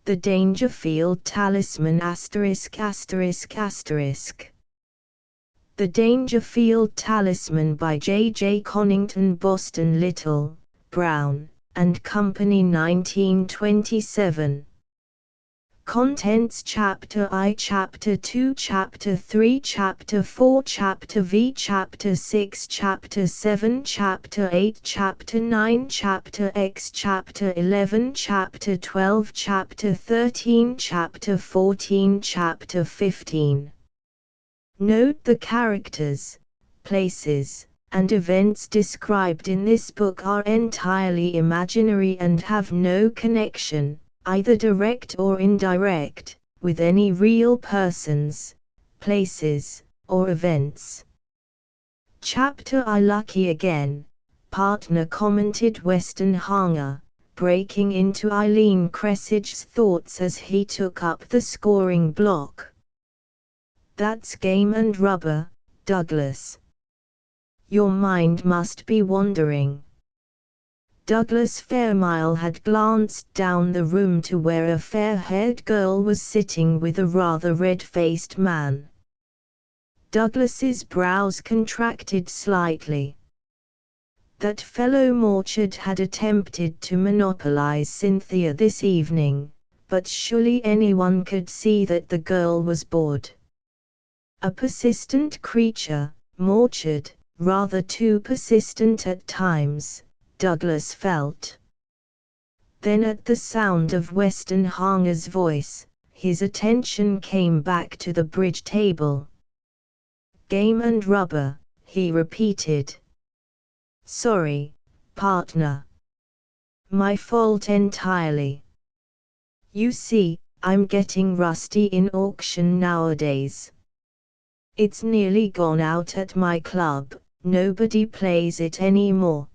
The Dangerfield Talisman ******. The Dangerfield Talisman by J. Connington, Boston, Little, Brown, and Company, 1927. Contents: Chapter I, Chapter II, Chapter III, Chapter IV, Chapter V, Chapter 6, Chapter 7, Chapter 8, Chapter 9, Chapter X, Chapter 11, Chapter 12, Chapter 13, Chapter 14, Chapter 15. Note: the characters, places, and events described in this book are entirely imaginary and have no connection, either direct or indirect, with any real persons, places, or events. Chapter I. Lucky again, partner, commented Weston Hanger, breaking into Eileen Cressidge's thoughts as he took up the scoring block. That's game and rubber, Douglas. Your mind must be wandering. Douglas Fairmile had glanced down the room to where a fair-haired girl was sitting with a rather red-faced man. Douglas's brows contracted slightly. That fellow Morchard had attempted to monopolize Cynthia this evening, but surely anyone could see that the girl was bored. A persistent creature, Morchard, rather too persistent at times, Douglas felt. Then at the sound of Weston Hanger's voice, his attention came back to the bridge table. Game and rubber, he repeated. Sorry, partner. My fault entirely. You see, I'm getting rusty in auction nowadays. It's nearly gone out at my club, nobody plays it anymore.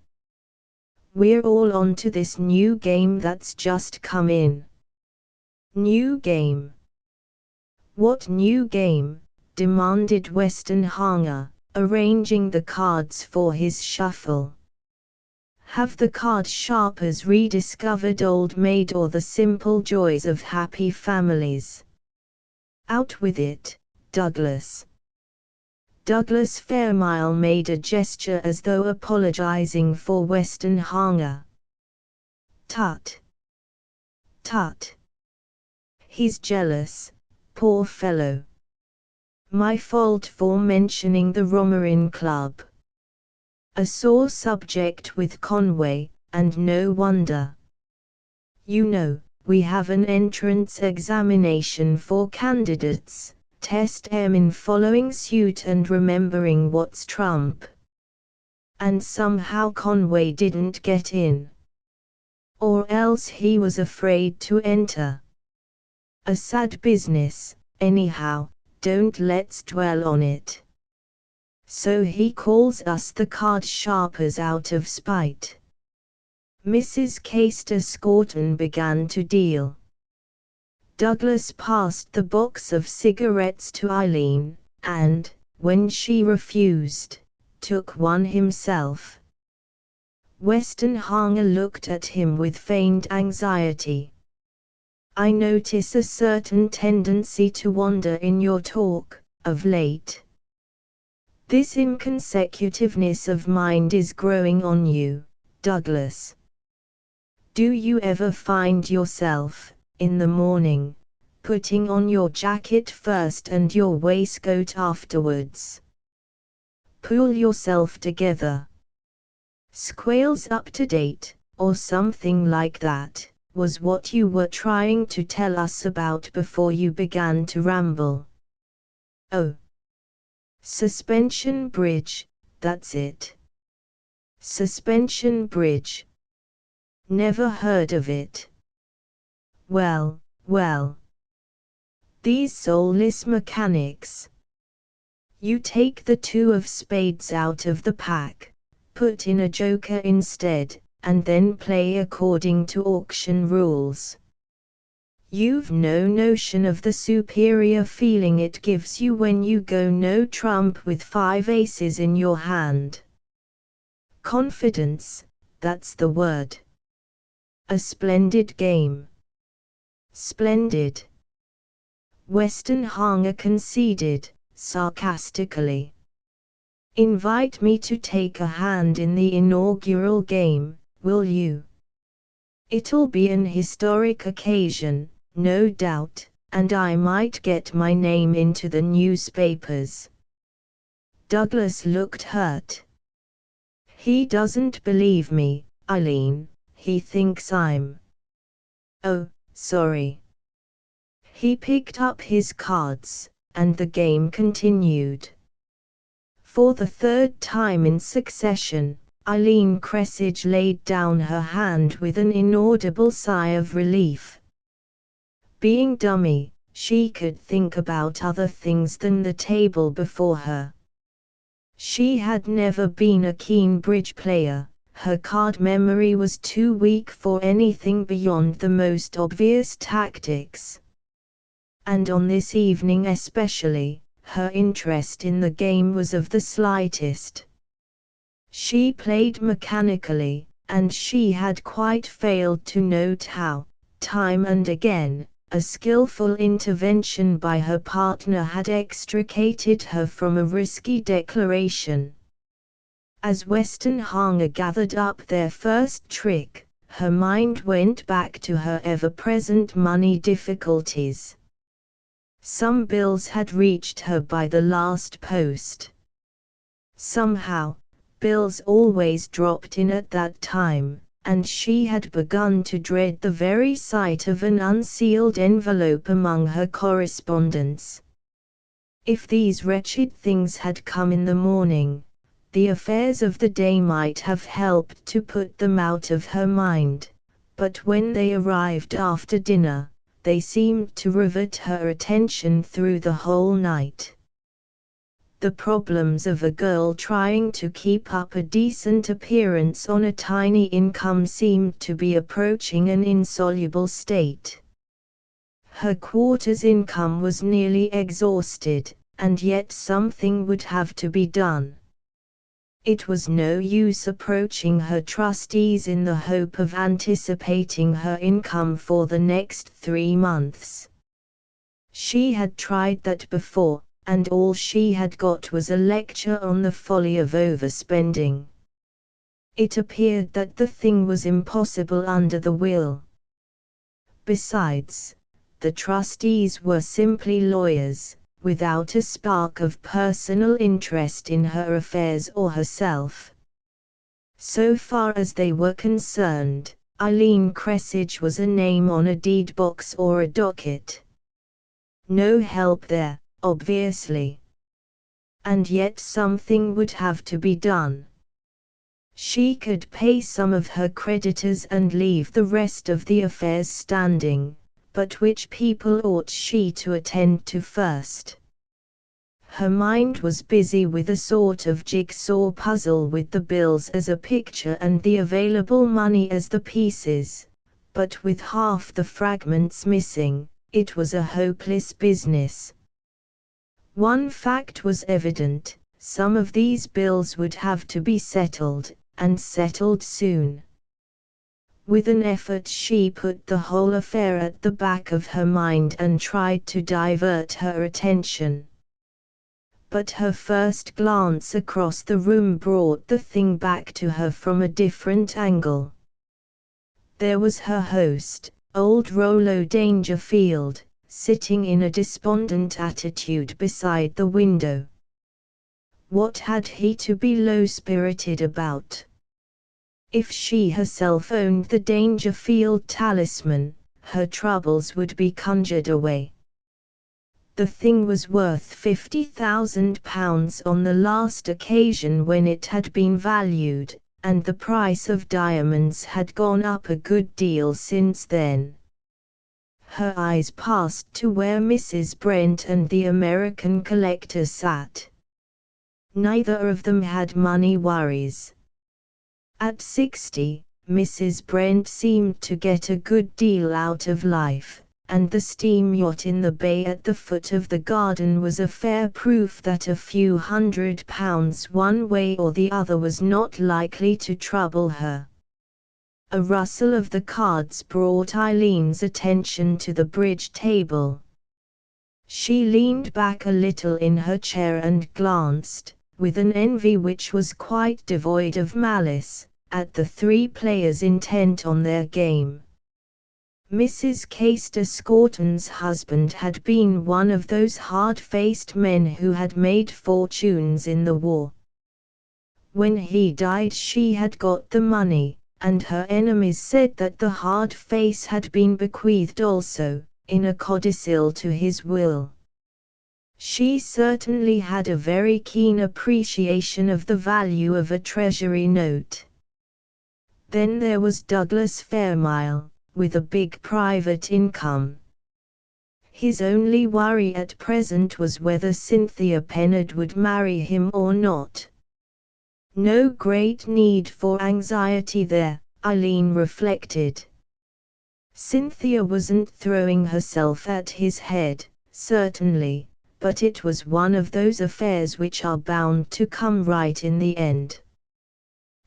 We're all on to this new game that's just come in. New game? What new game? Demanded Weston Hanger, arranging the cards for his shuffle. Have the card sharpers rediscovered Old Maid or the simple joys of happy families? Out with it, Douglas. Douglas Fairmile made a gesture as though apologizing for Weston Hanger. Tut. Tut. He's jealous, poor fellow. My fault for mentioning the Romarin Club. A sore subject with Conway, and no wonder. You know, we have an entrance examination for candidates. Test M in following suit and remembering what's trump. And somehow Conway didn't get in. Or else he was afraid to enter. A sad business, anyhow, don't let's dwell on it. So he calls us the card sharpers out of spite. Mrs. Castor Scorton began to deal. Douglas passed the box of cigarettes to Eileen, and, when she refused, took one himself. Weston Hanger looked at him with feigned anxiety. I notice a certain tendency to wander in your talk, of late. This inconsecutiveness of mind is growing on you, Douglas. Do you ever find yourself, in the morning, putting on your jacket first and your waistcoat afterwards? Pull yourself together. Squeals up to date, or something like that, was what you were trying to tell us about before you began to ramble. Oh. Suspension bridge, that's it. Suspension bridge. Never heard of it. Well, well. These soulless mechanics. You take the two of spades out of the pack, put in a joker instead, and then play according to auction rules. You've no notion of the superior feeling it gives you when you go no trump with 5 aces in your hand. Confidence, that's the word. A splendid game. Splendid. Weston Hanger conceded, sarcastically. Invite me to take a hand in the inaugural game, will you? It'll be an historic occasion, no doubt, and I might get my name into the newspapers. Douglas looked hurt. He doesn't believe me, Eileen, he thinks I'm... Oh, sorry. He picked up his cards, and the game continued. For the third time in succession, Eileen Cressage laid down her hand with an inaudible sigh of relief. Being dummy, she could think about other things than the table before her. She had never been a keen bridge player, her card memory was too weak for anything beyond the most obvious tactics. And on this evening especially, her interest in the game was of the slightest. She played mechanically, and she had quite failed to note how, time and again, a skillful intervention by her partner had extricated her from a risky declaration. As Weston Hanger gathered up their first trick, her mind went back to her ever-present money difficulties. Some bills had reached her by the last post. Somehow, bills always dropped in at that time, and she had begun to dread the very sight of an unsealed envelope among her correspondence. If these wretched things had come in the morning, the affairs of the day might have helped to put them out of her mind, but when they arrived after dinner, they seemed to rivet her attention through the whole night. The problems of a girl trying to keep up a decent appearance on a tiny income seemed to be approaching an insoluble state. Her quarter's income was nearly exhausted, and yet something would have to be done. It was no use approaching her trustees in the hope of anticipating her income for the next 3 months. She had tried that before, and all she had got was a lecture on the folly of overspending. It appeared that the thing was impossible under the will. Besides, the trustees were simply lawyers, without a spark of personal interest in her affairs or herself. So far as they were concerned, Eileen Cressage was a name on a deed box or a docket. No help there, obviously. And yet something would have to be done. She could pay some of her creditors and leave the rest of the affairs standing, but which people ought she to attend to first? Her mind was busy with a sort of jigsaw puzzle with the bills as a picture and the available money as the pieces, but with half the fragments missing, it was a hopeless business. One fact was evident: some of these bills would have to be settled, and settled soon. With an effort she put the whole affair at the back of her mind and tried to divert her attention. But her first glance across the room brought the thing back to her from a different angle. There was her host, old Rollo Dangerfield, sitting in a despondent attitude beside the window. What had he to be low-spirited about? If she herself owned the Dangerfield Talisman, her troubles would be conjured away. The thing was worth £50,000 on the last occasion when it had been valued, and the price of diamonds had gone up a good deal since then. Her eyes passed to where Mrs. Brent and the American collector sat. Neither of them had money worries. At 60, Mrs. Brent seemed to get a good deal out of life, and the steam yacht in the bay at the foot of the garden was a fair proof that a few £100 one way or the other was not likely to trouble her. A rustle of the cards brought Eileen's attention to the bridge table. She leaned back a little in her chair and glanced, with an envy which was quite devoid of malice, at the three players intent on their game. Mrs. Castor Scorton's husband had been one of those hard-faced men who had made fortunes in the war. When he died she had got the money, and her enemies said that the hard face had been bequeathed also, in a codicil to his will. She certainly had a very keen appreciation of the value of a treasury note. Then there was Douglas Fairmile, with a big private income. His only worry at present was whether Cynthia Pennard would marry him or not. No great need for anxiety there, Eileen reflected. Cynthia wasn't throwing herself at his head, certainly, but it was one of those affairs which are bound to come right in the end.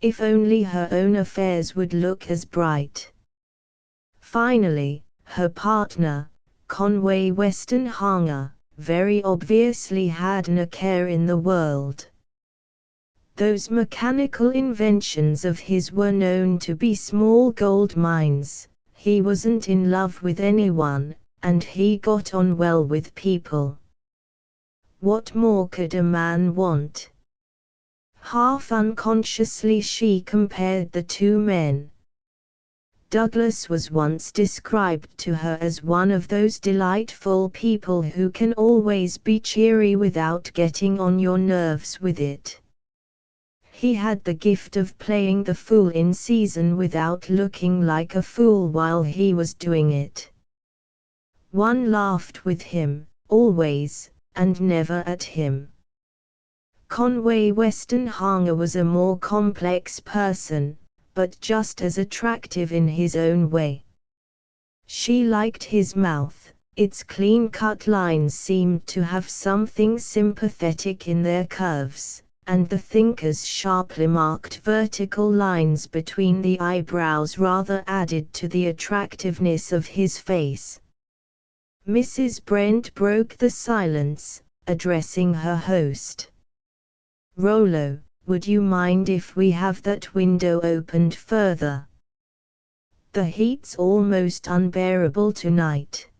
If only her own affairs would look as bright. Finally, her partner, Conway Weston Hanger, very obviously hadn't a care in the world. Those mechanical inventions of his were known to be small gold mines. He wasn't in love with anyone, and he got on well with people. What more could a man want? Half unconsciously she compared the two men. Douglas was once described to her as one of those delightful people who can always be cheery without getting on your nerves with it. He had the gift of playing the fool in season without looking like a fool while he was doing it. One laughed with him, always, and never at him. Conway Weston Hanger was a more complex person, but just as attractive in his own way. She liked his mouth, its clean-cut lines seemed to have something sympathetic in their curves, and the thinker's sharply marked vertical lines between the eyebrows rather added to the attractiveness of his face. Mrs. Brent broke the silence, addressing her host. "Rollo, would you mind if we have that window opened further? The heat's almost unbearable tonight."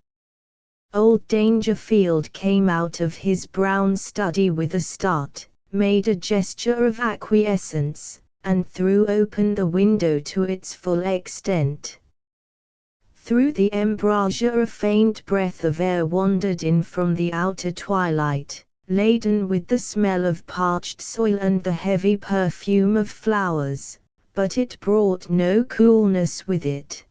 Old Dangerfield came out of his brown study with a start, made a gesture of acquiescence, and threw open the window to its full extent. Through the embrasure a faint breath of air wandered in from the outer twilight, laden with the smell of parched soil and the heavy perfume of flowers, but it brought no coolness with it.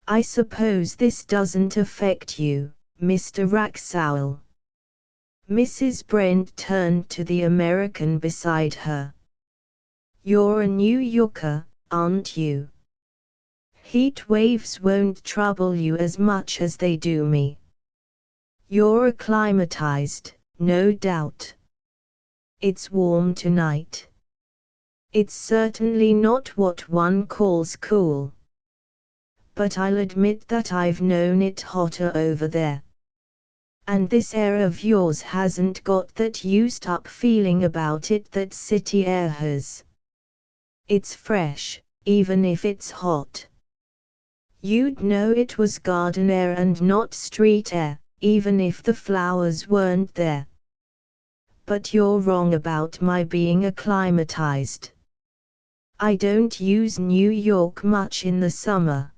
"I suppose this doesn't affect you, Mr. Wraxall?" Mrs. Brent turned to the American beside her. "You're a New Yorker, aren't you? Heat waves won't trouble you as much as they do me. You're acclimatized, no doubt. It's warm tonight. It's certainly not what one calls cool. But I'll admit that I've known it hotter over there. And this air of yours hasn't got that used-up feeling about it that city air has. It's fresh, even if it's hot. You'd know it was garden air and not street air, even if the flowers weren't there. But you're wrong about my being acclimatized. I don't use New York much in the summer.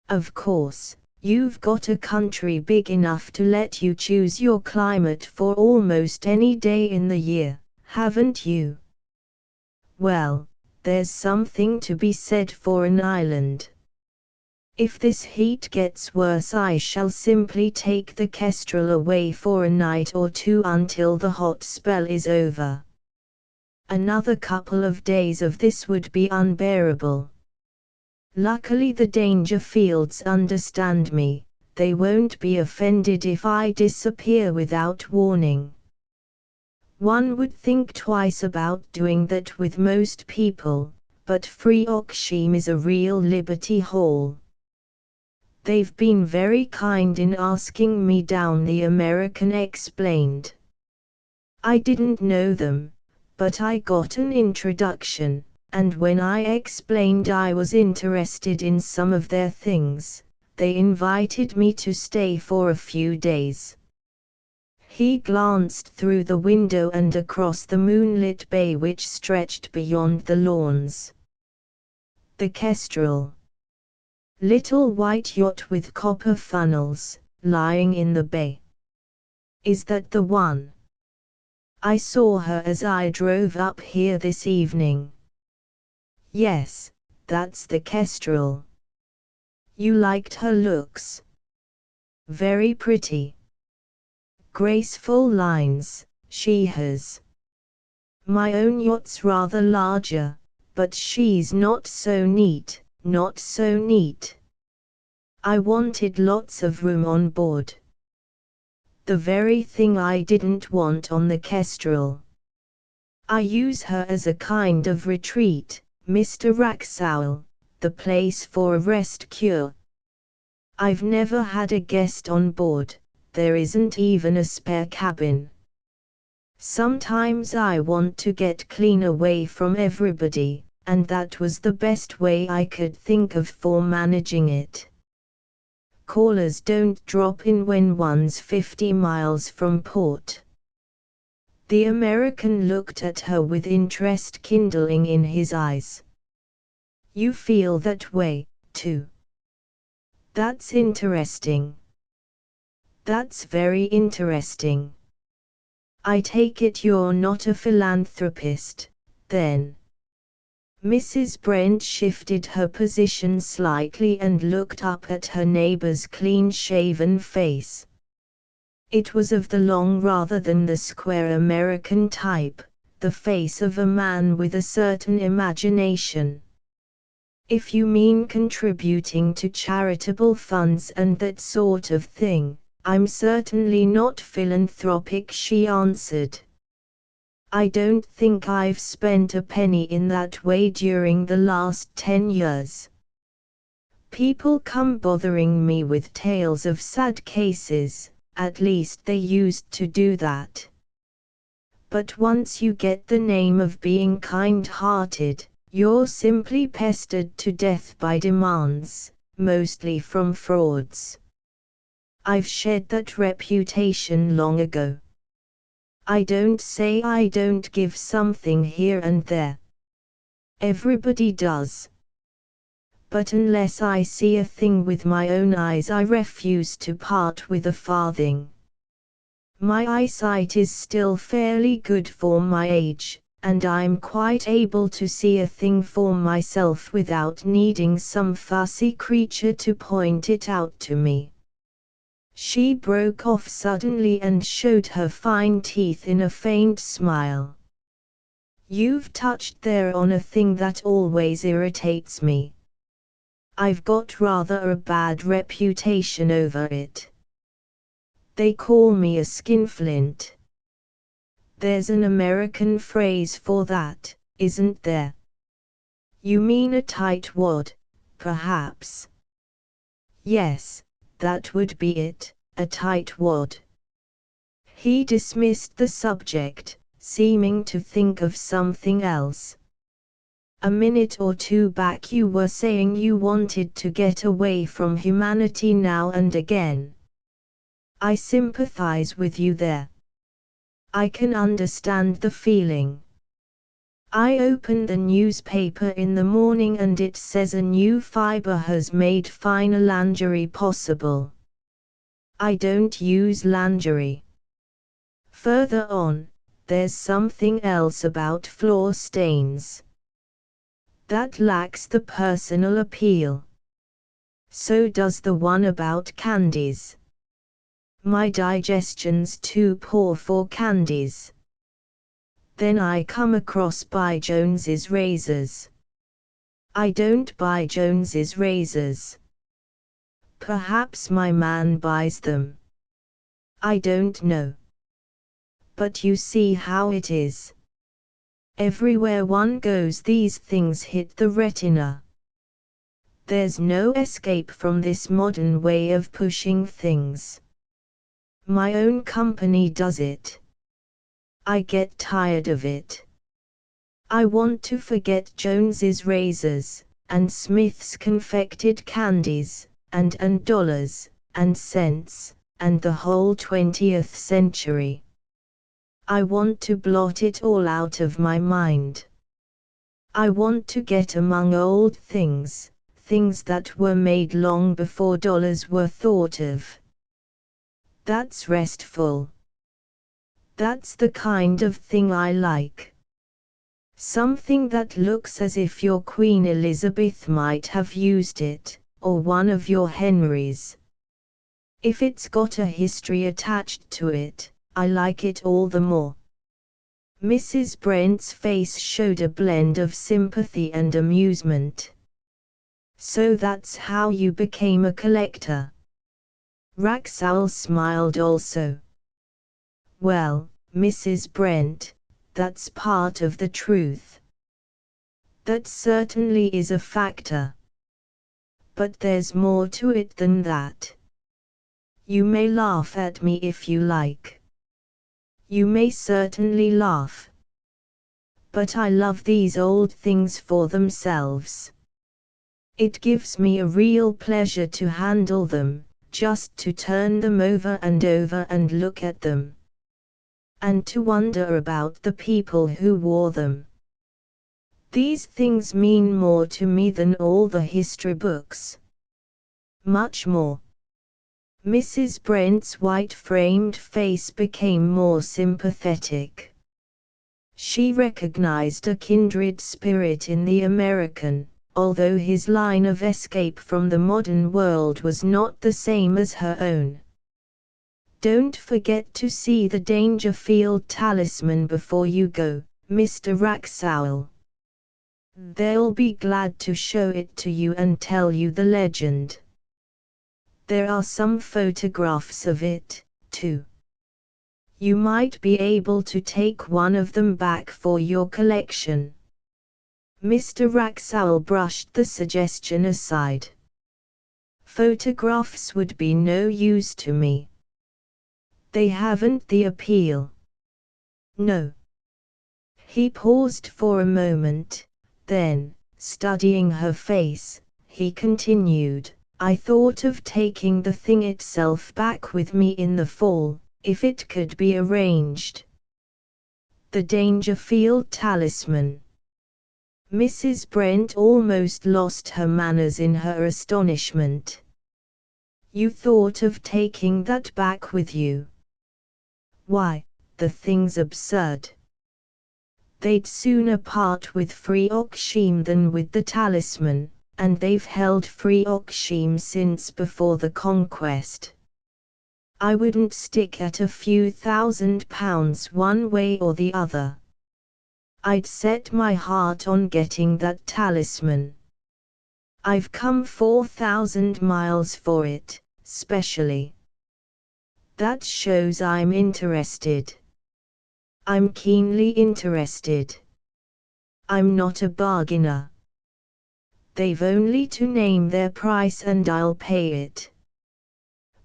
Of course, you've got a country big enough to let you choose your climate for almost any day in the year, haven't you? Well, there's something to be said for an island. If this heat gets worse, I shall simply take the Kestrel away for a night or two until the hot spell is over. Another couple of days of this would be unbearable. Luckily the Dangerfields understand me, they won't be offended if I disappear without warning. One would think twice about doing that with most people, but Freoxsham is a real Liberty Hall. They've been very kind in asking me down, the American explained. I didn't know them, but I got an introduction, and when I explained I was interested in some of their things, they invited me to stay for a few days. He glanced through the window and across the moonlit bay which stretched beyond the lawns. The Kestrel. Little white yacht with copper funnels, lying in the bay. Is that the one? I saw her as I drove up here this evening. Yes, that's the Kestrel. You liked her looks? Very pretty. Graceful lines, she has. My own yacht's rather larger, but she's not so neat, not so neat. I wanted lots of room on board. The very thing I didn't want on the Kestrel. I use her as a kind of retreat, Mr. Wraxall, the place for a rest cure. I've never had a guest on board, there isn't even a spare cabin. Sometimes I want to get clean away from everybody, and that was the best way I could think of for managing it. Callers don't drop in when one's 50 miles from port. The American looked at her with interest kindling in his eyes. You feel that way, too? That's interesting. That's very interesting. I take it you're not a philanthropist, then? Mrs. Brent shifted her position slightly and looked up at her neighbor's clean-shaven face. It was of the long rather than the square American type, the face of a man with a certain imagination. If you mean contributing to charitable funds and that sort of thing, I'm certainly not philanthropic, she answered. I don't think I've spent a penny in that way during the last 10 years. People come bothering me with tales of sad cases, at least they used to do that. But once you get the name of being kind-hearted, you're simply pestered to death by demands, mostly from frauds. I've shed that reputation long ago. I don't say I don't give something here and there. Everybody does. But unless I see a thing with my own eyes, I refuse to part with a farthing. My eyesight is still fairly good for my age, and I'm quite able to see a thing for myself without needing some fussy creature to point it out to me. She broke off suddenly and showed her fine teeth in a faint smile. You've touched there on a thing that always irritates me. I've got rather a bad reputation over it. They call me a skinflint. There's an American phrase for that, isn't there? You mean a tightwad, perhaps? Yes, that would be it, a tightwad. He dismissed the subject, seeming to think of something else. A minute or two back you were saying you wanted to get away from humanity now and again. I sympathize with you there. I can understand the feeling. I open the newspaper in the morning and it says a new fiber has made finer lingerie possible. I don't use lingerie. Further on, there's something else about floor stains. That lacks the personal appeal. So does the one about candies. My digestion's too poor for candies. Then I come across buy Jones's razors. I don't buy Jones's razors. Perhaps my man buys them. I don't know. But you see how it is. Everywhere one goes these things hit the retina. There's no escape from this modern way of pushing things. My own company does it. I get tired of it. I want to forget Jones's razors, and Smith's confected candies, and dollars, and cents, and the whole 20th century. I want to blot it all out of my mind. I want to get among old things, things that were made long before dollars were thought of. That's restful. That's the kind of thing I like. Something that looks as if your Queen Elizabeth might have used it, or one of your Henrys. If it's got a history attached to it, I like it all the more. Mrs. Brent's face showed a blend of sympathy and amusement. So that's how you became a collector. Wraxall smiled also. Well, Mrs. Brent, that's part of the truth. That certainly is a factor. But there's more to it than that. You may laugh at me if you like. You may certainly laugh. But I love these old things for themselves. It gives me a real pleasure to handle them, just to turn them over and look at them. And to wonder about the people who wore them. These things mean more to me than all the history books. Much more. Mrs. Brent's white-framed face became more sympathetic. She recognized a kindred spirit in the American, although his line of escape from the modern world was not the same as her own. Don't forget to see the Dangerfield Talisman before you go, Mr. Wraxall. They'll be glad to show it to you and tell you the legend. There are some photographs of it, too. You might be able to take one of them back for your collection. Mr. Wraxall brushed the suggestion aside. Photographs would be no use to me. They haven't the appeal. No. He paused for a moment, then, studying her face, he continued, I thought of taking the thing itself back with me in the fall, if it could be arranged. The Dangerfield Talisman. Mrs. Brent almost lost her manners in her astonishment. You thought of taking that back with you? Why, the thing's absurd. They'd sooner part with free Oxheim than with the talisman, and they've held free Oxheim since before the conquest. I wouldn't stick at a few £1,000 one way or the other. I'd set my heart on getting that talisman. I've come 4,000 miles for it, specially. That shows I'm interested. I'm keenly interested. I'm not a bargainer. They've only to name their price and I'll pay it.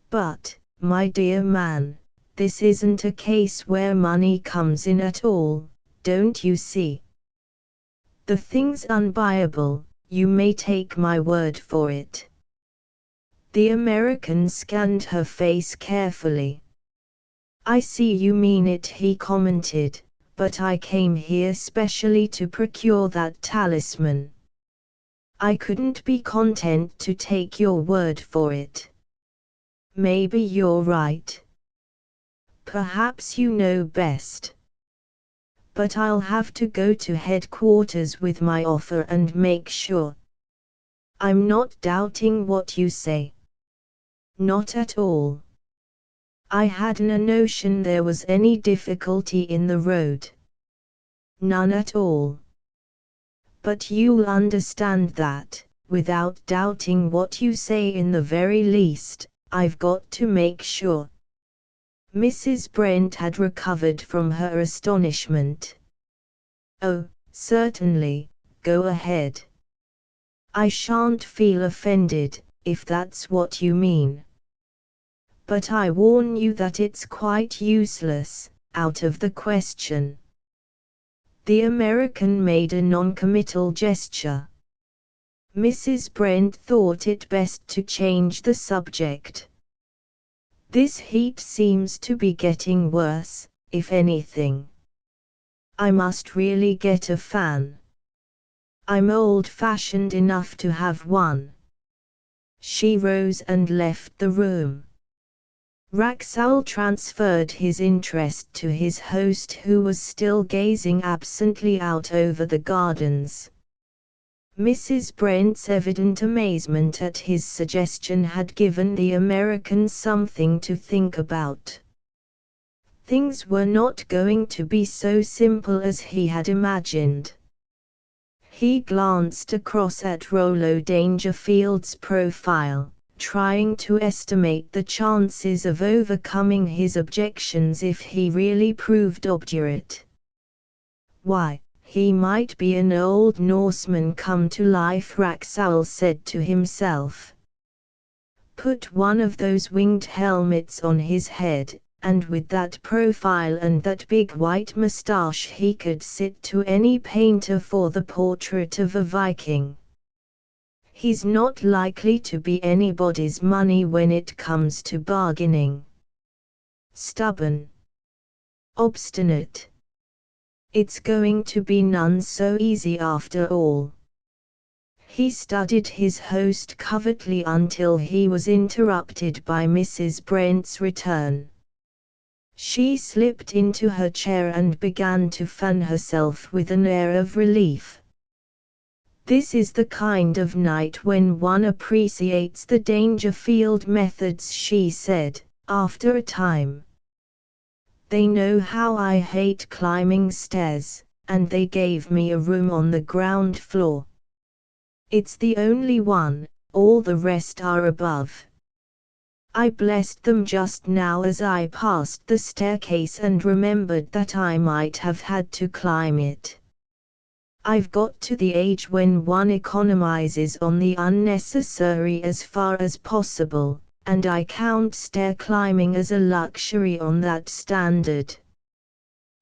But, my dear man, this isn't a case where money comes in at all, don't you see? The thing's unbuyable, you may take my word for it. The American scanned her face carefully. I see you mean it, he commented, but I came here specially to procure that talisman. I couldn't be content to take your word for it. Maybe you're right. Perhaps you know best. But I'll have to go to headquarters with my offer and make sure. I'm not doubting what you say. Not at all. I hadn't a notion there was any difficulty in the road. None at all. But you'll understand that, without doubting what you say in the very least, I've got to make sure. Mrs. Brent had recovered from her astonishment. Oh, certainly, go ahead. I shan't feel offended, if that's what you mean. But I warn you that it's quite useless, out of the question. The American made a non-committal gesture. Mrs. Brent thought it best to change the subject. This heat seems to be getting worse, if anything. I must really get a fan. I'm old-fashioned enough to have one. She rose and left the room. Wraxall transferred his interest to his host, who was still gazing absently out over the gardens. Mrs. Brent's evident amazement at his suggestion had given the American something to think about. Things were not going to be so simple as he had imagined. He glanced across at Rollo Dangerfield's profile, trying to estimate the chances of overcoming his objections if he really proved obdurate. Why, he might be an old Norseman come to life, Wraxall said to himself. Put one of those winged helmets on his head, and with that profile and that big white moustache he could sit to any painter for the portrait of a Viking. He's not likely to be anybody's money when it comes to bargaining. Stubborn. Obstinate. It's going to be none so easy after all. He studied his host covertly until he was interrupted by Mrs. Brent's return. She slipped into her chair and began to fan herself with an air of relief. This is the kind of night when one appreciates the Dangerfield methods, she said, after a time. They know how I hate climbing stairs, and they gave me a room on the ground floor. It's the only one, all the rest are above. I blessed them just now as I passed the staircase and remembered that I might have had to climb it. I've got to the age when one economizes on the unnecessary as far as possible, and I count stair climbing as a luxury on that standard.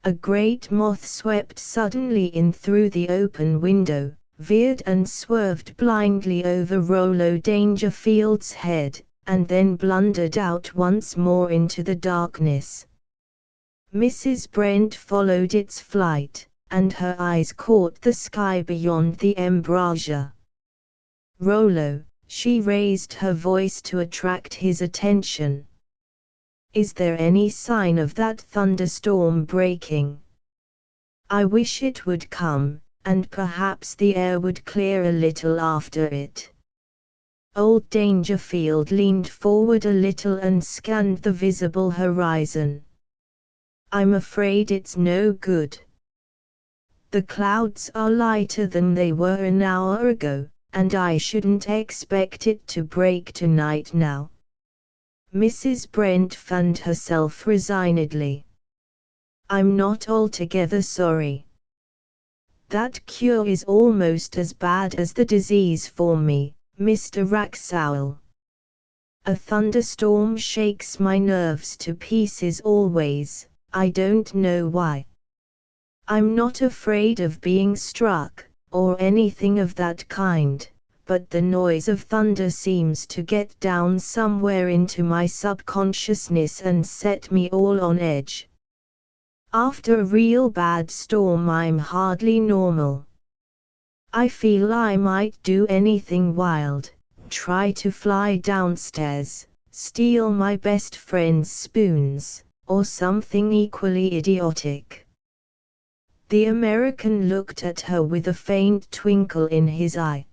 A great moth swept suddenly in through the open window, veered and swerved blindly over Rollo Dangerfield's head, and then blundered out once more into the darkness. Mrs. Brent followed its flight, and her eyes caught the sky beyond the embrasure. Rollo, she raised her voice to attract his attention. Is there any sign of that thunderstorm breaking? I wish it would come, and perhaps the air would clear a little after it. Old Dangerfield leaned forward a little and scanned the visible horizon. I'm afraid it's no good. The clouds are lighter than they were an hour ago, and I shouldn't expect it to break tonight now. Mrs. Brent fanned herself resignedly. I'm not altogether sorry. That cure is almost as bad as the disease for me, Mr. Wraxall. A thunderstorm shakes my nerves to pieces always, I don't know why. I'm not afraid of being struck, or anything of that kind, but the noise of thunder seems to get down somewhere into my subconsciousness and set me all on edge. After a real bad storm I'm hardly normal. I feel I might do anything wild, try to fly downstairs, steal my best friend's spoons, or something equally idiotic. The American looked at her with a faint twinkle in his eye.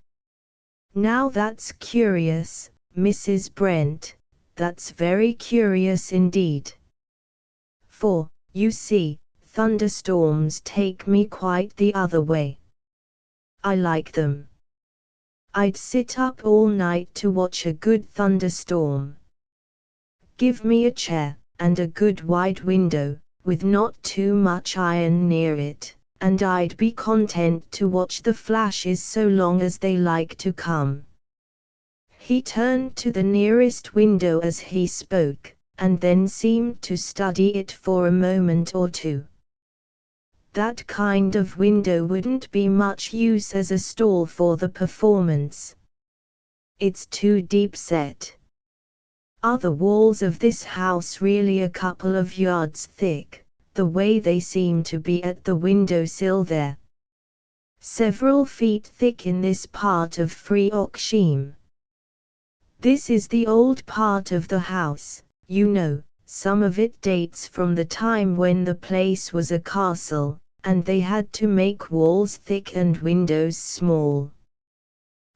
Now that's curious, Mrs. Brent, that's very curious indeed. For, you see, thunderstorms take me quite the other way. I like them. I'd sit up all night to watch a good thunderstorm. Give me a chair, and a good wide window, with not too much iron near it, and I'd be content to watch the flashes so long as they like to come." He turned to the nearest window as he spoke, and then seemed to study it for a moment or two. "That kind of window wouldn't be much use as a stall for the performance. It's too deep set. Are the walls of this house really a couple of yards thick, the way they seem to be at the window-sill there? Several feet thick in this part of Freoxheim. This is the old part of the house, you know. Some of it dates from the time when the place was a castle, and they had to make walls thick and windows small.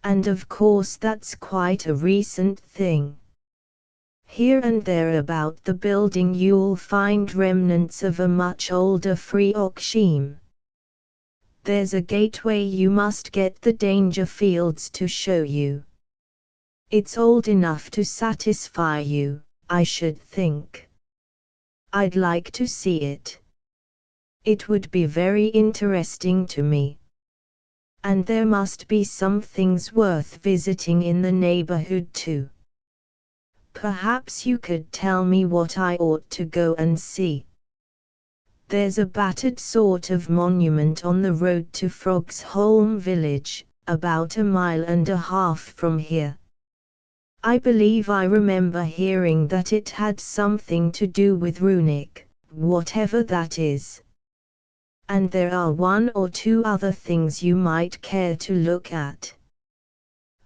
And of course that's quite a recent thing. Here and there about the building you'll find remnants of a much older Freoxheim. There's a gateway you must get the Dangerfields to show you. It's old enough to satisfy you, I should think. I'd like to see it. It would be very interesting to me. And there must be some things worth visiting in the neighborhood too. Perhaps you could tell me what I ought to go and see. There's a battered sort of monument on the road to Frogsholm village, about 1.5 miles from here. I believe I remember hearing that it had something to do with runic, whatever that is. And there are 1 or 2 other things you might care to look at."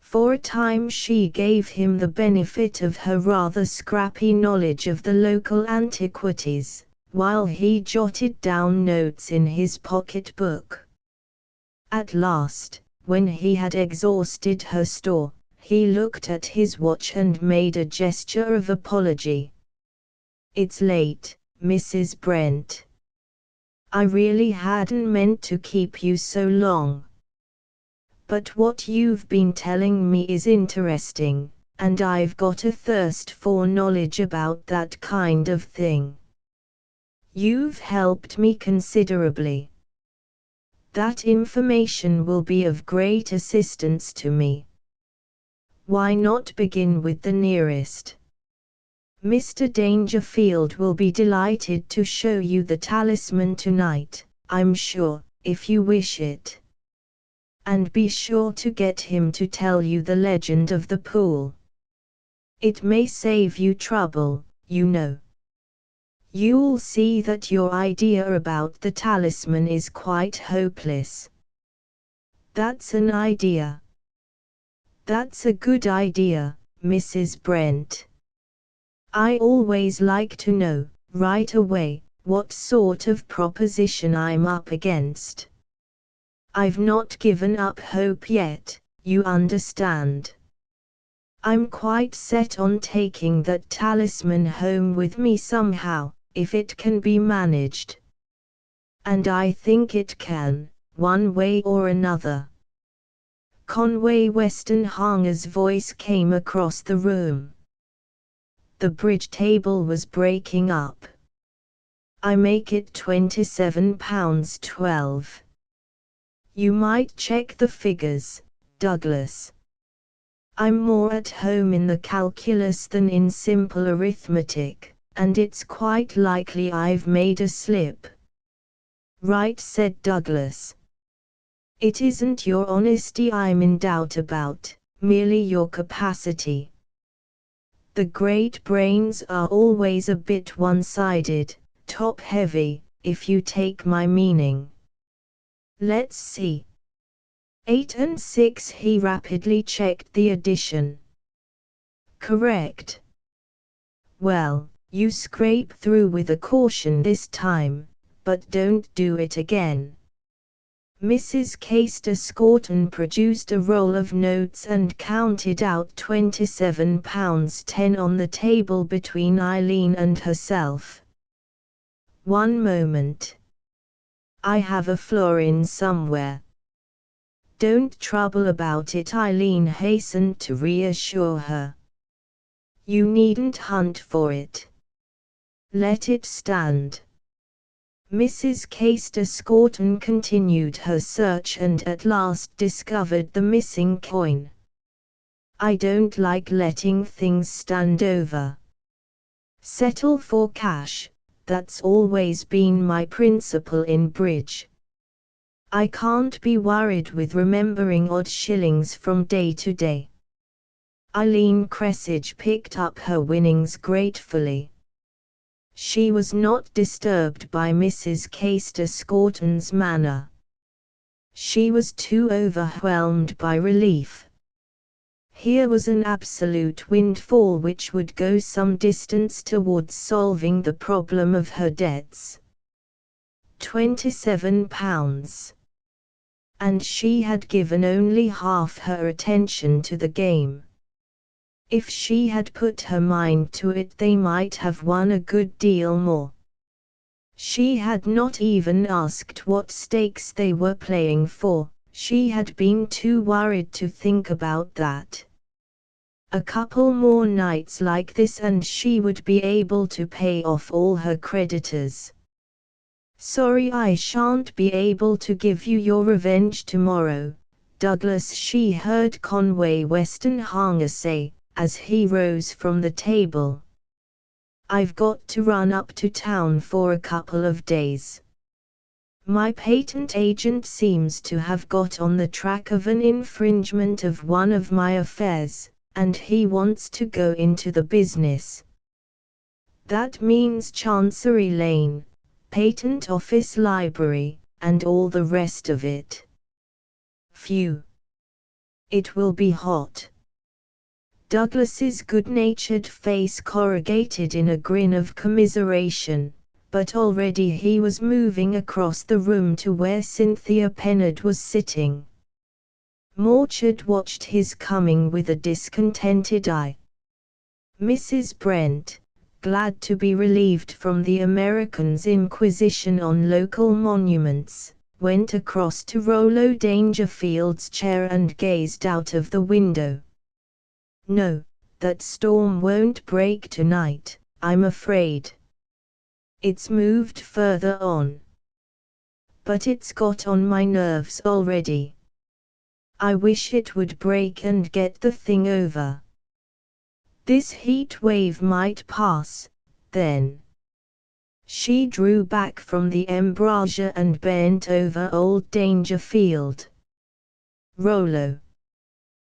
For a time she gave him the benefit of her rather scrappy knowledge of the local antiquities, while he jotted down notes in his pocket-book. At last, when he had exhausted her store, he looked at his watch and made a gesture of apology. "It's late, Mrs. Brent. I really hadn't meant to keep you so long. But what you've been telling me is interesting, and I've got a thirst for knowledge about that kind of thing. You've helped me considerably. That information will be of great assistance to me. Why not begin with the nearest? Mr. Dangerfield will be delighted to show you the talisman tonight, I'm sure, if you wish it. And be sure to get him to tell you the legend of the pool. It may save you trouble, you know. You'll see that your idea about the talisman is quite hopeless." "That's an idea." "That's a good idea, Mrs. Brent. I always like to know, right away, what sort of proposition I'm up against. I've not given up hope yet, you understand. I'm quite set on taking that talisman home with me somehow, if it can be managed. And I think it can, one way or another." Conway Westenhanger's voice came across the room. The bridge table was breaking up. "I make it £27.12. You might check the figures, Douglas. I'm more at home in the calculus than in simple arithmetic, and it's quite likely I've made a slip." "Right," said Douglas. "It isn't your honesty I'm in doubt about, merely your capacity. The great brains are always a bit one-sided, top-heavy, if you take my meaning. Let's see. 8 and 6." He rapidly checked the addition. "Correct. Well, you scrape through with a caution this time, but don't do it again." Mrs. Caister-Scorton produced a roll of notes and counted out £27.10 on the table between Eileen and herself. "One moment. I have a florin somewhere." "Don't trouble about it," Eileen hastened to reassure her. "You needn't hunt for it. Let it stand. Mrs. Caister-Scorton continued her search and at last discovered the missing coin. "I don't like letting things stand over. Settle for cash, that's always been my principle in bridge. I can't be worried with remembering odd shillings from day to day." Eileen Cressage picked up her winnings gratefully. She was not disturbed by Mrs. Caister-Scorton's manner. She was too overwhelmed by relief. Here was an absolute windfall which would go some distance towards solving the problem of her debts. £27. And she had given only half her attention to the game. If she had put her mind to it, they might have won a good deal more. She had not even asked what stakes they were playing for, she had been too worried to think about that. A couple more nights like this and she would be able to pay off all her creditors. "Sorry I shan't be able to give you your revenge tomorrow, Douglas," she heard Conway Westonhanger say, as he rose from the table. "I've got to run up to town for a couple of days. My patent agent seems to have got on the track of an infringement of one of my affairs, and he wants to go into the business. That means Chancery Lane, Patent Office Library, and all the rest of it. Phew. It will be hot." Douglas's good-natured face corrugated in a grin of commiseration, but already he was moving across the room to where Cynthia Pennard was sitting. Morchard watched his coming with a discontented eye. Mrs. Brent, glad to be relieved from the American's inquisition on local monuments, went across to Rollo Dangerfield's chair and gazed out of the window. "No, that storm won't break tonight, I'm afraid. It's moved further on. But it's got on my nerves already. I wish it would break and get the thing over. This heat wave might pass, then." She drew back from the embrasure and bent over old Dangerfield. "Rollo,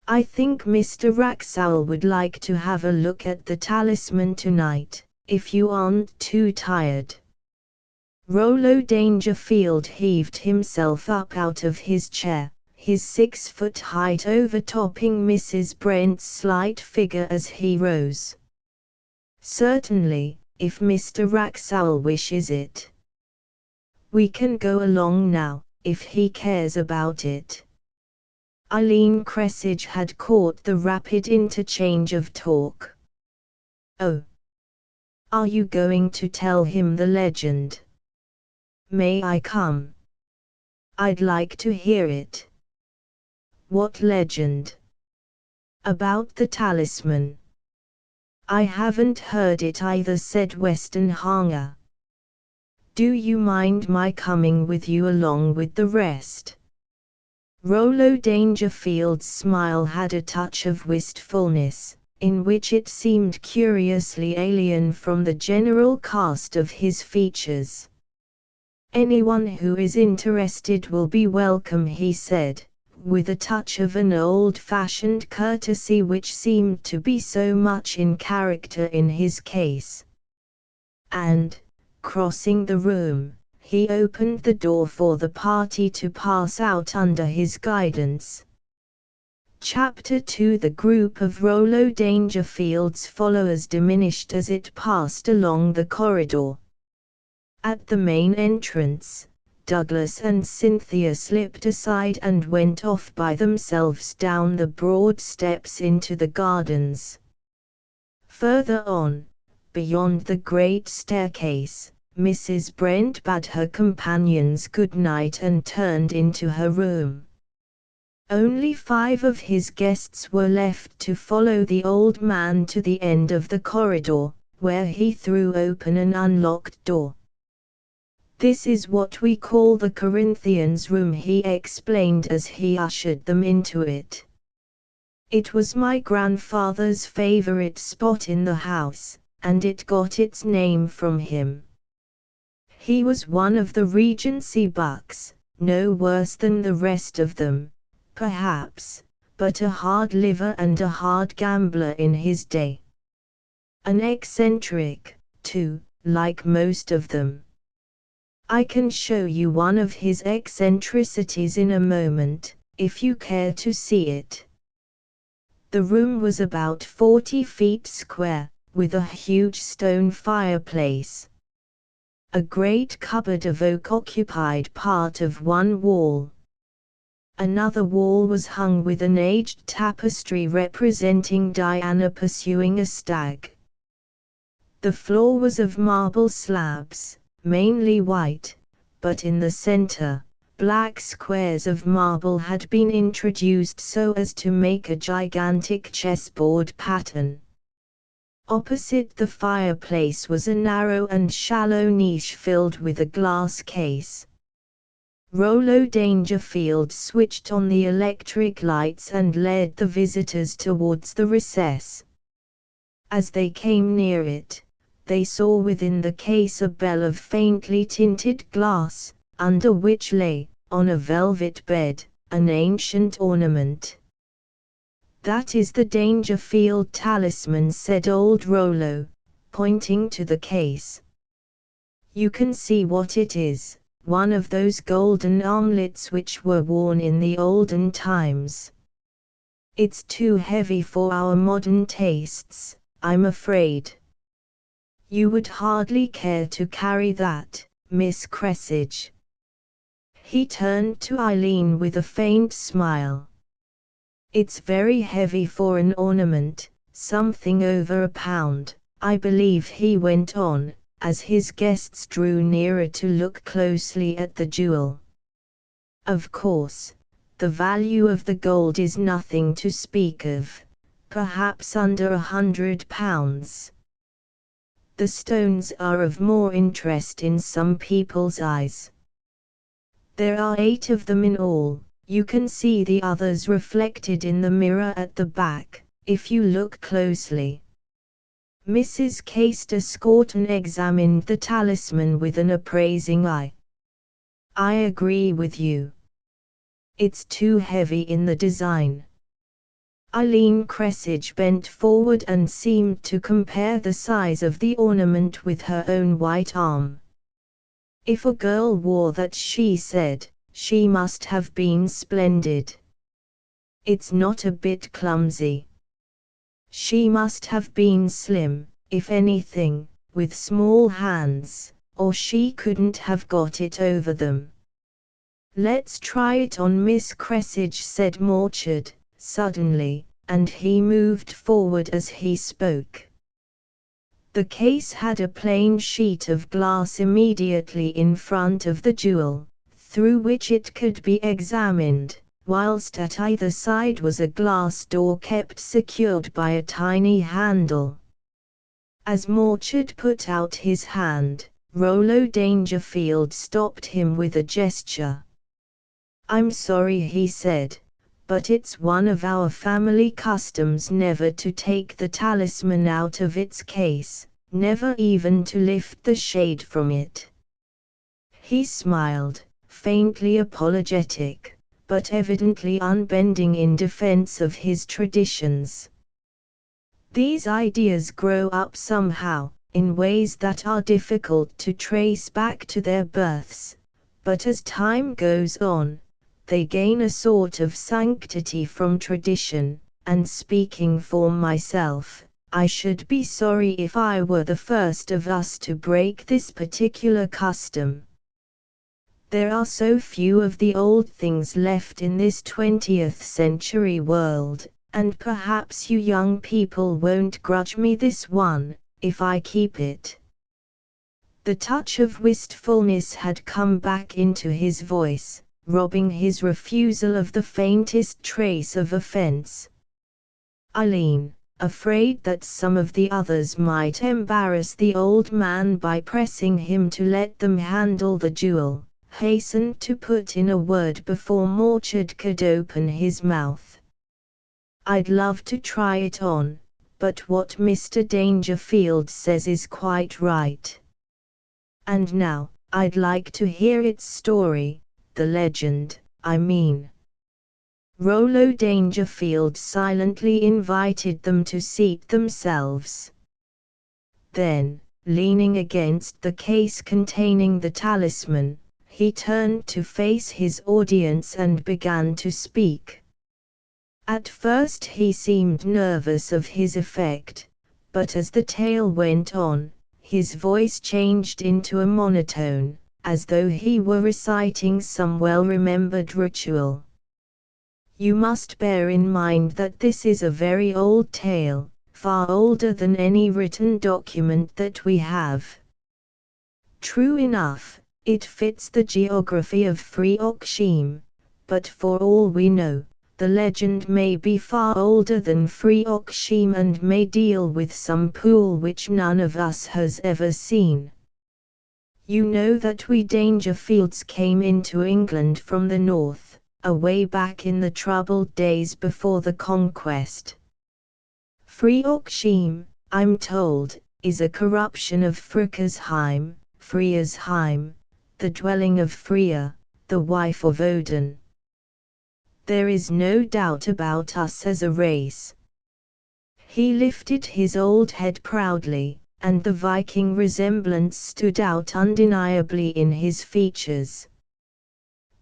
I think Mr. Wraxall would like to have a look at the talisman tonight, if you aren't too tired." Rollo Dangerfield heaved himself up out of his chair, his 6-foot height overtopping Mrs. Brent's slight figure as he rose. "Certainly, if Mr. Wraxall wishes it. We can go along now, if he cares about it." Eileen Cressage had caught the rapid interchange of talk. "Oh. Are you going to tell him the legend? May I come? I'd like to hear it." "What legend?" "About the talisman." "I haven't heard it either," said Westonhanger. "Do you mind my coming with you along with the rest?" Rollo Dangerfield's smile had a touch of wistfulness, in which it seemed curiously alien from the general cast of his features. "Anyone who is interested will be welcome," he said, with a touch of an old-fashioned courtesy which seemed to be so much in character in his case. And, crossing the room, he opened the door for the party to pass out under his guidance. Chapter 2. The group of Rollo Dangerfield's followers diminished as it passed along the corridor. At the main entrance, Douglas and Cynthia slipped aside and went off by themselves down the broad steps into the gardens. Further on, beyond the great staircase, Mrs. Brent bade her companions good night and turned into her room. Only 5 of his guests were left to follow the old man to the end of the corridor, where he threw open an unlocked door. This is what we call the Corinthians' room, he explained as he ushered them into it. It was my grandfather's favorite spot in the house, and it got its name from him. He was one of the Regency bucks, no worse than the rest of them, perhaps, but a hard liver and a hard gambler in his day. An eccentric, too, like most of them. I can show you one of his eccentricities in a moment, if you care to see it. The room was about 40 feet square, with a huge stone fireplace. A great cupboard of oak occupied part of one wall. Another wall was hung with an aged tapestry representing Diana pursuing a stag. The floor was of marble slabs, mainly white, but in the center, black squares of marble had been introduced so as to make a gigantic chessboard pattern. Opposite the fireplace was a narrow and shallow niche filled with a glass case. Rollo Dangerfield switched on the electric lights and led the visitors towards the recess. As they came near it, they saw within the case a bell of faintly tinted glass, under which lay, on a velvet bed, an ancient ornament. "That is the Dangerfield Talisman," said old Rollo, pointing to the case. "You can see what it is, one of those golden armlets which were worn in the olden times. It's too heavy for our modern tastes, I'm afraid. You would hardly care to carry that, Miss Cressidge." He turned to Eileen with a faint smile. "It's very heavy for an ornament, something over £1, I believe," he went on, as his guests drew nearer to look closely at the jewel. "Of course, the value of the gold is nothing to speak of, perhaps under £100. The stones are of more interest in some people's eyes. There are 8 of them in all. You can see the others reflected in the mirror at the back, if you look closely." Mrs. Castor Scorton examined the talisman with an appraising eye. "I agree with you. It's too heavy in the design." Eileen Cressidge bent forward and seemed to compare the size of the ornament with her own white arm. "If a girl wore that," she said, "she must have been splendid. It's not a bit clumsy. She must have been slim, if anything, with small hands, or she couldn't have got it over them." "Let's try it on, Miss Cressidge," said Morchard, suddenly, and he moved forward as he spoke. The case had a plain sheet of glass immediately in front of the jewel, through which it could be examined, whilst at either side was a glass door kept secured by a tiny handle. As Morchard put out his hand, Rollo Dangerfield stopped him with a gesture. "I'm sorry," he said, "but it's one of our family customs never to take the talisman out of its case, never even to lift the shade from it." He smiled, faintly apologetic, but evidently unbending in defense of his traditions. These ideas grow up somehow, in ways that are difficult to trace back to their births, but as time goes on, they gain a sort of sanctity from tradition, and speaking for myself, I should be sorry if I were the first of us to break this particular custom. There are so few of the old things left in this 20th century world, and perhaps you young people won't grudge me this one, if I keep it." The touch of wistfulness had come back into his voice, robbing his refusal of the faintest trace of offense. "Eileen, afraid that some of the others might embarrass the old man by pressing him to let them handle the jewel, hastened to put in a word before Morchard could open his mouth. "I'd love to try it on, but what Mr. Dangerfield says is quite right. And now, I'd like to hear its story, the legend, I mean." Rollo Dangerfield silently invited them to seat themselves. Then, leaning against the case containing the talisman, he turned to face his audience and began to speak. At first he seemed nervous of his effect, but as the tale went on, his voice changed into a monotone, as though he were reciting some well-remembered ritual. "You must bear in mind that this is a very old tale, far older than any written document that we have. True enough, it fits the geography of Frioxheim, but for all we know, the legend may be far older than Frioxheim and may deal with some pool which none of us has ever seen. You know that we Dangerfields came into England from the north, away back in the troubled days before the conquest. Frioxheim, I'm told, is a corruption of Frickersheim, Friersheim, the dwelling of Freya, the wife of Odin. There is no doubt about us as a race." He lifted his old head proudly, and the Viking resemblance stood out undeniably in his features.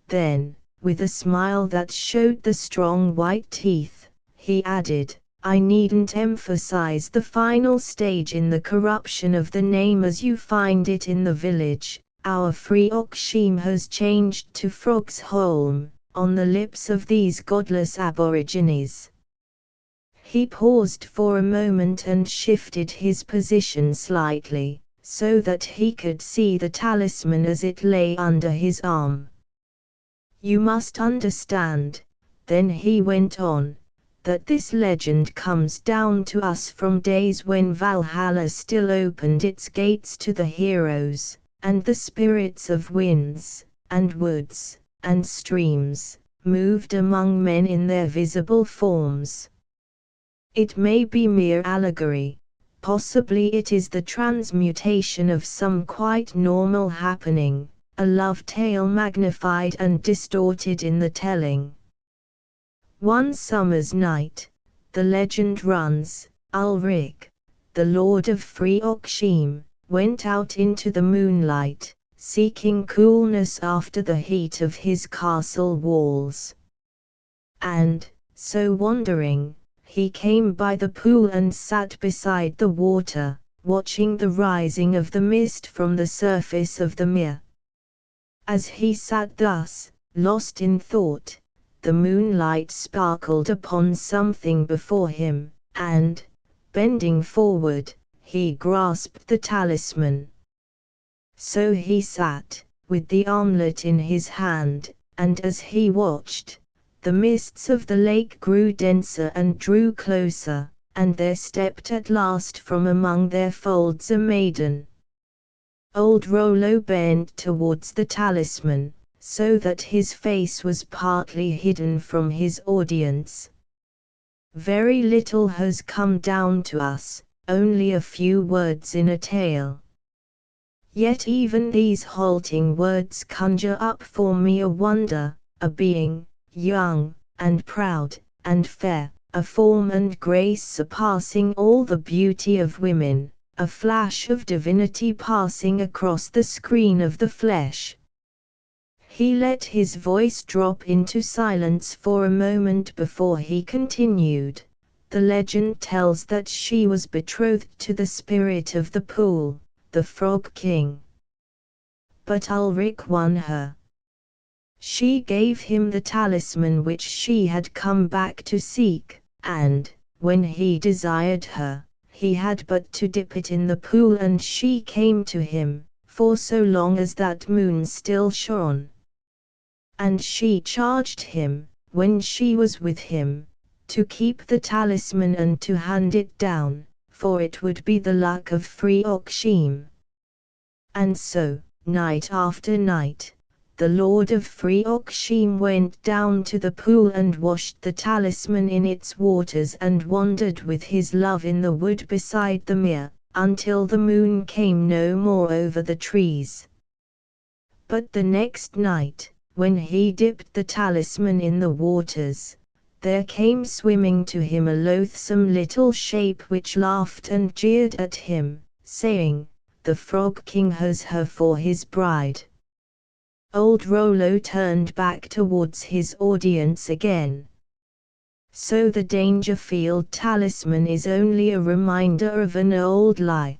Then, with a smile that showed the strong white teeth, he added, "I needn't emphasize the final stage in the corruption of the name as you find it in the village. Our Frioxheim has changed to Frogsholm, on the lips of these godless aborigines." He paused for a moment and shifted his position slightly, so that he could see the talisman as it lay under his arm. "You must understand," then he went on, "that this legend comes down to us from days when Valhalla still opened its gates to the heroes, and the spirits of winds, and woods, and streams, moved among men in their visible forms. It may be mere allegory, possibly it is the transmutation of some quite normal happening, a love tale magnified and distorted in the telling. One summer's night, the legend runs, Ulrich, the lord of Frioxheim, went out into the moonlight, seeking coolness after the heat of his castle walls. And, so wandering, he came by the pool and sat beside the water, watching the rising of the mist from the surface of the mere. As he sat thus, lost in thought, the moonlight sparkled upon something before him, and, bending forward, he grasped the talisman. So he sat, with the armlet in his hand, and as he watched, the mists of the lake grew denser and drew closer, and there stepped at last from among their folds a maiden. Old Rollo bent towards the talisman, so that his face was partly hidden from his audience. "Very little has come down to us, only a few words in a tale. Yet even these halting words conjure up for me a wonder, a being, young, and proud, and fair, a form and grace surpassing all the beauty of women, a flash of divinity passing across the screen of the flesh." He let his voice drop into silence for a moment before he continued. "The legend tells that she was betrothed to the spirit of the pool, the Frog King. But Ulrich won her. She gave him the talisman which she had come back to seek, and, when he desired her, he had but to dip it in the pool and she came to him, for so long as that moon still shone. And she charged him, when she was with him, to keep the talisman and to hand it down, for it would be the luck of Frioxheim. And so, night after night, the Lord of Frioxheim went down to the pool and washed the talisman in its waters and wandered with his love in the wood beside the mere, until the moon came no more over the trees. But the next night, when he dipped the talisman in the waters, there came swimming to him a loathsome little shape which laughed and jeered at him, saying, "The Frog King has her for his bride." Old Rollo turned back towards his audience again. So the Dangerfield talisman is only a reminder of an old lie.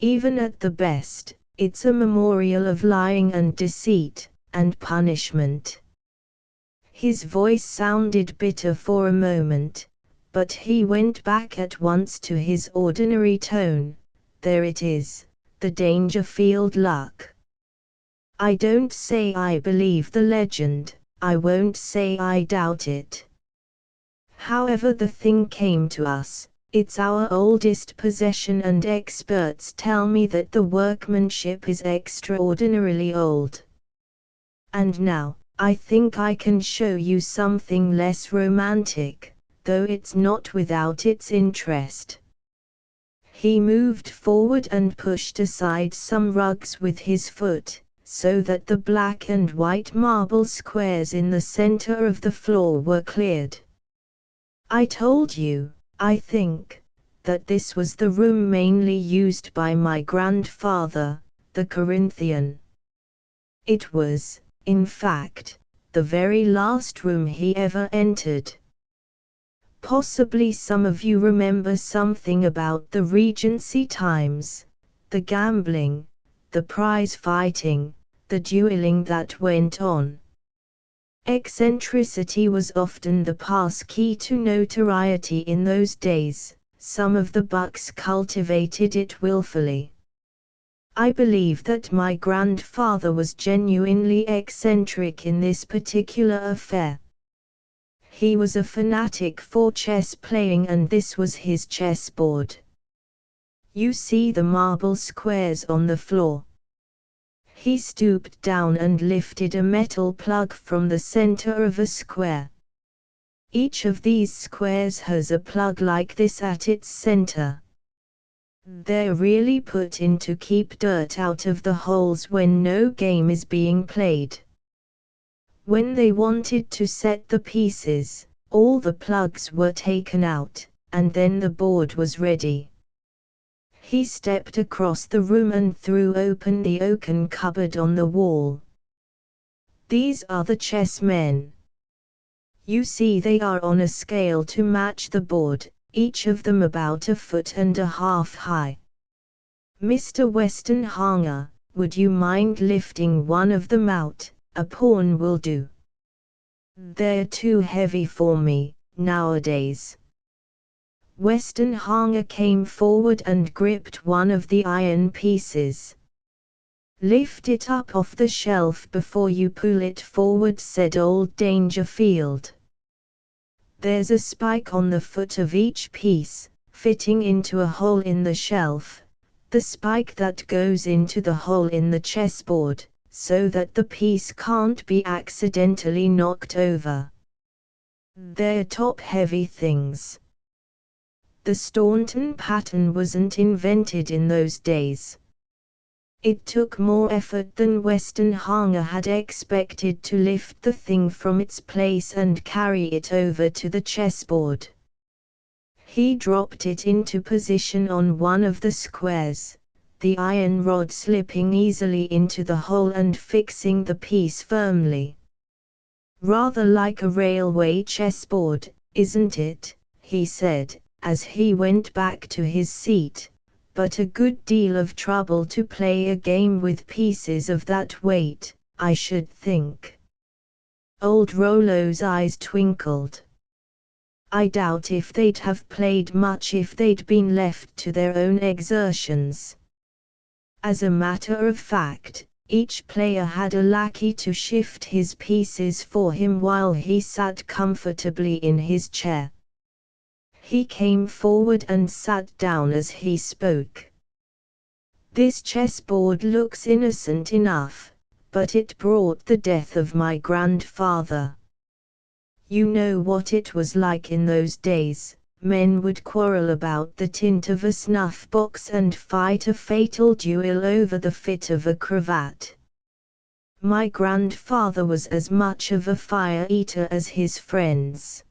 Even at the best, it's a memorial of lying and deceit, and punishment. His voice sounded bitter for a moment, but he went back at once to his ordinary tone. There it is, the Dangerfield luck. I don't say I believe the legend, I won't say I doubt it. However the thing came to us, it's our oldest possession and experts tell me that the workmanship is extraordinarily old. And now, I think I can show you something less romantic, though it's not without its interest. He moved forward and pushed aside some rugs with his foot, so that the black and white marble squares in the center of the floor were cleared. I told you, I think, that this was the room mainly used by my grandfather, the Corinthian. It was, in fact, the very last room he ever entered. Possibly some of you remember something about the Regency times, the gambling, the prize fighting, the dueling that went on. Eccentricity was often the pass key to notoriety in those days. Some of the bucks cultivated it willfully. I believe that my grandfather was genuinely eccentric in this particular affair. He was a fanatic for chess playing, and this was his chessboard. You see the marble squares on the floor. He stooped down and lifted a metal plug from the center of a square. Each of these squares has a plug like this at its center. They're really put in to keep dirt out of the holes when no game is being played. When they wanted to set the pieces, all the plugs were taken out, and then the board was ready. He stepped across the room and threw open the oaken cupboard on the wall. These are the chessmen. You see they are on a scale to match the board, each of them about 1.5 feet high. Mr. Westenhanger, would you mind lifting one of them out? A pawn will do. They're too heavy for me, nowadays. Westenhanger came forward and gripped one of the iron pieces. Lift it up off the shelf before you pull it forward, said old Dangerfield. There's a spike on the foot of each piece, fitting into a hole in the shelf, the spike that goes into the hole in the chessboard, so that the piece can't be accidentally knocked over. They're top-heavy things. The Staunton pattern wasn't invented in those days. It took more effort than Westenhanger had expected to lift the thing from its place and carry it over to the chessboard. He dropped it into position on one of the squares, the iron rod slipping easily into the hole and fixing the piece firmly. Rather like a railway chessboard, isn't it? He said, as he went back to his seat, but a good deal of trouble to play a game with pieces of that weight, I should think. Old Rollo's eyes twinkled. I doubt if they'd have played much if they'd been left to their own exertions. As a matter of fact, Each player had a lackey to shift his pieces for him while he sat comfortably in his chair. He came forward and sat down as he spoke. "This chessboard looks innocent enough, but it brought the death of my grandfather. You know what it was like in those days. Men would quarrel about the tint of a snuff box and fight a fatal duel over the fit of a cravat. My grandfather was as much of a fire-eater as his friends.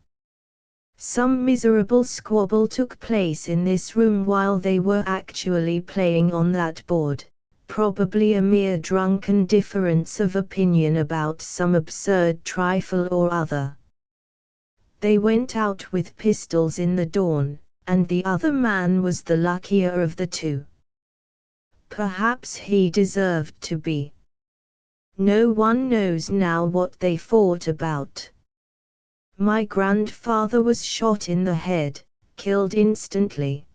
Some miserable squabble took place in this room while they were actually playing on that board, probably a mere drunken difference of opinion about some absurd trifle or other. They went out with pistols in the dawn, and the other man was the luckier of the two. Perhaps he deserved to be. No one knows now what they fought about. My grandfather was shot in the head, killed instantly."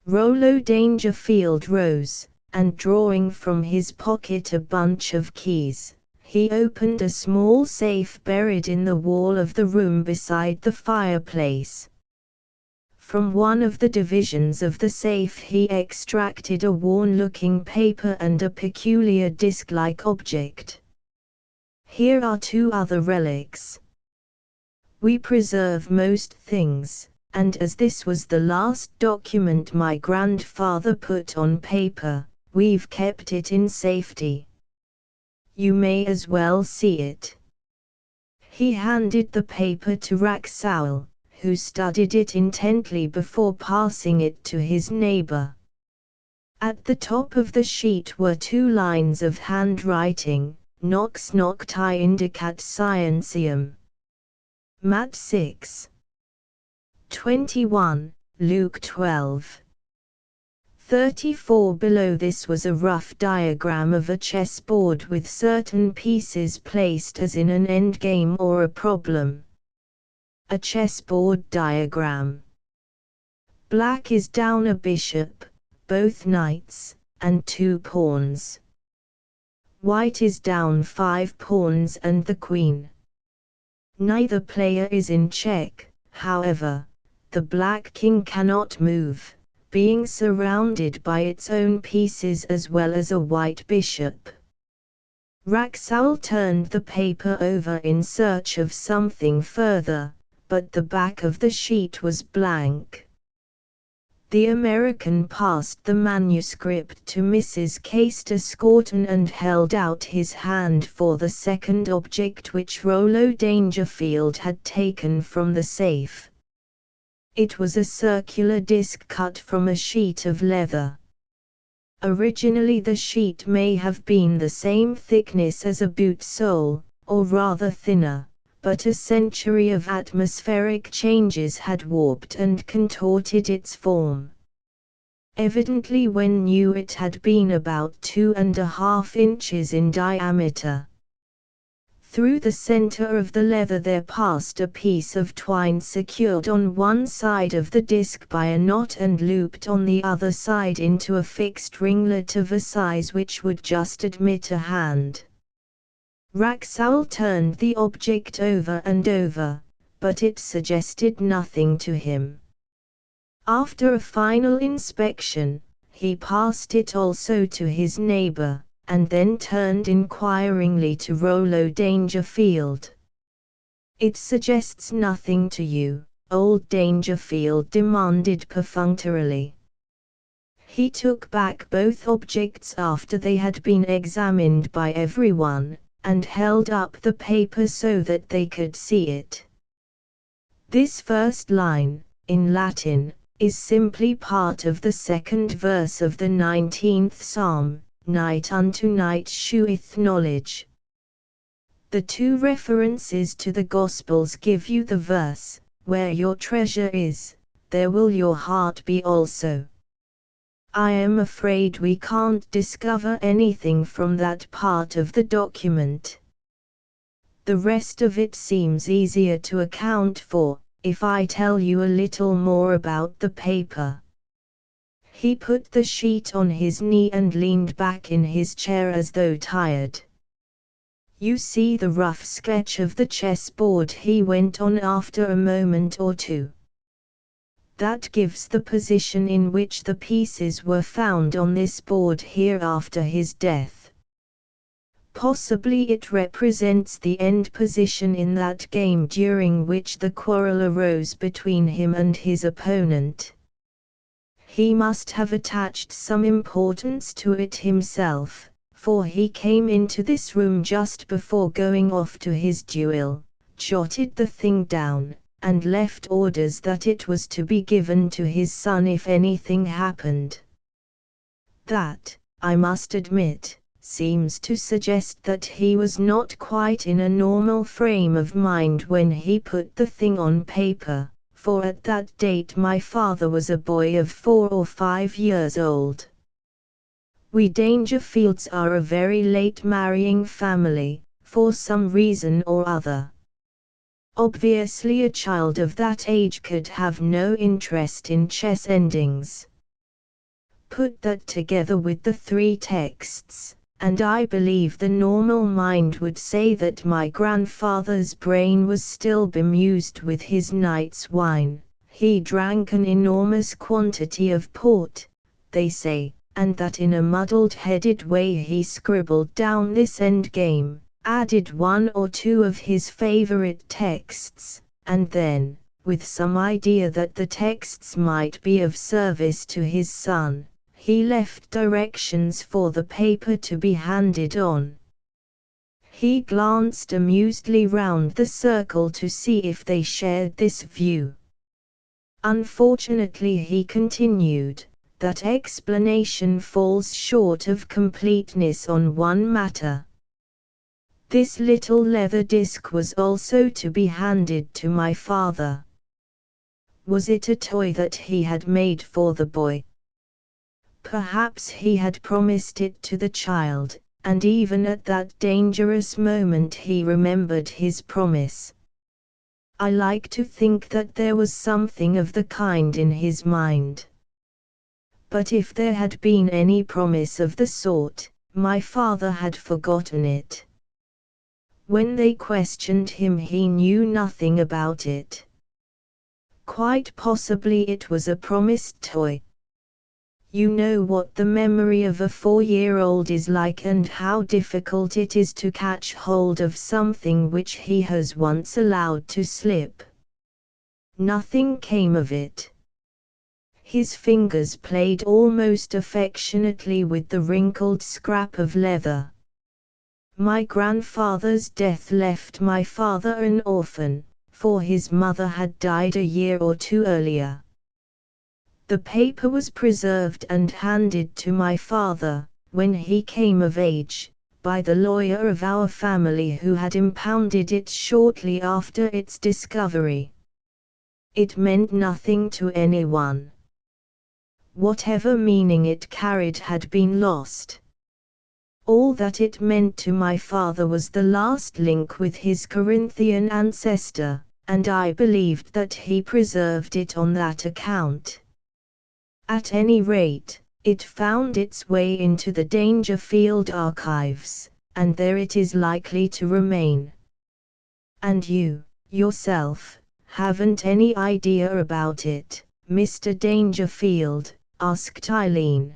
Rollo Dangerfield rose, and drawing from his pocket a bunch of keys, he opened a small safe buried in the wall of the room beside the fireplace. From one of the divisions of the safe he extracted a worn-looking paper and a peculiar disc-like object. "Here are 2 other relics. We preserve most things, and as this was the last document my grandfather put on paper, we've kept it in safety. You may as well see it." He handed the paper to Raxowl, who studied it intently before passing it to his neighbor. At the top of the sheet were 2 lines of handwriting: "Nox nocti indicat scientiam. Matt 6. 21, Luke 12. 34. Below this was a rough diagram of a chessboard with certain pieces placed as in an endgame or a problem. A chessboard diagram. Black is down a bishop, both knights, and 2 pawns. White is down 5 pawns and the queen. Neither player is in check, however. The black king cannot move, being surrounded by its own pieces as well as a white bishop." Raxowl turned the paper over in search of something further, but the back of the sheet was blank. The American passed the manuscript to Mrs. Castor Scorton and held out his hand for the second object which Rollo Dangerfield had taken from the safe. It was a circular disc cut from a sheet of leather. Originally the sheet may have been the same thickness as a boot sole, or rather thinner, but a century of atmospheric changes had warped and contorted its form. Evidently when new it had been about 2½ inches in diameter. Through the center of the leather there passed a piece of twine secured on one side of the disc by a knot and looped on the other side into a fixed ringlet of a size which would just admit a hand. Raxowl turned the object over and over, but it suggested nothing to him. After a final inspection, he passed it also to his neighbor, and then turned inquiringly to Rollo Dangerfield. "It suggests nothing to you?" old Dangerfield demanded perfunctorily. He took back both objects after they had been examined by everyone, and held up the paper so that they could see it. "This first line, in Latin, is simply part of the second verse of the 19th Psalm, 'Night unto night sheweth knowledge.' The 2 references to the Gospels give you the verse, 'Where your treasure is, there will your heart be also.' I am afraid we can't discover anything from that part of the document. The rest of it seems easier to account for, if I tell you a little more about the paper." He put the sheet on his knee and leaned back in his chair as though tired. "You see the rough sketch of the chessboard," he went on after a moment or two. "That gives the position in which the pieces were found on this board here after his death. Possibly it represents the end position in that game during which the quarrel arose between him and his opponent. He must have attached some importance to it himself, for he came into this room just before going off to his duel, jotted the thing down, and left orders that it was to be given to his son if anything happened. That, I must admit, seems to suggest that he was not quite in a normal frame of mind when he put the thing on paper, for at that date my father was a boy of 4 or 5 years old. We Dangerfields are a very late marrying family, for some reason or other. Obviously a child of that age could have no interest in chess endings. Put that together with the 3 texts, and I believe the normal mind would say that my grandfather's brain was still bemused with his night's wine. He drank an enormous quantity of port, they say, and that in a muddled-headed way he scribbled down this endgame, added 1 or 2 of his favorite texts, and then, with some idea that the texts might be of service to his son, he left directions for the paper to be handed on. He glanced amusedly round the circle to see if they shared this view. Unfortunately, he continued, that explanation falls short of completeness on one matter. This little leather disc was also to be handed to my father. Was it a toy that he had made for the boy? Perhaps he had promised it to the child, and even at that dangerous moment he remembered his promise. I like to think that there was something of the kind in his mind. But if there had been any promise of the sort, my father had forgotten it. When they questioned him, he knew nothing about it. Quite possibly it was a promised toy. You know what the memory of a 4-year-old is like and how difficult it is to catch hold of something which he has once allowed to slip. Nothing came of it. His fingers played almost affectionately with the wrinkled scrap of leather. My grandfather's death left my father an orphan, for his mother had died a year or 2 earlier. The paper was preserved and handed to my father, when he came of age, by the lawyer of our family who had impounded it shortly after its discovery. It meant nothing to anyone. Whatever meaning it carried had been lost. All that it meant to my father was the last link with his Corinthian ancestor, and I believed that he preserved it on that account. At any rate, it found its way into the Dangerfield archives, and there it is likely to remain. And you, yourself, haven't any idea about it, Mr. Dangerfield? Asked Eileen.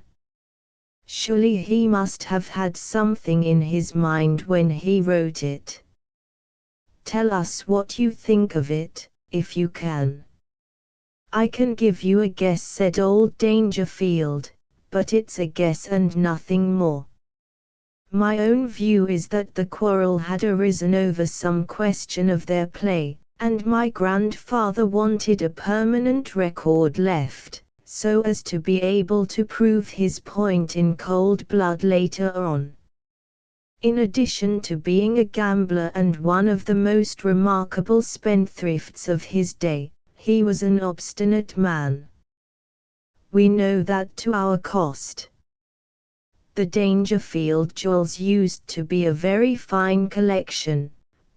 Surely he must have had something in his mind when he wrote it. Tell us what you think of it, if you can. I can give you a guess, said old Dangerfield, but it's a guess and nothing more. My own view is that the quarrel had arisen over some question of their play, and my grandfather wanted a permanent record left, so as to be able to prove his point in cold blood later on. In addition to being a gambler and one of the most remarkable spendthrifts of his day, he was an obstinate man. We know that to our cost. The Dangerfield jewels used to be a very fine collection,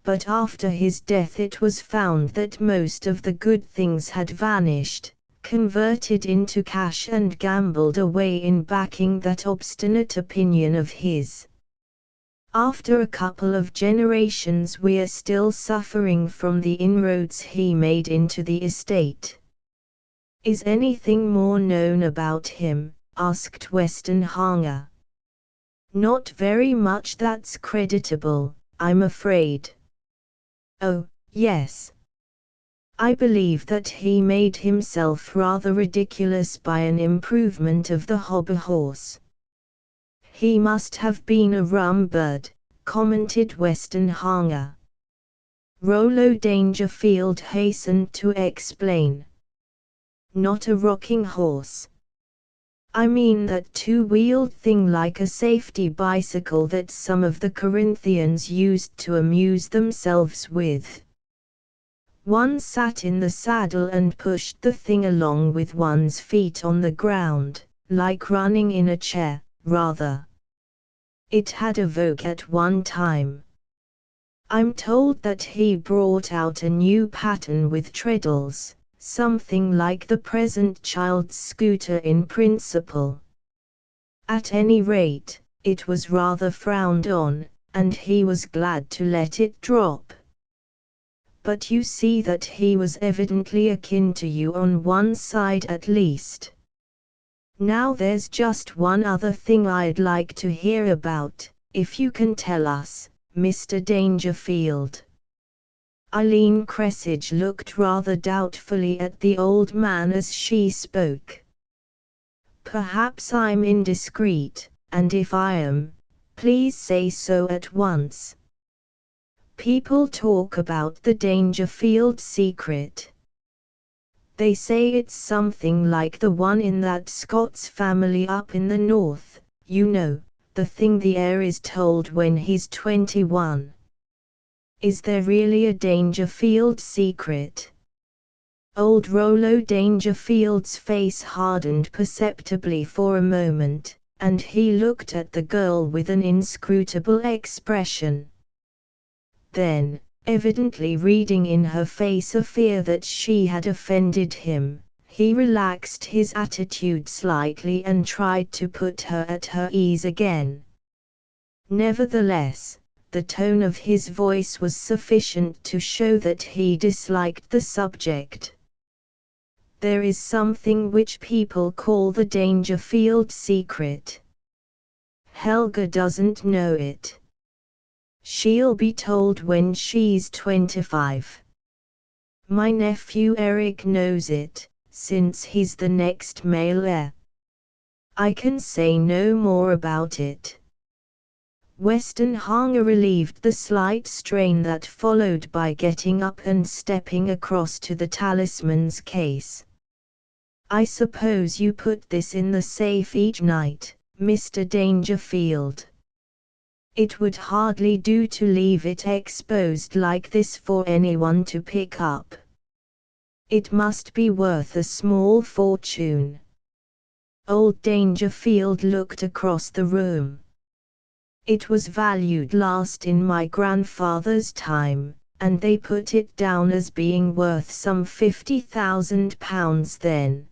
but after his death it was found that most of the good things had vanished, converted into cash and gambled away in backing that obstinate opinion of his. After a couple of generations we're still suffering from the inroads he made into the estate. Is anything more known about him? Asked Westenhanger. Not very much that's creditable, I'm afraid. Oh, yes. I believe that he made himself rather ridiculous by an improvement of the hobby horse. He must have been a rum bird, commented Westenhanger. Rollo Dangerfield hastened to explain. Not a rocking horse. I mean that two-wheeled thing like a safety bicycle that some of the Corinthians used to amuse themselves with. One sat in the saddle and pushed the thing along with one's feet on the ground, like running in a chair, rather. It had a vogue at one time. I'm told that he brought out a new pattern with treadles, something like the present child's scooter in principle. At any rate, it was rather frowned on, and he was glad to let it drop. But you see that he was evidently akin to you on one side at least. Now there's just one other thing I'd like to hear about, if you can tell us, Mr. Dangerfield. Eileen Cressidge looked rather doubtfully at the old man as she spoke. Perhaps I'm indiscreet, and if I am, please say so at once. People talk about the Dangerfield secret. They say it's something like the one in that Scots family up in the north, you know, the thing the heir is told when he's 21. Is there really a Dangerfield secret? Old Rollo Dangerfield's face hardened perceptibly for a moment, and he looked at the girl with an inscrutable expression. Then, evidently reading in her face a fear that she had offended him, he relaxed his attitude slightly and tried to put her at her ease again. Nevertheless, the tone of his voice was sufficient to show that he disliked the subject. There is something which people call the Dangerfield secret. Helga doesn't know it. She'll be told when she's 25. My nephew Eric knows it, since he's the next male heir. I can say no more about it. Westenhanger relieved the slight strain that followed by getting up and stepping across to the talisman's case. I suppose you put this in the safe each night, Mr. Dangerfield. It would hardly do to leave it exposed like this for anyone to pick up. It must be worth a small fortune. Old Dangerfield looked across the room. It was valued last in my grandfather's time, and they put it down as being worth some £50,000 then.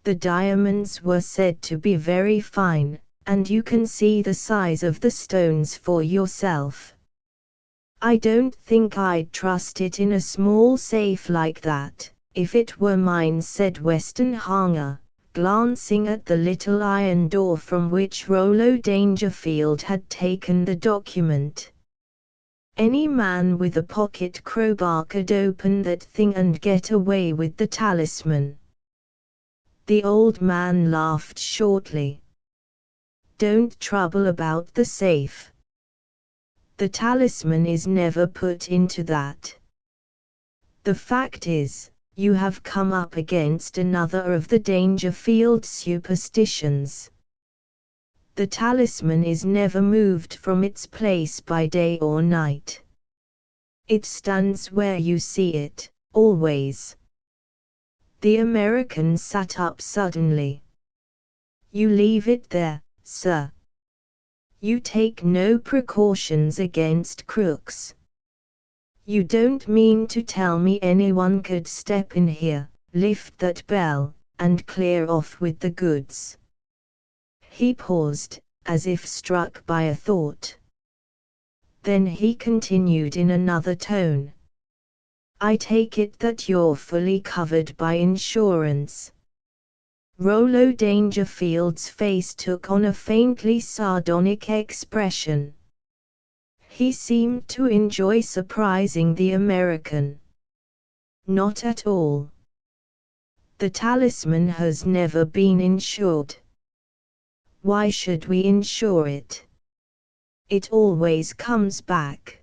The diamonds were said to be very fine, and you can see the size of the stones for yourself. I don't think I'd trust it in a small safe like that, if it were mine, said Westenhanger, glancing at the little iron door from which Rollo Dangerfield had taken the document. Any man with a pocket crowbar could open that thing and get away with the talisman. The old man laughed shortly. Don't trouble about the safe. The talisman is never put into that. The fact is, you have come up against another of the Dangerfield superstitions. The talisman is never moved from its place by day or night. It stands where you see it, always. The American sat up suddenly. You leave it there, sir. You take no precautions against crooks. You don't mean to tell me anyone could step in here, lift that bell, and clear off with the goods." He paused, as if struck by a thought. Then he continued in another tone. "I take it that you're fully covered by insurance." Rollo Dangerfield's face took on a faintly sardonic expression. He seemed to enjoy surprising the American. "Not at all. The talisman has never been insured." "Why should we insure it? It always comes back."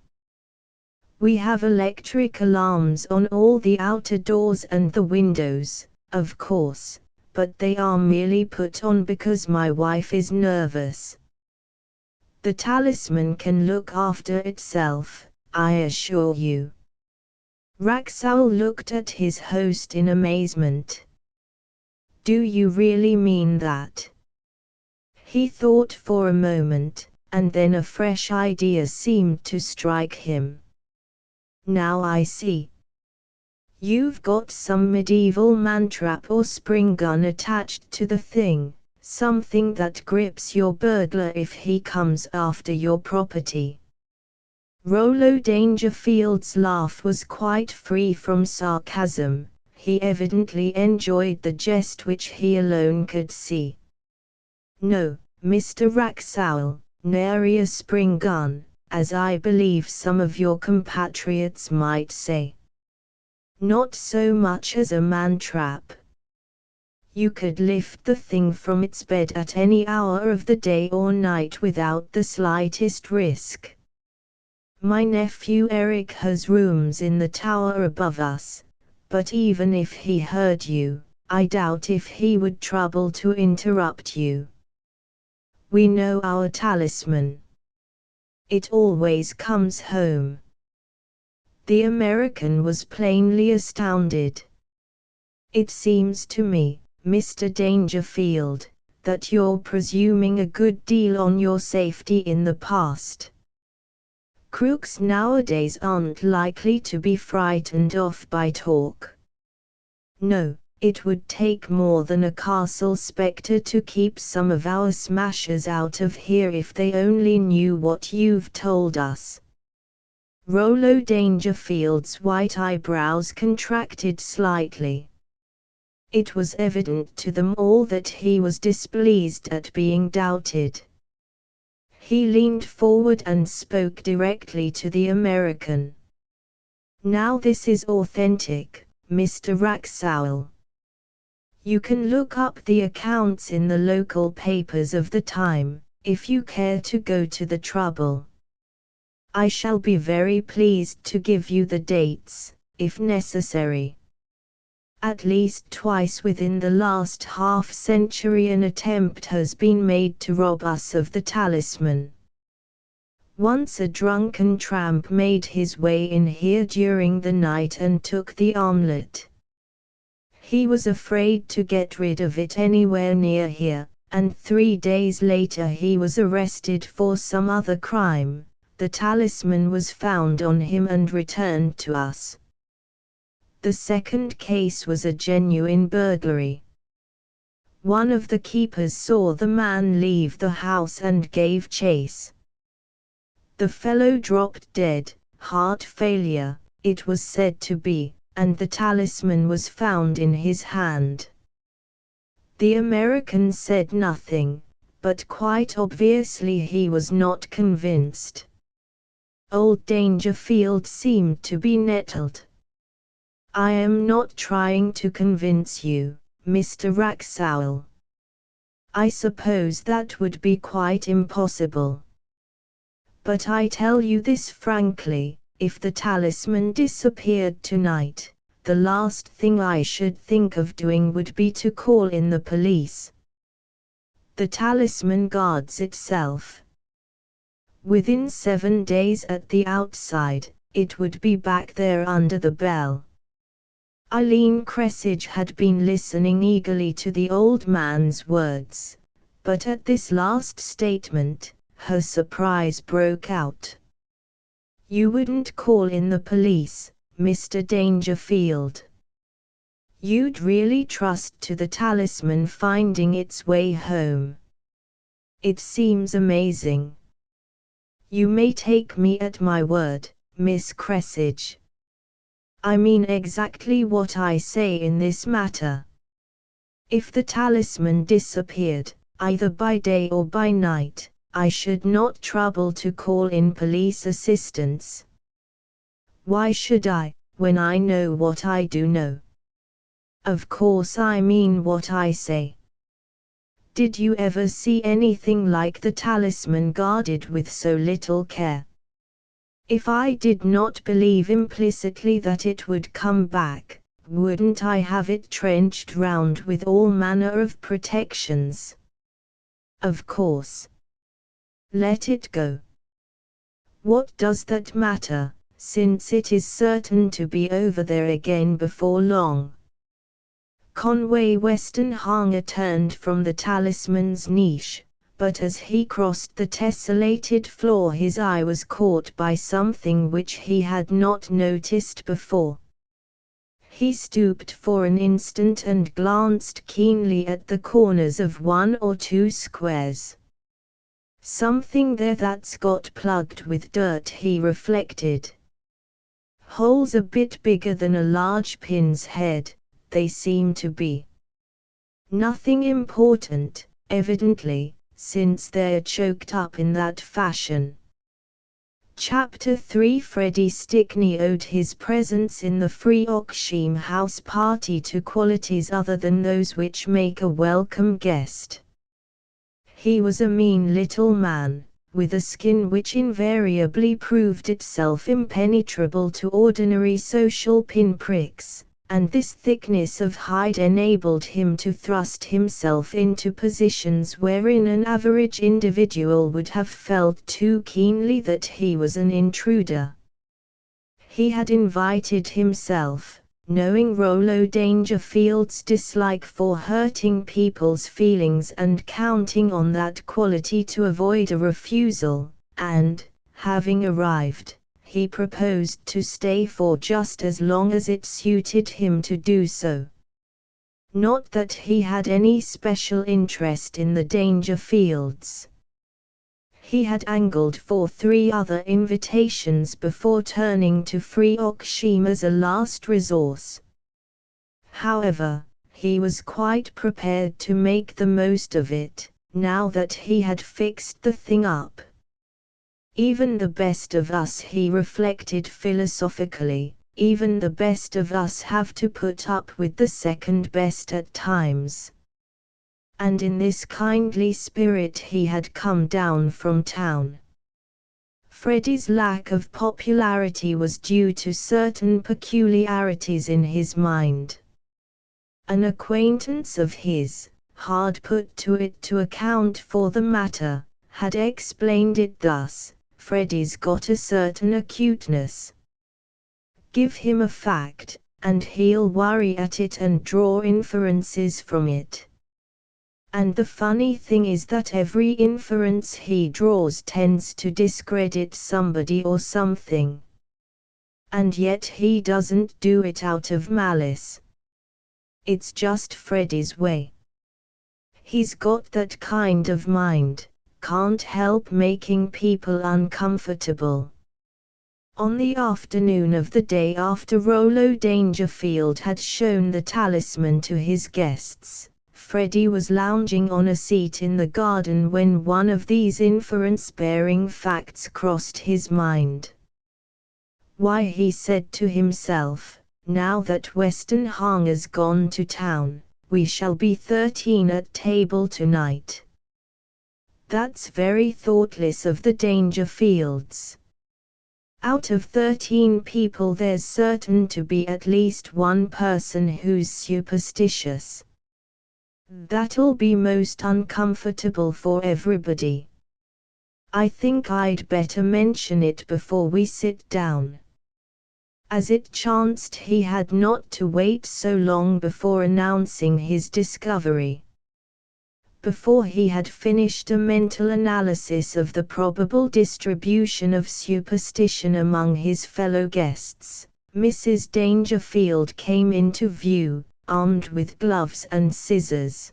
"We have electric alarms on all the outer doors and the windows, of course, but they are merely put on because my wife is nervous. The talisman can look after itself, I assure you." Raxowl looked at his host in amazement. "Do you really mean that?" He thought for a moment, and then a fresh idea seemed to strike him. "Now I see. You've got some medieval mantrap or spring gun attached to the thing, something that grips your burglar if he comes after your property." Rollo Dangerfield's laugh was quite free from sarcasm. He evidently enjoyed the jest which he alone could see. "No, Mr. Raxowl, nary a spring gun, as I believe some of your compatriots might say. Not so much as a man-trap. You could lift the thing from its bed at any hour of the day or night without the slightest risk. My nephew Eric has rooms in the tower above us, but even if he heard you, I doubt if he would trouble to interrupt you. We know our talisman. It always comes home." The American was plainly astounded. "It seems to me, Mr. Dangerfield, that you're presuming a good deal on your safety in the past. Crooks nowadays aren't likely to be frightened off by talk. No, it would take more than a castle spectre to keep some of our smashers out of here if they only knew what you've told us." Rollo Dangerfield's white eyebrows contracted slightly. It was evident to them all that he was displeased at being doubted. He leaned forward and spoke directly to the American. "Now this is authentic, Mr. Raxowl. You can look up the accounts in the local papers of the time, if you care to go to the trouble. I shall be very pleased to give you the dates, if necessary. At least twice within the last half-century an attempt has been made to rob us of the talisman. Once a drunken tramp made his way in here during the night and took the armlet. He was afraid to get rid of it anywhere near here, and 3 days later he was arrested for some other crime. The talisman was found on him and returned to us. The second case was a genuine burglary. One of the keepers saw the man leave the house and gave chase. The fellow dropped dead, heart failure, it was said to be, and the talisman was found in his hand." The American said nothing, but quite obviously he was not convinced. Old Dangerfield seemed to be nettled. "I am not trying to convince you, Mr. Raxowl. I suppose that would be quite impossible. But I tell you this frankly, if the talisman disappeared tonight, the last thing I should think of doing would be to call in the police. The talisman guards itself. Within 7 days at the outside, it would be back there under the bell." Eileen Cressidge had been listening eagerly to the old man's words, but at this last statement, her surprise broke out. "You wouldn't call in the police, Mr. Dangerfield? You'd really trust to the talisman finding its way home. It seems amazing. You may take me at my word, Miss Cressage. I mean exactly what I say in this matter. If the talisman disappeared, either by day or by night, I should not trouble to call in police assistance. Why should I, when I know what I do know? Of course I mean what I say. Did you ever see anything like the talisman guarded with so little care? If I did not believe implicitly that it would come back, wouldn't I have it trenched round with all manner of protections? Of course. Let it go. What does that matter, since it is certain to be over there again before long? Conway Westonhanger turned from the talisman's niche, but as he crossed the tessellated floor his eye was caught by something which he had not noticed before. He stooped for an instant and glanced keenly at the corners of one or two squares. Something there that's got plugged with dirt, he reflected. Holes a bit bigger than a large pin's head, they seem to be. Nothing important, evidently, since they're choked up in that fashion. Chapter 3 Freddie Stickney owed his presence in the Freoxsham house party to qualities other than those which make a welcome guest. He was a mean little man, with a skin which invariably proved itself impenetrable to ordinary social pinpricks, and this thickness of hide enabled him to thrust himself into positions wherein an average individual would have felt too keenly that he was an intruder. He had invited himself, knowing Rollo Dangerfield's dislike for hurting people's feelings and counting on that quality to avoid a refusal, and, having arrived, he proposed to stay for just as long as it suited him to do so. Not that he had any special interest in the Dangerfields. He had angled for 3 other invitations before turning to Freoxsham as a last resource. However, he was quite prepared to make the most of it, now that he had fixed the thing up. Even the best of us, he reflected philosophically, even the best of us have to put up with the second best at times. And in this kindly spirit he had come down from town. Freddie's lack of popularity was due to certain peculiarities in his mind. An acquaintance of his, hard put to it to account for the matter, had explained it thus: Freddie's got a certain acuteness. Give him a fact, and he'll worry at it and draw inferences from it. And the funny thing is that every inference he draws tends to discredit somebody or something. And yet he doesn't do it out of malice. It's just Freddie's way. He's got that kind of mind, can't help making people uncomfortable. On the afternoon of the day after Rollo Dangerfield had shown the talisman to his guests, Freddie was lounging on a seat in the garden when one of these inference-bearing facts crossed his mind. Why, he said to himself, now that Westonhanger's gone to town, we shall be 13 at table tonight. That's very thoughtless of the Dangerfields. Out of 13 people there's certain to be at least one person who's superstitious. That'll be most uncomfortable for everybody. I think I'd better mention it before we sit down. As it chanced, he had not to wait so long before announcing his discovery. Before he had finished a mental analysis of the probable distribution of superstition among his fellow guests, Mrs. Dangerfield came into view, armed with gloves and scissors.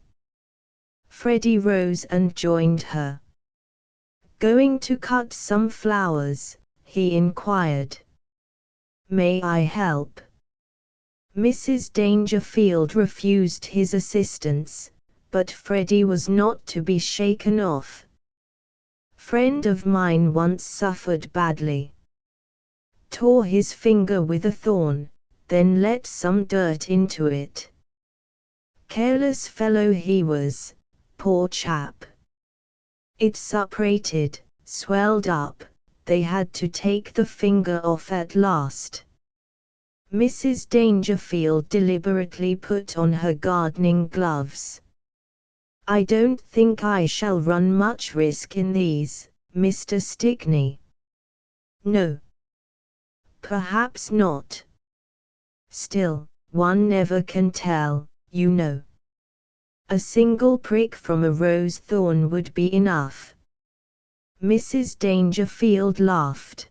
Freddie rose and joined her. "Going to cut some flowers?" he inquired. "May I help?" Mrs. Dangerfield refused his assistance, but Freddie was not to be shaken off. "Friend of mine once suffered badly. Tore his finger with a thorn, then let some dirt into it. Careless fellow he was, poor chap. It suppurated, swelled up, they had to take the finger off at last." Mrs. Dangerfield deliberately put on her gardening gloves. "I don't think I shall run much risk in these, Mr. Stickney." "No. Perhaps not. Still, one never can tell, you know. A single prick from a rose thorn would be enough." Mrs. Dangerfield laughed.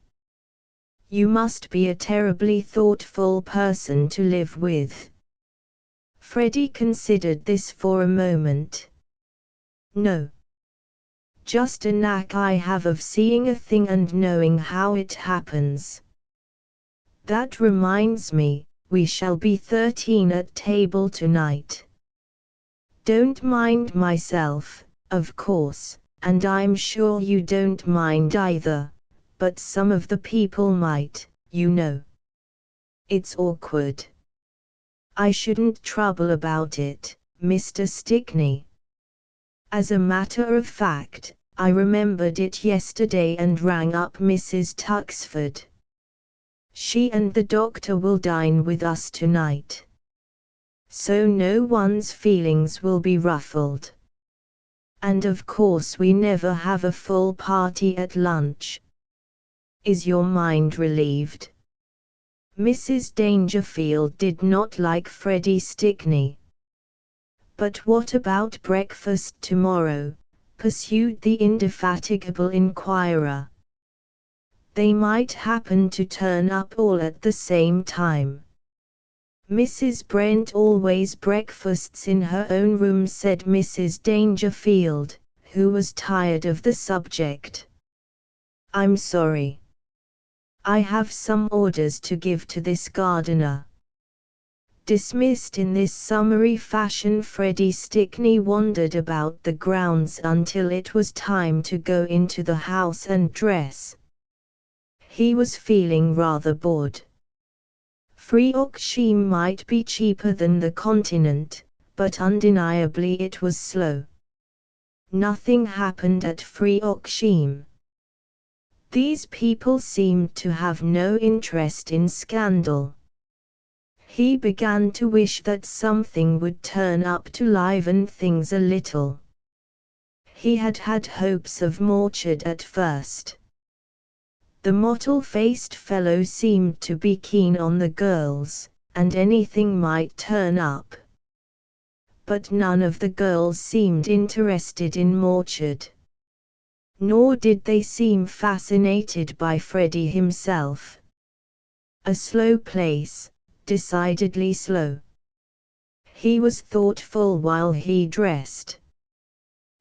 "You must be a terribly thoughtful person to live with." Freddie considered this for a moment. "No. Just a knack I have of seeing a thing and knowing how it happens. That reminds me, we shall be 13 at table tonight. Don't mind myself, of course, and I'm sure you don't mind either, but some of the people might, you know. It's awkward." "I shouldn't trouble about it, Mr. Stickney. As a matter of fact, I remembered it yesterday and rang up Mrs. Tuxford. She and the doctor will dine with us tonight. So no one's feelings will be ruffled. And of course we never have a full party at lunch. Is your mind relieved?" Mrs. Dangerfield did not like Freddie Stickney. "But what about breakfast tomorrow?" pursued the indefatigable inquirer. "They might happen to turn up all at the same time." "Mrs. Brent always breakfasts in her own room," said Mrs. Dangerfield, who was tired of the subject. "I'm sorry. I have some orders to give to this gardener." Dismissed in this summary fashion, Freddie Stickney wandered about the grounds until it was time to go into the house and dress. He was feeling rather bored. Freoxshire might be cheaper than the continent, but undeniably it was slow. Nothing happened at Freoxshire. These people seemed to have no interest in scandal. He began to wish that something would turn up to liven things a little. He had had hopes of Morchard at first. The mottle-faced fellow seemed to be keen on the girls, and anything might turn up. But none of the girls seemed interested in Morchard. Nor did they seem fascinated by Freddie himself. A slow place, decidedly slow. He was thoughtful while he dressed.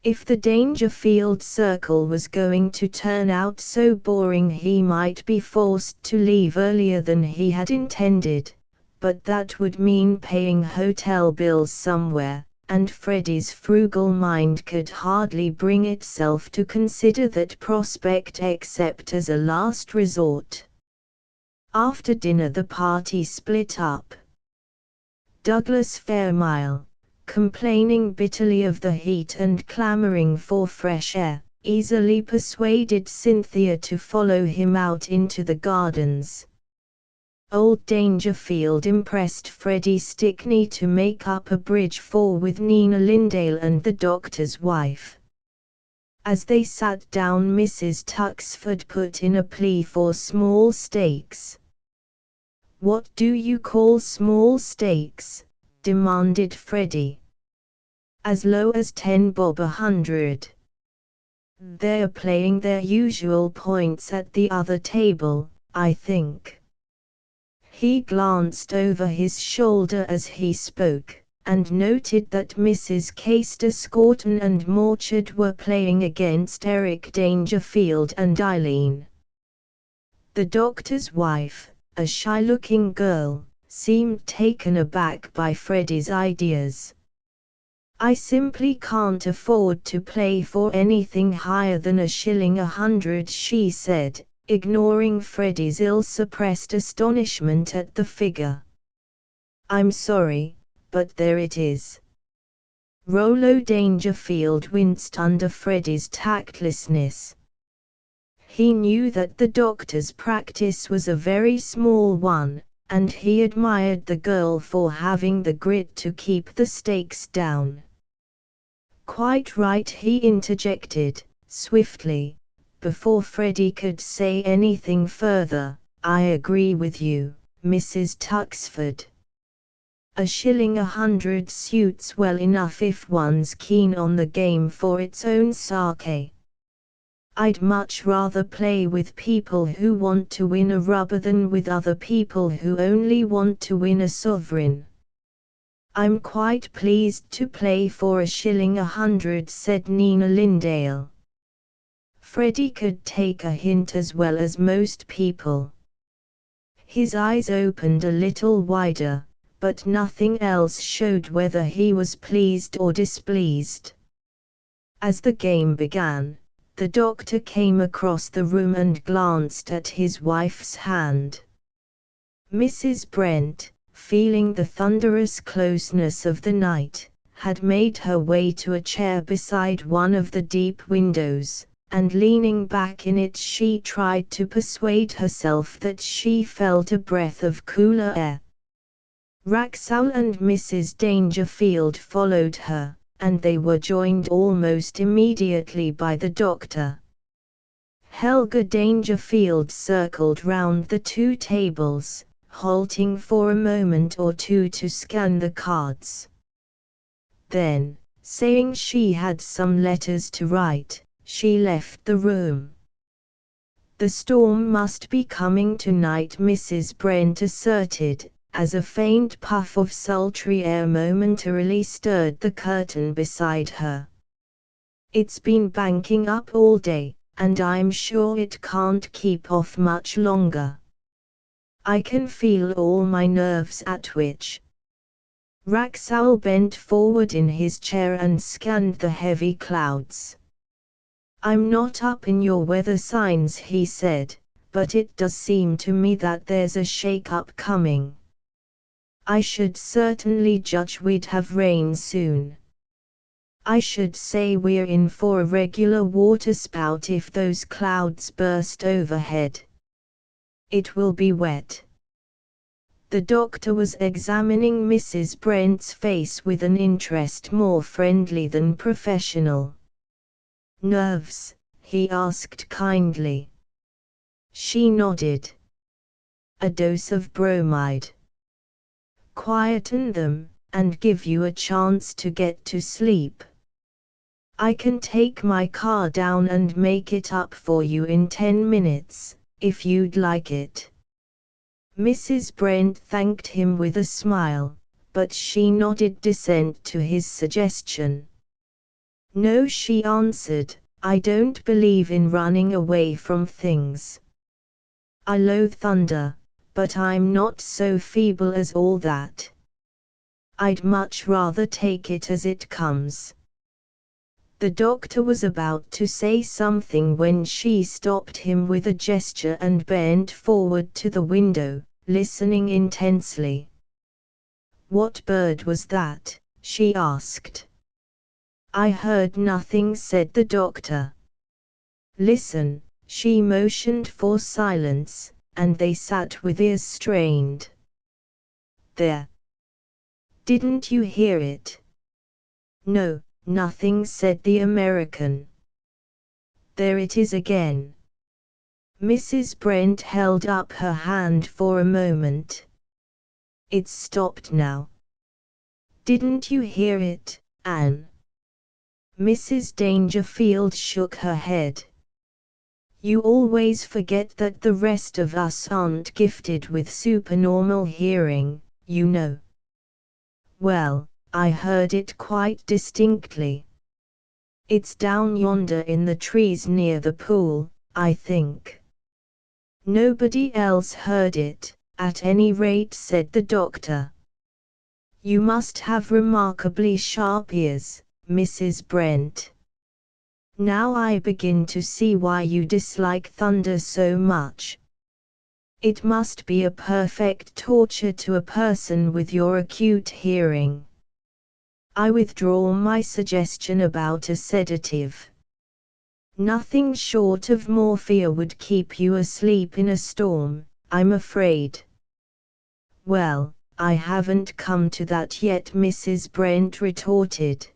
If the Dangerfield circle was going to turn out so boring, he might be forced to leave earlier than he had intended, but that would mean paying hotel bills somewhere, and Freddie's frugal mind could hardly bring itself to consider that prospect except as a last resort. After dinner the party split up. Douglas Fairmile, complaining bitterly of the heat and clamoring for fresh air, easily persuaded Cynthia to follow him out into the gardens. Old Dangerfield impressed Freddie Stickney to make up a bridge four with Nina Lindale and the doctor's wife. As they sat down, Mrs. Tuxford put in a plea for small stakes. "What do you call small stakes?" demanded Freddie. "As low as 10 bob 100. They're playing their usual points at the other table, I think." He glanced over his shoulder as he spoke, and noted that Mrs. Castor Scorton and Morchard were playing against Eric Dangerfield and Eileen. The doctor's wife, a shy-looking girl, seemed taken aback by Freddie's ideas. "I simply can't afford to play for anything higher than $100," she said, ignoring Freddie's ill-suppressed astonishment at the figure. "I'm sorry, but there it is." Rollo Dangerfield winced under Freddie's tactlessness. He knew that the doctor's practice was a very small one, and he admired the girl for having the grit to keep the stakes down. "Quite right," he interjected, swiftly, before Freddie could say anything further. "I agree with you, Mrs. Tuxford. $100 suits well enough if one's keen on the game for its own sake. I'd much rather play with people who want to win a rubber than with other people who only want to win a sovereign." "I'm quite pleased to play for $100," said Nina Lindale. Freddie could take a hint as well as most people. His eyes opened a little wider, but nothing else showed whether he was pleased or displeased. As the game began, the doctor came across the room and glanced at his wife's hand. Mrs. Brent, feeling the thunderous closeness of the night, had made her way to a chair beside one of the deep windows, and leaning back in it she tried to persuade herself that she felt a breath of cooler air. Wraxall and Mrs. Dangerfield followed her, and they were joined almost immediately by the doctor. Helga Dangerfield circled round the two tables, halting for a moment or two to scan the cards. Then, saying she had some letters to write, she left the room. "The storm must be coming tonight," Mrs. Brent asserted, as a faint puff of sultry air momentarily stirred the curtain beside her. "It's been banking up all day, and I'm sure it can't keep off much longer. I can feel all my nerves at twitch." Wraxall bent forward in his chair and scanned the heavy clouds. "I'm not up in your weather signs," he said, "but it does seem to me that there's a shake-up coming. I should certainly judge we'd have rain soon. I should say we're in for a regular waterspout if those clouds burst overhead. It will be wet." The doctor was examining Mrs. Brent's face with an interest more friendly than professional. "Nerves?" he asked kindly. She nodded. "A dose of bromide. Quieten them, and give you a chance to get to sleep. I can take my car down and make it up for you in 10 minutes, if you'd like it." Mrs. Brent thanked him with a smile, but she nodded dissent to his suggestion. "No," she answered, "I don't believe in running away from things. I loathe thunder, but I'm not so feeble as all that. I'd much rather take it as it comes." The doctor was about to say something when she stopped him with a gesture and bent forward to the window, listening intensely. "What bird was that?" she asked. "I heard nothing," said the doctor. "Listen." She motioned for silence, and they sat with ears strained. "There. Didn't you hear it?" "No, nothing," said the American. "There it is again." Mrs. Brent held up her hand for a moment. "It's stopped now. Didn't you hear it, Anne?" Mrs. Dangerfield shook her head. You always forget that the rest of us aren't gifted with supernormal hearing, you know. Well, I heard it quite distinctly. It's down yonder in the trees near the pool, I think. Nobody else heard it, at any rate, said the doctor. You must have remarkably sharp ears, Mrs. Brent. Now I begin to see why you dislike thunder so much. It must be a perfect torture to a person with your acute hearing. I withdraw my suggestion about a sedative. Nothing short of morphia would keep you asleep in a storm, I'm afraid. Well, I haven't come to that yet, Mrs. Brent retorted.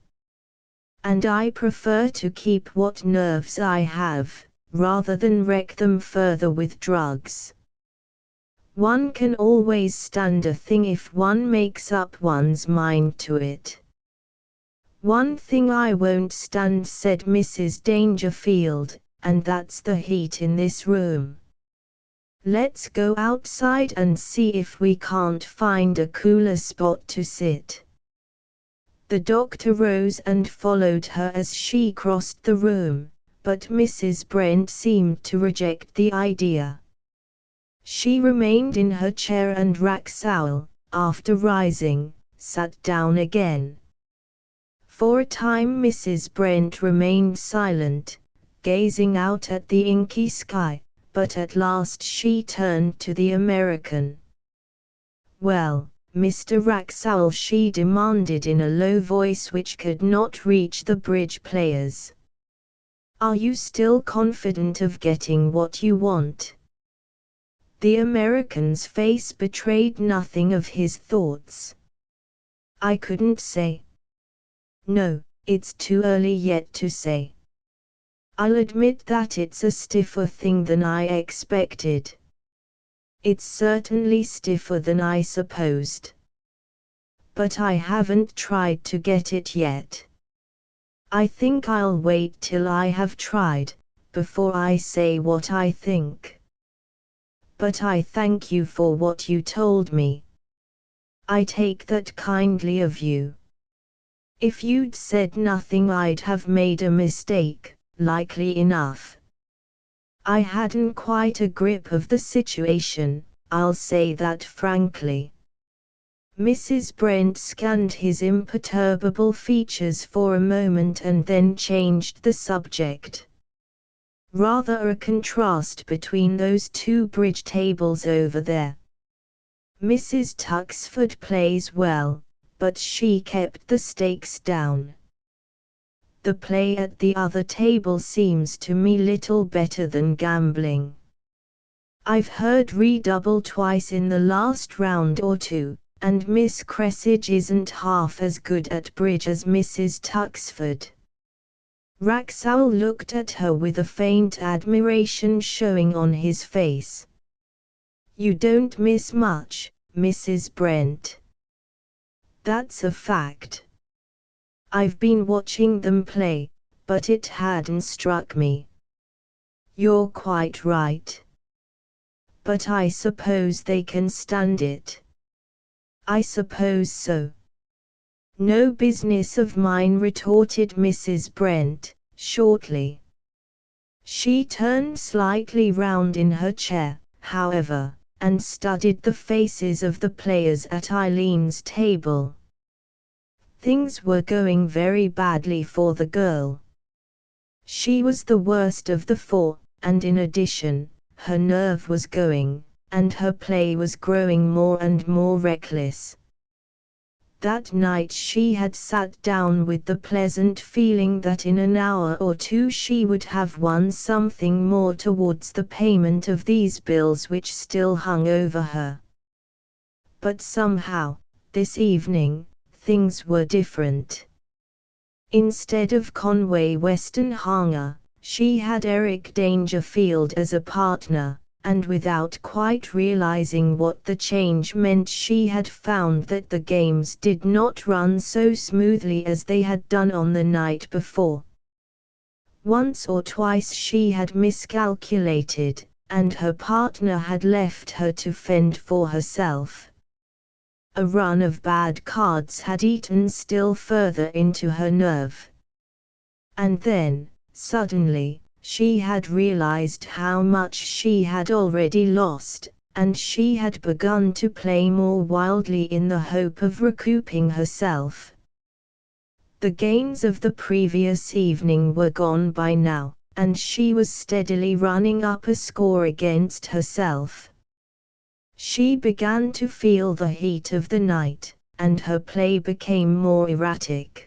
And I prefer to keep what nerves I have, rather than wreck them further with drugs. One can always stand a thing if one makes up one's mind to it. One thing I won't stand, said Mrs. Dangerfield, and that's the heat in this room. Let's go outside and see if we can't find a cooler spot to sit. The doctor rose and followed her as she crossed the room, but Mrs. Brent seemed to reject the idea. She remained in her chair and Wraxall, after rising, sat down again. For a time Mrs. Brent remained silent, gazing out at the inky sky, but at last she turned to the American. Well, Mr. Wraxall, she demanded in a low voice which could not reach the bridge players. Are you still confident of getting what you want? The American's face betrayed nothing of his thoughts. I couldn't say. No, it's too early yet to say. I'll admit that it's a stiffer thing than I expected. It's certainly stiffer than I supposed. But I haven't tried to get it yet. I think I'll wait till I have tried, before I say what I think. But I thank you for what you told me. I take that kindly of you. If you'd said nothing I'd have made a mistake, likely enough. I hadn't quite a grip of the situation, I'll say that frankly. Mrs. Brent scanned his imperturbable features for a moment and then changed the subject. Rather a contrast between those two bridge tables over there. Mrs. Tuxford plays well, but she kept the stakes down. The play at the other table seems to me little better than gambling. I've heard redouble twice in the last round or two, and Miss Cressage isn't half as good at bridge as Mrs. Tuxford. Wraxall looked at her with a faint admiration showing on his face. You don't miss much, Mrs. Brent. That's a fact. I've been watching them play, but it hadn't struck me. You're quite right. But I suppose they can stand it. I suppose so. No business of mine, retorted Mrs. Brent, shortly. She turned slightly round in her chair, however, and studied the faces of the players at Eileen's table. Things were going very badly for the girl. She was the worst of the four, and in addition, her nerve was going, and her play was growing more and more reckless. That night she had sat down with the pleasant feeling that in an hour or two she would have won something more towards the payment of these bills which still hung over her. But somehow, this evening, things were different. Instead of Conway Westenhanger, she had Eric Dangerfield as a partner, and without quite realizing what the change meant she had found that the games did not run so smoothly as they had done on the night before. Once or twice she had miscalculated, and her partner had left her to fend for herself. A run of bad cards had eaten still further into her nerve. And then, suddenly, she had realized how much she had already lost, and she had begun to play more wildly in the hope of recouping herself. The gains of the previous evening were gone by now, and she was steadily running up a score against herself. She began to feel the heat of the night, and her play became more erratic.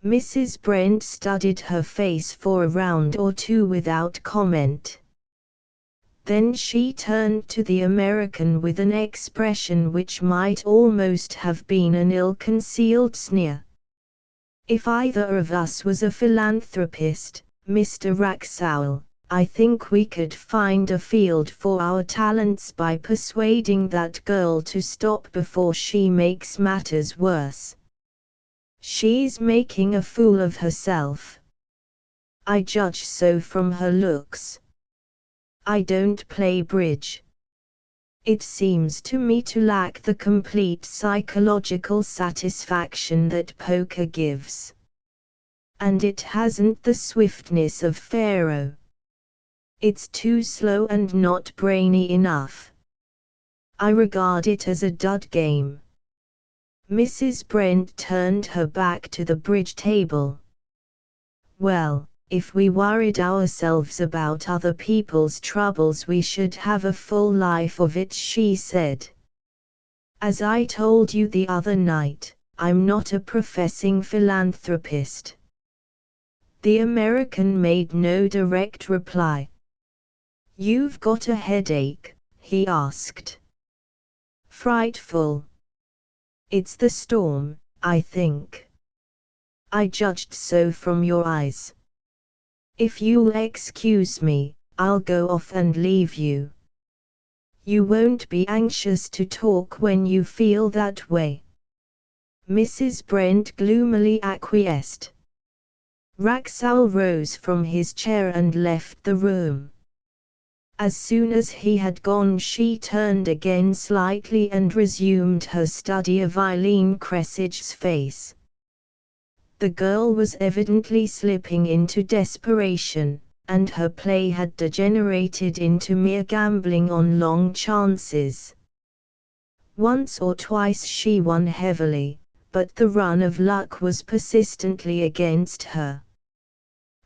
Mrs. Brent studied her face for a round or two without comment. Then she turned to the American with an expression which might almost have been an ill-concealed sneer. "If either of us was a philanthropist, Mr. Wraxall, I think we could find a field for our talents by persuading that girl to stop before she makes matters worse. She's making a fool of herself. I judge so from her looks. I don't play bridge. It seems to me to lack the complete psychological satisfaction that poker gives. And it hasn't the swiftness of faro. It's too slow and not brainy enough. I regard it as a dud game." Mrs. Brent turned her back to the bridge table. "Well, if we worried ourselves about other people's troubles we should have a full life of it," she said. "As I told you the other night, I'm not a professing philanthropist." The American made no direct reply. "You've got a headache?" he asked. "Frightful. It's the storm, I think. I judged so from your eyes. If you'll excuse me, I'll go off and leave you. You won't be anxious to talk when you feel that way." Mrs. Brent gloomily acquiesced. Wraxall rose from his chair and left the room. As soon as he had gone she turned again slightly and resumed her study of Eileen Cressidge's face. The girl was evidently slipping into desperation, and her play had degenerated into mere gambling on long chances. Once or twice she won heavily, but the run of luck was persistently against her.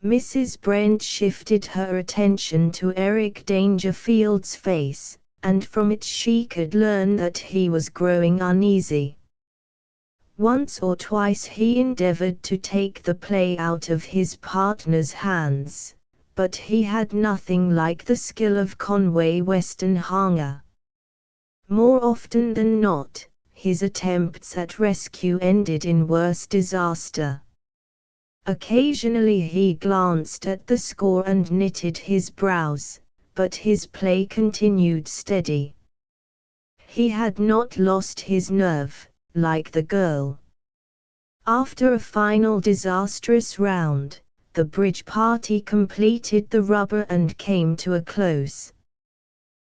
Mrs. Brent shifted her attention to Eric Dangerfield's face, and from it she could learn that he was growing uneasy. Once or twice he endeavored to take the play out of his partner's hands, but he had nothing like the skill of Conway Westonhanger. More often than not, his attempts at rescue ended in worse disaster. Occasionally he glanced at the score and knitted his brows, but his play continued steady. He had not lost his nerve, like the girl. After a final disastrous round, the bridge party completed the rubber and came to a close.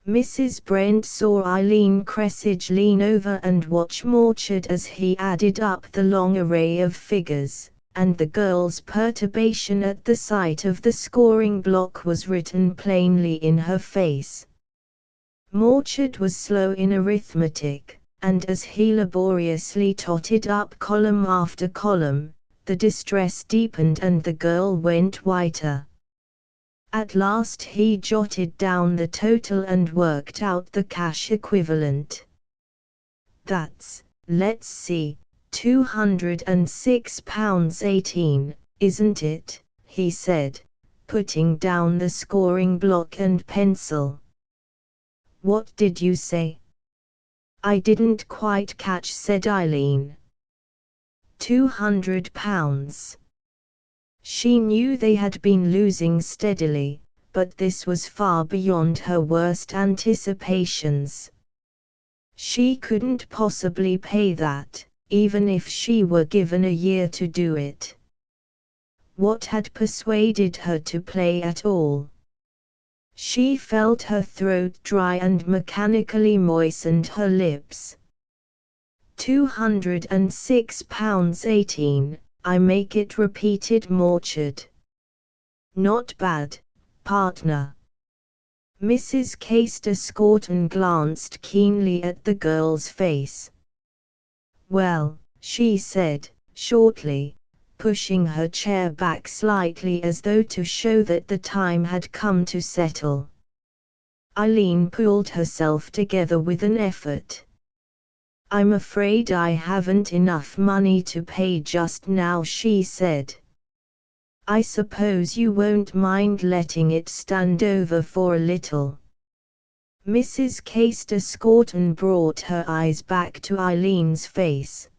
Mrs. Brent saw Eileen Cressidge lean over and watch Morchard as he added up the long array of figures, and the girl's perturbation at the sight of the scoring block was written plainly in her face. Morchard was slow in arithmetic, and as he laboriously totted up column after column, the distress deepened and the girl went whiter. At last he jotted down the total and worked out the cash equivalent. "That's, let's see, £206.18, isn't it?" he said, putting down the scoring block and pencil. "What did you say?" "I didn't quite catch," said Eileen. £200. She knew they had been losing steadily, but this was far beyond her worst anticipations. She couldn't possibly pay that, even if she were given a year to do it. What had persuaded her to play at all? She felt her throat dry and mechanically moistened her lips. £206.18, I make it, repeated Morchard. Not bad, partner. Mrs. Caister-Scorton glanced keenly at the girl's face. Well, she said, shortly, pushing her chair back slightly as though to show that the time had come to settle. Eileen pulled herself together with an effort. I'm afraid I haven't enough money to pay just now, she said. I suppose you won't mind letting it stand over for a little. Mrs. Caister-Scorton brought her eyes back to Eileen's face.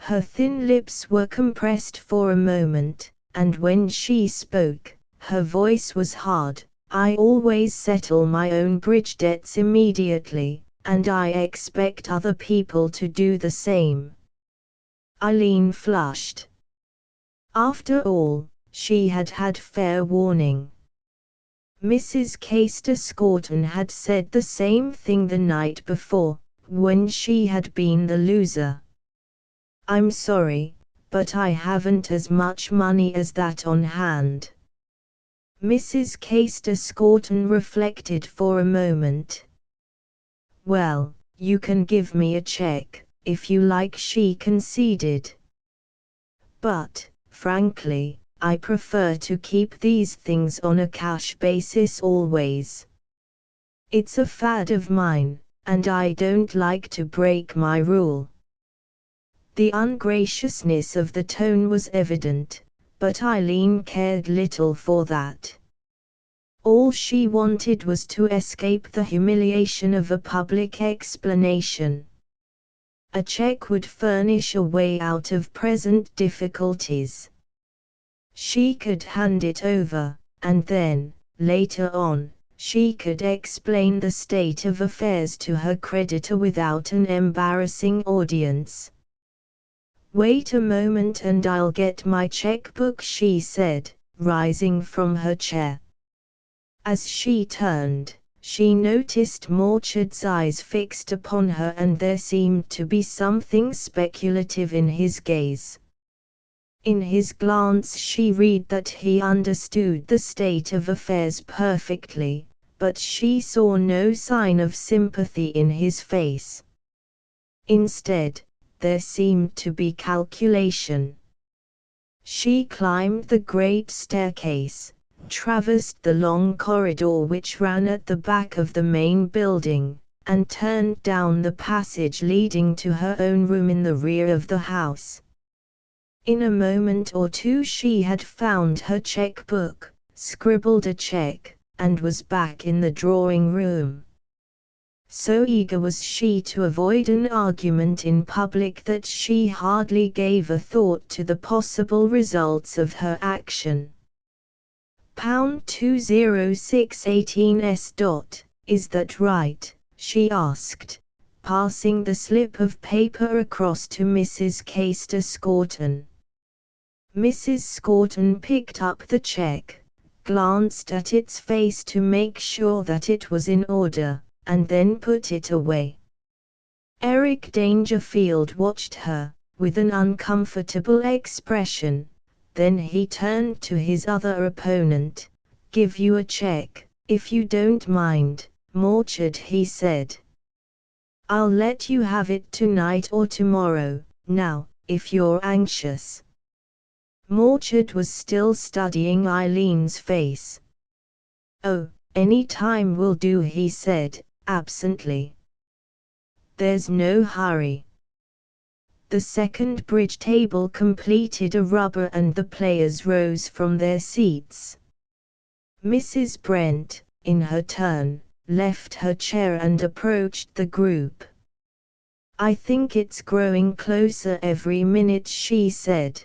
Her thin lips were compressed for a moment, and when she spoke, her voice was hard. I always settle my own bridge debts immediately, and I expect other people to do the same. Eileen flushed. After all, she had had fair warning. Mrs. Caister-Scorton had said the same thing the night before, when she had been the loser. I'm sorry, but I haven't as much money as that on hand. Mrs. Caister-Scorton reflected for a moment. Well, you can give me a check, if you like, she conceded. But, frankly, I prefer to keep these things on a cash basis always. It's a fad of mine, and I don't like to break my rule. The ungraciousness of the tone was evident, but Eileen cared little for that. All she wanted was to escape the humiliation of a public explanation. A check would furnish a way out of present difficulties. She could hand it over, and then, later on, she could explain the state of affairs to her creditor without an embarrassing audience. Wait a moment and I'll get my checkbook, she said, rising from her chair. As she turned, she noticed Morchard's eyes fixed upon her, and there seemed to be something speculative in his gaze. In his glance she read that he understood the state of affairs perfectly, but she saw no sign of sympathy in his face. Instead, there seemed to be calculation. She climbed the great staircase, traversed the long corridor which ran at the back of the main building, and turned down the passage leading to her own room in the rear of the house. In a moment or two she had found her checkbook, scribbled a check, and was back in the drawing room. So eager was she to avoid an argument in public that she hardly gave a thought to the possible results of her action. £206.18. Is that right? She asked, passing the slip of paper across to Mrs. Caister-Scorton. Mrs. Scorton picked up the check, glanced at its face to make sure that it was in order, and then put it away. Eric Dangerfield watched her, with an uncomfortable expression. Then he turned to his other opponent. Give you a check, if you don't mind, Morchard, he said. I'll let you have it tonight or tomorrow, now, if you're anxious. Morchard was still studying Eileen's face. Oh, any time will do, he said, absently. There's no hurry. The second bridge table completed a rubber and the players rose from their seats. Mrs. Brent, in her turn, left her chair and approached the group. I think it's growing closer every minute, she said.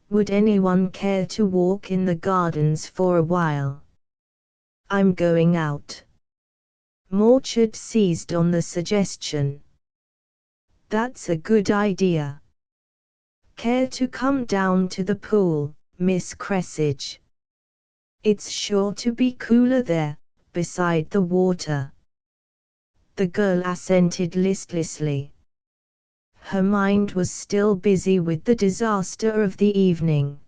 Would anyone care to walk in the gardens for a while? I'm going out. Morchard seized on the suggestion. That's a good idea. Care to come down to the pool, Miss Cressidge? It's sure to be cooler there, beside the water. The girl assented listlessly. Her mind was still busy with the disaster of the evening.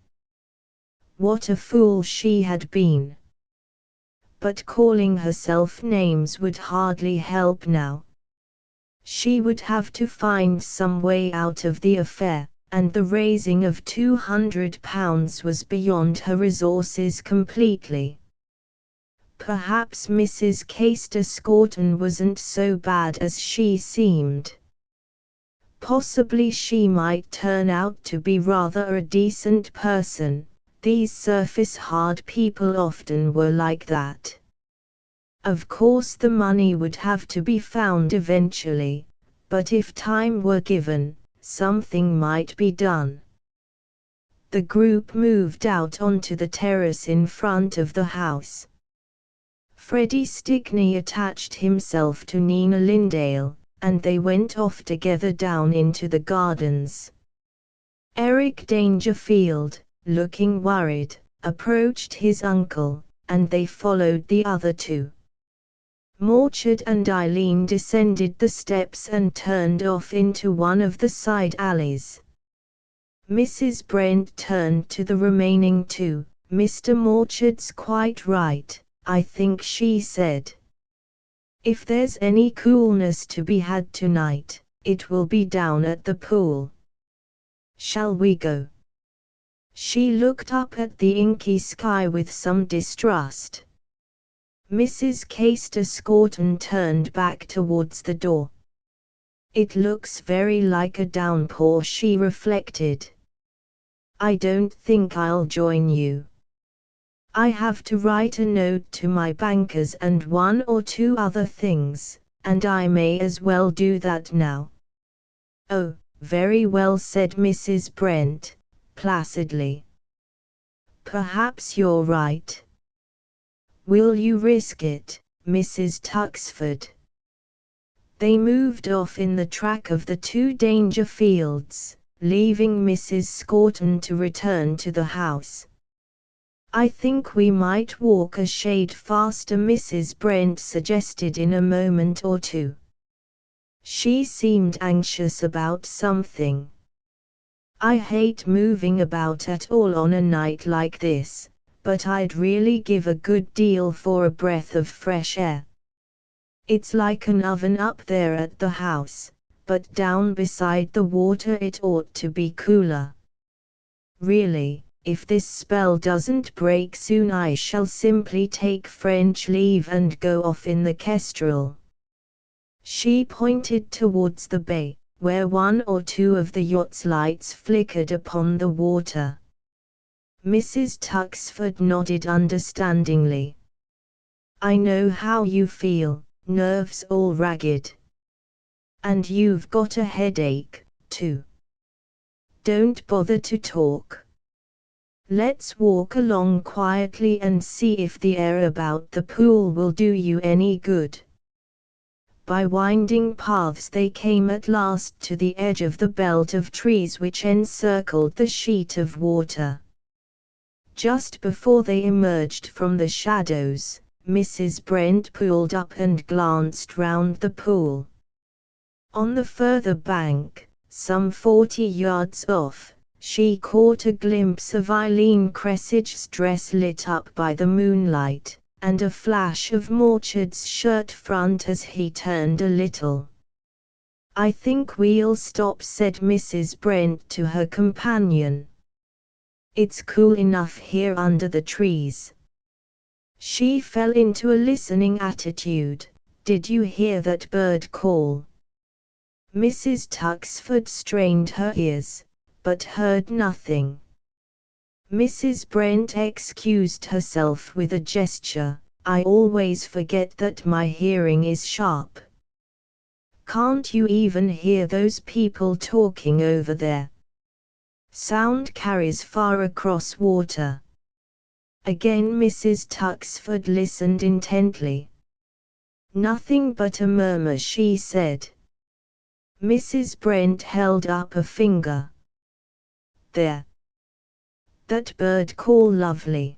What a fool she had been! But calling herself names would hardly help now. She would have to find some way out of the affair, and the raising of £200 was beyond her resources completely. Perhaps Mrs. Caister-Scorton wasn't so bad as she seemed. Possibly she might turn out to be rather a decent person. These surface-hard people often were like that. Of course the money would have to be found eventually, but if time were given, something might be done. The group moved out onto the terrace in front of the house. Freddie Stickney attached himself to Nina Lindale, and they went off together down into the gardens. Eric Dangerfield, looking worried, approached his uncle, and they followed the other two. Morchard and Eileen descended the steps and turned off into one of the side alleys. Mrs. Brent turned to the remaining two. "Mr. Morchard's quite right, I think," she said. "If there's any coolness to be had tonight, it will be down at the pool. Shall we go?" She looked up at the inky sky with some distrust. Mrs. Caister-Scorton turned back towards the door. "It looks very like a downpour," she reflected. "I don't think I'll join you. I have to write a note to my bankers and one or two other things, and I may as well do that now." "Oh, very well," said Mrs. Brent, placidly. "Perhaps you're right. Will you risk it, Mrs. Tuxford?" They moved off in the track of the two Dangerfields, leaving Mrs. Scorton to return to the house. "I think we might walk a shade faster," Mrs. Brent suggested in a moment or two. She seemed anxious about something. "I hate moving about at all on a night like this, but I'd really give a good deal for a breath of fresh air. It's like an oven up there at the house, but down beside the water it ought to be cooler. Really, if this spell doesn't break soon, I shall simply take French leave and go off in the Kestrel." She pointed towards the bay, where one or two of the yacht's lights flickered upon the water. Mrs. Tuxford nodded understandingly. "I know how you feel, nerves all ragged. And you've got a headache, too. Don't bother to talk. Let's walk along quietly and see if the air about the pool will do you any good." By winding paths they came at last to the edge of the belt of trees which encircled the sheet of water. Just before they emerged from the shadows, Mrs. Brent pulled up and glanced round the pool. On the further bank, some 40 yards off, she caught a glimpse of Eileen Cressidge's dress lit up by the moonlight, and a flash of Morchard's shirt front as he turned a little. "I think we'll stop," said Mrs. Brent to her companion. "It's cool enough here under the trees." She fell into a listening attitude. "Did you hear that bird call?" Mrs. Tuxford strained her ears, but heard nothing. Mrs. Brent excused herself with a gesture. "I always forget that my hearing is sharp." "Can't you even hear those people talking over there? Sound carries far across water." Again Mrs. Tuxford listened intently. "Nothing but a murmur," she said. Mrs. Brent held up a finger. there. That bird call lovely.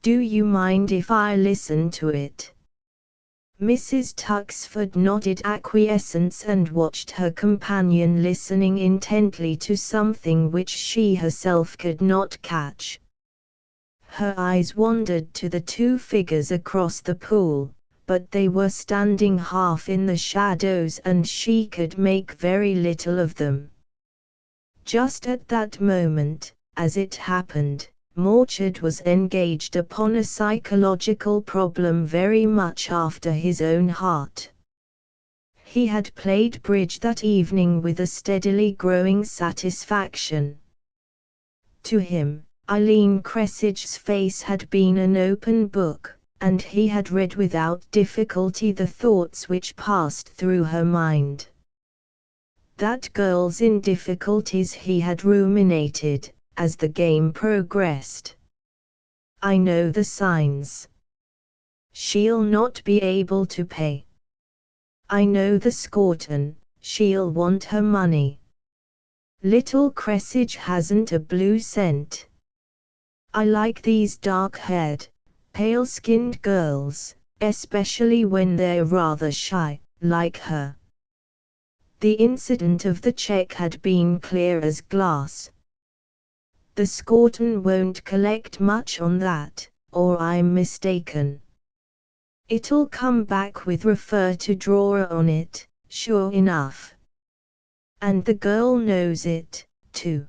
Do you mind if I listen to it? Mrs. Tuxford nodded acquiescence and watched her companion listening intently to something which she herself could not catch. Her eyes wandered to the two figures across the pool, but they were standing half in the shadows and she could make very little of them. Just at that moment, as it happened, Morchard was engaged upon a psychological problem very much after his own heart. He had played bridge that evening with a steadily growing satisfaction. To him, Eileen Cressidge's face had been an open book, and he had read without difficulty the thoughts which passed through her mind. That girl's in difficulties, he had ruminated, as the game progressed. I know the signs. She'll not be able to pay. I know the Scorton, she'll want her money. Little Cressidge hasn't a blue cent. I like these dark-haired, pale-skinned girls, especially when they're rather shy, like her. The incident of the cheque had been clear as glass. The Scorton won't collect much on that, or I'm mistaken. It'll come back with refer to drawer on it, sure enough. And the girl knows it, too.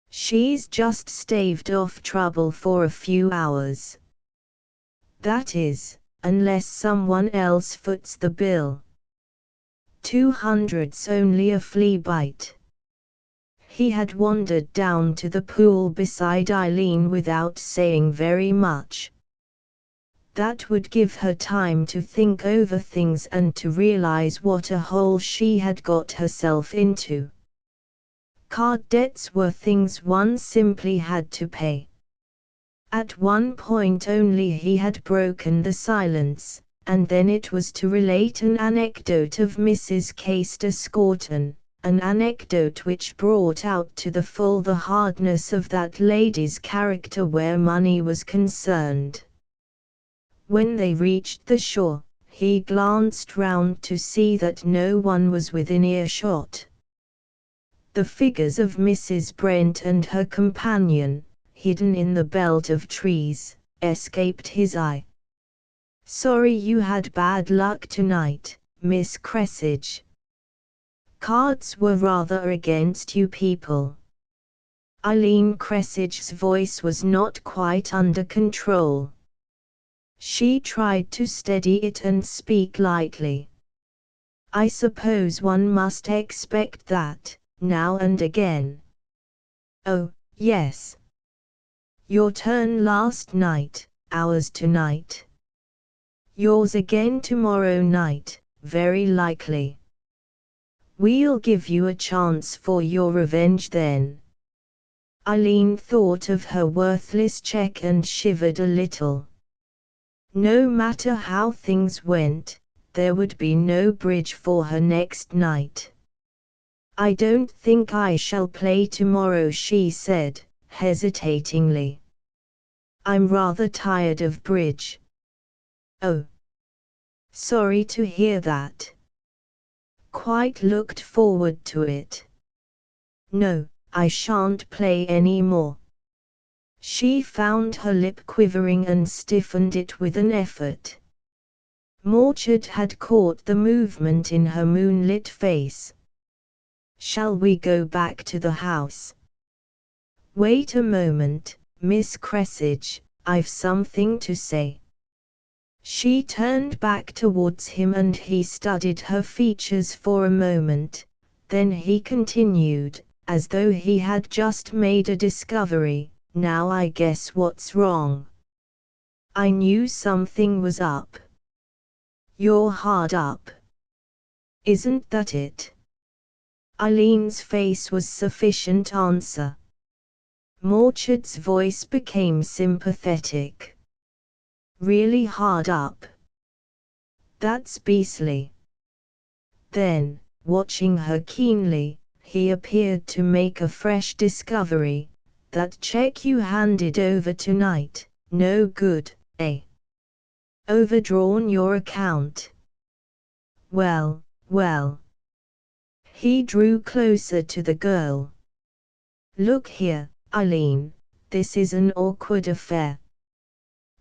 She's just staved off trouble for a few hours. That is, unless someone else foots the bill. 200's only a flea bite. He had wandered down to the pool beside Eileen without saying very much. That would give her time to think over things and to realize what a hole she had got herself into. Card debts were things one simply had to pay. At one point only he had broken the silence, and then it was to relate an anecdote of Mrs. Caister Scorton. An anecdote which brought out to the full the hardness of that lady's character where money was concerned. When they reached the shore, he glanced round to see that no one was within earshot. The figures of Mrs. Brent and her companion, hidden in the belt of trees, escaped his eye. Sorry you had bad luck tonight, Miss Cressidge. Cards were rather against you people. Eileen Cressidge's voice was not quite under control. She tried to steady it and speak lightly. I suppose one must expect that, now and again. Oh, yes. Your turn last night, ours tonight. Yours again tomorrow night, very likely. We'll give you a chance for your revenge then. Eileen thought of her worthless cheque and shivered a little. No matter how things went, there would be no bridge for her next night. I don't think I shall play tomorrow, she said, hesitatingly. I'm rather tired of bridge. Oh. Sorry to hear that. Quite looked forward to it. No, I shan't play any more. She found her lip quivering and stiffened it with an effort. Morchard had caught the movement in her moonlit face. Shall we go back to the house? Wait a moment, Miss Cressidge, I've something to say. She turned back towards him and he studied her features for a moment, then he continued, as though he had just made a discovery, now I guess what's wrong. I knew something was up. You're hard up. Isn't that it? Eileen's face was sufficient answer. Morchard's voice became sympathetic. Really hard up. That's beastly. Then, watching her keenly, he appeared to make a fresh discovery. That check you handed over tonight, no good, eh? Overdrawn your account. Well, well. He drew closer to the girl. Look here, Eileen, this is an awkward affair.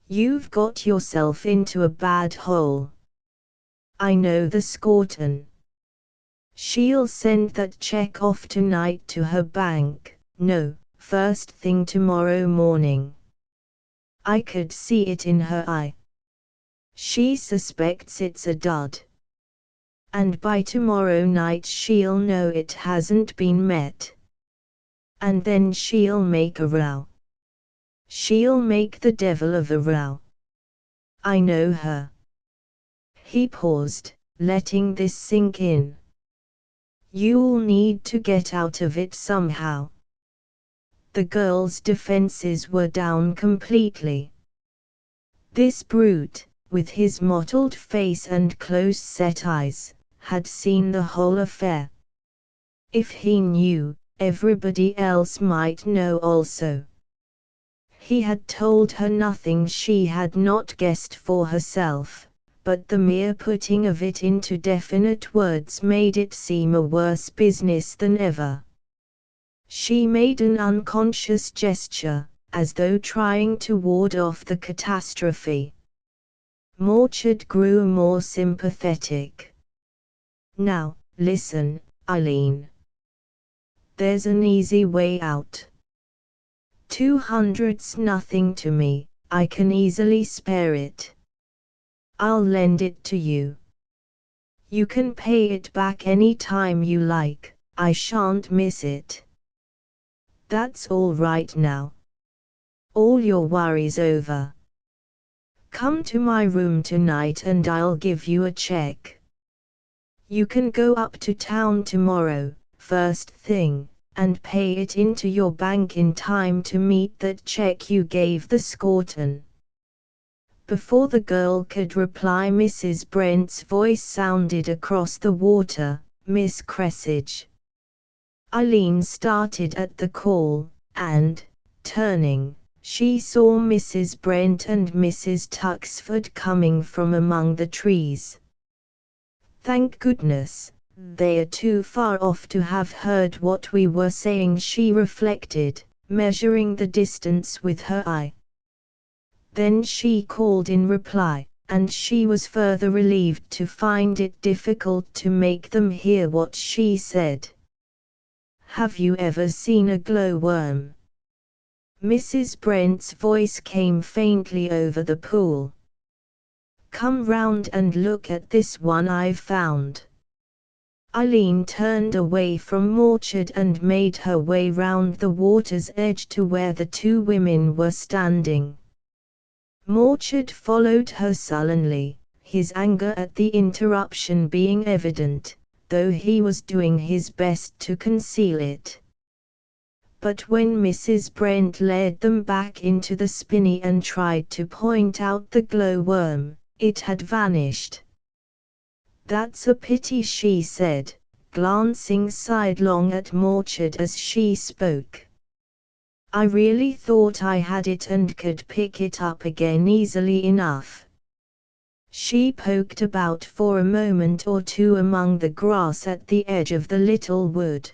You've got yourself into a bad hole. I know the Scorton. She'll send that check off tonight to her bank, no, first thing tomorrow morning. I could see it in her eye. She suspects it's a dud. And by tomorrow night she'll know it hasn't been met. And then she'll make a row. She'll make the devil of a row. I know her. He paused, letting this sink in. You'll need to get out of it somehow. The girl's defenses were down completely. This brute, with his mottled face and close-set eyes, had seen the whole affair. If he knew, everybody else might know also. He had told her nothing she had not guessed for herself, but the mere putting of it into definite words made it seem a worse business than ever. She made an unconscious gesture, as though trying to ward off the catastrophe. Morchard grew more sympathetic. Now, listen, Eileen. There's an easy way out. 200's nothing to me, I can easily spare it. I'll lend it to you. You can pay it back any time you like, I shan't miss it. That's all right now. All your worries over. Come to my room tonight and I'll give you a check. You can go up to town tomorrow, first thing, and pay it into your bank in time to meet that check you gave the Scorton. Before the girl could reply, Mrs. Brent's voice sounded across the water, Miss Cressage. Eileen started at the call, and, turning, she saw Mrs. Brent and Mrs. Tuxford coming from among the trees. Thank goodness, they are too far off to have heard what we were saying, she reflected, measuring the distance with her eye. Then she called in reply, and she was further relieved to find it difficult to make them hear what she said. Have you ever seen a glowworm? Mrs. Brent's voice came faintly over the pool. Come round and look at this one I've found. Eileen turned away from Morchard and made her way round the water's edge to where the two women were standing. Morchard followed her sullenly, his anger at the interruption being evident, though he was doing his best to conceal it. But when Mrs. Brent led them back into the spinney and tried to point out the glowworm, it had vanished. That's a pity, she said, glancing sidelong at Morchard as she spoke. I really thought I had it and could pick it up again easily enough. She poked about for a moment or two among the grass at the edge of the little wood.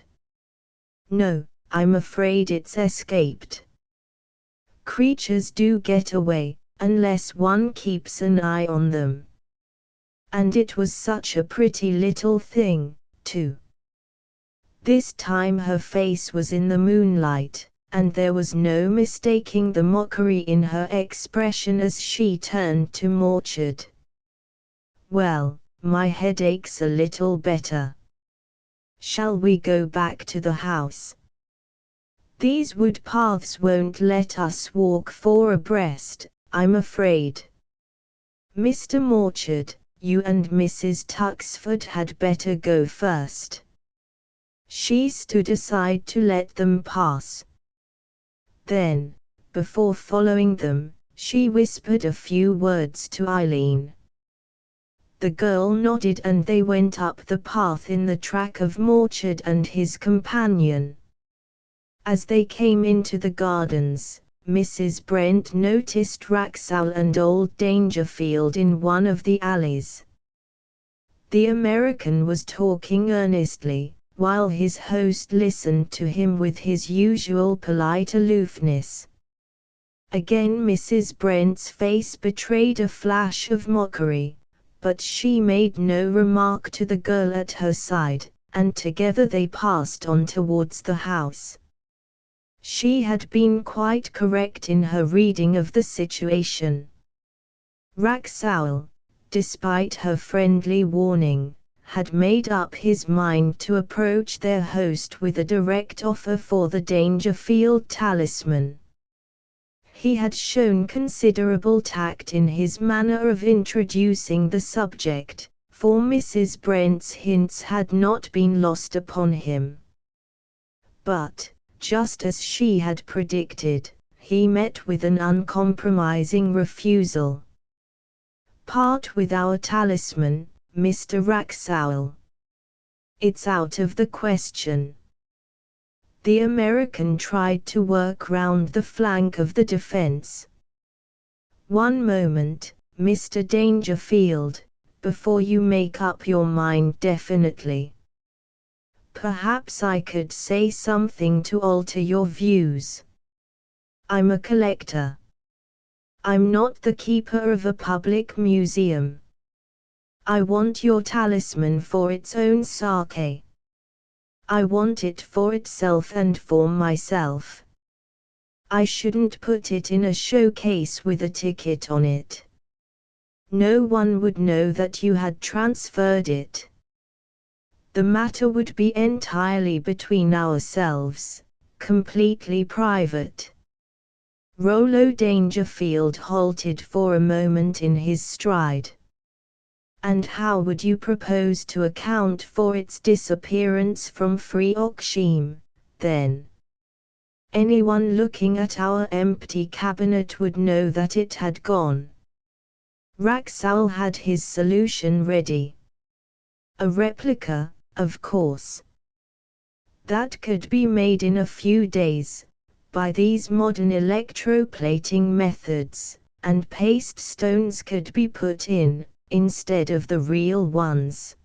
No, I'm afraid it's escaped. Creatures do get away, unless one keeps an eye on them. And it was such a pretty little thing, too. This time her face was in the moonlight, and there was no mistaking the mockery in her expression as she turned to Morchard. Well, my head aches a little better. Shall we go back to the house? These wood paths won't let us walk four abreast, I'm afraid. Mr. Morchard, you and Mrs. Tuxford had better go first. She stood aside to let them pass. Then, before following them, she whispered a few words to Eileen. The girl nodded and they went up the path in the track of Morchard and his companion. As they came into the gardens, Mrs. Brent noticed Wraxall and old Dangerfield in one of the alleys. The American was talking earnestly, while his host listened to him with his usual polite aloofness. Again Mrs. Brent's face betrayed a flash of mockery, but she made no remark to the girl at her side, and together they passed on towards the house. She had been quite correct in her reading of the situation. Wraxall, despite her friendly warning, had made up his mind to approach their host with a direct offer for the Dangerfield Talisman. He had shown considerable tact in his manner of introducing the subject, for Mrs. Brent's hints had not been lost upon him. But, just as she had predicted, he met with an uncompromising refusal. "Part with our talisman, Mr. Wraxall. It's out of the question." The American tried to work round the flank of the defense. "One moment, Mr. Dangerfield, before you make up your mind definitely. Perhaps I could say something to alter your views. I'm a collector. I'm not the keeper of a public museum. I want your talisman for its own sake. I want it for itself and for myself. I shouldn't put it in a showcase with a ticket on it. No one would know that you had transferred it. The matter would be entirely between ourselves, completely private." Rollo Dangerfield halted for a moment in his stride. "And how would you propose to account for its disappearance from Freocksham, then? Anyone looking at our empty cabinet would know that it had gone." Wraxall had his solution ready. "A replica, of course. That could be made in a few days, by these modern electroplating methods, and paste stones could be put in, instead of the real ones.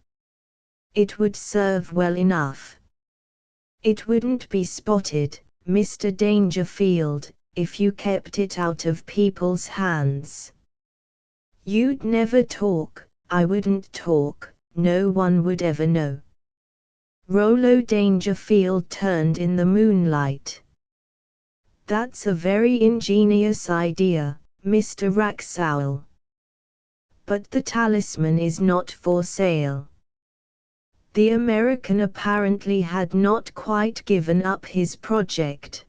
It would serve well enough. It wouldn't be spotted, Mr. Dangerfield, if you kept it out of people's hands. You'd never talk, I wouldn't talk, no one would ever know." Rollo Dangerfield turned in the moonlight. "That's a very ingenious idea, Mr. Wraxall. But the talisman is not for sale." The American apparently had not quite given up his project.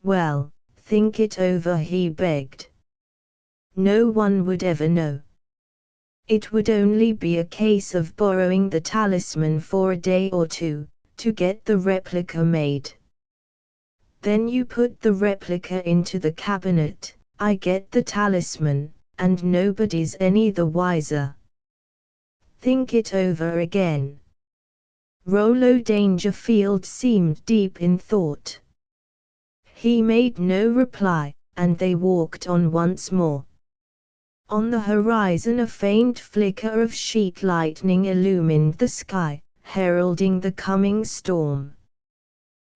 "Well, think it over," he begged. "No one would ever know. It would only be a case of borrowing the talisman for a day or two, to get the replica made. Then you put the replica into the cabinet, I get the talisman, and nobody's any the wiser. Think it over again." Rollo Dangerfield seemed deep in thought. He made no reply, and they walked on once more. On the horizon a faint flicker of sheet lightning illumined the sky, heralding the coming storm.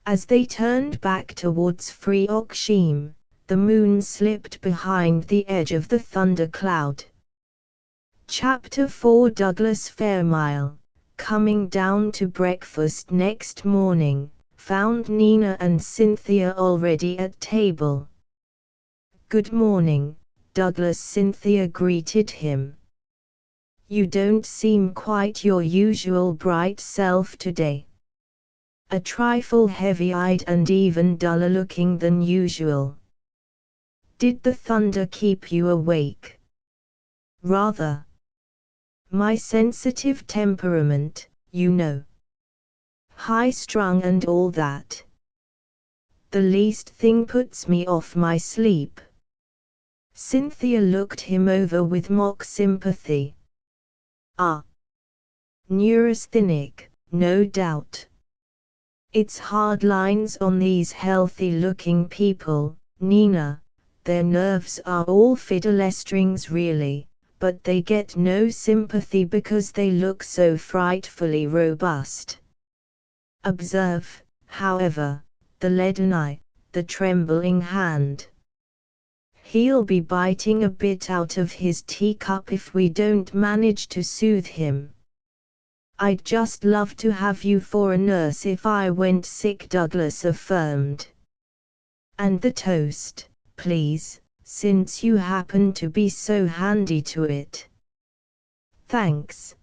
As they turned back towards Freocksham, the moon slipped behind the edge of the thundercloud. Chapter 4. Douglas Fairmile, coming down to breakfast next morning, found Nina and Cynthia already at table. "Good morning, Douglas," Cynthia greeted him. "You don't seem quite your usual bright self today. A trifle heavy-eyed and even duller looking than usual. Did the thunder keep you awake?" "Rather. My sensitive temperament, you know. High-strung and all that. The least thing puts me off my sleep." Cynthia looked him over with mock sympathy. Ah, neurasthenic, no doubt. It's hard lines on these healthy-looking people, Nina. Their nerves are all fiddle strings really, but they get no sympathy because they look so frightfully robust. Observe, however, the leaden eye, the trembling hand. He'll be biting a bit out of his teacup if we don't manage to soothe him. I'd just love to have you for a nurse if I went sick, Douglas affirmed. And the toast, please, since you happen to be so handy to it. Thanks.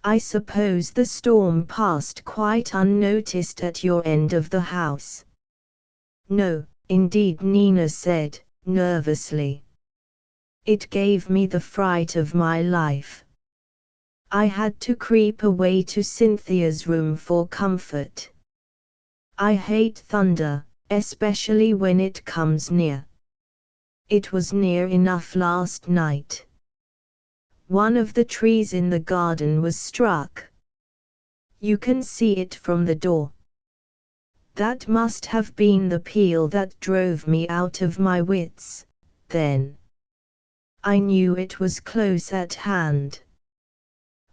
I suppose the storm passed quite unnoticed at your end of the house. No, indeed, Nina said, nervously. It gave me the fright of my life. I had to creep away to Cynthia's room for comfort. I hate thunder, especially when it comes near. It was near enough last night. One of the trees in the garden was struck. You can see it from the door. That must have been the peal that drove me out of my wits, then. I knew it was close at hand.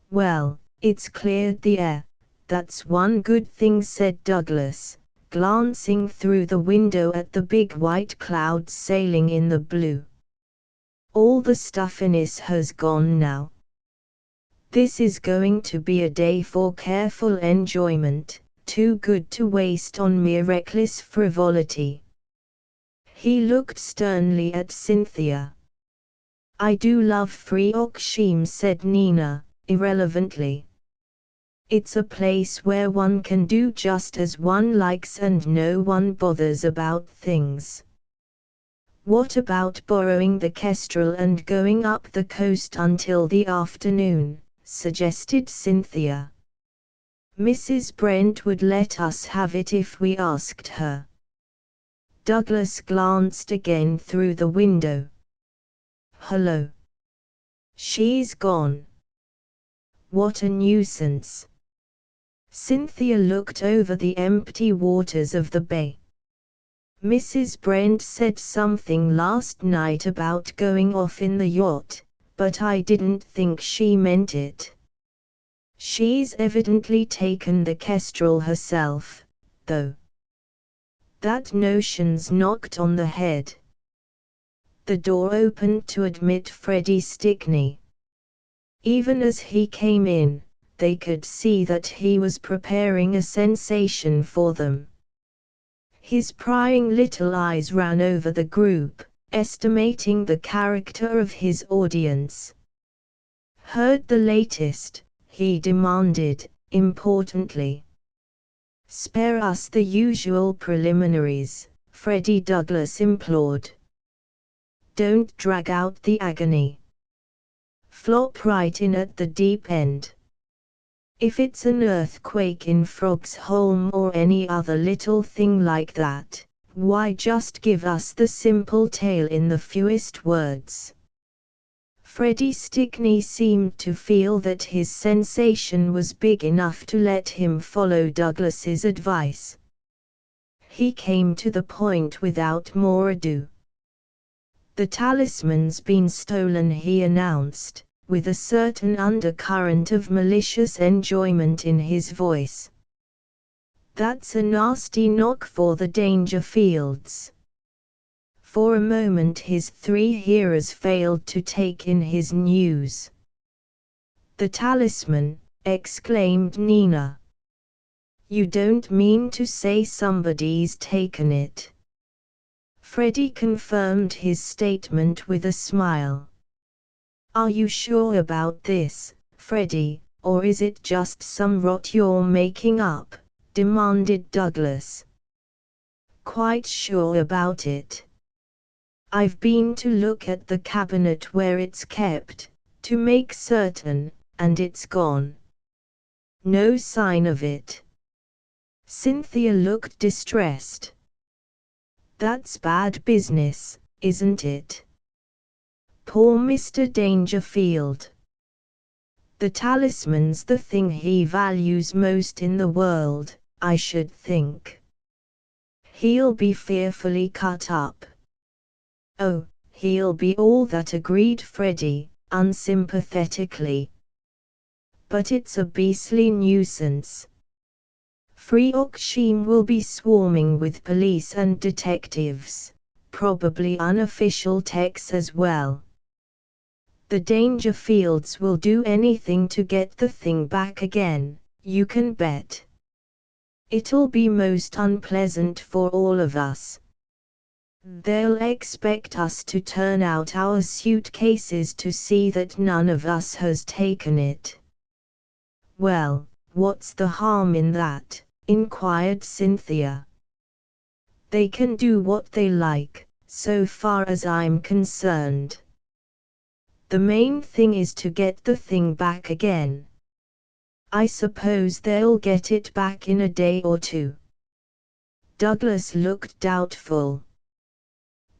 Well, it's cleared the air, that's one good thing, said Douglas, glancing through the window at the big white clouds sailing in the blue. All the stuffiness has gone now. This is going to be a day for careful enjoyment, too good to waste on mere reckless frivolity. He looked sternly at Cynthia. I do love Freoxheim, said Nina, irrelevantly. It's a place where one can do just as one likes and no one bothers about things. What about borrowing the Kestrel and going up the coast until the afternoon, suggested Cynthia. Mrs. Brent would let us have it if we asked her. Douglas glanced again through the window. Hello. She's gone. What a nuisance. Cynthia looked over the empty waters of the bay. Mrs. Brent said something last night about going off in the yacht, but I didn't think she meant it. She's evidently taken the Kestrel herself, though. That notion's knocked on the head. The door opened to admit Freddie Stickney. Even as he came in, they could see that he was preparing a sensation for them. His prying little eyes ran over the group, estimating the character of his audience. Heard the latest? He demanded, importantly. Spare us the usual preliminaries, Freddie Douglas implored. Don't drag out the agony. Flop right in at the deep end. If it's an earthquake in Frog's Holm or any other little thing like that, why just give us the simple tale in the fewest words. Freddie Stickney seemed to feel that his sensation was big enough to let him follow Douglas's advice. He came to the point without more ado. The talisman's been stolen, he announced, with a certain undercurrent of malicious enjoyment in his voice. That's a nasty knock for the Dangerfields. For a moment his three hearers failed to take in his news. The talisman, exclaimed Nina. You don't mean to say somebody's taken it? Freddie confirmed his statement with a smile. Are you sure about this, Freddie, or is it just some rot you're making up? Demanded Douglas. Quite sure about it. I've been to look at the cabinet where it's kept, to make certain, and it's gone. No sign of it. Cynthia looked distressed. That's bad business, isn't it? Poor Mr. Dangerfield. The talisman's the thing he values most in the world, I should think. He'll be fearfully cut up. Oh, he'll be all that, agreed Freddie, unsympathetically. But it's a beastly nuisance. Freoksheim will be swarming with police and detectives, probably unofficial techs as well. The Dangerfields will do anything to get the thing back again, you can bet. It'll be most unpleasant for all of us. They'll expect us to turn out our suitcases to see that none of us has taken it. Well, what's the harm in that? Inquired Cynthia. They can do what they like, so far as I'm concerned. The main thing is to get the thing back again. I suppose they'll get it back in a day or two. Douglas looked doubtful.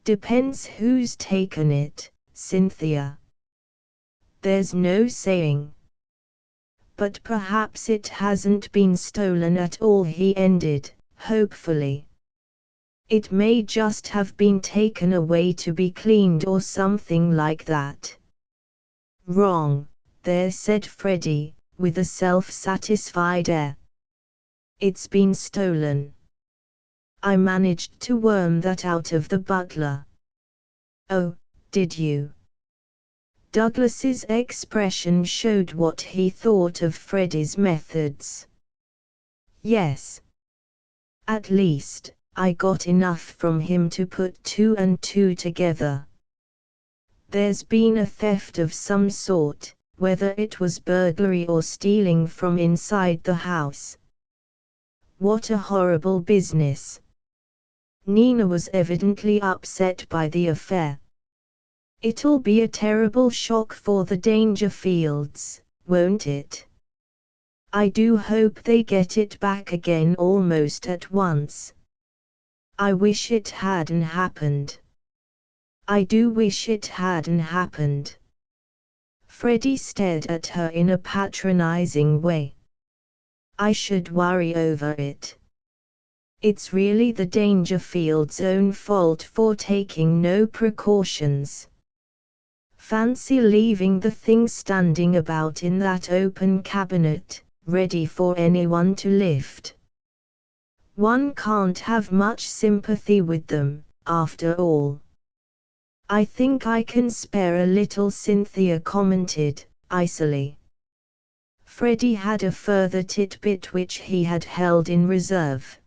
Depends who's taken it, Cynthia. There's no saying. But perhaps it hasn't been stolen at all, he ended, hopefully. It may just have been taken away to be cleaned or something like that. Wrong, there, said Freddie, with a self-satisfied air. It's been stolen. I managed to worm that out of the butler. Oh, did you? Douglas's expression showed what he thought of Freddie's methods. Yes. At least, I got enough from him to put 2 and 2 together. There's been a theft of some sort, whether it was burglary or stealing from inside the house. What a horrible business. Nina was evidently upset by the affair. It'll be a terrible shock for the Dangerfields, won't it? I do hope they get it back again almost at once. I wish it hadn't happened. I do wish it hadn't happened. Freddie stared at her in a patronizing way. I should worry over it. It's really the Dangerfields' own fault for taking no precautions. Fancy leaving the thing standing about in that open cabinet, ready for anyone to lift. One can't have much sympathy with them, after all. I think I can spare a little, Cynthia commented, icily. Freddie had a further titbit which he had held in reserve.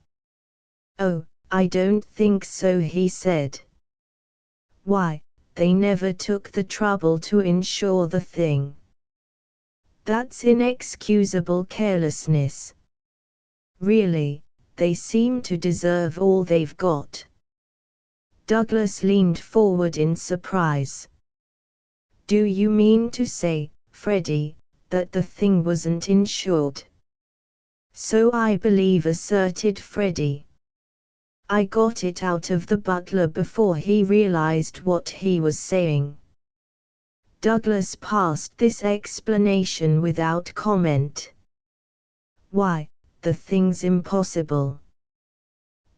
Oh, I don't think so, he said. Why, they never took the trouble to insure the thing. That's inexcusable carelessness. Really, they seem to deserve all they've got. Douglas leaned forward in surprise. Do you mean to say, Freddie, that the thing wasn't insured? So I believe, asserted Freddie. I got it out of the butler before he realized what he was saying. Douglas passed this explanation without comment. Why, the thing's impossible.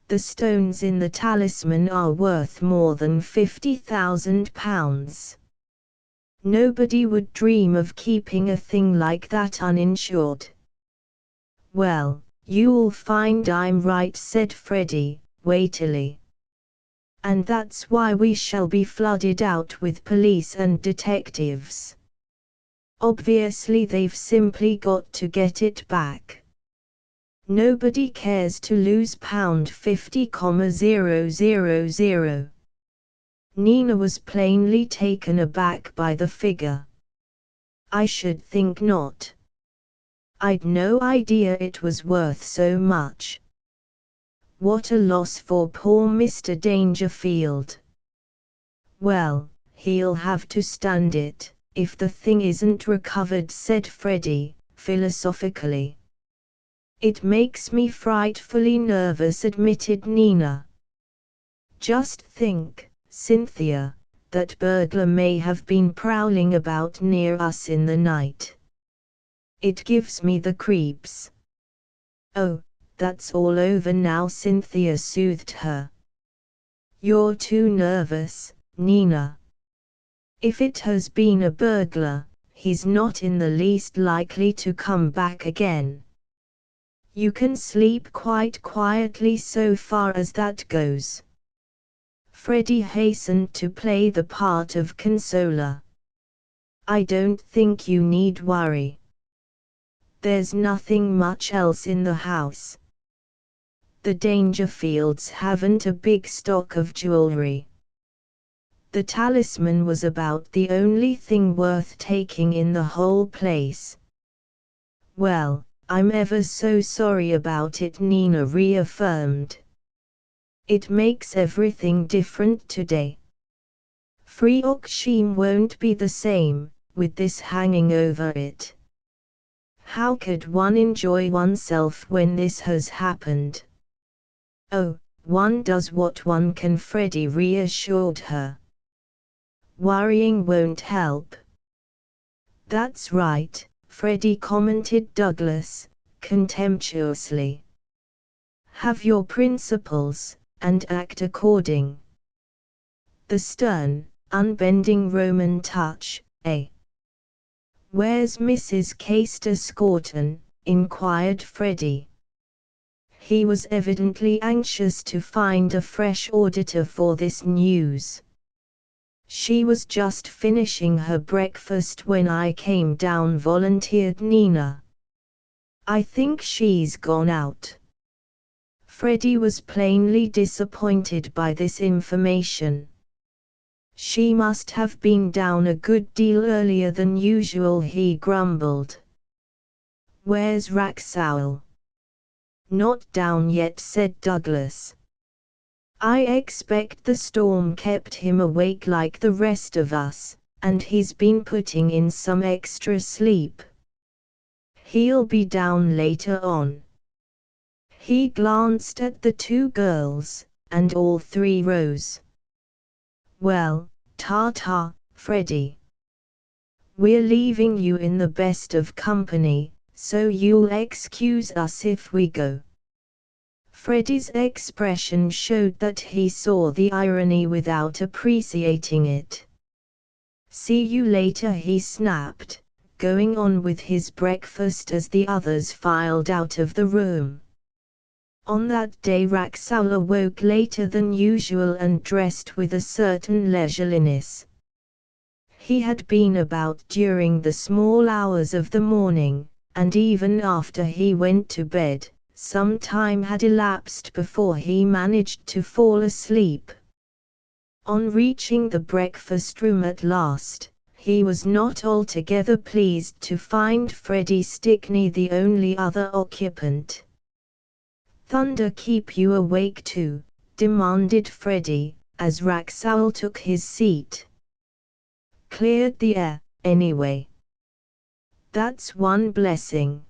The stones in the talisman are worth more than £50,000. Nobody would dream of keeping a thing like that uninsured. Well, you'll find I'm right, said Freddie, weightily. And that's why we shall be flooded out with police and detectives. Obviously they've simply got to get it back. Nobody cares to lose £50,000. Nina was plainly taken aback by the figure. I should think not. I'd no idea it was worth so much. What a loss for poor Mr. Dangerfield. Well, he'll have to stand it, if the thing isn't recovered, said Freddie, philosophically. It makes me frightfully nervous, admitted Nina. Just think, Cynthia, that burglar may have been prowling about near us in the night. It gives me the creeps. Oh, that's all over now, Cynthia soothed her. You're too nervous, Nina. If it has been a burglar, he's not in the least likely to come back again. You can sleep quite quietly so far as that goes. Freddie hastened to play the part of consoler. I don't think you need worry. There's nothing much else in the house. The Dangerfields haven't a big stock of jewelry. The talisman was about the only thing worth taking in the whole place. Well, I'm ever so sorry about it, Nina reaffirmed. It makes everything different today. Freoxime won't be the same, with this hanging over it. How could one enjoy oneself when this has happened? Oh, one does what one can, Freddie reassured her. Worrying won't help. That's right, Freddie commented Douglas, contemptuously. Have your principles, and act according. The stern, unbending Roman touch, eh? Where's Mrs. Castor Scorton? Inquired Freddie. He was evidently anxious to find a fresh auditor for this news. She was just finishing her breakfast when I came down, volunteered Nina. I think she's gone out. Freddie was plainly disappointed by this information. She must have been down a good deal earlier than usual, he grumbled. Where's Raxowel? Not down yet, said Douglas. I expect the storm kept him awake like the rest of us, and he's been putting in some extra sleep. He'll be down later on. He glanced at the two girls, and all three rose. Well, ta-ta, Freddie. We're leaving you in the best of company, so you'll excuse us if we go. Freddie's expression showed that he saw the irony without appreciating it. See you later, he snapped, going on with his breakfast as the others filed out of the room. On that day Raxowel awoke later than usual and dressed with a certain leisureliness. He had been about during the small hours of the morning, and even after he went to bed, some time had elapsed before he managed to fall asleep. On reaching the breakfast room at last, he was not altogether pleased to find Freddie Stickney the only other occupant. Thunder keep you awake too? Demanded Freddie, as Raxowel took his seat. Cleared the air, anyway. That's one blessing.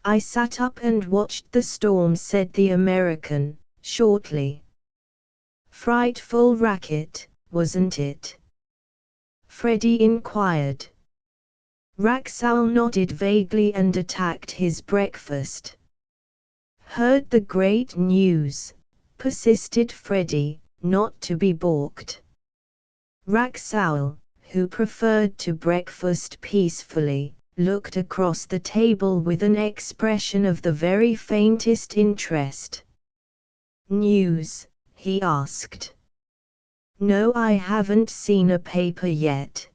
I sat up and watched the storm, said the American, shortly. Frightful racket, wasn't it? Freddie inquired. Raxowel nodded vaguely and attacked his breakfast. Heard the great news, persisted Freddie, not to be balked. Raxowel, who preferred to breakfast peacefully, looked across the table with an expression of the very faintest interest. News? He asked. No, I haven't seen a paper yet.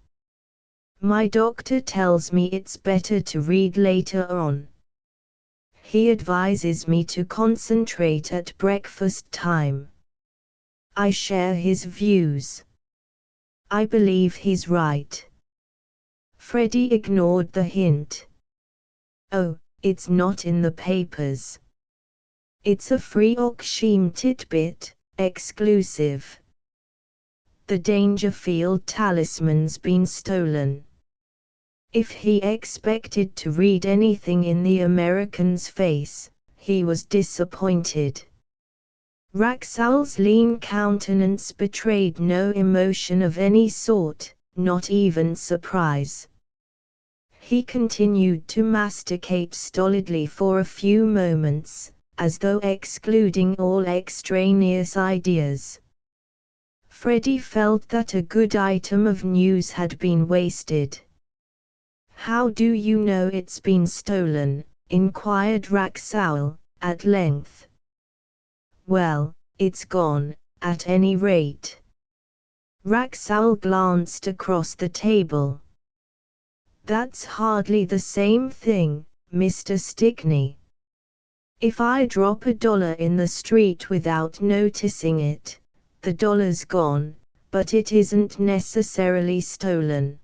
My doctor tells me it's better to read later on. He advises me to concentrate at breakfast time. I share his views. I believe he's right. Freddie ignored the hint. Oh, it's not in the papers. It's a Freoxime tidbit, exclusive. The Dangerfield Talisman's been stolen. If he expected to read anything in the American's face, he was disappointed. Raxowel's lean countenance betrayed no emotion of any sort, not even surprise. He continued to masticate stolidly for a few moments, as though excluding all extraneous ideas. Freddie felt that a good item of news had been wasted. "How do you know it's been stolen?" inquired Wraxall, at length. "Well, it's gone, at any rate." Wraxall glanced across the table. "That's hardly the same thing, Mr. Stickney. If I drop $1 in the street without noticing it, the dollar's gone, but it isn't necessarily stolen.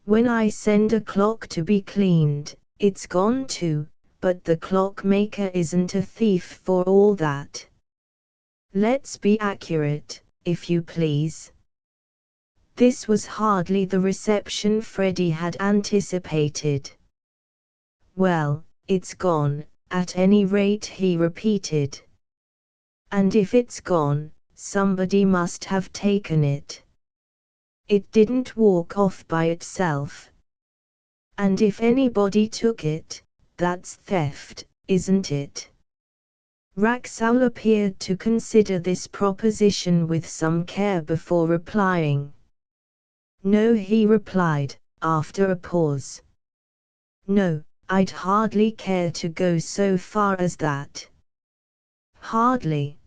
When I send a clock to be cleaned, it's gone too, but the clockmaker isn't a thief for all that. Let's be accurate, if you please." This was hardly the reception Freddie had anticipated. "Well, it's gone, at any rate," he repeated. "And if it's gone, somebody must have taken it. It didn't walk off by itself. And if anybody took it, that's theft, isn't it?" Wraxall appeared to consider this proposition with some care before replying. "No," he replied, after a pause. "No, I'd hardly care to go so far as that." "Hardly?"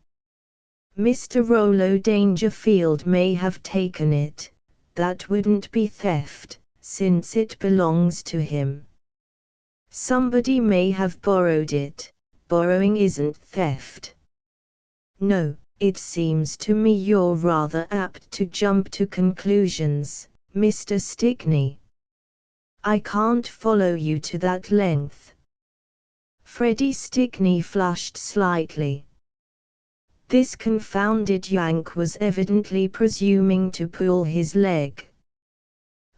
"Mr. Rollo Dangerfield may have taken it. That wouldn't be theft, since it belongs to him. Somebody may have borrowed it. Borrowing isn't theft." "No, it seems to me you're rather apt to jump to conclusions, Mr. Stickney. I can't follow you to that length." Freddie Stickney flushed slightly. This confounded Yank was evidently presuming to pull his leg.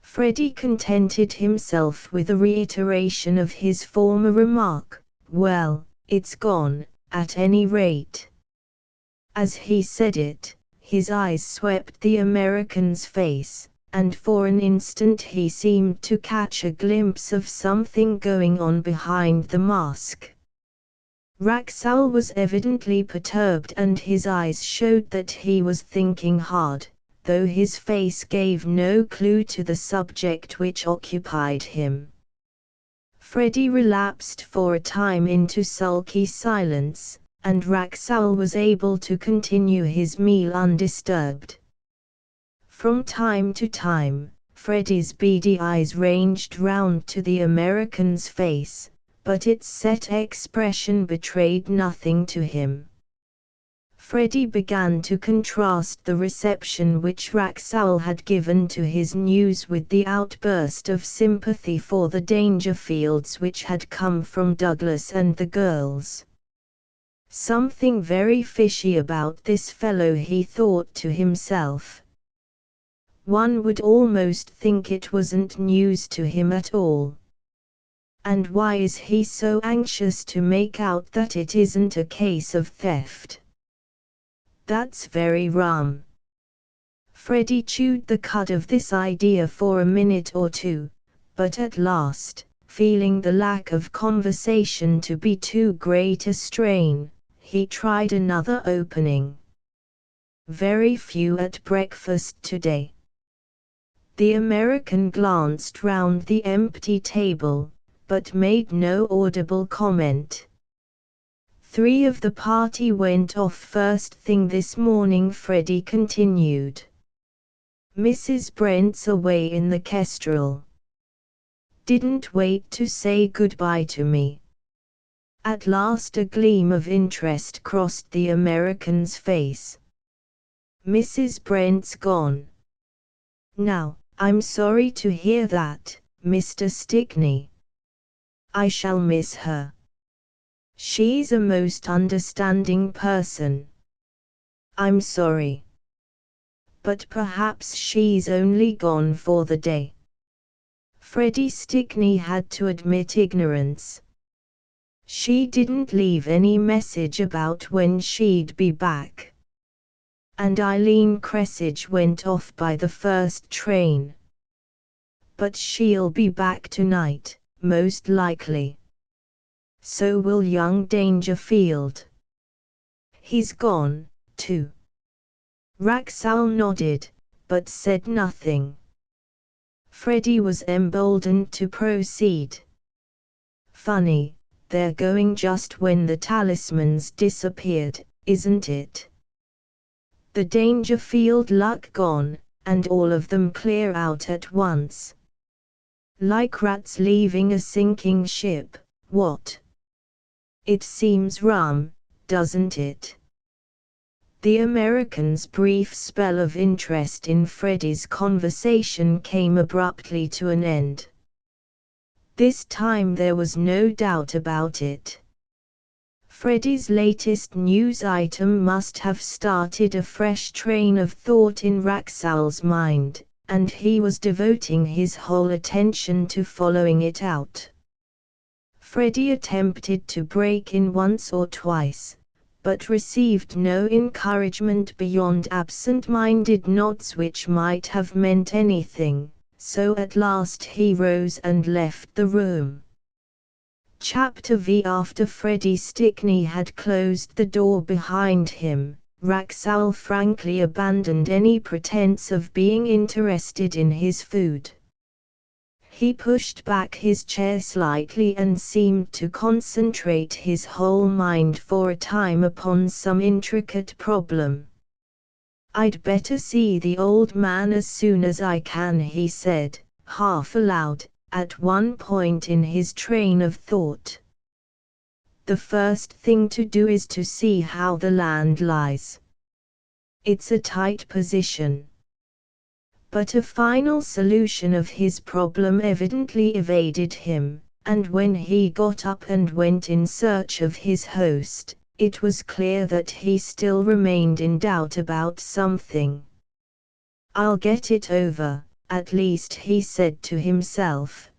Freddie contented himself with a reiteration of his former remark, "Well, it's gone, at any rate." As he said it, his eyes swept the American's face, and for an instant he seemed to catch a glimpse of something going on behind the mask. Wraxall was evidently perturbed and his eyes showed that he was thinking hard, though his face gave no clue to the subject which occupied him. Freddie relapsed for a time into sulky silence, and Wraxall was able to continue his meal undisturbed. From time to time, Freddie's beady eyes ranged round to the American's face, but its set expression betrayed nothing to him. Freddie began to contrast the reception which Wraxall had given to his news with the outburst of sympathy for the Dangerfields which had come from Douglas and the girls. Something very fishy about this fellow, he thought to himself. One would almost think it wasn't news to him at all. And why is he so anxious to make out that it isn't a case of theft? That's very rum. Freddie chewed the cud of this idea for a minute or two, but at last, feeling the lack of conversation to be too great a strain, he tried another opening. "Very few at breakfast today." The American glanced round the empty table, but made no audible comment. "3 of the party went off first thing this morning," Freddie continued. "Mrs. Brent's away in the Kestrel. Didn't wait to say goodbye to me." At last a gleam of interest crossed the American's face. "Mrs. Brent's gone. Now, I'm sorry to hear that, Mr. Stickney. I shall miss her. She's a most understanding person. I'm sorry. But perhaps she's only gone for the day." Freddie Stickney had to admit ignorance. "She didn't leave any message about when she'd be back. And Eileen Cressidge went off by the first train." but she'll be back tonight, most likely. So will young Dangerfield. He's gone, too. Wraxall nodded, but said nothing. Freddie was emboldened to proceed. Funny, they're going just when the talismans disappeared, isn't it? The Dangerfield luck gone, and all of them clear out at once. Like rats leaving a sinking ship, what? It seems rum, doesn't it? The American's brief spell of interest in Freddie's conversation came abruptly to an end. This time there was no doubt about it. Freddie's latest news item must have started a fresh train of thought in Wraxall's mind, and he was devoting his whole attention to following it out. Freddie attempted to break in once or twice, but received no encouragement beyond absent-minded nods which might have meant anything, so at last he rose and left the room. Chapter V. After Freddie Stickney had closed the door behind him, Wraxall frankly abandoned any pretense of being interested in his food. He pushed back his chair slightly and seemed to concentrate his whole mind for a time upon some intricate problem. "I'd better see the old man as soon as I can," he said, half aloud, at one point in his train of thought. "The first thing to do is to see how the land lies. It's a tight position." But a final solution of his problem evidently evaded him, and when he got up and went in search of his host, it was clear that he still remained in doubt about something. "I'll get it over, at least," he said to himself.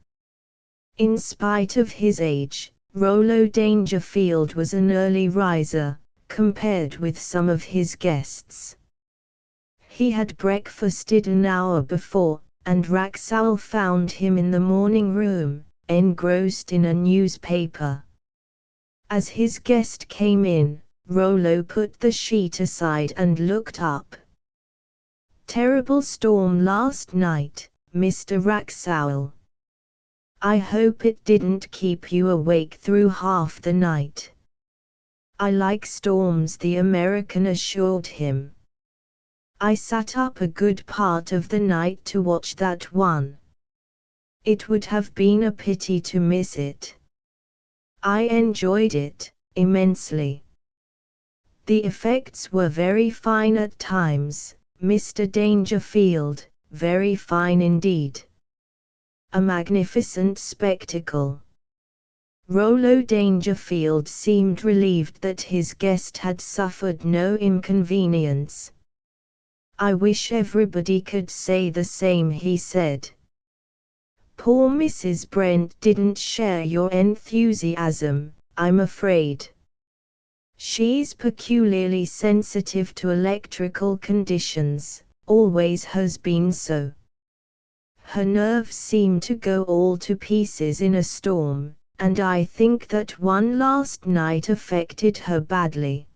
In spite of his age, Rollo Dangerfield was an early riser, compared with some of his guests. He had breakfasted an hour before, and Wraxall found him in the morning room, engrossed in a newspaper. As his guest came in, Rollo put the sheet aside and looked up. "Terrible storm last night, Mr. Wraxall. I hope it didn't keep you awake through half the night." "I like storms," the American assured him. "I sat up a good part of the night to watch that one. It would have been a pity to miss it. I enjoyed it immensely. The effects were very fine at times, Mr. Dangerfield, very fine indeed. A magnificent spectacle." Rollo Dangerfield seemed relieved that his guest had suffered no inconvenience. "I wish everybody could say the same," he said. "Poor Mrs. Brent didn't share your enthusiasm, I'm afraid. She's peculiarly sensitive to electrical conditions, always has been so. Her nerves seem to go all to pieces in a storm, and I think that one last night affected her badly.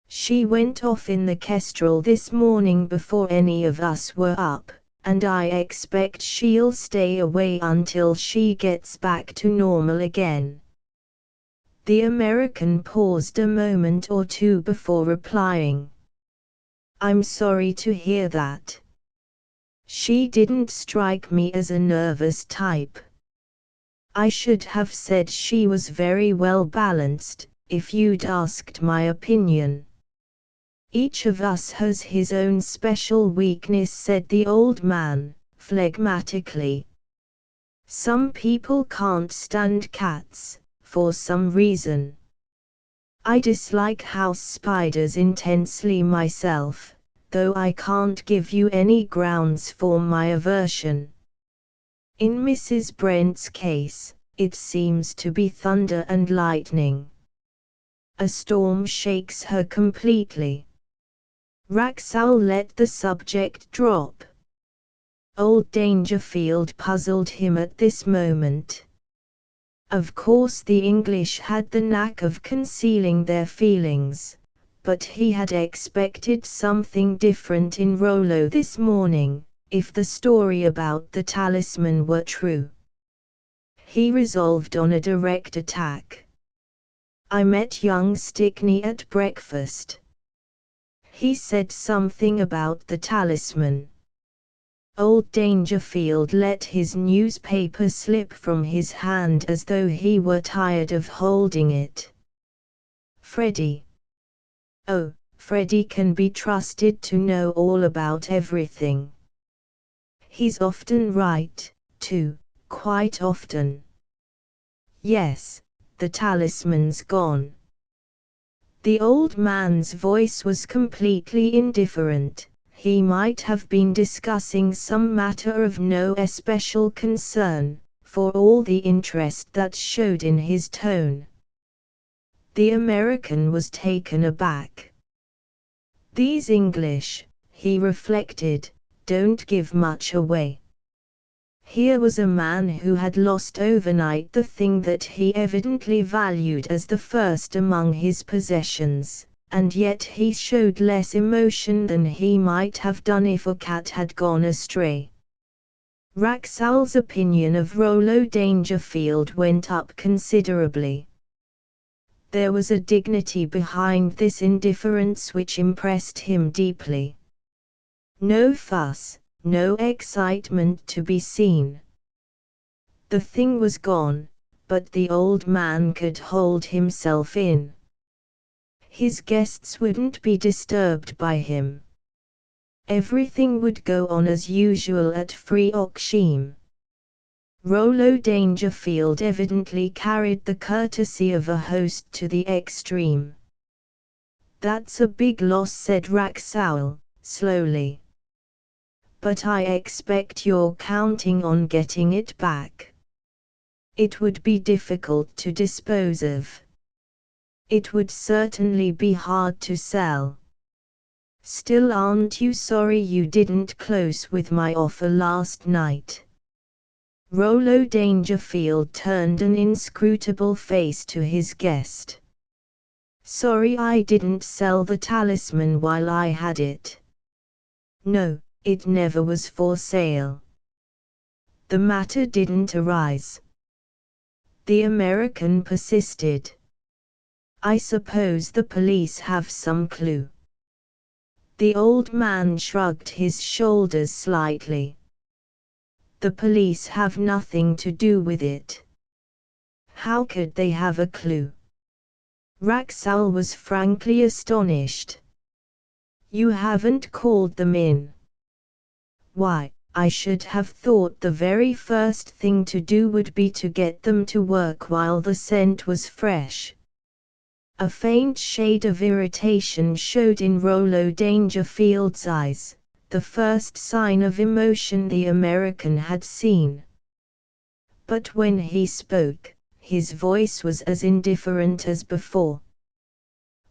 She went off in the Kestrel this morning before any of us were up, and I expect she'll stay away until she gets back to normal again." The American paused a moment or two before replying. "I'm sorry to hear that. She didn't strike me as a nervous type. I should have said she was very well balanced, if you'd asked my opinion." "Each of us has his own special weakness," said the old man, phlegmatically. "Some people can't stand cats, for some reason. I dislike house spiders intensely myself, though I can't give you any grounds for my aversion. In Mrs. Brent's case, it seems to be thunder and lightning. A storm shakes her completely." Wraxall let the subject drop. Old Dangerfield puzzled him at this moment. Of course the English had the knack of concealing their feelings, but he had expected something different in Rollo this morning, if the story about the talisman were true. He resolved on a direct attack. "I met young Stickney at breakfast. He said something about the talisman." Old Dangerfield let his newspaper slip from his hand as though he were tired of holding it. "Freddie. Oh, Freddie can be trusted to know all about everything. He's often right, too, quite often. Yes, the talisman's gone." The old man's voice was completely indifferent. He might have been discussing some matter of no especial concern, for all the interest that showed in his tone. The American was taken aback. These English, he reflected, don't give much away. Here was a man who had lost overnight the thing that he evidently valued as the first among his possessions, and yet he showed less emotion than he might have done if a cat had gone astray. Wraxall's opinion of Rollo Dangerfield went up considerably. There was a dignity behind this indifference which impressed him deeply. No fuss, no excitement to be seen. The thing was gone, but the old man could hold himself in. His guests wouldn't be disturbed by him. Everything would go on as usual at Free-Oxheim. Rollo Dangerfield evidently carried the courtesy of a host to the extreme. "That's a big loss," said Wraxall, slowly. "But I expect you're counting on getting it back." "It would be difficult to dispose of. It would certainly be hard to sell." "Still, aren't you sorry you didn't close with my offer last night?" Rollo Dangerfield turned an inscrutable face to his guest. "Sorry I didn't sell the talisman while I had it." "No, it never was for sale. The matter didn't arise." The American persisted. "I suppose the police have some clue." The old man shrugged his shoulders slightly. "The police have nothing to do with it." "How could they have a clue?" Wraxall was frankly astonished. "You haven't called them in." "Why, I should have thought the very first thing to do would be to get them to work while the scent was fresh." A faint shade of irritation showed in Rollo Dangerfield's eyes, the first sign of emotion the American had seen. But when he spoke, his voice was as indifferent as before.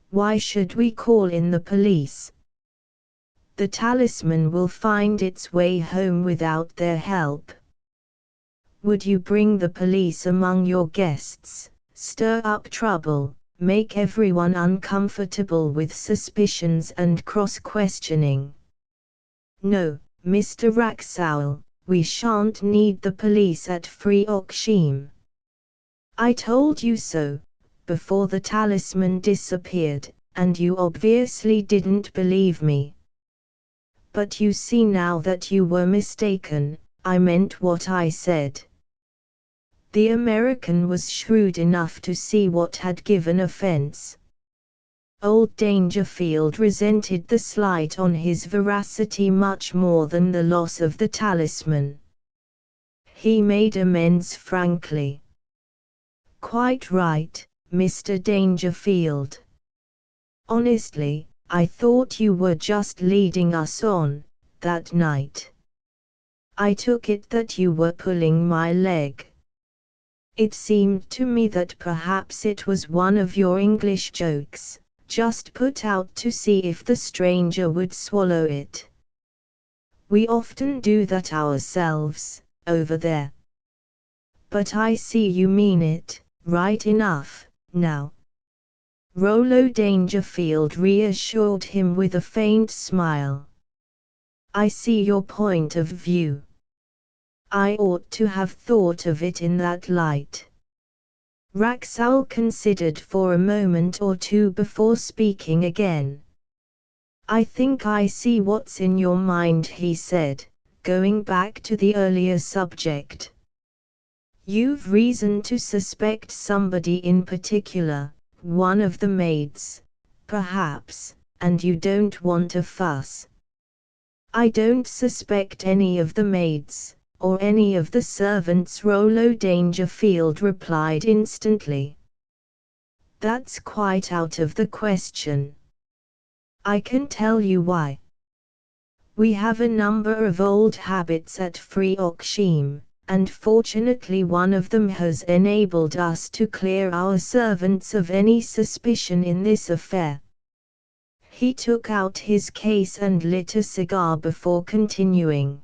"Why should we call in the police? The talisman will find its way home without their help." "Would you bring the police among your guests, stir up trouble, make everyone uncomfortable with suspicions and cross-questioning?" "No, Mr. Wraxall, we shan't need the police at Free-Oxheim. I told you so, before the talisman disappeared, and you obviously didn't believe me. But you see now that you were mistaken. I meant what I said." The American was shrewd enough to see what had given offense. Old Dangerfield resented the slight on his veracity much more than the loss of the talisman. He made amends frankly. "Quite right, Mr. Dangerfield. Honestly, I thought you were just leading us on, that night. I took it that you were pulling my leg. It seemed to me that perhaps it was one of your English jokes, just put out to see if the stranger would swallow it." We often do that ourselves, over there. But I see you mean it, right enough, now. Rollo Dangerfield reassured him with a faint smile. I see your point of view. I ought to have thought of it in that light. Wraxall considered for a moment or two before speaking again. I think I see what's in your mind, he said, going back to the earlier subject. You've reason to suspect somebody in particular, one of the maids, perhaps, and you don't want a fuss. I don't suspect any of the maids, or any of the servants, Rollo Dangerfield replied instantly. That's quite out of the question. I can tell you why. We have a number of old habits at Freocksham, and fortunately one of them has enabled us to clear our servants of any suspicion in this affair. He took out his case and lit a cigar before continuing.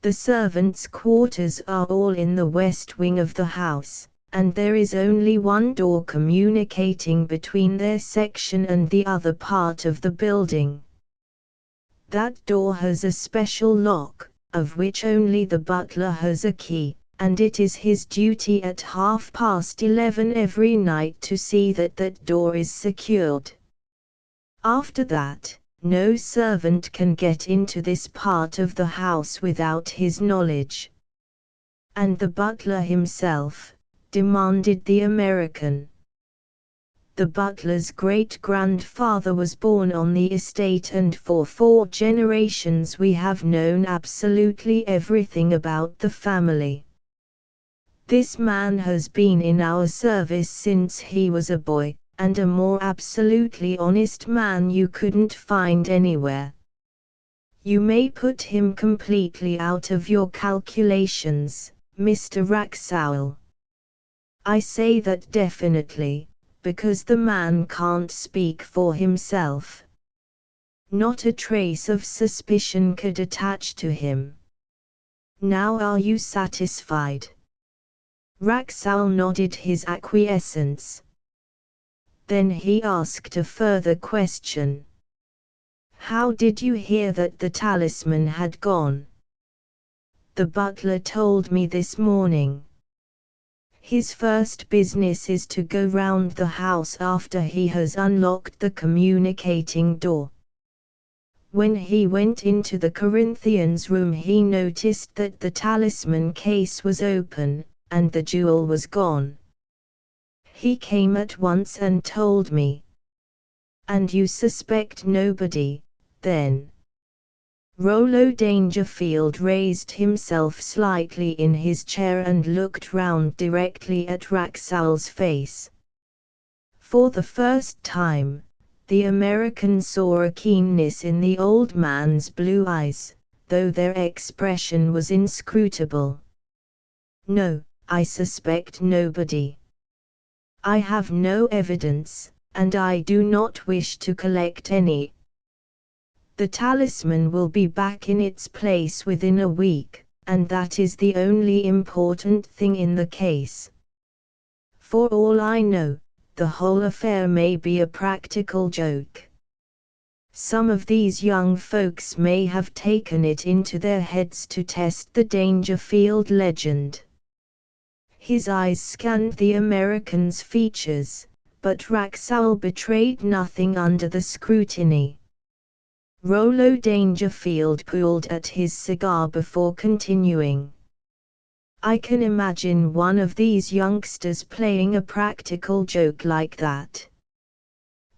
The servants' quarters are all in the west wing of the house, and there is only one door communicating between their section and the other part of the building. That door has a special lock, of which only the butler has a key, and it is his duty at 11:30 every night to see that that door is secured. After that, no servant can get into this part of the house without his knowledge. And the butler himself? Demanded the American. The butler's great-grandfather was born on the estate, and for 4 generations we have known absolutely everything about the family. This man has been in our service since he was a boy, and a more absolutely honest man you couldn't find anywhere. You may put him completely out of your calculations, Mr. Wraxall. I say that definitely, because the man can't speak for himself. Not a trace of suspicion could attach to him. Now are you satisfied? Wraxall nodded his acquiescence. Then he asked a further question. How did you hear that the talisman had gone? The butler told me this morning. His first business is to go round the house after he has unlocked the communicating door. When he went into the Corinthians' room he noticed that the talisman case was open, and the jewel was gone. He came at once and told me. And you suspect nobody, then? Rollo Dangerfield raised himself slightly in his chair and looked round directly at Wraxall's face. For the first time, the American saw a keenness in the old man's blue eyes, though their expression was inscrutable. No, I suspect nobody. I have no evidence, and I do not wish to collect any. The talisman will be back in its place within a week, and that is the only important thing in the case. For all I know, the whole affair may be a practical joke. Some of these young folks may have taken it into their heads to test the Dangerfield legend. His eyes scanned the American's features, but Wraxall betrayed nothing under the scrutiny. Rollo Dangerfield pulled at his cigar before continuing. I can imagine one of these youngsters playing a practical joke like that.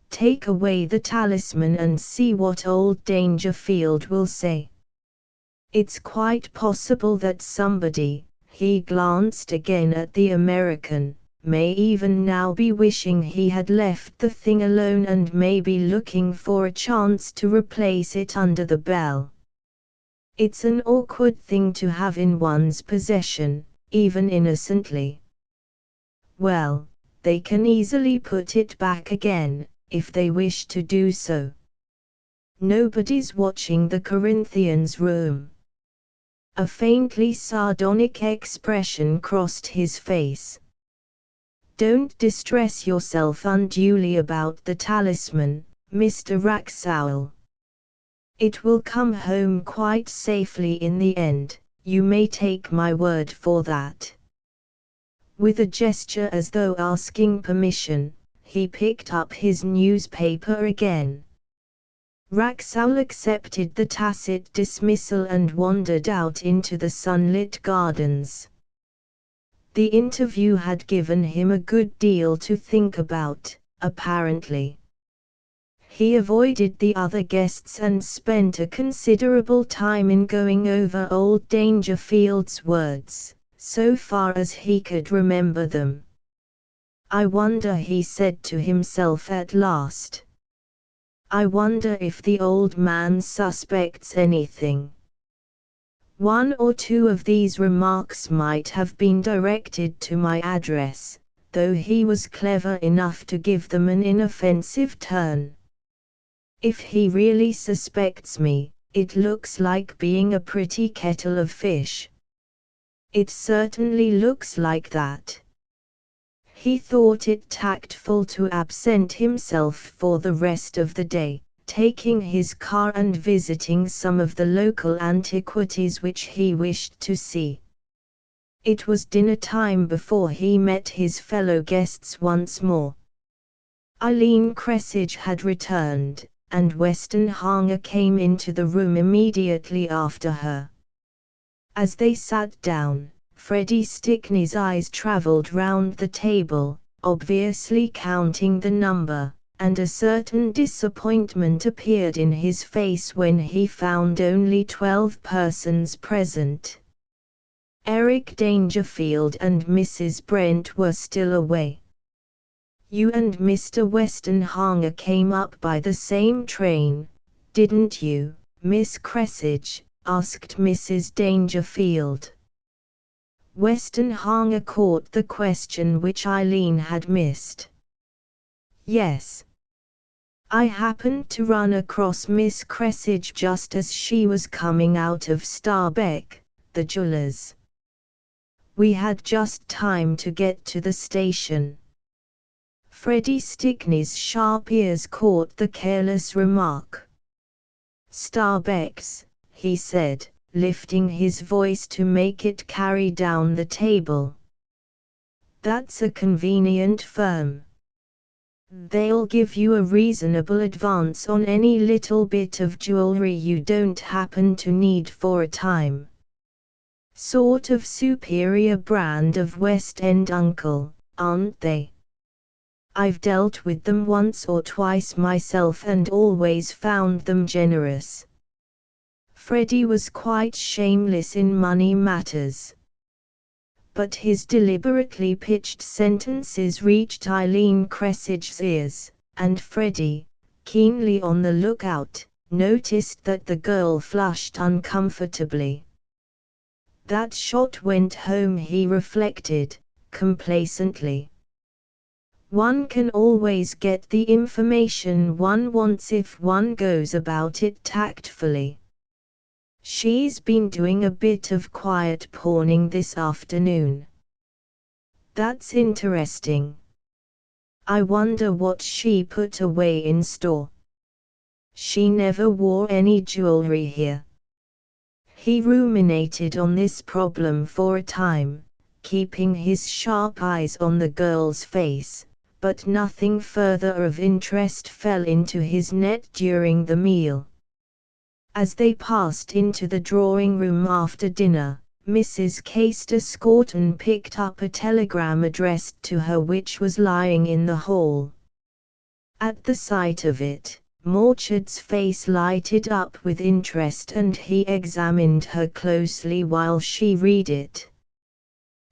Take away the talisman and see what old Dangerfield will say. It's quite possible that somebody, he glanced again at the American, may even now be wishing he had left the thing alone and may be looking for a chance to replace it under the bell. It's an awkward thing to have in one's possession, even innocently. Well, they can easily put it back again, if they wish to do so. Nobody's watching the Corinthians' room. A faintly sardonic expression crossed his face. Don't distress yourself unduly about the talisman, Mr. Wraxall. It will come home quite safely in the end, you may take my word for that. With a gesture as though asking permission, he picked up his newspaper again. Wraxall accepted the tacit dismissal and wandered out into the sunlit gardens. The interview had given him a good deal to think about, apparently. He avoided the other guests and spent a considerable time in going over old Dangerfield's words, so far as he could remember them. I wonder, he said to himself at last. I wonder if the old man suspects anything. One or two of these remarks might have been directed to my address, though he was clever enough to give them an inoffensive turn. If he really suspects me, it looks like being a pretty kettle of fish. It certainly looks like that. He thought it tactful to absent himself for the rest of the day, taking his car and visiting some of the local antiquities which he wished to see. It was dinner time before he met his fellow guests once more. Eileen Cressidge had returned, and Weston Hanger came into the room immediately after her. As they sat down, Freddie Stickney's eyes travelled round the table, obviously counting the number, and a certain disappointment appeared in his face when he found only 12 persons present. Eric Dangerfield and Mrs. Brent were still away. You and Mr. Weston Hanger came up by the same train, didn't you, Miss Cressidge? Asked Mrs. Dangerfield. Weston Hanger caught the question which Eileen had missed. Yes. I happened to run across Miss Cressidge just as she was coming out of Starbeck, the jewellers. We had just time to get to the station. Freddie Stickney's sharp ears caught the careless remark. Starbeck's, he said, lifting his voice to make it carry down the table. That's a convenient firm. They'll give you a reasonable advance on any little bit of jewelry you don't happen to need for a time. Sort of superior brand of West End uncle, aren't they? I've dealt with them once or twice myself and always found them generous. Freddie was quite shameless in money matters. But his deliberately pitched sentences reached Eileen Cressidge's ears, and Freddie, keenly on the lookout, noticed that the girl flushed uncomfortably. That shot went home, he reflected, complacently. One can always get the information one wants if one goes about it tactfully. She's been doing a bit of quiet pawning this afternoon. That's interesting. I wonder what she put away in store. She never wore any jewelry here. He ruminated on this problem for a time, keeping his sharp eyes on the girl's face, but nothing further of interest fell into his net during the meal. As they passed into the drawing-room after dinner, Mrs. Castor Scorton picked up a telegram addressed to her which was lying in the hall. At the sight of it, Morchard's face lighted up with interest and he examined her closely while she read it.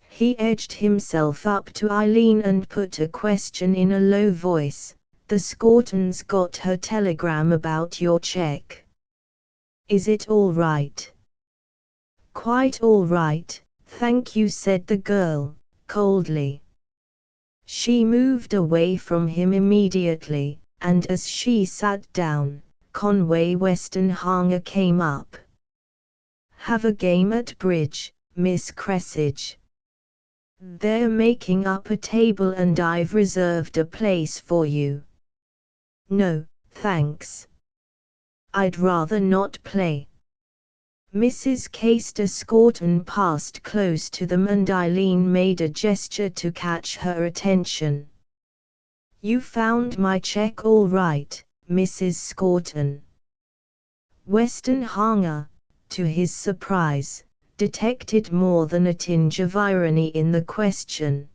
He edged himself up to Eileen and put a question in a low voice. The Scortons got her telegram about your check. Is it all right? Quite all right, thank you, said the girl, coldly. She moved away from him immediately, and as she sat down, Conway Westenhanger came up. "Have a game at bridge, Miss Cressidge. They're making up a table and I've reserved a place for you." "No, thanks. I'd rather not play." Mrs. Castor-Scorton passed close to them and Eileen made a gesture to catch her attention. "You found my check all right, Mrs. Scorton?" Westenhanger, to his surprise, detected more than a tinge of irony in the question.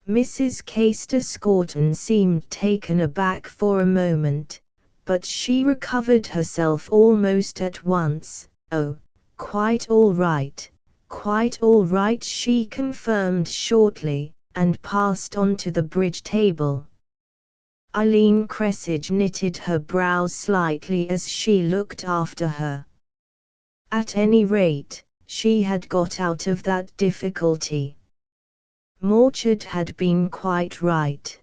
Mrs. Castor-Scorton seemed taken aback for a moment, but she recovered herself almost at once. "Oh, quite all right, she confirmed shortly, and passed on to the bridge table. Eileen Cressidge knitted her brows slightly as she looked after her. At any rate, she had got out of that difficulty. Morchard had been quite right.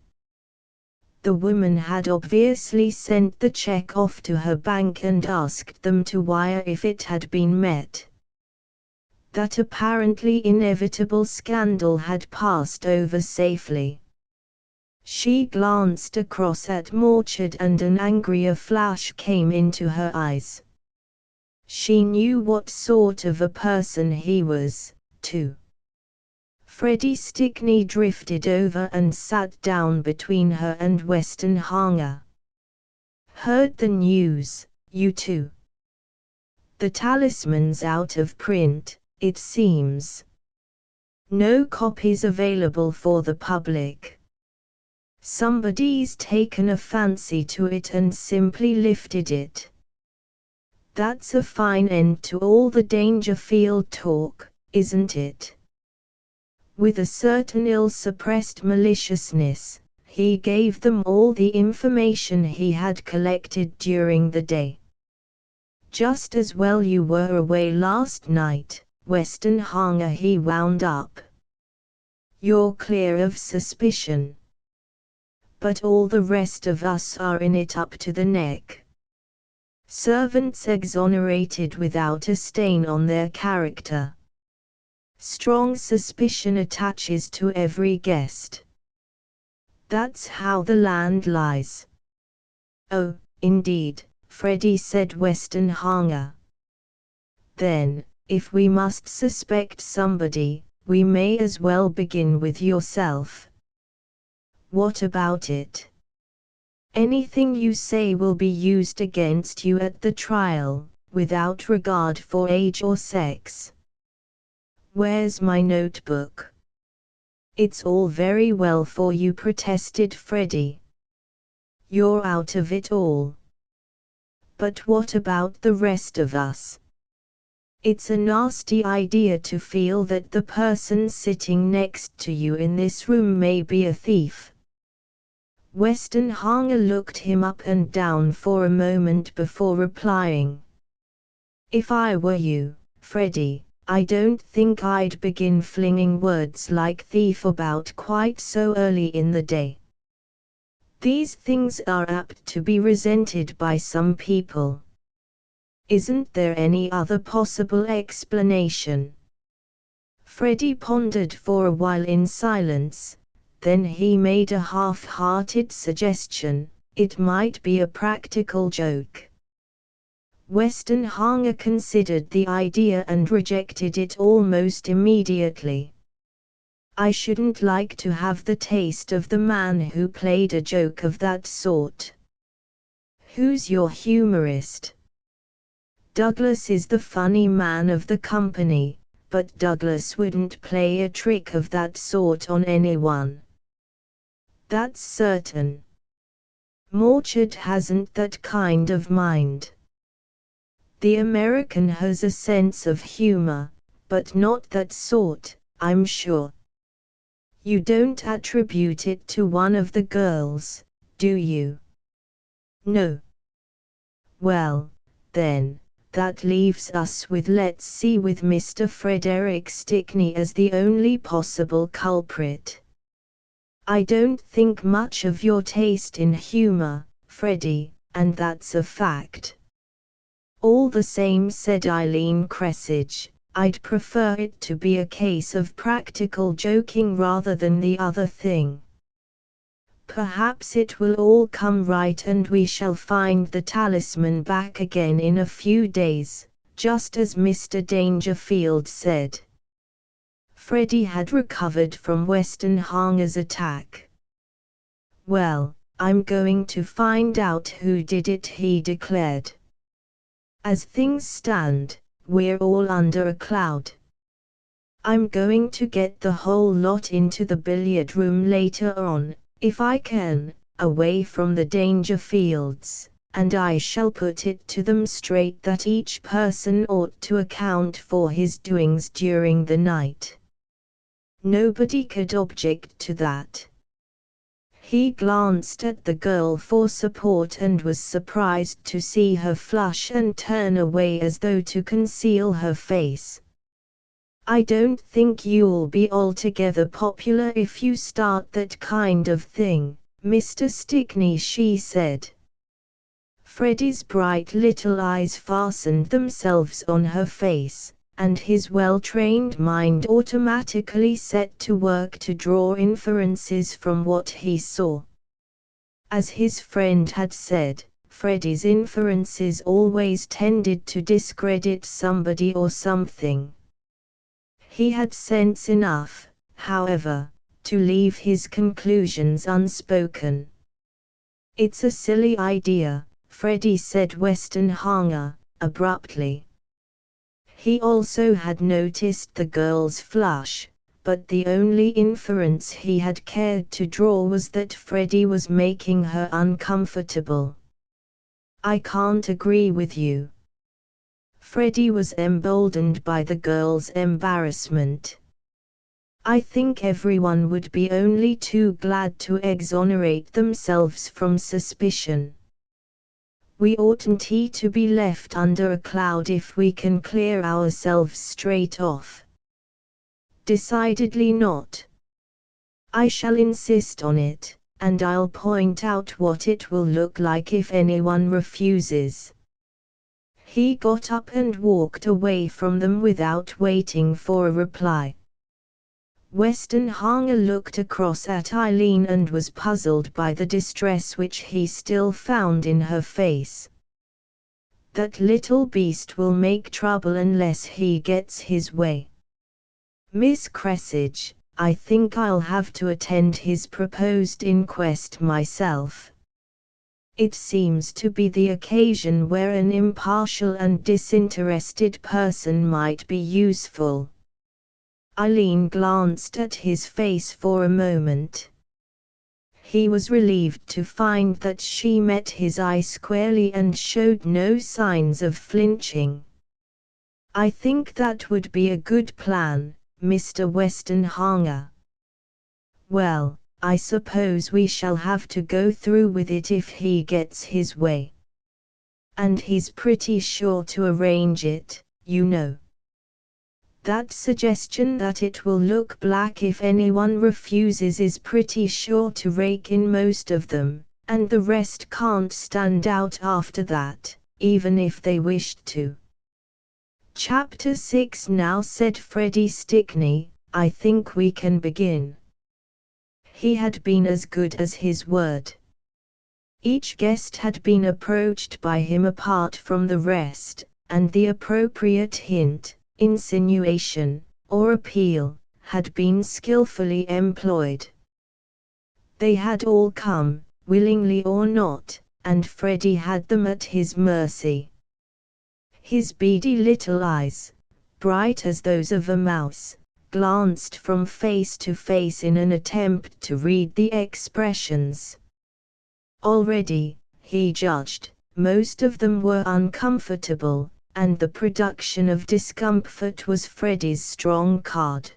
The woman had obviously sent the check off to her bank and asked them to wire if it had been met. That apparently inevitable scandal had passed over safely. She glanced across at Morchard and an angrier flash came into her eyes. She knew what sort of a person he was, too. Freddie Stickney drifted over and sat down between her and Westenhanger. "Heard the news, you two? The talisman's out of print, it seems. No copies available for the public. Somebody's taken a fancy to it and simply lifted it. That's a fine end to all the Dangerfield talk, isn't it?" With a certain ill-suppressed maliciousness, he gave them all the information he had collected during the day. "Just as well you were away last night, Westenhanger," he wound up. "You're clear of suspicion. But all the rest of us are in it up to the neck. Servants exonerated without a stain on their character. Strong suspicion attaches to every guest. That's how the land lies." "Oh, indeed," Freddie said Westenhanger. "Then, if we must suspect somebody, we may as well begin with yourself." "What about it?" "Anything you say will be used against you at the trial, without regard for age or sex." "Where's my notebook?" "It's all very well for you," protested Freddie. "You're out of it all." "But what about the rest of us? It's a nasty idea to feel that the person sitting next to you in this room may be a thief." Westenhanger looked him up and down for a moment before replying. "If I were you, Freddie, I don't think I'd begin flinging words like thief about quite so early in the day. These things are apt to be resented by some people. Isn't there any other possible explanation?" Freddie pondered for a while in silence, then he made a half-hearted suggestion: "It might be a practical joke." Westenhanger considered the idea and rejected it almost immediately. "I shouldn't like to have the taste of the man who played a joke of that sort." "Who's your humorist?" "Douglas is the funny man of the company, but Douglas wouldn't play a trick of that sort on anyone. That's certain. Morchard hasn't that kind of mind. The American has a sense of humor, but not that sort, I'm sure. You don't attribute it to one of the girls, do you?" "No." "Well, then, that leaves us with Mr. Frederick Stickney as the only possible culprit. I don't think much of your taste in humor, Freddie, and that's a fact. All the same, said Eileen Cressage, I'd prefer it to be a case of practical joking rather than the other thing. Perhaps it will all come right and we shall find the talisman back again in a few days, just as Mr. Dangerfield said. Freddie had recovered from Weston Hanger's attack. Well, I'm going to find out who did it, he declared. As things stand, we're all under a cloud. I'm going to get the whole lot into the billiard room later on, if I can, away from the Dangerfields, and I shall put it to them straight that each person ought to account for his doings during the night. Nobody could object to that. He glanced at the girl for support and was surprised to see her flush and turn away as though to conceal her face. I don't think you'll be altogether popular if you start that kind of thing, Mr. Stickney, she said. Freddie's bright little eyes fastened themselves on her face, and his well-trained mind automatically set to work to draw inferences from what he saw. As his friend had said, Freddie's inferences always tended to discredit somebody or something. He had sense enough, however, to leave his conclusions unspoken. It's a silly idea, Freddie said Weston Hanger, abruptly. He also had noticed the girl's flush, but the only inference he had cared to draw was that Freddie was making her uncomfortable. I can't agree with you. Freddie was emboldened by the girl's embarrassment. I think everyone would be only too glad to exonerate themselves from suspicion. We oughtn't to be left under a cloud if we can clear ourselves straight off. Decidedly not. I shall insist on it, and I'll point out what it will look like if anyone refuses. He got up and walked away from them without waiting for a reply. Weston Hanger looked across at Eileen and was puzzled by the distress which he still found in her face. That little beast will make trouble unless he gets his way. Miss Cressage, I think I'll have to attend his proposed inquest myself. It seems to be the occasion where an impartial and disinterested person might be useful. Eileen glanced at his face for a moment. He was relieved to find that she met his eye squarely and showed no signs of flinching. I think that would be a good plan, Mr. Weston Hanger. Well, I suppose we shall have to go through with it if he gets his way. And he's pretty sure to arrange it, you know. That suggestion that it will look black if anyone refuses is pretty sure to rake in most of them, and the rest can't stand out after that, even if they wished to. Chapter 6 Now, said Freddie Stickney, I think we can begin. He had been as good as his word. Each guest had been approached by him apart from the rest, and the appropriate hint, insinuation, or appeal, had been skillfully employed. They had all come, willingly or not, and Freddie had them at his mercy. His beady little eyes, bright as those of a mouse, glanced from face to face in an attempt to read the expressions. Already, he judged, most of them were uncomfortable, and the production of discomfort was Freddie's strong card.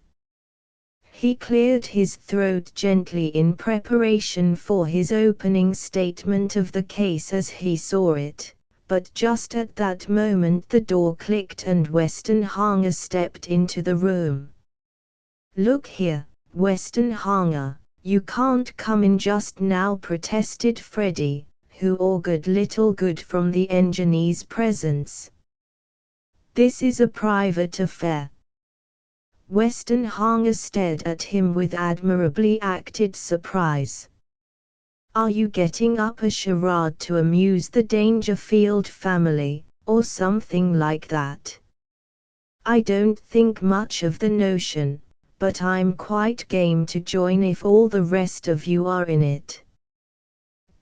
He cleared his throat gently in preparation for his opening statement of the case as he saw it, but just at that moment the door clicked and Weston Hanger stepped into the room. Look here, Weston Hanger, you can't come in just now, protested Freddie, who augured little good from the engineer's presence. "This is a private affair." Westenhanger stared at him with admirably acted surprise. "Are you getting up a charade to amuse the Dangerfield family, or something like that?" "I don't think much of the notion, but I'm quite game to join if all the rest of you are in it."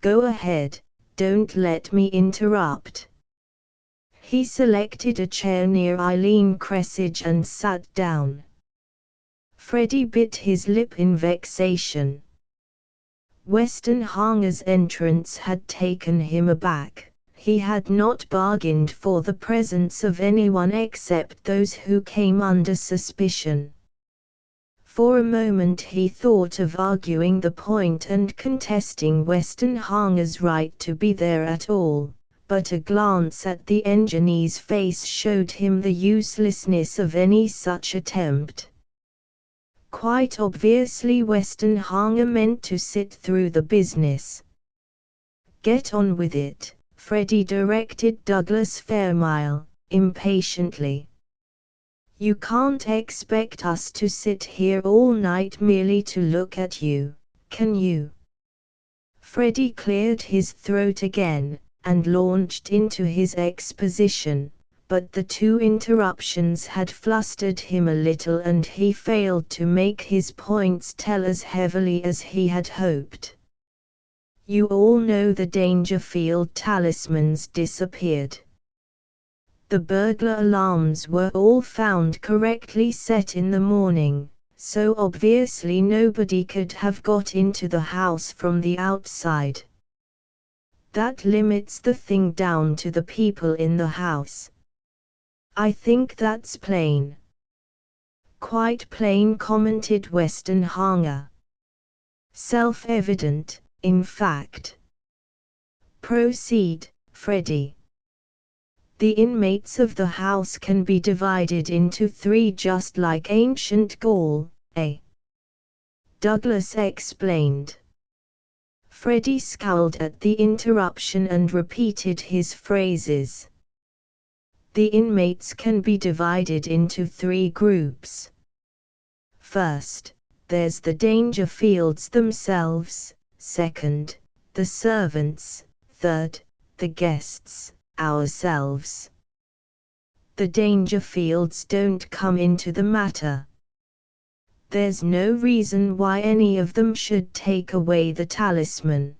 "Go ahead, don't let me interrupt." He selected a chair near Eileen Cressidge and sat down. Freddie bit his lip in vexation. Westenhanger's entrance had taken him aback. He had not bargained for the presence of anyone except those who came under suspicion. For a moment he thought of arguing the point and contesting Westenhanger's right to be there at all, but a glance at the engineer's face showed him the uselessness of any such attempt. Quite obviously Westenhanger meant to sit through the business. "Get on with it," Freddie directed Douglas Fairmile, impatiently. "You can't expect us to sit here all night merely to look at you, can you?" Freddie cleared his throat again, and launched into his exposition, but the two interruptions had flustered him a little and he failed to make his points tell as heavily as he had hoped. "You all know the Dangerfield talismans disappeared. The burglar alarms were all found correctly set in the morning, so obviously nobody could have got into the house from the outside. That limits the thing down to the people in the house. I think that's plain." "Quite plain," commented Westenhanger. "Self-evident, in fact." "Proceed, Freddie." "The inmates of the house can be divided into three just like ancient Gaul, eh?" Douglas explained. Freddie scowled at the interruption and repeated his phrases. "The inmates can be divided into three groups. First, there's the Dangerfields themselves, second, the servants, third, the guests, ourselves. The Dangerfields don't come into the matter. There's no reason why any of them should take away the talisman.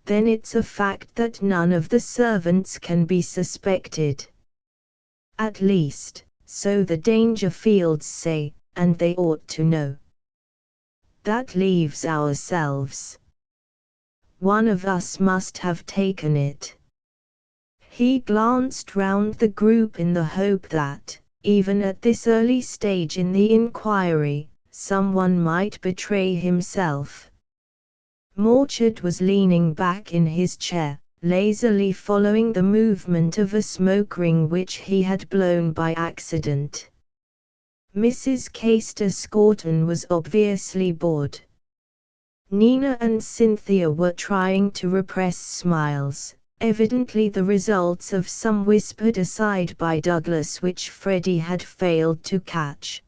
Then it's a fact that none of the servants can be suspected. At least, so the Dangerfields say, and they ought to know. That leaves ourselves. One of us must have taken it." He glanced round the group in the hope that, even at this early stage in the inquiry, someone might betray himself. Morchard was leaning back in his chair, lazily following the movement of a smoke ring which he had blown by accident. Mrs. Castor Scorton was obviously bored. Nina and Cynthia were trying to repress smiles, evidently the results of some whispered aside by Douglas which Freddie had failed to catch.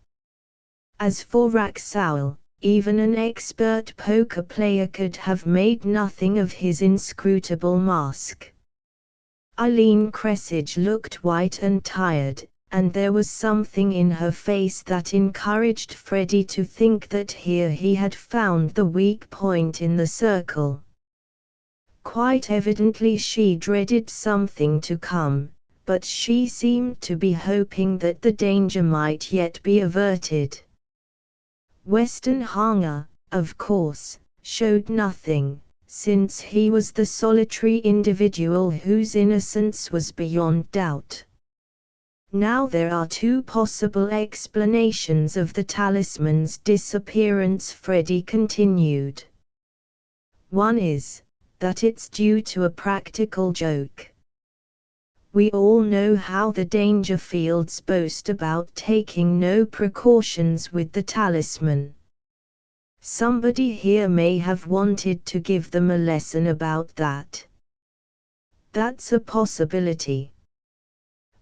As for Raxowel, even an expert poker player could have made nothing of his inscrutable mask. Eileen Cressidge looked white and tired, and there was something in her face that encouraged Freddie to think that here he had found the weak point in the circle. Quite evidently she dreaded something to come, but she seemed to be hoping that the danger might yet be averted. Westenhanger, of course, showed nothing, since he was the solitary individual whose innocence was beyond doubt. Now there are two possible explanations of the talisman's disappearance, Freddie continued. One is that it's due to a practical joke. We all know how the Dangerfields boast about taking no precautions with the talisman. Somebody here may have wanted to give them a lesson about that. That's a possibility.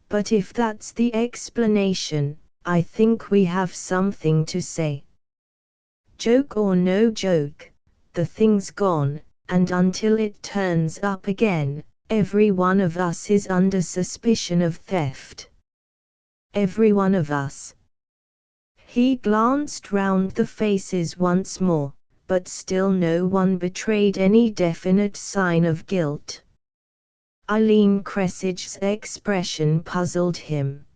But if that's the explanation, I think we have something to say. Joke or no joke, the thing's gone, and until it turns up again, every one of us is under suspicion of theft. Every one of us. He glanced round the faces once more, but still no one betrayed any definite sign of guilt. Eileen Cressidge's expression puzzled him.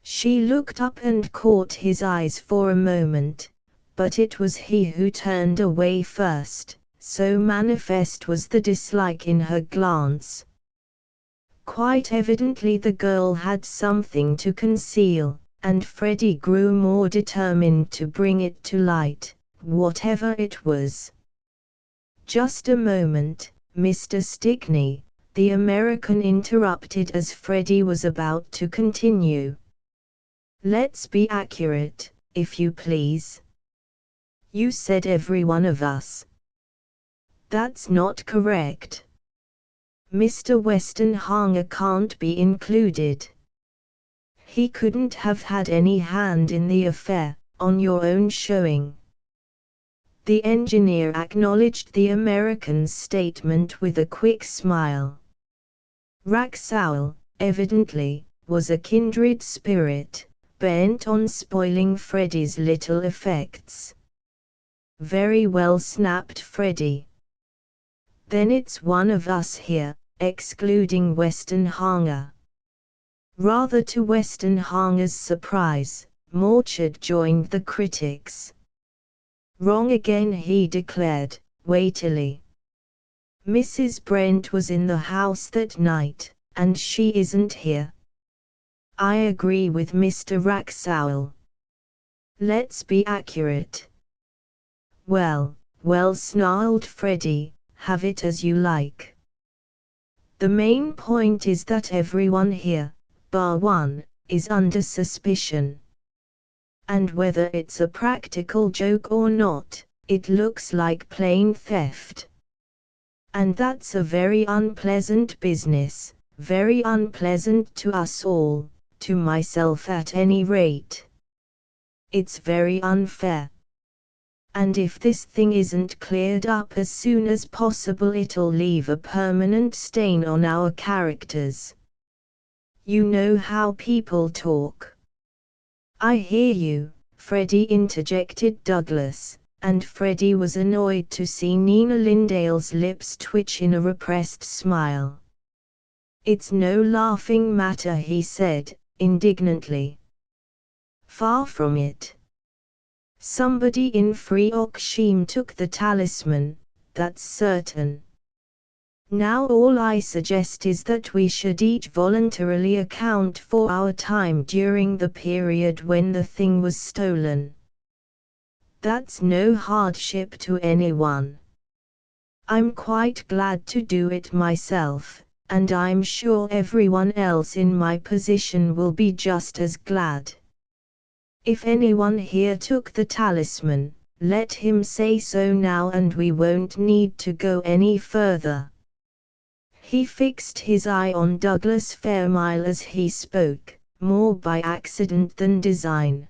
She looked up and caught his eyes for a moment, but it was he who turned away first, so manifest was the dislike in her glance. Quite evidently the girl had something to conceal, and Freddie grew more determined to bring it to light, whatever it was. "Just a moment, Mr. Stickney," the American interrupted as Freddie was about to continue. "Let's be accurate, if you please. You said every one of us. That's not correct. Mr. Westenhanger can't be included. He couldn't have had any hand in the affair, on your own showing." The engineer acknowledged the American's statement with a quick smile. Wraxall, evidently, was a kindred spirit, bent on spoiling Freddie's little effects. "Very well," snapped Freddie. "Then it's one of us here, excluding Westenhanger." Rather to Westenhanger's surprise, Morchard joined the critics. "Wrong again," he declared, weightily. "Mrs. Brent was in the house that night, and she isn't here." "I agree with Mr. Wraxall. Let's be accurate." Well, snarled Freddie, "have it as you like. The main point is that everyone here, bar one, is under suspicion. And whether it's a practical joke or not, it looks like plain theft. And that's a very unpleasant business, very unpleasant to us all, to myself at any rate. It's very unfair. And if this thing isn't cleared up as soon as possible, it'll leave a permanent stain on our characters. You know how people talk." "I hear you," Freddie interjected Douglas, and Freddie was annoyed to see Nina Lindale's lips twitch in a repressed smile. "It's no laughing matter," he said, indignantly. "Far from it. Somebody in Freocksham took the talisman, that's certain. Now all I suggest is that we should each voluntarily account for our time during the period when the thing was stolen. That's no hardship to anyone. I'm quite glad to do it myself, and I'm sure everyone else in my position will be just as glad. If anyone here took the talisman, let him say so now and we won't need to go any further." He fixed his eye on Douglas Fairmile as he spoke, more by accident than design.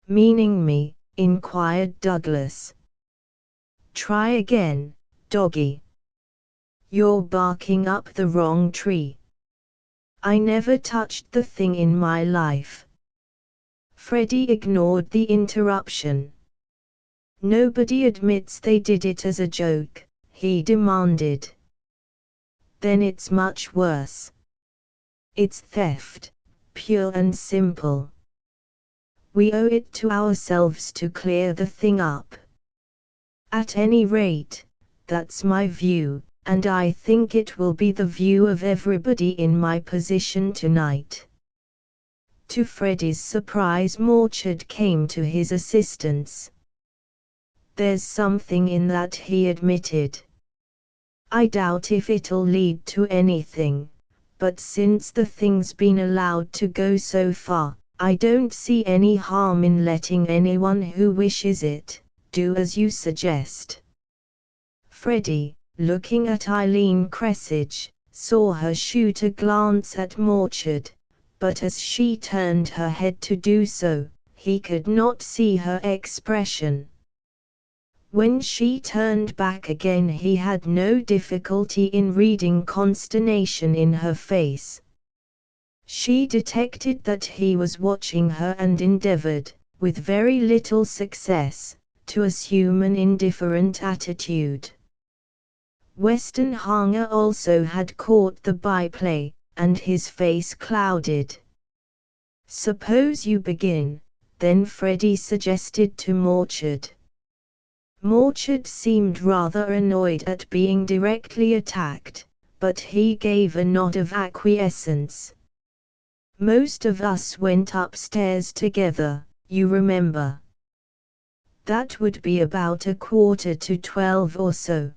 "Meaning me?" inquired Douglas. "Try again, doggy. You're barking up the wrong tree. I never touched the thing in my life." Freddie ignored the interruption. "Nobody admits they did it as a joke," he demanded. "Then it's much worse. It's theft, pure and simple. We owe it to ourselves to clear the thing up. At any rate, that's my view, and I think it will be the view of everybody in my position tonight." To Freddie's surprise, Morchard came to his assistance. "There's something in that," he admitted. "I doubt if it'll lead to anything, but since the thing's been allowed to go so far, I don't see any harm in letting anyone who wishes it do as you suggest." Freddie, looking at Eileen Cressage, saw her shoot a glance at Morchard, but as she turned her head to do so, he could not see her expression. When she turned back again, he had no difficulty in reading consternation in her face. She detected that he was watching her and endeavored, with very little success, to assume an indifferent attitude. Weston Hanger also had caught the byplay, and his face clouded. "Suppose you begin," then Freddie suggested to Morchard. Morchard seemed rather annoyed at being directly attacked, but he gave a nod of acquiescence. "Most of us went upstairs together, you remember. That would be about 11:45 or so.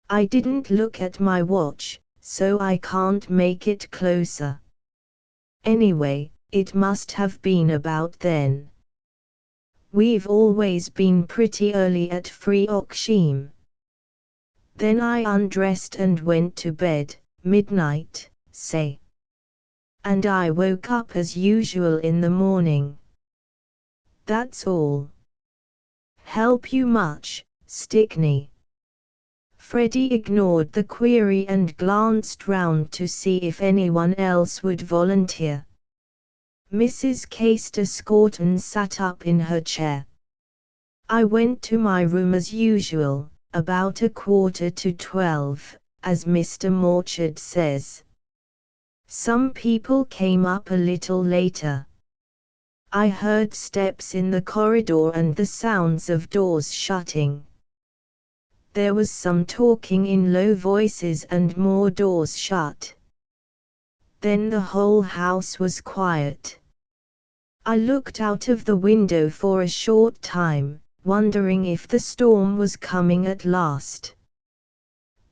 I didn't look at my watch, so I can't make it closer. Anyway, it must have been about then. We've always been pretty early at Freoxheim. Then I undressed and went to bed, midnight, say. And I woke up as usual in the morning. That's all. Help you much, Stickney?" Freddie ignored the query and glanced round to see if anyone else would volunteer. Mrs. Castor-Scorton sat up in her chair. "I went to my room as usual, about 11:45, as Mr. Morchard says. Some people came up a little later. I heard steps in the corridor and the sounds of doors shutting. There was some talking in low voices and more doors shut. Then the whole house was quiet. I looked out of the window for a short time, wondering if the storm was coming at last.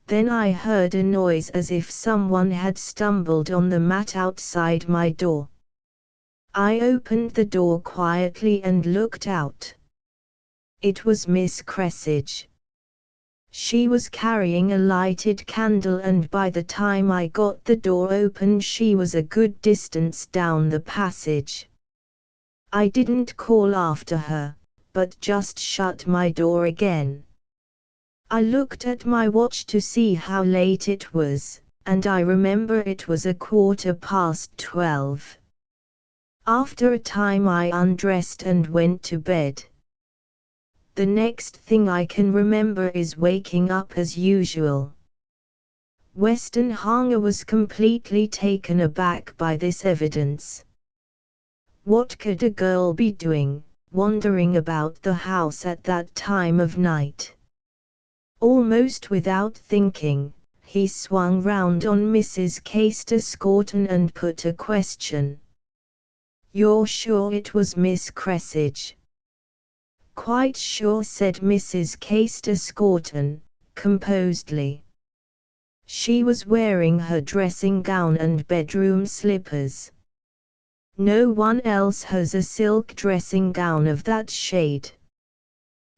Then I heard a noise as if someone had stumbled on the mat outside my door. I opened the door quietly and looked out. It was Miss Cressage. She was carrying a lighted candle, and by the time I got the door open she was a good distance down the passage. I didn't call after her, but just shut my door again. I looked at my watch to see how late it was, and I remember it was 12:15. After a time I undressed and went to bed. The next thing I can remember is waking up as usual." Weston Hanger was completely taken aback by this evidence. What could a girl be doing, wandering about the house at that time of night? Almost without thinking, he swung round on Mrs. Castor-Scorton and put a question. "You're sure it was Miss Cressage?" "Quite sure," said Mrs. Castor-Scorton, composedly. "She was wearing her dressing gown and bedroom slippers. No one else has a silk dressing gown of that shade."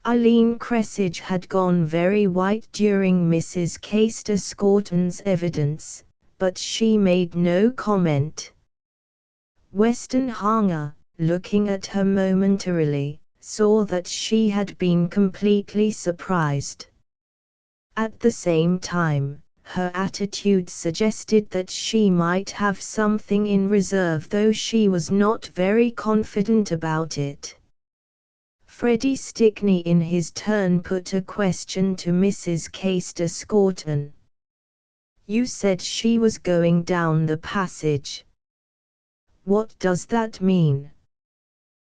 Eileen Cressage had gone very white during Mrs. Castor-Scorton's evidence, but she made no comment. Weston Hanger, looking at her momentarily, saw that she had been completely surprised. At the same time, her attitude suggested that she might have something in reserve, though she was not very confident about it. Freddie Stickney in his turn put a question to Mrs. Castor-Scorton. "You said she was going down the passage. What does that mean?"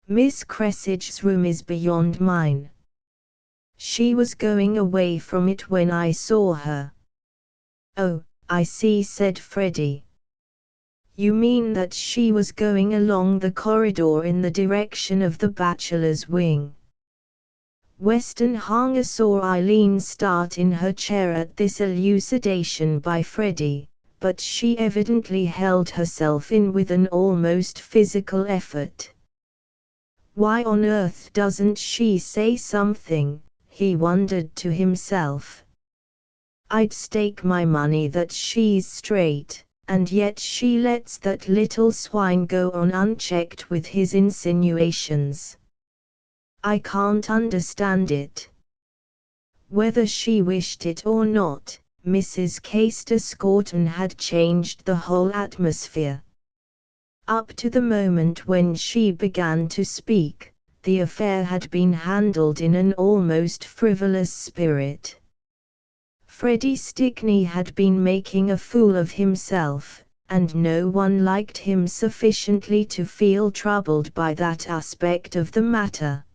"Miss Cressage's room is beyond mine. She was going away from it when I saw her." "Oh, I see," said Freddie. "You mean that she was going along the corridor in the direction of the bachelor's wing." Weston Hanger saw Eileen start in her chair at this elucidation by Freddie, but she evidently held herself in with an almost physical effort. Why on earth doesn't she say something, he wondered to himself. I'd stake my money that she's straight, and yet she lets that little swine go on unchecked with his insinuations. I can't understand it. Whether she wished it or not, Mrs. Caister-Scorton had changed the whole atmosphere. Up to the moment when she began to speak, the affair had been handled in an almost frivolous spirit. Freddie Stickney had been making a fool of himself, and no one liked him sufficiently to feel troubled by that aspect of the matter.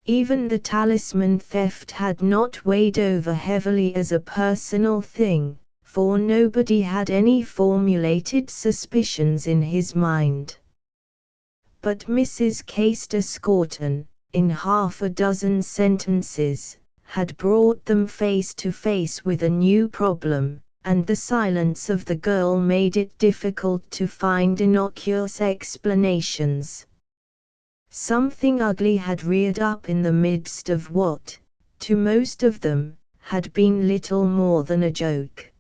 Even the talisman theft had not weighed over heavily as a personal thing, for nobody had any formulated suspicions in his mind. But Mrs. Caister-Scorton, in half a dozen sentences, had brought them face to face with a new problem, and the silence of the girl made it difficult to find innocuous explanations. Something ugly had reared up in the midst of what, to most of them, had been little more than a joke.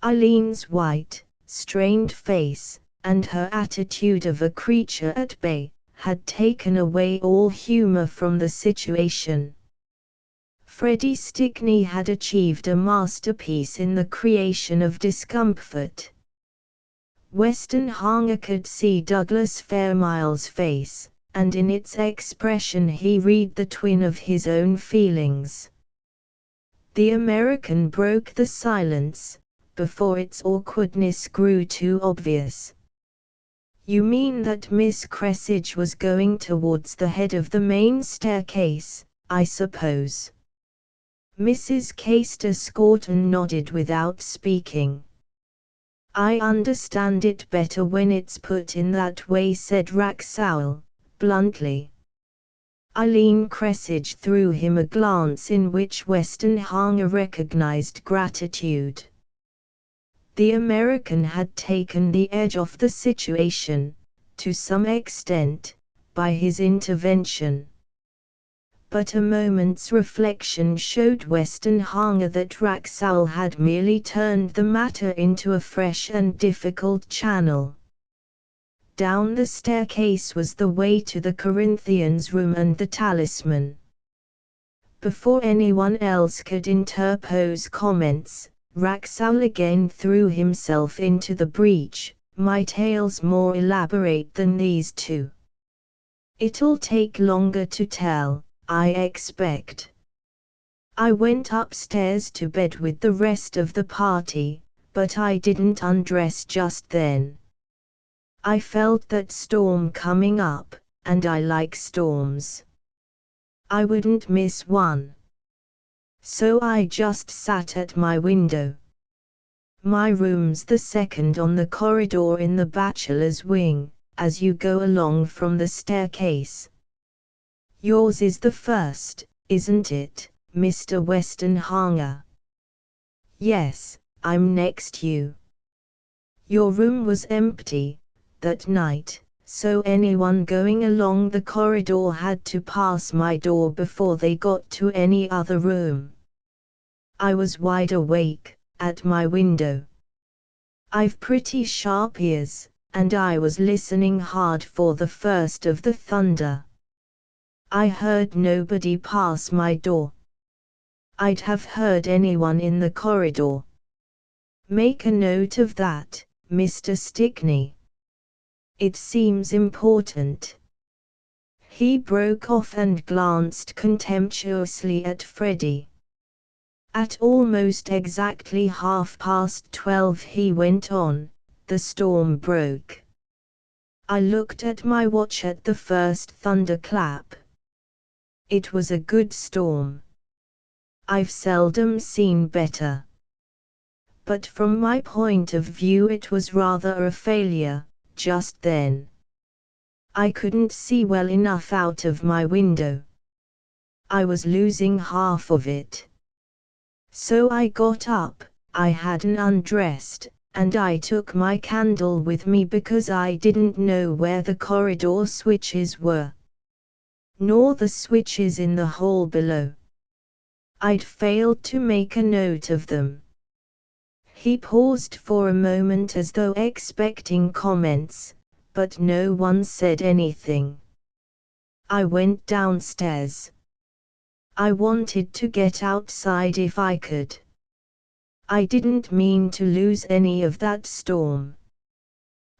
Eileen's white, strained face, and her attitude of a creature at bay, had taken away all humor from the situation. Freddie Stickney had achieved a masterpiece in the creation of discomfort. Weston Hanger could see Douglas Fairmile's face, and in its expression he read the twin of his own feelings. The American broke the silence, before its awkwardness grew too obvious. You mean that Miss Cressidge was going towards the head of the main staircase, I suppose? Mrs. Caister-Scorton nodded without speaking. I understand it better when it's put in that way, said Wraxall, bluntly. Eileen Cressidge threw him a glance in which Weston Hanger recognized gratitude. The American had taken the edge off the situation, to some extent, by his intervention. But a moment's reflection showed Weston Hanger that Wraxall had merely turned the matter into a fresh and difficult channel. Down the staircase was the way to the Corinthians' room and the talisman. Before anyone else could interpose comments, Wraxall again threw himself into the breach. My tale's more elaborate than these two. It'll take longer to tell, I expect. I went upstairs to bed with the rest of the party, but I didn't undress just then. I felt that storm coming up, and I like storms. I wouldn't miss one. So I just sat at my window. My room's the second on the corridor in the bachelor's wing, as you go along from the staircase. Yours is the first, isn't it, Mr. Weston Hanger? Yes, I'm next you. Your room was empty that night, so anyone going along the corridor had to pass my door before they got to any other room. I was wide awake, at my window. I've pretty sharp ears, and I was listening hard for the first of the thunder. I heard nobody pass my door. I'd have heard anyone in the corridor. Make a note of that, Mr. Stickney. It seems important. He broke off and glanced contemptuously at Freddie. At almost exactly 12:30 he went on, the storm broke. I looked at my watch at the first thunderclap. It was a good storm. I've seldom seen better. But from my point of view it was rather a failure, just then. I couldn't see well enough out of my window. I was losing half of it. So I got up, I hadn't undressed, and I took my candle with me because I didn't know where the corridor switches were. nor the switches in the hall below. I'd failed to make a note of them. He paused for a moment as though expecting comments, but no one said anything. I went downstairs. I wanted to get outside if I could. I didn't mean to lose any of that storm.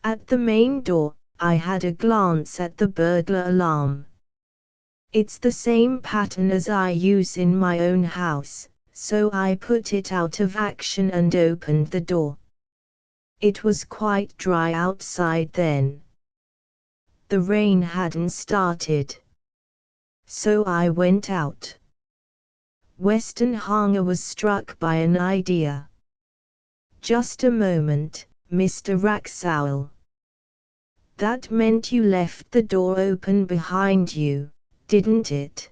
At the main door, I had a glance at the burglar alarm. It's the same pattern as I use in my own house, so I put it out of action and opened the door. It was quite dry outside then. The rain hadn't started. So I went out. Weston Hanger was struck by an idea. Just a moment, Mr. Wraxall. That meant you left the door open behind you, didn't it?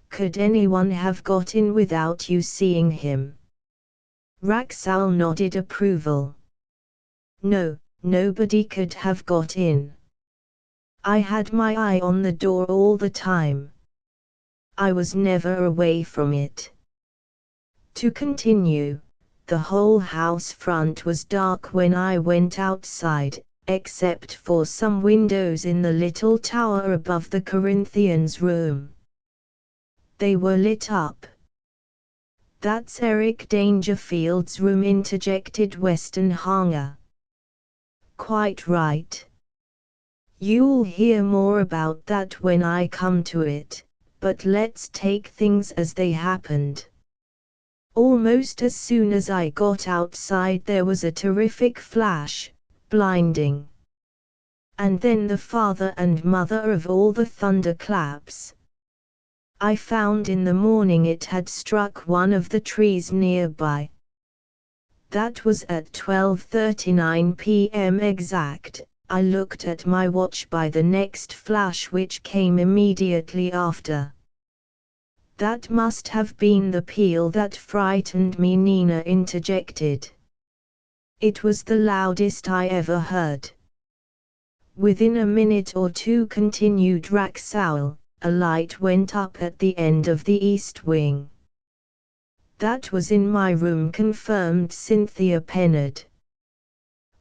Could anyone have got in without you seeing him? Wraxall nodded approval. No, nobody could have got in. I had my eye on the door all the time. I was never away from it. To continue, the whole house front was dark when I went outside, except for some windows in the little tower above the Corinthians' room. They were lit up. That's Eric Dangerfield's room, interjected Weston Hanger. Quite right. You'll hear more about that when I come to it, but let's take things as they happened. Almost as soon as I got outside there was a terrific flash, blinding. And then the father and mother of all the thunderclaps. I found in the morning it had struck one of the trees nearby. That was at 12:39 p.m. exact. I looked at my watch by the next flash, which came immediately after. That must have been the peal that frightened me, Nina interjected. It was the loudest I ever heard. Within a minute or two, continued Wraxall, a light went up at the end of the east wing. That was in my room, confirmed Cynthia Pennard.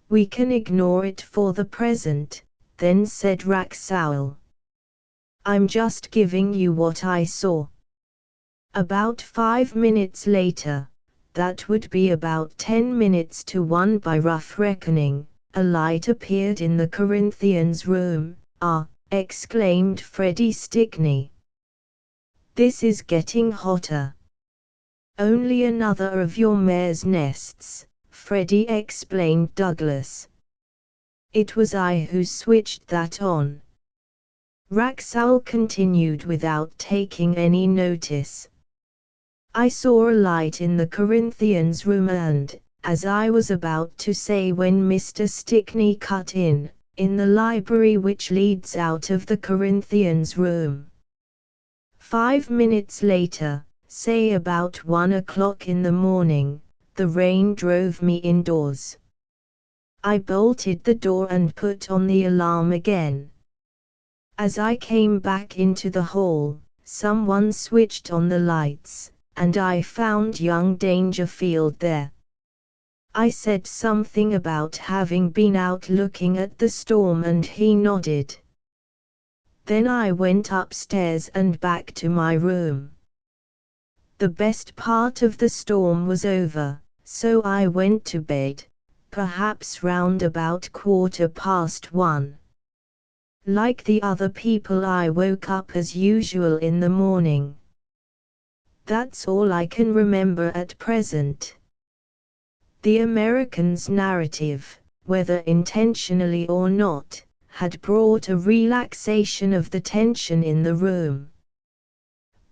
We can ignore it for the present, then, said Wraxall. I'm just giving you what I saw. About 5 minutes later, that would be about 10 minutes to 1 by rough reckoning, a light appeared in the Corinthians' room. Ah, exclaimed Freddie Stickney. This is getting hotter. Only another of your mare's nests, Freddie, explained Douglas. It was I who switched that on. Wraxall continued without taking any notice. I saw a light in the Corinthians' room and, as I was about to say when Mr. Stickney cut in the library which leads out of the Corinthians' room. 5 minutes later, say about 1 o'clock in the morning, the rain drove me indoors. I bolted the door and put on the alarm again. As I came back into the hall, someone switched on the lights, and I found young Dangerfield there. I said something about having been out looking at the storm and he nodded. Then I went upstairs and back to my room. The best part of the storm was over, so I went to bed, perhaps round about 1:15. Like the other people, I woke up as usual in the morning. That's all I can remember at present. The American's narrative, whether intentionally or not, had brought a relaxation of the tension in the room.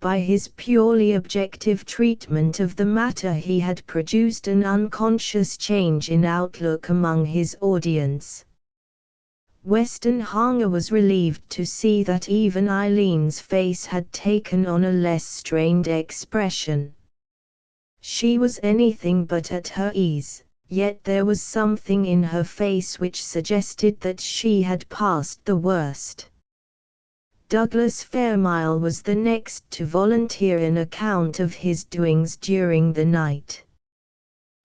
By his purely objective treatment of the matter he had produced an unconscious change in outlook among his audience. Weston Hanger was relieved to see that even Eileen's face had taken on a less strained expression. She was anything but at her ease, yet there was something in her face which suggested that she had passed the worst. Douglas Fairmile was the next to volunteer an account of his doings during the night.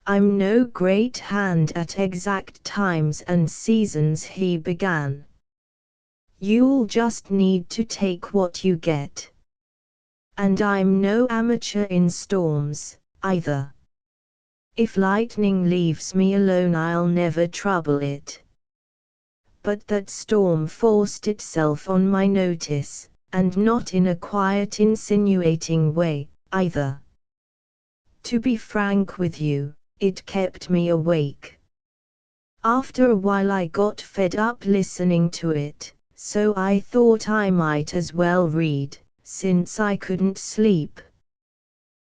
"I'm no great hand at exact times and seasons," he began. "You'll just need to take what you get. And I'm no amateur in storms, either. If lightning leaves me alone I'll never trouble it. But that storm forced itself on my notice, and not in a quiet insinuating way, either. To be frank with you, it kept me awake. After a while I got fed up listening to it, so I thought I might as well read, since I couldn't sleep.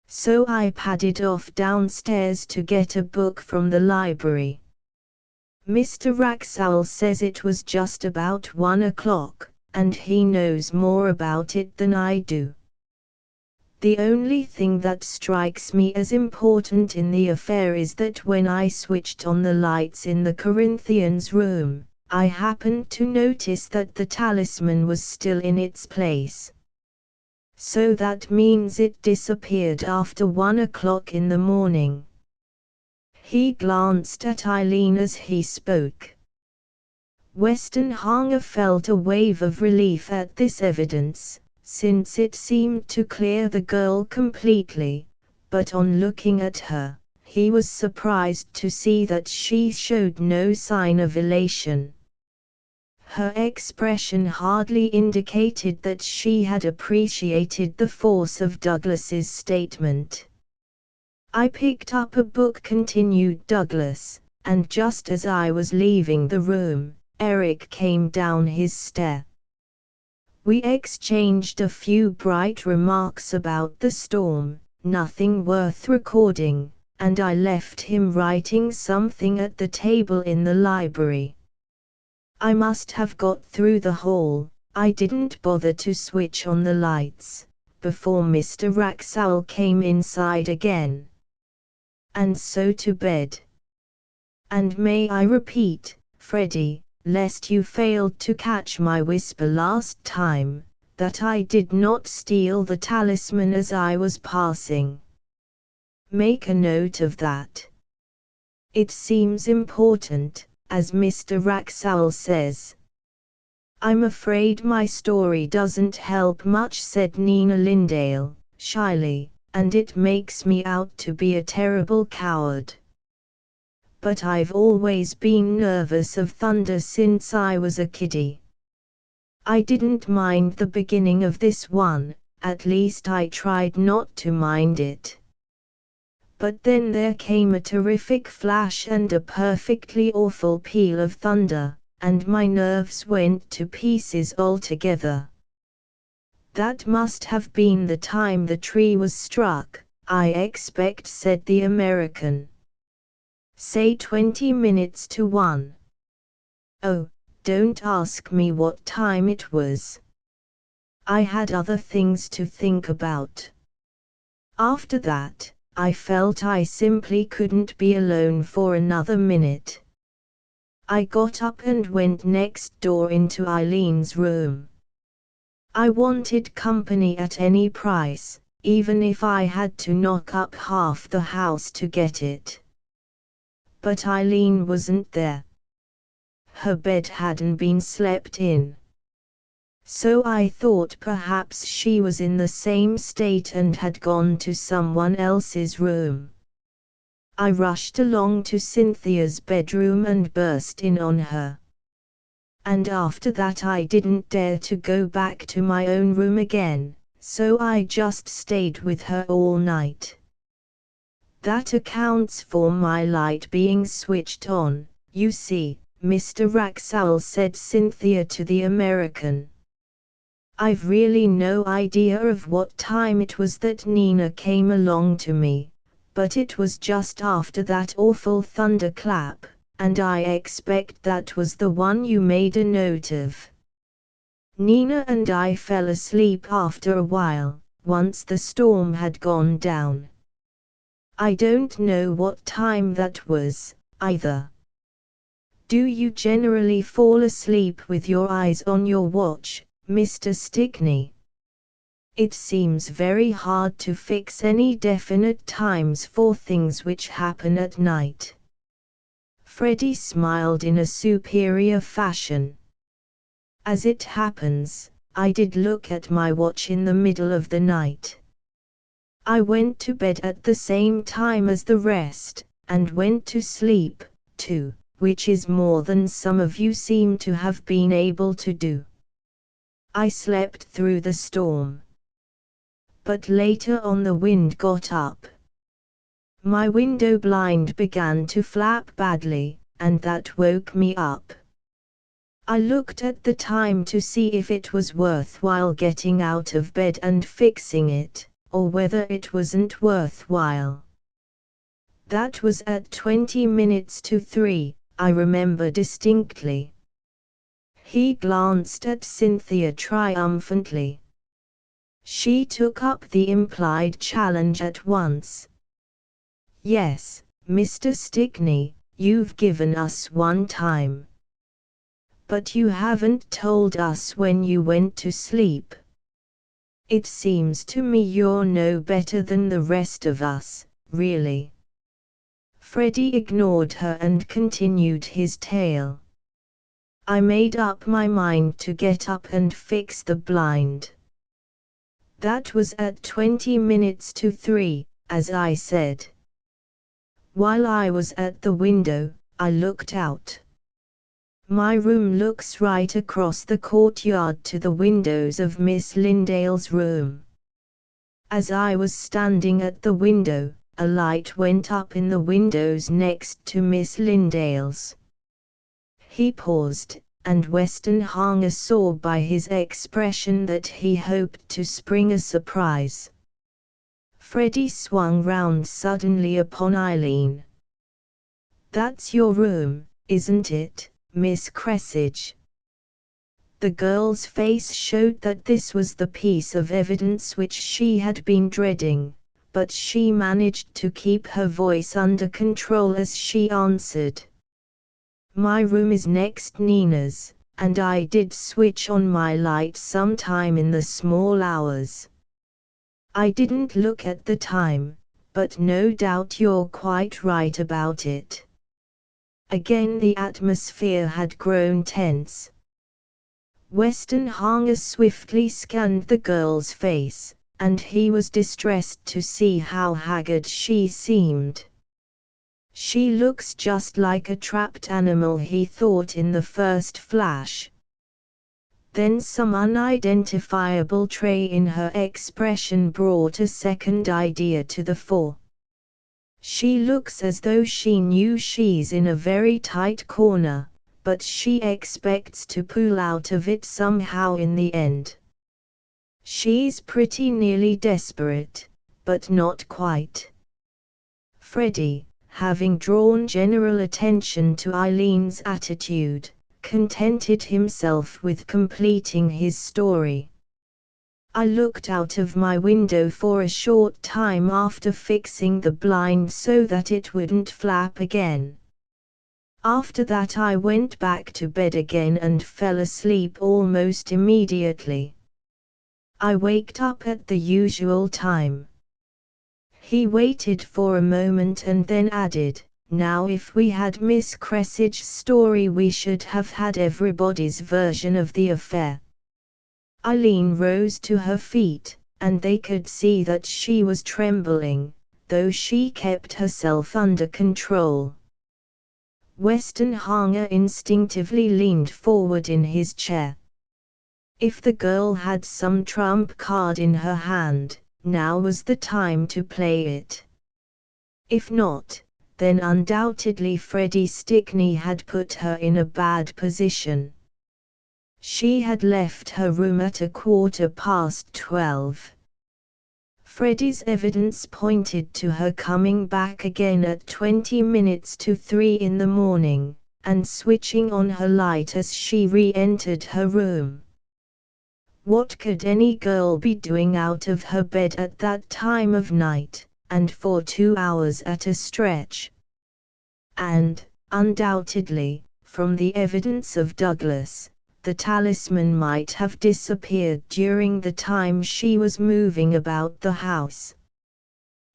So I padded off downstairs to get a book from the library. Mr. Wraxall says it was just about 1 o'clock, and he knows more about it than I do. The only thing that strikes me as important in the affair is that when I switched on the lights in the Corinthians' room, I happened to notice that the talisman was still in its place. So that means it disappeared after 1 o'clock in the morning." He glanced at Eileen as he spoke. Westenhanger felt a wave of relief at this evidence, since it seemed to clear the girl completely, but on looking at her, he was surprised to see that she showed no sign of elation. Her expression hardly indicated that she had appreciated the force of Douglas's statement. "I picked up a book," continued Douglas, "and just as I was leaving the room, Eric came down his stair. We exchanged a few bright remarks about the storm, nothing worth recording, and I left him writing something at the table in the library. I must have got through the hall. I didn't bother to switch on the lights before Mr. Wraxall came inside again. And so to bed. And may I repeat, Freddie, lest you failed to catch my whisper last time, that I did not steal the talisman as I was passing. Make a note of that. It seems important, as Mr. Wraxall says." "I'm afraid my story doesn't help much," said Nina Lindale, shyly, "and it makes me out to be a terrible coward. But I've always been nervous of thunder since I was a kiddie. I didn't mind the beginning of this one, at least I tried not to mind it. But then there came a terrific flash and a perfectly awful peal of thunder, and my nerves went to pieces altogether." "That must have been the time the tree was struck, I expect," said the American. "Say 20 minutes to 1. "Oh, don't ask me what time it was. I had other things to think about. After that, I felt I simply couldn't be alone for another minute. I got up and went next door into Eileen's room. I wanted company at any price, even if I had to knock up half the house to get it. But Eileen wasn't there. Her bed hadn't been slept in. So I thought perhaps she was in the same state and had gone to someone else's room. I rushed along to Cynthia's bedroom and burst in on her. And after that I didn't dare to go back to my own room again, so I just stayed with her all night. That accounts for my light being switched on, you see, Mr. Wraxall," said Cynthia to the American. "I've really no idea of what time it was that Nina came along to me, but it was just after that awful thunderclap, and I expect that was the one you made a note of. Nina and I fell asleep after a while, once the storm had gone down. I don't know what time that was, either." "Do you generally fall asleep with your eyes on your watch?" Mr. Stickney. It seems very hard to fix any definite times for things which happen at night. Freddie smiled in a superior fashion. As it happens, I did look at my watch in the middle of the night. I went to bed at the same time as the rest, and went to sleep, too, which is more than some of you seem to have been able to do. I slept through the storm. But later on the wind got up. My window blind began to flap badly, and that woke me up. I looked at the time to see if it was worthwhile getting out of bed and fixing it, or whether it wasn't worthwhile. That was at 20 minutes to 3, I remember distinctly. He glanced at Cynthia triumphantly. She took up the implied challenge at once. Yes, Mr. Stickney, you've given us one time. But you haven't told us when you went to sleep. It seems to me you're no better than the rest of us, really. Freddie ignored her and continued his tale. I made up my mind to get up and fix the blind. That was at 20 minutes to 3, as I said. While I was at the window, I looked out. My room looks right across the courtyard to the windows of Miss Lindale's room. As I was standing at the window, a light went up in the windows next to Miss Lindale's. He paused, and Westenhanger saw by his expression that he hoped to spring a surprise. Freddie swung round suddenly upon Eileen. "That's your room, isn't it, Miss Cressidge?" The girl's face showed that this was the piece of evidence which she had been dreading, but she managed to keep her voice under control as she answered. "My room is next Nina's, and I did switch on my light sometime in the small hours. I didn't look at the time, but no doubt you're quite right about it." Again the atmosphere had grown tense. Westenhanger swiftly scanned the girl's face, and he was distressed to see how haggard she seemed. "She looks just like a trapped animal," he thought in the first flash. Then some unidentifiable trait in her expression brought a second idea to the fore. "She looks as though she knew she's in a very tight corner, but she expects to pull out of it somehow in the end. She's pretty nearly desperate, but not quite." Freddie, having drawn general attention to Eileen's attitude, contented himself with completing his story. "I looked out of my window for a short time after fixing the blind so that it wouldn't flap again. After that I went back to bed again and fell asleep almost immediately. I waked up at the usual time." He waited for a moment and then added, "Now if we had Miss Cressidge's story we should have had everybody's version of the affair." Eileen rose to her feet, and they could see that she was trembling, though she kept herself under control. Westenhanger instinctively leaned forward in his chair. If the girl had some trump card in her hand, now was the time to play it. If not, then undoubtedly Freddie Stickney had put her in a bad position. She had left her room at 12:15. Freddie's evidence pointed to her coming back again at 20 minutes to 3 in the morning, and switching on her light as she re-entered her room. What could any girl be doing out of her bed at that time of night, and for 2 hours at a stretch? And, undoubtedly, from the evidence of Douglas, the talisman might have disappeared during the time she was moving about the house.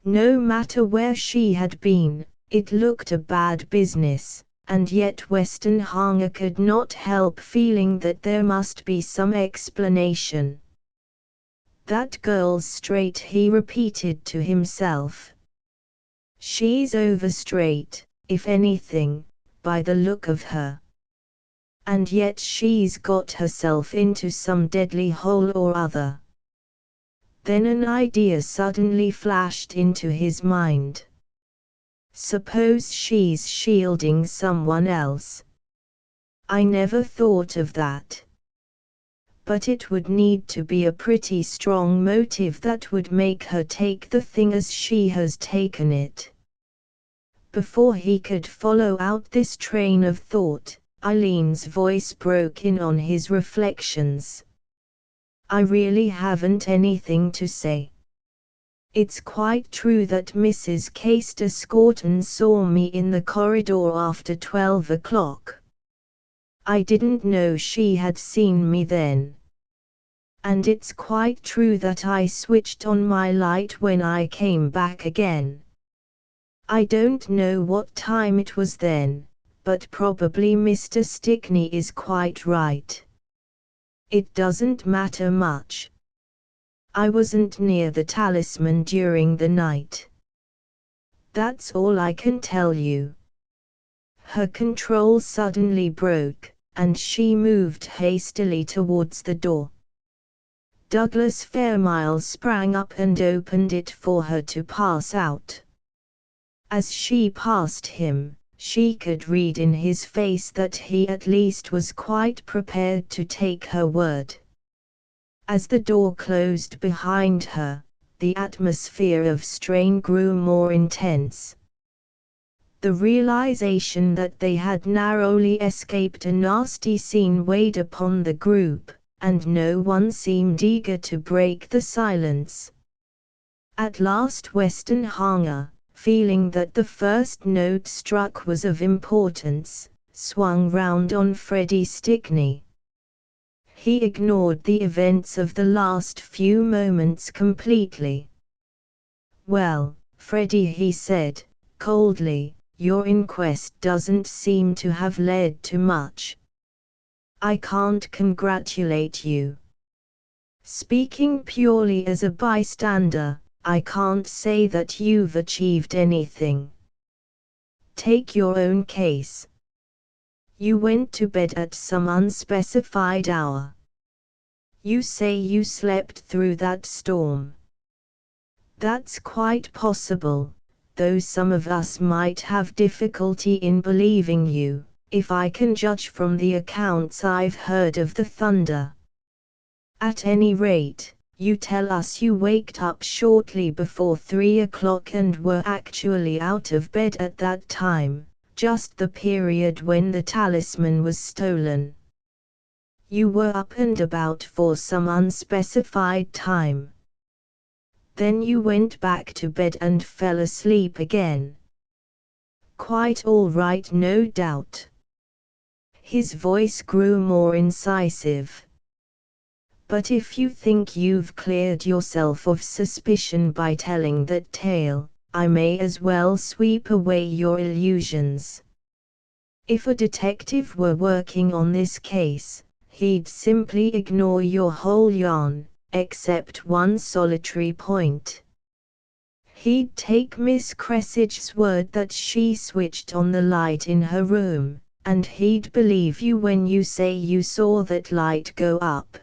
No matter where she had been, it looked a bad business, and yet Weston Hanger could not help feeling that there must be some explanation. That girl's straight, he repeated to himself. She's over straight, if anything, by the look of her. And yet she's got herself into some deadly hole or other. Then an idea suddenly flashed into his mind. Suppose she's shielding someone else? I never thought of that. But it would need to be a pretty strong motive that would make her take the thing as she has taken it. Before he could follow out this train of thought, Eileen's voice broke in on his reflections. I really haven't anything to say. It's quite true that Mrs. Caister-Scorton saw me in the corridor after 12 o'clock. I didn't know she had seen me then. And it's quite true that I switched on my light when I came back again. I don't know what time it was then, but probably Mr. Stickney is quite right. It doesn't matter much. I wasn't near the talisman during the night. That's all I can tell you. Her control suddenly broke, and she moved hastily towards the door. Douglas Fairmiles sprang up and opened it for her to pass out. As she passed him, she could read in his face that he at least was quite prepared to take her word. As the door closed behind her, the atmosphere of strain grew more intense. The realization that they had narrowly escaped a nasty scene weighed upon the group, and no one seemed eager to break the silence. At last Weston Hanger, feeling that the first note struck was of importance, swung round on Freddie Stickney. He ignored the events of the last few moments completely. Well, Freddie, he said, coldly, your inquest doesn't seem to have led to much. I can't congratulate you. Speaking purely as a bystander, I can't say that you've achieved anything. Take your own case. You went to bed at some unspecified hour. You say you slept through that storm. That's quite possible, though some of us might have difficulty in believing you, if I can judge from the accounts I've heard of the thunder. At any rate, you tell us you waked up shortly before 3 o'clock and were actually out of bed at that time, just the period when the talisman was stolen. You were up and about for some unspecified time. Then you went back to bed and fell asleep again. Quite all right, no doubt. His voice grew more incisive. But if you think you've cleared yourself of suspicion by telling that tale, I may as well sweep away your illusions. If a detective were working on this case, he'd simply ignore your whole yarn, except one solitary point. He'd take Miss Cressidge's word that she switched on the light in her room, and he'd believe you when you say you saw that light go up.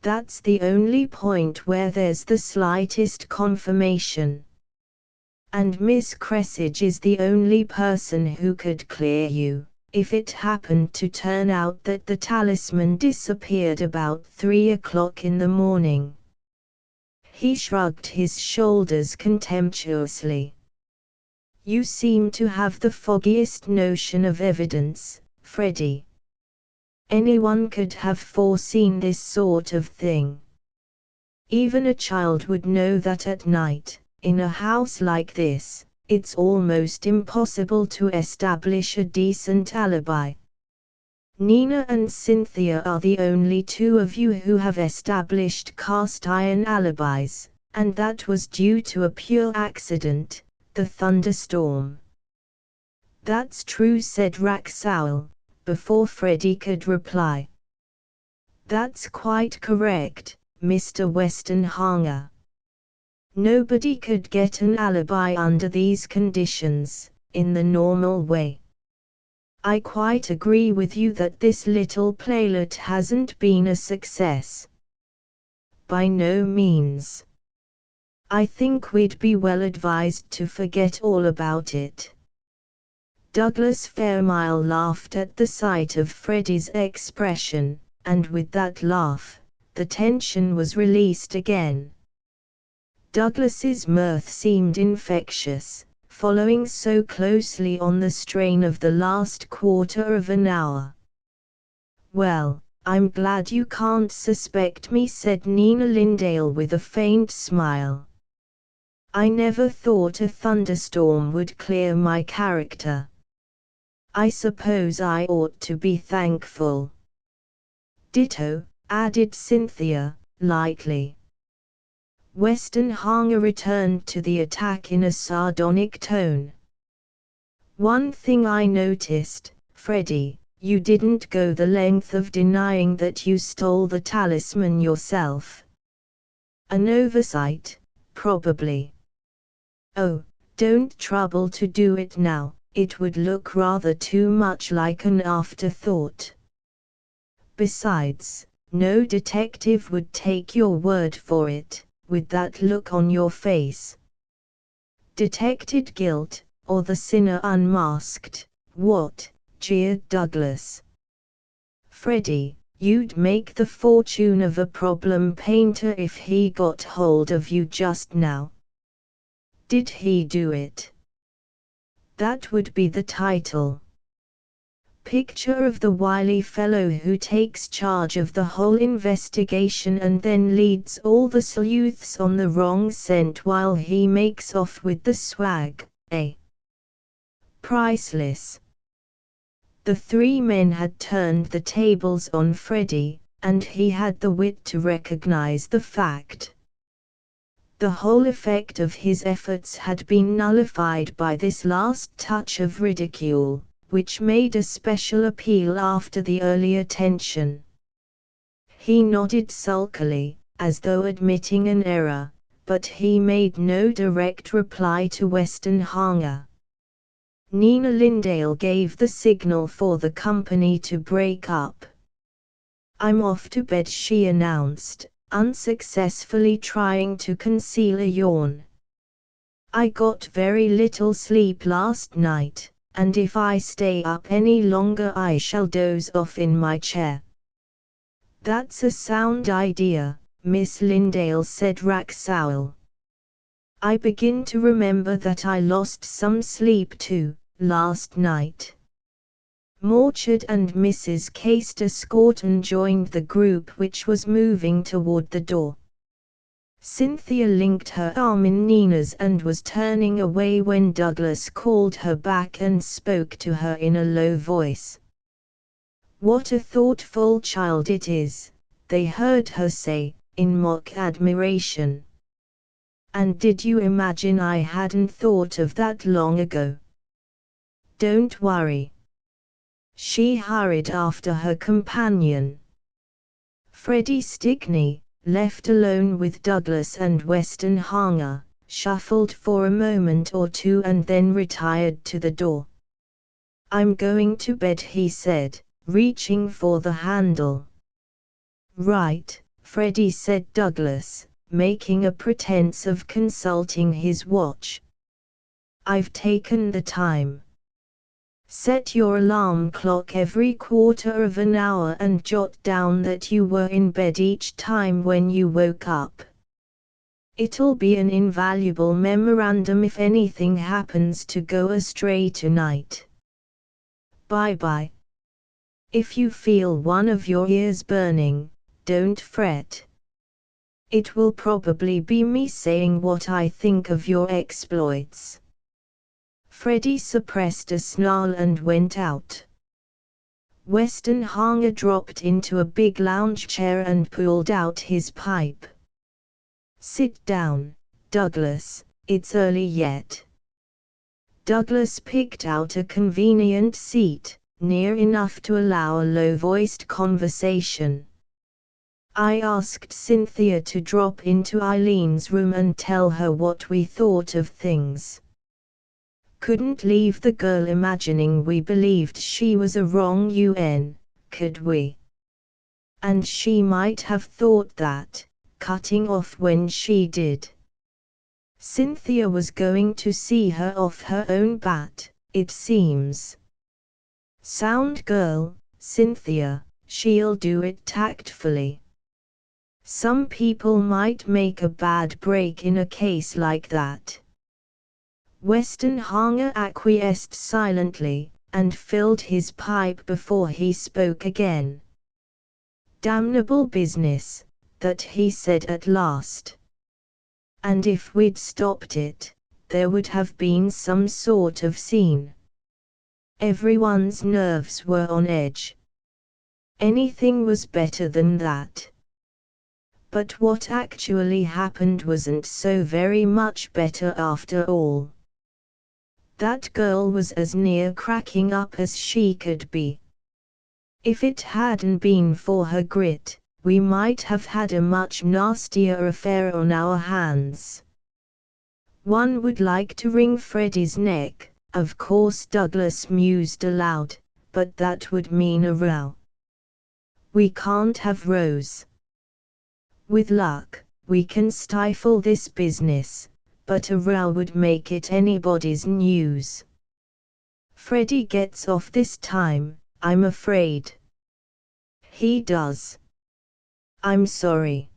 That's the only point where there's the slightest confirmation. And Miss Cressidge is the only person who could clear you, if it happened to turn out that the talisman disappeared about 3 o'clock in the morning. He shrugged his shoulders contemptuously. You seem to have the foggiest notion of evidence, Freddie. Anyone could have foreseen this sort of thing. Even a child would know that at night, in a house like this, it's almost impossible to establish a decent alibi. Nina and Cynthia are the only two of you who have established cast-iron alibis, and that was due to a pure accident, the thunderstorm." "That's true," said Raxowel, before Freddie could reply. "That's quite correct, Mr. Westenhanger. Nobody could get an alibi under these conditions, in the normal way. I quite agree with you that this little playlet hasn't been a success. By no means. I think we'd be well advised to forget all about it." Douglas Fairmile laughed at the sight of Freddie's expression, and with that laugh, the tension was released again. Douglas's mirth seemed infectious, following so closely on the strain of the last quarter of an hour. "Well, I'm glad you can't suspect me," said Nina Lindale with a faint smile. "I never thought a thunderstorm would clear my character. I suppose I ought to be thankful." "Ditto," added Cynthia, lightly. Westenhanger returned to the attack in a sardonic tone. "One thing I noticed, Freddie, you didn't go the length of denying that you stole the talisman yourself. An oversight, probably." "Oh, don't trouble to do it now, it would look rather too much like an afterthought. Besides, no detective would take your word for it, with that look on your face. Detected guilt, or the sinner unmasked, what?" jeered Douglas. "Freddie, you'd make the fortune of a problem painter if he got hold of you just now." "Did he do it?" "That would be the title. Picture of the wily fellow who takes charge of the whole investigation and then leads all the sleuths on the wrong scent while he makes off with the swag, eh? Priceless." The three men had turned the tables on Freddie, and he had the wit to recognize the fact. The whole effect of his efforts had been nullified by this last touch of ridicule, which made a special appeal after the earlier tension. He nodded sulkily, as though admitting an error, but he made no direct reply to Westenhanger. Nina Lindale gave the signal for the company to break up. "I'm off to bed," she announced, unsuccessfully trying to conceal a yawn. "I got very little sleep last night, and if I stay up any longer I shall doze off in my chair." "That's a sound idea, Miss Lindale," said Raxowel. "I begin to remember that I lost some sleep too, last night." Morchard and Mrs. Castor Scorton joined the group which was moving toward the door. Cynthia linked her arm in Nina's and was turning away when Douglas called her back and spoke to her in a low voice. "What a thoughtful child it is," they heard her say, in mock admiration. "And did you imagine I hadn't thought of that long ago?" "Don't worry." She hurried after her companion. Freddie Stickney, left alone with Douglas and Westenhanger, shuffled for a moment or two and then retired to the door. "I'm going to bed," he said, reaching for the handle. "Right," Freddie, said Douglas, making a pretense of consulting his watch. "I've taken the time. Set your alarm clock every quarter of an hour and jot down that you were in bed each time when you woke up. It'll be an invaluable memorandum if anything happens to go astray tonight. Bye-bye. If you feel one of your ears burning, don't fret. It will probably be me saying what I think of your exploits." Freddie suppressed a snarl and went out. Weston Hanger dropped into a big lounge chair and pulled out his pipe. "Sit down, Douglas, it's early yet." Douglas picked out a convenient seat, near enough to allow a low-voiced conversation. "I asked Cynthia to drop into Eileen's room and tell her what we thought of things. Couldn't leave the girl imagining we believed she was a wrong UN, could we? And she might have thought that, cutting off when she did. Cynthia was going to see her off her own bat, it seems. Sound girl, Cynthia, she'll do it tactfully. Some people might make a bad break in a case like that." Weston Hanger acquiesced silently, and filled his pipe before he spoke again. "Damnable business, that," he said at last. "And if we'd stopped it, there would have been some sort of scene. Everyone's nerves were on edge. Anything was better than that. But what actually happened wasn't so very much better after all. That girl was as near cracking up as she could be. If it hadn't been for her grit, we might have had a much nastier affair on our hands. One would like to wring Freddie's neck, of course," Douglas mused aloud, "but that would mean a row. We can't have rows. With luck, we can stifle this business, but a row would make it anybody's news. Freddie gets off this time, I'm afraid." "He does. I'm sorry.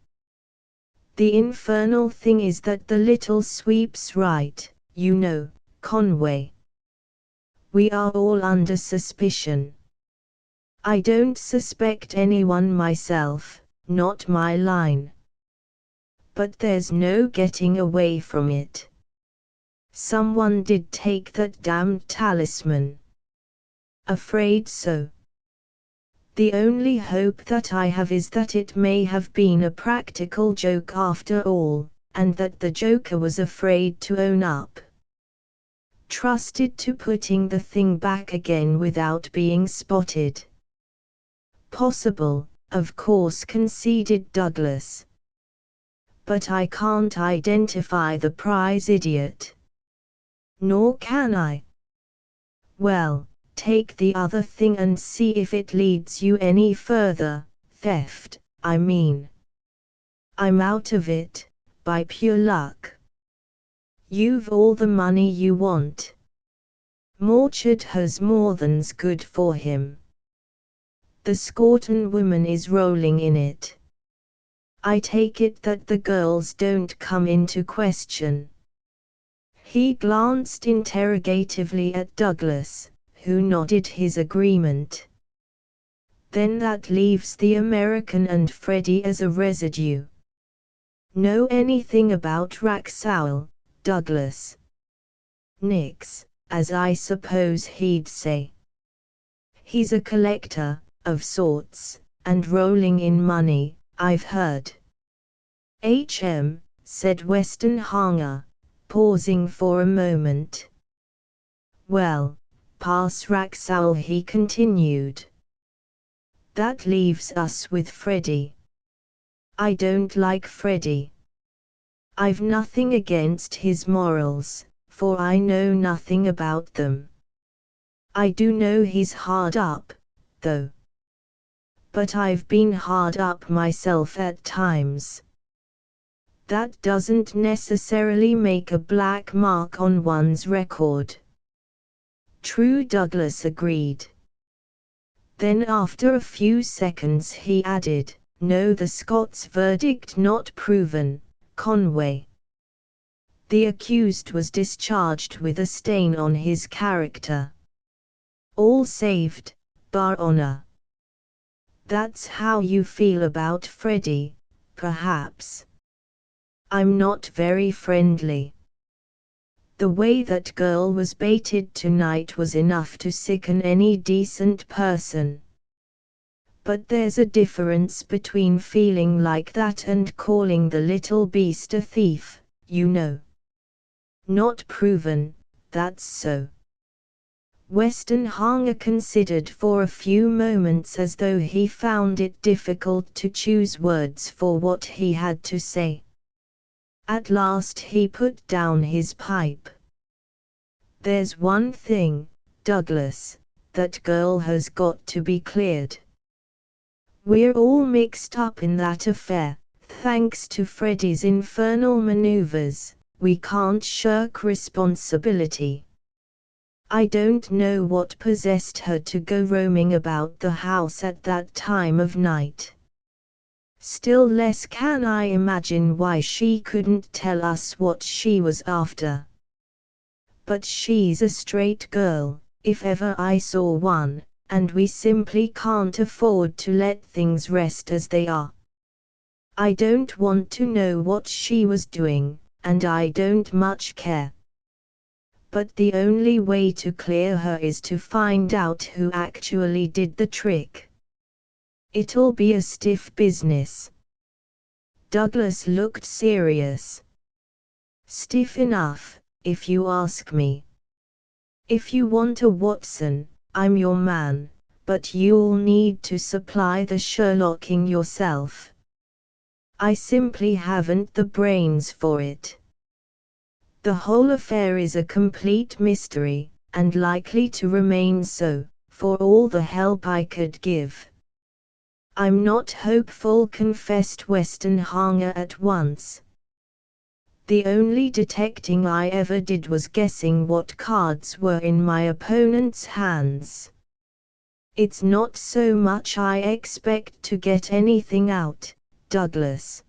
The infernal thing is that the little sweep's right, you know, Conway. We are all under suspicion. I don't suspect anyone myself, not my line. But there's no getting away from it. Someone did take that damned talisman." "Afraid so. The only hope that I have is that it may have been a practical joke after all, and that the joker was afraid to own up. Trusted to putting the thing back again without being spotted." "Possible, of course," conceded Douglas. "But I can't identify the prize idiot." "Nor can I." "Well, take the other thing and see if it leads you any further, theft, I mean." "I'm out of it, by pure luck." "You've all the money you want. Morchard has more than's good for him. The Scorton woman is rolling in it. I take it that the girls don't come into question." He glanced interrogatively at Douglas, who nodded his agreement. "Then that leaves the American and Freddie as a residue. Know anything about Raxowel, Douglas?" "Nix, as I suppose he'd say. He's a collector, of sorts, and rolling in money, I've heard." Said Weston Hanger, pausing for a moment. "Well, pass Raxowel," he continued. "That leaves us with Freddie. I don't like Freddie. I've nothing against his morals, for I know nothing about them. I do know he's hard up, though. But I've been hard up myself at times. That doesn't necessarily make a black mark on one's record." "True," Douglas agreed. Then after a few seconds he added, "No, the Scots' verdict not proven, Conway. The accused was discharged with a stain on his character. All saved, bar honor. That's how you feel about Freddie, perhaps." "I'm not very friendly. The way that girl was baited tonight was enough to sicken any decent person." But there's a difference between feeling like that and calling the little beast a thief, you know. Not proven, that's so. Westenhanger considered for a few moments as though he found it difficult to choose words for what he had to say. At last he put down his pipe. There's one thing, Douglas, that girl has got to be cleared. We're all mixed up in that affair, thanks to Freddie's infernal maneuvers. We can't shirk responsibility. I don't know what possessed her to go roaming about the house at that time of night. Still less can I imagine why she couldn't tell us what she was after. But she's a straight girl, if ever I saw one, and we simply can't afford to let things rest as they are. I don't want to know what she was doing, and I don't much care. But the only way to clear her is to find out who actually did the trick. It'll be a stiff business. Douglas looked serious. Stiff enough, if you ask me. If you want a Watson, I'm your man, but you'll need to supply the Sherlocking yourself. I simply haven't the brains for it. The whole affair is a complete mystery, and likely to remain so, for all the help I could give. I'm not hopeful, confessed Westenhanger at once. The only detecting I ever did was guessing what cards were in my opponent's hands. It's not so much I expect to get anything out, Douglas.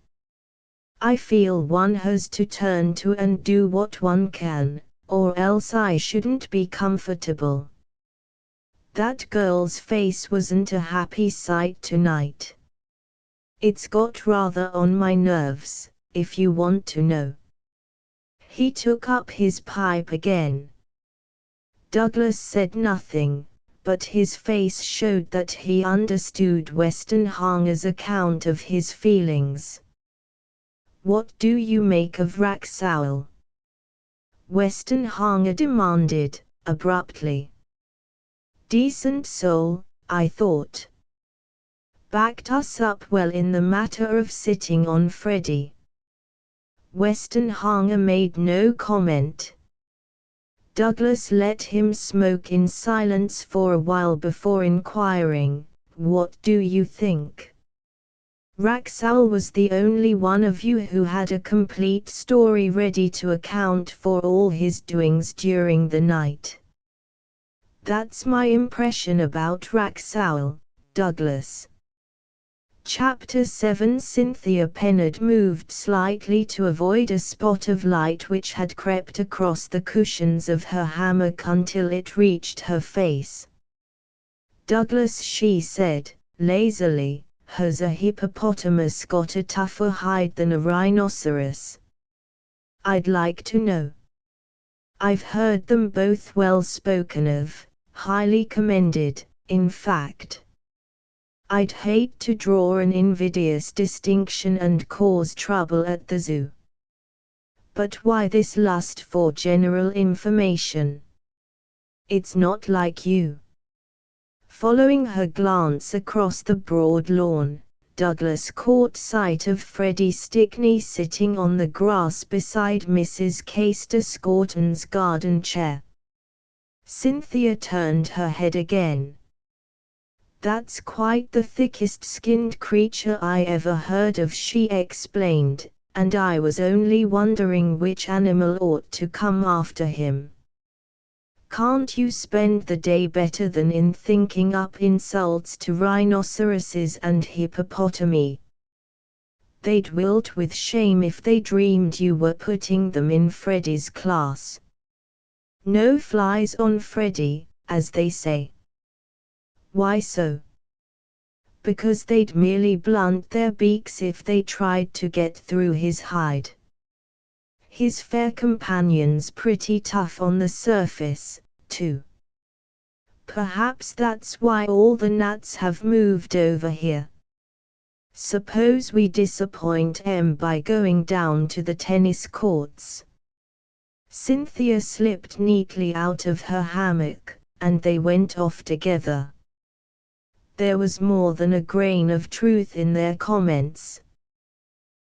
I feel one has to turn to and do what one can, or else I shouldn't be comfortable. That girl's face wasn't a happy sight tonight. It's got rather on my nerves, if you want to know. He took up his pipe again. Douglas said nothing, but his face showed that he understood Westenhanger's account of his feelings. What do you make of Wraxall? Westenhanger demanded, abruptly. Decent soul, I thought. Backed us up well in the matter of sitting on Freddie. Westenhanger made no comment. Douglas let him smoke in silence for a while before inquiring, "What do you think?" Wraxall was the only one of you who had a complete story ready to account for all his doings during the night. That's my impression about Wraxall, Douglas. Chapter 7. Cynthia Pennard moved slightly to avoid a spot of light which had crept across the cushions of her hammock until it reached her face. Douglas, she said, lazily, has a hippopotamus got a tougher hide than a rhinoceros? I'd like to know. I've heard them both well spoken of, highly commended, in fact. I'd hate to draw an invidious distinction and cause trouble at the zoo. But why this lust for general information? It's not like you. Following her glance across the broad lawn, Douglas caught sight of Freddie Stickney sitting on the grass beside Mrs. Castor Scorton's garden chair. Cynthia turned her head again. That's quite the thickest-skinned creature I ever heard of, she explained, and I was only wondering which animal ought to come after him. Can't you spend the day better than in thinking up insults to rhinoceroses and hippopotami? They'd wilt with shame if they dreamed you were putting them in Freddie's class. No flies on Freddie, as they say. Why so? Because they'd merely blunt their beaks if they tried to get through his hide. His fair companion's pretty tough on the surface, too. Perhaps that's why all the gnats have moved over here. Suppose we disappoint Em by going down to the tennis courts. Cynthia slipped neatly out of her hammock, and they went off together. There was more than a grain of truth in their comments.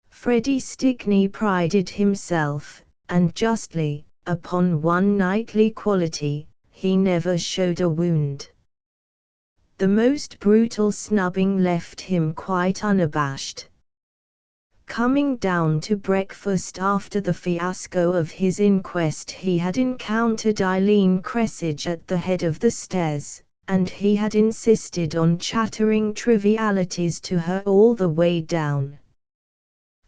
Freddie Stickney prided himself, and justly, upon one knightly quality: he never showed a wound. The most brutal snubbing left him quite unabashed. Coming down to breakfast after the fiasco of his inquest, he had encountered Eileen Cressidge at the head of the stairs, and he had insisted on chattering trivialities to her all the way down.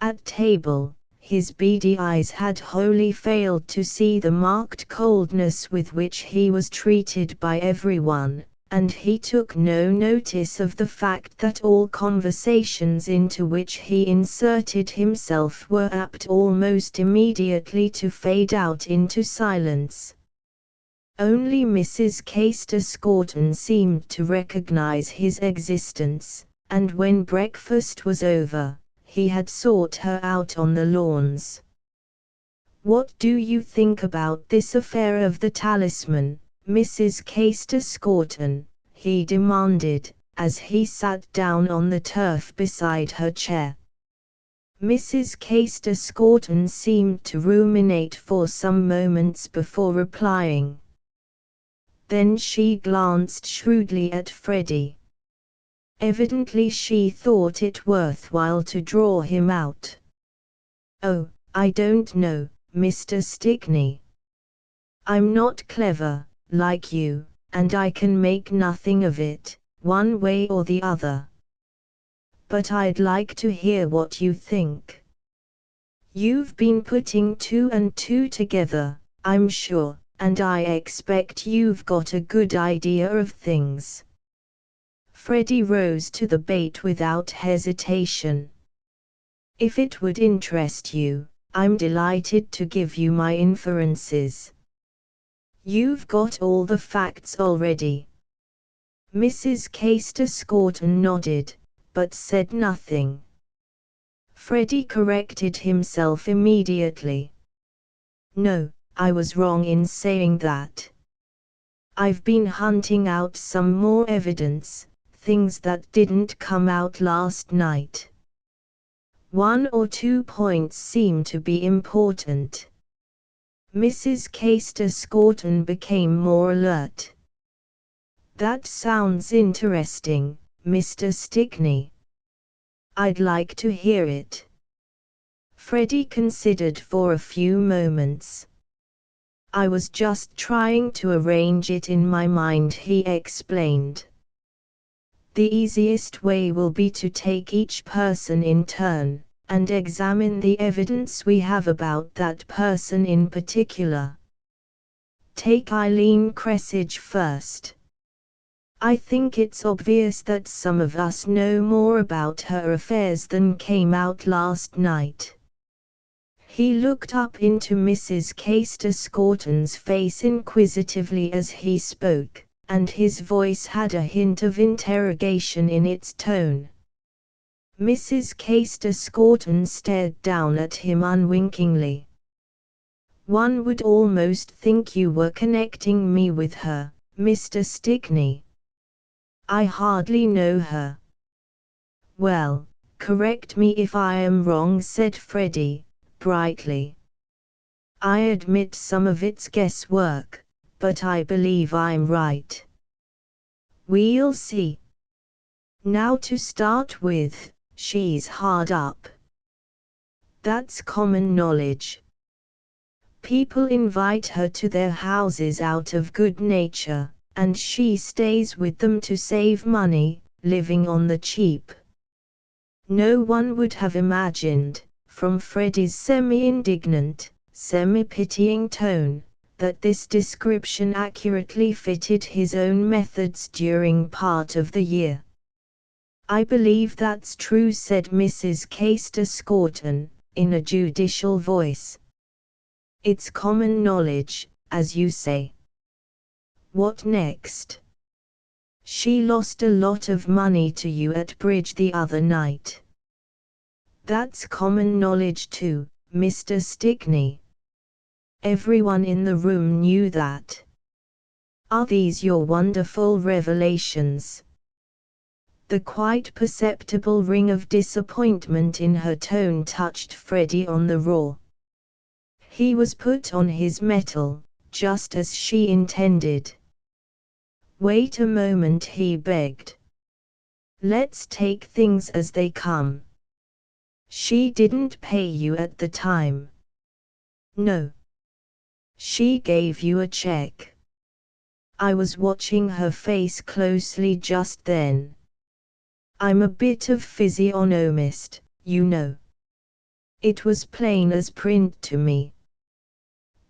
At table, his beady eyes had wholly failed to see the marked coldness with which he was treated by everyone, and he took no notice of the fact that all conversations into which he inserted himself were apt almost immediately to fade out into silence. Only Mrs. Caister-Scorton seemed to recognize his existence, and when breakfast was over, he had sought her out on the lawns. "What do you think about this affair of the talisman, Mrs. Caister-Scorton?" he demanded, as he sat down on the turf beside her chair. Mrs. Caister-Scorton seemed to ruminate for some moments before replying. Then she glanced shrewdly at Freddie. Evidently she thought it worthwhile to draw him out. "Oh, I don't know, Mr. Stickney. I'm not clever, like you, and I can make nothing of it, one way or the other. But I'd like to hear what you think. You've been putting two and two together, I'm sure, and I expect you've got a good idea of things." Freddie rose to the bait without hesitation. "If it would interest you, I'm delighted to give you my inferences. You've got all the facts already." Mrs. Caister-Scorton nodded, but said nothing. Freddie corrected himself immediately. "No, I was wrong in saying that. I've been hunting out some more evidence, things that didn't come out last night. One or two points seem to be important." Mrs. Caister-Scorton became more alert. "That sounds interesting, Mr. Stickney. I'd like to hear it." Freddie considered for a few moments. "I was just trying to arrange it in my mind," he explained. "The easiest way will be to take each person in turn, and examine the evidence we have about that person in particular. Take Eileen Cressidge first. I think it's obvious that some of us know more about her affairs than came out last night." He looked up into Mrs. Caister-Scorton's face inquisitively as he spoke, and his voice had a hint of interrogation in its tone. Mrs. Caister-Scorton stared down at him unwinkingly. "One would almost think you were connecting me with her, Mr. Stickney." "I hardly know her." "Well, correct me if I am wrong," said Freddie, brightly. "I admit some of it's guesswork, but I believe I'm right. We'll see. Now to start with, she's hard up. That's common knowledge. People invite her to their houses out of good nature, and she stays with them to save money, living on the cheap. No one would have imagined, from Freddie's semi-indignant, semi-pitying tone, that this description accurately fitted his own methods during part of the year. "I believe that's true," said Mrs. Caister-Scorton, in a judicial voice. "It's common knowledge, as you say. What next?" She lost a lot of money to you at bridge the other night. That's common knowledge too, Mr. Stickney. Everyone in the room knew that. Are these your wonderful revelations? The quite perceptible ring of disappointment in her tone touched Freddie on the raw. He was put on his mettle, just as she intended. Wait a moment, he begged. Let's take things as they come. She didn't pay you at the time. No. She gave you a check. I was watching her face closely just then. I'm a bit of physiognomist, you know. It was plain as print to me.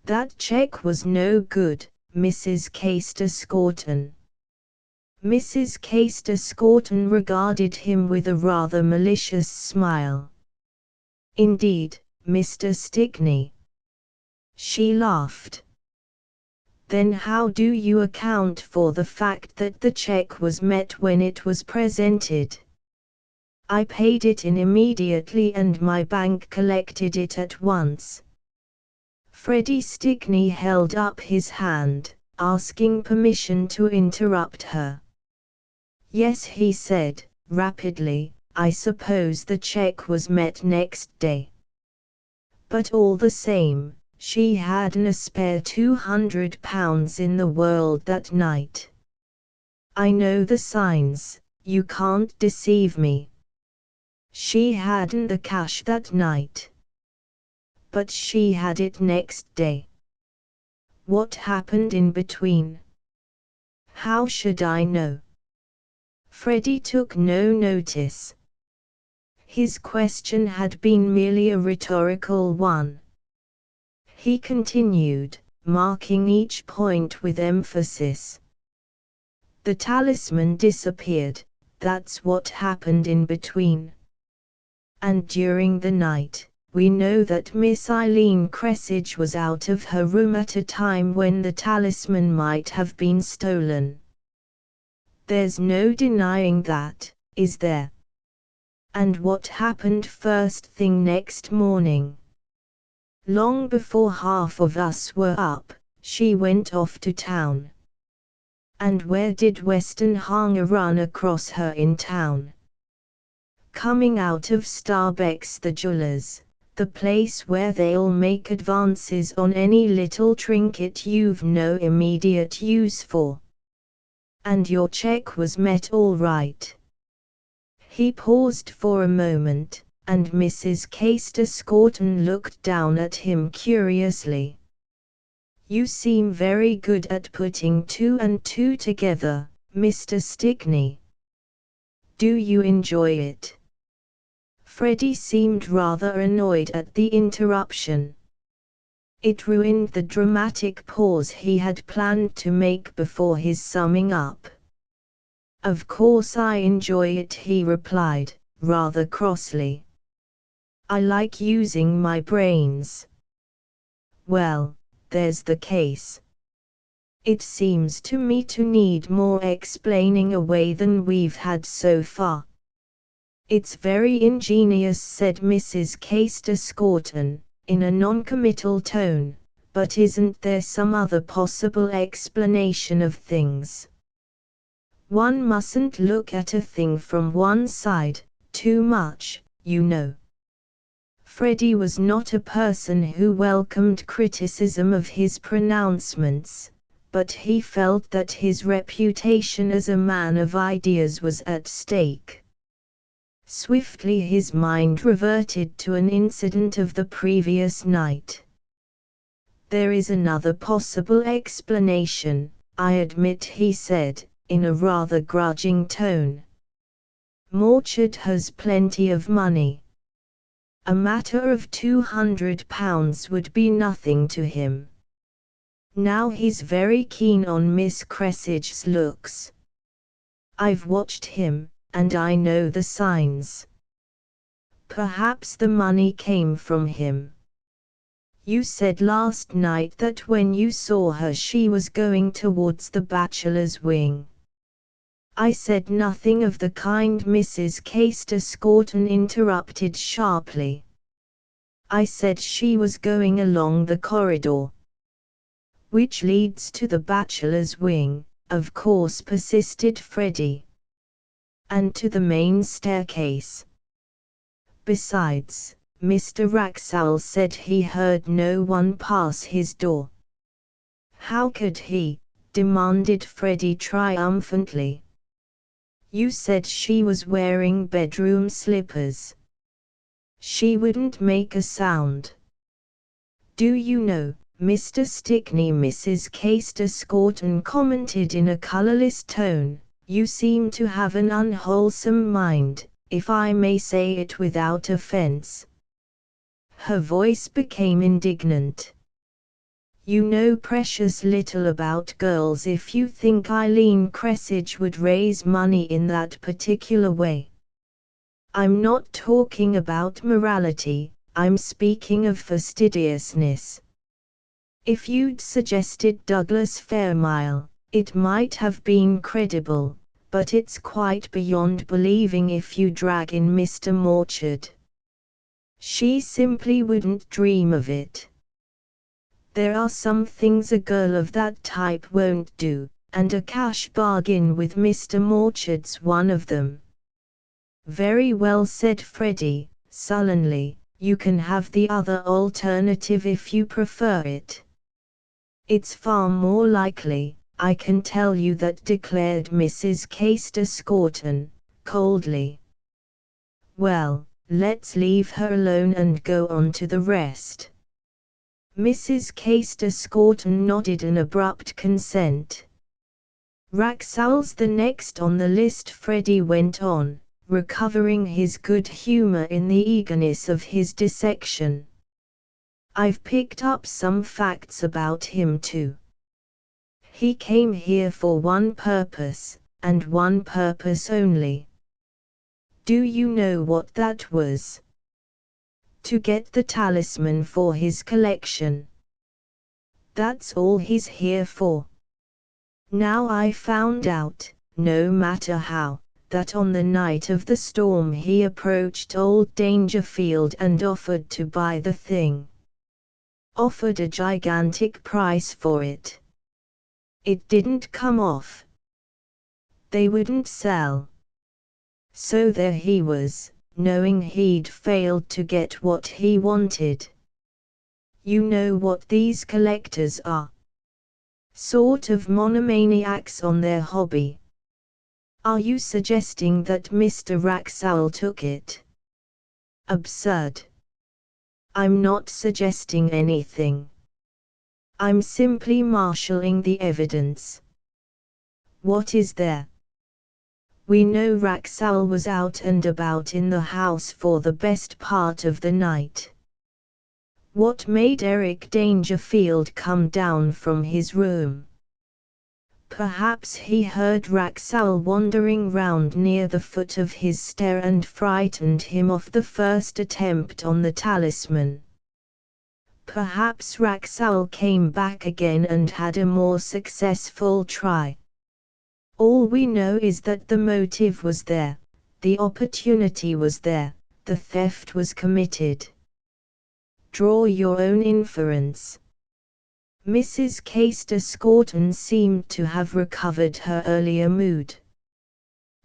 That check was no good, Mrs. Castor-Scorton. Mrs. Castor-Scorton regarded him with a rather malicious smile. Indeed, Mr. Stickney. She laughed. Then how do you account for the fact that the check was met when it was presented? I paid it in immediately and my bank collected it at once. Freddie Stickney held up his hand, asking permission to interrupt her. Yes, he said, rapidly, I suppose the check was met next day. But all the same, she hadn't a spare £200 in the world that night. I know the signs, you can't deceive me. She hadn't the cash that night. But she had it next day. What happened in between? How should I know? Freddie took no notice. His question had been merely a rhetorical one. He continued, marking each point with emphasis. The talisman disappeared, that's what happened in between. And during the night, we know that Miss Eileen Cressidge was out of her room at a time when the talisman might have been stolen. There's no denying that, is there? And what happened first thing next morning? Long before half of us were up, she went off to town. And where did Weston Hanger run across her in town? Coming out of Starbeck's the jewelers, the place where they'll make advances on any little trinket you've no immediate use for. And your check was met all right. He paused for a moment, and Mrs. Castor-Scorton looked down at him curiously. You seem very good at putting two and two together, Mr. Stickney. Do you enjoy it? Freddie seemed rather annoyed at the interruption. It ruined the dramatic pause he had planned to make before his summing up. Of course I enjoy it, he replied, rather crossly. I like using my brains. Well, there's the case. It seems to me to need more explaining away than we've had so far. It's very ingenious, said Mrs. Castor-Scorton, in a non-committal tone, but isn't there some other possible explanation of things? One mustn't look at a thing from one side, too much, you know. Freddie was not a person who welcomed criticism of his pronouncements, but he felt that his reputation as a man of ideas was at stake. Swiftly his mind reverted to an incident of the previous night. There is another possible explanation, I admit, he said, in a rather grudging tone. Morchard has plenty of money. A matter of £200 would be nothing to him. Now he's very keen on Miss Cressidge's looks. I've watched him, and I know the signs. Perhaps the money came from him. You said last night that when you saw her she was going towards the bachelor's wing. I said nothing of the kind, Mrs. Case-Scorton interrupted sharply. I said she was going along the corridor which leads to the bachelor's wing, of course, persisted Freddie. And to the main staircase. Besides, Mr. Wraxall said he heard no one pass his door. How could he? Demanded Freddie triumphantly. You said she was wearing bedroom slippers. She wouldn't make a sound. Do you know, Mr. Stickney, Mrs. Case-Scorton commented in a colourless tone, you seem to have an unwholesome mind, if I may say it without offence. Her voice became indignant. You know precious little about girls if you think Eileen Cressidge would raise money in that particular way. I'm not talking about morality, I'm speaking of fastidiousness. If you'd suggested Douglas Fairmile, it might have been credible, but it's quite beyond believing if you drag in Mr. Morchard. She simply wouldn't dream of it. There are some things a girl of that type won't do, and a cash bargain with Mr. Morchard's one of them. Very well, said Freddie, sullenly, you can have the other alternative if you prefer it. It's far more likely, I can tell you that, declared Mrs. Case-Scorton, coldly. Well, let's leave her alone and go on to the rest. Mrs. Case-Scorton nodded an abrupt consent. Wraxall's the next on the list, Freddie went on, recovering his good humor in the eagerness of his dissection. I've picked up some facts about him too. He came here for one purpose, and one purpose only. Do you know what that was? To get the talisman for his collection. That's all he's here for. Now I found out, no matter how, that on the night of the storm he approached old Dangerfield and offered to buy the thing. Offered a gigantic price for it. It didn't come off. They wouldn't sell. So there he was, knowing he'd failed to get what he wanted. You know what these collectors are. Sort of monomaniacs on their hobby. Are you suggesting that Mr. Wraxall took it? Absurd. I'm not suggesting anything. I'm simply marshalling the evidence. What is there? We know Wraxall was out and about in the house for the best part of the night. What made Eric Dangerfield come down from his room? Perhaps he heard Wraxall wandering round near the foot of his stair and frightened him off the first attempt on the talisman. Perhaps Wraxall came back again and had a more successful try. All we know is that the motive was there, the opportunity was there, the theft was committed. Draw your own inference. Mrs. Case-Scorton seemed to have recovered her earlier mood.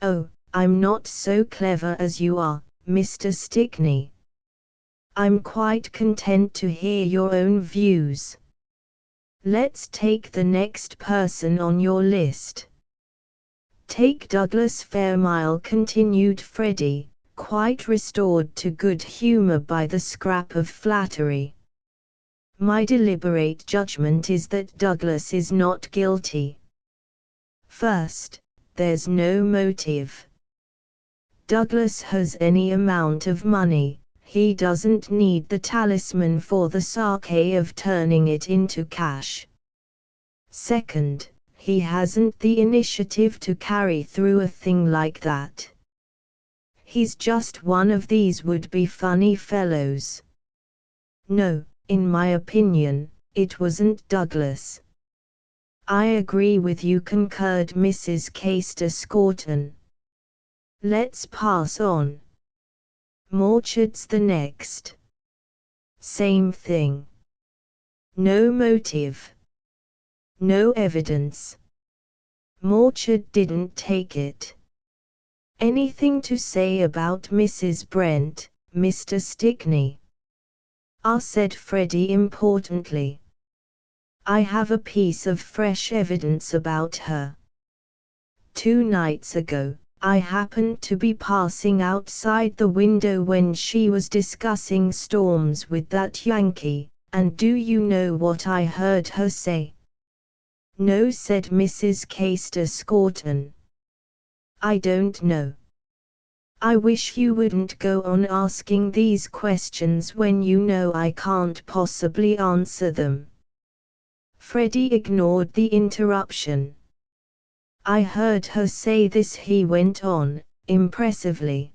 Oh, I'm not so clever as you are, Mr. Stickney. I'm quite content to hear your own views. Let's take the next person on your list. Take Douglas Fairmile, continued Freddie, quite restored to good humor by the scrap of flattery. My deliberate judgment is that Douglas is not guilty. First, there's no motive. Douglas has any amount of money, he doesn't need the talisman for the sake of turning it into cash. Second, he hasn't the initiative to carry through a thing like that. He's just one of these would-be funny fellows. No. In my opinion, it wasn't Douglas. I agree with you, concurred Mrs. Caister-Scorton. Let's pass on. Morchard's the next. Same thing. No motive. No evidence. Morchard didn't take it. Anything to say about Mrs. Brent, Mr. Stickney? Said Freddie importantly. I have a piece of fresh evidence about her. 2 nights ago, I happened to be passing outside the window when she was discussing storms with that Yankee, and do you know what I heard her say? No, said Mrs. Caister-Scorton. I don't know. I wish you wouldn't go on asking these questions when you know I can't possibly answer them. Freddie ignored the interruption. I heard her say this, he went on, impressively.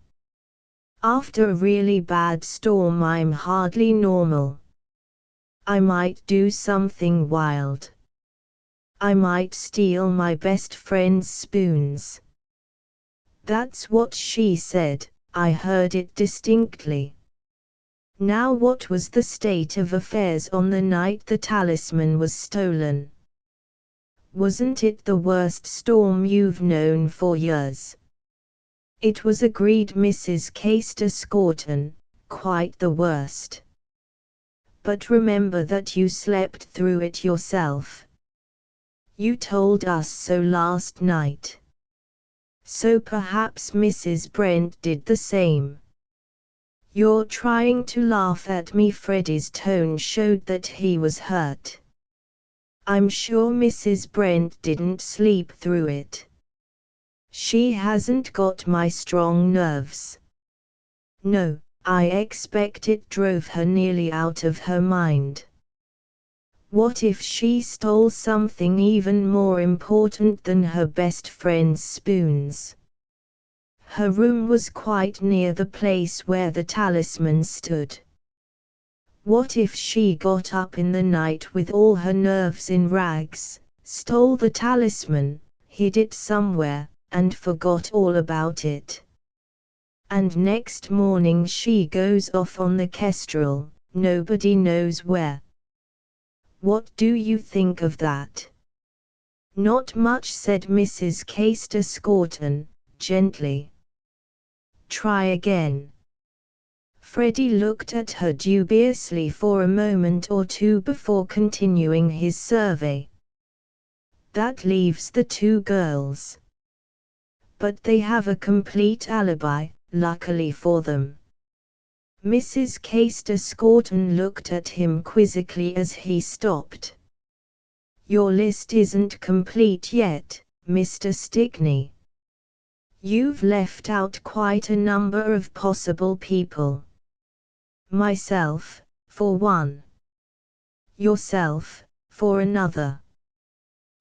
After a really bad storm I'm hardly normal. I might do something wild. I might steal my best friend's spoons. That's what she said, I heard it distinctly. Now what was the state of affairs on the night the talisman was stolen? Wasn't it the worst storm you've known for years? It was, agreed Mrs. Caister-Scorton, quite the worst. But remember that you slept through it yourself. You told us so last night. So perhaps Mrs. Brent did the same. You're trying to laugh at me. Freddie's tone showed that he was hurt. I'm sure Mrs. Brent didn't sleep through it. She hasn't got my strong nerves. No, I expect it drove her nearly out of her mind. What if she stole something even more important than her best friend's spoons? Her room was quite near the place where the talisman stood. What if she got up in the night with all her nerves in rags, stole the talisman, hid it somewhere, and forgot all about it? And next morning she goes off on the Kestrel, nobody knows where. What do you think of that? Not much, said Mrs. Caister-Scorton, gently. Try again. Freddie looked at her dubiously for a moment or two before continuing his survey. That leaves the 2 girls. But they have a complete alibi, luckily for them. Mrs. Caister-Scorton looked at him quizzically as he stopped. Your list isn't complete yet, Mr. Stickney. You've left out quite a number of possible people. Myself, for one. Yourself, for another.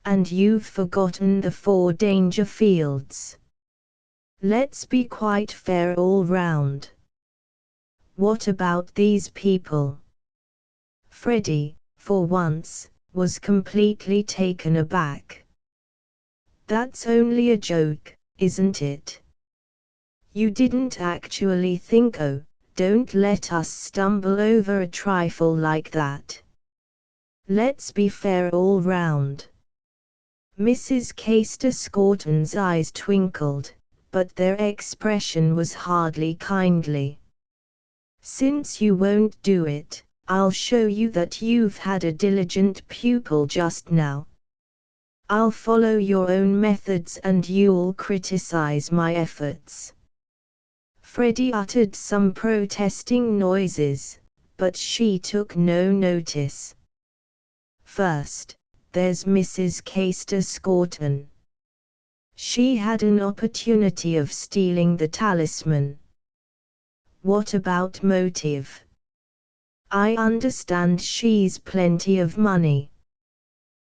And you've forgotten the 4 Dangerfields. Let's be quite fair all round. What about these people? Freddie, for once, was completely taken aback. That's only a joke, isn't it? You didn't actually think? Oh, don't let us stumble over a trifle like that. Let's be fair all round. Mrs. Caister-Scorton's eyes twinkled, but their expression was hardly kindly. Since you won't do it, I'll show you that you've had a diligent pupil just now. I'll follow your own methods and you'll criticize my efforts. Freddie uttered some protesting noises, but she took no notice. First, there's Mrs. Caister-Scorton. She had an opportunity of stealing the talisman. What about motive? I understand she's plenty of money.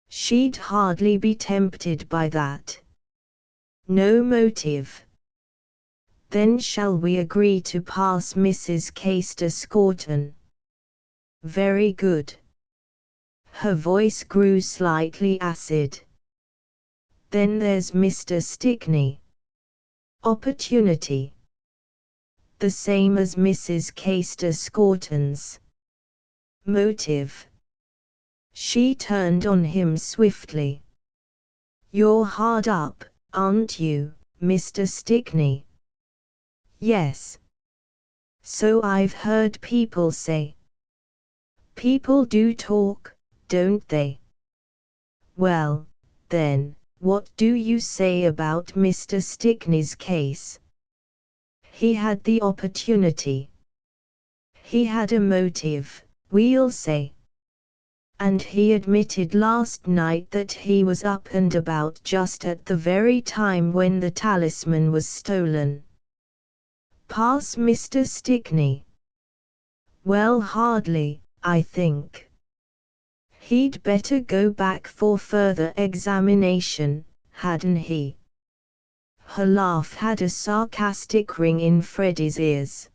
She'd hardly be tempted by that. No motive. Then shall we agree to pass Mrs. Caister-Scorton? Very good. Her voice grew slightly acid. Then there's Mr. Stickney. Opportunity. The same as Mrs. Caister Scorton's. Motive. She turned on him swiftly. You're hard up, aren't you, Mr. Stickney? Yes. So I've heard people say. People do talk, don't they? Well, then, what do you say about Mr. Stickney's case? He had the opportunity. He had a motive, we'll say. And he admitted last night that he was up and about just at the very time when the talisman was stolen. Pass Mr. Stickney? Well, hardly, I think. He'd better go back for further examination, hadn't he? Her laugh had a sarcastic ring in Freddie's ears.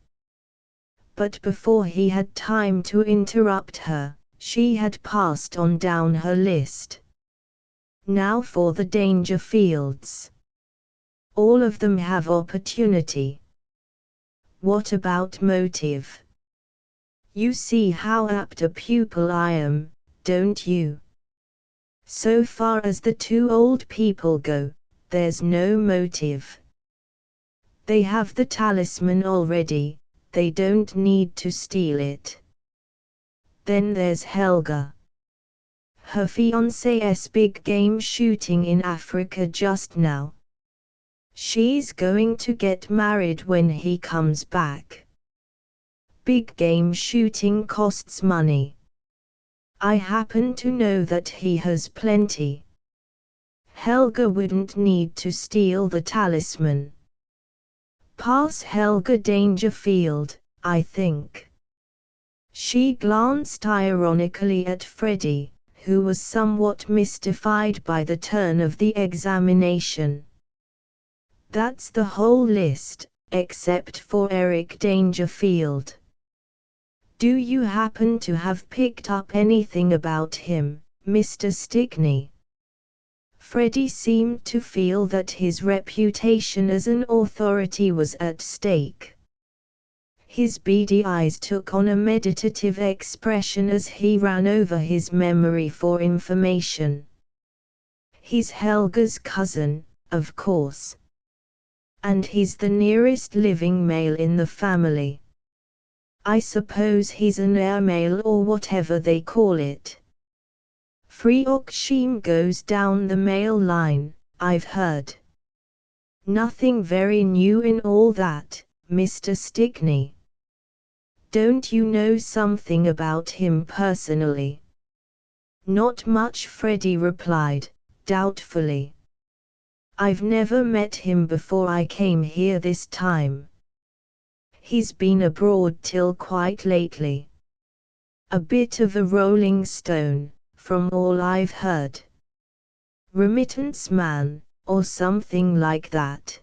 But before he had time to interrupt her, she had passed on down her list. Now for the Dangerfields. All of them have opportunity. What about motive? You see how apt a pupil I am, don't you? So far as the two old people go, there's no motive. They have the talisman already, they don't need to steal it. Then there's Helga. Her fiancé's big game shooting in Africa just now. She's going to get married when he comes back. Big game shooting costs money. I happen to know that he has plenty. Helga wouldn't need to steal the talisman. Pass Helga Dangerfield, I think. She glanced ironically at Freddie, who was somewhat mystified by the turn of the examination. That's the whole list, except for Eric Dangerfield. Do you happen to have picked up anything about him, Mr. Stickney? Freddie seemed to feel that his reputation as an authority was at stake. His beady eyes took on a meditative expression as he ran over his memory for information. He's Helga's cousin, of course. And he's the nearest living male in the family. I suppose he's an heir male or whatever they call it. Freoxshim goes down the male line, I've heard. Nothing very new in all that, Mr. Stickney. Don't you know something about him personally? Not much, Freddie replied, doubtfully. I've never met him before I came here this time. He's been abroad till quite lately. A bit of a rolling stone, from all I've heard. Remittance man, or something like that.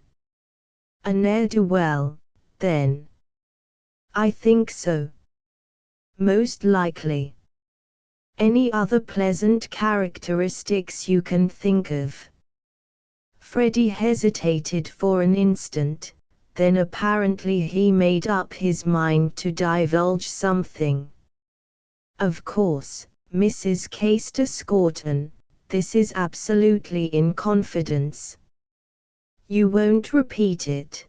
A ne'er-do-well, then. I think so. Most likely. Any other pleasant characteristics you can think of? Freddie hesitated for an instant, then apparently he made up his mind to divulge something. Of course, Mrs. Caister Scorton, this is absolutely in confidence. You won't repeat it?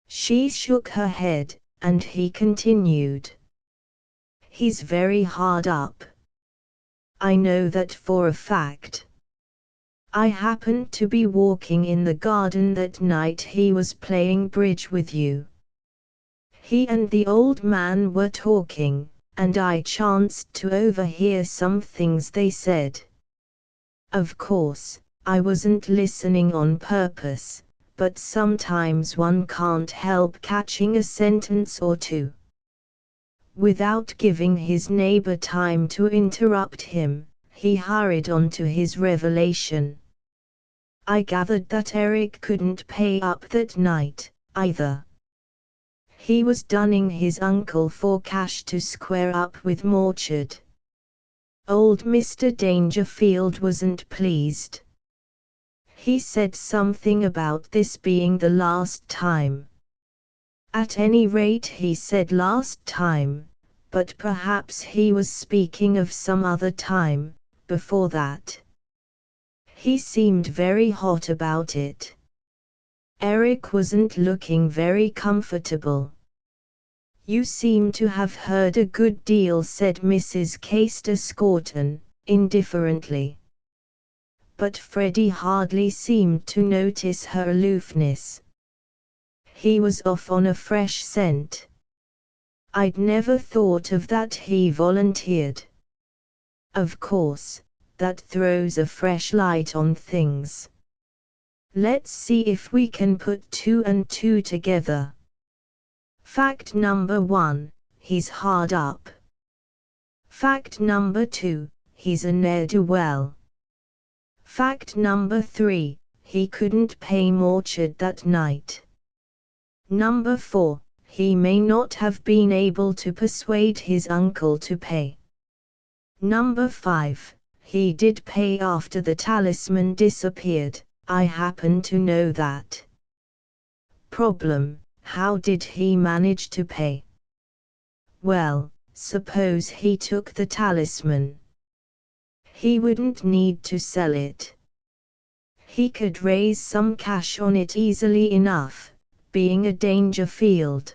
She shook her head, and he continued. He's very hard up. I know that for a fact. I happened to be walking in the garden that night he was playing bridge with you. He and the old man were talking, and I chanced to overhear some things they said. Of course, I wasn't listening on purpose, but sometimes one can't help catching a sentence or two. Without giving his neighbor time to interrupt him, he hurried on to his revelation. I gathered that Eric couldn't pay up that night, either. He was dunning his uncle for cash to square up with Morchard. Old Mr. Dangerfield wasn't pleased. He said something about this being the last time. At any rate, he said last time, but perhaps he was speaking of some other time, before that. He seemed very hot about it. Eric wasn't looking very comfortable. "You seem to have heard a good deal," said Mrs. Castor-Scorton, indifferently. But Freddie hardly seemed to notice her aloofness. He was off on a fresh scent. "I'd never thought of that," he volunteered. "Of course, that throws a fresh light on things. Let's see if we can put 2 and 2 together. Fact number 1, he's hard up. Fact number 2, he's a ne'er-do-well. Fact number 3, he couldn't pay mortgage that night. Number 4, he may not have been able to persuade his uncle to pay. Number 5, he did pay after the talisman disappeared. I happen to know that. Problem: how did he manage to pay? Well, suppose he took the talisman. He wouldn't need to sell it. He could raise some cash on it easily enough, being a Dangerfield.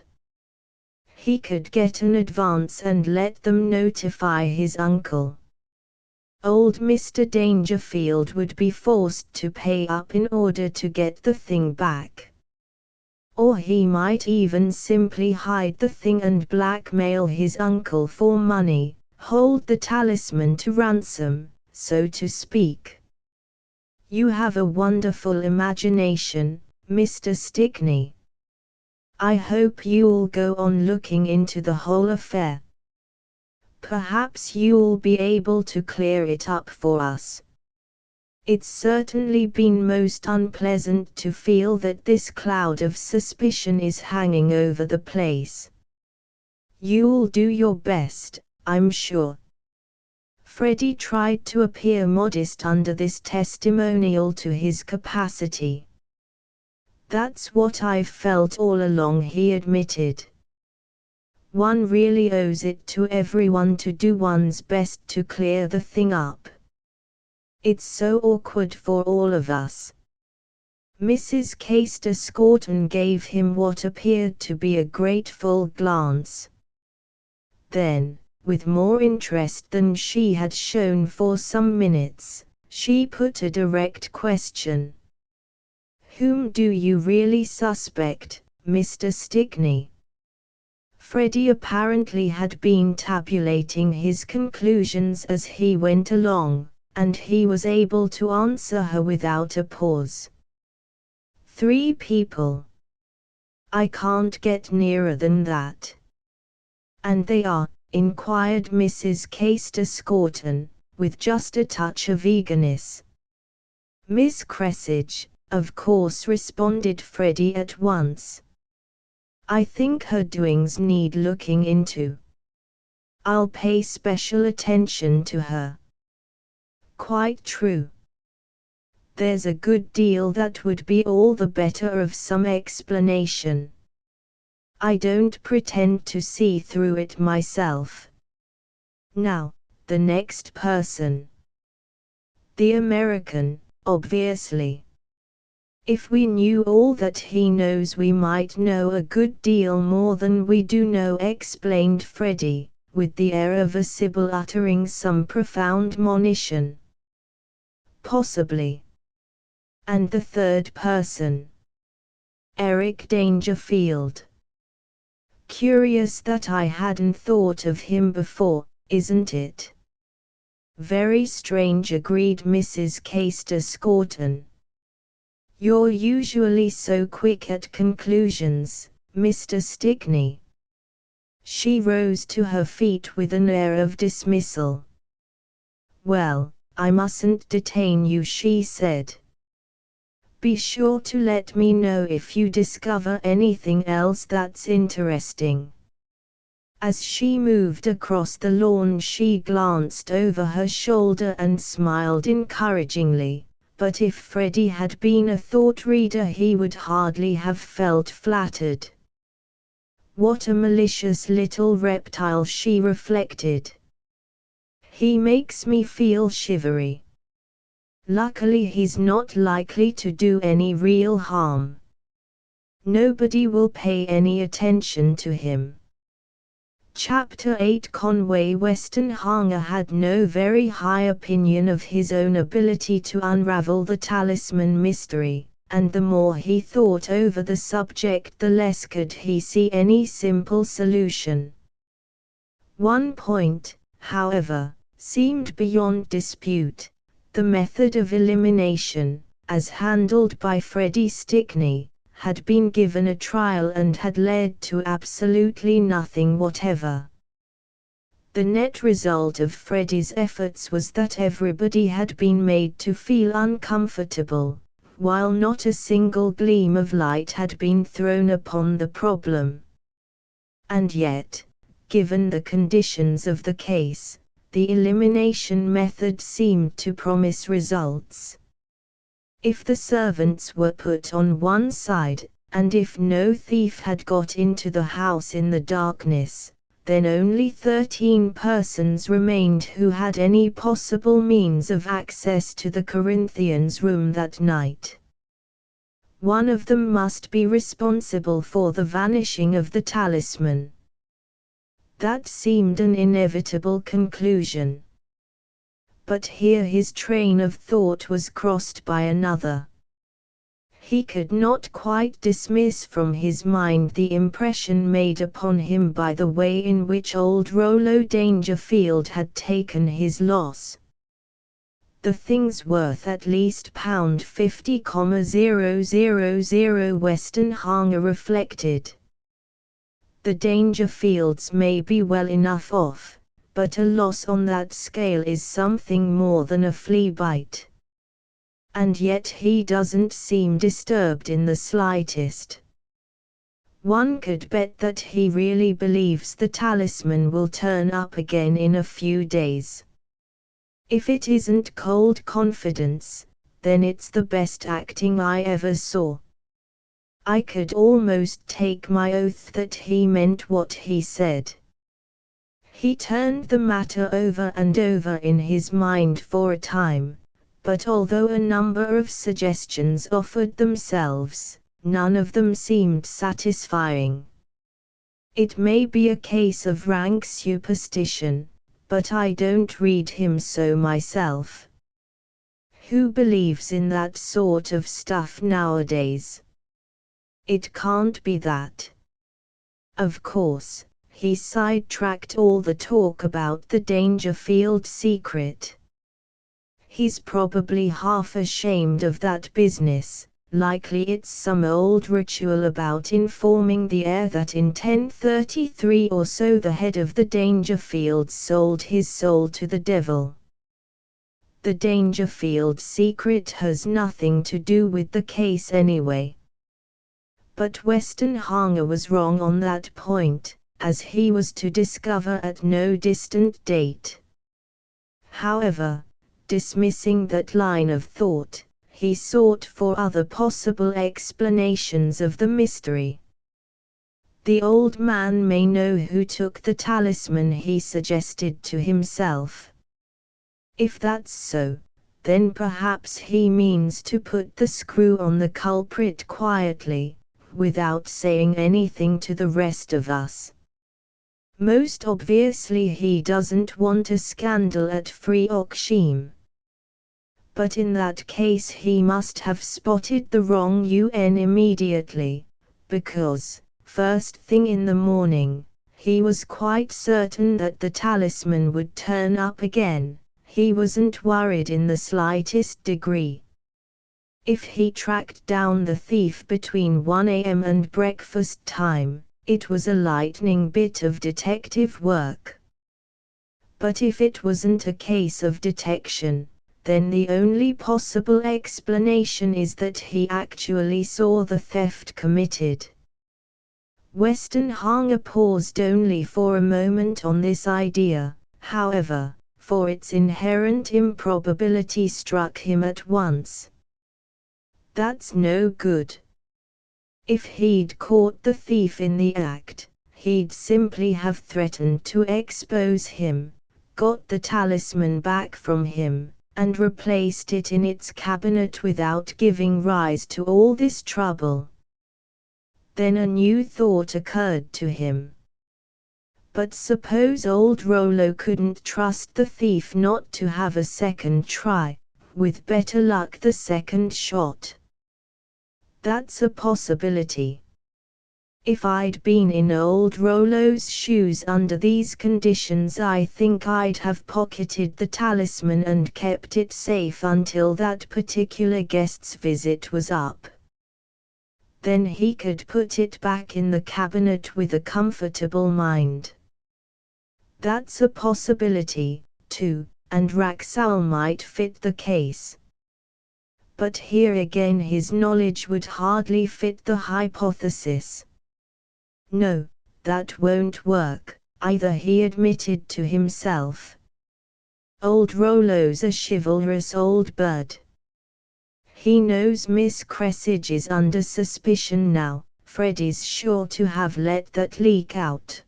He could get an advance and let them notify his uncle. Old Mr. Dangerfield would be forced to pay up in order to get the thing back. Or he might even simply hide the thing and blackmail his uncle for money, hold the talisman to ransom, so to speak. You have a wonderful imagination, Mr. Stickney. I hope you'll go on looking into the whole affair. Perhaps you'll be able to clear it up for us. It's certainly been most unpleasant to feel that this cloud of suspicion is hanging over the place. You'll do your best, I'm sure." Freddie tried to appear modest under this testimonial to his capacity. "That's what I've felt all along," he admitted. "One really owes it to everyone to do one's best to clear the thing up. It's so awkward for all of us." Mrs. Castor-Scorton gave him what appeared to be a grateful glance. Then, with more interest than she had shown for some minutes, she put a direct question. "Whom do you really suspect, Mr. Stickney?" Freddie apparently had been tabulating his conclusions as he went along, and he was able to answer her without a pause. "3 people. I can't get nearer than that." "And they are?" inquired Mrs. Castor-Scorton, with just a touch of eagerness. "Miss Cressidge, of course," responded Freddie at once. "I think her doings need looking into. I'll pay special attention to her." "Quite true. There's a good deal that would be all the better of some explanation. I don't pretend to see through it myself. Now, the next person. The American, obviously. If we knew all that he knows, we might know a good deal more than we do know," explained Freddie, with the air of a sibyl uttering some profound monition. "Possibly. And the third person? Eric Dangerfield. Curious that I hadn't thought of him before, isn't it?" "Very strange," agreed Mrs. Castor-Scorton. "You're usually so quick at conclusions, Mr. Stickney." She rose to her feet with an air of dismissal. "Well, I mustn't detain you," she said. "Be sure to let me know if you discover anything else that's interesting." As she moved across the lawn, she glanced over her shoulder and smiled encouragingly. but if Freddie had been a thought reader he would hardly have felt flattered. What a malicious little reptile, she reflected. He makes me feel shivery. Luckily he's not likely to do any real harm. Nobody will pay any attention to him. Chapter 8 Conway Westenhanger had no very high opinion of his own ability to unravel the talisman mystery, and the more he thought over the subject the less could he see any simple solution. One point, however, seemed beyond dispute: the method of elimination, as handled by Freddie Stickney, had been given a trial and had led to absolutely nothing whatever. The net result of Freddie's efforts was that everybody had been made to feel uncomfortable, while not a single gleam of light had been thrown upon the problem. And yet, given the conditions of the case, the elimination method seemed to promise results. If the servants were put on one side, and if no thief had got into the house in the darkness, then only 13 persons remained who had any possible means of access to the Corinthians' room that night. One of them must be responsible for the vanishing of the talisman. That seemed an inevitable conclusion. But here his train of thought was crossed by another. He could not quite dismiss from his mind the impression made upon him by the way in which old Rollo Dangerfield had taken his loss. The thing's worth at least £50,000, Westenhanger reflected. The Dangerfields may be well enough off, but a loss on that scale is something more than a flea bite. And yet he doesn't seem disturbed in the slightest. One could bet that he really believes the talisman will turn up again in a few days. If it isn't cold confidence, then it's the best acting I ever saw. I could almost take my oath that he meant what he said. He turned the matter over and over in his mind for a time, but although a number of suggestions offered themselves, none of them seemed satisfying. It may be a case of rank superstition, but I don't read him so myself. Who believes in that sort of stuff nowadays? It can't be that. Of course, he sidetracked all the talk about the Dangerfield secret. He's probably half ashamed of that business, likely it's some old ritual about informing the heir that in 1033 or so the head of the Dangerfields sold his soul to the devil. The Dangerfield secret has nothing to do with the case anyway. But Westenhanger was wrong on that point, as he was to discover at no distant date. However, dismissing that line of thought, he sought for other possible explanations of the mystery. The old man may know who took the talisman, he suggested to himself. If that's so, then perhaps he means to put the screw on the culprit quietly, without saying anything to the rest of us. Most obviously he doesn't want a scandal at Freoxheim. But in that case he must have spotted the wrong UN immediately, because, first thing in the morning, he was quite certain that the talisman would turn up again. He wasn't worried in the slightest degree. If he tracked down the thief between 1 a.m. and breakfast time, it was a lightning bit of detective work. But if it wasn't a case of detection, then the only possible explanation is that he actually saw the theft committed. Westenhanger paused only for a moment on this idea, however, for its inherent improbability struck him at once. That's no good. If he'd caught the thief in the act, he'd simply have threatened to expose him, got the talisman back from him, and replaced it in its cabinet without giving rise to all this trouble. Then a new thought occurred to him. But suppose old Rollo couldn't trust the thief not to have a second try, with better luck the second shot. That's a possibility. If I'd been in old Rollo's shoes under these conditions, I think I'd have pocketed the talisman and kept it safe until that particular guest's visit was up. Then he could put it back in the cabinet with a comfortable mind. That's a possibility, too, and Raxal might fit the case. But here again his knowledge would hardly fit the hypothesis. No, that won't work, either, he admitted to himself. Old Rollo's a chivalrous old bird. He knows Miss Cressage is under suspicion now. Freddy's sure to have let that leak out.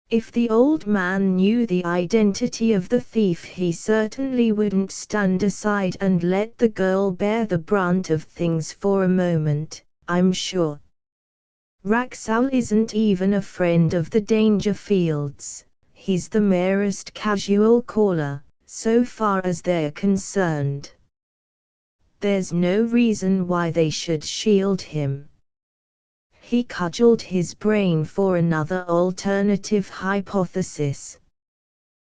If the old man knew the identity of the thief, he certainly wouldn't stand aside and let the girl bear the brunt of things for a moment, I'm sure. Raxal isn't even a friend of the Dangerfields, he's the merest casual caller, so far as they're concerned. There's no reason why they should shield him. He cudgelled his brain for another alternative hypothesis.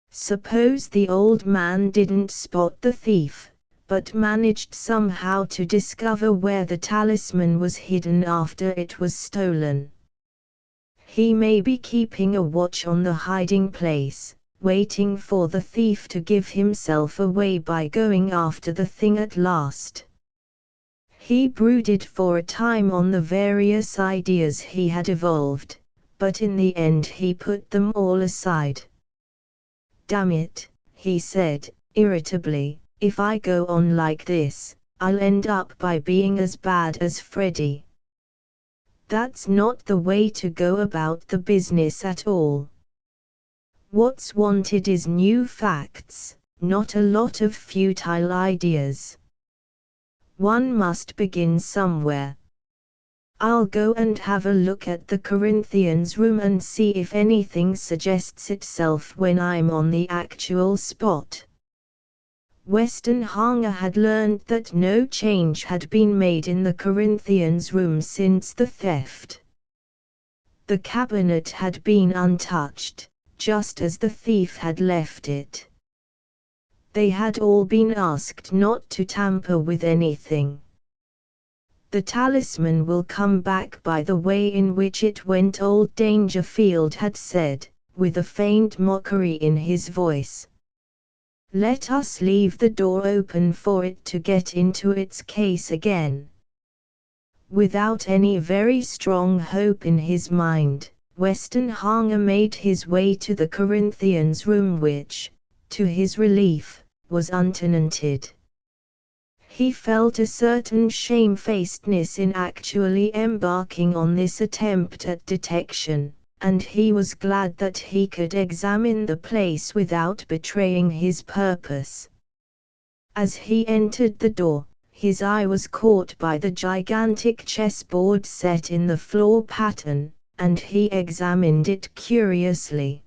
Suppose the old man didn't spot the thief, but managed somehow to discover where the talisman was hidden after it was stolen. He may be keeping a watch on the hiding place, waiting for the thief to give himself away by going after the thing at last. He brooded for a time on the various ideas he had evolved, but in the end he put them all aside. Damn it, he said, irritably, if I go on like this, I'll end up by being as bad as Freddy. That's not the way to go about the business at all. What's wanted is new facts, not a lot of futile ideas. One must begin somewhere. I'll go and have a look at the Corinthians' room and see if anything suggests itself when I'm on the actual spot. Weston Hanger had learned that no change had been made in the Corinthians' room since the theft. The cabinet had been untouched, just as the thief had left it. They had all been asked not to tamper with anything. The talisman will come back by the way in which it went, old Dangerfield had said, with a faint mockery in his voice. Let us leave the door open for it to get into its case again. Without any very strong hope in his mind, Weston Hanger made his way to the Corinthians' room, which, to his relief, was untenanted. He felt a certain shamefacedness in actually embarking on this attempt at detection, and he was glad that he could examine the place without betraying his purpose. As he entered the door, his eye was caught by the gigantic chessboard set in the floor pattern, and he examined it curiously.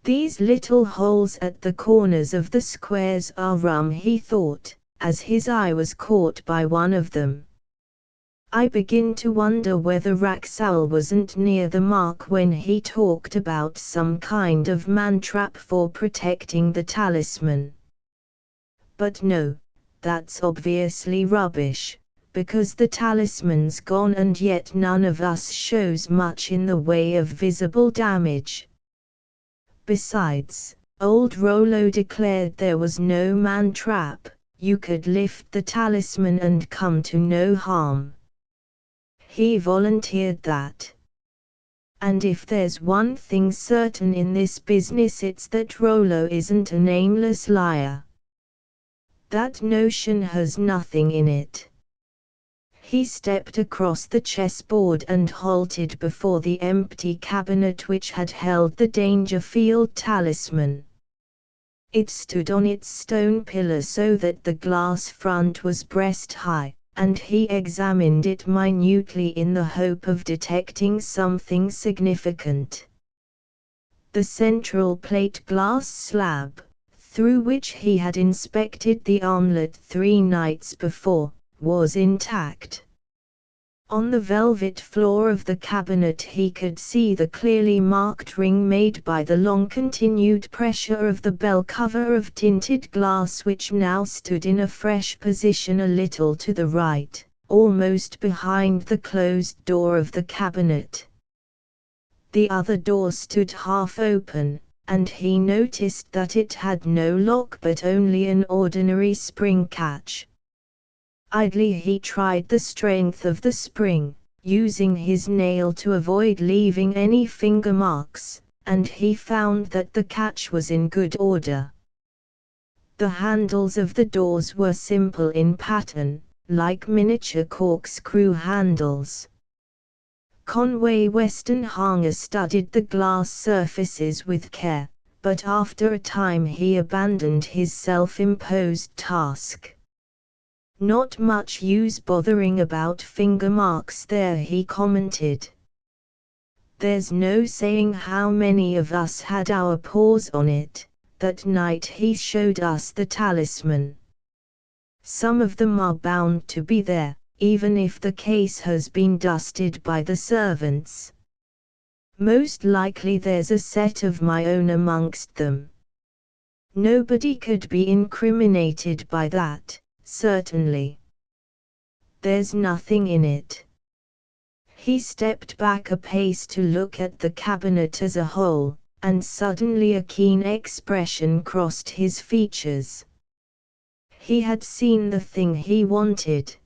These little holes at the corners of the squares are rum, he thought, as his eye was caught by one of them. I begin to wonder whether Raxal wasn't near the mark when he talked about some kind of man-trap for protecting the talisman. But no, that's obviously rubbish, because the talisman's gone and yet none of us shows much in the way of visible damage. Besides, old Rollo declared there was no man-trap, you could lift the talisman and come to no harm. He volunteered that. And if there's one thing certain in this business, it's that Rollo isn't an aimless liar. That notion has nothing in it. He stepped across the chessboard and halted before the empty cabinet which had held the Dangerfield Talisman. It stood on its stone pillar so that the glass front was breast high, and he examined it minutely in the hope of detecting something significant. The central plate glass slab, through which he had inspected the omelette 3 nights before, was intact. On the velvet floor of the cabinet he could see the clearly marked ring made by the long-continued pressure of the bell cover of tinted glass, which now stood in a fresh position a little to the right, almost behind the closed door of the cabinet. The other door stood half open, and he noticed that it had no lock but only an ordinary spring catch. Idly he tried the strength of the spring, using his nail to avoid leaving any finger marks, and he found that the catch was in good order. The handles of the doors were simple in pattern, like miniature corkscrew handles. Conway Westenhanger studied the glass surfaces with care, but after a time he abandoned his self-imposed task. "Not much use bothering about finger marks there," he commented. "There's no saying how many of us had our paws on it." That night he showed us the talisman. "Some of them are bound to be there, even if the case has been dusted by the servants. Most likely there's a set of my own amongst them. Nobody could be incriminated by that, certainly. There's nothing in it." He stepped back a pace to look at the cabinet as a whole, and suddenly a keen expression crossed his features. He had seen the thing he wanted.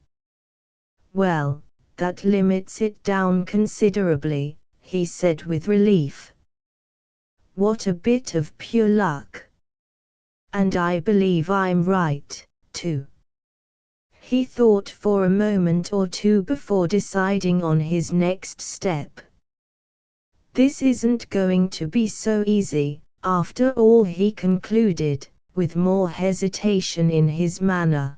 "Well, that limits it down considerably," he said with relief. "What a bit of pure luck. And I believe I'm right, too." He thought for a moment or two before deciding on his next step. "This isn't going to be so easy, after all," he concluded, with more hesitation in his manner.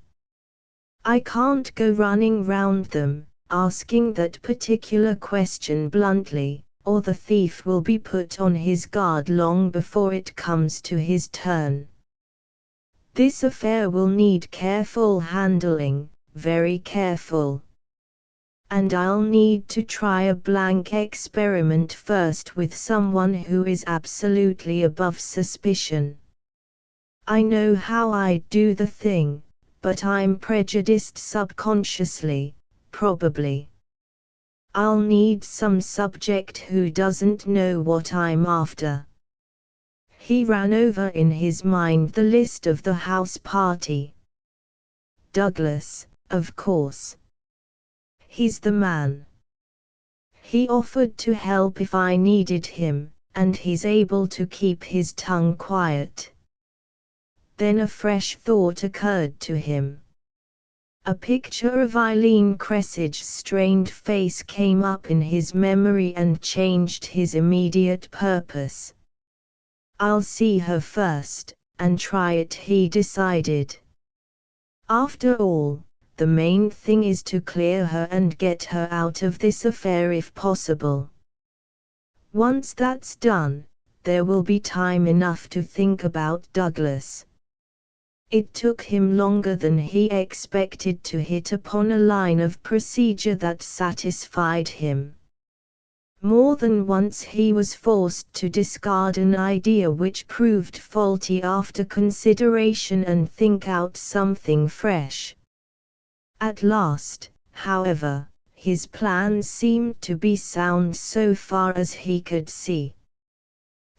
"I can't go running round them, asking that particular question bluntly, or the thief will be put on his guard long before it comes to his turn. This affair will need careful handling, very careful. And I'll need to try a blank experiment first with someone who is absolutely above suspicion. I know how I'd do the thing, but I'm prejudiced subconsciously, probably. I'll need some subject who doesn't know what I'm after." He ran over in his mind the list of the house party. "Douglas, of course. He's the man. He offered to help if I needed him, and he's able to keep his tongue quiet." Then a fresh thought occurred to him. A picture of Eileen Cressidge's strained face came up in his memory and changed his immediate purpose. "I'll see her first, and try it," he decided. "After all, the main thing is to clear her and get her out of this affair if possible. Once that's done, there will be time enough to think about Douglas." It took him longer than he expected to hit upon a line of procedure that satisfied him. More than once he was forced to discard an idea which proved faulty after consideration and think out something fresh. At last, however, his plans seemed to be sound so far as he could see.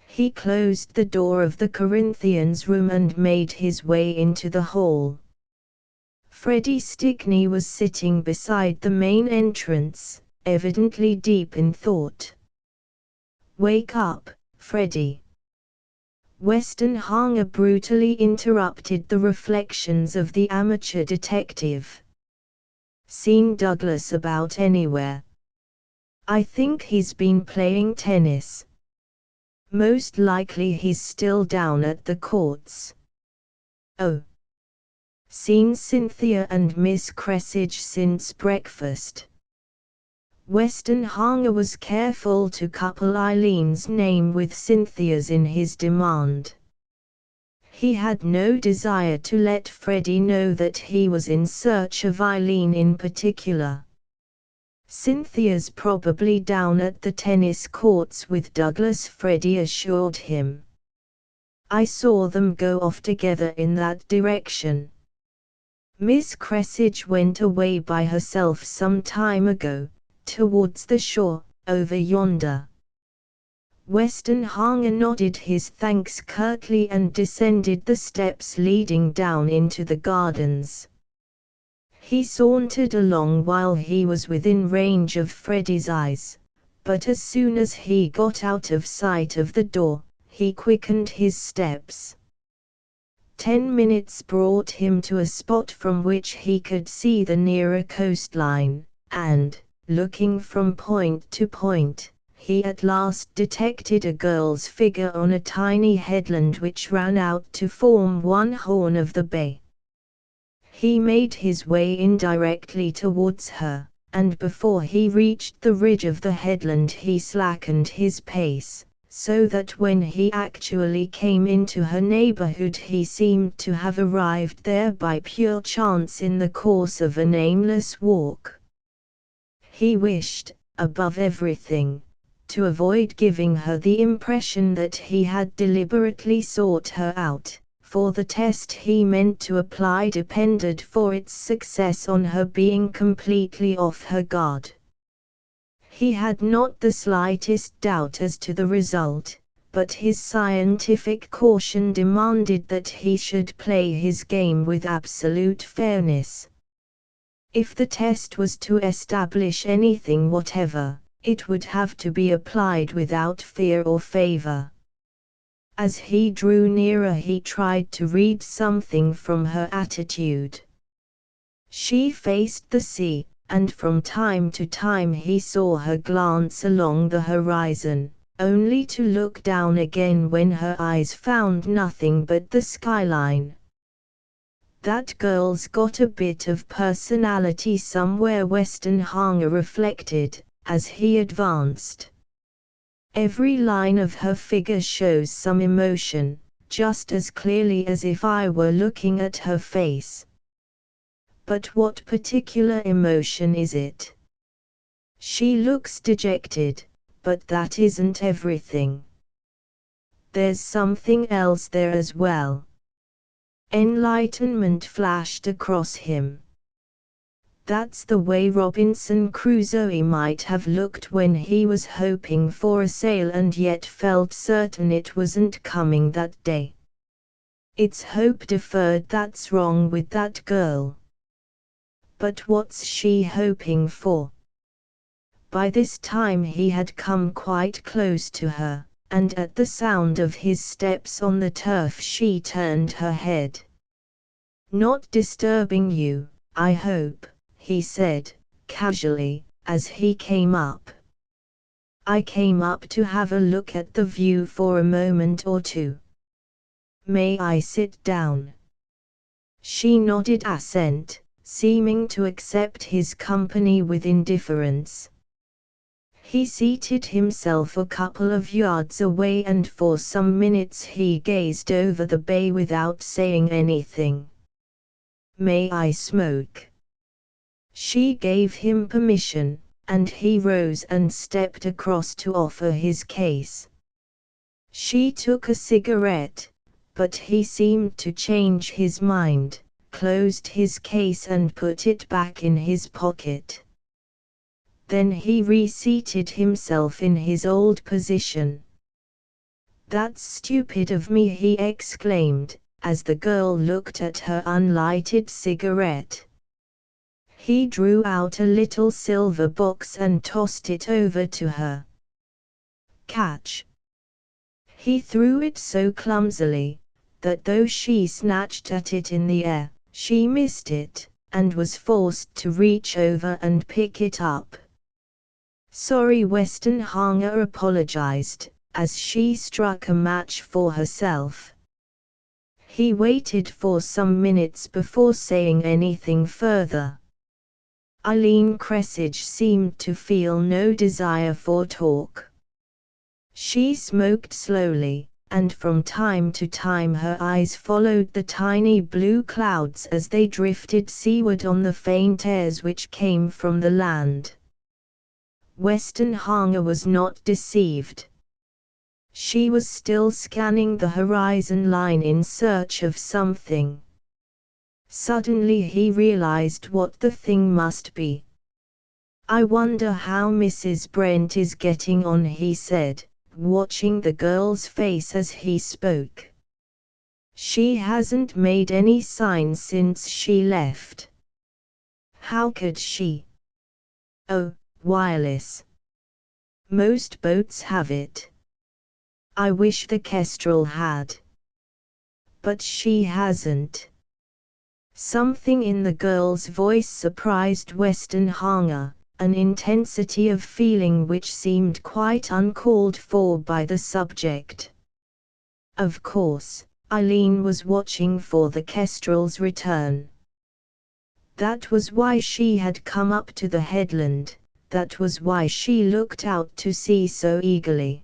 He closed the door of the Corinthians' room and made his way into the hall. Freddie Stickney was sitting beside the main entrance, evidently deep in thought. Wake up, Freddie. Weston Hanger brutally interrupted the reflections of the amateur detective. Seen Douglas about anywhere? I think he's been playing tennis. Most likely he's still down at the courts. Oh. Seen Cynthia and Miss Cressage since breakfast. Weston Hanger was careful to couple Eileen's name with Cynthia's in his demand. He had no desire to let Freddie know that he was in search of Eileen in particular. Cynthia's probably down at the tennis courts with Douglas, Freddie assured him. I saw them go off together in that direction. Miss Cressage went away by herself some time ago, towards the shore, over yonder. Weston Hanger nodded his thanks curtly and descended the steps leading down into the gardens. He sauntered along while he was within range of Freddie's eyes, but as soon as he got out of sight of the door, he quickened his steps. 10 minutes brought him to a spot from which he could see the nearer coastline, and, looking from point to point, he at last detected a girl's figure on a tiny headland which ran out to form one horn of the bay. He made his way indirectly towards her, and before he reached the ridge of the headland he slackened his pace, so that when he actually came into her neighborhood he seemed to have arrived there by pure chance in the course of an aimless walk. He wished, above everything, to avoid giving her the impression that he had deliberately sought her out, for the test he meant to apply depended for its success on her being completely off her guard. He had not the slightest doubt as to the result, but his scientific caution demanded that he should play his game with absolute fairness. If the test was to establish anything whatever, it would have to be applied without fear or favor. As he drew nearer he tried to read something from her attitude. She faced the sea, and from time to time he saw her glance along the horizon, only to look down again when her eyes found nothing but the skyline. That girl's got a bit of personality somewhere, Weston Hanger reflected, as he advanced. Every line of her figure shows some emotion, just as clearly as if I were looking at her face. But what particular emotion is it? She looks dejected, but that isn't everything. There's something else there as well. Enlightenment flashed across him. That's the way Robinson Crusoe might have looked when he was hoping for a sail and yet felt certain it wasn't coming that day. It's hope deferred that's wrong with that girl. But what's she hoping for? By this time he had come quite close to her, and at the sound of his steps on the turf she turned her head. "Not disturbing you, I hope," he said, casually, as he came up. "I came up to have a look at the view for a moment or two. May I sit down?" She nodded assent, seeming to accept his company with indifference. He seated himself a couple of yards away and for some minutes he gazed over the bay without saying anything. "May I smoke?" She gave him permission, and he rose and stepped across to offer his case. She took a cigarette, but he seemed to change his mind, closed his case and put it back in his pocket. Then he reseated himself in his old position. "That's stupid of me," he exclaimed, as the girl looked at her unlighted cigarette. He drew out a little silver box and tossed it over to her. catch. He threw it so clumsily, that though she snatched at it in the air, she missed it, and was forced to reach over and pick it up. Sorry, Westenhanger apologized, as she struck a match for herself. He waited for some minutes before saying anything further. Eileen Cressage seemed to feel no desire for talk. She smoked slowly, and from time to time her eyes followed the tiny blue clouds as they drifted seaward on the faint airs which came from the land. Westenhanger was not deceived. She was still scanning the horizon line in search of something. Suddenly he realized what the thing must be. "I wonder how Mrs. Brent is getting on," he said, watching the girl's face as he spoke. "She hasn't made any sign since she left." "How could she?" "Oh, wireless. Most boats have it. I wish the Kestrel had. But she hasn't." Something in the girl's voice surprised Westenhanger, an intensity of feeling which seemed quite uncalled for by the subject. Of course, Eileen was watching for the Kestrel's return. That was why she had come up to the headland, that was why she looked out to sea so eagerly.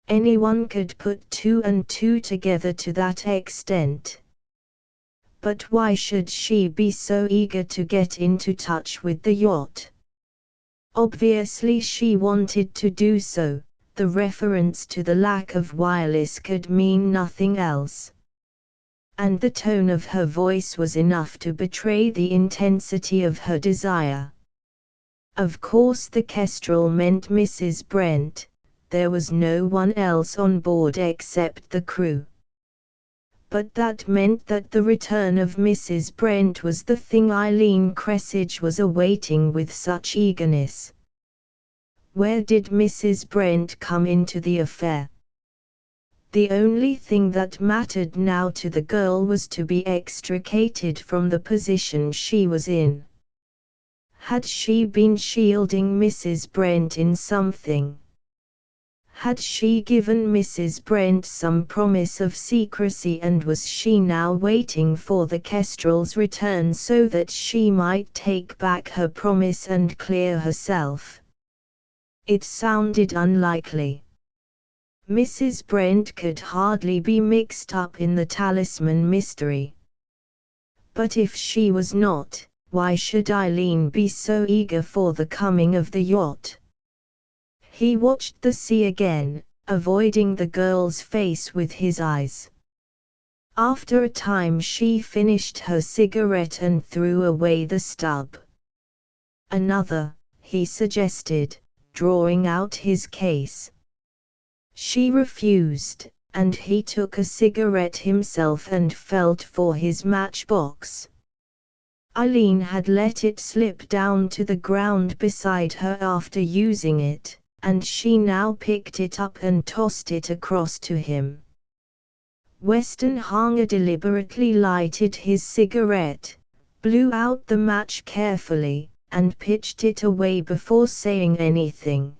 Anyone could put two and two together to that extent. But why should she be so eager to get into touch with the yacht? Obviously she wanted to do so. The reference to the lack of wireless could mean nothing else. And the tone of her voice was enough to betray the intensity of her desire. Of course the Kestrel meant Mrs. Brent. There was no one else on board except the crew. But that meant that the return of Mrs. Brent was the thing Eileen Cressage was awaiting with such eagerness. Where did Mrs. Brent come into the affair? The only thing that mattered now to the girl was to be extricated from the position she was in. Had she been shielding Mrs. Brent in something? Had she given Mrs. Brent some promise of secrecy, and was she now waiting for the Kestrel's return so that she might take back her promise and clear herself? It sounded unlikely. Mrs. Brent could hardly be mixed up in the Talisman mystery. But if she was not, why should Eileen be so eager for the coming of the yacht? He watched the sea again, avoiding the girl's face with his eyes. After a time she finished her cigarette and threw away the stub. "Another," he suggested, drawing out his case. She refused, and he took a cigarette himself and felt for his matchbox. Eileen had let it slip down to the ground beside her after using it, and she now picked it up and tossed it across to him. Westenhanger deliberately lighted his cigarette, blew out the match carefully, and pitched it away before saying anything.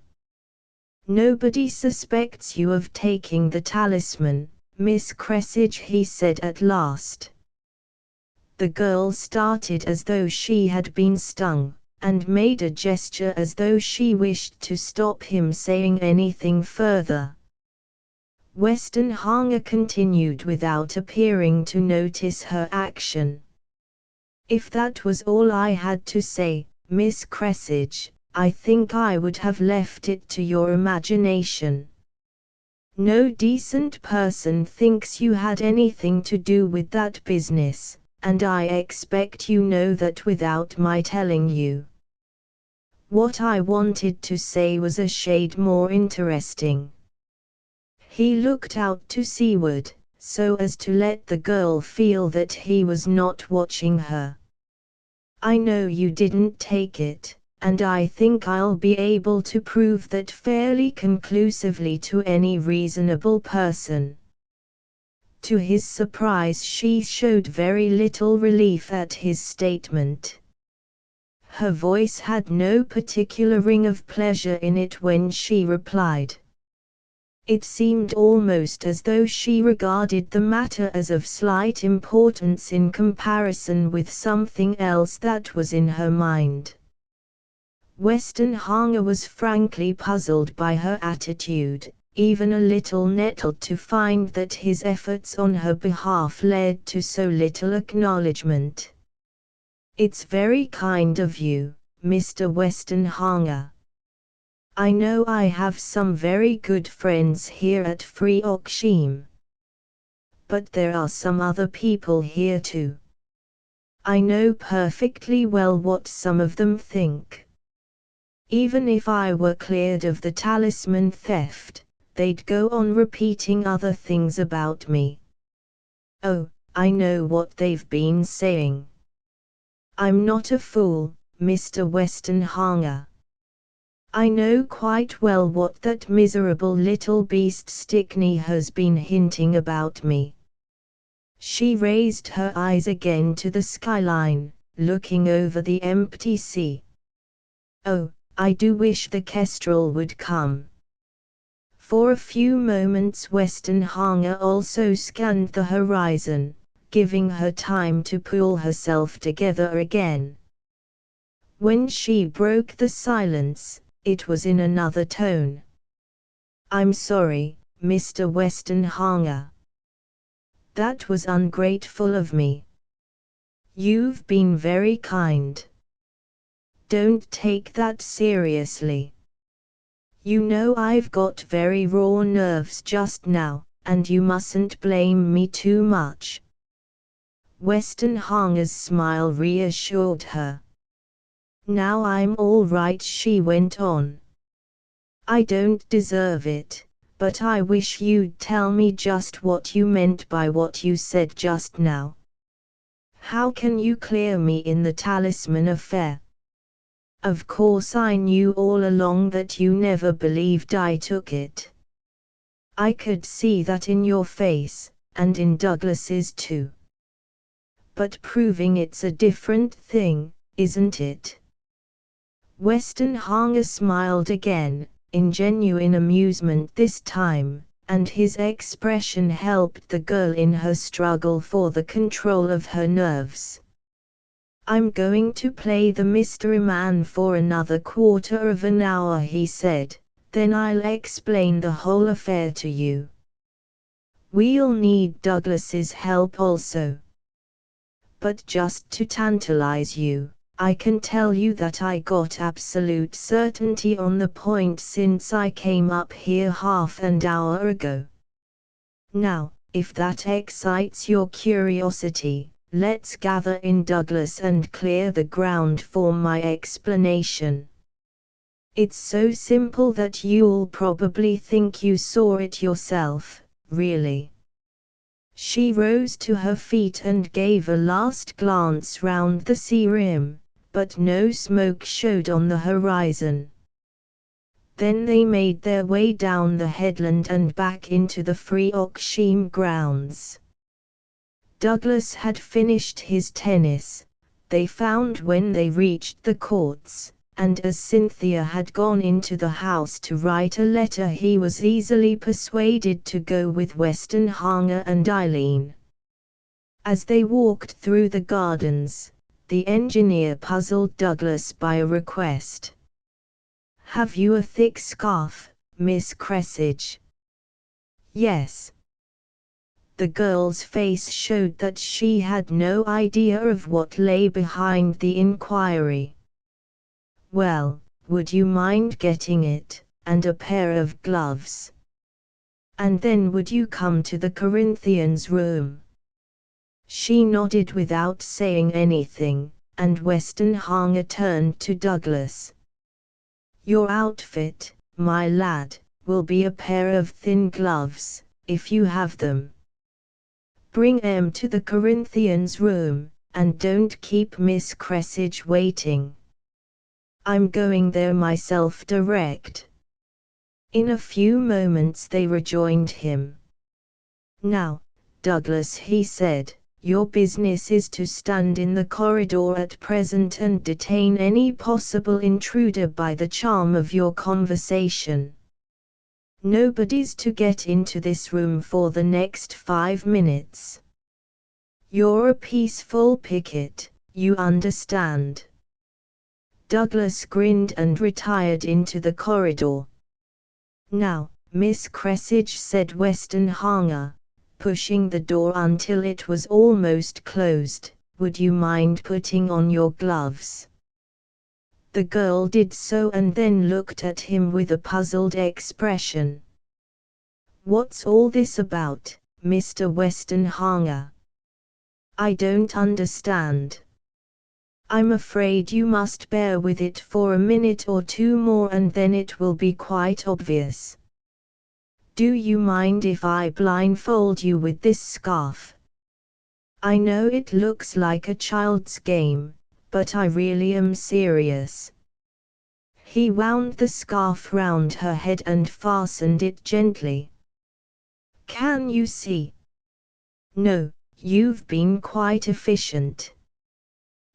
"Nobody suspects you of taking the talisman, Miss Cressage," he said at last. The girl started as though she had been stung, and made a gesture as though she wished to stop him saying anything further. Westenhanger continued without appearing to notice her action. "If that was all I had to say, Miss Cressage, I think I would have left it to your imagination. No decent person thinks you had anything to do with that business, and I expect you know that without my telling you. What I wanted to say was a shade more interesting." He looked out to seaward, so as to let the girl feel that he was not watching her. "I know you didn't take it, and I think I'll be able to prove that fairly conclusively to any reasonable person." To his surprise, she showed very little relief at his statement. Her voice had no particular ring of pleasure in it when she replied. It seemed almost as though she regarded the matter as of slight importance in comparison with something else that was in her mind. Westenhanger was frankly puzzled by her attitude, even a little nettled to find that his efforts on her behalf led to so little acknowledgement. "It's very kind of you, Mr. Westenhanger. I know I have some very good friends here at Frioxheim. But there are some other people here too. I know perfectly well what some of them think. Even if I were cleared of the talisman theft, they'd go on repeating other things about me. Oh, I know what they've been saying. I'm not a fool, Mr. Westenhanger. I know quite well what that miserable little beast Stickney has been hinting about me." She raised her eyes again to the skyline, looking over the empty sea. "Oh, I do wish the kestrel would come." For a few moments Westenhanger also scanned the horizon, giving her time to pull herself together again. When she broke the silence, it was in another tone. "I'm sorry, Mr. Westenhanger. That was ungrateful of me. You've been very kind. Don't take that seriously. You know I've got very raw nerves just now, and you mustn't blame me too much." Westenhanger's smile reassured her. "Now I'm all right," she went on. "I don't deserve it, but I wish you'd tell me just what you meant by what you said just now. How can you clear me in the talisman affair? Of course I knew all along that you never believed I took it. I could see that in your face, and in Douglas's too. But proving it's a different thing, isn't it?" Westenhanger smiled again, in genuine amusement this time, and his expression helped the girl in her struggle for the control of her nerves. "I'm going to play the mystery man for another quarter of an hour," he said, "then I'll explain the whole affair to you. We'll need Douglas's help also. But just to tantalize you, I can tell you that I got absolute certainty on the point since I came up here half an hour ago. Now, if that excites your curiosity, let's gather in Douglas and clear the ground for my explanation. It's so simple that you'll probably think you saw it yourself, really." She rose to her feet and gave a last glance round the sea rim, but no smoke showed on the horizon. Then they made their way down the headland and back into the Frioxheim grounds. Douglas had finished his tennis, they found when they reached the courts, and as Cynthia had gone into the house to write a letter, he was easily persuaded to go with Westenhanger and Eileen. As they walked through the gardens, the engineer puzzled Douglas by a request. "Have you a thick scarf, Miss Cressage?" "Yes." The girl's face showed that she had no idea of what lay behind the inquiry. "Well, would you mind getting it, and a pair of gloves? And then would you come to the Corinthians' room?" She nodded without saying anything, and Westenhanger turned to Douglas. "Your outfit, my lad, will be a pair of thin gloves, if you have them. Bring 'em to the Corinthians' room, and don't keep Miss Cressage waiting. I'm going there myself direct. In a few moments they rejoined him. Now, Douglas, he said, your business is to stand in the corridor at present and detain any possible intruder by the charm of your conversation. Nobody's to get into this room for the next 5 minutes. You're a peaceful picket, you understand. Douglas grinned and retired into the corridor. Now, Miss Cressage, said Westenhanger, pushing the door until it was almost closed, would you mind putting on your gloves? The girl did so and then looked at him with a puzzled expression. What's all this about, Mr. Westenhanger? I don't understand. I'm afraid you must bear with it for a minute or two more and then it will be quite obvious. Do you mind if I blindfold you with this scarf? I know it looks like a child's game, but I really am serious. He wound the scarf round her head and fastened it gently. Can you see? No, you've been quite efficient.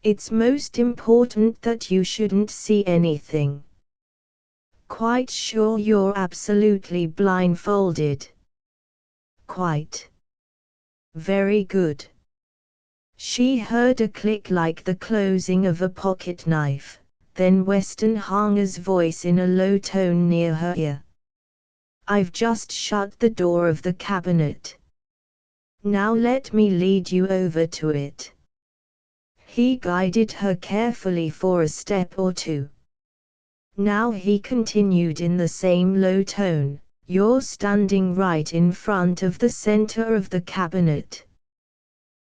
It's most important that you shouldn't see anything. Quite sure you're absolutely blindfolded? Quite. Very good. She heard a click like the closing of a pocket knife, then Westenhanger's voice in a low tone near her ear. I've just shut the door of the cabinet. Now let me lead you over to it. He guided her carefully for a step or two. Now he continued in the same low tone, you're standing right in front of the center of the cabinet.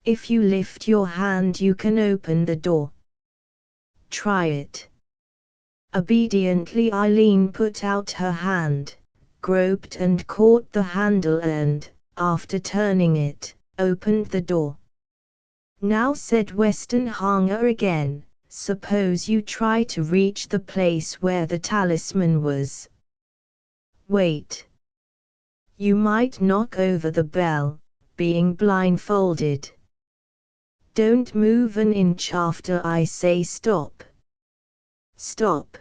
If you lift your hand you can open the door. Try it. Obediently Eileen put out her hand, groped and caught the handle and, after turning it, opened the door. Now, said Westenhanger again, suppose you try to reach the place where the talisman was. Wait. You might knock over the bell, being blindfolded. Don't move an inch after I say stop. Stop.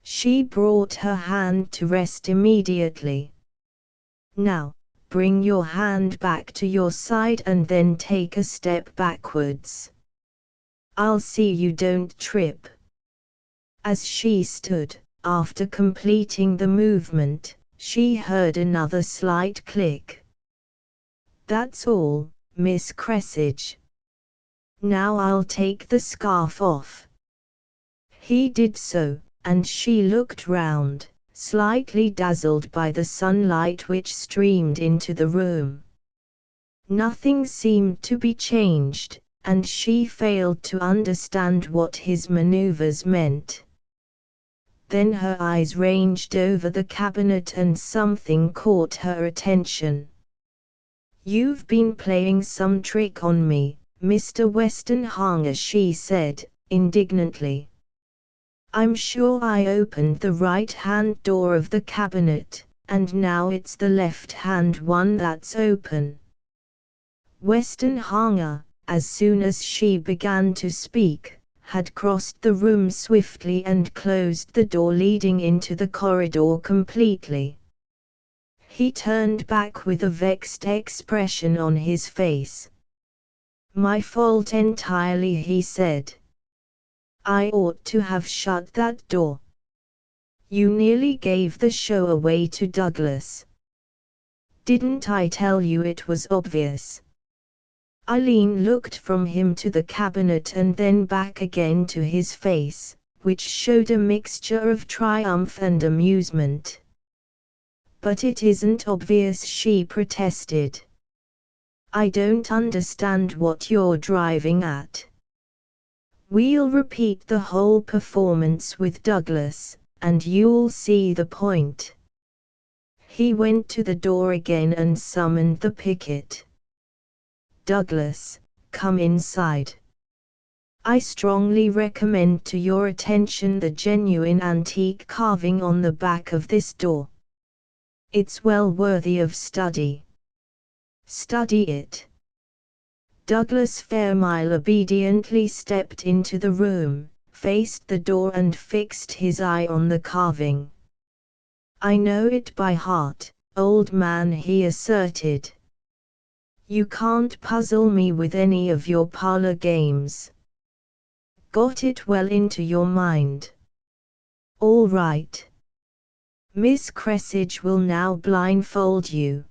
She brought her hand to rest immediately. Now, bring your hand back to your side and then take a step backwards. I'll see you don't trip. As she stood, after completing the movement, she heard another slight click. That's all, Miss Cressage. Now I'll take the scarf off. He did so, and she looked round, slightly dazzled by the sunlight which streamed into the room. Nothing seemed to be changed, and she failed to understand what his maneuvers meant. Then her eyes ranged over the cabinet and something caught her attention. You've been playing some trick on me, Mr. Westenhanger, she said, indignantly. I'm sure I opened the right-hand door of the cabinet, and now it's the left-hand one that's open. Westenhanger, as soon as she began to speak, had crossed the room swiftly and closed the door leading into the corridor completely. He turned back with a vexed expression on his face. My fault entirely, he said. I ought to have shut that door. You nearly gave the show away to Douglas. Didn't I tell you it was obvious? Eileen looked from him to the cabinet and then back again to his face, which showed a mixture of triumph and amusement. But it isn't obvious, she protested. I don't understand what you're driving at. We'll repeat the whole performance with Douglas, and you'll see the point. He went to the door again and summoned the picket. Douglas, come inside. I strongly recommend to your attention the genuine antique carving on the back of this door. It's well worthy of study. Study it. Douglas Fairmile obediently stepped into the room, faced the door and fixed his eye on the carving. I know it by heart, old man, he asserted. You can't puzzle me with any of your parlor games. Got it well into your mind? All right. Miss Cressage will now blindfold you.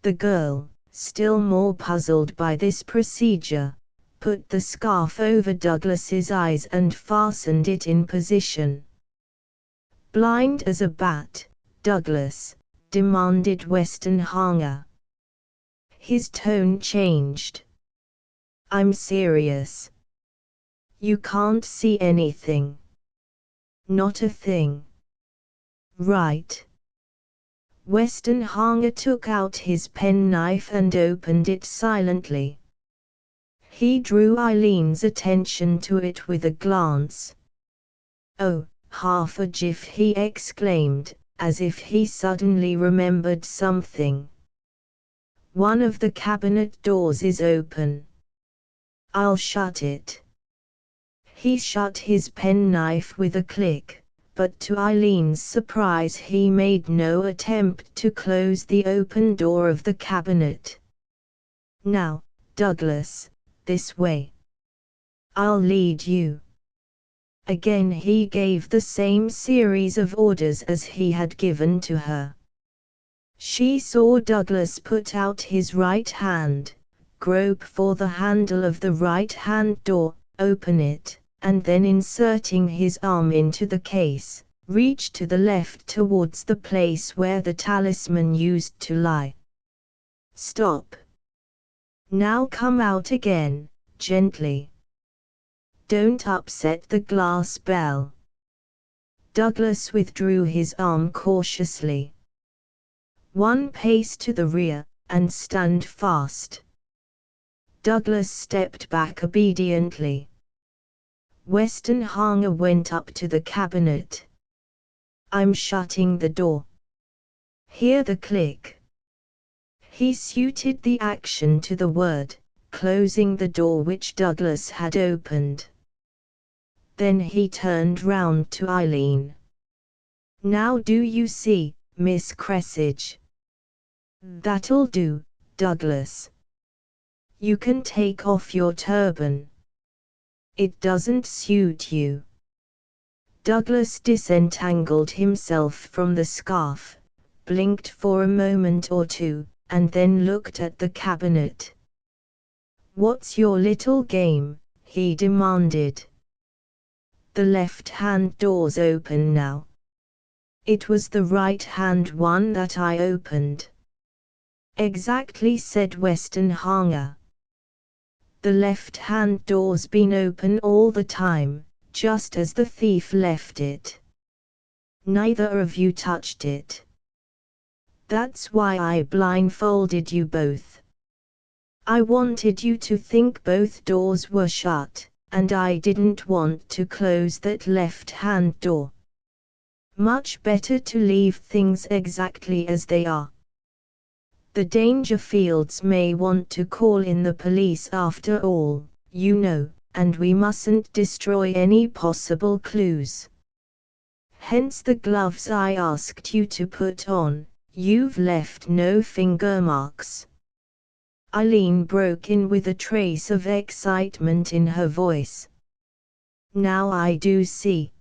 The girl, still more puzzled by this procedure, put the scarf over Douglas's eyes and fastened it in position. Blind as a bat, Douglas, demanded Westenhanger. His tone changed. I'm serious. You can't see anything. Not a thing. Right. Westenhanger took out his penknife and opened it silently. He drew Eileen's attention to it with a glance. Oh, half a jiff, he exclaimed, as if he suddenly remembered something. One of the cabinet doors is open. I'll shut it. He shut his penknife with a click, but to Eileen's surprise he made no attempt to close the open door of the cabinet. Now, Douglas, this way. I'll lead you. Again he gave the same series of orders as he had given to her. She saw Douglas put out his right hand, grope for the handle of the right-hand door, open it, and then inserting his arm into the case, reach to the left towards the place where the talisman used to lie. Stop. Now come out again, gently. Don't upset the glass bell. Douglas withdrew his arm cautiously. One pace to the rear, and stand fast. Douglas stepped back obediently. Westenhanger went up to the cabinet. I'm shutting the door. Hear the click. He suited the action to the word, closing the door which Douglas had opened. Then he turned round to Eileen. Now do you see, Miss Cressage? That'll do, Douglas. You can take off your turban. It doesn't suit you. Douglas disentangled himself from the scarf, blinked for a moment or two, and then looked at the cabinet. What's your little game? He demanded. The left-hand door's open now. It was the right-hand one that I opened. Exactly, said Westenhanger. The left-hand door's been open all the time, just as the thief left it. Neither of you touched it. That's why I blindfolded you both. I wanted you to think both doors were shut, and I didn't want to close that left-hand door. Much better to leave things exactly as they are. The Dangerfields may want to call in the police after all, you know, and we mustn't destroy any possible clues. Hence the gloves I asked you to put on. You've left no finger marks. Eileen broke in with a trace of excitement in her voice. Now I do see.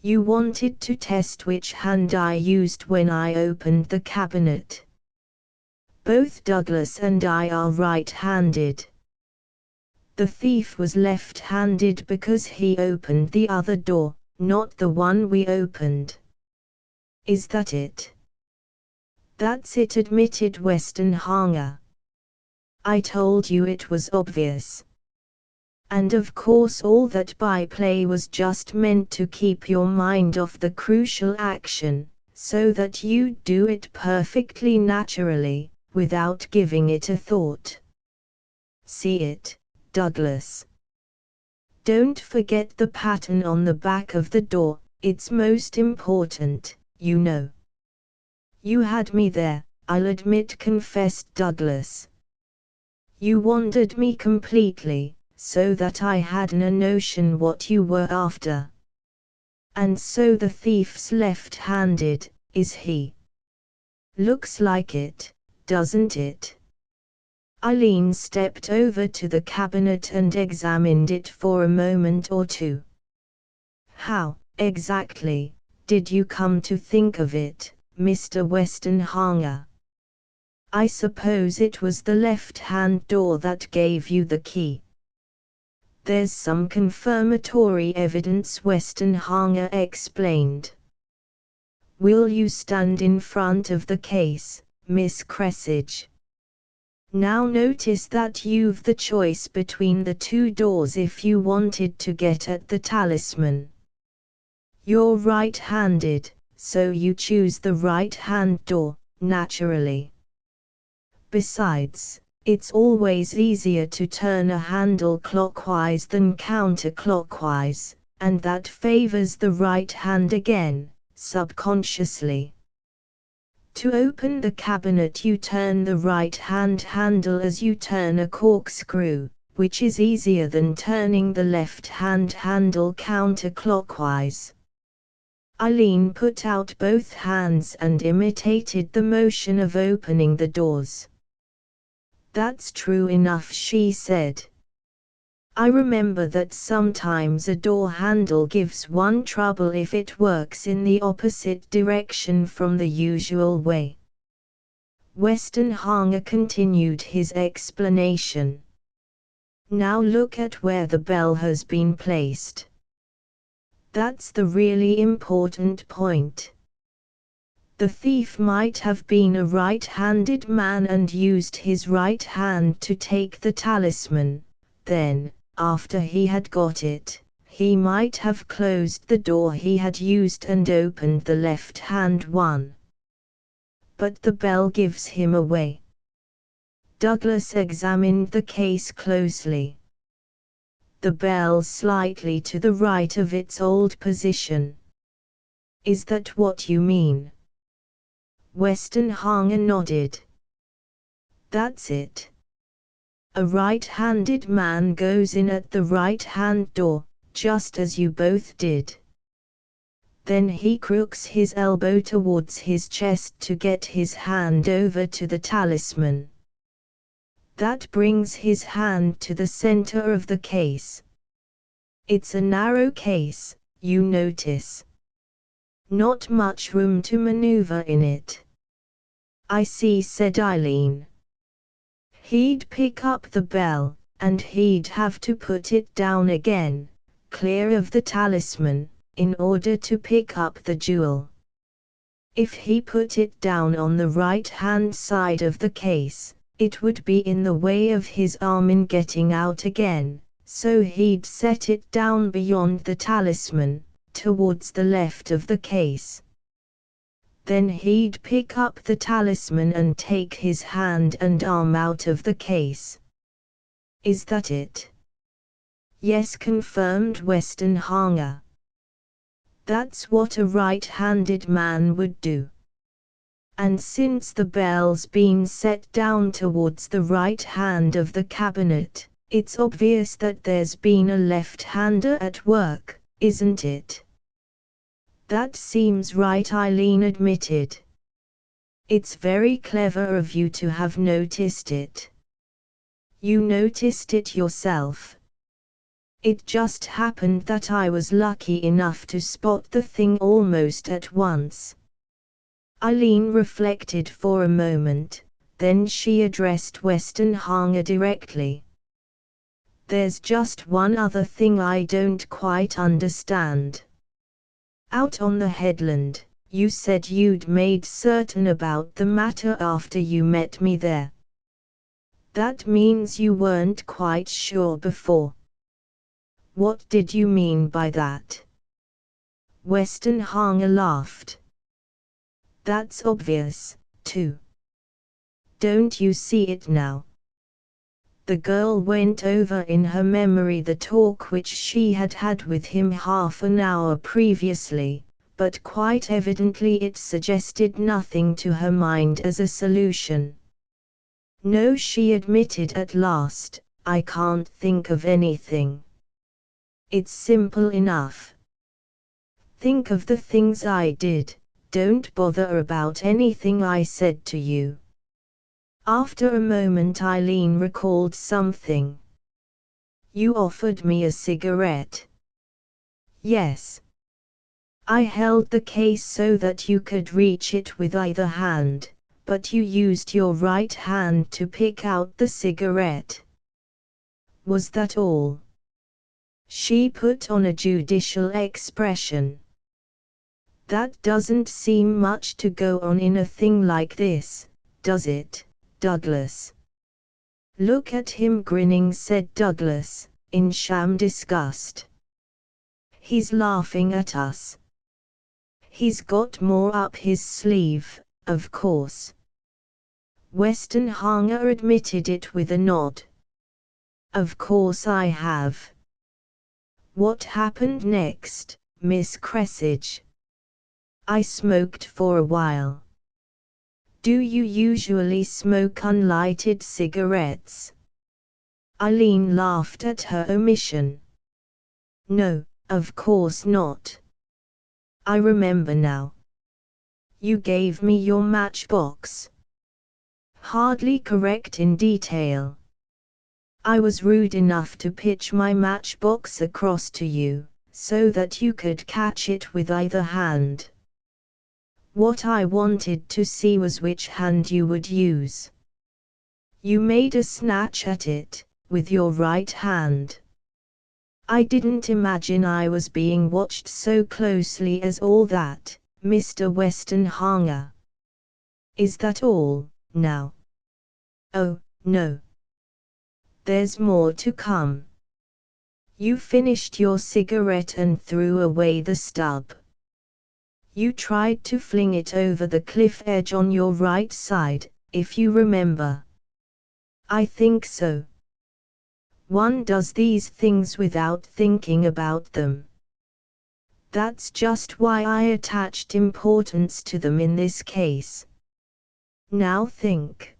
You wanted to test which hand I used when I opened the cabinet. Both Douglas and I are right-handed. The thief was left-handed because he opened the other door, not the one we opened. Is that it? That's it, admitted Westenhanger. I told you it was obvious. And of course all that byplay was just meant to keep your mind off the crucial action, so that you'd do it perfectly naturally, without giving it a thought. See it, Douglas. Don't forget the pattern on the back of the door, it's most important, you know. You had me there, I'll admit, confessed Douglas. You wandered me completely, so that I hadn't a notion what you were after. And so the thief's left-handed, is he? Looks like it, doesn't it? Eileen stepped over to the cabinet and examined it for a moment or two. How, exactly, did you come to think of it, Mr. Westenhanger? I suppose it was the left-hand door that gave you the key. There's some confirmatory evidence, Westenhanger explained. Will you stand in front of the case, Miss Cressage? Now notice that you've the choice between the two doors if you wanted to get at the talisman. You're right-handed, so you choose the right-hand door, naturally. Besides, it's always easier to turn a handle clockwise than counterclockwise, and that favors the right hand again, subconsciously. To open the cabinet you turn the right-hand handle as you turn a corkscrew, which is easier than turning the left-hand handle counterclockwise. Eileen put out both hands and imitated the motion of opening the doors. That's true enough, she said. I remember that sometimes a door handle gives one trouble if it works in the opposite direction from the usual way. Westenhanger continued his explanation. Now look at where the bell has been placed. That's the really important point. The thief might have been a right-handed man and used his right hand to take the talisman, then, after he had got it, he might have closed the door he had used and opened the left-hand one. But the bell gives him away. Douglas examined the case closely. The bell slightly to the right of its old position. Is that what you mean? Westenhanger nodded. That's it. A right-handed man goes in at the right-hand door, just as you both did. Then he crooks his elbow towards his chest to get his hand over to the talisman. That brings his hand to the center of the case. It's a narrow case, you notice. Not much room to maneuver in it. I see, said Eileen. He'd pick up the bell, and he'd have to put it down again, clear of the talisman, in order to pick up the jewel. If he put it down on the right-hand side of the case, it would be in the way of his arm in getting out again, so he'd set it down beyond the talisman, towards the left of the case. Then he'd pick up the talisman and take his hand and arm out of the case. Is that it? Yes, confirmed Westenhanger. That's what a right-handed man would do. And since the bell's been set down towards the right hand of the cabinet, it's obvious that there's been a left-hander at work, isn't it? That seems right, Eileen admitted. It's very clever of you to have noticed it. You noticed it yourself. It just happened that I was lucky enough to spot the thing almost at once. Eileen reflected for a moment, then she addressed Westenhanger directly. There's just one other thing I don't quite understand. Out on the headland, you said you'd made certain about the matter after you met me there. That means you weren't quite sure before. What did you mean by that? Westenhanger laughed. That's obvious, too. Don't you see it now? The girl went over in her memory the talk which she had had with him half an hour previously, but quite evidently it suggested nothing to her mind as a solution. No, she admitted at last, I can't think of anything. It's simple enough. Think of the things I did, don't bother about anything I said to you. After a moment Eileen recalled something. You offered me a cigarette. Yes. I held the case so that you could reach it with either hand, but you used your right hand to pick out the cigarette. Was that all? She put on a judicial expression. That doesn't seem much to go on in a thing like this, does it, Douglas? Look at him grinning, said Douglas, in sham disgust. He's laughing at us. He's got more up his sleeve, of course. Weston Hanger admitted it with a nod. Of course I have. What happened next, Miss Cressage? I smoked for a while. Do you usually smoke unlighted cigarettes? Eileen laughed at her omission. No, of course not. I remember now. You gave me your matchbox. Hardly correct in detail. I was rude enough to pitch my matchbox across to you, so that you could catch it with either hand. What I wanted to see was which hand you would use. You made a snatch at it, with your right hand. I didn't imagine I was being watched so closely as all that, Mr. Weston Hanger. Is that all, now? Oh, no. There's more to come. You finished your cigarette and threw away the stub. You tried to fling it over the cliff edge on your right side, if you remember. I think so. One does these things without thinking about them. That's just why I attached importance to them in this case. Now think.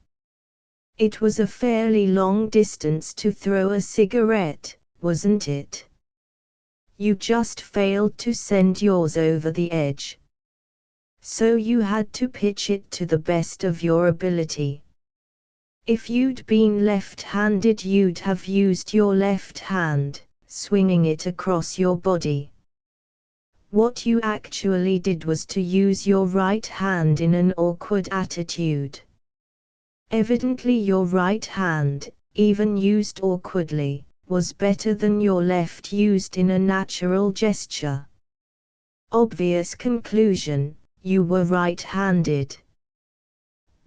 It was a fairly long distance to throw a cigarette, wasn't it? You just failed to send yours over the edge. So you had to pitch it to the best of your ability. If you'd been left-handed, you'd have used your left hand, swinging it across your body. What you actually did was to use your right hand in an awkward attitude. Evidently your right hand, even used awkwardly, was better than your left used in a natural gesture. Obvious conclusion, you were right-handed.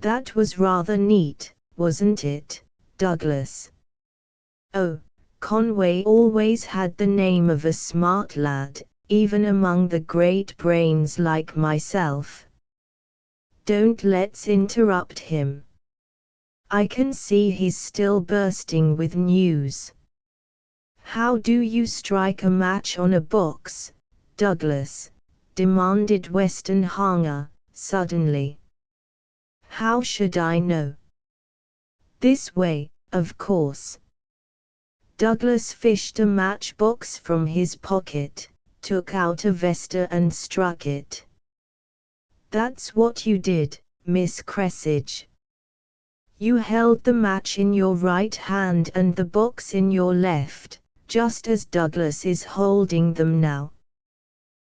That was rather neat, wasn't it, Douglas? Oh, Conway always had the name of a smart lad, even among the great brains like myself. Don't let's interrupt him. I can see he's still bursting with news. How do you strike a match on a box, Douglas? Demanded Weston Hanger, suddenly. How should I know? This way, of course. Douglas fished a matchbox from his pocket, took out a vesta and struck it. That's what you did, Miss Cressage. You held the match in your right hand and the box in your left, just as Douglas is holding them now.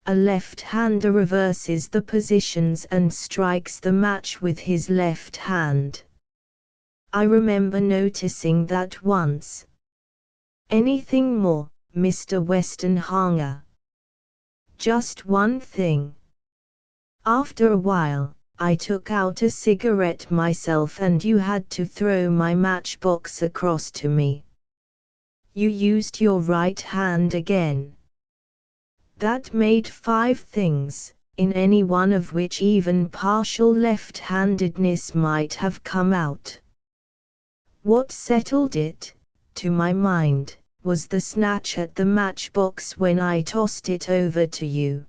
A left-hander reverses the positions and strikes the match with his left hand. I remember noticing that once. Anything more, Mr. Weston Hanger? Just one thing. After a while, I took out a cigarette myself and you had to throw my matchbox across to me. You used your right hand again. That made 5 things, in any one of which even partial left-handedness might have come out. What settled it, to my mind, was the snatch at the matchbox when I tossed it over to you.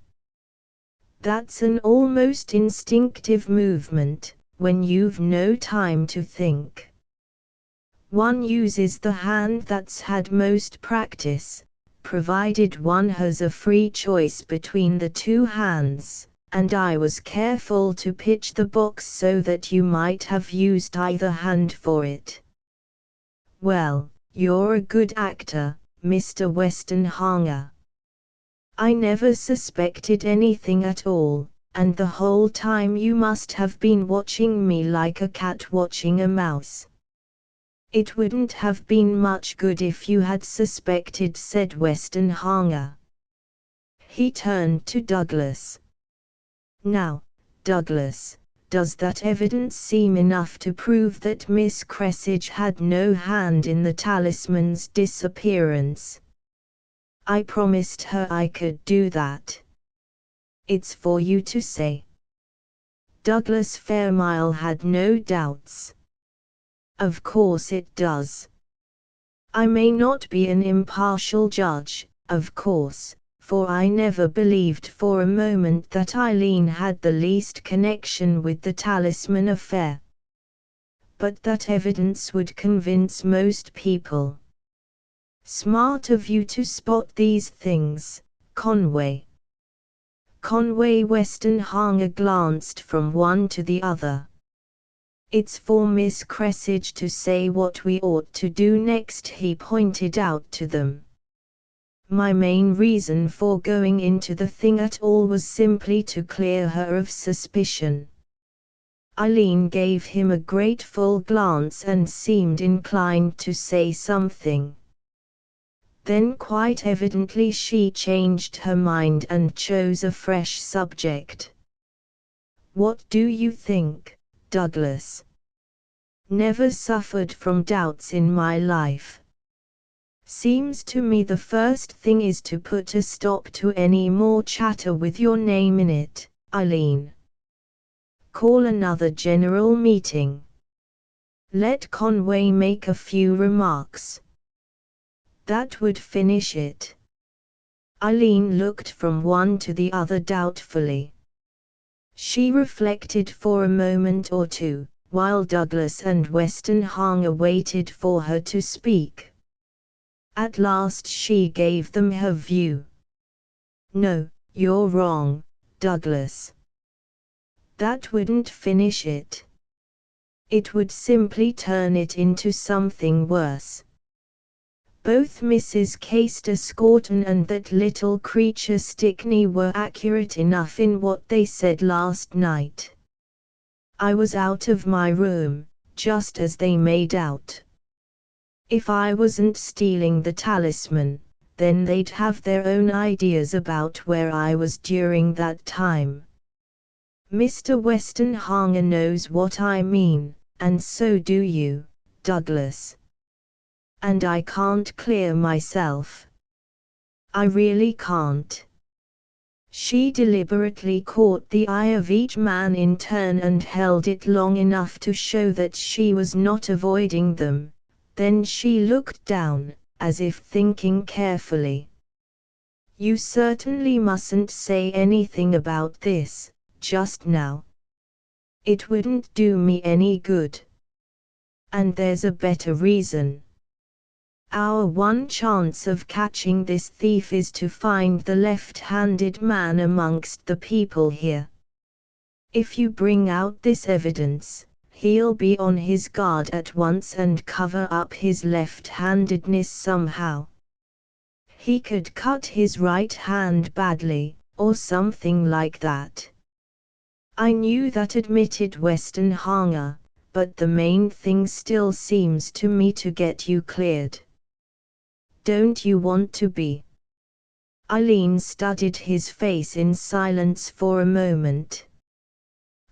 That's an almost instinctive movement, when you've no time to think. One uses the hand that's had most practice, provided one has a free choice between the two hands, and I was careful to pitch the box so that you might have used either hand for it. Well, you're a good actor, Mr. Westenhanger. I never suspected anything at all, and the whole time you must have been watching me like a cat watching a mouse. It wouldn't have been much good if you had suspected, said Westenhanger. He turned to Douglas. Now, Douglas, does that evidence seem enough to prove that Miss Cressidge had no hand in the talisman's disappearance? I promised her I could do that. It's for you to say. Douglas Fairmile had no doubts. Of course it does. I may not be an impartial judge, of course, for I never believed for a moment that Eileen had the least connection with the talisman affair. But that evidence would convince most people. Smart of you to spot these things, Conway. Conway Westenhanger glanced from one to the other. It's for Miss Cressidge to say what we ought to do next, he pointed out to them. My main reason for going into the thing at all was simply to clear her of suspicion. Eileen gave him a grateful glance and seemed inclined to say something. Then quite evidently she changed her mind and chose a fresh subject. What do you think, Douglas? Never suffered from doubts in my life. Seems to me the first thing is to put a stop to any more chatter with your name in it, Eileen. Call another general meeting. Let Conway make a few remarks. That would finish it. Eileen looked from one to the other doubtfully. She reflected for a moment or two, while Douglas and Westenhanger waited for her to speak. At last she gave them her view. No, you're wrong, Douglas. That wouldn't finish it. It would simply turn it into something worse. Both Mrs. Castor-Scorton and that little creature Stickney were accurate enough in what they said last night. I was out of my room, just as they made out. If I wasn't stealing the talisman, then they'd have their own ideas about where I was during that time. Mr. Westenhanger knows what I mean, and so do you, Douglas. And I can't clear myself. I really can't. She deliberately caught the eye of each man in turn and held it long enough to show that she was not avoiding them, then she looked down, as if thinking carefully. You certainly mustn't say anything about this, just now. It wouldn't do me any good. And there's a better reason. Our one chance of catching this thief is to find the left-handed man amongst the people here. If you bring out this evidence, he'll be on his guard at once and cover up his left-handedness somehow. He could cut his right hand badly, or something like that. I knew that, admitted Westenhanger, but the main thing still seems to me to get you cleared. Don't you want to be? Eileen studied his face in silence for a moment.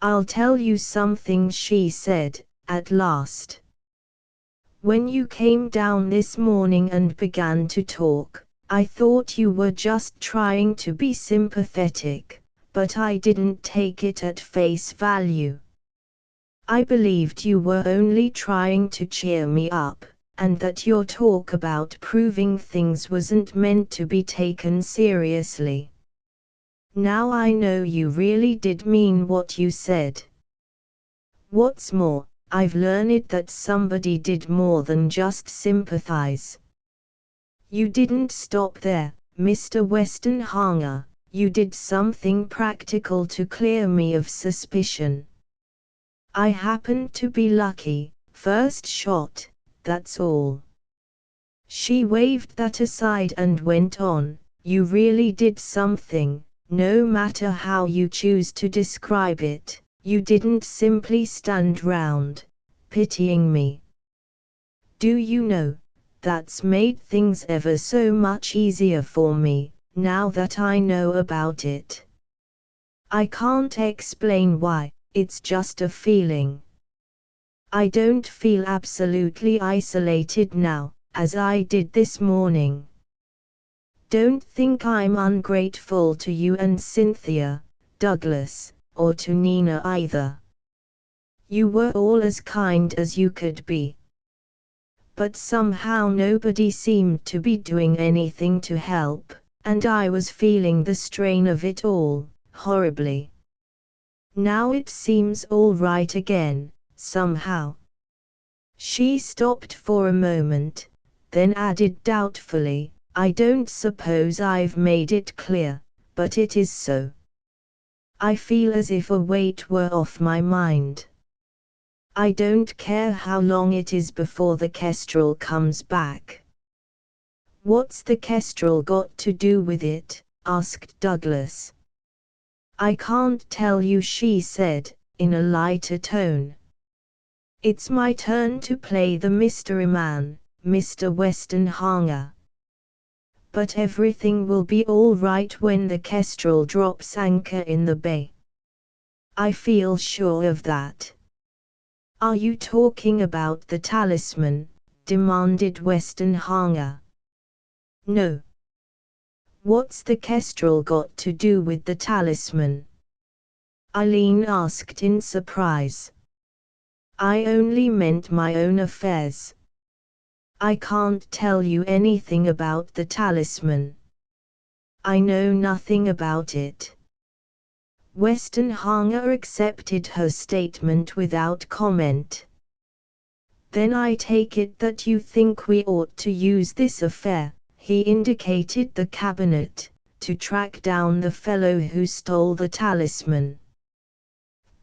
I'll tell you something, she said, at last. When you came down this morning and began to talk, I thought you were just trying to be sympathetic, but I didn't take it at face value. I believed you were only trying to cheer me up, and that your talk about proving things wasn't meant to be taken seriously. Now I know you really did mean what you said. What's more, I've learned that somebody did more than just sympathize. You didn't stop there, Mr. Westenhanger, you did something practical to clear me of suspicion. I happened to be lucky, first shot, that's all. She waved that aside and went on, you really did something, no matter how you choose to describe it, you didn't simply stand round, pitying me. Do you know, that's made things ever so much easier for me, now that I know about it. I can't explain why, it's just a feeling. I don't feel absolutely isolated now, as I did this morning. Don't think I'm ungrateful to you and Cynthia, Douglas, or to Nina either. You were all as kind as you could be. But somehow nobody seemed to be doing anything to help, and I was feeling the strain of it all, horribly. Now it seems all right again, somehow. She stopped for a moment, then added doubtfully, I don't suppose I've made it clear, but it is so. I feel as if a weight were off my mind. I don't care how long it is before the Kestrel comes back. What's the Kestrel got to do with it? Asked Douglas. I can't tell you, she said, in a lighter tone. It's my turn to play the mystery man, Mr. Westenhanger. But everything will be all right when the Kestrel drops anchor in the bay. I feel sure of that. Are you talking about the talisman? Demanded Westenhanger. No. What's the Kestrel got to do with the talisman? Eileen asked in surprise. I only meant my own affairs. I can't tell you anything about the talisman. I know nothing about it. Westenhanger accepted her statement without comment. Then I take it that you think we ought to use this affair, he indicated the cabinet, to track down the fellow who stole the talisman.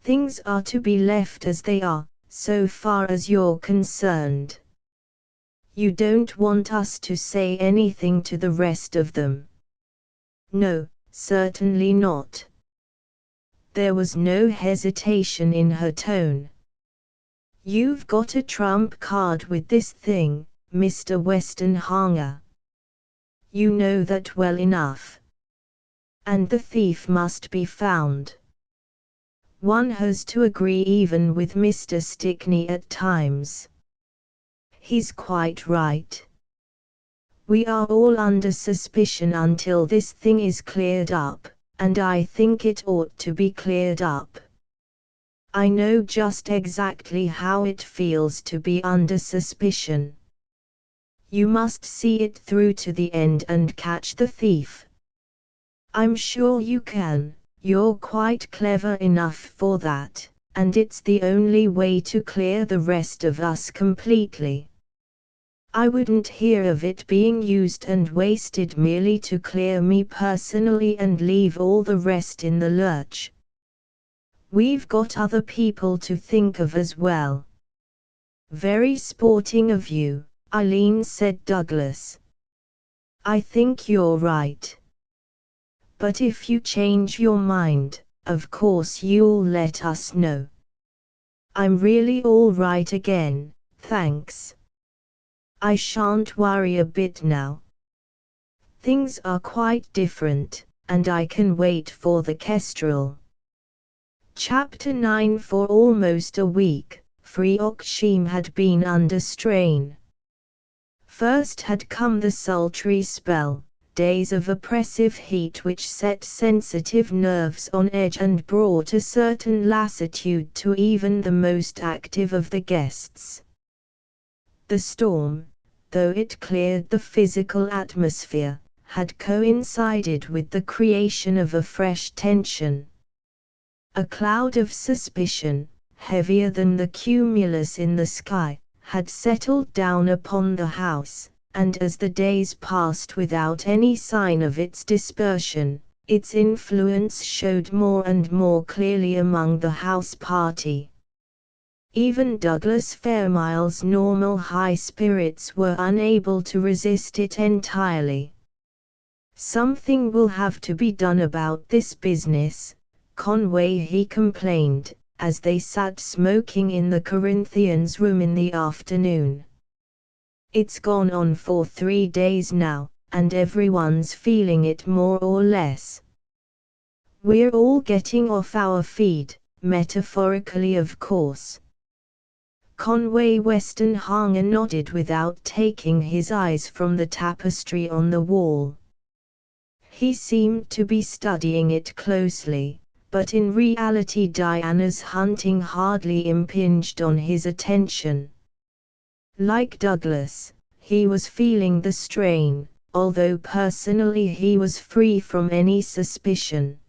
Things are to be left as they are, so far as you're concerned. You don't want us to say anything to the rest of them? No, certainly not. There was no hesitation in her tone. You've got a trump card with this thing, Mr. Westenhanger. You know that well enough. And the thief must be found. One has to agree even with Mr. Stickney at times. He's quite right. We are all under suspicion until this thing is cleared up, and I think it ought to be cleared up. I know just exactly how it feels to be under suspicion. You must see it through to the end and catch the thief. I'm sure you can, you're quite clever enough for that, and it's the only way to clear the rest of us completely. I wouldn't hear of it being used and wasted merely to clear me personally and leave all the rest in the lurch. We've got other people to think of as well. Very sporting of you, Eileen, said Douglas. I think you're right. But if you change your mind, of course you'll let us know. I'm really all right again, thanks. I shan't worry a bit now. Things are quite different, and I can wait for the Kestrel. Chapter 9. For almost a week, Freoxheim had been under strain. First had come the sultry spell, days of oppressive heat which set sensitive nerves on edge and brought a certain lassitude to even the most active of the guests. The storm, though it cleared the physical atmosphere, had coincided with the creation of a fresh tension. A cloud of suspicion, heavier than the cumulus in the sky, had settled down upon the house, and as the days passed without any sign of its dispersion, its influence showed more and more clearly among the house party. Even Douglas Fairmile's normal high spirits were unable to resist it entirely. "Something will have to be done about this business," Conway he complained, as they sat smoking in the Corinthians' room in the afternoon. "It's gone on for 3 days now, and everyone's feeling it more or less. We're all getting off our feed, metaphorically of course." Conway Westenhanger nodded without taking his eyes from the tapestry on the wall. He seemed to be studying it closely, but in reality Diana's hunting hardly impinged on his attention. Like Douglas, he was feeling the strain, although personally he was free from any suspicion.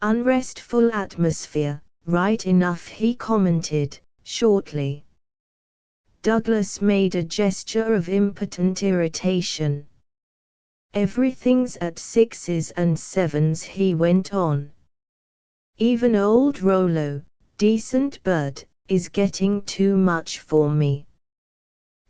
"Unrestful atmosphere, right enough," he commented, shortly. Douglas made a gesture of impotent irritation. "Everything's at 6s and 7s," he went on. "Even old Rollo, decent bird, is getting too much for me.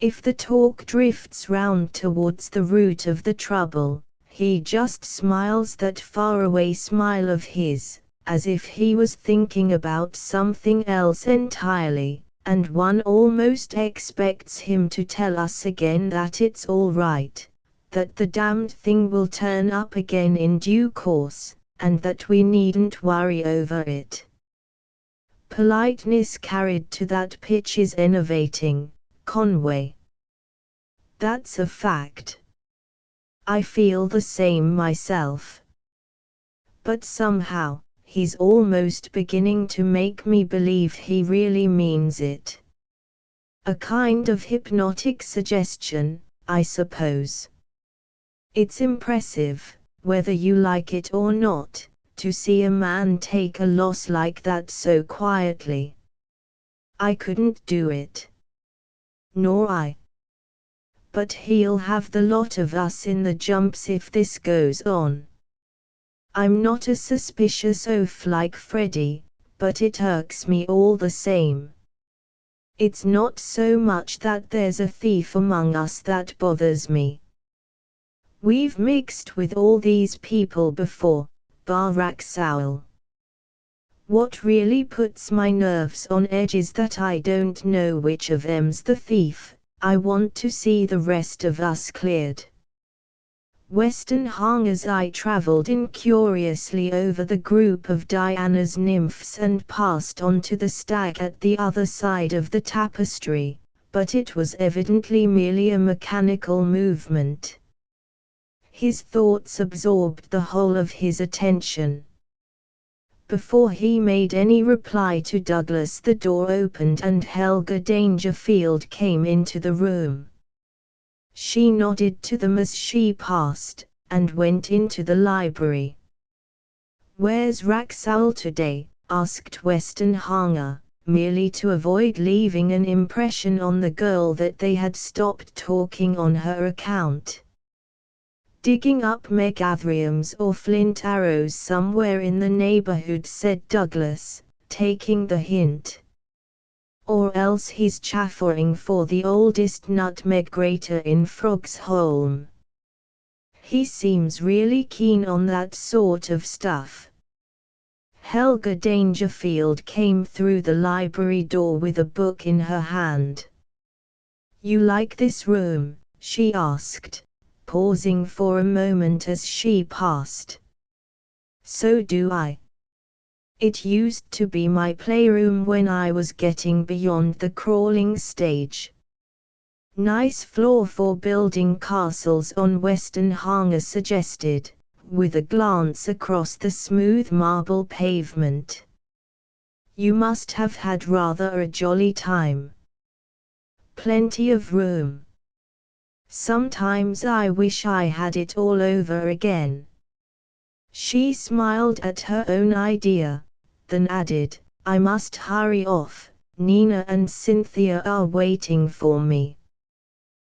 If the talk drifts round towards the root of the trouble, he just smiles that faraway smile of his, as if he was thinking about something else entirely, and one almost expects him to tell us again that it's all right, that the damned thing will turn up again in due course, and that we needn't worry over it. Politeness carried to that pitch is enervating, Conway. That's a fact. I feel the same myself. But somehow, he's almost beginning to make me believe he really means it. A kind of hypnotic suggestion, I suppose. It's impressive, whether you like it or not, to see a man take a loss like that so quietly. I couldn't do it. Nor I. But he'll have the lot of us in the jumps if this goes on. I'm not a suspicious oaf like Freddie, but it irks me all the same. It's not so much that there's a thief among us that bothers me. We've mixed with all these people before, bar Raxowel. What really puts my nerves on edge is that I don't know which of them's the thief. I want to see the rest of us cleared." Westenhanger's eye travelled incuriously over the group of Diana's nymphs and passed on to the stag at the other side of the tapestry, but it was evidently merely a mechanical movement. His thoughts absorbed the whole of his attention. Before he made any reply to Douglas, the door opened and Helga Dangerfield came into the room. She nodded to them as she passed, and went into the library. "Where's Raxowel today?" asked Westenhanger, merely to avoid leaving an impression on the girl that they had stopped talking on her account. "Digging up megathriums or flint arrows somewhere in the neighborhood," said Douglas, taking the hint. "Or else he's chaffering for the oldest nutmeg grater in Frogsholm. He seems really keen on that sort of stuff." Helga Dangerfield came through the library door with a book in her hand. "You like this room?" she asked, pausing for a moment as she passed. "So do I. It used to be my playroom when I was getting beyond the crawling stage. Nice floor for building castles on," Westenhanger suggested, with a glance across the smooth marble pavement. "You must have had rather a jolly time." plenty of room. Sometimes I wish I had it all over again." She smiled at her own idea, then added, "I must hurry off, Nina and Cynthia are waiting for me."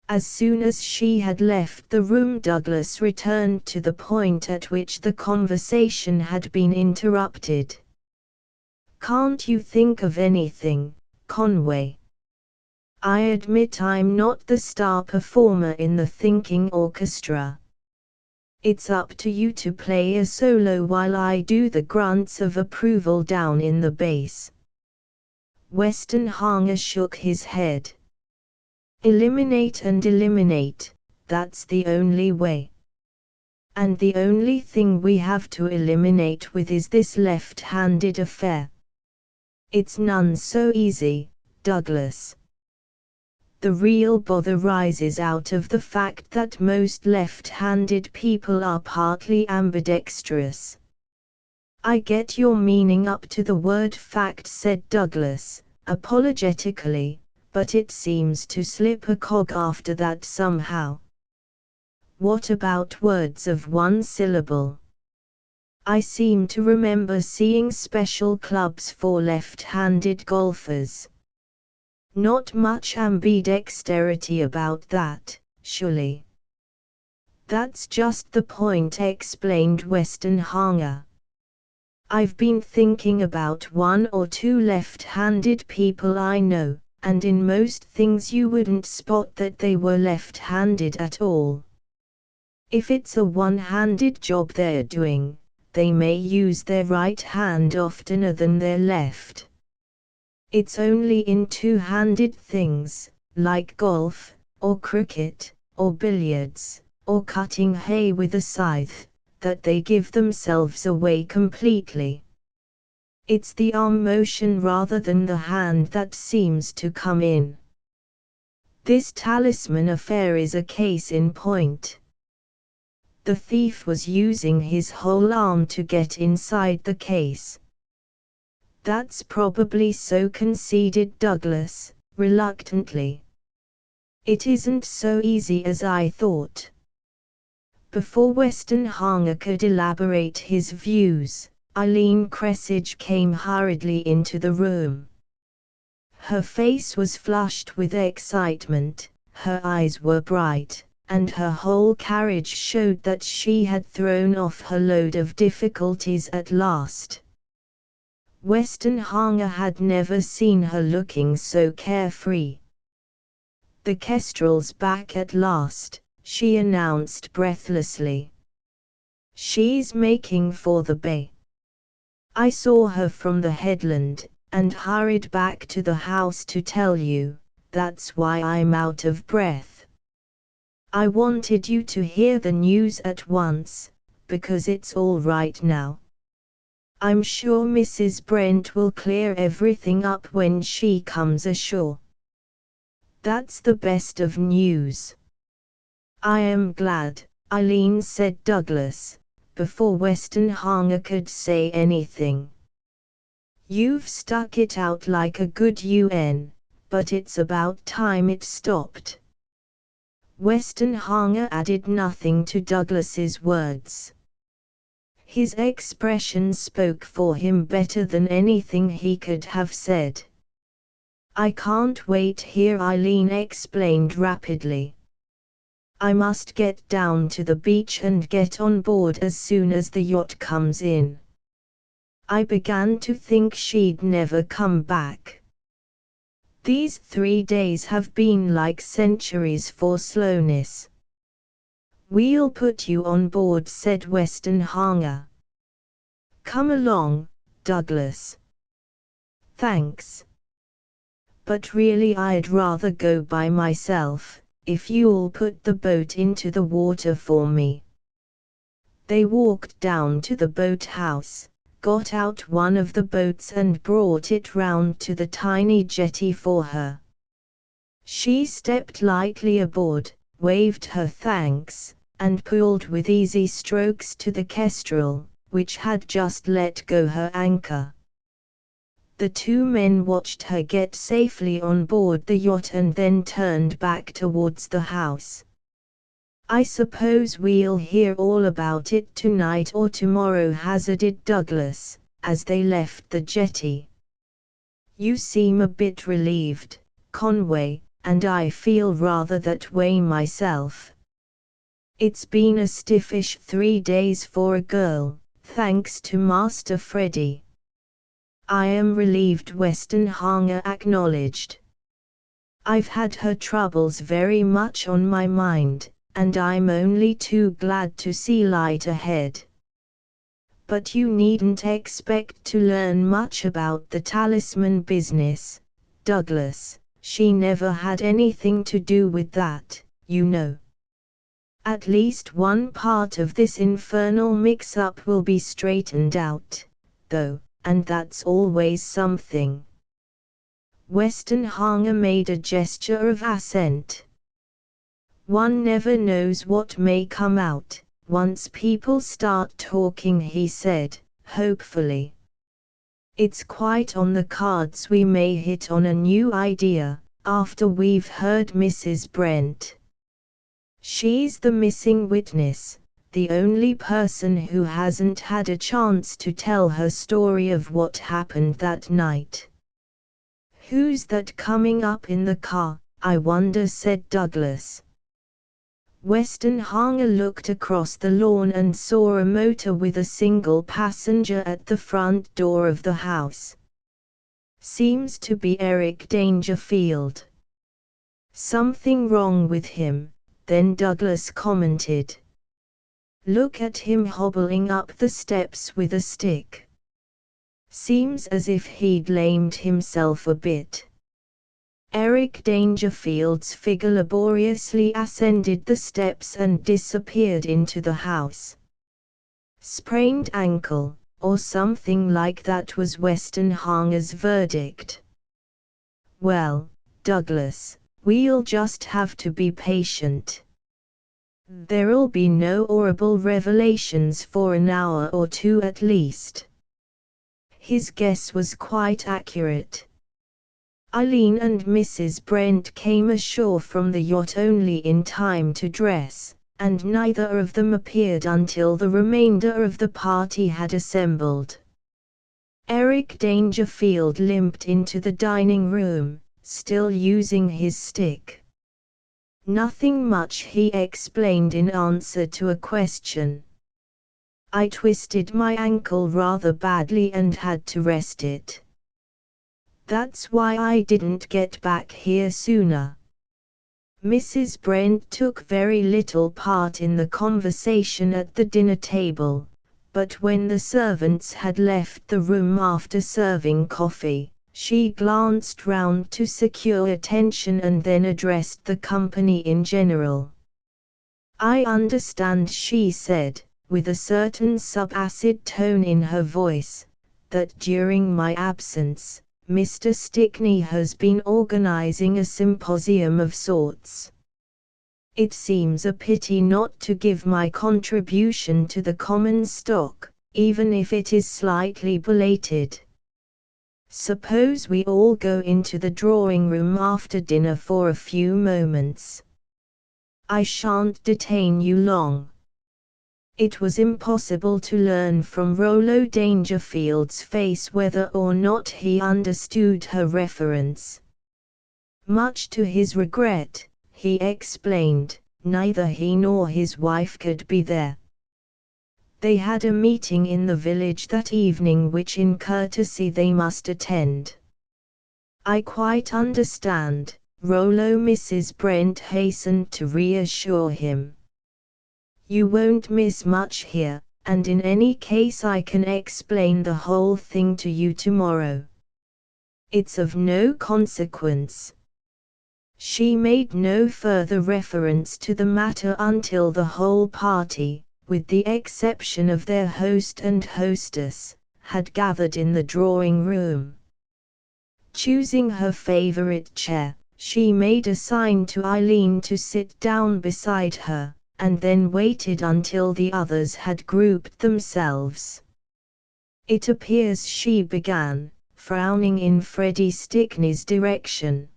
As soon as she had left the room, Douglas returned to the point at which the conversation had been interrupted. "Can't you think of anything, Conway? I admit I'm not the star performer in the thinking orchestra. It's up to you to play a solo while I do the grunts of approval down in the bass." Weston Hanger shook his head. "Eliminate and eliminate, that's the only way. And the only thing we have to eliminate with is this left-handed affair. It's none so easy, Douglas. The real bother rises out of the fact that most left-handed people are partly ambidextrous." "I get your meaning up to the word fact," said Douglas, apologetically, "but it seems to slip a cog after that somehow." "What about words of one syllable? I seem to remember seeing special clubs for left-handed golfers. Not much ambidexterity about that, surely." "That's just the point," explained Weston Hanger. "I've been thinking about one or two left-handed people I know, and in most things you wouldn't spot that they were left-handed at all. If it's a one-handed job they're doing, they may use their right hand oftener than their left. It's only in two-handed things, like golf, or cricket, or billiards, or cutting hay with a scythe, that they give themselves away completely. It's the arm motion rather than the hand that seems to come in. This talisman affair is a case in point. The thief was using his whole arm to get inside the case." "That's probably so," conceded Douglas, reluctantly. "It isn't so easy as I thought." Before Weston Hanger could elaborate his views, Eileen Cressage came hurriedly into the room. Her face was flushed with excitement, her eyes were bright, and her whole carriage showed that she had thrown off her load of difficulties at last. Weston Hanger had never seen her looking so carefree. "The Kestrel's back at last," she announced breathlessly. "She's making for the bay. I saw her from the headland, and hurried back to the house to tell you. That's why I'm out of breath. I wanted you to hear the news at once, because it's all right now. I'm sure Mrs. Brent will clear everything up when she comes ashore." "That's the best of news." "I am glad," Eileen said Douglas, before Weston Hanger could say anything. "You've stuck it out like a good UN, but it's about time it stopped." Weston Hanger added nothing to Douglas's words. His expression spoke for him better than anything he could have said. "I can't wait here," Eileen explained rapidly. "I must get down to the beach and get on board as soon as the yacht comes in. I began to think she'd never come back. These 3 days have been like centuries for slowness." "We'll put you on board," said Weston Hanger. "Come along, Douglas." "Thanks. But really I'd rather go by myself, if you'll put the boat into the water for me." They walked down to the boathouse, got out one of the boats and brought it round to the tiny jetty for her. She stepped lightly aboard, waved her thanks, and pulled with easy strokes to the Kestrel, which had just let go her anchor. The two men watched her get safely on board the yacht and then turned back towards the house. "I suppose we'll hear all about it tonight or tomorrow," hazarded Douglas, as they left the jetty. "You seem a bit relieved, Conway, and I feel rather that way myself. It's been a stiffish 3 days for a girl, thanks to Master Freddy." "I am relieved," Westenhanger acknowledged. "I've had her troubles very much on my mind, and I'm only too glad to see light ahead. But you needn't expect to learn much about the talisman business, Douglas. She never had anything to do with that, you know. At least one part of this infernal mix-up will be straightened out, though, and that's always something." Westenhanger made a gesture of assent. "One never knows what may come out, once people start talking," he said, hopefully. "It's quite on the cards we may hit on a new idea, after we've heard Mrs. Brent. She's the missing witness, the only person who hasn't had a chance to tell her story of what happened that night." "Who's that coming up in the car, I wonder?" said Douglas. Westenhanger looked across the lawn and saw a motor with a single passenger at the front door of the house. "Seems to be Eric Dangerfield." "Something wrong with him," then Douglas commented. "Look at him hobbling up the steps with a stick. Seems as if he'd lamed himself a bit." Eric Dangerfield's figure laboriously ascended the steps and disappeared into the house. "Sprained ankle, or something like that," was Westenhanger's verdict. "Well, Douglas, we'll just have to be patient. There'll be no horrible revelations for an hour or two at least." His guess was quite accurate. Eileen and Mrs. Brent came ashore from the yacht only in time to dress, and neither of them appeared until the remainder of the party had assembled. Eric Dangerfield limped into the dining room, still using his stick. "Nothing much," he explained in answer to a question. "I twisted my ankle rather badly and had to rest it. That's why I didn't get back here sooner." Mrs. Brent took very little part in the conversation at the dinner table, but when the servants had left the room after serving coffee, she glanced round to secure attention and then addressed the company in general. "I understand," she said, with a certain subacid tone in her voice, "that during my absence, Mr. Stickney has been organizing a symposium of sorts. It seems a pity not to give my contribution to the common stock, even if it is slightly belated. Suppose we all go into the drawing room after dinner for a few moments. I shan't detain you long." It was impossible to learn from Rollo Dangerfield's face whether or not he understood her reference. Much to his regret, he explained, neither he nor his wife could be there. They had a meeting in the village that evening which in courtesy they must attend. "I quite understand, Rollo," Mrs. Brent hastened to reassure him. "You won't miss much here, and in any case I can explain the whole thing to you tomorrow. It's of no consequence." She made no further reference to the matter until the whole party, with the exception of their host and hostess, had gathered in the drawing room. Choosing her favorite chair, she made a sign to Eileen to sit down beside her, and then waited until the others had grouped themselves. "It appears," she began, frowning in Freddie Stickney's direction.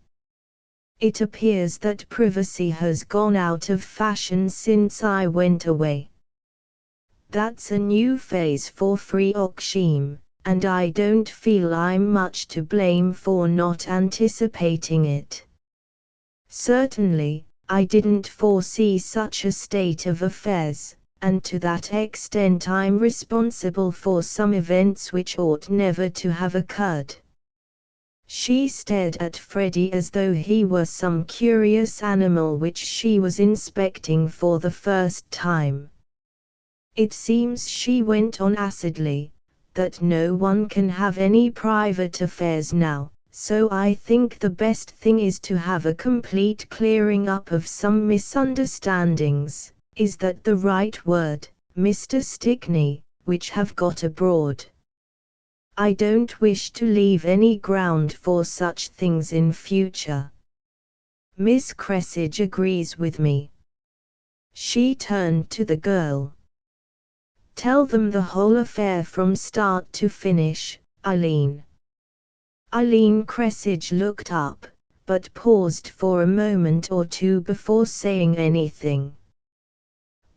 It appears that privacy has gone out of fashion since I went away. That's a new phase for Freoxheim, and I don't feel I'm much to blame for not anticipating it. Certainly, I didn't foresee such a state of affairs, and to that extent I'm responsible for some events which ought never to have occurred. She stared at Freddie as though he were some curious animal which she was inspecting for the first time. It seems, she went on acidly, that no one can have any private affairs now, so I think the best thing is to have a complete clearing up of some misunderstandings, is that the right word, Mr. Stickney, which have got abroad. I don't wish to leave any ground for such things in future. Miss Cressidge agrees with me. She turned to the girl. Tell them the whole affair from start to finish, Eileen. Eileen Cressidge looked up, but paused for a moment or two before saying anything.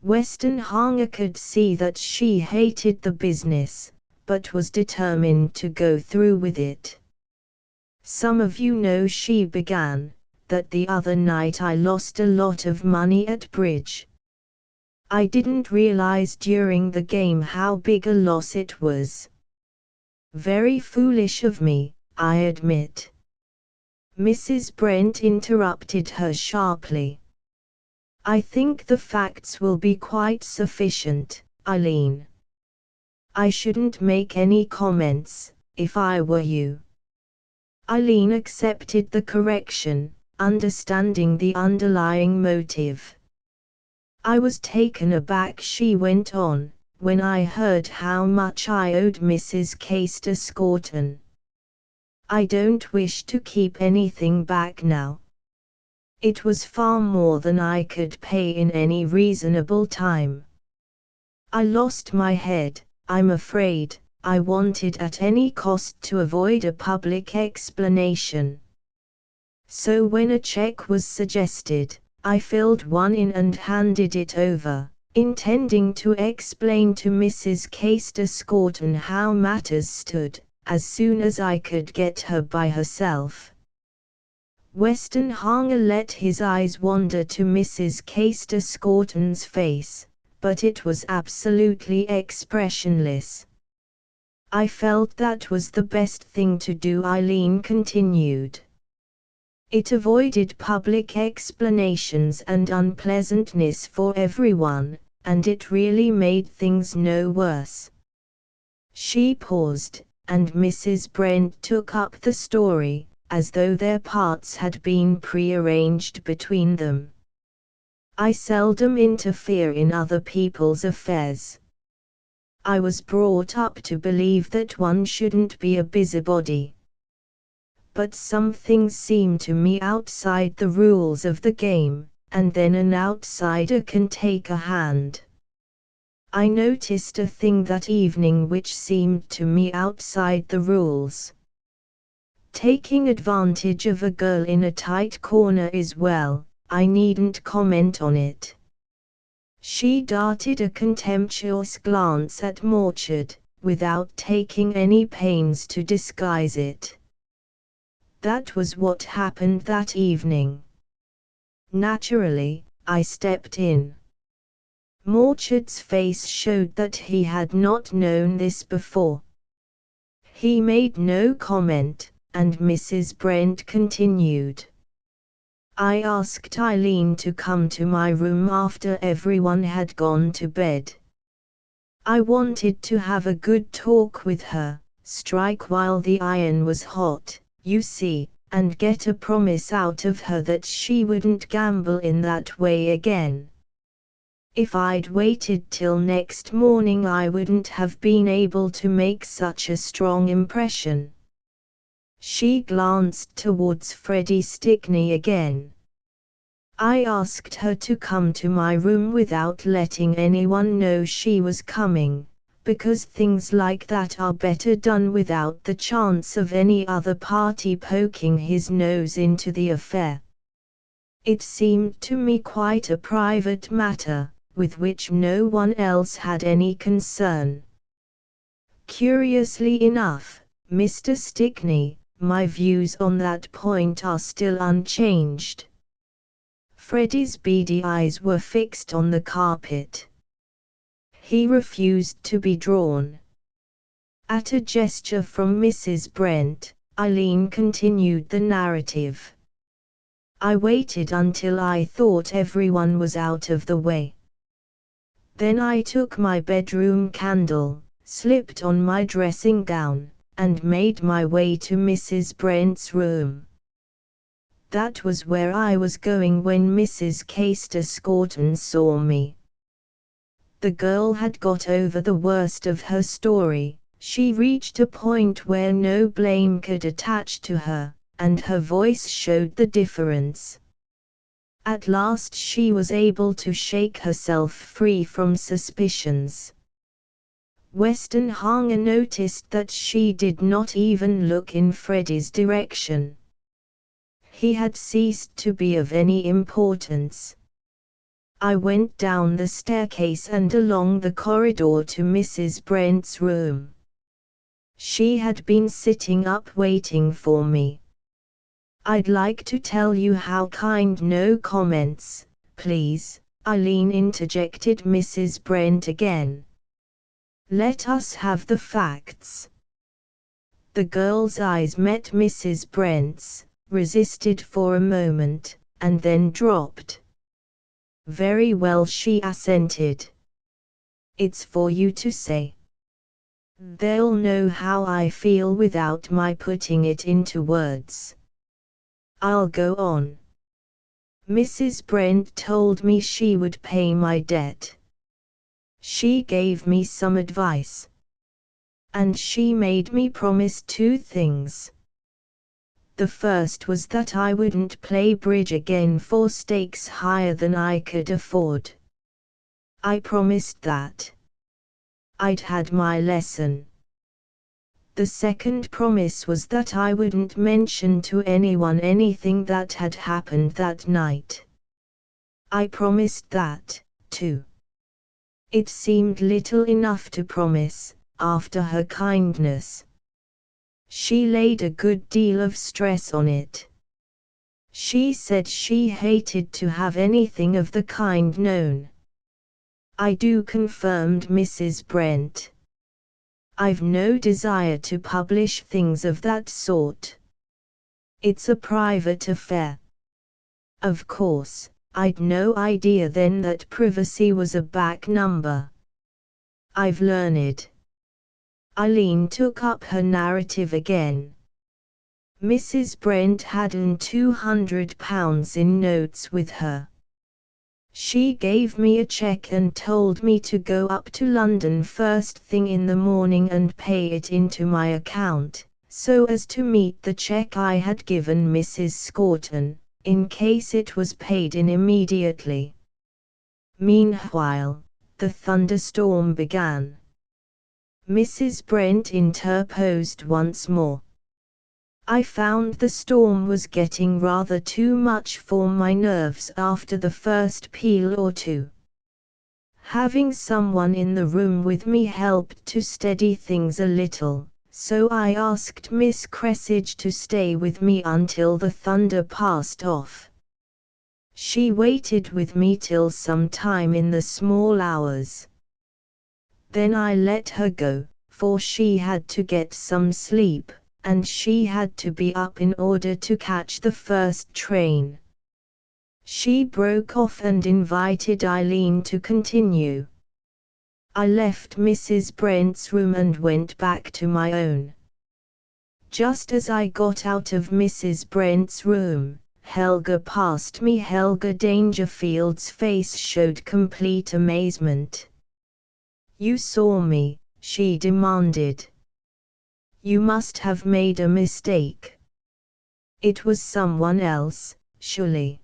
Westenhanger could see that she hated the business, but was determined to go through with it. Some of you know, she began, that the other night I lost a lot of money at bridge. I didn't realize during the game how big a loss it was. Very foolish of me, I admit. Mrs. Brent interrupted her sharply. I think the facts will be quite sufficient, Eileen. I shouldn't make any comments, if I were you. Eileen accepted the correction, understanding the underlying motive. I was taken aback, she went on, when I heard how much I owed Mrs. Caister-Scorton. I don't wish to keep anything back now. It was far more than I could pay in any reasonable time. I lost my head. I'm afraid. I wanted at any cost to avoid a public explanation. So when a check was suggested, I filled one in and handed it over, intending to explain to Mrs. Caister-Scorton how matters stood, as soon as I could get her by herself. Westenhanger let his eyes wander to Mrs. Caister-Scorton's face, but it was absolutely expressionless. I felt that was the best thing to do, Eileen continued. It avoided public explanations and unpleasantness for everyone, and it really made things no worse. She paused, and Mrs. Brent took up the story, as though their parts had been prearranged between them. I seldom interfere in other people's affairs. I was brought up to believe that one shouldn't be a busybody. But some things seem to me outside the rules of the game, and then an outsider can take a hand. I noticed a thing that evening which seemed to me outside the rules. Taking advantage of a girl in a tight corner is, well, I needn't comment on it. She darted a contemptuous glance at Morchard, without taking any pains to disguise it. That was what happened that evening. Naturally, I stepped in. Morchard's face showed that he had not known this before. He made no comment, and Mrs. Brent continued. I asked Eileen to come to my room after everyone had gone to bed. I wanted to have a good talk with her, strike while the iron was hot, you see, and get a promise out of her that she wouldn't gamble in that way again. If I'd waited till next morning I wouldn't have been able to make such a strong impression. She glanced towards Freddie Stickney again. I asked her to come to my room without letting anyone know she was coming, because things like that are better done without the chance of any other party poking his nose into the affair. It seemed to me quite a private matter, with which no one else had any concern. Curiously enough, Mr. Stickney, my views on that point are still unchanged. Freddie's beady eyes were fixed on the carpet. He refused to be drawn. At a gesture from Mrs. Brent, Eileen continued the narrative. I waited until I thought everyone was out of the way. Then I took my bedroom candle, slipped on my dressing gown, and made my way to Mrs. Brent's room. That was where I was going when Mrs. Caister-Scorton saw me. The girl had got over the worst of her story. She reached a point where no blame could attach to her, and her voice showed the difference. At last she was able to shake herself free from suspicions. Westenhanger noticed that she did not even look in Freddie's direction. He had ceased to be of any importance. I went down the staircase and along the corridor to Mrs. Brent's room. She had been sitting up waiting for me. "I'd like to tell you how kind." "No comments, please," Eileen interjected Mrs. Brent again. "Let us have the facts." The girl's eyes met Mrs. Brent's, resisted for a moment, and then dropped. "Very well," she assented. "It's for you to say. They'll know how I feel without my putting it into words. I'll go on. Mrs. Brent told me she would pay my debt. She gave me some advice. And she made me promise two things. The first was that I wouldn't play bridge again for stakes higher than I could afford. I promised that. I'd had my lesson. The second promise was that I wouldn't mention to anyone anything that had happened that night. I promised that, too. It seemed little enough to promise, after her kindness. She laid a good deal of stress on it. She said she hated to have anything of the kind known. "I do," confirmed Mrs. Brent. "I've no desire to publish things of that sort. It's a private affair." Of course, I'd no idea then that privacy was a back number. I've learned. Eileen took up her narrative again. Mrs. Brent had £200 in notes with her. She gave me a cheque and told me to go up to London first thing in the morning and pay it into my account, so as to meet the cheque I had given Mrs. Scorton, in case it was paid in immediately. Meanwhile, the thunderstorm began. Mrs. Brent interposed once more. I found the storm was getting rather too much for my nerves after the first peal or two. Having someone in the room with me helped to steady things a little, so I asked Miss Cressidge to stay with me until the thunder passed off. She waited with me till some time in the small hours. Then I let her go, for she had to get some sleep, and she had to be up in order to catch the first train. She broke off and invited Eileen to continue. I left Mrs. Brent's room and went back to my own. Just as I got out of Mrs. Brent's room, Helga passed me. Helga Dangerfield's face showed complete amazement. "You saw me?" she demanded. "You must have made a mistake. It was someone else, surely."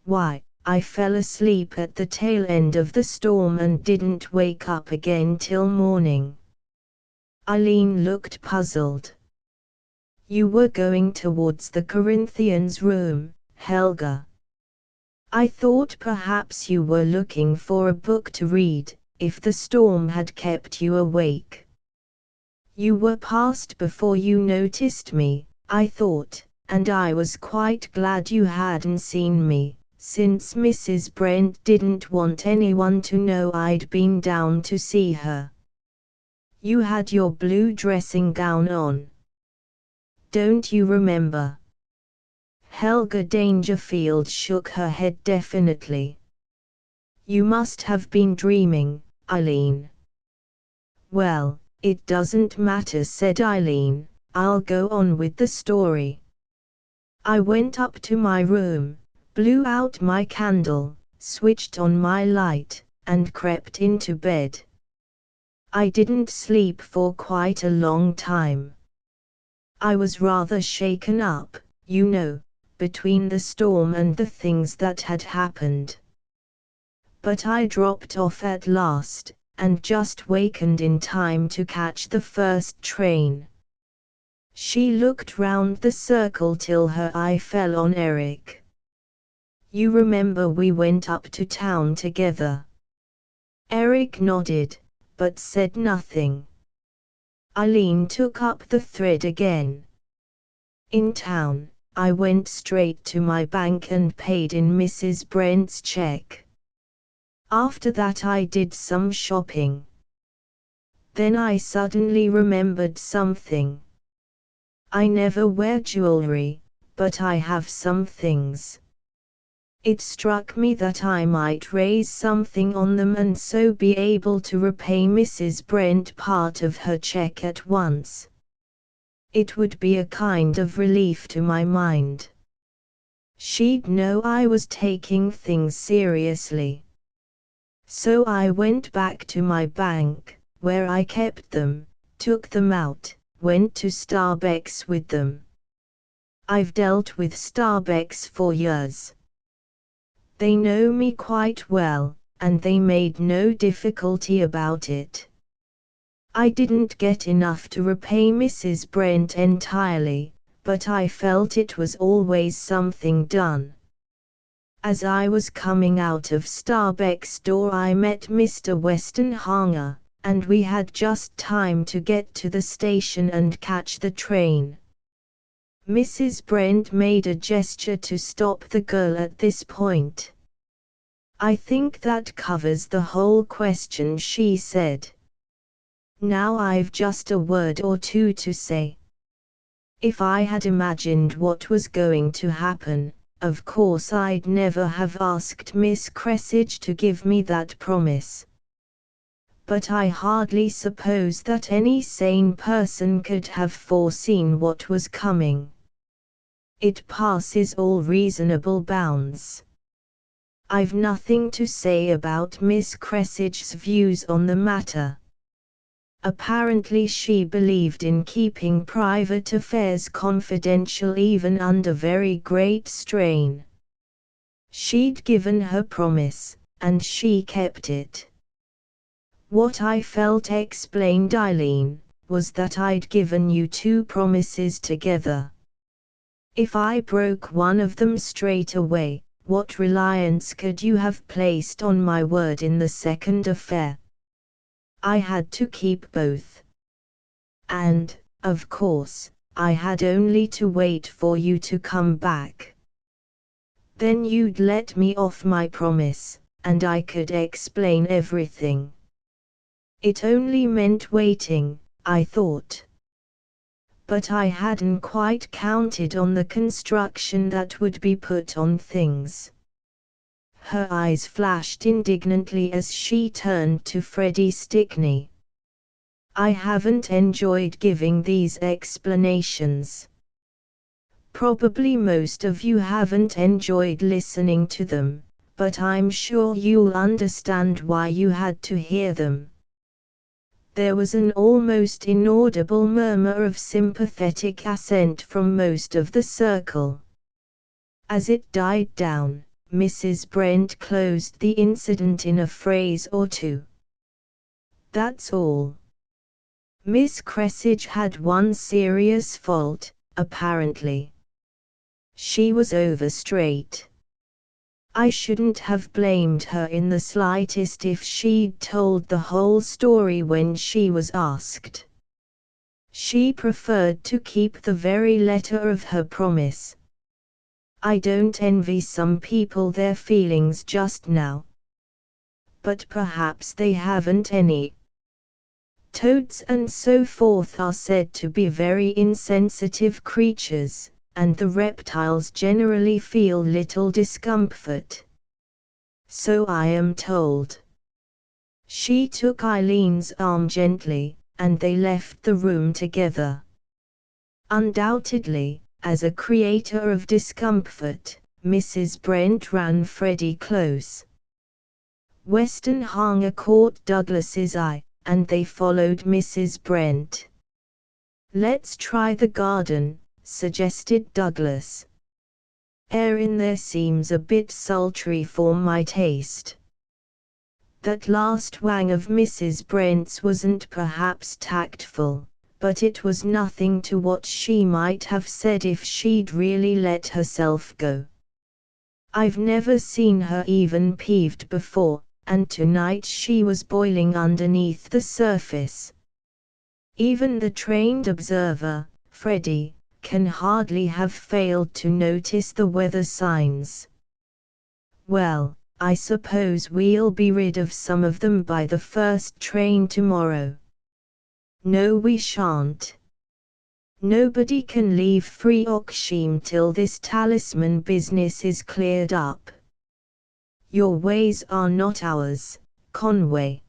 "Why?" I fell asleep at the tail end of the storm and didn't wake up again till morning. Eileen looked puzzled. You were going towards the Corinthians' room, Helga. I thought perhaps you were looking for a book to read, if the storm had kept you awake. You were past before you noticed me, I thought, and I was quite glad you hadn't seen me, since Mrs. Brent didn't want anyone to know I'd been down to see her. You had your blue dressing gown on. Don't you remember? Helga Dangerfield shook her head definitely. You must have been dreaming, Eileen. Well, it doesn't matter, said Eileen. I'll go on with the story. I went up to my room, blew out my candle, switched on my light, and crept into bed. I didn't sleep for quite a long time. I was rather shaken up, you know, between the storm and the things that had happened. But I dropped off at last, and just wakened in time to catch the first train. She looked round the circle till her eye fell on Eric. You remember we went up to town together? Eric nodded, but said nothing. Eileen took up the thread again. In town, I went straight to my bank and paid in Mrs. Brent's check. After that I did some shopping. Then I suddenly remembered something. I never wear jewelry, but I have some things. It struck me that I might raise something on them and so be able to repay Mrs. Brent part of her check at once. It would be a kind of relief to my mind. She'd know I was taking things seriously. So I went back to my bank, where I kept them, took them out, went to Starbucks with them. I've dealt with Starbucks for years. They know me quite well, and they made no difficulty about it. I didn't get enough to repay Mrs. Brent entirely, but I felt it was always something done. As I was coming out of Starbucks door I met Mr. Westenhanger, and we had just time to get to the station and catch the train. Mrs. Brent made a gesture to stop the girl at this point. I think that covers the whole question, she said. Now I've just a word or two to say. If I had imagined what was going to happen, of course I'd never have asked Miss Cressage to give me that promise. But I hardly suppose that any sane person could have foreseen what was coming. It passes all reasonable bounds. I've nothing to say about Miss Cressage's views on the matter. Apparently she believed in keeping private affairs confidential even under very great strain. She'd given her promise, and she kept it. What I felt, explained Eileen, was that I'd given you two promises together. If I broke one of them straight away, what reliance could you have placed on my word in the second affair? I had to keep both. And, of course, I had only to wait for you to come back. Then you'd let me off my promise, and I could explain everything. It only meant waiting, I thought. But I hadn't quite counted on the construction that would be put on things. Her eyes flashed indignantly as she turned to Freddie Stickney. I haven't enjoyed giving these explanations. Probably most of you haven't enjoyed listening to them, but I'm sure you'll understand why you had to hear them. There was an almost inaudible murmur of sympathetic assent from most of the circle. As it died down, Mrs. Brent closed the incident in a phrase or two. That's all. Miss Cressage had one serious fault, apparently. She was overstraight. I shouldn't have blamed her in the slightest if she'd told the whole story when she was asked. She preferred to keep the very letter of her promise. I don't envy some people their feelings just now. But perhaps they haven't any. Toads and so forth are said to be very insensitive creatures, and the reptiles generally feel little discomfort. So I am told. She took Eileen's arm gently, and they left the room together. Undoubtedly, as a creator of discomfort, Mrs. Brent ran Freddie close. Weston Hanger caught Douglas's eye, and they followed Mrs. Brent. Let's try the garden, suggested Douglas. Air in there seems a bit sultry for my taste. That last wang of Mrs. Brent's wasn't perhaps tactful, but it was nothing to what she might have said if she'd really let herself go. I've never seen her even peeved before, and tonight she was boiling underneath the surface. Even the trained observer, Freddie, can hardly have failed to notice the weather signs. Well, I suppose we'll be rid of some of them by the first train tomorrow. No, we shan't. Nobody can leave Freoxheim till this talisman business is cleared up. Your ways are not ours, Conway.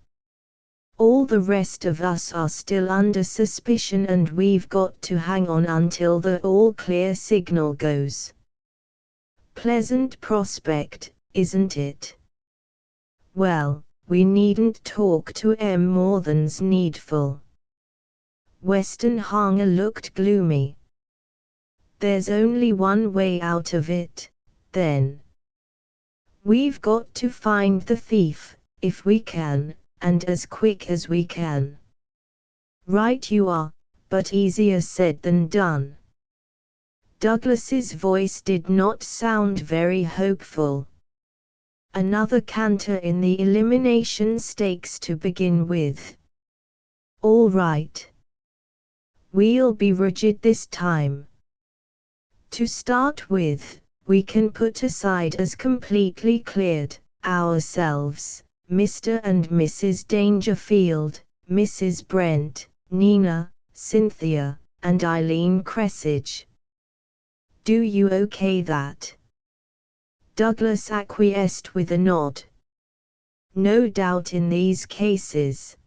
All the rest of us are still under suspicion and we've got to hang on until the all-clear signal goes. Pleasant prospect, isn't it? Well, we needn't talk to M more than's needful. Weston Hanger looked gloomy. There's only one way out of it, then. We've got to find the thief, if we can, and as quick as we can. Right you are, but easier said than done. Douglas's voice did not sound very hopeful. Another canter in the elimination stakes to begin with. All right. We'll be rigid this time. To start with, we can put aside as completely cleared, ourselves, Mr. and Mrs. Dangerfield, Mrs. Brent, Nina, Cynthia, and Eileen Cressage. Do you okay that? Douglas acquiesced with a nod. No doubt in these cases.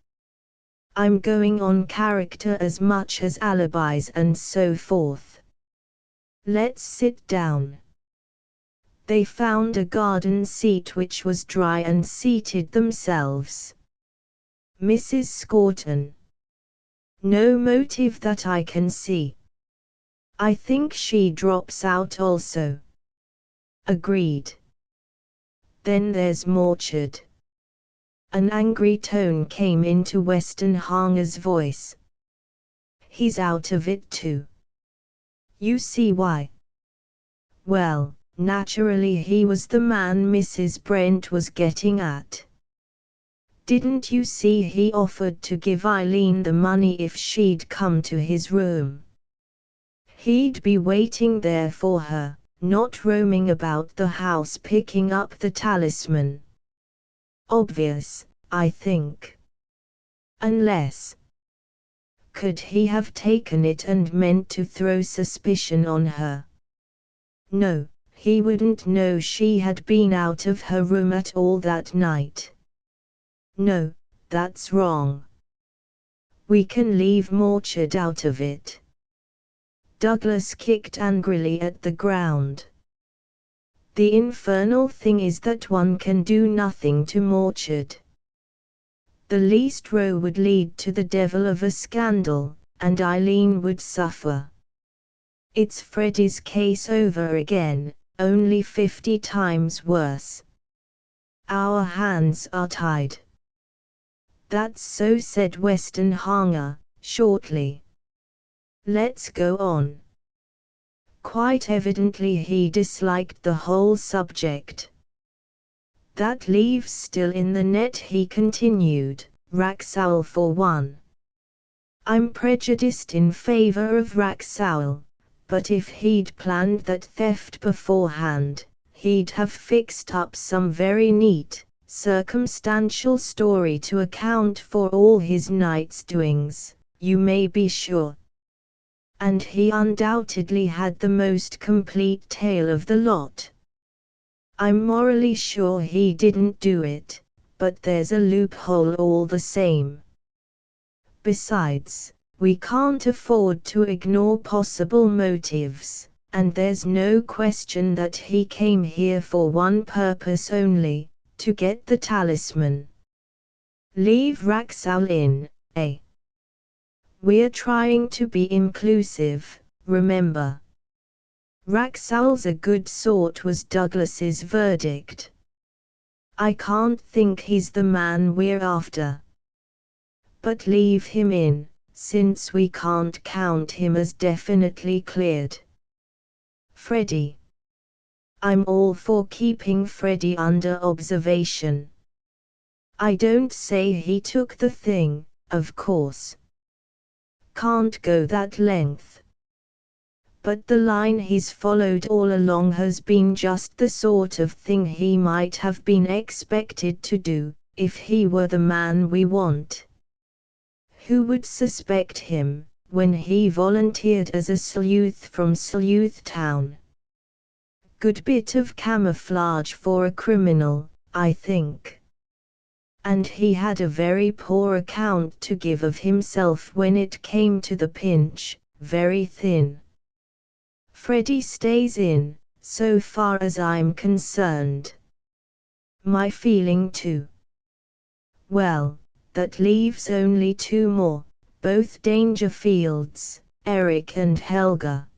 I'm going on character as much as alibis and so forth. Let's sit down. They found a garden seat which was dry and seated themselves. Mrs. Scorton. No motive that I can see. I think she drops out also. Agreed. Then there's Morchard. An angry tone came into Weston Hanger's voice. He's out of it too. You see why? Well, naturally he was the man Mrs. Brent was getting at. Didn't you see he offered to give Eileen the money if she'd come to his room? He'd be waiting there for her, not roaming about the house picking up the talisman. Obvious, I think. Unless. Could he have taken it and meant to throw suspicion on her? No, he wouldn't know she had been out of her room at all that night. No, that's wrong. We can leave Morchard out of it. Douglas kicked angrily at the ground. The infernal thing is that one can do nothing to Morchard. The least row would lead to the devil of a scandal, and Eileen would suffer. It's Freddie's case over again, only 50 times worse. Our hands are tied. That's so, said Westenhanger, shortly. Let's go on. Quite evidently he disliked the whole subject. That leaves still in the net, he continued, Wraxall for one. I'm prejudiced in favor of Wraxall, but if he'd planned that theft beforehand, he'd have fixed up some very neat, circumstantial story to account for all his night's doings, you may be sure. And he undoubtedly had the most complete tale of the lot. I'm morally sure he didn't do it, but there's a loophole all the same. Besides, we can't afford to ignore possible motives, and there's no question that he came here for one purpose only, to get the talisman. Leave Wraxall in, eh? We're trying to be inclusive, remember. Wraxall's a good sort, was Douglas's verdict. I can't think he's the man we're after. But leave him in, since we can't count him as definitely cleared. Freddie. I'm all for keeping Freddie under observation. I don't say he took the thing, of course. Can't go that length. But the line he's followed all along has been just the sort of thing he might have been expected to do, if he were the man we want. Who would suspect him, when he volunteered as a sleuth from Sleuth Town? Good bit of camouflage for a criminal, I think. And he had a very poor account to give of himself when it came to the pinch, very thin. Freddie stays in, so far as I'm concerned. My feeling too. Well, that leaves only two more, both Dangerfields, Eric and Helga.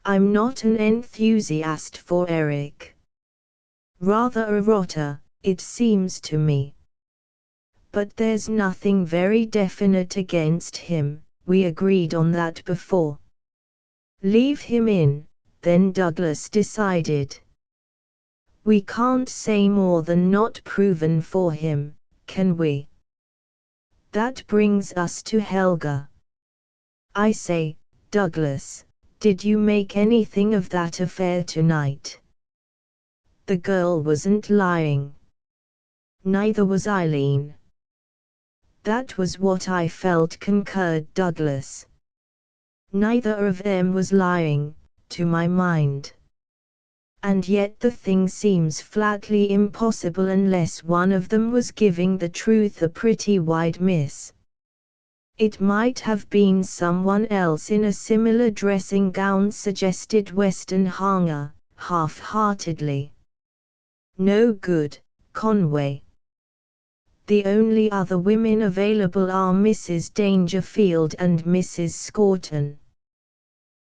I'm not an enthusiast for Eric. Rather a rotter, it seems to me. But there's nothing very definite against him, we agreed on that before. Leave him in, then Douglas decided. We can't say more than not proven for him, can we? That brings us to Helga. I say, Douglas, did you make anything of that affair tonight? The girl wasn't lying. Neither was Eileen. That was what I felt, concurred Douglas. Neither of them was lying, to my mind. And yet the thing seems flatly impossible unless one of them was giving the truth a pretty wide miss. It might have been someone else in a similar dressing gown, suggested Westenhanger, half-heartedly. No good, Conway. The only other women available are Mrs. Dangerfield and Mrs. Scorton.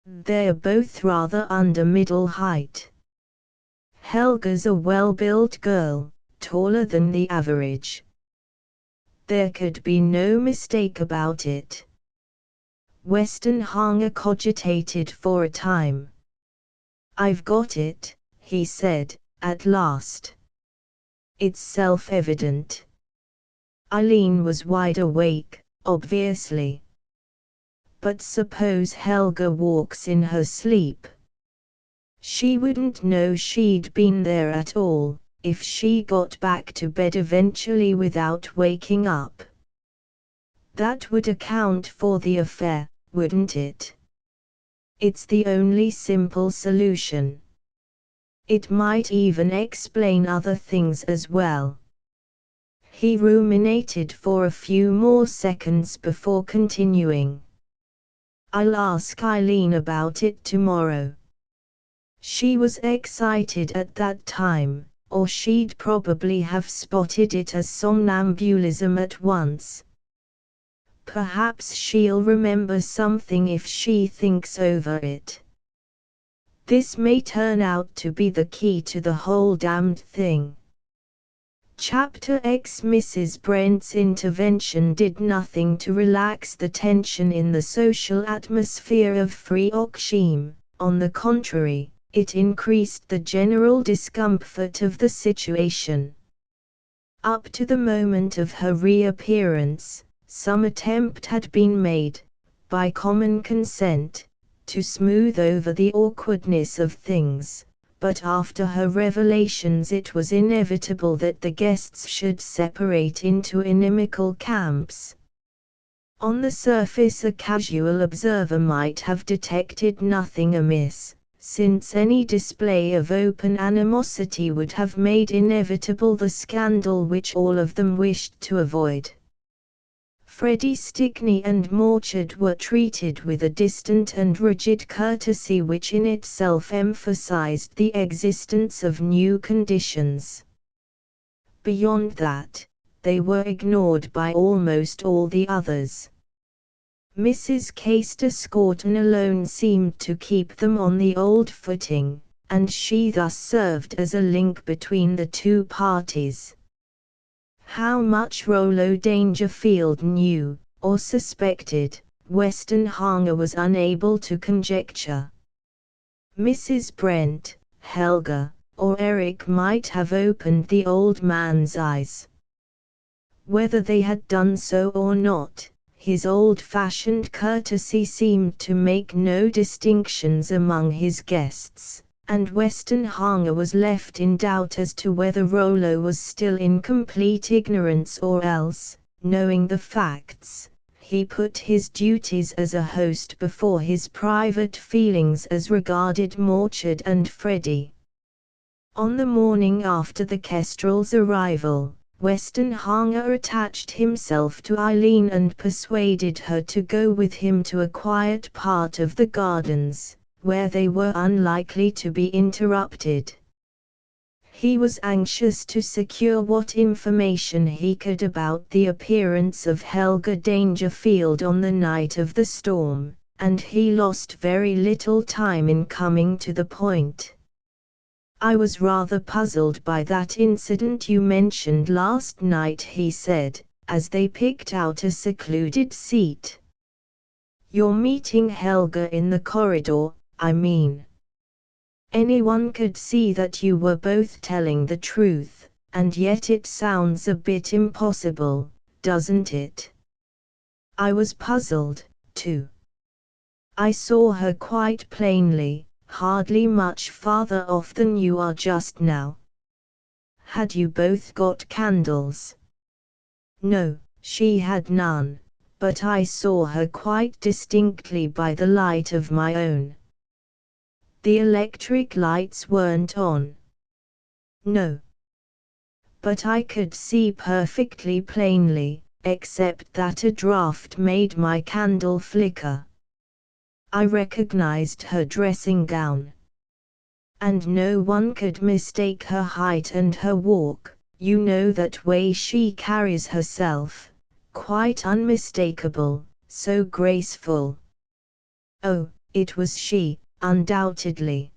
They're both rather under middle height. Helga's a well-built girl, taller than the average. There could be no mistake about it. Westenhanger cogitated for a time. I've got it, he said, at last. It's self-evident. Eileen was wide awake, obviously. But suppose Helga walks in her sleep. She wouldn't know she'd been there at all, if she got back to bed eventually without waking up. That would account for the affair, wouldn't it? It's the only simple solution. It might even explain other things as well. He ruminated for a few more seconds before continuing. I'll ask Eileen about it tomorrow. She was excited at that time, or she'd probably have spotted it as somnambulism at once. Perhaps she'll remember something if she thinks over it. This may turn out to be the key to the whole damned thing. Chapter X. Mrs. Brent's intervention did nothing to relax the tension in the social atmosphere of Freoxheim. On the contrary, it increased the general discomfort of the situation. Up to the moment of her reappearance, some attempt had been made, by common consent, to smooth over the awkwardness of things, but after her revelations it was inevitable that the guests should separate into inimical camps. On the surface a casual observer might have detected nothing amiss, since any display of open animosity would have made inevitable the scandal which all of them wished to avoid. Freddie Stickney and Morchard were treated with a distant and rigid courtesy which in itself emphasized the existence of new conditions. Beyond that, they were ignored by almost all the others. Mrs. Caister-Scorton alone seemed to keep them on the old footing, and she thus served as a link between the two parties. How much Rollo Dangerfield knew, or suspected, Weston Hanger was unable to conjecture. Mrs. Brent, Helga, or Eric might have opened the old man's eyes. Whether they had done so or not, his old-fashioned courtesy seemed to make no distinctions among his guests, and Weston Hanger was left in doubt as to whether Rollo was still in complete ignorance or else, knowing the facts, he put his duties as a host before his private feelings as regarded Morchard and Freddie. On the morning after the Kestrel's arrival, Weston Hanger attached himself to Eileen and persuaded her to go with him to a quiet part of the gardens, where they were unlikely to be interrupted. He was anxious to secure what information he could about the appearance of Helga Dangerfield on the night of the storm, and he lost very little time in coming to the point. "I was rather puzzled by that incident you mentioned last night," he said, as they picked out a secluded seat. "Your meeting Helga in the corridor, I mean. Anyone could see that you were both telling the truth, and yet it sounds a bit impossible, doesn't it?" "I was puzzled, too. I saw her quite plainly, hardly much farther off than you are just now." "Had you both got candles?" "No, she had none, but I saw her quite distinctly by the light of my own." "The electric lights weren't on?" "No. But I could see perfectly plainly, except that a draught made my candle flicker. I recognized her dressing gown. And no one could mistake her height and her walk, you know that way she carries herself, quite unmistakable, so graceful." "Oh, it was she, undoubtedly."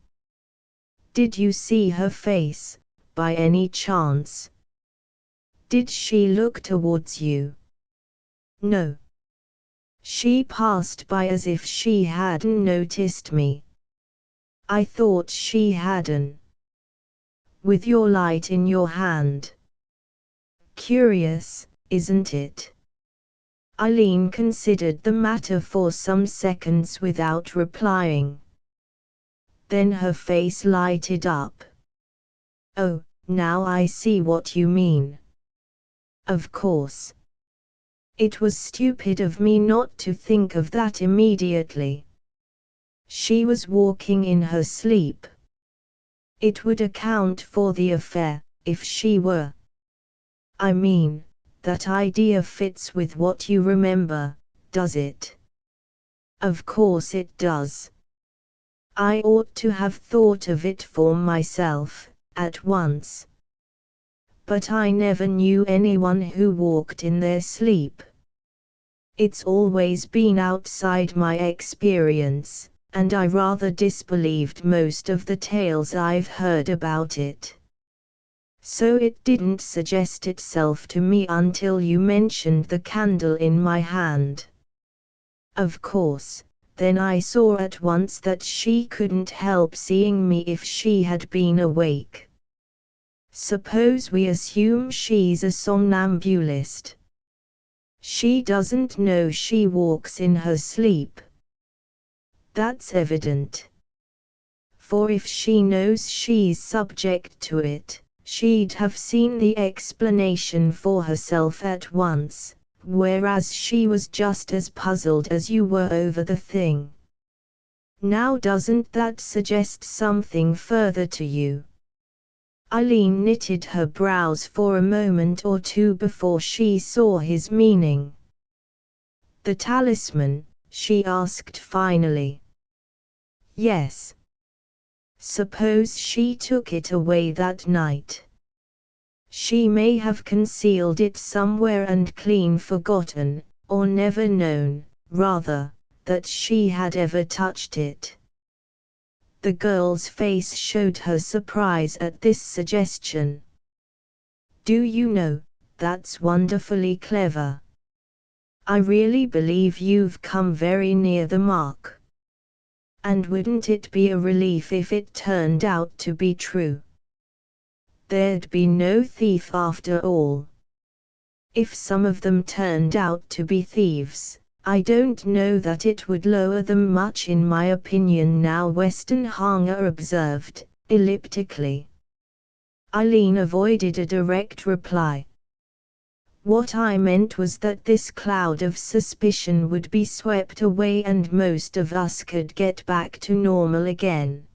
"Did you see her face, by any chance? Did she look towards you?" "No. She passed by as if she hadn't noticed me." "I thought she hadn't." "With your light in your hand. Curious, isn't it?" Eileen considered the matter for some seconds without replying. Then her face lighted up. "Oh, now I see what you mean. Of course. It was stupid of me not to think of that immediately. She was walking in her sleep. It would account for the affair, if she were. I mean, that idea fits with what you remember, does it?" "Of course it does. I ought to have thought of it for myself, at once. But I never knew anyone who walked in their sleep. It's always been outside my experience, and I rather disbelieved most of the tales I've heard about it. So it didn't suggest itself to me until you mentioned the candle in my hand. Of course, then I saw at once that she couldn't help seeing me if she had been awake. Suppose we assume she's a somnambulist. She doesn't know she walks in her sleep. That's evident. For if she knows she's subject to it, she'd have seen the explanation for herself at once, whereas she was just as puzzled as you were over the thing. Now doesn't that suggest something further to you? Eileen knitted her brows for a moment or two before she saw his meaning. The talisman, she asked finally. Yes. Suppose she took it away that night. She may have concealed it somewhere and clean forgotten, or never known, rather, that she had ever touched it. The girl's face showed her surprise at this suggestion. Do you know, that's wonderfully clever. I really believe you've come very near the mark. And wouldn't it be a relief if it turned out to be true? There'd be no thief after all. If some of them turned out to be thieves, I don't know that it would lower them much in my opinion now, Westenhanger observed, elliptically. Eileen avoided a direct reply. What I meant was that this cloud of suspicion would be swept away and most of us could get back to normal again.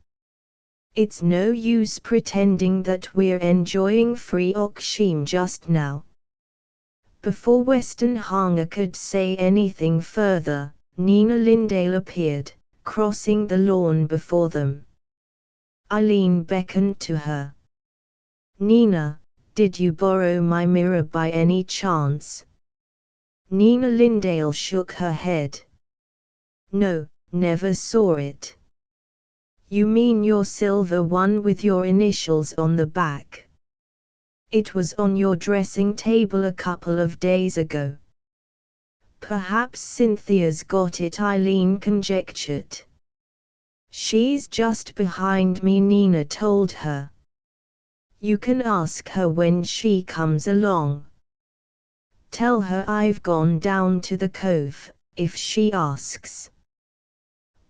It's no use pretending that we're enjoying free oxygen just now. Before Westenhanger could say anything further, Nina Lindale appeared, crossing the lawn before them. Eileen beckoned to her. Nina, did you borrow my mirror by any chance? Nina Lindale shook her head. No, never saw it. You mean your silver one with your initials on the back? It was on your dressing table a couple of days ago. Perhaps Cynthia's got it, Eileen conjectured. She's just behind me, Nina told her. You can ask her when she comes along. Tell her I've gone down to the cove, if she asks.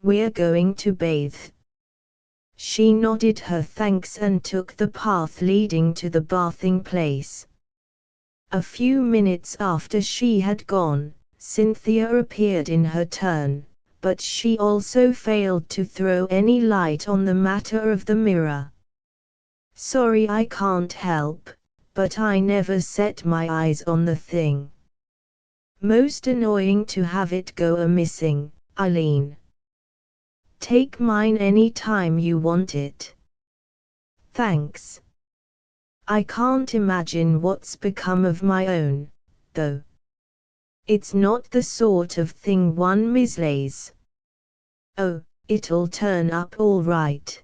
We're going to bathe. She nodded her thanks and took the path leading to the bathing place. A few minutes after she had gone, Cynthia appeared in her turn, but she also failed to throw any light on the matter of the mirror. Sorry, I can't help, but I never set my eyes on the thing. Most annoying to have it go a-missing, Eileen. Take mine any time you want it. Thanks. I can't imagine what's become of my own, though. It's not the sort of thing one mislays. Oh, it'll turn up all right.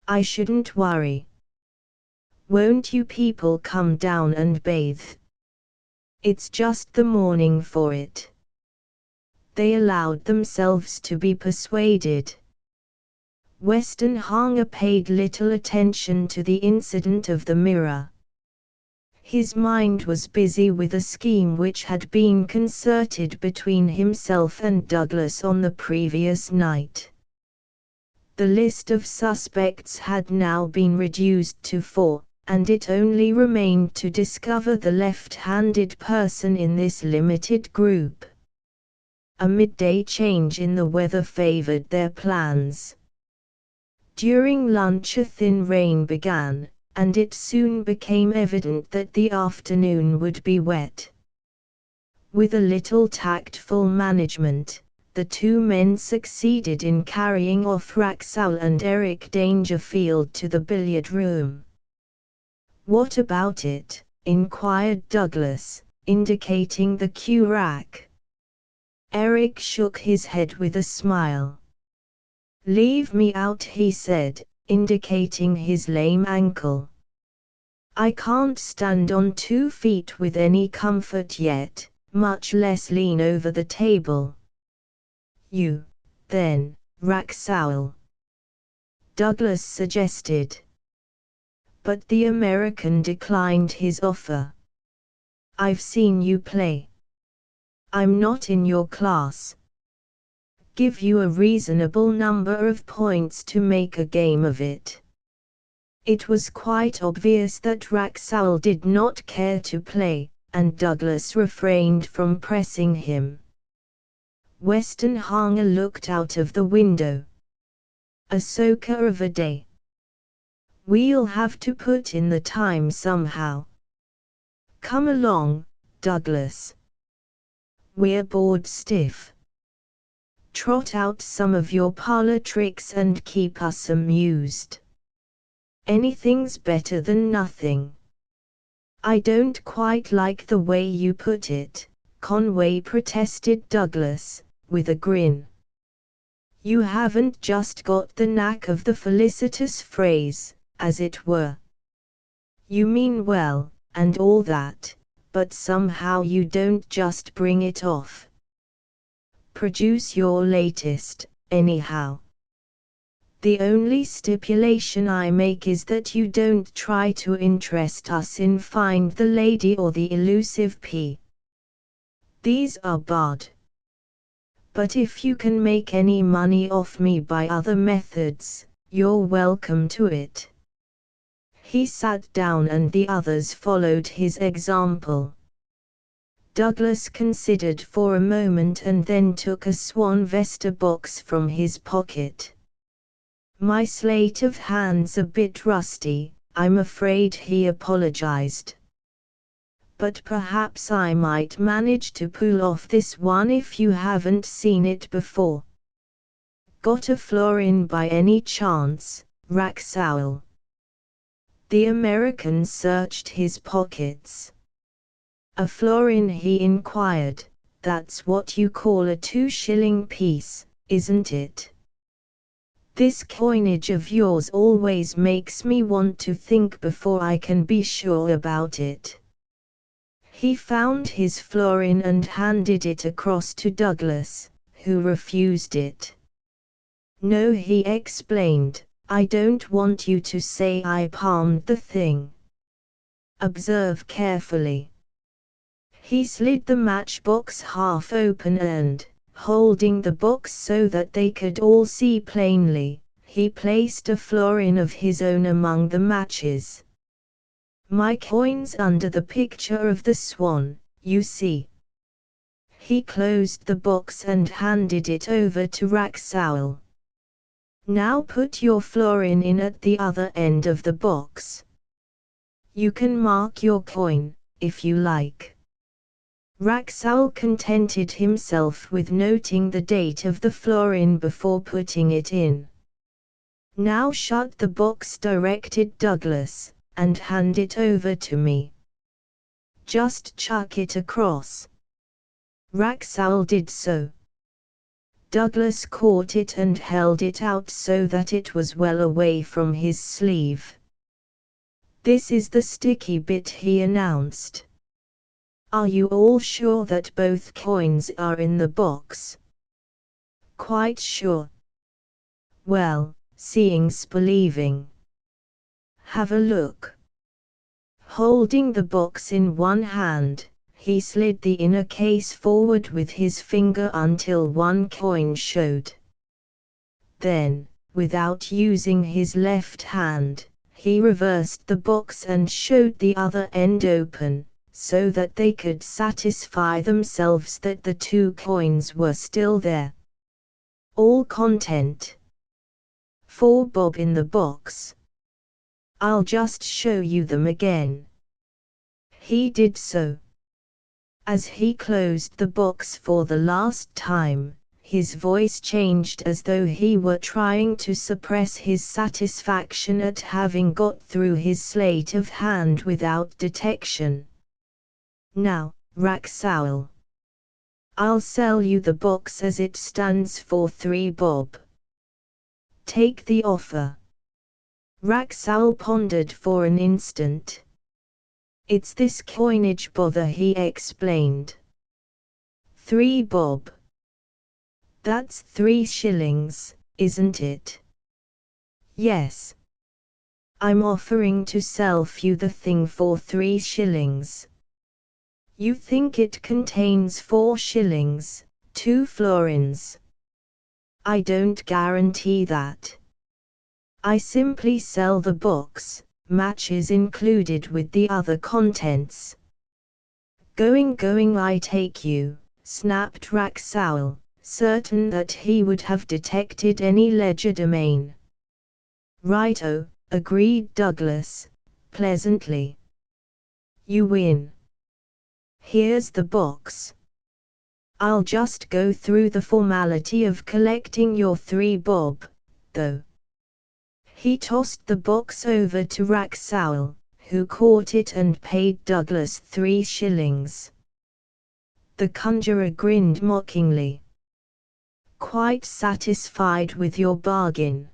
I shouldn't worry. Won't you people come down and bathe? It's just the morning for it. They allowed themselves to be persuaded. Westenhanger paid little attention to the incident of the mirror. His mind was busy with a scheme which had been concerted between himself and Douglas on the previous night. The list of suspects had now been reduced to 4, and it only remained to discover the left-handed person in this limited group. A midday change in the weather favored their plans. During lunch a thin rain began, and it soon became evident that the afternoon would be wet. With a little tactful management, the two men succeeded in carrying off Raxall and Eric Dangerfield to the billiard room. What about it? Inquired Douglas, indicating the cue rack. Eric shook his head with a smile. "Leave me out," he said, indicating his lame ankle. "I can't stand on 2 feet with any comfort yet, much less lean over the table." "You, then, Wraxall," Douglas suggested. But the American declined his offer. "I've seen you play. I'm not in your class. Give you a reasonable number of points to make a game of it." It was quite obvious that Wraxall did not care to play, and Douglas refrained from pressing him. Westenhanger looked out of the window. "A soaker of a day. We'll have to put in the time somehow. Come along, Douglas. We're bored stiff. Trot out some of your parlor tricks and keep us amused. Anything's better than nothing." "I don't quite like the way you put it," Conway protested Douglas, with a grin. "You haven't just got the knack of the felicitous phrase, as it were. You mean well, and all that, but somehow you don't just bring it off. Produce your latest, anyhow. The only stipulation I make is that you don't try to interest us in Find the Lady or the Elusive P. These are barred. But if you can make any money off me by other methods, you're welcome to it." He sat down and the others followed his example. Douglas considered for a moment and then took a Swan Vesta box from his pocket. "My sleight of hand's a bit rusty, I'm afraid," he apologized. "But perhaps I might manage to pull off this one if you haven't seen it before. Got a florin by any chance, Wraxall?" The American searched his pockets. "A florin?" he inquired. "That's what you call a 2-shilling piece, isn't it? This coinage of yours always makes me want to think before I can be sure about it." He found his florin and handed it across to Douglas, who refused it. "No," he explained, "I don't want you to say I palmed the thing. Observe carefully." He slid the matchbox half open and, holding the box so that they could all see plainly, he placed a florin of his own among the matches. "My coin's under the picture of the swan, you see." He closed the box and handed it over to Wraxall. "Now put your florin in at the other end of the box. You can mark your coin, if you like." Wraxall contented himself with noting the date of the florin before putting it in. "Now shut the box," directed Douglas, "and hand it over to me. Just chuck it across." Wraxall did so. Douglas caught it and held it out so that it was well away from his sleeve. "This is the sticky bit," he announced. "Are you all sure that both coins are in the box?" "Quite sure." "Well, seeing's believing. Have a look." Holding the box in one hand, he slid the inner case forward with his finger until one coin showed. Then, without using his left hand, he reversed the box and showed the other end open, so that they could satisfy themselves that the 2 coins were still there. All content. 4 bob in the box. I'll just show you them again. He did so. As he closed the box for the last time, his voice changed as though he were trying to suppress his satisfaction at having got through his sleight of hand without detection. "Now, Wraxall, I'll sell you the box as it stands for 3 bob. take the offer. Raxal pondered for an instant. It's this coinage bother, he explained. 3 bob. That's 3 shillings, isn't it? Yes. I'm offering to sell you the thing for 3 shillings. You think it contains 4 shillings, 2 florins. I don't guarantee that. I simply sell the box, matches included with the other contents. Going, I take you, snapped Raxal, certain that he would have detected any legerdemain. Righto, agreed Douglas, pleasantly. You win. Here's the box. I'll just go through the formality of collecting your 3 bob, though. He tossed the box over to Raxal, who caught it and paid Douglas 3 shillings. The conjurer grinned mockingly. Quite satisfied with your bargain?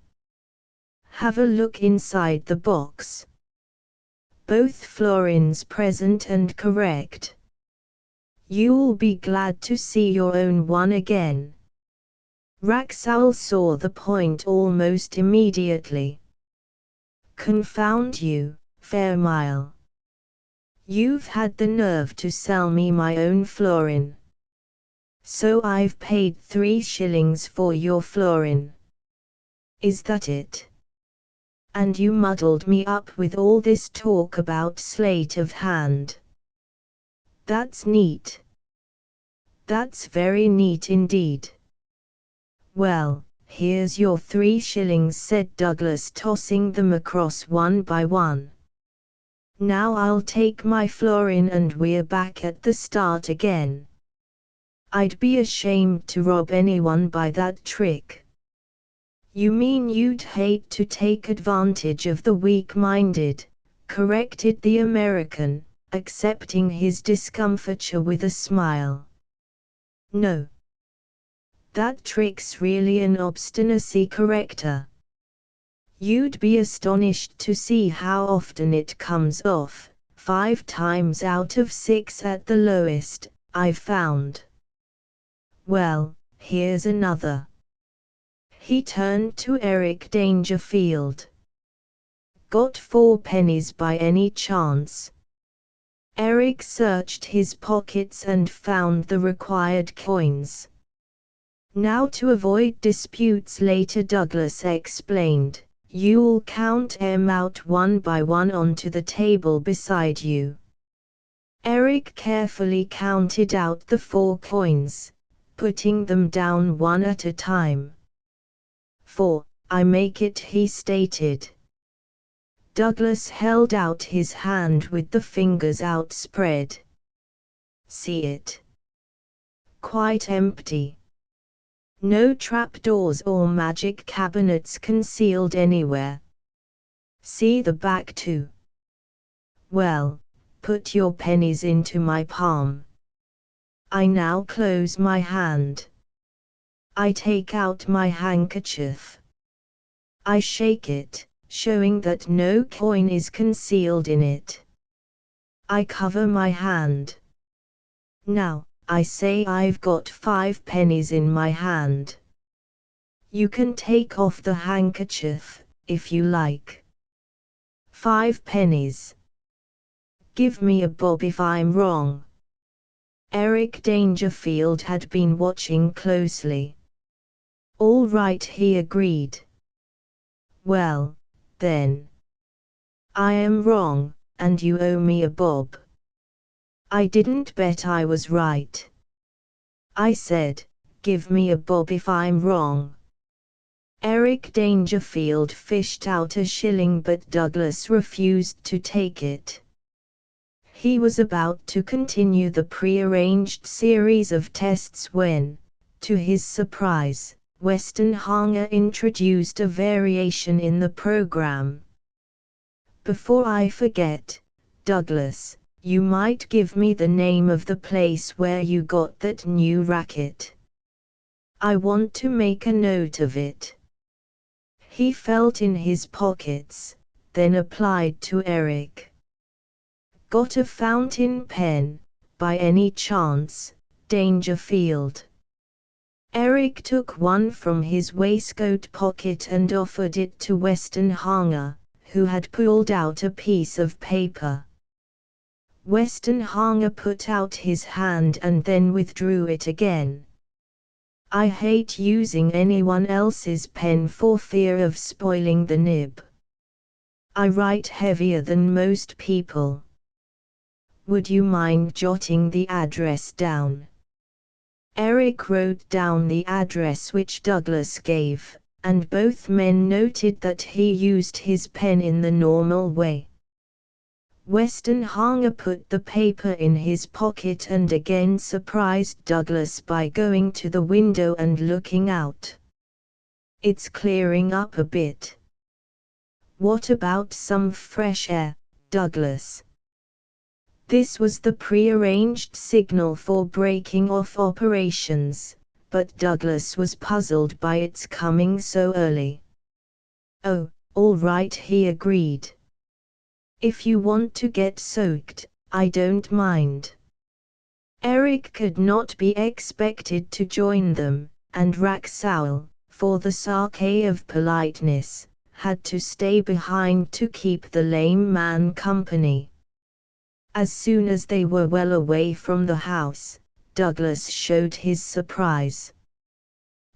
Have a look inside the box. Both florins present and correct. You'll be glad to see your own one again. Raxal saw the point almost immediately. Confound you, Fairmile. You've had the nerve to sell me my own florin. So I've paid 3 shillings for your florin. Is that it? And you muddled me up with all this talk about sleight of hand. That's neat. That's very neat indeed. Well, here's your 3 shillings, said Douglas, tossing them across one by one. Now I'll take my florin and we're back at the start again. I'd be ashamed to rob anyone by that trick. You mean you'd hate to take advantage of the weak-minded, corrected the American, accepting his discomfiture with a smile. No. That trick's really an obstinacy corrector. You'd be astonished to see how often it comes off, 5 times out of 6 at the lowest, I've found. Well, here's another. He turned to Eric Dangerfield. Got 4 pennies by any chance? Eric searched his pockets and found the required coins. Now, to avoid disputes later, Douglas explained, you'll count 'em out one by one onto the table beside you. Eric carefully counted out the 4 coins, putting them down one at a time. 4, I make it, he stated. Douglas held out his hand with the fingers outspread. See it? Quite empty. No trapdoors or magic cabinets concealed anywhere. See the back too? Well, put your pennies into my palm. I now close my hand. I take out my handkerchief. I shake it, showing that no coin is concealed in it. I cover my hand. Now, I say I've got 5 pennies in my hand. You can take off the handkerchief, if you like. 5 pennies. Give me a bob if I'm wrong. Eric Dangerfield had been watching closely. All right, he agreed. Well, then. I am wrong, and you owe me a bob. I didn't bet I was right. I said, give me a bob if I'm wrong. Eric Dangerfield fished out a shilling, but Douglas refused to take it. He was about to continue the prearranged series of tests when, to his surprise, Western Hanger introduced a variation in the program. Before I forget, Douglas, you might give me the name of the place where you got that new racket. I want to make a note of it. He felt in his pockets, then applied to Eric. "Got a fountain pen, by any chance, Dangerfield?" Eric took one from his waistcoat pocket and offered it to Westenhanger, who had pulled out a piece of paper. Westenhanger put out his hand and then withdrew it again. "I hate using anyone else's pen for fear of spoiling the nib. I write heavier than most people. Would you mind jotting the address down?" Eric wrote down the address which Douglas gave, and both men noted that he used his pen in the normal way. Westenhanger put the paper in his pocket and again surprised Douglas by going to the window and looking out. "It's clearing up a bit. What about some fresh air, Douglas?" This was the prearranged signal for breaking off operations, but Douglas was puzzled by its coming so early. "Oh, all right," he agreed. "If you want to get soaked, I don't mind." Eric could not be expected to join them, and Raxowl, for the sake of politeness, had to stay behind to keep the lame man company. As soon as they were well away from the house, Douglas showed his surprise.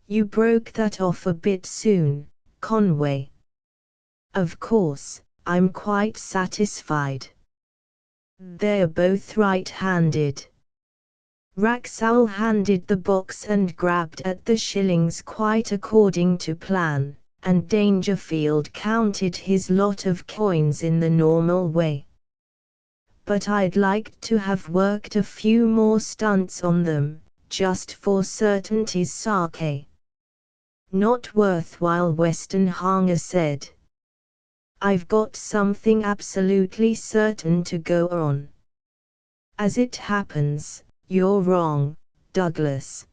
"You broke that off a bit soon, Conway." "Of course, I'm quite satisfied. They're both right-handed." Raxowl handed the box and grabbed at the shillings quite according to plan, and Dangerfield counted his lot of coins in the normal way. "But I'd like to have worked a few more stunts on them, just for certainty's sake." "Not worthwhile," Westenhanger said. "I've got something absolutely certain to go on." "As it happens, you're wrong, Douglas.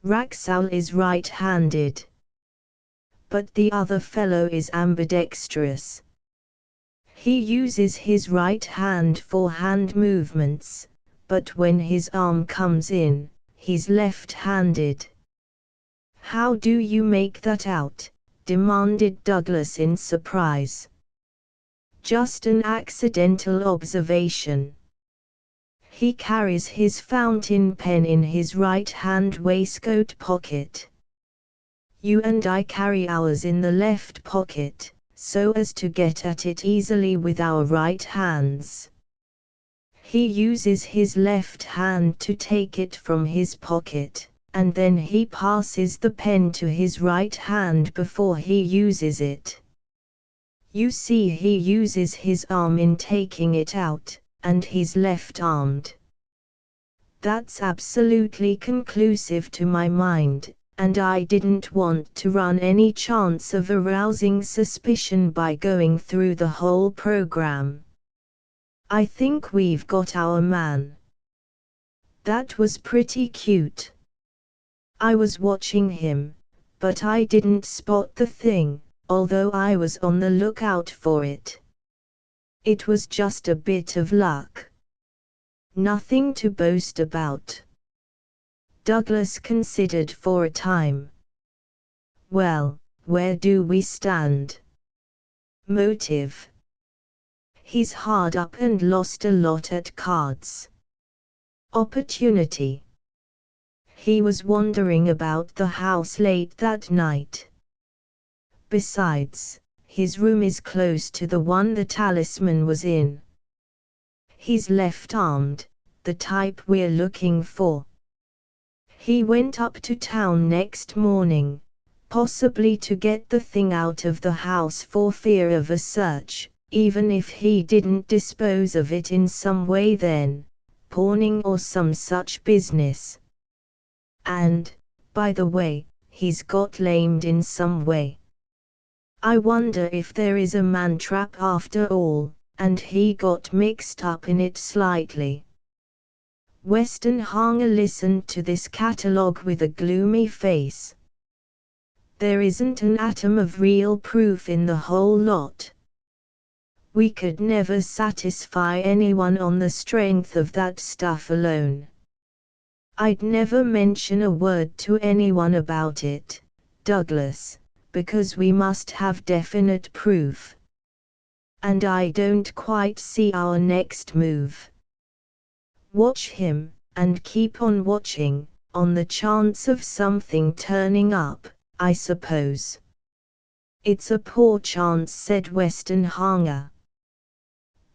Raxowl is right-handed. But the other fellow is ambidextrous. He uses his right hand for hand movements, but when his arm comes in, he's left-handed." "How do you make that out?" demanded Douglas in surprise. "Just an accidental observation. He carries his fountain pen in his right-hand waistcoat pocket. You and I carry ours in the left pocket, so as to get at it easily with our right hands. He uses his left hand to take it from his pocket, and then he passes the pen to his right hand before he uses it. You see, he uses his arm in taking it out, and he's left-armed. That's absolutely conclusive to my mind, and I didn't want to run any chance of arousing suspicion by going through the whole program. I think we've got our man." "That was pretty cute. I was watching him, but I didn't spot the thing, although I was on the lookout for it. It was just a bit of luck. Nothing to boast about." Douglas considered for a time. "Well, where do we stand?" "Motive. He's hard up and lost a lot at cards." "Opportunity. He was wandering about the house late that night. Besides, his room is close to the one the talisman was in. He's left-armed, the type we're looking for. He went up to town next morning, possibly to get the thing out of the house for fear of a search, even if he didn't dispose of it in some way then, pawning or some such business. And, by the way, he's got lamed in some way. I wonder if there is a man-trap after all, and he got mixed up in it slightly." Westenhanger listened to this catalogue with a gloomy face. There isn't an atom of real proof in the whole lot. We could never satisfy anyone on the strength of that stuff alone. I'd never mention a word to anyone about it, Douglas, because we must have definite proof. And I don't quite see our next move. Watch him, and keep on watching, on the chance of something turning up, I suppose. It's a poor chance, said Westenhanger.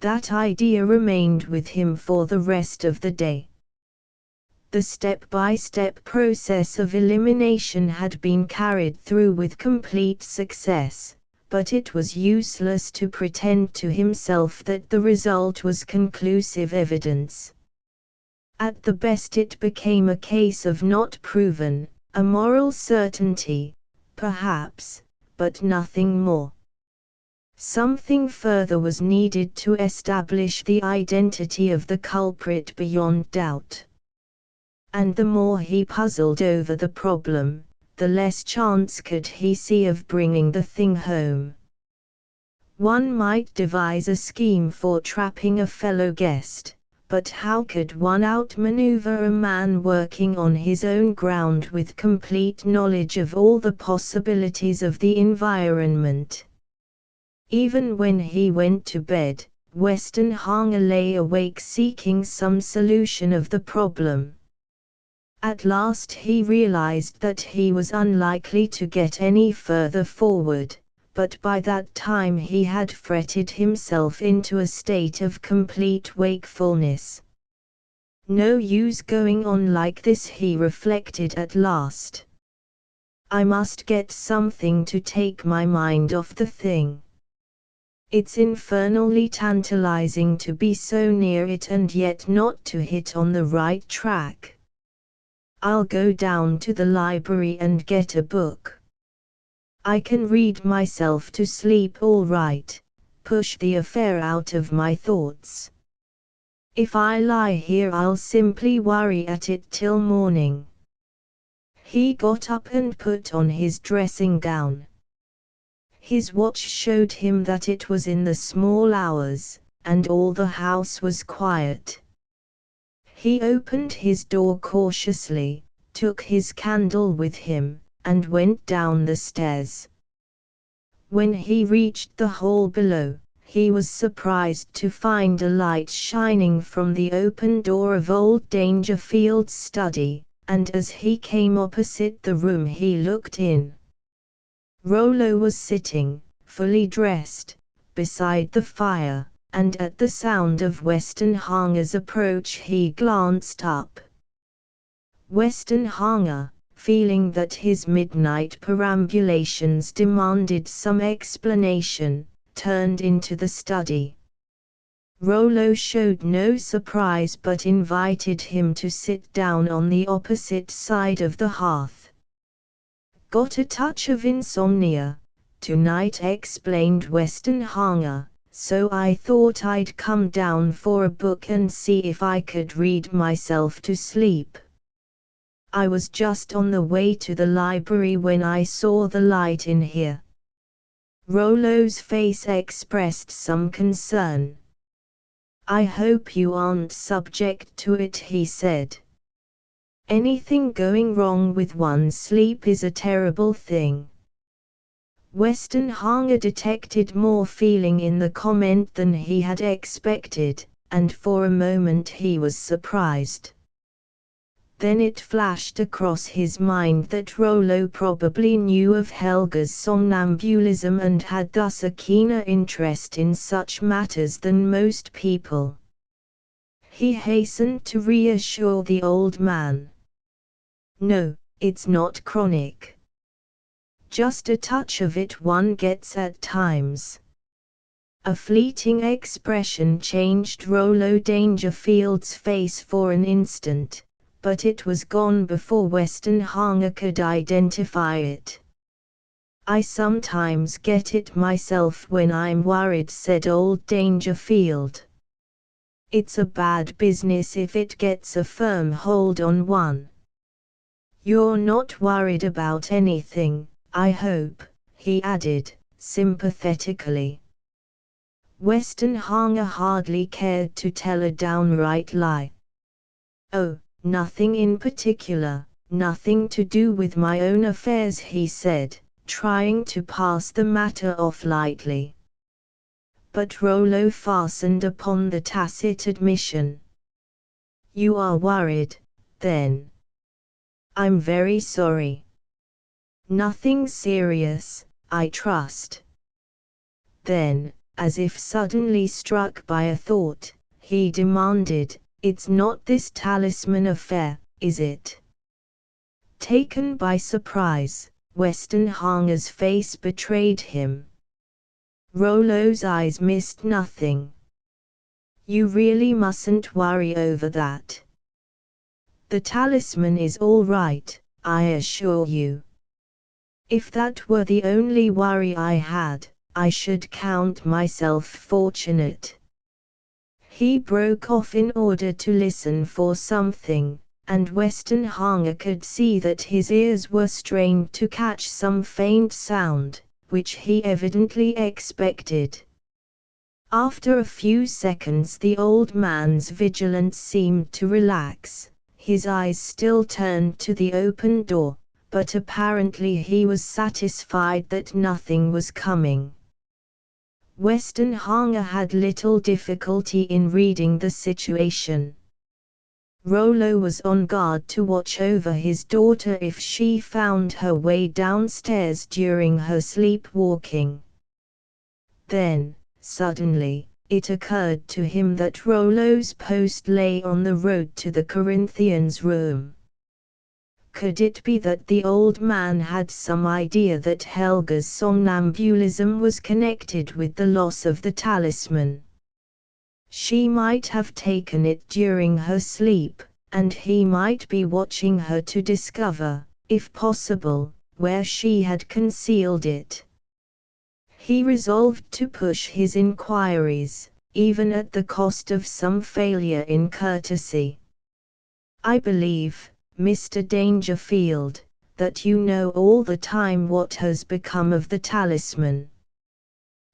That idea remained with him for the rest of the day. The step-by-step process of elimination had been carried through with complete success, but it was useless to pretend to himself that the result was conclusive evidence. At the best it became a case of not proven, a moral certainty, perhaps, but nothing more. Something further was needed to establish the identity of the culprit beyond doubt. And the more he puzzled over the problem, the less chance could he see of bringing the thing home. One might devise a scheme for trapping a fellow guest, but how could one outmaneuver a man working on his own ground with complete knowledge of all the possibilities of the environment? Even when he went to bed, Westenhanger lay awake seeking some solution of the problem. At last he realized that he was unlikely to get any further forward, but by that time he had fretted himself into a state of complete wakefulness. No use going on like this, he reflected at last. I must get something to take my mind off the thing. It's infernally tantalizing to be so near it and yet not to hit on the right track. I'll go down to the library and get a book. I can read myself to sleep all right, push the affair out of my thoughts. If I lie here I'll simply worry at it till morning. He got up and put on his dressing gown. His watch showed him that it was in the small hours, and all the house was quiet. He opened his door cautiously, took his candle with him, and went down the stairs. When he reached the hall below, he was surprised to find a light shining from the open door of old Dangerfield's study, and as he came opposite the room he looked in. Rollo was sitting, fully dressed, beside the fire, and at the sound of Westenhanger's approach he glanced up. Westenhanger, feeling that his midnight perambulations demanded some explanation, turned into the study. Rollo showed no surprise but invited him to sit down on the opposite side of the hearth. Got a touch of insomnia tonight, explained Westenhanger, so I thought I'd come down for a book and see if I could read myself to sleep. I was just on the way to the library when I saw the light in here. Rollo's face expressed some concern. I hope you aren't subject to it, he said. Anything going wrong with one's sleep is a terrible thing. Westenhanger detected more feeling in the comment than he had expected, and for a moment he was surprised. Then it flashed across his mind that Rollo probably knew of Helga's somnambulism and had thus a keener interest in such matters than most people. He hastened to reassure the old man. No, it's not chronic. Just a touch of it one gets at times. A fleeting expression changed Rollo Dangerfield's face for an instant, but it was gone before Westenhanger could identify it. I sometimes get it myself when I'm worried, said old Dangerfield. It's a bad business if it gets a firm hold on one. You're not worried about anything, I hope, he added, sympathetically. Westenhanger hardly cared to tell a downright lie. Oh, nothing in particular, nothing to do with my own affairs, he said, trying to pass the matter off lightly. But Rollo fastened upon the tacit admission. You are worried, then? I'm very sorry. Nothing serious, I trust. Then, as if suddenly struck by a thought, he demanded, it's not this talisman affair, is it? Taken by surprise, Westenhanger's face betrayed him. Rollo's eyes missed nothing. You really mustn't worry over that. The talisman is all right, I assure you. If that were the only worry I had, I should count myself fortunate. He broke off in order to listen for something, and Westenhanger could see that his ears were strained to catch some faint sound, which he evidently expected. After a few seconds the old man's vigilance seemed to relax, his eyes still turned to the open door, but apparently he was satisfied that nothing was coming. Westenhanger had little difficulty in reading the situation. Rollo was on guard to watch over his daughter if she found her way downstairs during her sleepwalking. Then, suddenly, it occurred to him that Rollo's post lay on the road to the Corinthians' room. Could it be that the old man had some idea that Helga's somnambulism was connected with the loss of the talisman? She might have taken it during her sleep, and he might be watching her to discover, if possible, where she had concealed it. He resolved to push his inquiries, even at the cost of some failure in courtesy. I believe, Mr. Dangerfield, that you know all the time what has become of the talisman.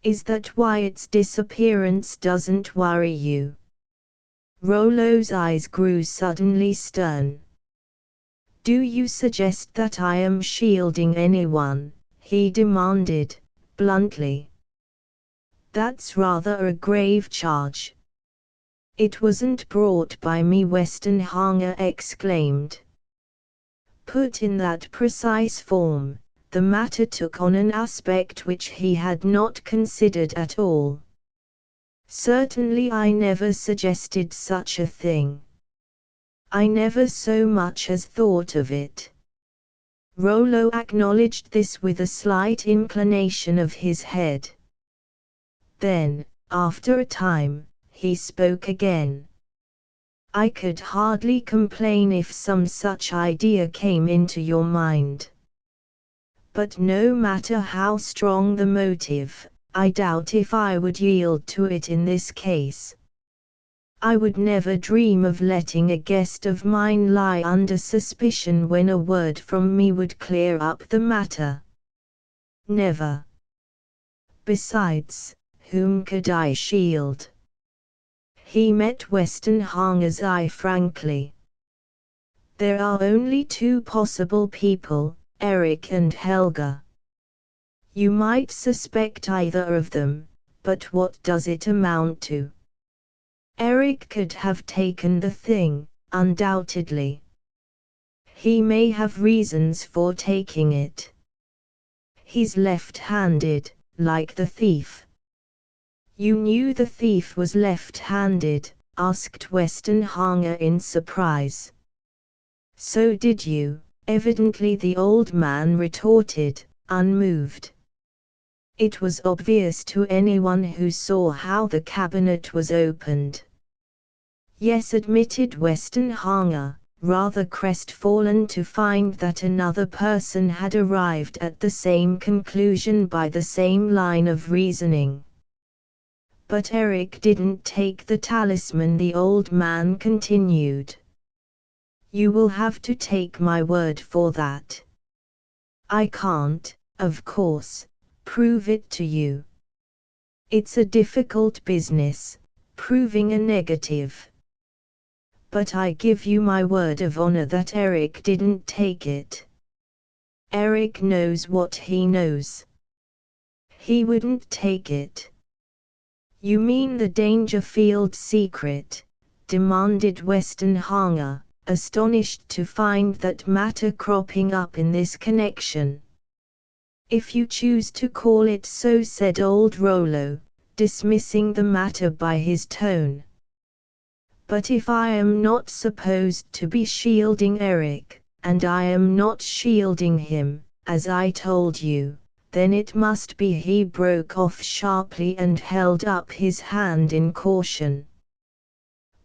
Is that why its disappearance doesn't worry you? Rollo's eyes grew suddenly stern. Do you suggest that I am shielding anyone? He demanded, bluntly. That's rather a grave charge. It wasn't brought by me, Westenhanger exclaimed. Put in that precise form, the matter took on an aspect which he had not considered at all. Certainly I never suggested such a thing. I never so much as thought of it. Rollo acknowledged this with a slight inclination of his head. Then, after a time, he spoke again. I could hardly complain if some such idea came into your mind. But no matter how strong the motive, I doubt if I would yield to it in this case. I would never dream of letting a guest of mine lie under suspicion when a word from me would clear up the matter. Never. Besides, whom could I shield? He met Westenhanger's eye frankly. There are only two possible people, Eric and Helga. You might suspect either of them, but what does it amount to? Eric could have taken the thing, undoubtedly. He may have reasons for taking it. He's left-handed, like the thief. You knew the thief was left-handed? Asked Westenhanger in surprise. So did you, evidently the old man retorted, unmoved. It was obvious to anyone who saw how the cabinet was opened. Yes, admitted Westenhanger, rather crestfallen to find that another person had arrived at the same conclusion by the same line of reasoning. But Eric didn't take the talisman, the old man continued. You will have to take my word for that. I can't, of course, prove it to you. It's a difficult business, proving a negative. But I give you my word of honor that Eric didn't take it. Eric knows what he knows. He wouldn't take it. You mean the Dangerfield secret? Demanded Westenhanger, astonished to find that matter cropping up in this connection. If you choose to call it so, said old Rollo, dismissing the matter by his tone. But if I am not supposed to be shielding Eric, and I am not shielding him, as I told you, then it must be. He broke off sharply and held up his hand in caution.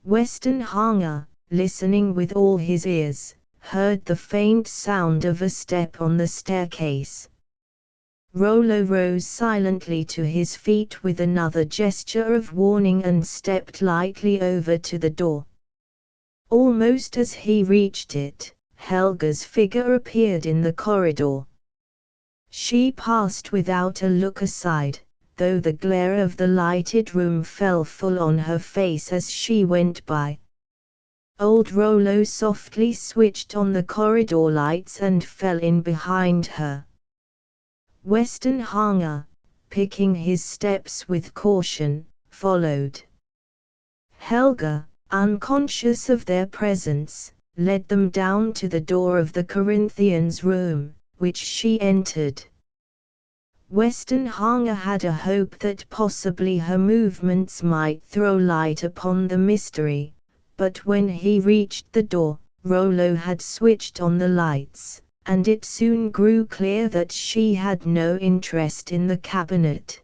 Westenhanger, listening with all his ears, heard the faint sound of a step on the staircase. Rollo rose silently to his feet with another gesture of warning and stepped lightly over to the door. Almost as he reached it, Helga's figure appeared in the corridor. She passed without a look aside, though the glare of the lighted room fell full on her face as she went by. Old Rollo softly switched on the corridor lights and fell in behind her. Westenhanger, picking his steps with caution, followed. Helga, unconscious of their presence, led them down to the door of the Corinthians' room, which she entered. Westenhanger had a hope that possibly her movements might throw light upon the mystery, but when he reached the door, Rollo had switched on the lights, and it soon grew clear that she had no interest in the cabinet.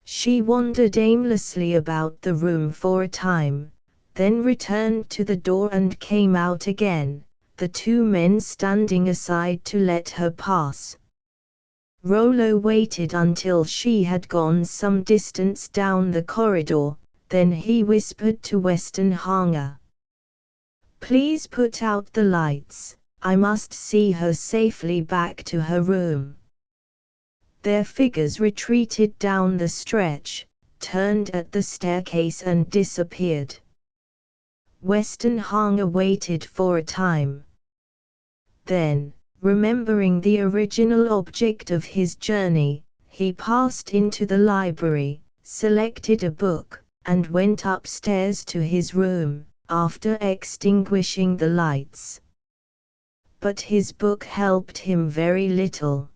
She wandered aimlessly about the room for a time, then returned to the door and came out again, the two men standing aside to let her pass. Rollo waited until she had gone some distance down the corridor, then he whispered to Westenhanger. "Please put out the lights, I must see her safely back to her room." Their figures retreated down the stretch, turned at the staircase and disappeared. Westenhanger waited for a time. Then, remembering the original object of his journey, he passed into the library, selected a book, and went upstairs to his room, after extinguishing the lights. But his book helped him very little.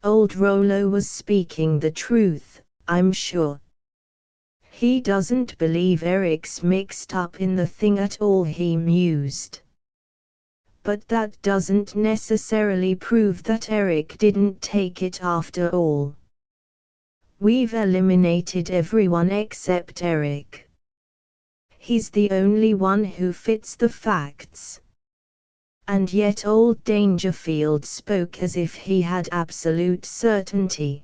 Old Rollo was speaking the truth, I'm sure. He doesn't believe Eric's mixed up in the thing at all, he mused. But that doesn't necessarily prove that Eric didn't take it after all. We've eliminated everyone except Eric. He's the only one who fits the facts. And yet old Dangerfield spoke as if he had absolute certainty.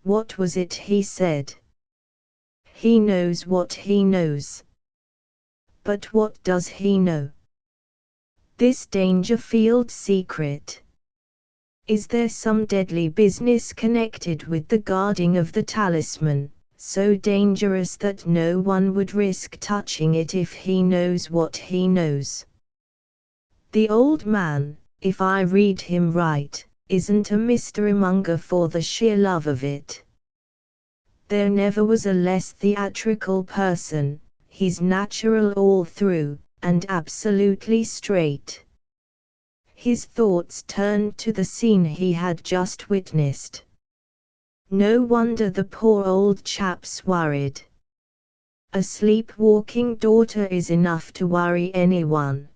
What was it he said? He knows what he knows. But what does he know? This Dangerfield secret. Is there some deadly business connected with the guarding of the talisman, so dangerous that no one would risk touching it if he knows what he knows? The old man, if I read him right, isn't a mysterymonger for the sheer love of it. There never was a less theatrical person, he's natural all through, and absolutely straight. His thoughts turned to the scene he had just witnessed. No wonder the poor old chap's worried. A sleepwalking daughter is enough to worry anyone.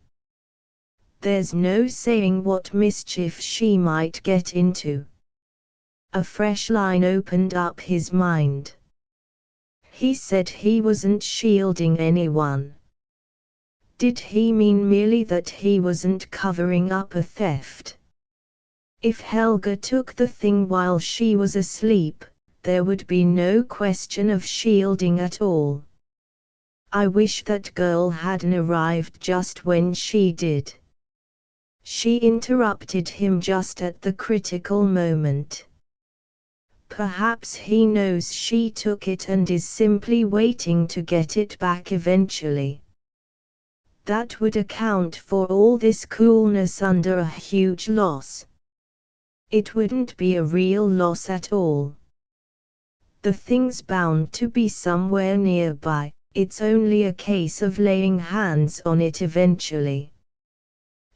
There's no saying what mischief she might get into. A fresh line opened up his mind. He said he wasn't shielding anyone. Did he mean merely that he wasn't covering up a theft? If Helga took the thing while she was asleep, there would be no question of shielding at all. I wish that girl hadn't arrived just when she did. She interrupted him just at the critical moment. Perhaps he knows she took it and is simply waiting to get it back eventually. That would account for all this coolness under a huge loss. It wouldn't be a real loss at all. The thing's bound to be somewhere nearby, it's only a case of laying hands on it eventually.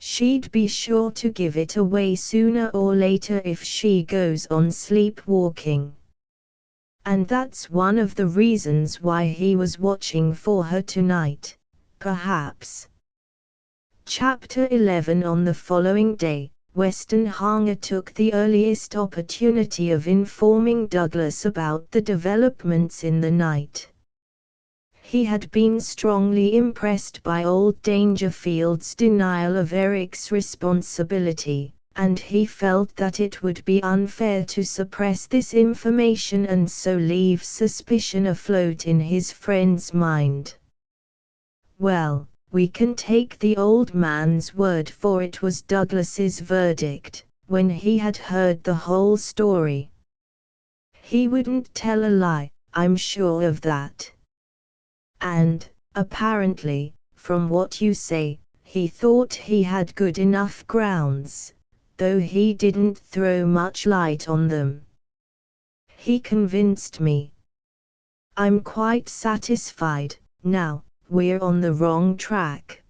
She'd be sure to give it away sooner or later if she goes on sleepwalking. And that's one of the reasons why he was watching for her tonight, perhaps. Chapter 11. On the following day, Westenhanger took the earliest opportunity of informing Douglas about the developments in the night. He had been strongly impressed by old Dangerfield's denial of Eric's responsibility, and he felt that it would be unfair to suppress this information and so leave suspicion afloat in his friend's mind. "Well, we can take the old man's word for it," was Douglas's verdict, when he had heard the whole story. "He wouldn't tell a lie, I'm sure of that. And, apparently, from what you say, he thought he had good enough grounds, though he didn't throw much light on them. He convinced me. I'm quite satisfied, now, we're on the wrong track.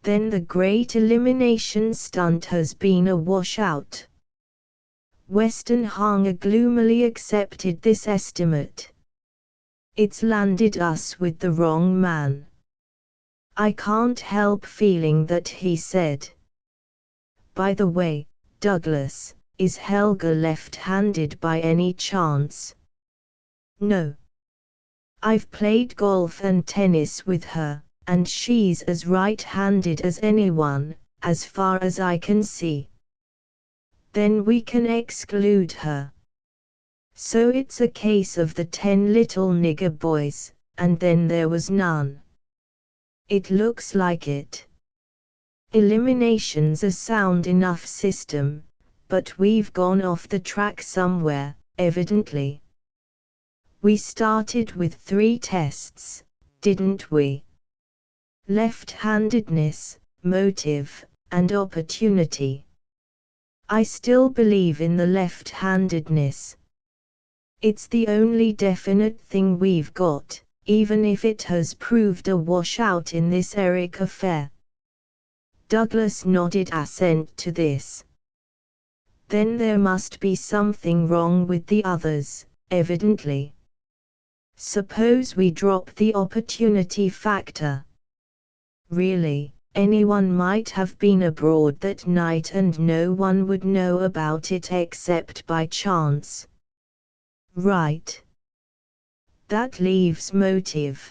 Then the great elimination stunt has been a washout." Westenhanger gloomily accepted this estimate. "It's landed us with the wrong man. I can't help feeling that," he said. "By the way, Douglas, is Helga left-handed by any chance?" "No. I've played golf and tennis with her, and she's as right-handed as anyone, as far as I can see." "Then we can exclude her. So it's a case of the 10 little nigger boys, and then there was none." "It looks like it. Elimination's a sound enough system, but we've gone off the track somewhere, evidently. We started with 3 tests, didn't we? Left-handedness, motive, and opportunity. I still believe in the left-handedness. It's the only definite thing we've got, even if it has proved a washout in this Eric affair." Douglas nodded assent to this. "Then there must be something wrong with the others, evidently. Suppose we drop the opportunity factor. Really, anyone might have been abroad that night and no one would know about it except by chance. Right. That leaves motive.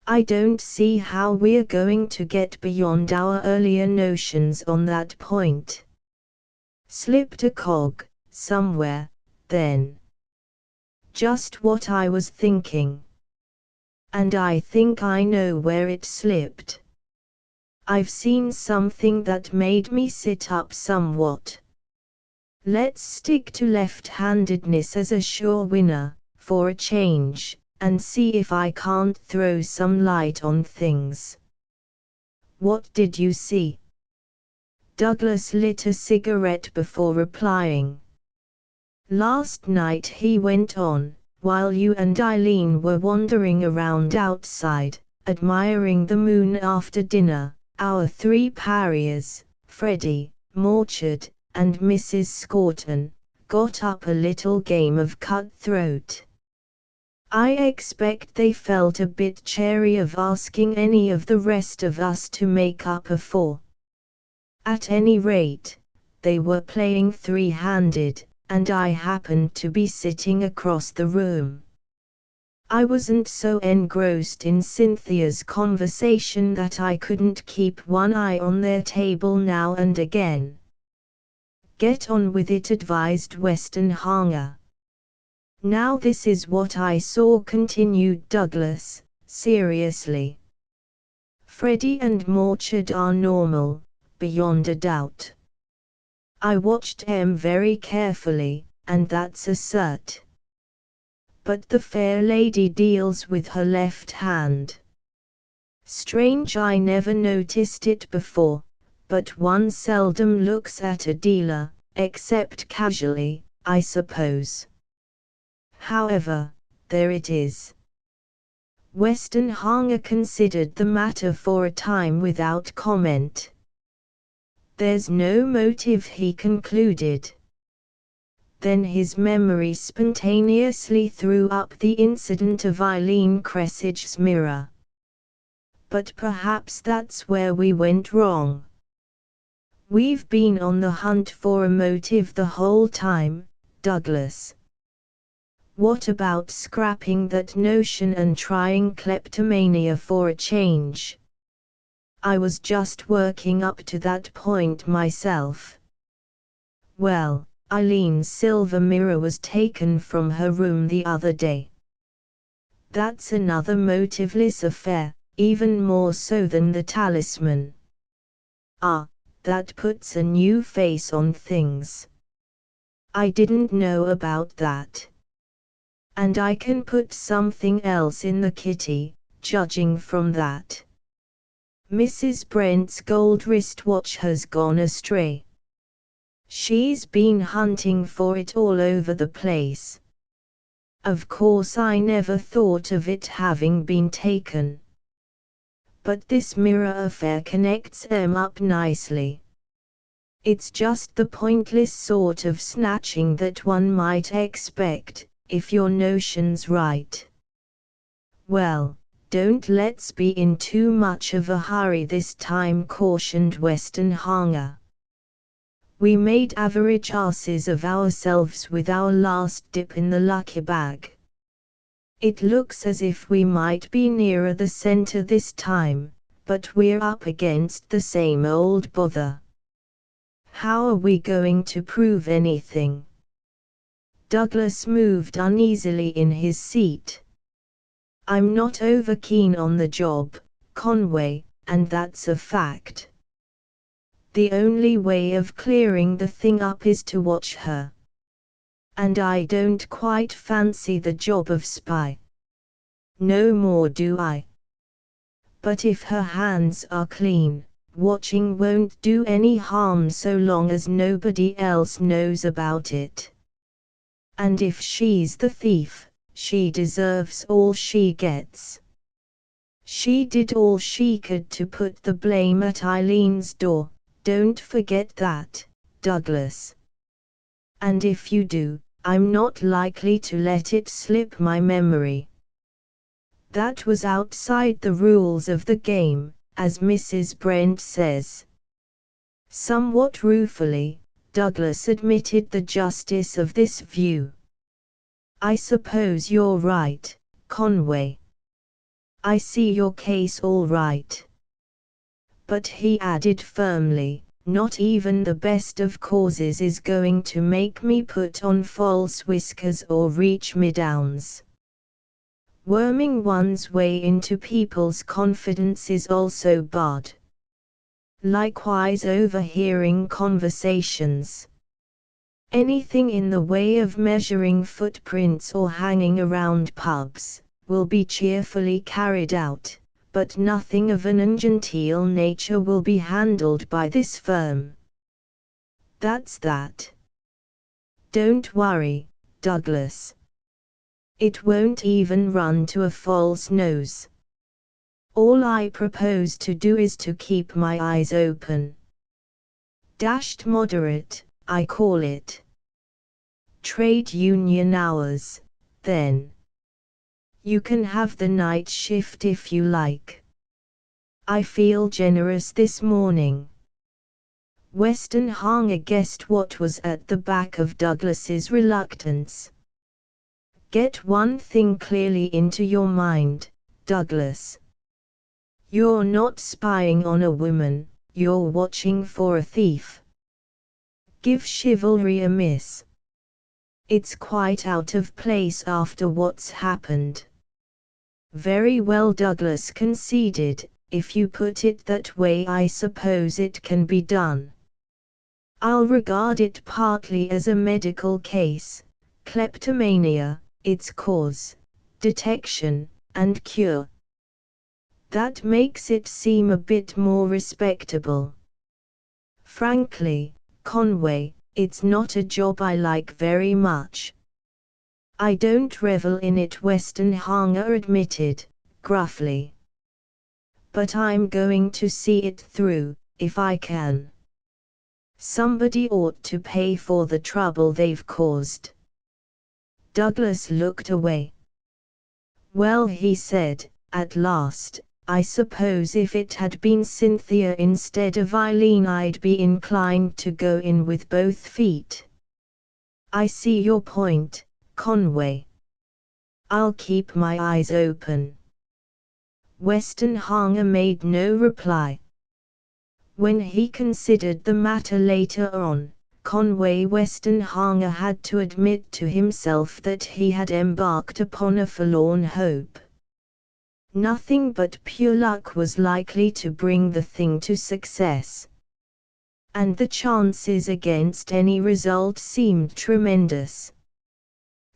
I don't see how we're going to get beyond our earlier notions on that point. Slipped a cog, somewhere, then. Just what I was thinking. And I think I know where it slipped. I've seen something that made me sit up somewhat. Let's stick to left-handedness as a sure winner, for a change, and see if I can't throw some light on things." "What did you see?" Douglas lit a cigarette before replying. "Last night," he went on, "while you and Eileen were wandering around outside, admiring the moon after dinner, our 3 pariahs, Freddie, Morchard, and Mrs. Scorton, got up a little game of cutthroat. I expect they felt a bit chary of asking any of the rest of us to make up a 4. At any rate, they were playing 3-handed, and I happened to be sitting across the room. I wasn't so engrossed in Cynthia's conversation that I couldn't keep one eye on their table now and again." "Get on with it," advised Westenhanger. "Now this is what I saw," continued Douglas, seriously. "Freddie and Morchard are normal, beyond a doubt. I watched him very carefully, and that's a cert. But the fair lady deals with her left hand. Strange, I never noticed it before, but one seldom looks at a dealer, except casually, I suppose. However, there it is. Westenhanger considered the matter for a time without comment. There's no motive, he concluded. Then his memory spontaneously threw up the incident of Eileen Cressidge's mirror. But perhaps that's where we went wrong. We've been on the hunt for a motive the whole time, Douglas. What about scrapping that notion and trying kleptomania for a change? I was just working up to that point myself. Well, Eileen's silver mirror was taken from her room the other day. That's another motiveless affair, even more so than the talisman. Ah, that puts a new face on things. I didn't know about that. And I can put something else in the kitty, judging from that. Mrs. Brent's gold wristwatch has gone astray. She's been hunting for it all over the place. Of course I never thought of it having been taken. But this mirror affair connects them up nicely. It's just the pointless sort of snatching that one might expect, if your notion's right. Well, don't let's be in too much of a hurry this time, cautioned Westenhanger. We made average asses of ourselves with our last dip in the lucky bag. It looks as if we might be nearer the center this time, but we're up against the same old bother. How are we going to prove anything? Douglas moved uneasily in his seat. I'm not over keen on the job, Conway, and that's a fact. The only way of clearing the thing up is to watch her. And I don't quite fancy the job of spy. No more do I. But if her hands are clean, watching won't do any harm so long as nobody else knows about it. And if she's the thief, she deserves all she gets. She did all she could to put the blame at Eileen's door, don't forget that, Douglas. And if you do, I'm not likely to let it slip my memory. That was outside the rules of the game, as Mrs. Brent says. Somewhat ruefully, Douglas admitted the justice of this view. I suppose you're right, Conway. I see your case all right. But he added firmly, not even the best of causes is going to make me put on false whiskers or reach me-downs. Worming one's way into people's confidence is also bad. Likewise overhearing conversations. Anything in the way of measuring footprints or hanging around pubs, will be cheerfully carried out, but nothing of an ungenteel nature will be handled by this firm. That's that. Don't worry, Douglas. It won't even run to a false nose. All I propose to do is to keep my eyes open. Dashed moderate, I call it. Trade union hours, then. You can have the night shift if you like. I feel generous this morning. Westenhanger guessed what was at the back of Douglas's reluctance. Get one thing clearly into your mind, Douglas. You're not spying on a woman, you're watching for a thief. Give chivalry a miss. It's quite out of place after what's happened. Very well, Douglas conceded, if you put it that way I suppose it can be done. I'll regard it partly as a medical case, kleptomania, its cause, detection, and cure. That makes it seem a bit more respectable. Frankly, Conway, it's not a job I like very much. I don't revel in it, Westenhanger admitted, gruffly. But I'm going to see it through, if I can. Somebody ought to pay for the trouble they've caused. Douglas looked away. Well, he said, at last, I suppose if it had been Cynthia instead of Eileen I'd be inclined to go in with both feet. I see your point, Conway. I'll keep my eyes open. Westenhanger made no reply. When he considered the matter later on, Conway Westenhanger had to admit to himself that he had embarked upon a forlorn hope. Nothing but pure luck was likely to bring the thing to success. And the chances against any result seemed tremendous.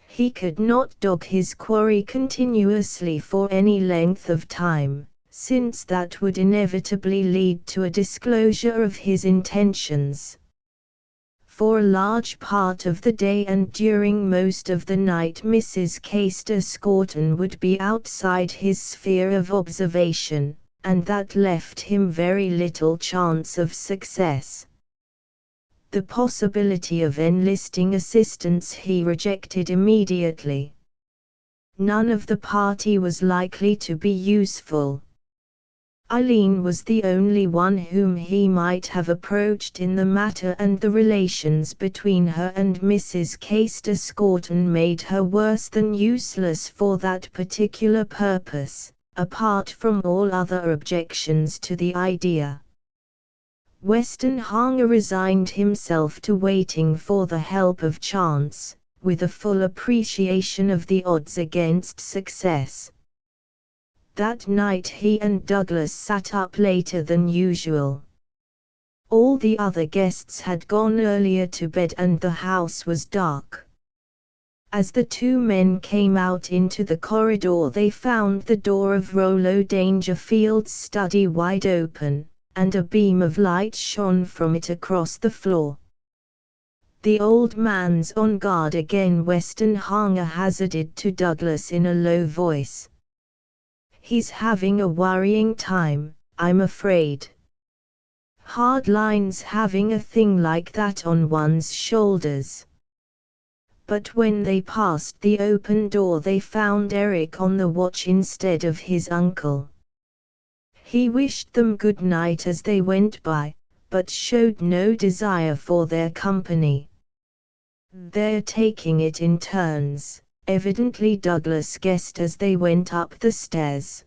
He could not dog his quarry continuously for any length of time, since that would inevitably lead to a disclosure of his intentions. For a large part of the day and during most of the night Mrs. Caister-Scorton would be outside his sphere of observation, and that left him very little chance of success. The possibility of enlisting assistance he rejected immediately. None of the party was likely to be useful. Eileen was the only one whom he might have approached in the matter, and the relations between her and Mrs. Caister-Scorton made her worse than useless for that particular purpose, apart from all other objections to the idea. Westenhanger resigned himself to waiting for the help of chance, with a full appreciation of the odds against success. That night he and Douglas sat up later than usual. All the other guests had gone earlier to bed and the house was dark. As the two men came out into the corridor they found the door of Rollo Dangerfield's study wide open, and a beam of light shone from it across the floor. The old man's on guard again, Westenhanger hazarded to Douglas in a low voice. He's having a worrying time, I'm afraid. Hard lines having a thing like that on one's shoulders. But when they passed the open door they found Eric on the watch instead of his uncle. He wished them good night as they went by, but showed no desire for their company. They're taking it in turns, evidently Douglas guessed as they went up the stairs.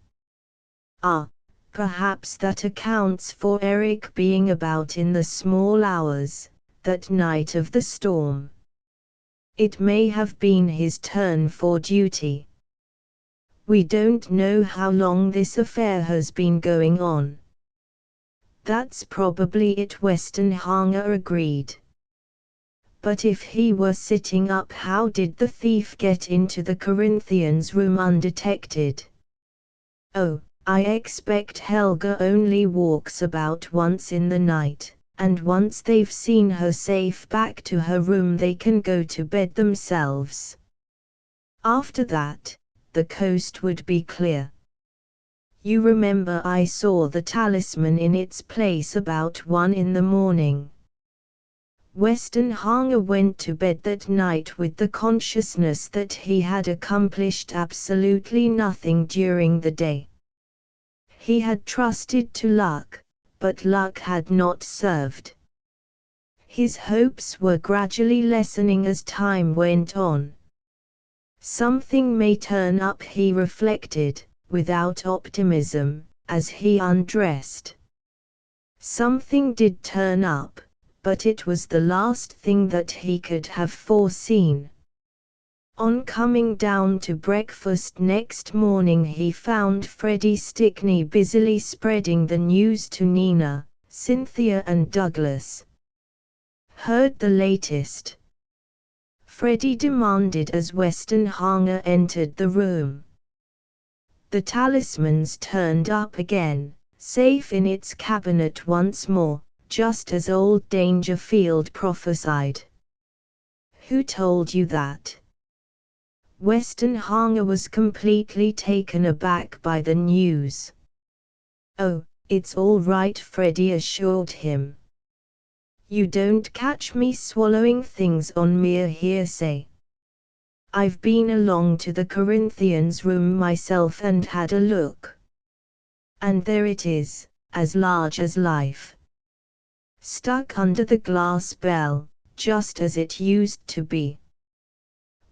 Ah, perhaps that accounts for Eric being about in the small hours, that night of the storm. It may have been his turn for duty. We don't know how long this affair has been going on. That's probably it, Westenhanger agreed. But if he were sitting up, how did the thief get into the Corinthians' room undetected? Oh, I expect Helga only walks about once in the night, and once they've seen her safe back to her room they can go to bed themselves. After that, the coast would be clear. You remember I saw the talisman in its place about 1 in the morning. Westenhanger went to bed that night with the consciousness that he had accomplished absolutely nothing during the day. He had trusted to luck, but luck had not served. His hopes were gradually lessening as time went on. Something may turn up, he reflected, without optimism, as he undressed. Something did turn up, but it was the last thing that he could have foreseen. On coming down to breakfast next morning he found Freddie Stickney busily spreading the news to Nina, Cynthia and Douglas. "Heard the latest?" Freddie demanded as Weston Hanger entered the room. "The talisman's turned up again, safe in its cabinet once more, just as old Dangerfield prophesied." "Who told you that?" Weston Hanger was completely taken aback by the news. "Oh, it's all right," Freddie assured him. "You don't catch me swallowing things on mere hearsay. I've been along to the Corinthians' room myself and had a look. And there it is, as large as life. Stuck under the glass bell, just as it used to be."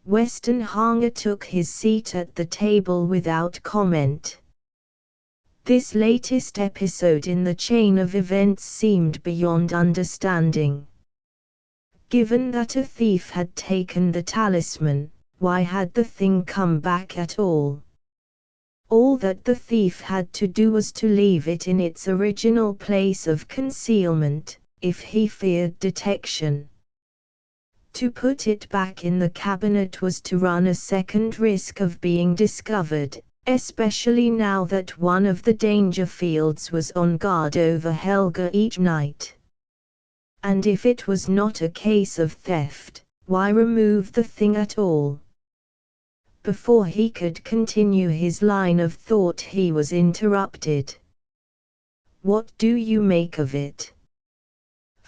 Weston Hanger took his seat at the table without comment. This latest episode in the chain of events seemed beyond understanding. Given that a thief had taken the talisman, why had the thing come back at all? All that the thief had to do was to leave it in its original place of concealment, if he feared detection. To put it back in the cabinet was to run a second risk of being discovered, especially now that one of the Dangerfields was on guard over Helga each night. And if it was not a case of theft, why remove the thing at all? Before he could continue his line of thought he was interrupted. "What do you make of it?"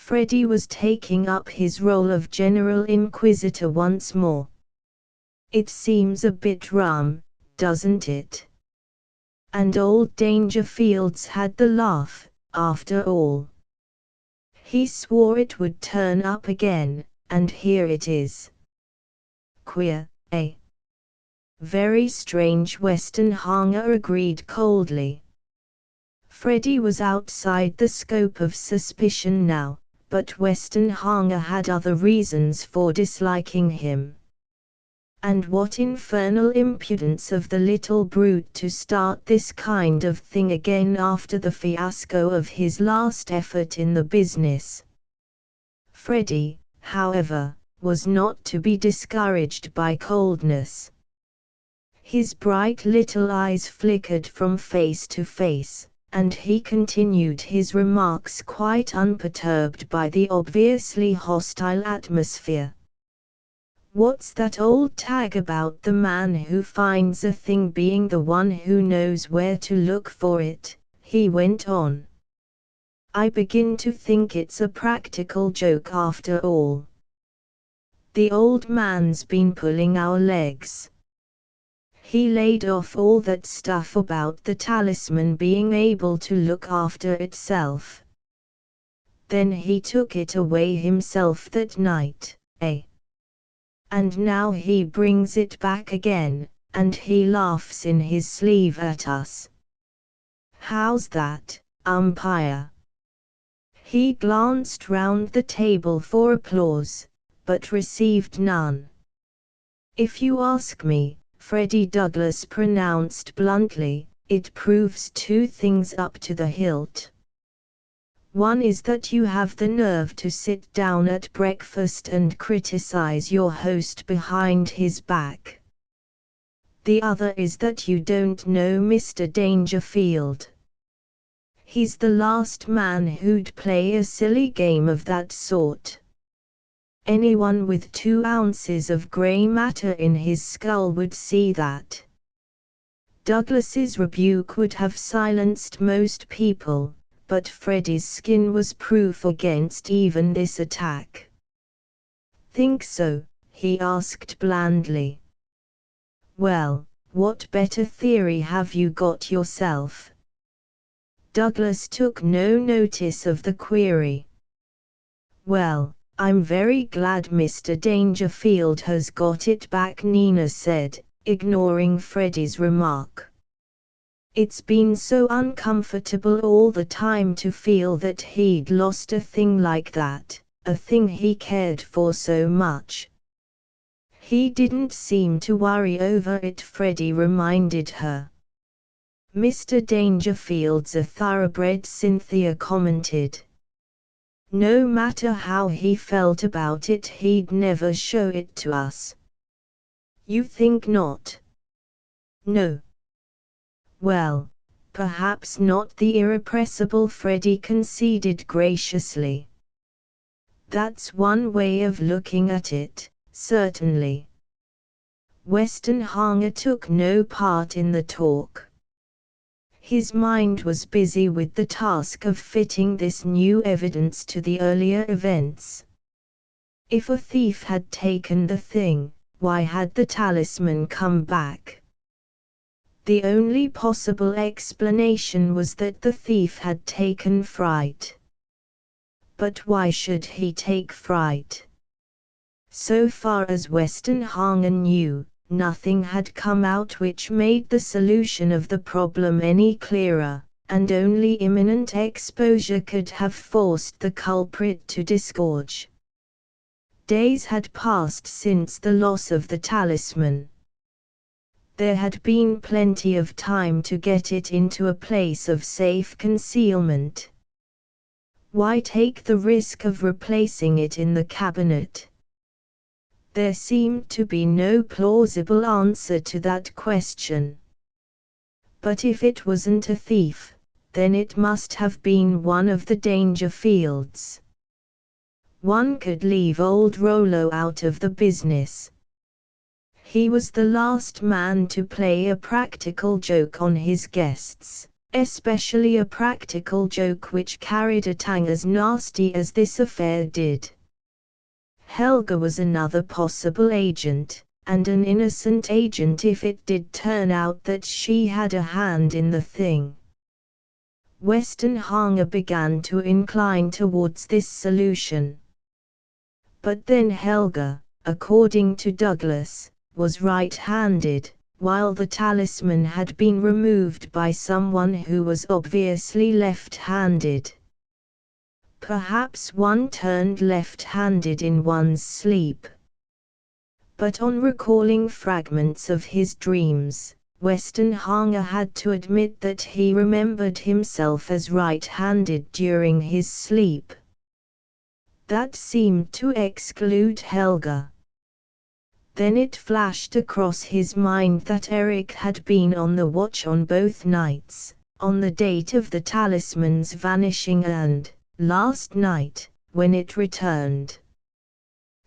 Freddie was taking up his role of General Inquisitor once more. "It seems a bit rum, doesn't it? And old Dangerfield's had the laugh, after all. He swore it would turn up again, and here it is. Queer, eh?" "Very strange," Weston Hanger agreed coldly. Freddie was outside the scope of suspicion now, but Weston Hanger had other reasons for disliking him. And what infernal impudence of the little brute to start this kind of thing again after the fiasco of his last effort in the business. Freddie, however, was not to be discouraged by coldness. His bright little eyes flickered from face to face, and he continued his remarks quite unperturbed by the obviously hostile atmosphere. "What's that old tag about the man who finds a thing being the one who knows where to look for it?" he went on. "I begin to think it's a practical joke after all. The old man's been pulling our legs. He laid off all that stuff about the talisman being able to look after itself. Then he took it away himself that night, eh? And now he brings it back again, and he laughs in his sleeve at us. How's that, umpire?" He glanced round the table for applause, but received none. "If you ask me," Freddie Douglas pronounced bluntly, "it proves two things up to the hilt. One is that you have the nerve to sit down at breakfast and criticize your host behind his back. The other is that you don't know Mr. Dangerfield. He's the last man who'd play a silly game of that sort. Anyone with 2 ounces of grey matter in his skull would see that." Douglas's rebuke would have silenced most people, but Freddie's skin was proof against even this attack. "Think so?" he asked blandly. "Well, what better theory have you got yourself?" Douglas took no notice of the query. "Well, I'm very glad Mr. Dangerfield has got it back," Nina said, ignoring Freddie's remark. "It's been so uncomfortable all the time to feel that he'd lost a thing like that, a thing he cared for so much. He didn't seem to worry over it, Freddie reminded her. Mr. Dangerfield's a thoroughbred, Cynthia commented. No matter how he felt about it, he'd never show it to us. You think not? No. Well, perhaps not the irrepressible, Freddie conceded graciously. That's one way of looking at it, certainly. Westenhanger took no part in the talk. His mind was busy with the task of fitting this new evidence to the earlier events. If a thief had taken the thing, why had the talisman come back? The only possible explanation was that the thief had taken fright. But why should he take fright? So far as Westenhanger knew, nothing had come out which made the solution of the problem any clearer, and only imminent exposure could have forced the culprit to disgorge. Days had passed since the loss of the talisman. There had been plenty of time to get it into a place of safe concealment. Why take the risk of replacing it in the cabinet? There seemed to be no plausible answer to that question. But if it wasn't a thief, then it must have been one of the Dangerfields. One could leave old Rollo out of the business. He was the last man to play a practical joke on his guests, especially a practical joke which carried a tang as nasty as this affair did. Helga was another possible agent, and an innocent agent if it did turn out that she had a hand in the thing. Westenhanger began to incline towards this solution. But then Helga, according to Douglas, was right-handed, while the talisman had been removed by someone who was obviously left-handed. Perhaps one turned left-handed in one's sleep. But on recalling fragments of his dreams, Westenhanger had to admit that he remembered himself as right-handed during his sleep. That seemed to exclude Helga. Then it flashed across his mind that Eric had been on the watch on both nights, on the date of the talisman's vanishing and, last night, when it returned.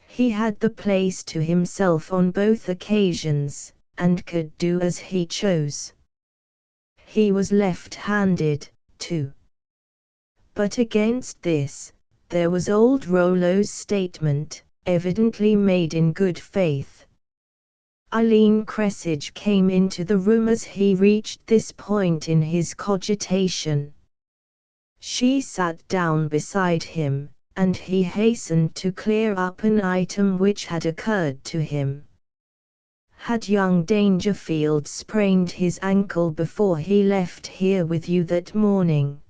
He had the place to himself on both occasions, and could do as he chose. He was left-handed, too. But against this, there was old Rollo's statement, evidently made in good faith. Eileen Cressidge came into the room as he reached this point in his cogitation. She sat down beside him, and he hastened to clear up an item which had occurred to him. Had young Dangerfield sprained his ankle before he left here with you that morning?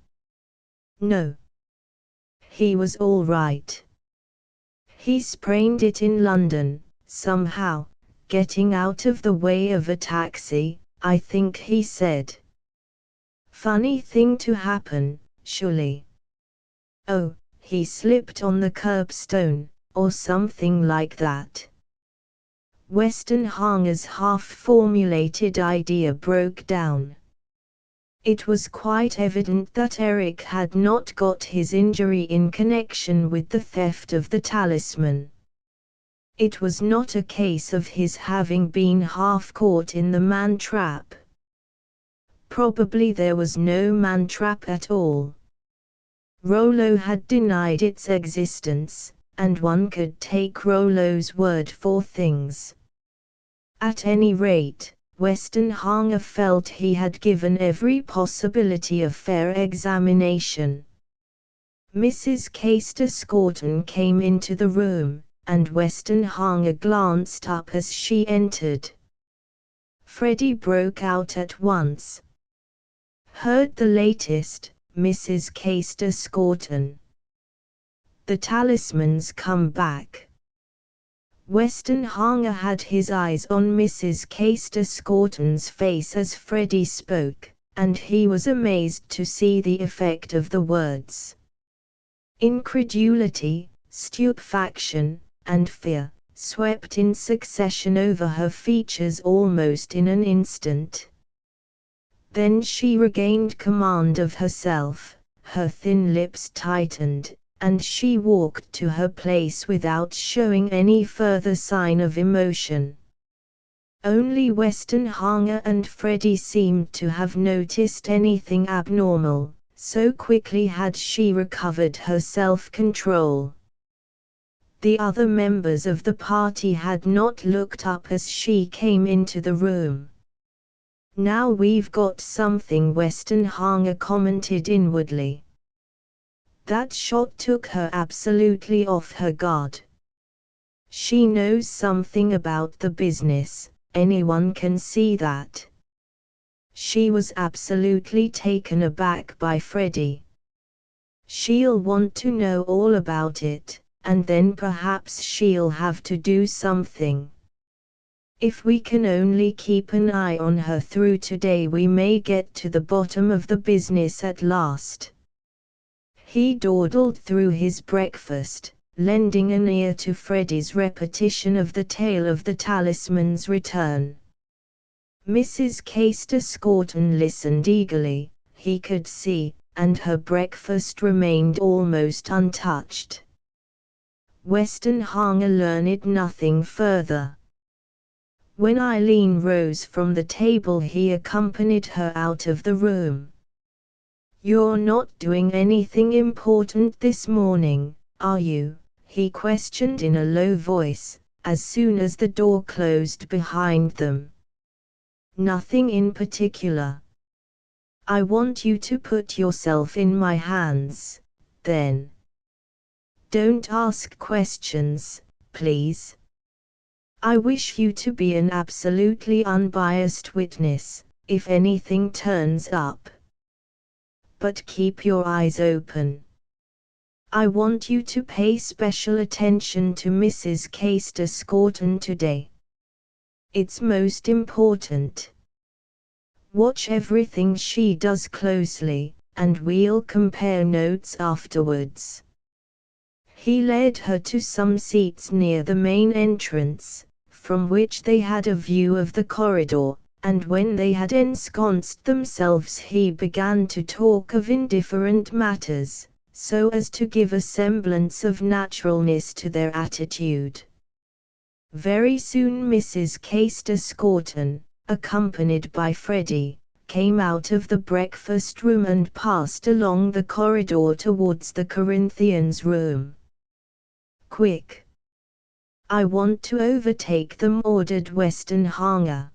No. He was all right. He sprained it in London, somehow, getting out of the way of a taxi, I think he said. Funny thing to happen, surely. Oh, he slipped on the curbstone, or something like that. Westenhanger's half-formulated idea broke down. It was quite evident that Eric had not got his injury in connection with the theft of the talisman. It was not a case of his having been half caught in the man-trap. Probably there was no man-trap at all. Rollo had denied its existence, and one could take Rollo's word for things. At any rate, Westenhanger felt he had given every possibility of fair examination. Mrs. Caister-Scorton came into the room, and Westenhanger glanced up as she entered. Freddie broke out at once. Heard the latest, Mrs. Caister-Scorton. The talisman's come back. Weston Hanger had his eyes on Mrs. Caister-Scorton's face as Freddie spoke, and he was amazed to see the effect of the words. Incredulity, stupefaction, and fear swept in succession over her features almost in an instant. Then she regained command of herself, her thin lips tightened, and she walked to her place without showing any further sign of emotion. Only Weston Hanger and Freddie seemed to have noticed anything abnormal, so quickly had she recovered her self-control. The other members of the party had not looked up as she came into the room. "Now we've got something," Weston Hanger commented inwardly. That shot took her absolutely off her guard. She knows something about the business, anyone can see that. She was absolutely taken aback by Freddie. She'll want to know all about it, and then perhaps she'll have to do something. If we can only keep an eye on her through today, we may get to the bottom of the business at last. He dawdled through his breakfast, lending an ear to Freddie's repetition of the tale of the talisman's return. Mrs. Caister-Scorton listened eagerly, he could see, and her breakfast remained almost untouched. Weston Hanger learned nothing further. When Eileen rose from the table, he accompanied her out of the room. "You're not doing anything important this morning, are you?" he questioned in a low voice, as soon as the door closed behind them. "Nothing in particular." "I want you to put yourself in my hands, then. Don't ask questions, please. I wish you to be an absolutely unbiased witness, if anything turns up. But keep your eyes open. I want you to pay special attention to Mrs. Caister-Scorton today. It's most important. Watch everything she does closely, and we'll compare notes afterwards." He led her to some seats near the main entrance, from which they had a view of the corridor, and when they had ensconced themselves he began to talk of indifferent matters, so as to give a semblance of naturalness to their attitude. Very soon Mrs. Caister-Scorton, accompanied by Freddie, came out of the breakfast room and passed along the corridor towards the Corinthians' room. "Quick! I want to overtake them," ordered Weston Hanger.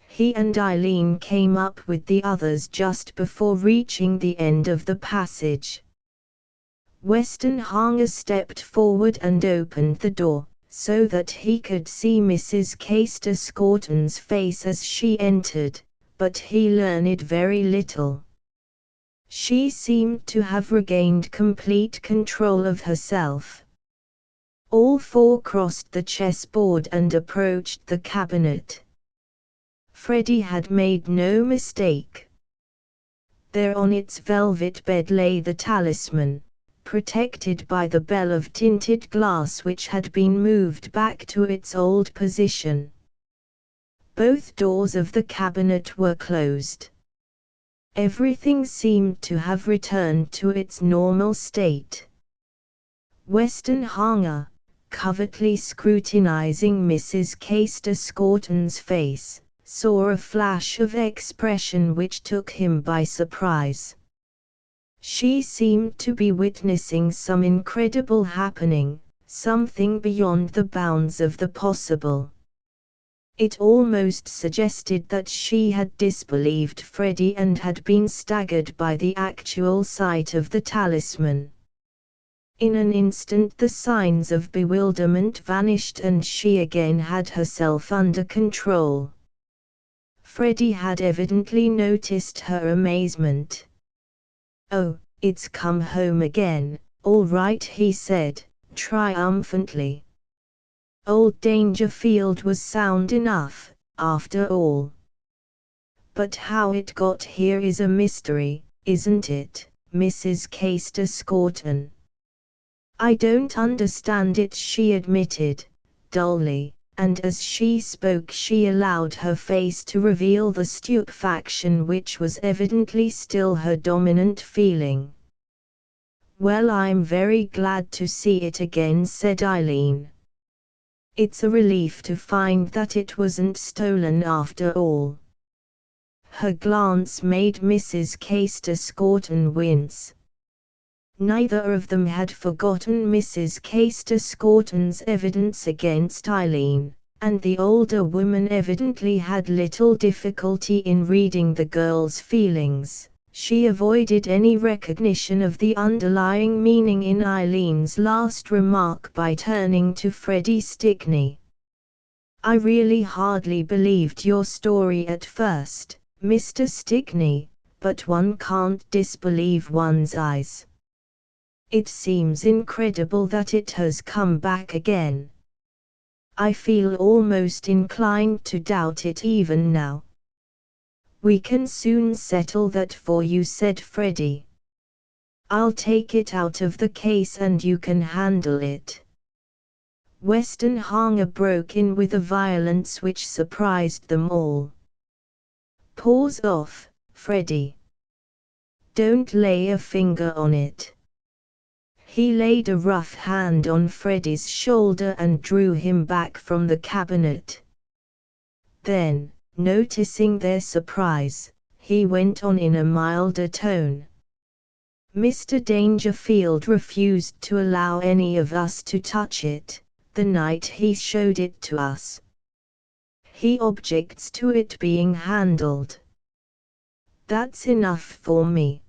He and Eileen came up with the others just before reaching the end of the passage. Weston Hanger stepped forward and opened the door, so that he could see Mrs. Caister-Scorton's face as she entered, but he learned very little. She seemed to have regained complete control of herself. All four crossed the chessboard and approached the cabinet. Freddie had made no mistake. There on its velvet bed lay the talisman, protected by the bell of tinted glass which had been moved back to its old position. Both doors of the cabinet were closed. Everything seemed to have returned to its normal state. Weston Hanger, covertly scrutinizing Mrs. Caister-Scorton's face, saw a flash of expression which took him by surprise. She seemed to be witnessing some incredible happening, something beyond the bounds of the possible. It almost suggested that she had disbelieved Freddie and had been staggered by the actual sight of the talisman. In an instant the signs of bewilderment vanished and she again had herself under control. Freddie had evidently noticed her amazement. "Oh, it's come home again, all right," he said, triumphantly. Old Dangerfield was sound enough, after all. But how it got here is a mystery, isn't it, Mrs. Caister-Scorton? I don't understand it, she admitted, dully, and as she spoke she allowed her face to reveal the stupefaction which was evidently still her dominant feeling. Well, I'm very glad to see it again, said Eileen. It's a relief to find that it wasn't stolen after all. Her glance made Mrs. Caister-Scorton wince. Neither of them had forgotten Mrs. Caister-Scorton's evidence against Eileen, and the older woman evidently had little difficulty in reading the girl's feelings. She avoided any recognition of the underlying meaning in Eileen's last remark by turning to Freddie Stickney. I really hardly believed your story at first, Mr. Stickney, but one can't disbelieve one's eyes. It seems incredible that it has come back again. I feel almost inclined to doubt it even now. We can soon settle that for you, said Freddie. I'll take it out of the case and you can handle it. Weston Hanger broke in with a violence which surprised them all. Paws off, Freddie. Don't lay a finger on it. He laid a rough hand on Freddie's shoulder and drew him back from the cabinet. Then, noticing their surprise, he went on in a milder tone. Mr. Dangerfield refused to allow any of us to touch it, the night he showed it to us. He objects to it being handled. That's enough for me.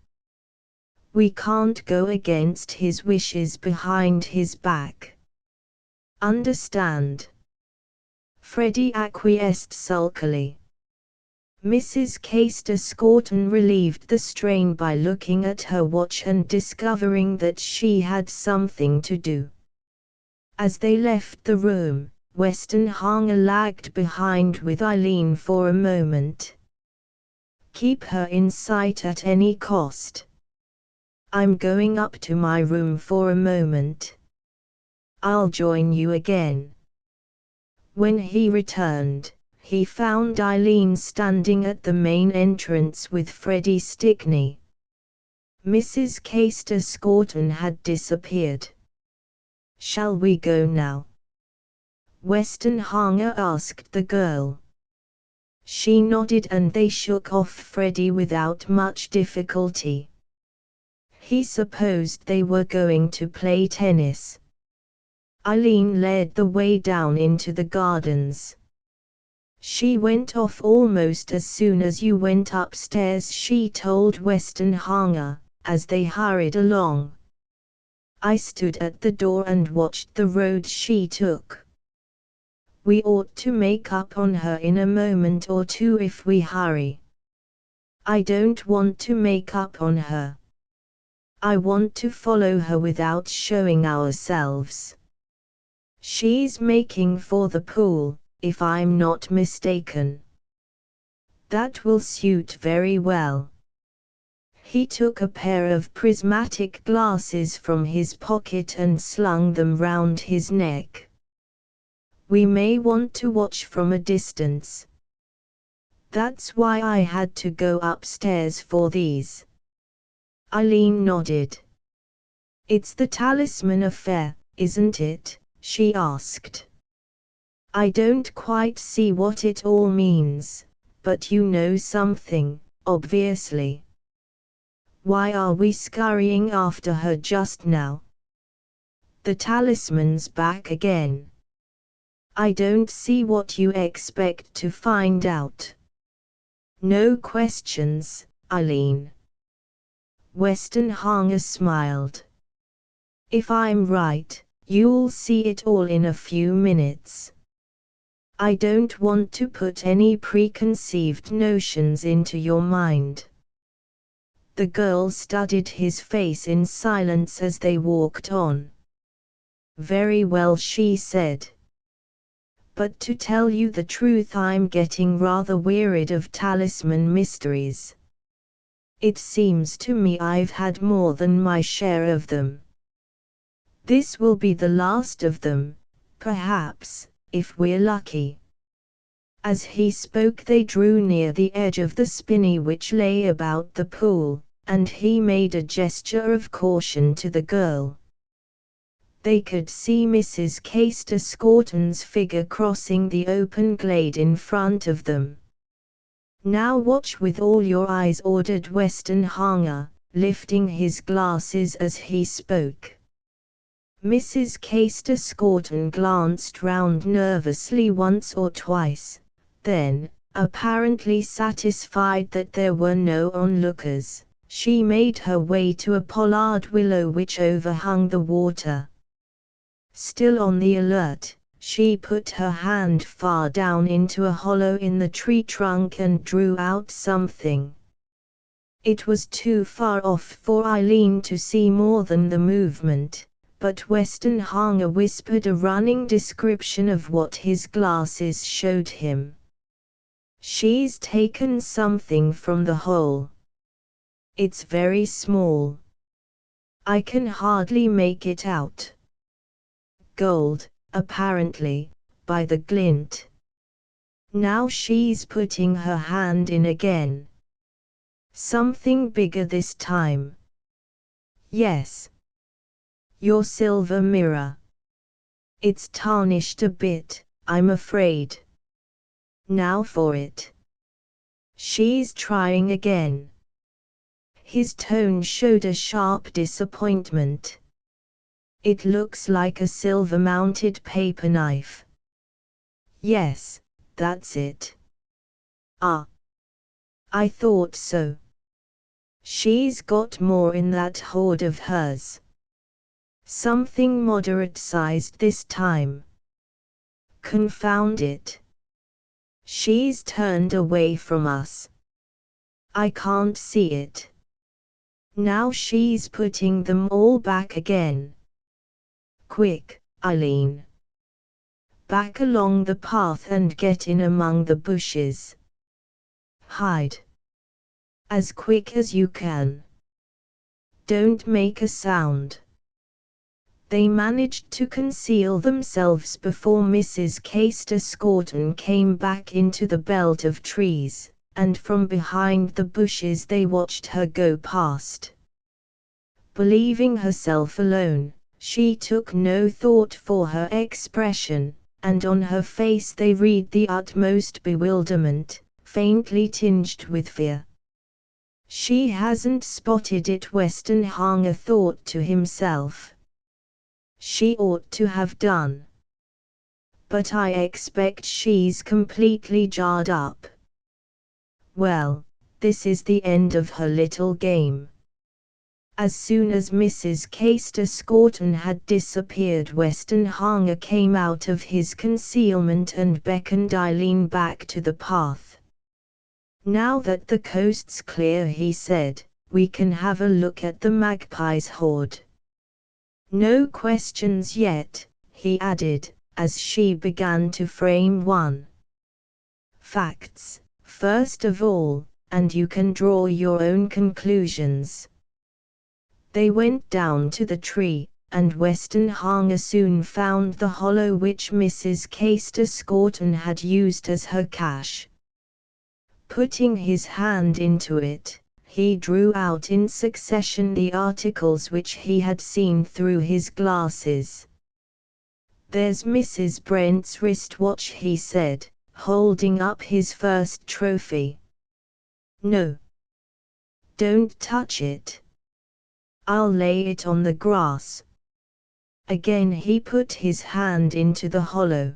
We can't go against his wishes behind his back. Understand? Freddie acquiesced sulkily. Mrs. Caister-Scorton relieved the strain by looking at her watch and discovering that she had something to do. As they left the room, Weston Hanger lagged behind with Eileen for a moment. Keep her in sight at any cost. I'm going up to my room for a moment. I'll join you again. When he returned, he found Eileen standing at the main entrance with Freddie Stickney. Mrs. Caister-Scorton had disappeared. Shall we go now? Weston Hanger asked the girl. She nodded and they shook off Freddie without much difficulty. He supposed they were going to play tennis. Eileen led the way down into the gardens. She went off almost as soon as you went upstairs, she told Weston Hanger, as they hurried along. I stood at the door and watched the road she took. We ought to make up on her in a moment or two if we hurry. I don't want to make up on her. I want to follow her without showing ourselves. She's making for the pool, if I'm not mistaken. That will suit very well. He took a pair of prismatic glasses from his pocket and slung them round his neck. We may want to watch from a distance. That's why I had to go upstairs for these. Eileen nodded. It's the talisman affair, isn't it? She asked. I don't quite see what it all means, but you know something, obviously. Why are we scurrying after her just now? The talisman's back again. I don't see what you expect to find out. No questions, Eileen. Weston Hanger smiled. If I'm right, you'll see it all in a few minutes. I don't want to put any preconceived notions into your mind. The girl studied his face in silence as they walked on. Very well, she said. But to tell you the truth, I'm getting rather wearied of talisman mysteries. It seems to me I've had more than my share of them. This will be the last of them, perhaps, if we're lucky." As he spoke they drew near the edge of the spinney which lay about the pool, and he made a gesture of caution to the girl. They could see Mrs. Case-Scorton's figure crossing the open glade in front of them. "Now watch with all your eyes," ordered Westenhanger, lifting his glasses as he spoke. Mrs. Case-Scorton glanced round nervously once or twice, then, apparently satisfied that there were no onlookers, she made her way to a pollard willow which overhung the water. Still on the alert, she put her hand far down into a hollow in the tree trunk and drew out something. It was too far off for Eileen to see more than the movement, but Westenhanger whispered a running description of what his glasses showed him. "She's taken something from the hole. It's very small. I can hardly make it out. Gold, apparently, by the glint. Now she's putting her hand in again. Something bigger this time. Yes. Your silver mirror. It's tarnished a bit, I'm afraid. Now for it. She's trying again." His tone showed a sharp disappointment. "It looks like a silver-mounted paper knife." "Yes, that's it." "Ah. I thought so. She's got more in that hoard of hers. Something moderate-sized this time. Confound it. She's turned away from us. I can't see it. Now she's putting them all back again. Quick, Eileen. Back along the path and get in among the bushes. Hide. As quick as you can. Don't make a sound." They managed to conceal themselves before Mrs. Case-Scorton came back into the belt of trees, and from behind the bushes they watched her go past. Believing herself alone, she took no thought for her expression, and on her face they read the utmost bewilderment, faintly tinged with fear. "She hasn't spotted it," Westenhanger thought to himself. "She ought to have done. But I expect she's completely jarred up. Well, this is the end of her little game." As soon as Mrs. Case-Scorton had disappeared, Westenhanger came out of his concealment and beckoned Eileen back to the path. "Now that the coast's clear," he said, "we can have a look at the magpie's hoard. No questions yet," he added, as she began to frame one. "Facts, first of all, and you can draw your own conclusions." They went down to the tree, and Westenhanger soon found the hollow which Mrs. Case-Scorton had used as her cache. Putting his hand into it, he drew out in succession the articles which he had seen through his glasses. "There's Mrs. Brent's wristwatch," he said, holding up his first trophy. "No. Don't touch it. I'll lay it on the grass." Again he put his hand into the hollow.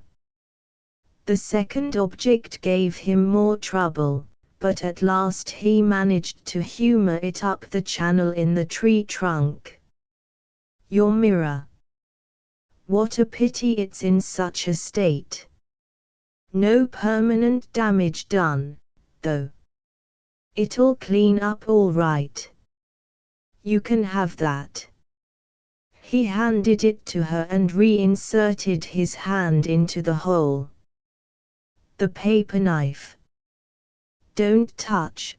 The second object gave him more trouble, but at last he managed to humor it up the channel in the tree trunk. "Your mirror. What a pity it's in such a state. No permanent damage done, though. It'll clean up all right. You can have that." He handed it to her and reinserted his hand into the hole. The paper knife. Don't touch.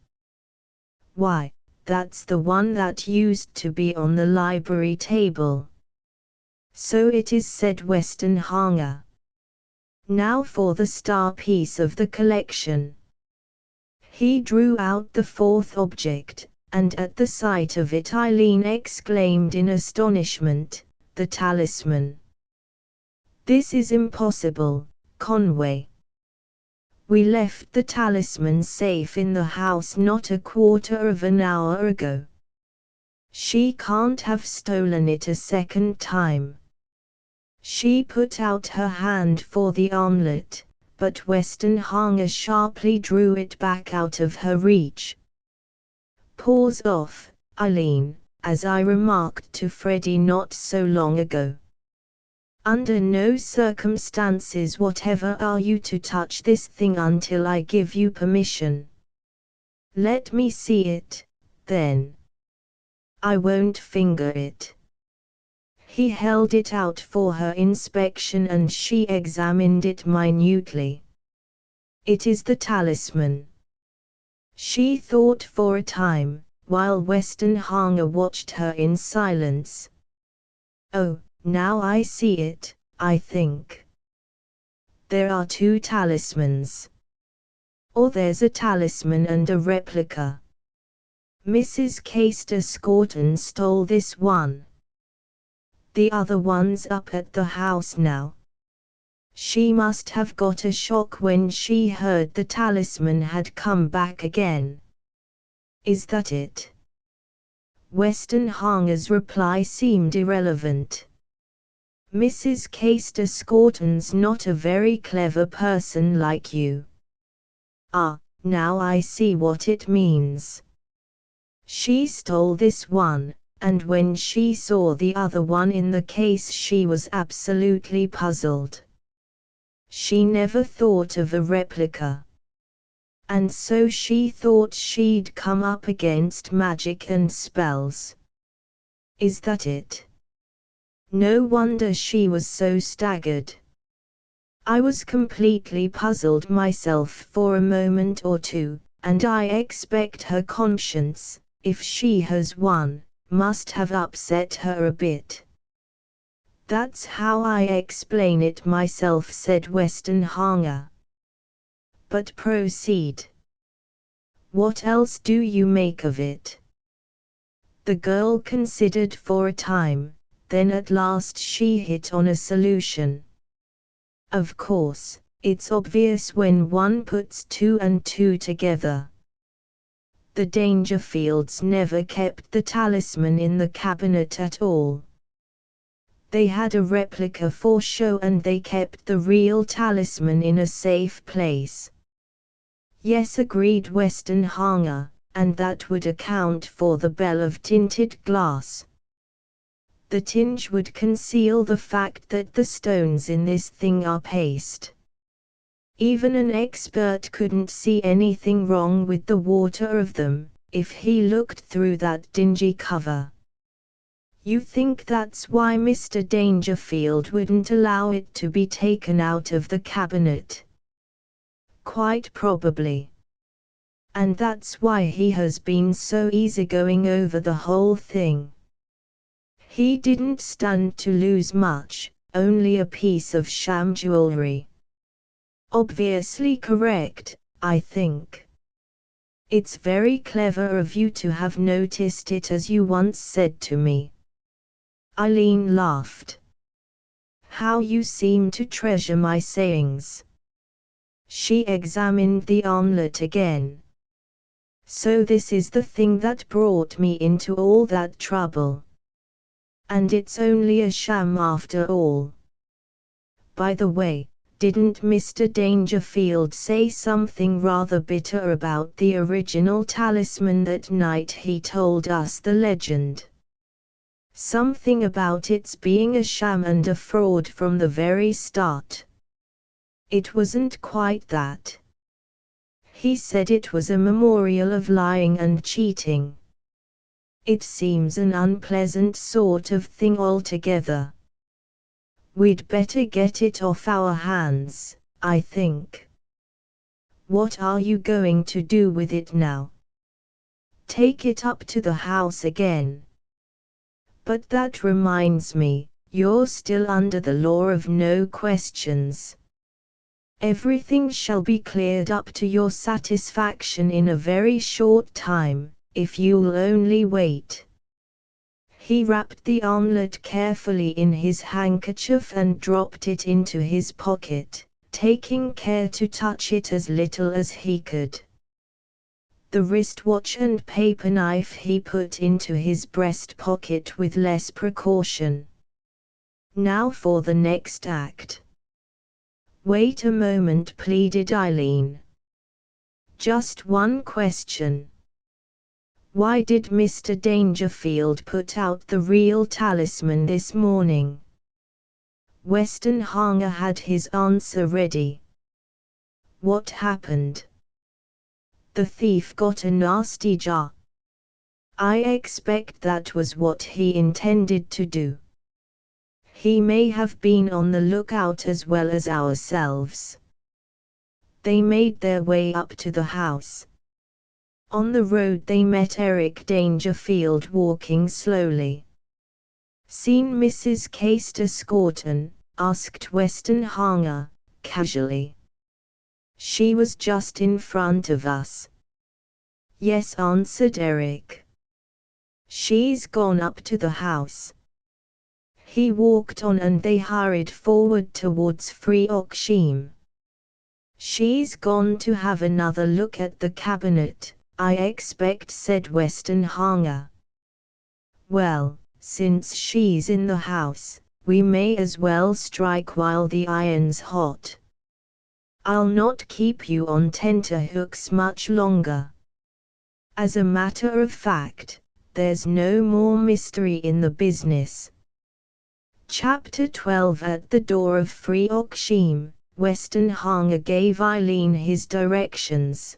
Why, that's the one that used to be on the library table. So it is, said Westenhanger. Now for the star piece of the collection. He drew out the fourth object, and at the sight of it Eileen exclaimed in astonishment, "The talisman! This is impossible, Conway. We left the talisman safe in the house not a quarter of an hour ago. She can't have stolen it a second time." She put out her hand for the armlet, but Westenhanger sharply drew it back out of her reach. "Paws off, Eileen, as I remarked to Freddie not so long ago. Under no circumstances whatever are you to touch this thing until I give you permission. Let me see it, then. I won't finger it." He held it out for her inspection and she examined it minutely. "It is the talisman." She thought for a time, while Westenhanger watched her in silence. "Oh, now I see it, I think. There are two talismans. Or there's a talisman and a replica. Mrs. Castor Scorton stole this one. The other one's up at the house now. She must have got a shock when she heard the talisman had come back again. Is that it?" Westenhanger's reply seemed irrelevant. "Mrs. Castor Scorton's not a very clever person like you. Ah, now I see what it means. She stole this one, and when she saw the other one in the case she was absolutely puzzled. She never thought of a replica. And so she thought she'd come up against magic and spells. Is that it? No wonder she was so staggered. I was completely puzzled myself for a moment or two, and I expect her conscience, if she has one, must have upset her a bit. That's how I explain it myself," said Westenhanger. "But proceed. What else do you make of it?" The girl considered for a time, then at last she hit on a solution. "Of course, it's obvious when one puts two and two together. The Dangerfields never kept the talisman in the cabinet at all. They had a replica for show and they kept the real talisman in a safe place." "Yes," agreed Westenhanger, "and that would account for the bell of tinted glass. The tinge would conceal the fact that the stones in this thing are paste. Even an expert couldn't see anything wrong with the water of them, if he looked through that dingy cover." "You think that's why Mr. Dangerfield wouldn't allow it to be taken out of the cabinet?" "Quite probably. And that's why he has been so easygoing over the whole thing. He didn't stand to lose much, only a piece of sham jewelry." "Obviously correct, I think. It's very clever of you to have noticed it, as you once said to me." Eileen laughed. "How you seem to treasure my sayings." She examined the armlet again. "So this is the thing that brought me into all that trouble. And it's only a sham after all. By the way, didn't Mr. Dangerfield say something rather bitter about the original talisman that night he told us the legend? Something about its being a sham and a fraud from the very start." "It wasn't quite that. He said it was a memorial of lying and cheating. It seems an unpleasant sort of thing altogether. We'd better get it off our hands, I think." What are you going to do with it now? Take it up to the house again. But that reminds me, you're still under the law of no questions. Everything shall be cleared up to your satisfaction in a very short time, if you'll only wait. He wrapped the armlet carefully in his handkerchief and dropped it into his pocket, taking care to touch it as little as he could. The wristwatch and paper knife he put into his breast pocket with less precaution. Now for the next act. Wait a moment, pleaded Eileen. Just one question. Why did Mr. Dangerfield put out the real talisman this morning? Weston Hanger had his answer ready. What happened? The thief got a nasty jar. I expect that was what he intended to do. He may have been on the lookout as well as ourselves. They made their way up to the house. On the road they met Eric Dangerfield walking slowly. Seen Mrs. Caister-Scorton? Asked Weston Hanger, casually. She was just in front of us. Yes, answered Eric. She's gone up to the house. He walked on and they hurried forward towards Freoxsham. She's gone to have another look at the cabinet, I expect, said Weston Hanger. Well, since she's in the house, we may as well strike while the iron's hot. I'll not keep you on tenterhooks much longer. As a matter of fact, there's no more mystery in the business. Chapter 12. At the door of Freoxsham, Weston Hanger gave Eileen his directions.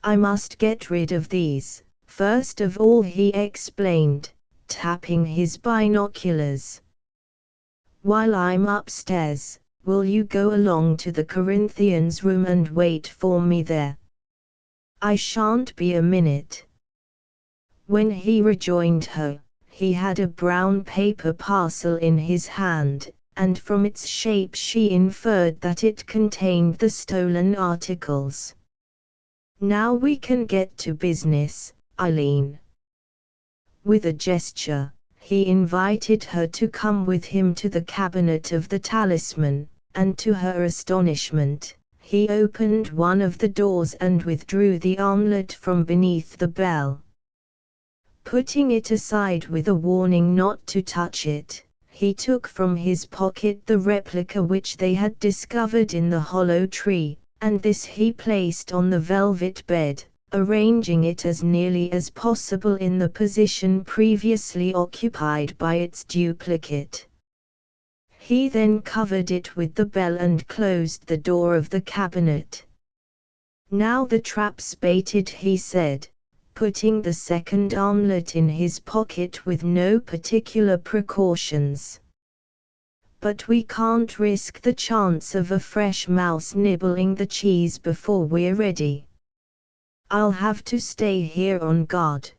I must get rid of these, first of all, he explained, tapping his binoculars. While I'm upstairs, will you go along to the Corinthians' room and wait for me there? I shan't be a minute. When he rejoined her, he had a brown paper parcel in his hand, and from its shape she inferred that it contained the stolen articles. Now we can get to business, Eileen. With a gesture, he invited her to come with him to the cabinet of the talisman, and to her astonishment, he opened one of the doors and withdrew the armlet from beneath the bell. Putting it aside with a warning not to touch it, he took from his pocket the replica which they had discovered in the hollow tree, and this he placed on the velvet bed, arranging it as nearly as possible in the position previously occupied by its duplicate. He then covered it with the bell and closed the door of the cabinet. Now the trap's baited, he said, putting the second armlet in his pocket with no particular precautions. But we can't risk the chance of a fresh mouse nibbling the cheese before we're ready. I'll have to stay here on guard.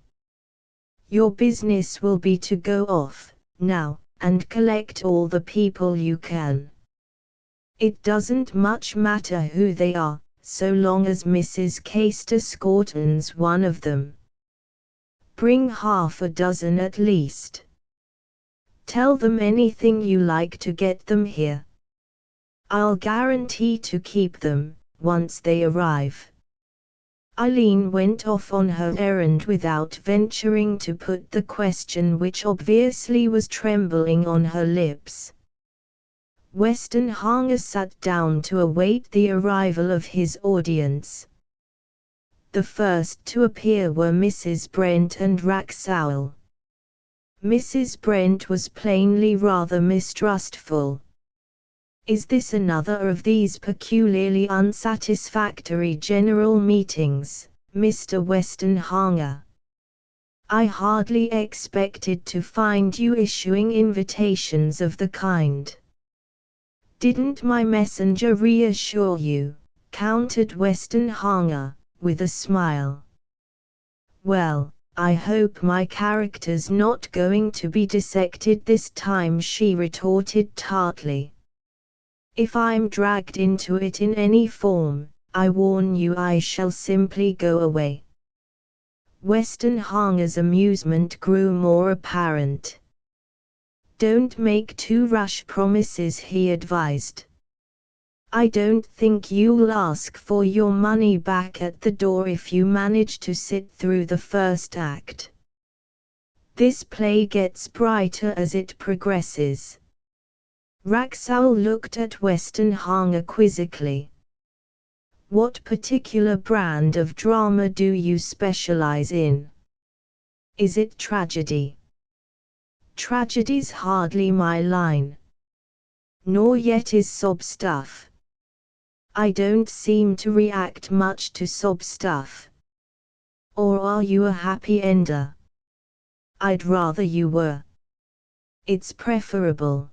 Your business will be to go off, now, and collect all the people you can. It doesn't much matter who they are, so long as Mrs. Caister-Scorton's one of them. Bring half a dozen at least. Tell them anything you like to get them here. I'll guarantee to keep them, once they arrive. Eileen went off on her errand without venturing to put the question which obviously was trembling on her lips. Weston Hanger sat down to await the arrival of his audience. The first to appear were Mrs. Brent and Wraxall. Mrs. Brent was plainly rather mistrustful. Is this another of these peculiarly unsatisfactory general meetings, Mr. Weston Hanger? I hardly expected to find you issuing invitations of the kind. Didn't my messenger reassure you? countered Westenhanger, with a smile. Well, I hope my character's not going to be dissected this time, she retorted tartly. If I'm dragged into it in any form, I warn you I shall simply go away. Westenhanger's amusement grew more apparent. Don't make too rash promises, he advised. I don't think you'll ask for your money back at the door if you manage to sit through the first act. This play gets brighter as it progresses. Wraxall looked at Westenhanger quizzically. What particular brand of drama do you specialize in? Is it tragedy? Tragedy's hardly my line. Nor yet is sob stuff. I don't seem to react much to sob stuff. Or are you a happy ender? I'd rather you were. It's preferable.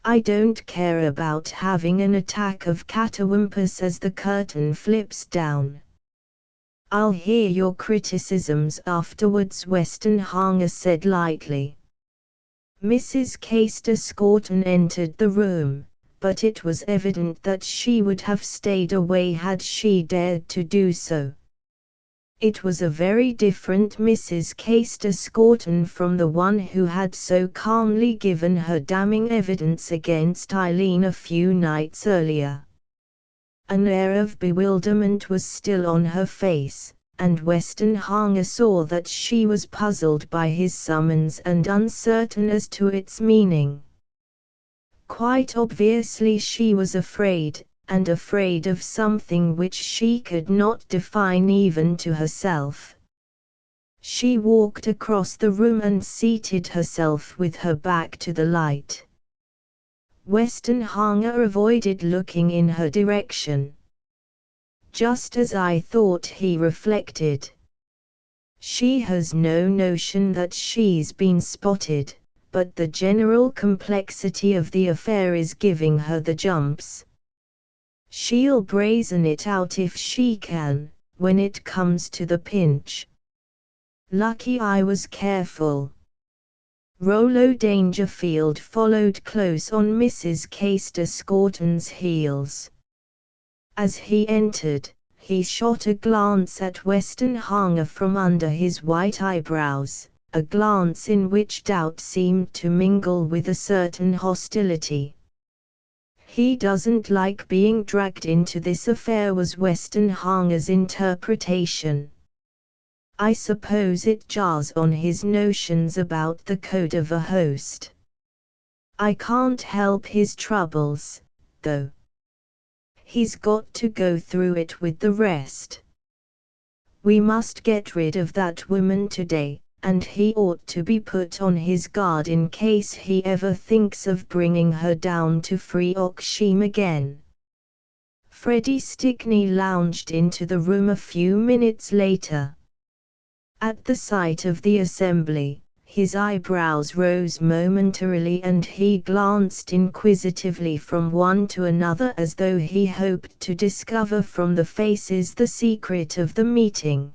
I don't care about having an attack of catawampus as the curtain flips down. I'll hear your criticisms afterwards, Westenhanger said lightly. Mrs. Caister-Scorton entered the room, but it was evident that she would have stayed away had she dared to do so. It was a very different Mrs. Caister-Scorton from the one who had so calmly given her damning evidence against Eileen a few nights earlier. An air of bewilderment was still on her face, and Westenhanger saw that she was puzzled by his summons and uncertain as to its meaning. Quite obviously she was afraid, and afraid of something which she could not define even to herself. She walked across the room and seated herself with her back to the light. Westenhanger avoided looking in her direction. Just as I thought, he reflected. She has no notion that she's been spotted, but the general complexity of the affair is giving her the jumps. She'll brazen it out if she can, when it comes to the pinch. Lucky I was careful. Rollo Dangerfield followed close on Mrs. Caister-Scorton's heels. As he entered, he shot a glance at Westenhanger from under his white eyebrows, a glance in which doubt seemed to mingle with a certain hostility. He doesn't like being dragged into this affair, was Westenhanger's interpretation. I suppose it jars on his notions about the code of a host. I can't help his troubles, though. He's got to go through it with the rest. We must get rid of that woman today, and he ought to be put on his guard in case he ever thinks of bringing her down to Freoxsham again. Freddie Stickney lounged into the room a few minutes later. At the sight of the assembly, his eyebrows rose momentarily and he glanced inquisitively from one to another as though he hoped to discover from the faces the secret of the meeting.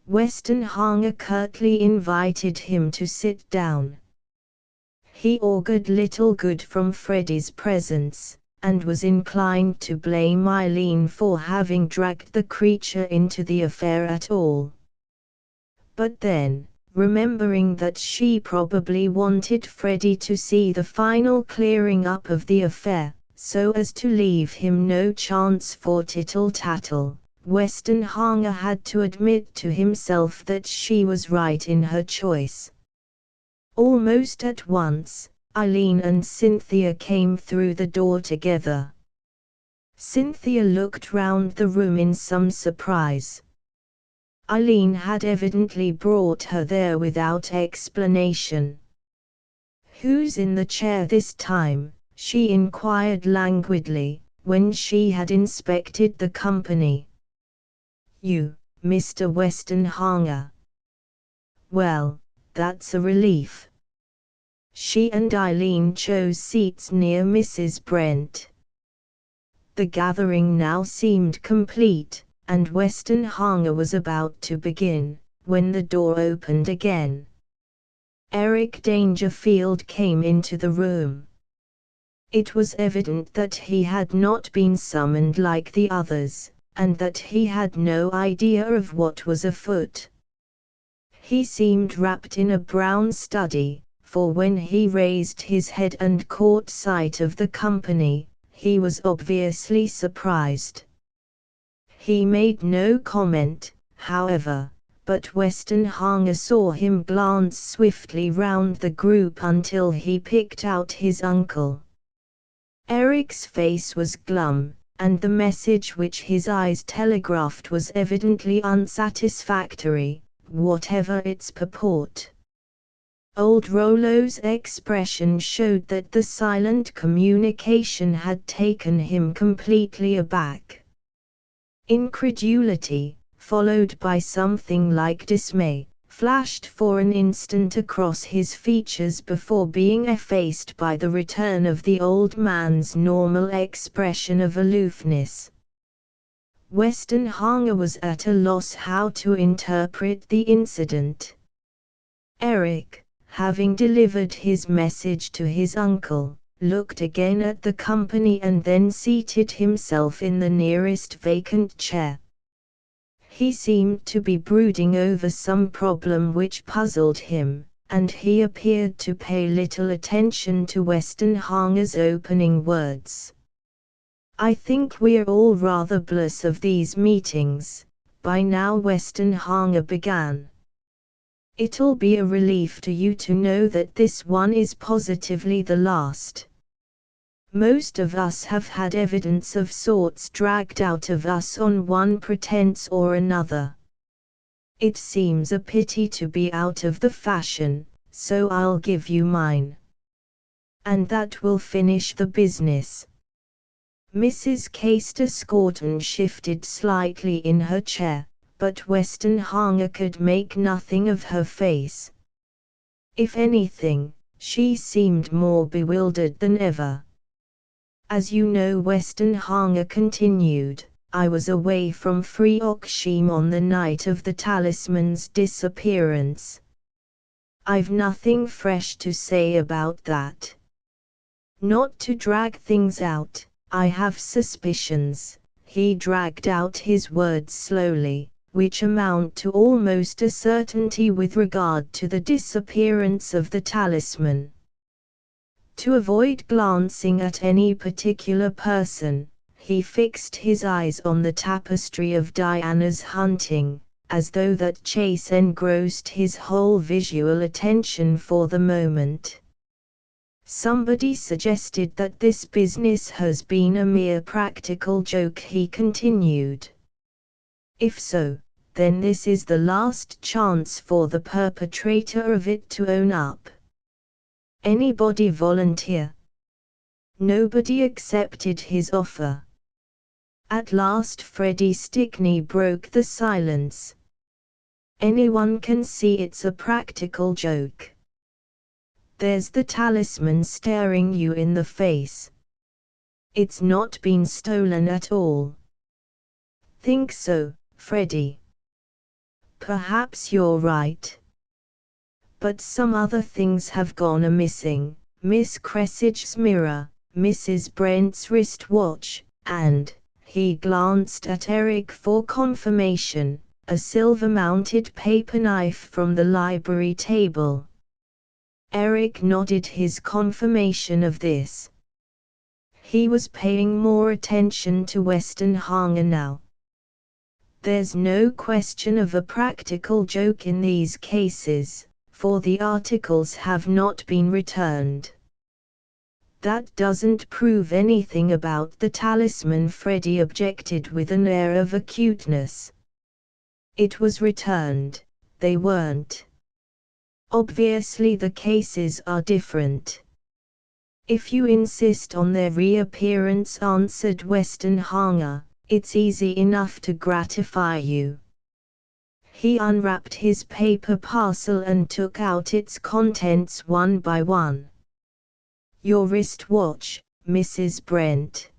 Westenhanger curtly invited him to sit down. He augured little good from Freddie's presence, and was inclined to blame Eileen for having dragged the creature into the affair at all. But then, remembering that she probably wanted Freddie to see the final clearing up of the affair, so as to leave him no chance for tittle-tattle, Westenhanger had to admit to himself that she was right in her choice. Almost at once, Eileen and Cynthia came through the door together. Cynthia looked round the room in some surprise. Eileen had evidently brought her there without explanation. "Who's in the chair this time?" she inquired languidly, when she had inspected the company. "You, Mr. Westenhanger." "Well, that's a relief." She and Eileen chose seats near Mrs. Brent. The gathering now seemed complete, and Weston Hanger was about to begin, when the door opened again. Eric Dangerfield came into the room. It was evident that he had not been summoned like the others, and that he had no idea of what was afoot. He seemed wrapped in a brown study, for when he raised his head and caught sight of the company, he was obviously surprised. He made no comment, however, but Weston Hanger saw him glance swiftly round the group until he picked out his uncle. Eric's face was glum, and the message which his eyes telegraphed was evidently unsatisfactory, whatever its purport. Old Rollo's expression showed that the silent communication had taken him completely aback. Incredulity, followed by something like dismay, flashed for an instant across his features before being effaced by the return of the old man's normal expression of aloofness. Weston Hanger was at a loss how to interpret the incident. Eric, having delivered his message to his uncle, looked again at the company and then seated himself in the nearest vacant chair. He seemed to be brooding over some problem which puzzled him, and he appeared to pay little attention to Weston Hanger's opening words. "I think we're all rather bless of these meetings, by now," Weston Hanger began. "It'll be a relief to you to know that this one is positively the last. Most of us have had evidence of sorts dragged out of us on one pretense or another. It seems a pity to be out of the fashion, so I'll give you mine. And that will finish the business." Mrs. Castor Scorton shifted slightly in her chair, but Weston Hanger could make nothing of her face. If anything, she seemed more bewildered than ever. "As you know," Weston Hanger continued, "I was away from Freocksham on the night of the Talisman's disappearance. I've nothing fresh to say about that. Not to drag things out, I have suspicions," he dragged out his words slowly, "which amount to almost a certainty with regard to the disappearance of the talisman." To avoid glancing at any particular person, he fixed his eyes on the tapestry of Diana's hunting, as though that chase engrossed his whole visual attention for the moment. "Somebody suggested that this business has been a mere practical joke," he continued. "If so, then this is the last chance for the perpetrator of it to own up. Anybody volunteer?" Nobody accepted his offer. At last Freddie Stickney broke the silence. "Anyone can see it's a practical joke. There's the talisman staring you in the face. It's not been stolen at all." "Think so, Freddie?" "Perhaps you're right. But some other things have gone a-missing: Miss Cressidge's mirror, Mrs. Brent's wristwatch, and," he glanced at Eric for confirmation, "a silver-mounted paper knife from the library table." Eric nodded his confirmation of this. He was paying more attention to Weston Hanger now. "There's no question of a practical joke in these cases, for the articles have not been returned." "That doesn't prove anything about the talisman," Freddie objected with an air of acuteness. "It was returned, they weren't. Obviously the cases are different." "If you insist on their reappearance," answered Weston Hanger, "it's easy enough to gratify you." He unwrapped his paper parcel and took out its contents one by one. "Your wristwatch, Mrs. Brent."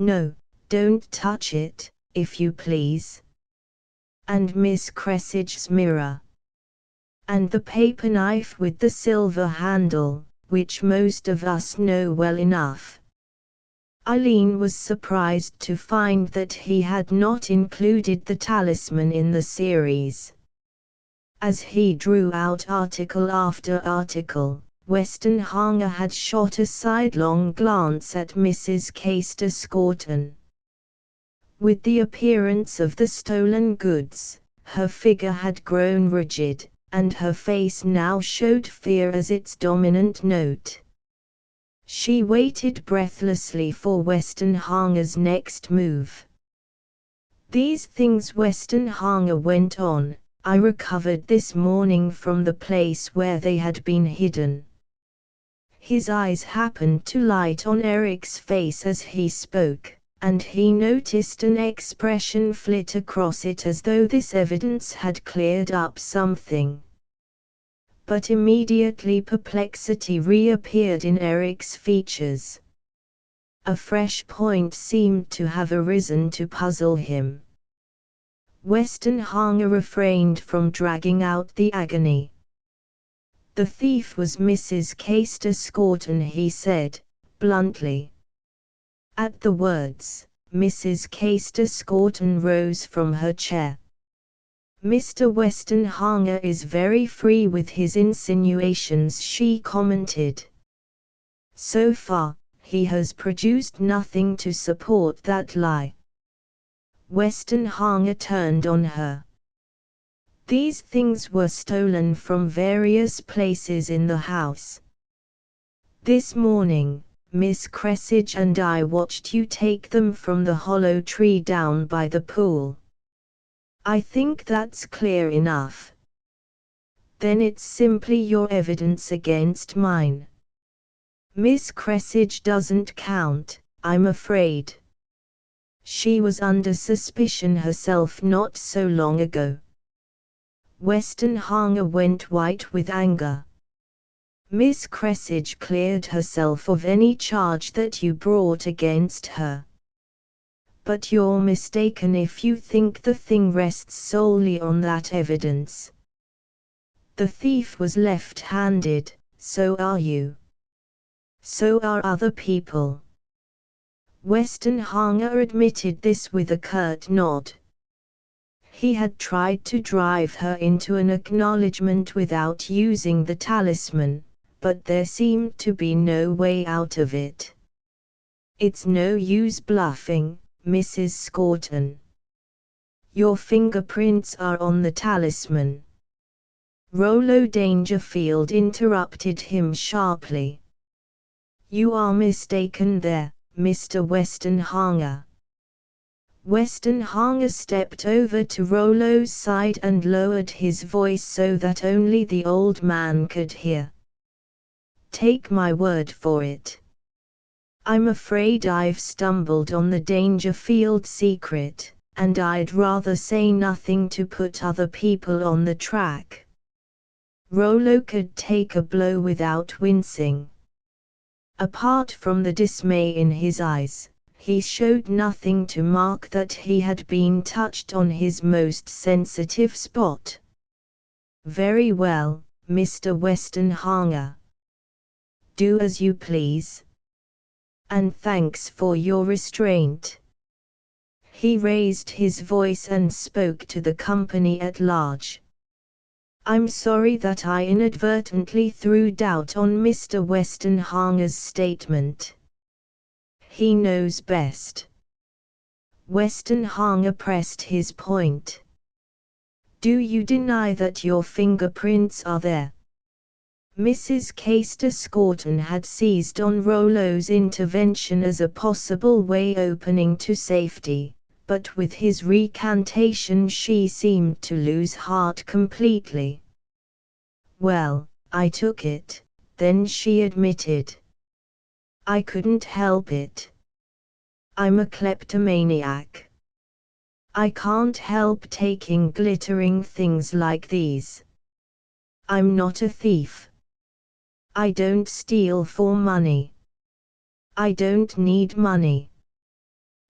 No, don't touch it, if you please. And Miss Cressidge's mirror. And the paper knife with the silver handle, which most of us know well enough. Eileen was surprised to find that he had not included the talisman in the series. As he drew out article after article, Westenhanger had shot a sidelong glance at Mrs. Caister-Scorton. With the appearance of the stolen goods, her figure had grown rigid, and her face now showed fear as its dominant note. She waited breathlessly for Westenhanger's next move. These things, Westenhanger went on, I recovered this morning from the place where they had been hidden. His eyes happened to light on Eric's face as he spoke, and he noticed an expression flit across it as though this evidence had cleared up something. But immediately perplexity reappeared in Eric's features. A fresh point seemed to have arisen to puzzle him. Westenhanger refrained from dragging out the agony. The thief was Mrs. Caister-Scorton, he said, bluntly. At the words, Mrs. Caister-Scorton rose from her chair. Mr. Westenhanger is very free with his insinuations, she commented. So far, he has produced nothing to support that lie. Westenhanger turned on her. These things were stolen from various places in the house. This morning, Miss Cressidge and I watched you take them from the hollow tree down by the pool. I think that's clear enough. Then it's simply your evidence against mine. Miss Cressidge doesn't count, I'm afraid. She was under suspicion herself not so long ago. Westenhanger went white with anger. Miss Cressidge cleared herself of any charge that you brought against her. But you're mistaken if you think the thing rests solely on that evidence. The thief was left-handed, so are you. So are other people. Westenhanger admitted this with a curt nod. He had tried to drive her into an acknowledgement without using the talisman, but there seemed to be no way out of it. It's no use bluffing, Mrs. Scorton. Your fingerprints are on the talisman. Rollo Dangerfield interrupted him sharply. You are mistaken there, Mr. Westenhanger. Westenhanger stepped over to Rollo's side and lowered his voice so that only the old man could hear. Take my word for it. I'm afraid I've stumbled on the Dangerfield secret, and I'd rather say nothing to put other people on the track. Rollo could take a blow without wincing. Apart from the dismay in his eyes, he showed nothing to mark that he had been touched on his most sensitive spot. Very well, Mr. Westenhanger. Do as you please. And thanks for your restraint. He raised his voice and spoke to the company at large. I'm sorry that I inadvertently threw doubt on Mr. Westenhanger's statement. He knows best. Westenhanger pressed his point. Do you deny that your fingerprints are there? Mrs. Caister-Scorton had seized on Rollo's intervention as a possible way opening to safety, but with his recantation she seemed to lose heart completely. Well, I took it, then she admitted. I couldn't help it. I'm a kleptomaniac. I can't help taking glittering things like these. I'm not a thief. I don't steal for money. I don't need money.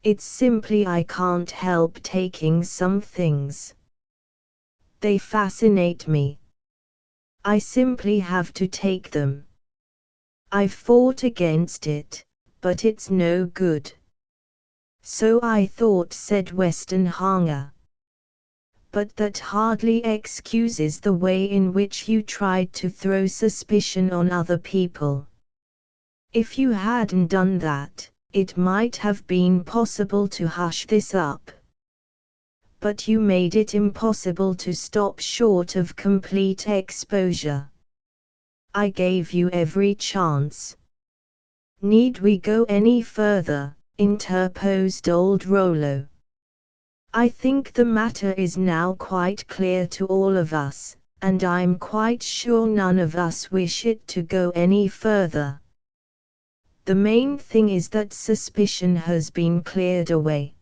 It's simply I can't help taking some things. They fascinate me. I simply have to take them. I've fought against it, but it's no good. So I thought, said Westenhanger. But that hardly excuses the way in which you tried to throw suspicion on other people. If you hadn't done that, it might have been possible to hush this up. But you made it impossible to stop short of complete exposure. I gave you every chance. Need we go any further? Interposed old Rollo. I think the matter is now quite clear to all of us, and I'm quite sure none of us wish it to go any further. The main thing is that suspicion has been cleared away.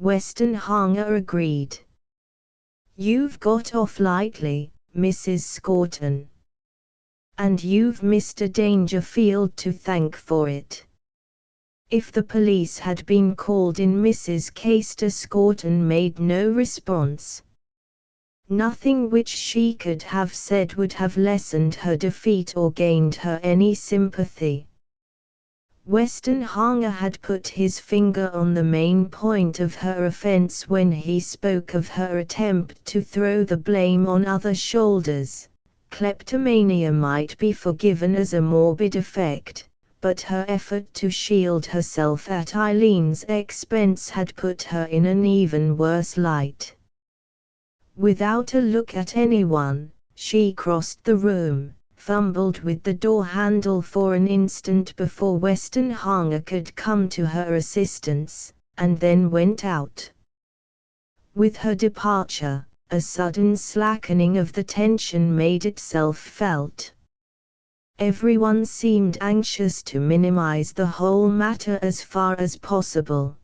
Westenhanger agreed. You've got off lightly, Mrs. Scorton. And you've Mr. Dangerfield to thank for it. If the police had been called in, Mrs. Castor Scorton made no response. Nothing which she could have said would have lessened her defeat or gained her any sympathy. Westenhanger had put his finger on the main point of her offense when he spoke of her attempt to throw the blame on other shoulders. Kleptomania might be forgiven as a morbid effect, but her effort to shield herself at Eileen's expense had put her in an even worse light. Without a look at anyone, she crossed the room, fumbled with the door handle for an instant before Westenhanger could come to her assistance, and then went out. With her departure, a sudden slackening of the tension made itself felt. Everyone seemed anxious to minimize the whole matter as far as possible.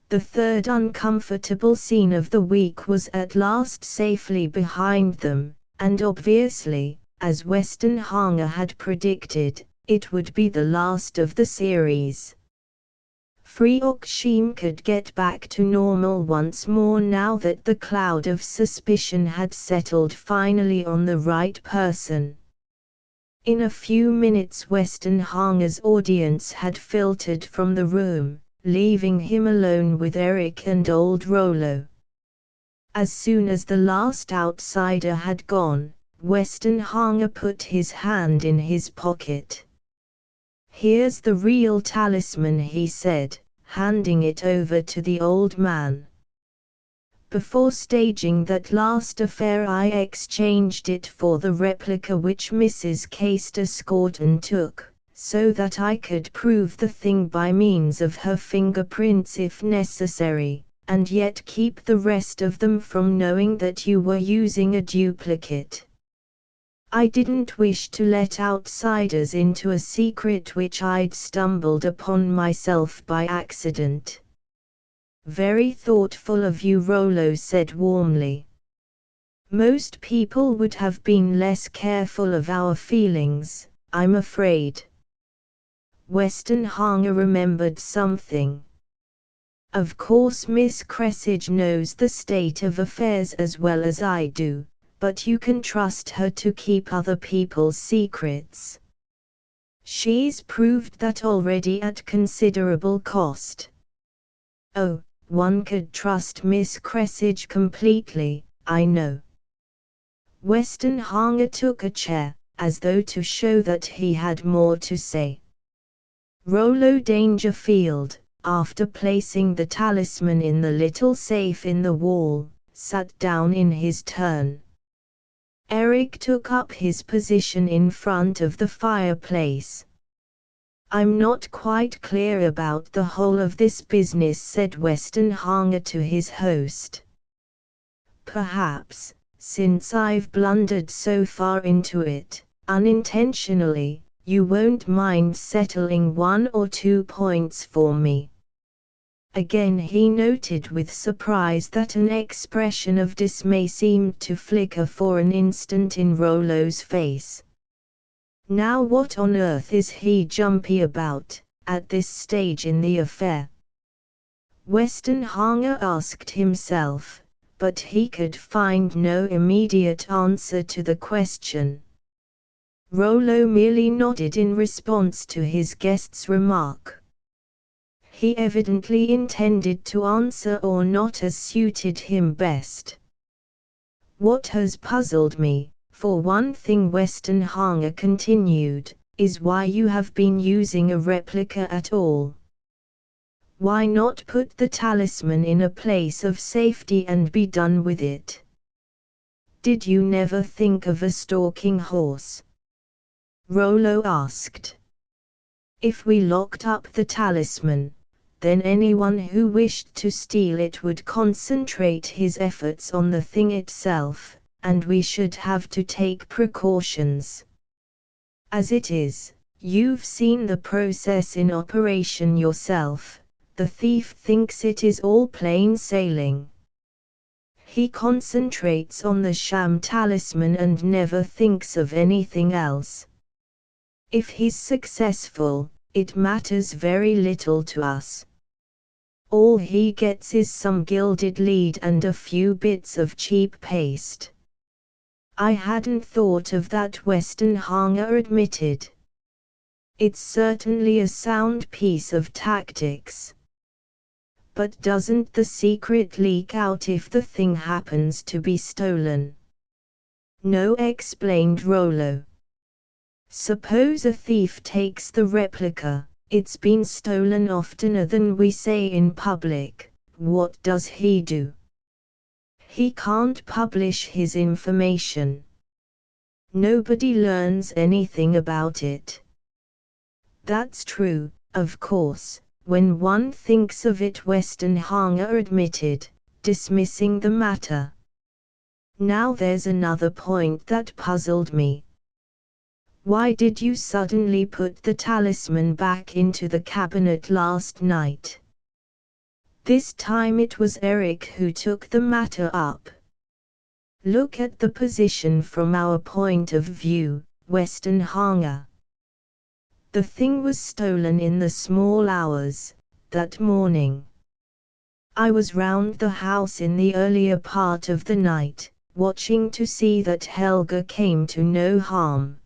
The third uncomfortable scene of the week was at last safely behind them, and obviously, as Westenhanger had predicted, it would be the last of the series. Freoxheim could get back to normal once more now that the cloud of suspicion had settled finally on the right person. In a few minutes Westenhanger's audience had filtered from the room, leaving him alone with Eric and old Rollo. As soon as the last outsider had gone, Westenhanger put his hand in his pocket. "Here's the real talisman," he said, handing it over to the old man. "Before staging that last affair I exchanged it for the replica which Mrs. Castor Scorton took, so that I could prove the thing by means of her fingerprints if necessary, and yet keep the rest of them from knowing that you were using a duplicate. I didn't wish to let outsiders into a secret which I'd stumbled upon myself by accident." "Very thoughtful of you," Rollo said warmly. "Most people would have been less careful of our feelings, I'm afraid." Westenhanger remembered something. "Of course Miss Cressidge knows the state of affairs as well as I do, but you can trust her to keep other people's secrets. She's proved that already at considerable cost." "Oh, one could trust Miss Cressidge completely, I know." Westenhanger took a chair, as though to show that he had more to say. Rollo Dangerfield, after placing the talisman in the little safe in the wall, sat down in his turn. Eric took up his position in front of the fireplace. "I'm not quite clear about the whole of this business," said Westenhanger to his host. "Perhaps, since I've blundered so far into it, unintentionally, you won't mind settling 1 or 2 points for me." Again he noted with surprise that an expression of dismay seemed to flicker for an instant in Rollo's face. Now what on earth is he jumpy about, at this stage in the affair? Westenhanger asked himself, but he could find no immediate answer to the question. Rollo merely nodded in response to his guest's remark. He evidently intended to answer or not as suited him best. What has puzzled me, for one thing, Westenhanger continued, is why you have been using a replica at all. Why not put the talisman in a place of safety and be done with it? Did you never think of a stalking horse? Rollo asked. If we locked up the talisman, then anyone who wished to steal it would concentrate his efforts on the thing itself, and we should have to take precautions. As it is, you've seen the process in operation yourself. The thief thinks it is all plain sailing. He concentrates on the sham talisman and never thinks of anything else. If he's successful, it matters very little to us. All he gets is some gilded lead and a few bits of cheap paste. I hadn't thought of that, Westenhanger admitted. It's certainly a sound piece of tactics. But doesn't the secret leak out if the thing happens to be stolen? No, explained Rollo. Suppose a thief takes the replica, it's been stolen oftener than we say in public, what does he do? He can't publish his information. Nobody learns anything about it. That's true, of course, when one thinks of it, Westenhanger admitted, dismissing the matter. Now there's another point that puzzled me. Why did you suddenly put the talisman back into the cabinet last night? This time it was Eric who took the matter up. Look at the position from our point of view, Westenhanger. The thing was stolen in the small hours, that morning. I was round the house in the earlier part of the night, watching to see that Helga came to no harm.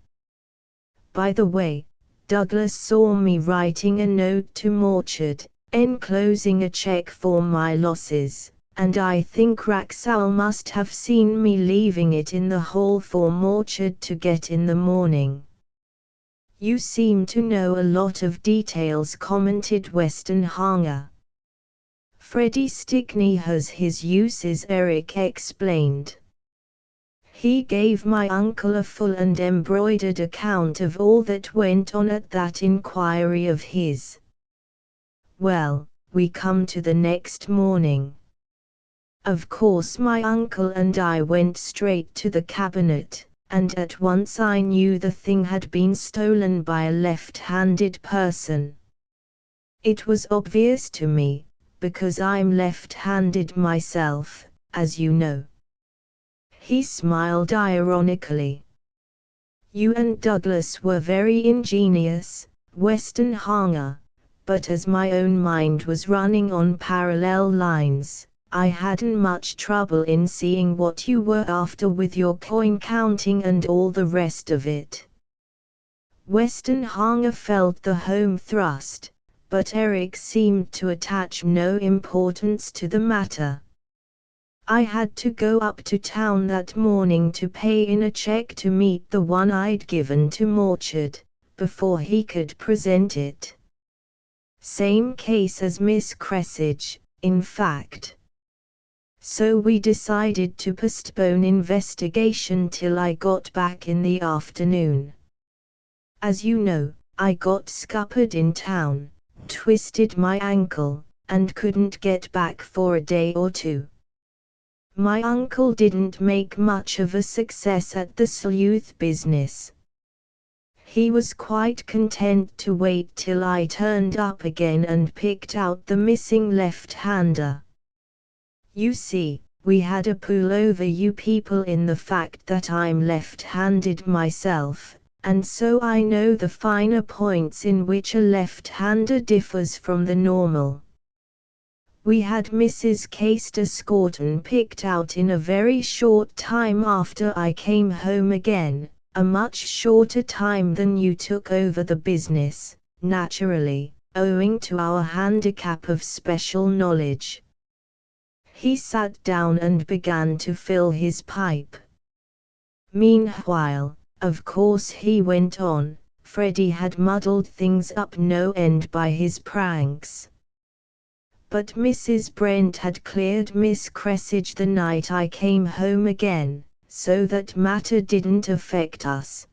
By the way, Douglas saw me writing a note to Morchard, enclosing a check for my losses, and I think Raxall must have seen me leaving it in the hall for Morchard to get in the morning. You seem to know a lot of details, commented Westenhanger. Freddie Stickney has his uses, Eric explained. He gave my uncle a full and embroidered account of all that went on at that inquiry of his. Well, we come to the next morning. Of course my uncle and I went straight to the cabinet, and at once I knew the thing had been stolen by a left-handed person. It was obvious to me, because I'm left-handed myself, as you know. He smiled ironically. You and Douglas were very ingenious, Westenhanger, but as my own mind was running on parallel lines, I hadn't much trouble in seeing what you were after with your coin counting and all the rest of it. Westenhanger felt the home thrust, but Eric seemed to attach no importance to the matter. I had to go up to town that morning to pay in a check to meet the one I'd given to Morchard, before he could present it. Same case as Miss Cressage, in fact. So we decided to postpone investigation till I got back in the afternoon. As you know, I got scuppered in town, twisted my ankle, and couldn't get back for a day or two. My uncle didn't make much of a success at the sleuth business. He was quite content to wait till I turned up again and picked out the missing left-hander. You see, we had a pull over you people in the fact that I'm left-handed myself, and so I know the finer points in which a left-hander differs from the normal. We had Mrs. Case-Scorton picked out in a very short time after I came home again, a much shorter time than you took over the business, naturally, owing to our handicap of special knowledge. He sat down and began to fill his pipe. Meanwhile, of course he went on, Freddie had muddled things up no end by his pranks. But Mrs. Brent had cleared Miss Cressage the night I came home again, so that matter didn't affect us.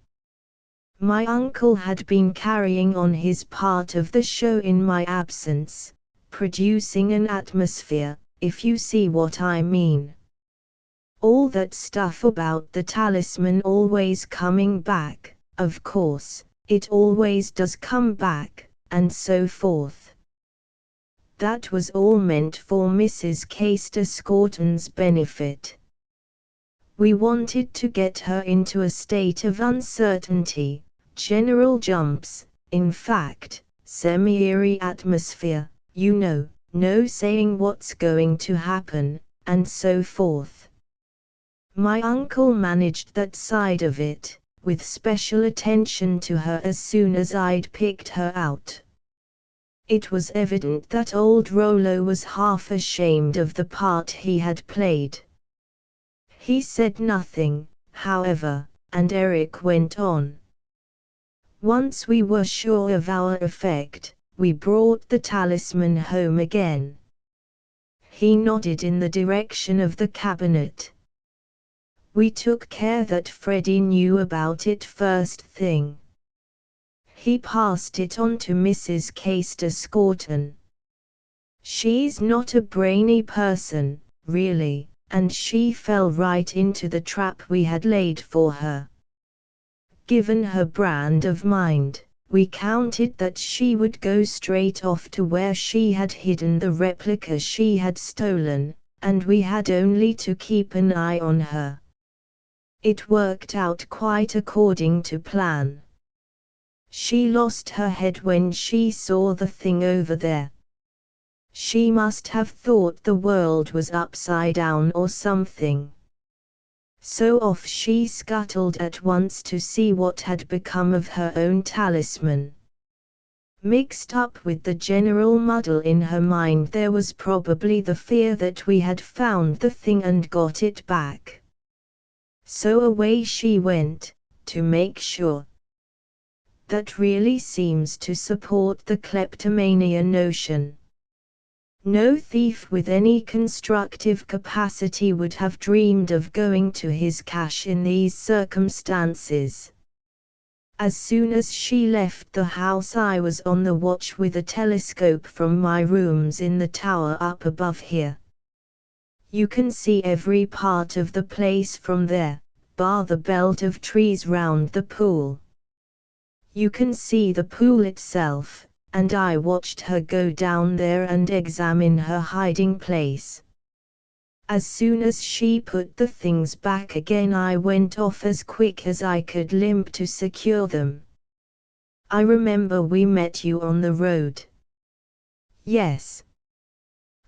My uncle had been carrying on his part of the show in my absence, producing an atmosphere, if you see what I mean. All that stuff about the talisman always coming back, of course, it always does come back, and so forth. That was all meant for Mrs. Case-Scorton's benefit. We wanted to get her into a state of uncertainty, general jumps, in fact, semi-eerie atmosphere, you know, no saying what's going to happen, and so forth. My uncle managed that side of it, with special attention to her as soon as I'd picked her out. It was evident that old Rollo was half ashamed of the part he had played. He said nothing, however, and Eric went on. Once we were sure of our effect, we brought the talisman home again. He nodded in the direction of the cabinet. We took care that Freddie knew about it first thing. He passed it on to Mrs. Case-Scorton. She's not a brainy person, really, and she fell right into the trap we had laid for her. Given her brand of mind, we counted that she would go straight off to where she had hidden the replica she had stolen, and we had only to keep an eye on her. It worked out quite according to plan. She lost her head when she saw the thing over there. She must have thought the world was upside down or something. So off she scuttled at once to see what had become of her own talisman. Mixed up with the general muddle in her mind there was probably the fear that we had found the thing and got it back. So away she went, to make sure. That really seems to support the kleptomania notion. No thief with any constructive capacity would have dreamed of going to his cache in these circumstances. As soon as she left the house I was on the watch with a telescope from my rooms in the tower up above here. You can see every part of the place from there, bar the belt of trees round the pool. You can see the pool itself, and I watched her go down there and examine her hiding place. As soon as she put the things back again I went off as quick as I could limp to secure them. I remember we met you on the road. Yes.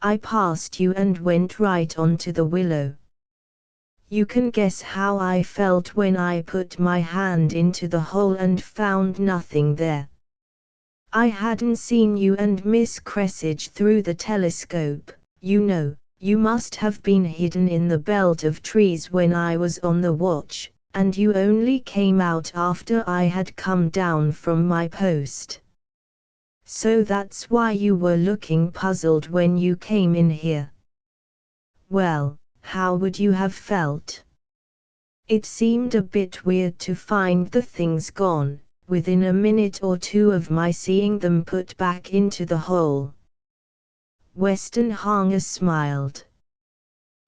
I passed you and went right on to the willow. You can guess how I felt when I put my hand into the hole and found nothing there. I hadn't seen you and Miss Cressage through the telescope, you know, you must have been hidden in the belt of trees when I was on the watch, and you only came out after I had come down from my post. So that's why you were looking puzzled when you came in here. Well, how would you have felt? It seemed a bit weird to find the things gone, within a minute or two of my seeing them put back into the hole. Weston Hanger smiled.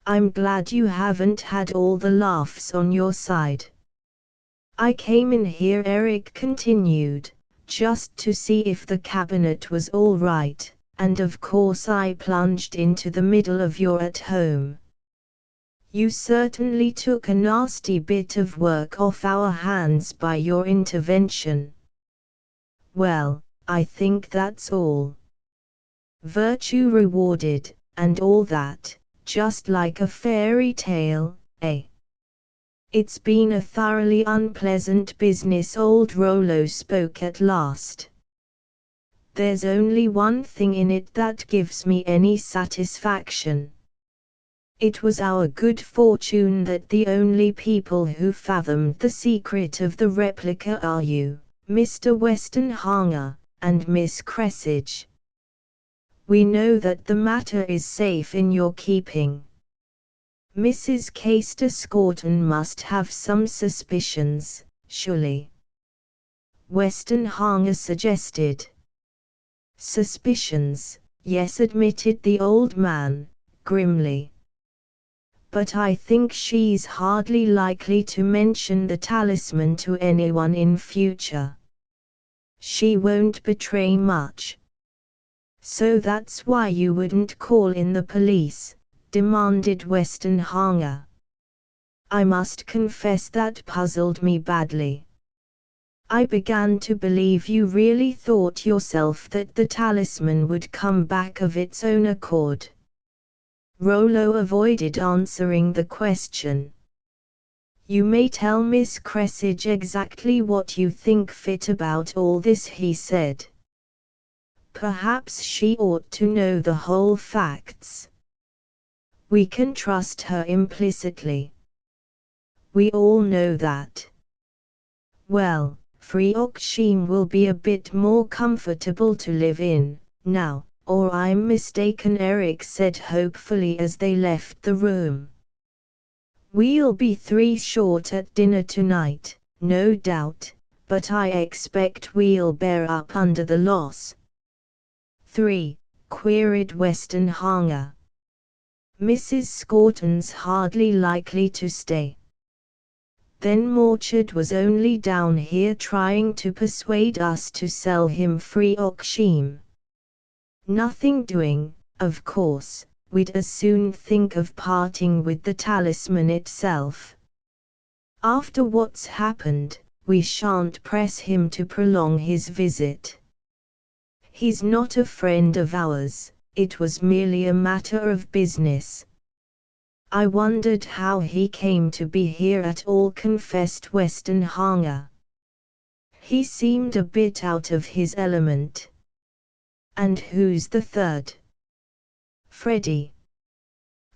I'm glad you haven't had all the laughs on your side. I came in here, Eric continued, just to see if the cabinet was all right, and of course I plunged into the middle of your at home. You certainly took a nasty bit of work off our hands by your intervention. Well, I think that's all. Virtue rewarded, and all that, just like a fairy tale, eh? It's been a thoroughly unpleasant business. Old Rollo spoke at last. There's only one thing in it that gives me any satisfaction. It was our good fortune that the only people who fathomed the secret of the replica are you, Mr. Westenhanger, and Miss Cressidge. We know that the matter is safe in your keeping. Mrs. Caister-Scorton must have some suspicions, surely. Westenhanger suggested. Suspicions, yes, admitted the old man, grimly. But I think she's hardly likely to mention the talisman to anyone in future. She won't betray much. So that's why you wouldn't call in the police, demanded Westenhanger. I must confess that puzzled me badly. I began to believe you really thought yourself that the talisman would come back of its own accord. Rollo avoided answering the question. You may tell Miss Cressidge exactly what you think fit about all this, he said. Perhaps she ought to know the whole facts. We can trust her implicitly. We all know that. Well, Freoxheim will be a bit more comfortable to live in, now, or I'm mistaken, Eric said hopefully as they left the room. We'll be 3 short at dinner tonight, no doubt, but I expect we'll bear up under the loss. 3? Queried Westenhanger. Mrs. Scorton's hardly likely to stay. Then Morchard was only down here trying to persuade us to sell him Freoxheim. Nothing doing, of course, we'd as soon think of parting with the talisman itself. After what's happened, we shan't press him to prolong his visit. He's not a friend of ours, it was merely a matter of business. I wondered how he came to be here at all, confessed Westenhanger. He seemed a bit out of his element. And who's the third? Freddie.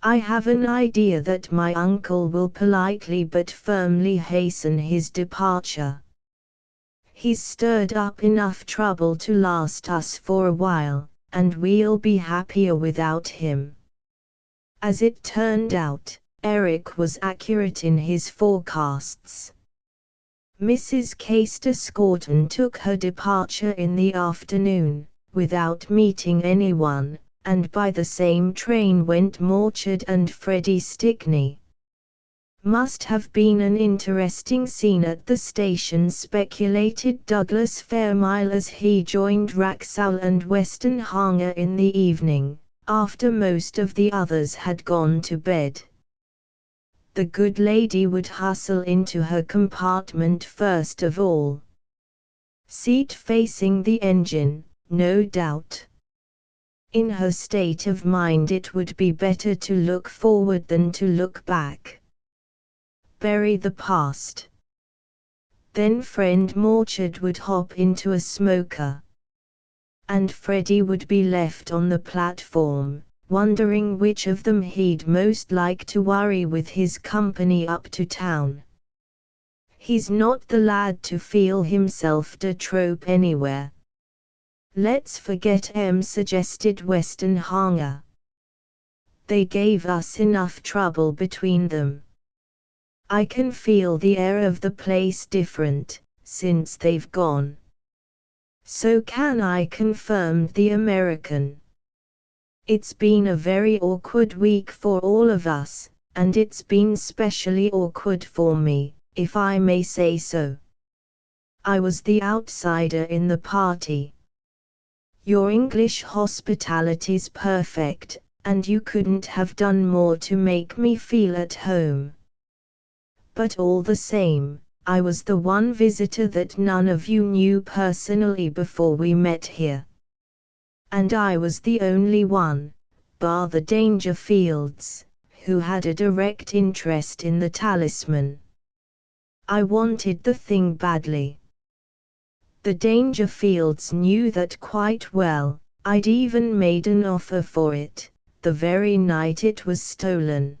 I have an idea that my uncle will politely but firmly hasten his departure. He's stirred up enough trouble to last us for a while, and we'll be happier without him. As it turned out, Eric was accurate in his forecasts. Mrs. Caister-Scorton took her departure in the afternoon, without meeting anyone, and by the same train went Morchard and Freddie Stickney. Must have been an interesting scene at the station, speculated Douglas Fairmile as he joined Wraxall and Westenhanger in the evening, after most of the others had gone to bed. The good lady would hustle into her compartment first of all. Seat facing the engine, no doubt. In her state of mind it would be better to look forward than to look back. Bury the past. Then friend Morchard would hop into a smoker. And Freddie would be left on the platform, wondering which of them he'd most like to worry with his company up to town. He's not the lad to feel himself de trop anywhere. Let's forget him, suggested Westenhanger. They gave us enough trouble between them. I can feel the air of the place different, since they've gone. So can I, confirmed the American. It's been a very awkward week for all of us, and it's been specially awkward for me, if I may say so. I was the outsider in the party. Your English hospitality's perfect, and you couldn't have done more to make me feel at home. But all the same, I was the one visitor that none of you knew personally before we met here. And I was the only one, bar the Dangerfields, who had a direct interest in the talisman. I wanted the thing badly. The Dangerfields knew that quite well. I'd even made an offer for it, the very night it was stolen.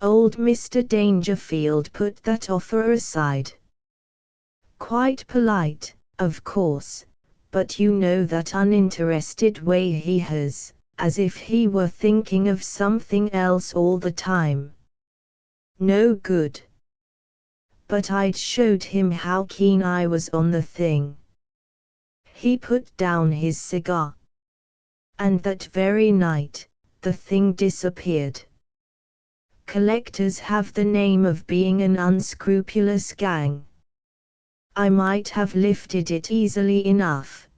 Old Mr. Dangerfield put that offer aside. Quite polite, of course, but you know that uninterested way he has, as if he were thinking of something else all the time. No good. But I'd showed him how keen I was on the thing. He put down his cigar. And that very night, the thing disappeared. Collectors have the name of being an unscrupulous gang. I might have lifted it easily enough.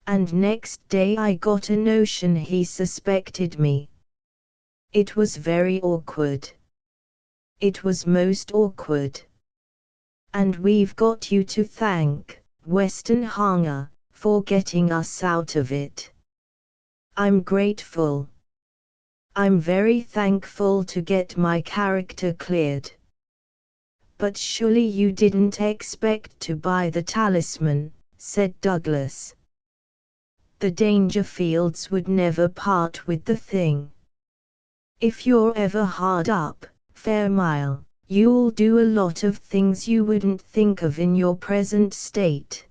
And next day I got a notion he suspected me. It was very awkward. It was most awkward. And we've got you to thank, Western Hanger, for getting us out of it. I'm grateful. I'm very thankful to get my character cleared. But surely you didn't expect to buy the talisman, said Douglas. The Dangerfields would never part with the thing. If you're ever hard up, Fairmile, you'll do a lot of things you wouldn't think of in your present state.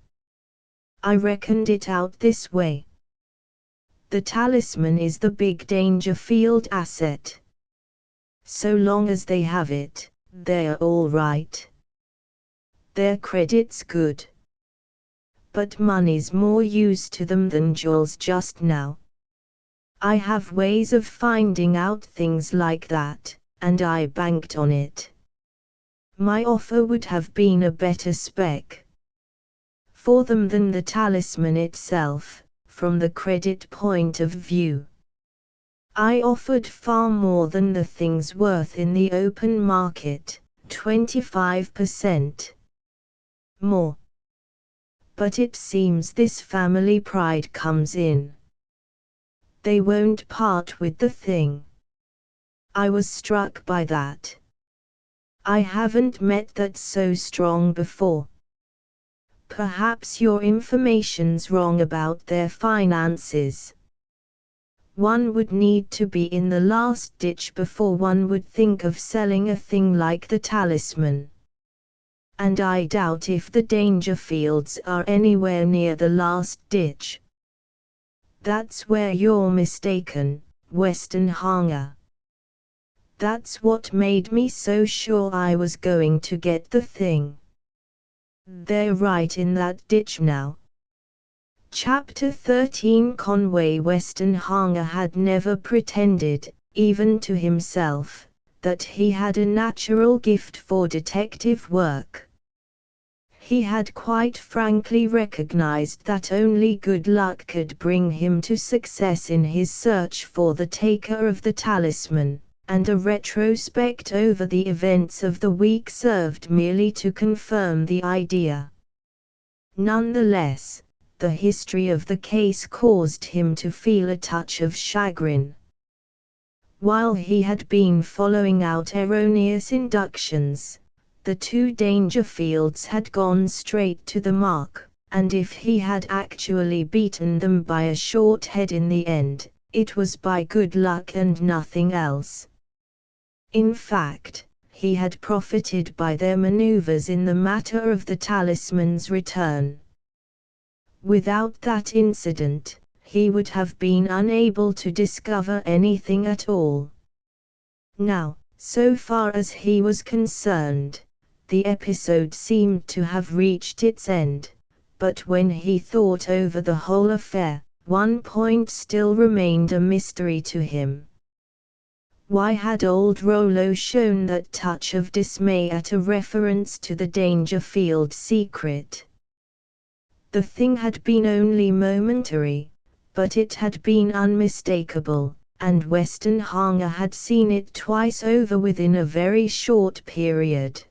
I reckoned it out this way. The talisman is the big Dangerfield asset. So long as they have it, they're all right. Their credit's good. But money's more use to them than jewels just now. I have ways of finding out things like that, and I banked on it. My offer would have been a better spec for them than the talisman itself, from the credit point of view. I offered far more than the thing's worth in the open market, 25% more. But it seems this family pride comes in. They won't part with the thing. I was struck by that. I haven't met that so strong before. Perhaps your information's wrong about their finances. One would need to be in the last ditch before one would think of selling a thing like the talisman. And I doubt if the Dangerfields are anywhere near the last ditch. That's where you're mistaken, Western Hanger. That's what made me so sure I was going to get the thing. They're right in that ditch now. Chapter 13. Conway Western Hanger had never pretended, even to himself, that he had a natural gift for detective work. He had quite frankly recognized that only good luck could bring him to success in his search for the taker of the talisman, and a retrospect over the events of the week served merely to confirm the idea. Nonetheless, the history of the case caused him to feel a touch of chagrin. While he had been following out erroneous inductions, the two Dangerfields had gone straight to the mark, and if he had actually beaten them by a short head in the end, it was by good luck and nothing else. In fact, he had profited by their maneuvers in the matter of the talisman's return. Without that incident, he would have been unable to discover anything at all. Now, so far as he was concerned, the episode seemed to have reached its end, but when he thought over the whole affair, one point still remained a mystery to him. Why had old Rollo shown that touch of dismay at a reference to the Dangerfield secret? The thing had been only momentary, but it had been unmistakable, and Western Hanger had seen it twice over within a very short period.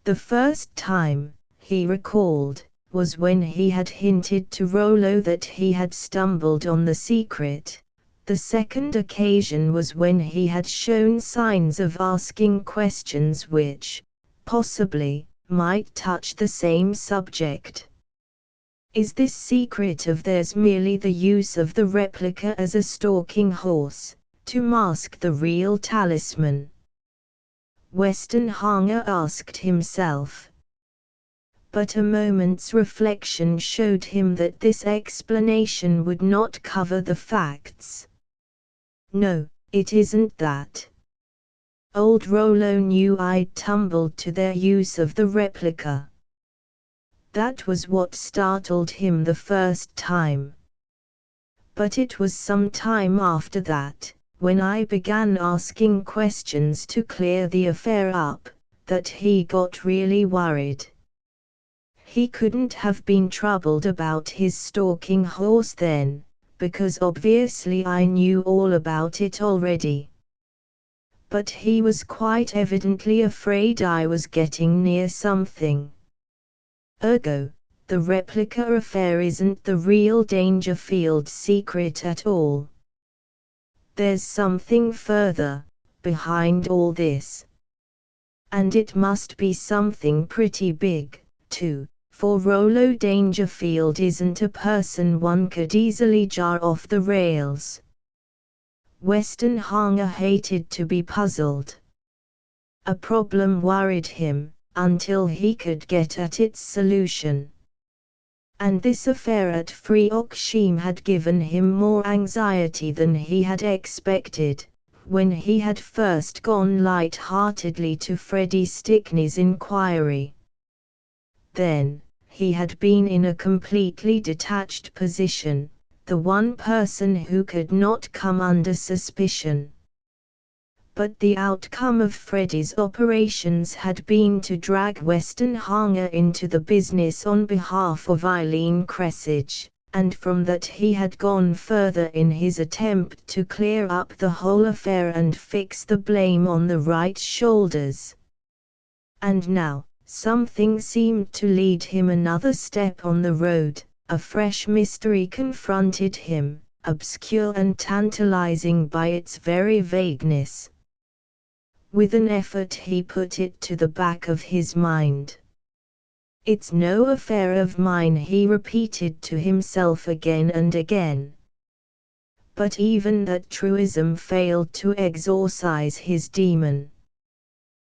The first time, he recalled, was when he had hinted to Rollo that he had stumbled on the secret, The second occasion was when he had shown signs of asking questions which, possibly, might touch the same subject. Is this secret of theirs merely the use of the replica as a stalking horse, to mask the real talisman? Westenhanger asked himself. But a moment's reflection showed him that this explanation would not cover the facts. No, it isn't that. Old Rollo knew I'd tumbled to their use of the replica. That was what startled him the first time. But it was some time after that, when I began asking questions to clear the affair up, that he got really worried. He couldn't have been troubled about his stalking horse then, because obviously I knew all about it already. But he was quite evidently afraid I was getting near something. Ergo, the replica affair isn't the real Dangerfield secret at all. There's something further, behind all this. And it must be something pretty big, too. For Rollo Dangerfield isn't a person one could easily jar off the rails. Westenhanger hated to be puzzled. A problem worried him, until he could get at its solution. And this affair at Freoxheim had given him more anxiety than he had expected, when he had first gone light-heartedly to Freddie Stickney's inquiry. Then, he had been in a completely detached position, the one person who could not come under suspicion. But the outcome of Freddie's operations had been to drag Westenhanger into the business on behalf of Eileen Cressage, and from that he had gone further in his attempt to clear up the whole affair and fix the blame on the right shoulders. And now, something seemed to lead him another step on the road. A fresh mystery confronted him, obscure and tantalizing by its very vagueness. With an effort he put it to the back of his mind. "It's no affair of mine," he repeated to himself again and again. But even that truism failed to exorcise his demon.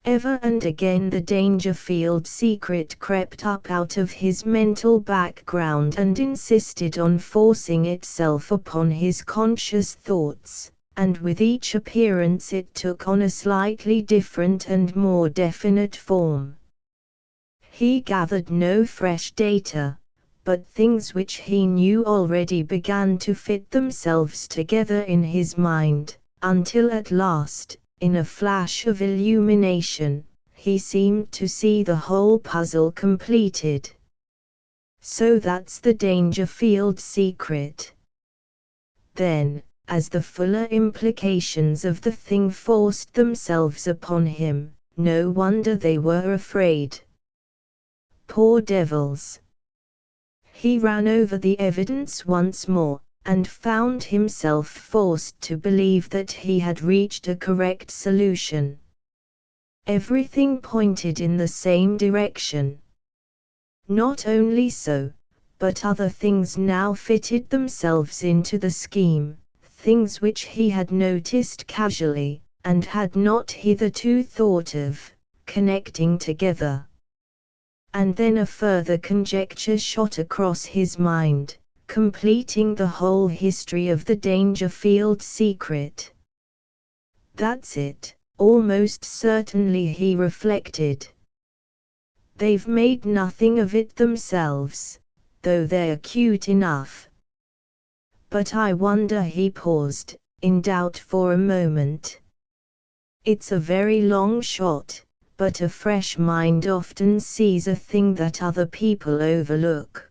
Ever and again the Dangerfield secret crept up out of his mental background and insisted on forcing itself upon his conscious thoughts, and with each appearance it took on a slightly different and more definite form. He gathered no fresh data, but things which he knew already began to fit themselves together in his mind, until at last, in a flash of illumination, he seemed to see the whole puzzle completed. So that's the Dangerfield secret. Then, as the fuller implications of the thing forced themselves upon him, no wonder they were afraid. Poor devils! He ran over the evidence once more, and found himself forced to believe that he had reached a correct solution. Everything pointed in the same direction. Not only so, but other things now fitted themselves into the scheme, things which he had noticed casually, and had not hitherto thought of, connecting together. And then a further conjecture shot across his mind, completing the whole history of the Dangerfield secret. That's it, almost certainly, he reflected. They've made nothing of it themselves, though they're cute enough. But I wonder, he paused, in doubt for a moment. It's a very long shot, but a fresh mind often sees a thing that other people overlook.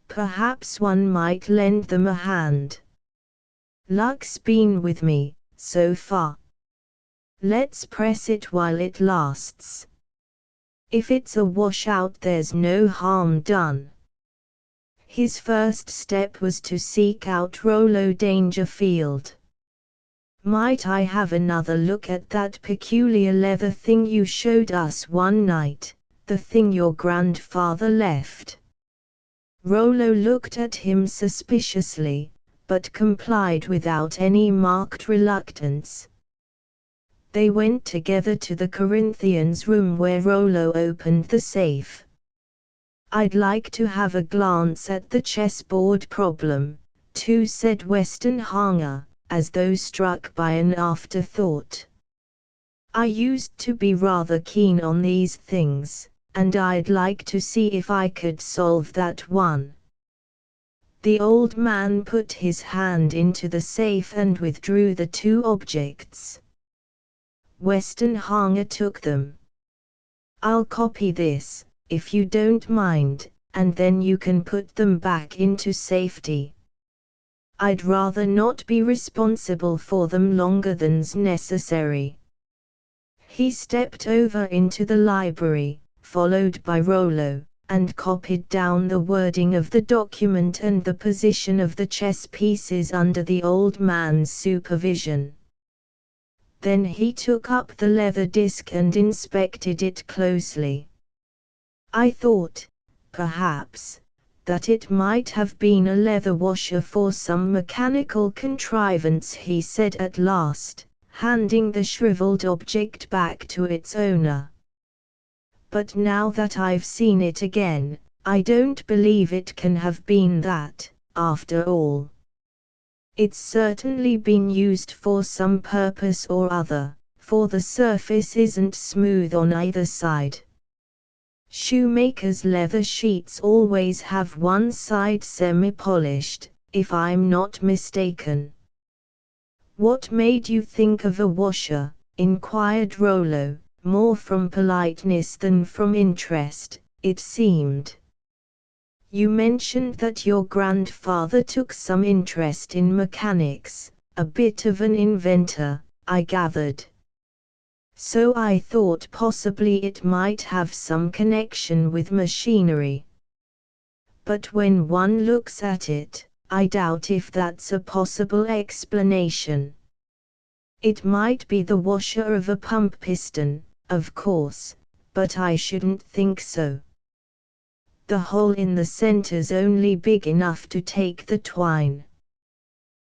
Perhaps one might lend them a hand. Luck's been with me, so far. Let's press it while it lasts. If it's a washout, there's no harm done. His first step was to seek out Rollo Dangerfield. "Might I have another look at that peculiar leather thing you showed us one night, the thing your grandfather left?" Rollo looked at him suspiciously, but complied without any marked reluctance. They went together to the Corinthians' room where Rollo opened the safe. "I'd like to have a glance at the chessboard problem, too," said Westenhanger, as though struck by an afterthought. "I used to be rather keen on these things, and I'd like to see if I could solve that one." The old man put his hand into the safe and withdrew the two objects. Westenhanger took them. "I'll copy this, if you don't mind, and then you can put them back into safety. I'd rather not be responsible for them longer than's necessary." He stepped over into the library, followed by Rollo, and copied down the wording of the document and the position of the chess pieces under the old man's supervision. Then he took up the leather disc and inspected it closely. "I thought, perhaps, that it might have been a leather washer for some mechanical contrivance," he said at last, handing the shriveled object back to its owner. "But now that I've seen it again, I don't believe it can have been that, after all. It's certainly been used for some purpose or other, for the surface isn't smooth on either side. Shoemakers' leather sheets always have one side semi-polished, if I'm not mistaken." "What made you think of a washer?" inquired Rollo, more from politeness than from interest, it seemed. "You mentioned that your grandfather took some interest in mechanics, a bit of an inventor, I gathered. So I thought possibly it might have some connection with machinery. But when one looks at it, I doubt if that's a possible explanation. It might be the washer of a pump piston, of course, but I shouldn't think so. The hole in the center's only big enough to take the twine.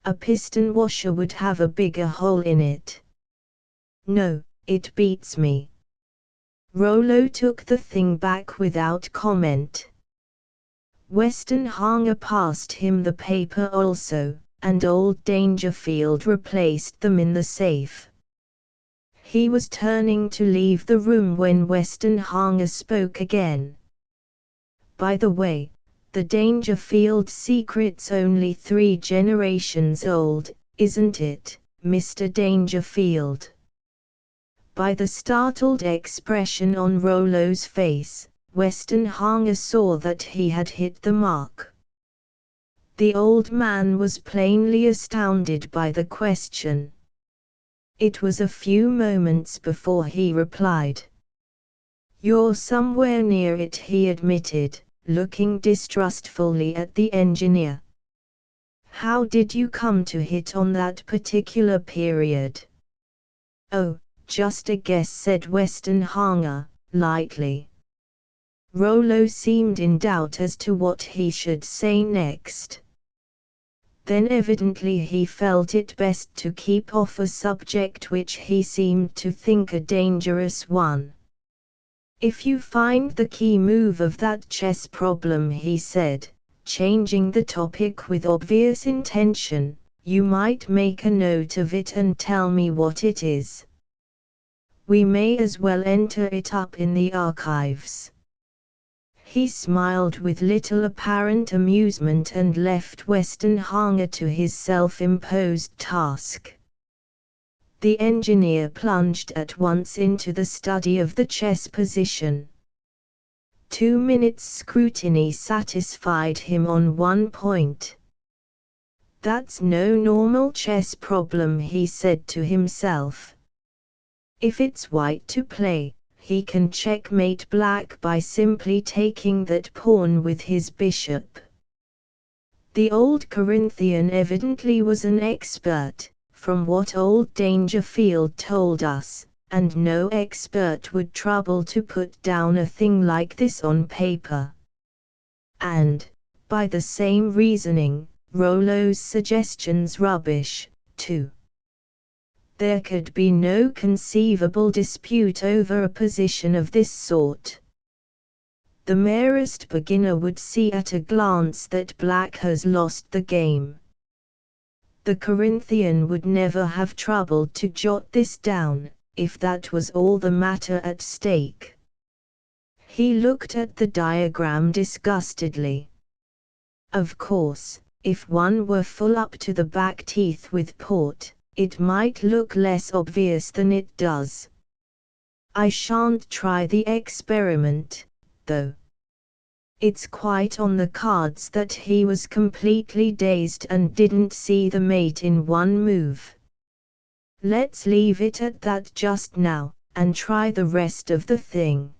A piston washer would have a bigger hole in it. No, it beats me." Rollo took the thing back without comment. Westenhanger passed him the paper also, and old Dangerfield replaced them in the safe. He was turning to leave the room when Westenhanger spoke again. "By the way, the Dangerfield secret's only 3 generations old, isn't it, Mr. Dangerfield?" By the startled expression on Rollo's face, Westenhanger saw that he had hit the mark. The old man was plainly astounded by the question. It was a few moments before he replied. "You're somewhere near it," he admitted, looking distrustfully at the engineer. "How did you come to hit on that particular period?" "Oh, just a guess," said Westenhanger, lightly. Rollo seemed in doubt as to what he should say next. Then evidently he felt it best to keep off a subject which he seemed to think a dangerous one. "If you find the key move of that chess problem," he said, changing the topic with obvious intention, "you might make a note of it and tell me what it is. We may as well enter it up in the archives." He smiled with little apparent amusement and left Westenhanger to his self-imposed task. The engineer plunged at once into the study of the chess position. 2 minutes' scrutiny satisfied him on one point. "That's no normal chess problem," he said to himself. "If it's white to play, he can checkmate black by simply taking that pawn with his bishop. The old Corinthian evidently was an expert, from what old Dangerfield told us, and no expert would trouble to put down a thing like this on paper. And, by the same reasoning, Rollo's suggestions rubbish, too. There could be no conceivable dispute over a position of this sort. The merest beginner would see at a glance that black has lost the game. The Corinthian would never have troubled to jot this down, if that was all the matter at stake. He looked at the diagram disgustedly. Of course, if one were full up to the back teeth with port, it might look less obvious than it does. I shan't try the experiment, though. It's quite on the cards that he was completely dazed and didn't see the mate in one move. Let's leave it at that just now, and try the rest of the thing.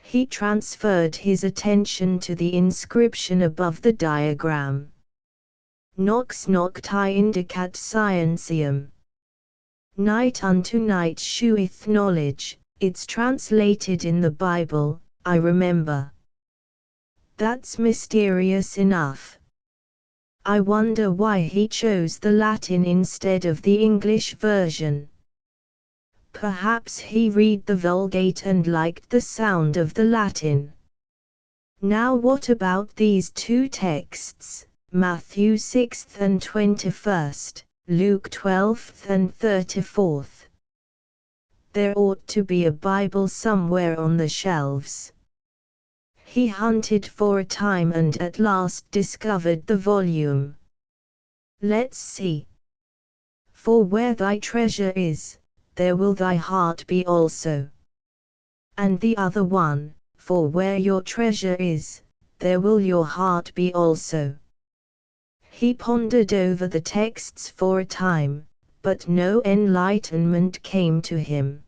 He transferred his attention to the inscription above the diagram. Nox nocti indicat scientiam. Night unto night sheweth knowledge, it's translated in the Bible, I remember. That's mysterious enough. I wonder why he chose the Latin instead of the English version. Perhaps he read the Vulgate and liked the sound of the Latin. Now what about these two texts, Matthew 6th and 21st, Luke 12th and 34th? There ought to be a Bible somewhere on the shelves. He hunted for a time and at last discovered the volume. Let's see. For where thy treasure is, there will thy heart be also. And the other one, for where your treasure is, there will your heart be also. He pondered over the texts for a time, but no enlightenment came to him.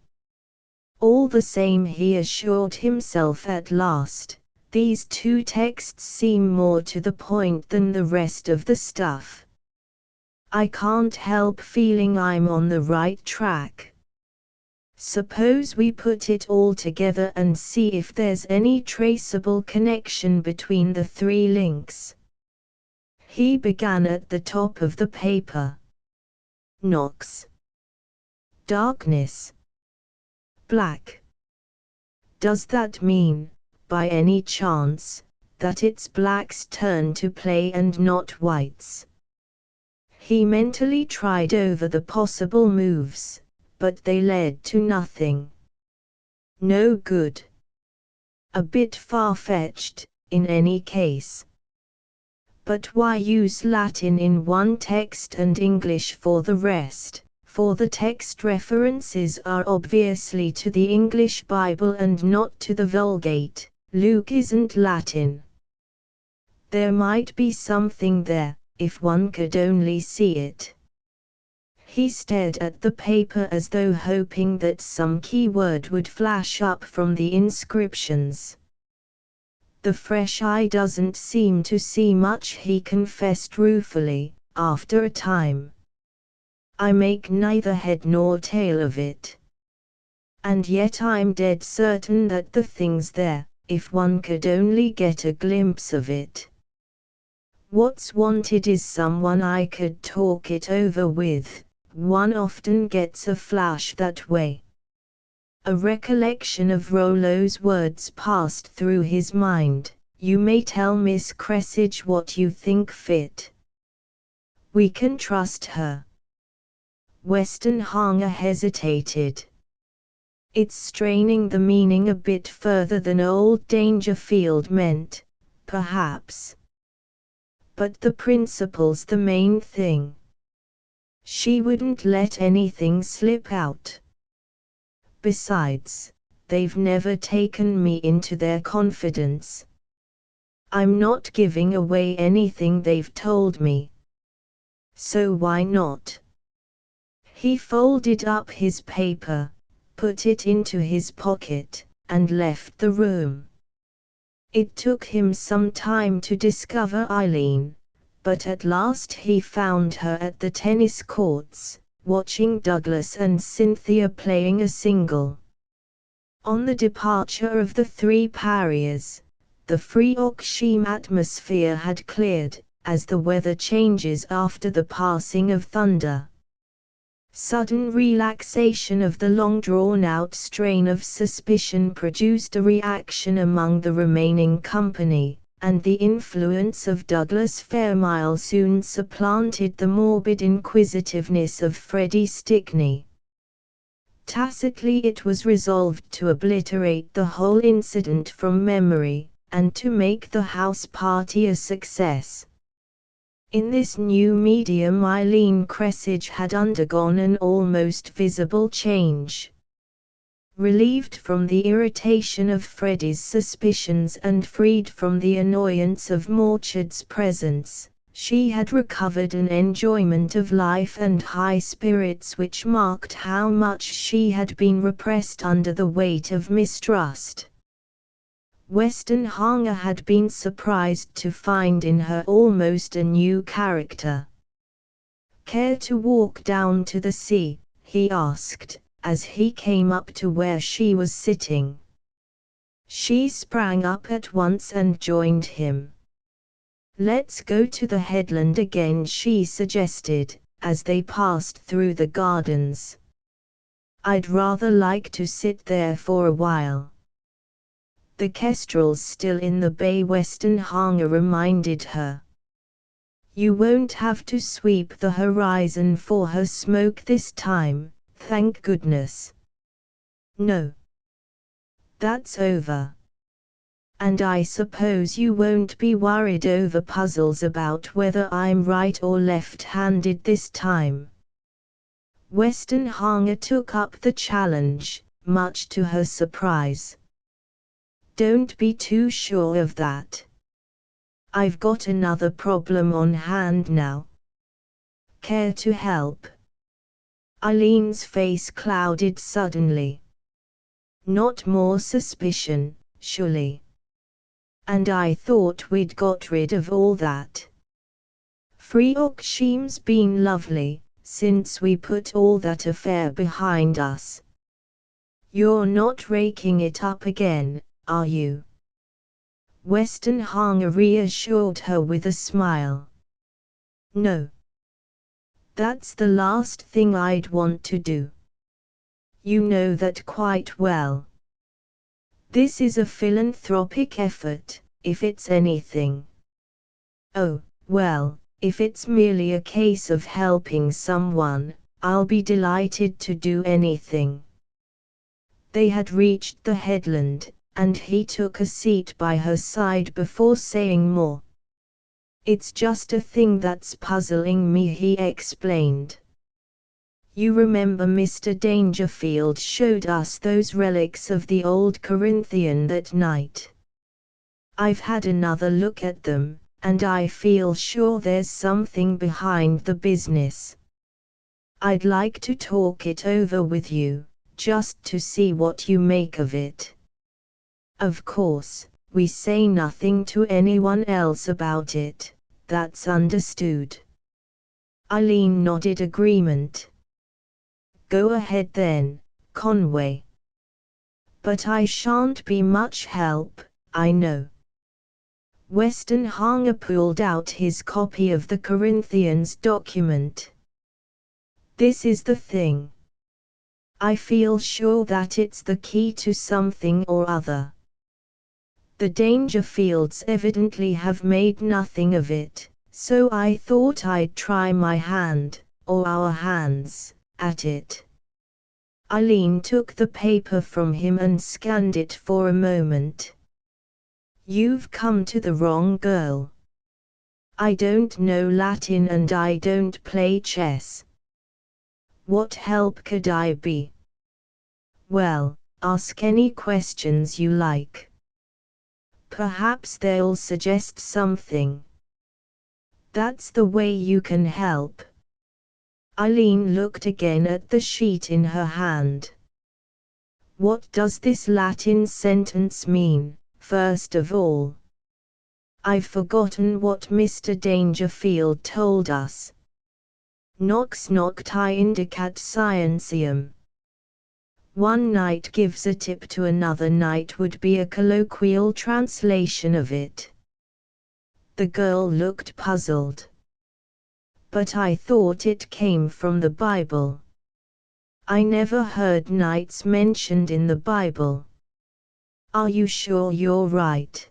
All the same, he assured himself at last, these two texts seem more to the point than the rest of the stuff. I can't help feeling I'm on the right track. Suppose we put it all together and see if there's any traceable connection between the three links. He began at the top of the paper. Nox. Darkness. Black. Does that mean, by any chance, that it's black's turn to play and not white's? He mentally tried over the possible moves, but they led to nothing. No good. A bit far-fetched, in any case. But why use Latin in one text and English for the rest? For the text references are obviously to the English Bible and not to the Vulgate. Luke isn't Latin. There might be something there, if one could only see it. He stared at the paper as though hoping that some key word would flash up from the inscriptions. The fresh eye doesn't seem to see much, he confessed ruefully, after a time. I make neither head nor tail of it. And yet I'm dead certain that the thing's there, if one could only get a glimpse of it. What's wanted is someone I could talk it over with. One often gets a flash that way. A recollection of Rollo's words passed through his mind. You may tell Miss Cressage what you think fit. We can trust her. Weston Hanger hesitated. It's straining the meaning a bit further than old Dangerfield meant, perhaps. But the principle's the main thing. She wouldn't let anything slip out. Besides, they've never taken me into their confidence. I'm not giving away anything they've told me. So why not? He folded up his paper, put it into his pocket, and left the room. It took him some time to discover Eileen, but at last he found her at the tennis courts, watching Douglas and Cynthia playing a single. On the departure of the three pariahs, the Freoxsheme atmosphere had cleared, as the weather changes after the passing of thunder. Sudden relaxation of the long-drawn-out strain of suspicion produced a reaction among the remaining company, and the influence of Douglas Fairmile soon supplanted the morbid inquisitiveness of Freddie Stickney. Tacitly it was resolved to obliterate the whole incident from memory, and to make the house party a success. In this new medium Eileen Cressidge had undergone an almost visible change. Relieved from the irritation of Freddie's suspicions and freed from the annoyance of Morchard's presence, she had recovered an enjoyment of life and high spirits which marked how much she had been repressed under the weight of mistrust. Weston Hanger had been surprised to find in her almost a new character. "Care to walk down to the sea?" he asked, as he came up to where she was sitting. She sprang up at once and joined him. "Let's go to the headland again," she suggested, as they passed through the gardens. "I'd rather like to sit there for a while." The kestrel's still in the bay, Weston Hanger reminded her. "You won't have to sweep the horizon for her smoke this time, thank goodness." "No. That's over. And I suppose you won't be worried over puzzles about whether I'm right or left-handed this time." Weston Hanger took up the challenge, much to her surprise. "Don't be too sure of that. I've got another problem on hand now. Care to help?" Eileen's face clouded suddenly. "Not more suspicion, surely. And I thought we'd got rid of all that. Freoxsheme's been lovely, since we put all that affair behind us. You're not raking it up again, are you?" Weston Hanger reassured her with a smile. "No. That's the last thing I'd want to do. You know that quite well. This is a philanthropic effort, if it's anything." "Oh, well, if it's merely a case of helping someone, I'll be delighted to do anything." They had reached the headland, and he took a seat by her side before saying more. "It's just a thing that's puzzling me," he explained. "You remember Mr. Dangerfield showed us those relics of the old Corinthian that night? I've had another look at them, and I feel sure there's something behind the business. I'd like to talk it over with you, just to see what you make of it. Of course, we say nothing to anyone else about it, that's understood." Eileen nodded agreement. "Go ahead then, Conway. But I shan't be much help, I know." Weston Hanger pulled out his copy of the Corinthians document. "This is the thing. I feel sure that it's the key to something or other. The Dangerfields evidently have made nothing of it, so I thought I'd try my hand, or our hands, at it." Eileen took the paper from him and scanned it for a moment. "You've come to the wrong girl. I don't know Latin and I don't play chess. What help could I be?" "Well, ask any questions you like. Perhaps they'll suggest something. That's the way you can help." Eileen looked again at the sheet in her hand. "What does this Latin sentence mean, first of all?" I've forgotten what Mr. Dangerfield told us. Nox nocti indicat scientiam. One knight gives a tip to another knight would be a colloquial translation of it. The girl looked puzzled. But I thought it came from the Bible. I never heard knights mentioned in the Bible. Are you sure you're right?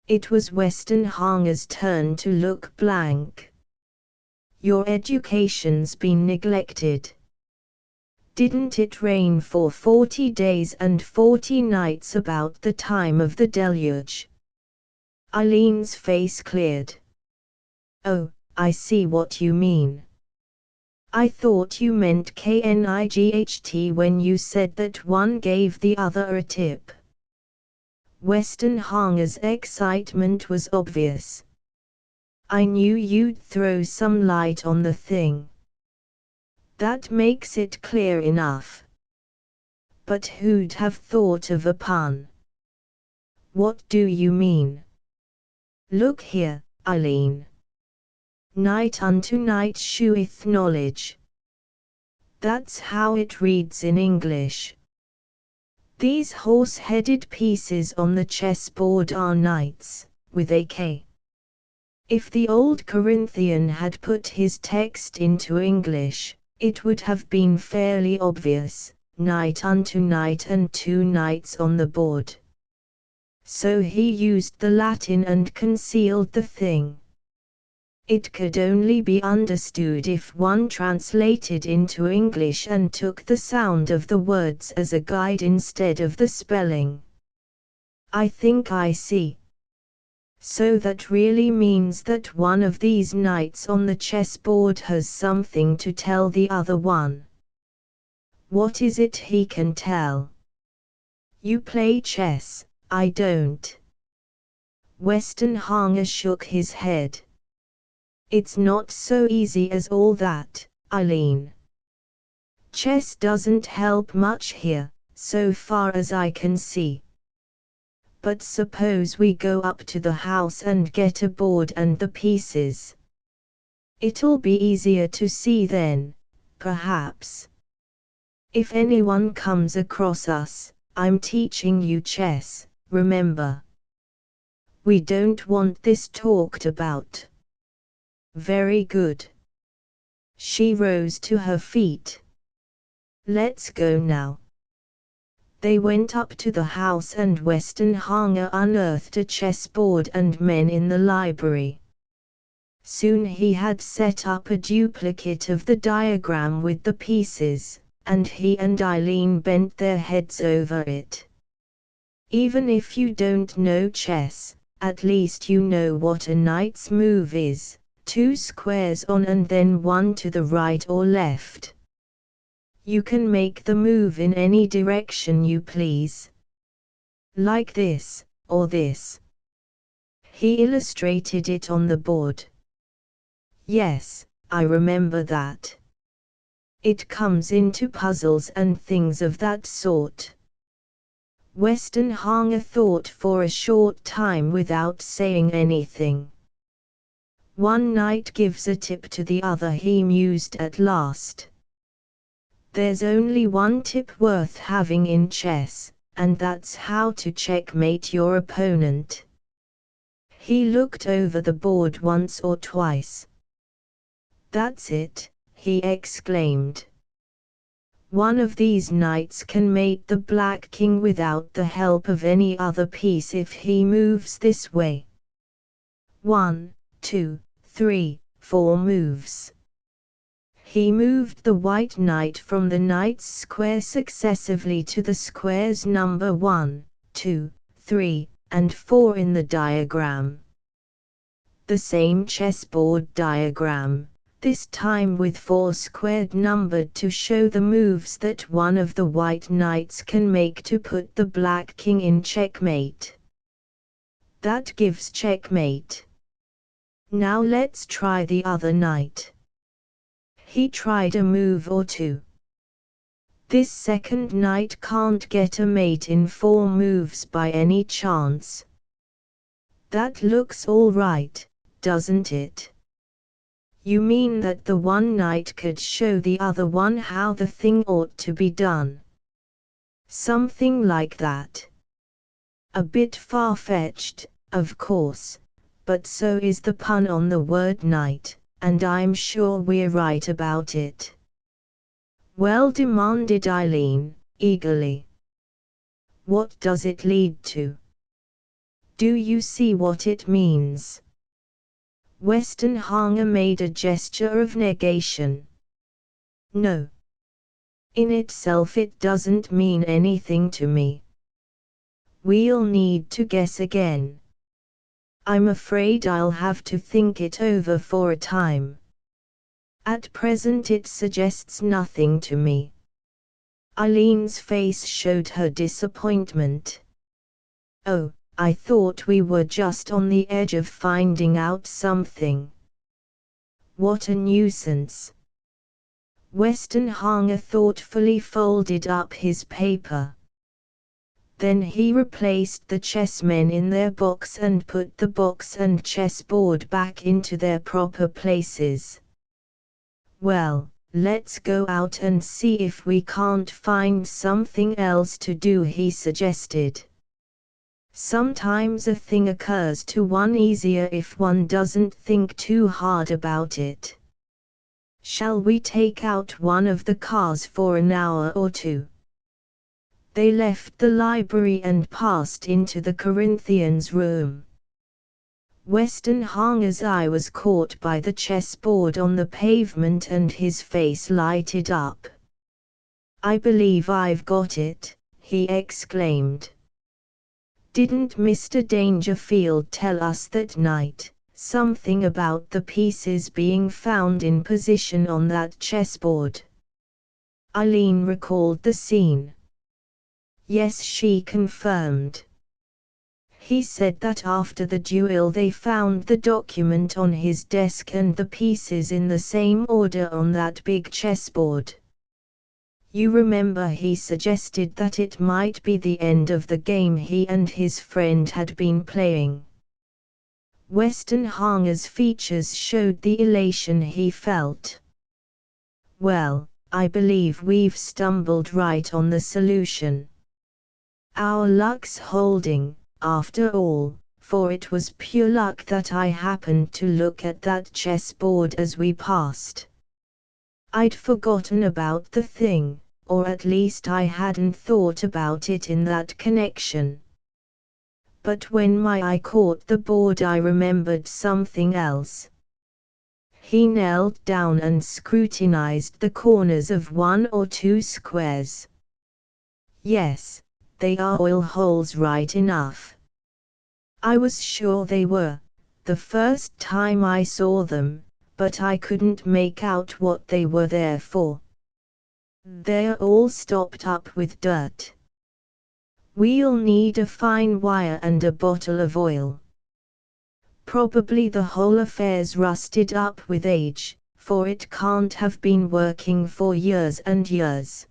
It was Westenhanger's turn to look blank. Your education's been neglected. Didn't it rain for 40 days and 40 nights about the time of the deluge? Eileen's face cleared. Oh, I see what you mean. I thought you meant Knight when you said that one gave the other a tip. Westenhanger's excitement was obvious. I knew you'd throw some light on the thing. That makes it clear enough. But who'd have thought of a pun? What do you mean? Look here, Eileen. Night unto night sheweth knowledge. That's how it reads in English. These horse-headed pieces on the chessboard are knights, with a K. If the old Corinthian had put his text into English, it would have been fairly obvious, knight unto knight and two knights on the board. So he used the Latin and concealed the thing. It could only be understood if one translated into English and took the sound of the words as a guide instead of the spelling. I think I see. So that really means that one of these knights on the chessboard has something to tell the other one. What is it he can tell? You play chess, I don't. Westenhanger shook his head. It's not so easy as all that, Eileen. Chess doesn't help much here, so far as I can see. But suppose we go up to the house and get a board and the pieces. It'll be easier to see then, perhaps. If anyone comes across us, I'm teaching you chess, remember. We don't want this talked about. Very good. She rose to her feet. Let's go now. They went up to the house and Westenhanger unearthed a chessboard and men in the library. Soon he had set up a duplicate of the diagram with the pieces, and he and Eileen bent their heads over it. Even if you don't know chess, at least you know what a knight's move is. 2 squares on and then 1 to the right or left. You can make the move in any direction you please. Like this, or this. He illustrated it on the board. Yes, I remember that. It comes into puzzles and things of that sort. Westenhanger thought for a short time without saying anything. One knight gives a tip to the other, he mused at last. There's only one tip worth having in chess, and that's how to checkmate your opponent. He looked over the board once or twice. That's it, he exclaimed. One of these knights can mate the black king without the help of any other piece if he moves this way. 1, 2, 3, 4 moves. He moved the white knight from the knight's square successively to the squares number 1, 2, 3, and 4 in the diagram. The same chessboard diagram, this time with 4 squared numbered to show the moves that one of the white knights can make to put the black king in checkmate. That gives checkmate. Now let's try the other knight. He tried a move or two. This second knight can't get a mate in 4 moves by any chance. That looks all right, doesn't it? You mean that the one knight could show the other one how the thing ought to be done? Something like that. A bit far-fetched, of course, but so is the pun on the word knight, and I'm sure we're right about it. Well, demanded Eileen, eagerly. What does it lead to? Do you see what it means? Westenhanger made a gesture of negation. No. In itself it doesn't mean anything to me. We'll need to guess again. I'm afraid I'll have to think it over for a time. At present it suggests nothing to me. Eileen's face showed her disappointment. Oh, I thought we were just on the edge of finding out something. What a nuisance. Westenhanger thoughtfully folded up his paper. Then he replaced the chessmen in their box and put the box and chessboard back into their proper places. Well, let's go out and see if we can't find something else to do, he suggested. Sometimes a thing occurs to one easier if one doesn't think too hard about it. Shall we take out one of the cars for an hour or two? They left the library and passed into the Corinthians' room. Westenhanger's eye was caught by the chessboard on the pavement and his face lighted up. I believe I've got it, he exclaimed. Didn't Mr. Dangerfield tell us that night, something about the pieces being found in position on that chessboard? Eileen recalled the scene. Yes, she confirmed. He said that after the duel they found the document on his desk and the pieces in the same order on that big chessboard. You remember he suggested that it might be the end of the game he and his friend had been playing. Westenhanger's features showed the elation he felt. Well, I believe we've stumbled right on the solution. Our luck's holding, after all, for it was pure luck that I happened to look at that chessboard as we passed. I'd forgotten about the thing, or at least I hadn't thought about it in that connection. But when my eye caught the board I remembered something else. He knelt down and scrutinized the corners of one or two squares. Yes, they are oil holes right enough. I was sure they were, the first time I saw them, but I couldn't make out what they were there for. They're all stopped up with dirt. We'll need a fine wire and a bottle of oil. Probably the whole affair's rusted up with age, for it can't have been working for years and years.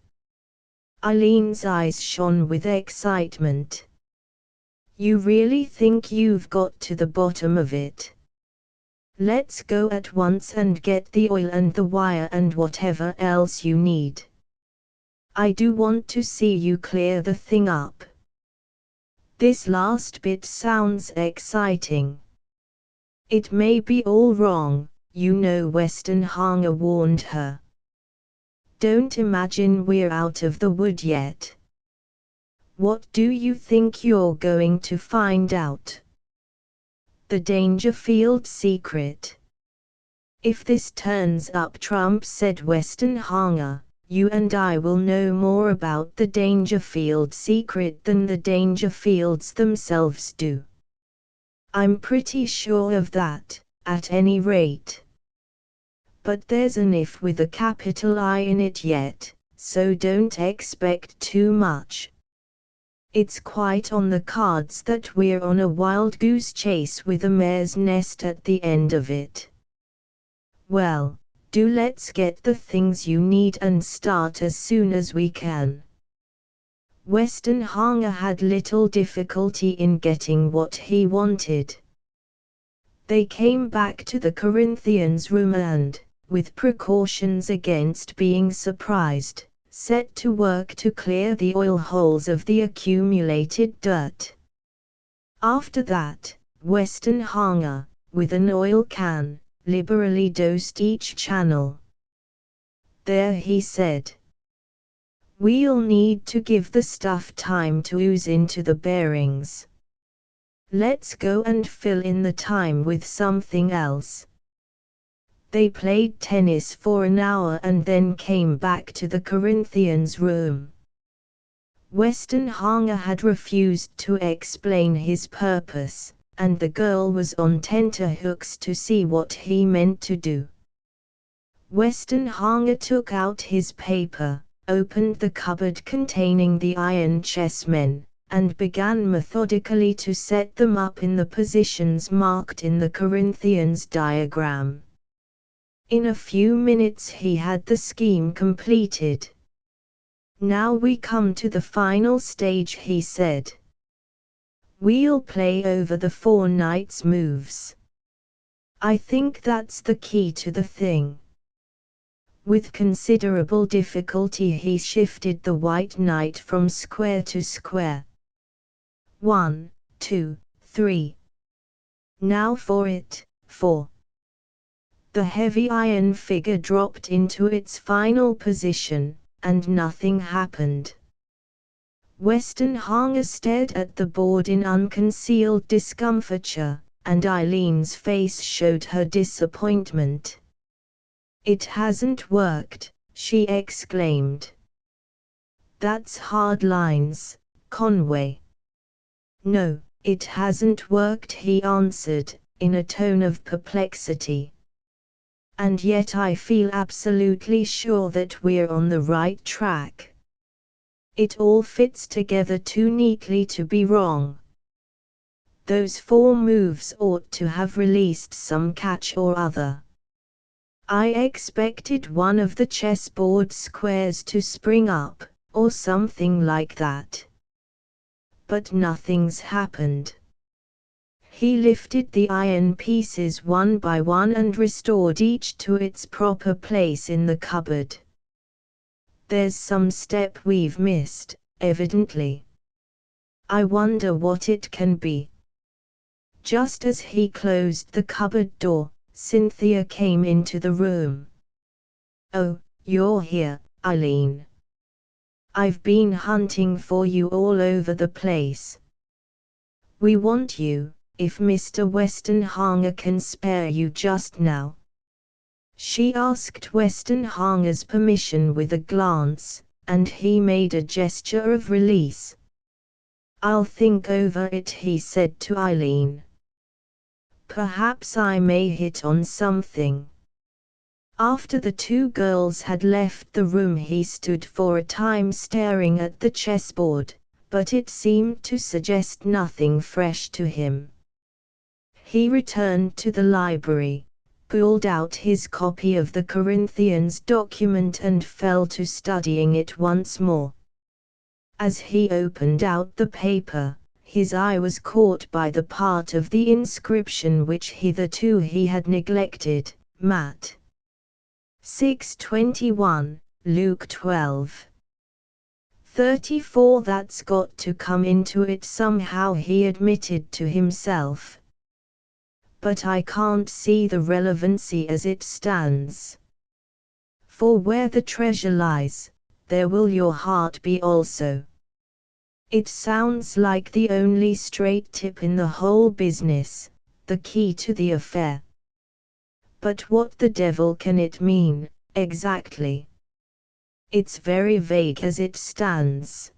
Eileen's eyes shone with excitement. You really think you've got to the bottom of it? Let's go at once and get the oil and the wire and whatever else you need. I do want to see you clear the thing up. This last bit sounds exciting. It may be all wrong, you know, Westenhanger warned her. Don't imagine we're out of the wood yet. What do you think you're going to find out? The Dangerfield secret. If this turns up Trump, said Westenhanger, you and I will know more about the Dangerfield secret than the Dangerfields themselves do. I'm pretty sure of that, at any rate. But there's an if with a capital I in it yet, so don't expect too much. It's quite on the cards that we're on a wild goose chase with a mare's nest at the end of it. Well, let's get the things you need and start as soon as we can. Westenhanger had little difficulty in getting what he wanted. They came back to the Corinthians' room and, with precautions against being surprised, set to work to clear the oil holes of the accumulated dirt. After that, Weston Hanger, with an oil can, liberally dosed each channel. "There," he said. "We'll need to give the stuff time to ooze into the bearings. Let's go and fill in the time with something else." They played tennis for an hour and then came back to the Corinthians' room. Weston Hanger had refused to explain his purpose, and the girl was on tenterhooks to see what he meant to do. Weston Hanger took out his paper, opened the cupboard containing the iron chessmen, and began methodically to set them up in the positions marked in the Corinthians diagram. In a few minutes he had the scheme completed. "Now we come to the final stage," he said. "We'll play over the 4 knights' moves. I think that's the key to the thing." With considerable difficulty he shifted the white knight from square to square. 1, 2, 3. Now for it, 4. The heavy iron figure dropped into its final position, and nothing happened. Weston Hanger stared at the board in unconcealed discomfiture, and Eileen's face showed her disappointment. "It hasn't worked," she exclaimed. "That's hard lines, Conway." "No, it hasn't worked," he answered, in a tone of perplexity. "And yet I feel absolutely sure that we're on the right track. It all fits together too neatly to be wrong. Those 4 moves ought to have released some catch or other. I expected one of the chessboard squares to spring up, or something like that. But nothing's happened." He lifted the iron pieces one by one and restored each to its proper place in the cupboard. "There's some step we've missed, evidently. I wonder what it can be." Just as he closed the cupboard door, Cynthia came into the room. "Oh, you're here, Eileen. I've been hunting for you all over the place. We want you, if Mr. Weston Hanger can spare you just now." She asked Weston Hanger's permission with a glance, and he made a gesture of release. "I'll think over it," he said to Eileen. "Perhaps I may hit on something." After the 2 girls had left the room he stood for a time staring at the chessboard, but it seemed to suggest nothing fresh to him. He returned to the library, pulled out his copy of the Corinthians document and fell to studying it once more. As he opened out the paper, his eye was caught by the part of the inscription which hitherto he had neglected, Matt. 6:21, Luke 12:34. "That's got to come into it somehow," he admitted to himself. "But I can't see the relevancy as it stands. For where the treasure lies, there will your heart be also. It sounds like the only straight tip in the whole business, the key to the affair. But what the devil can it mean, exactly? It's very vague as it stands."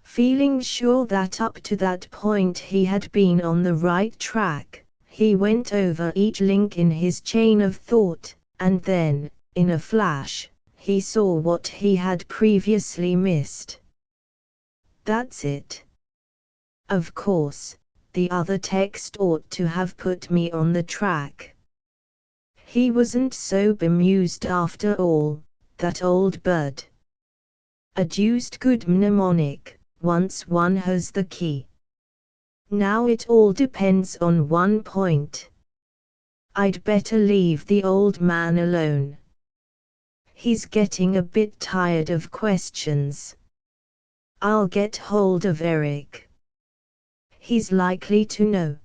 Feeling sure that up to that point he had been on the right track, he went over each link in his chain of thought, and then, in a flash, he saw what he had previously missed. "That's it. Of course, the other text ought to have put me on the track." He wasn't so bemused after all, that old bird. A deuced good mnemonic, once one has the key. Now it all depends on one point. I'd better leave the old man alone. He's getting a bit tired of questions. I'll get hold of Eric. He's likely to know.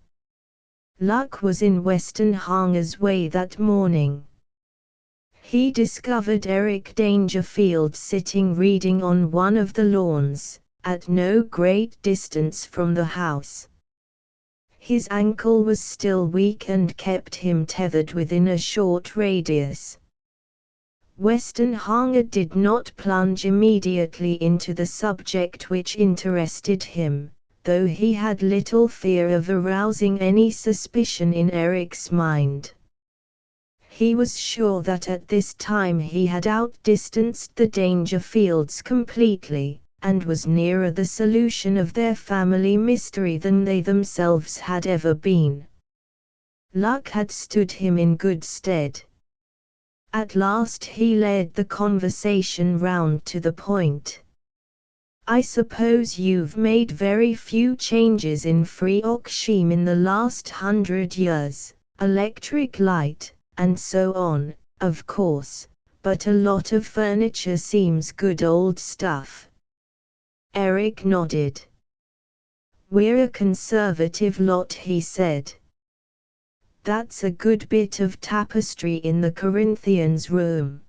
Luck was in Weston Hanger's way that morning. He discovered Eric Dangerfield sitting reading on one of the lawns, at no great distance from the house. His ankle was still weak and kept him tethered within a short radius. Weston Hanger did not plunge immediately into the subject which interested him, though he had little fear of arousing any suspicion in Eric's mind. He was sure that at this time he had outdistanced the Dangerfields completely, and was nearer the solution of their family mystery than they themselves had ever been. Luck had stood him in good stead. At last he led the conversation round to the point. I suppose you've made very few changes in Freoxheim in the last 100 years, electric light, and so on, of course, but a lot of furniture seems good old stuff. Eric nodded. We're a conservative lot, he said. That's a good bit of tapestry in the Corinthians' room.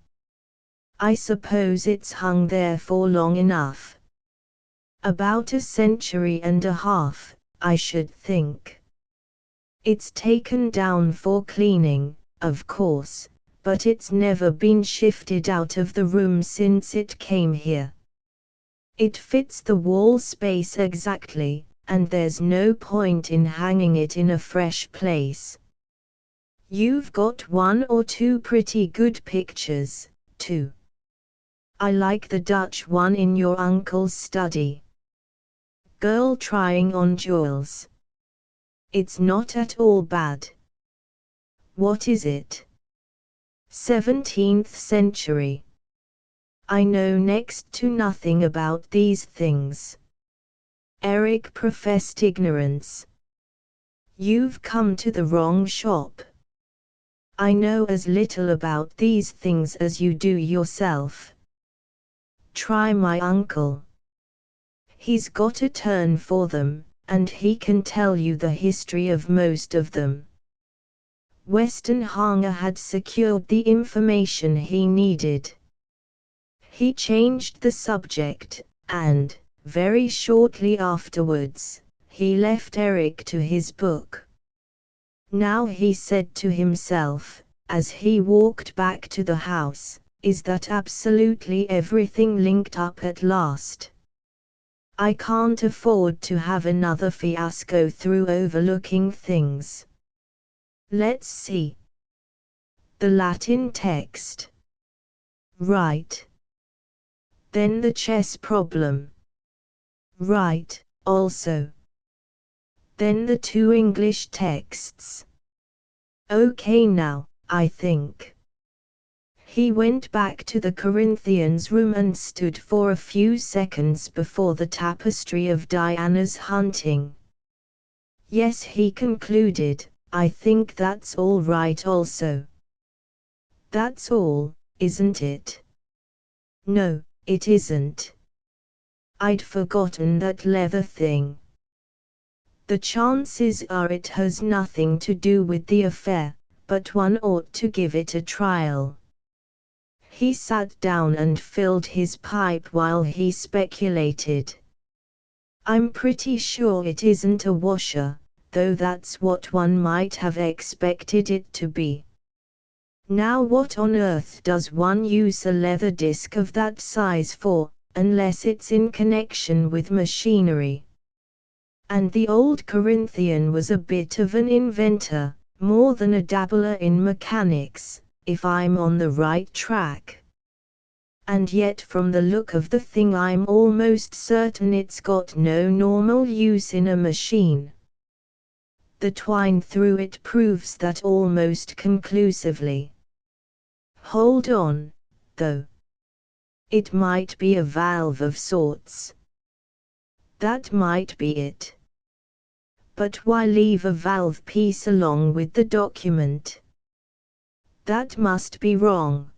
I suppose it's hung there for long enough. About a century and a half, I should think. It's taken down for cleaning, of course, but it's never been shifted out of the room since it came here. It fits the wall space exactly, and there's no point in hanging it in a fresh place. You've got one or two pretty good pictures, too. I like the Dutch one in your uncle's study. Girl trying on jewels. It's not at all bad. What is it? 17th century. I know next to nothing about these things. Eric professed ignorance. You've come to the wrong shop. I know as little about these things as you do yourself. Try my uncle. He's got a turn for them, and he can tell you the history of most of them. Weston Hanger had secured the information he needed. He changed the subject, and, very shortly afterwards, he left Eric to his book. Now he said to himself, as he walked back to the house, is that absolutely everything linked up at last? I can't afford to have another fiasco through overlooking things. Let's see. The Latin text. Right. Then the chess problem. Right, also. Then the two English texts. Okay now, I think. He went back to the Corinthians' room and stood for a few seconds before the tapestry of Diana's hunting. Yes, he concluded, I think that's all right also. That's all, isn't it? No, it isn't. I'd forgotten that leather thing. The chances are it has nothing to do with the affair, but one ought to give it a trial. He sat down and filled his pipe while he speculated. I'm pretty sure it isn't a washer, though that's what one might have expected it to be. Now what on earth does one use a leather disc of that size for, unless it's in connection with machinery? And the old Corinthian was a bit of an inventor, more than a dabbler in mechanics, if I'm on the right track. And yet from the look of the thing I'm almost certain it's got no normal use in a machine. The twine through it proves that almost conclusively. Hold on, though. It might be a valve of sorts. That might be it. But why leave a valve piece along with the document? That must be wrong.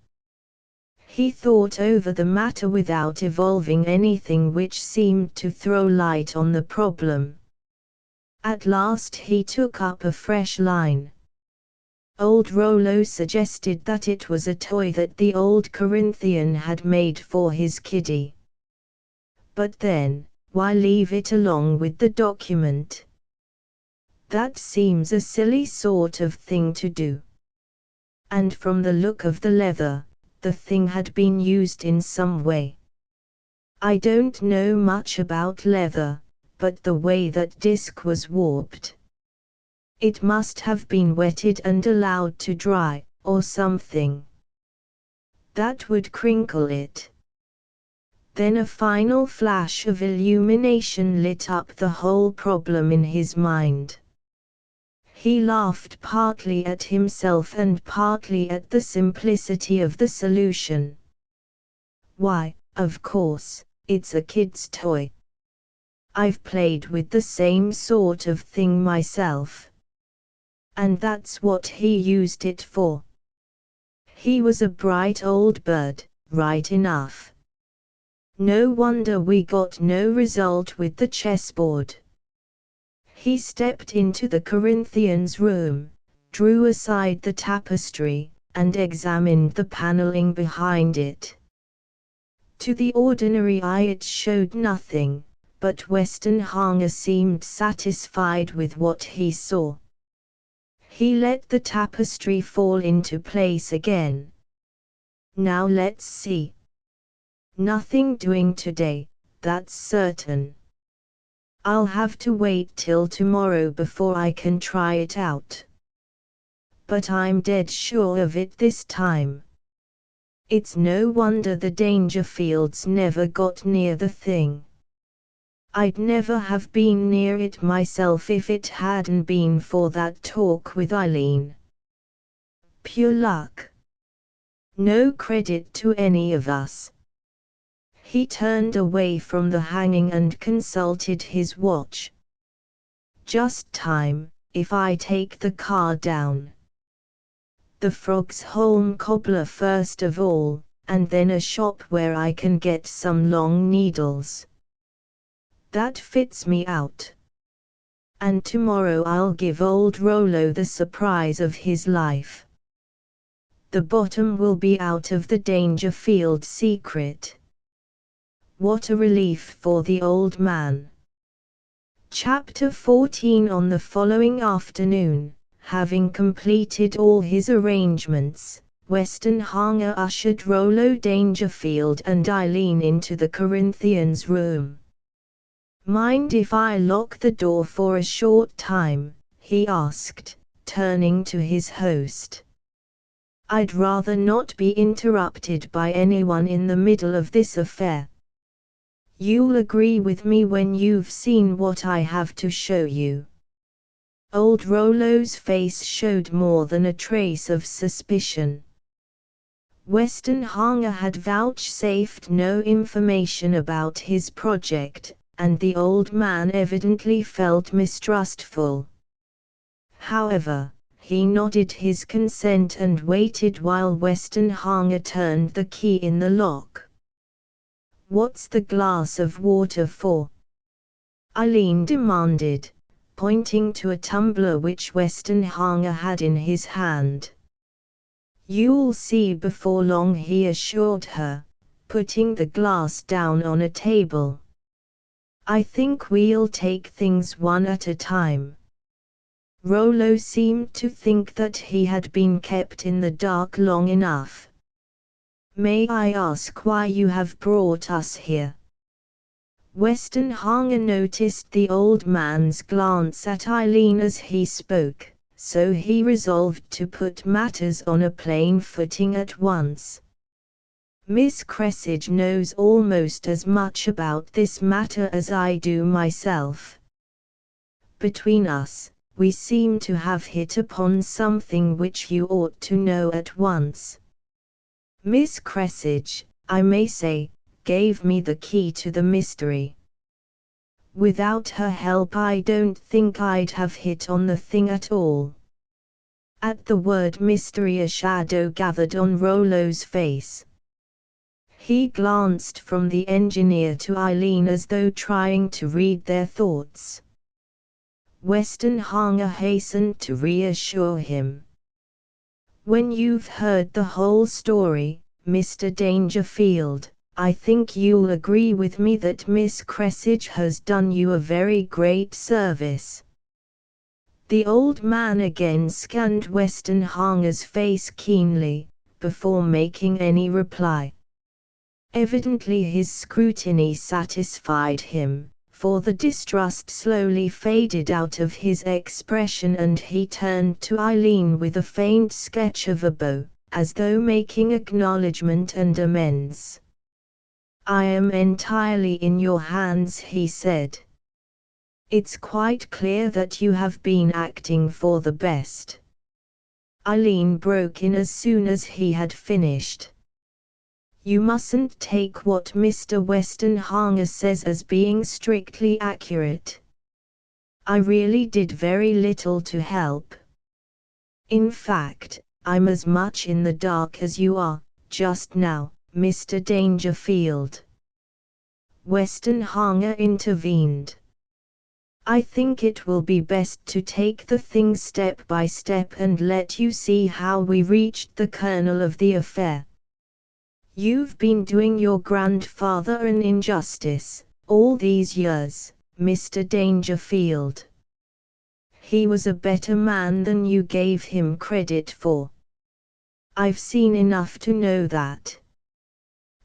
He thought over the matter without evolving anything which seemed to throw light on the problem. At last he took up a fresh line. Old Rollo suggested that it was a toy that the old Corinthian had made for his kiddie. But then, why leave it along with the document? That seems a silly sort of thing to do. And from the look of the leather, the thing had been used in some way. I don't know much about leather, but the way that disc was warped. It must have been wetted and allowed to dry, or something. That would crinkle it. Then a final flash of illumination lit up the whole problem in his mind. He laughed partly at himself and partly at the simplicity of the solution. Why, of course, it's a kid's toy. I've played with the same sort of thing myself. And that's what he used it for. He was a bright old bird, right enough. No wonder we got no result with the chessboard. He stepped into the Corinthian's room, drew aside the tapestry, and examined the paneling behind it. To the ordinary eye it showed nothing, but Westenhanger seemed satisfied with what he saw. He let the tapestry fall into place again. Now let's see. Nothing doing today, that's certain. I'll have to wait till tomorrow before I can try it out. But I'm dead sure of it this time. It's no wonder the Dangerfields never got near the thing. I'd never have been near it myself if it hadn't been for that talk with Eileen. Pure luck. No credit to any of us. He turned away from the hanging and consulted his watch. Just time, if I take the car down. The Frogsholm cobbler first of all, and then a shop where I can get some long needles. That fits me out. And tomorrow I'll give old Rollo the surprise of his life. The bottom will be out of the Dangerfield secret. What a relief for the old man. Chapter 14. On the following afternoon, having completed all his arrangements, Westenhanger ushered Rollo Dangerfield and Eileen into the Corinthian's room. Mind if I lock the door for a short time? He asked, turning to his host. I'd rather not be interrupted by anyone in the middle of this affair. You'll agree with me when you've seen what I have to show you. Old Rollo's face showed more than a trace of suspicion. Westenhanger had vouchsafed no information about his project, and the old man evidently felt mistrustful. However, he nodded his consent and waited while Westenhanger turned the key in the lock. What's the glass of water for? Eileen demanded, pointing to a tumbler which Westenhanger had in his hand. You'll see before long, he assured her, putting the glass down on a table. I think we'll take things one at a time. Rollo seemed to think that he had been kept in the dark long enough. May I ask why you have brought us here? Westenhanger noticed the old man's glance at Eileen as he spoke, so he resolved to put matters on a plain footing at once. Miss Cressidge knows almost as much about this matter as I do myself. Between us, we seem to have hit upon something which you ought to know at once. Miss Cressidge, I may say, gave me the key to the mystery. Without her help I don't think I'd have hit on the thing at all. At the word mystery, a shadow gathered on Rollo's face. He glanced from the engineer to Eileen as though trying to read their thoughts. Westenhanger hastened to reassure him. When you've heard the whole story, Mr. Dangerfield, I think you'll agree with me that Miss Cressage has done you a very great service. The old man again scanned Westenhanger's face keenly, before making any reply. Evidently his scrutiny satisfied him, for the distrust slowly faded out of his expression and he turned to Eileen with a faint sketch of a bow, as though making acknowledgement and amends. "I am entirely in your hands," he said. "It's quite clear that you have been acting for the best." Eileen broke in as soon as he had finished. "You mustn't take what Mr. Westenhanger says as being strictly accurate. I really did very little to help. In fact, I'm as much in the dark as you are, just now, Mr. Dangerfield." Westenhanger intervened. "I think it will be best to take the thing step by step and let you see how we reached the kernel of the affair. You've been doing your grandfather an injustice, all these years, Mr. Dangerfield. He was a better man than you gave him credit for. I've seen enough to know that.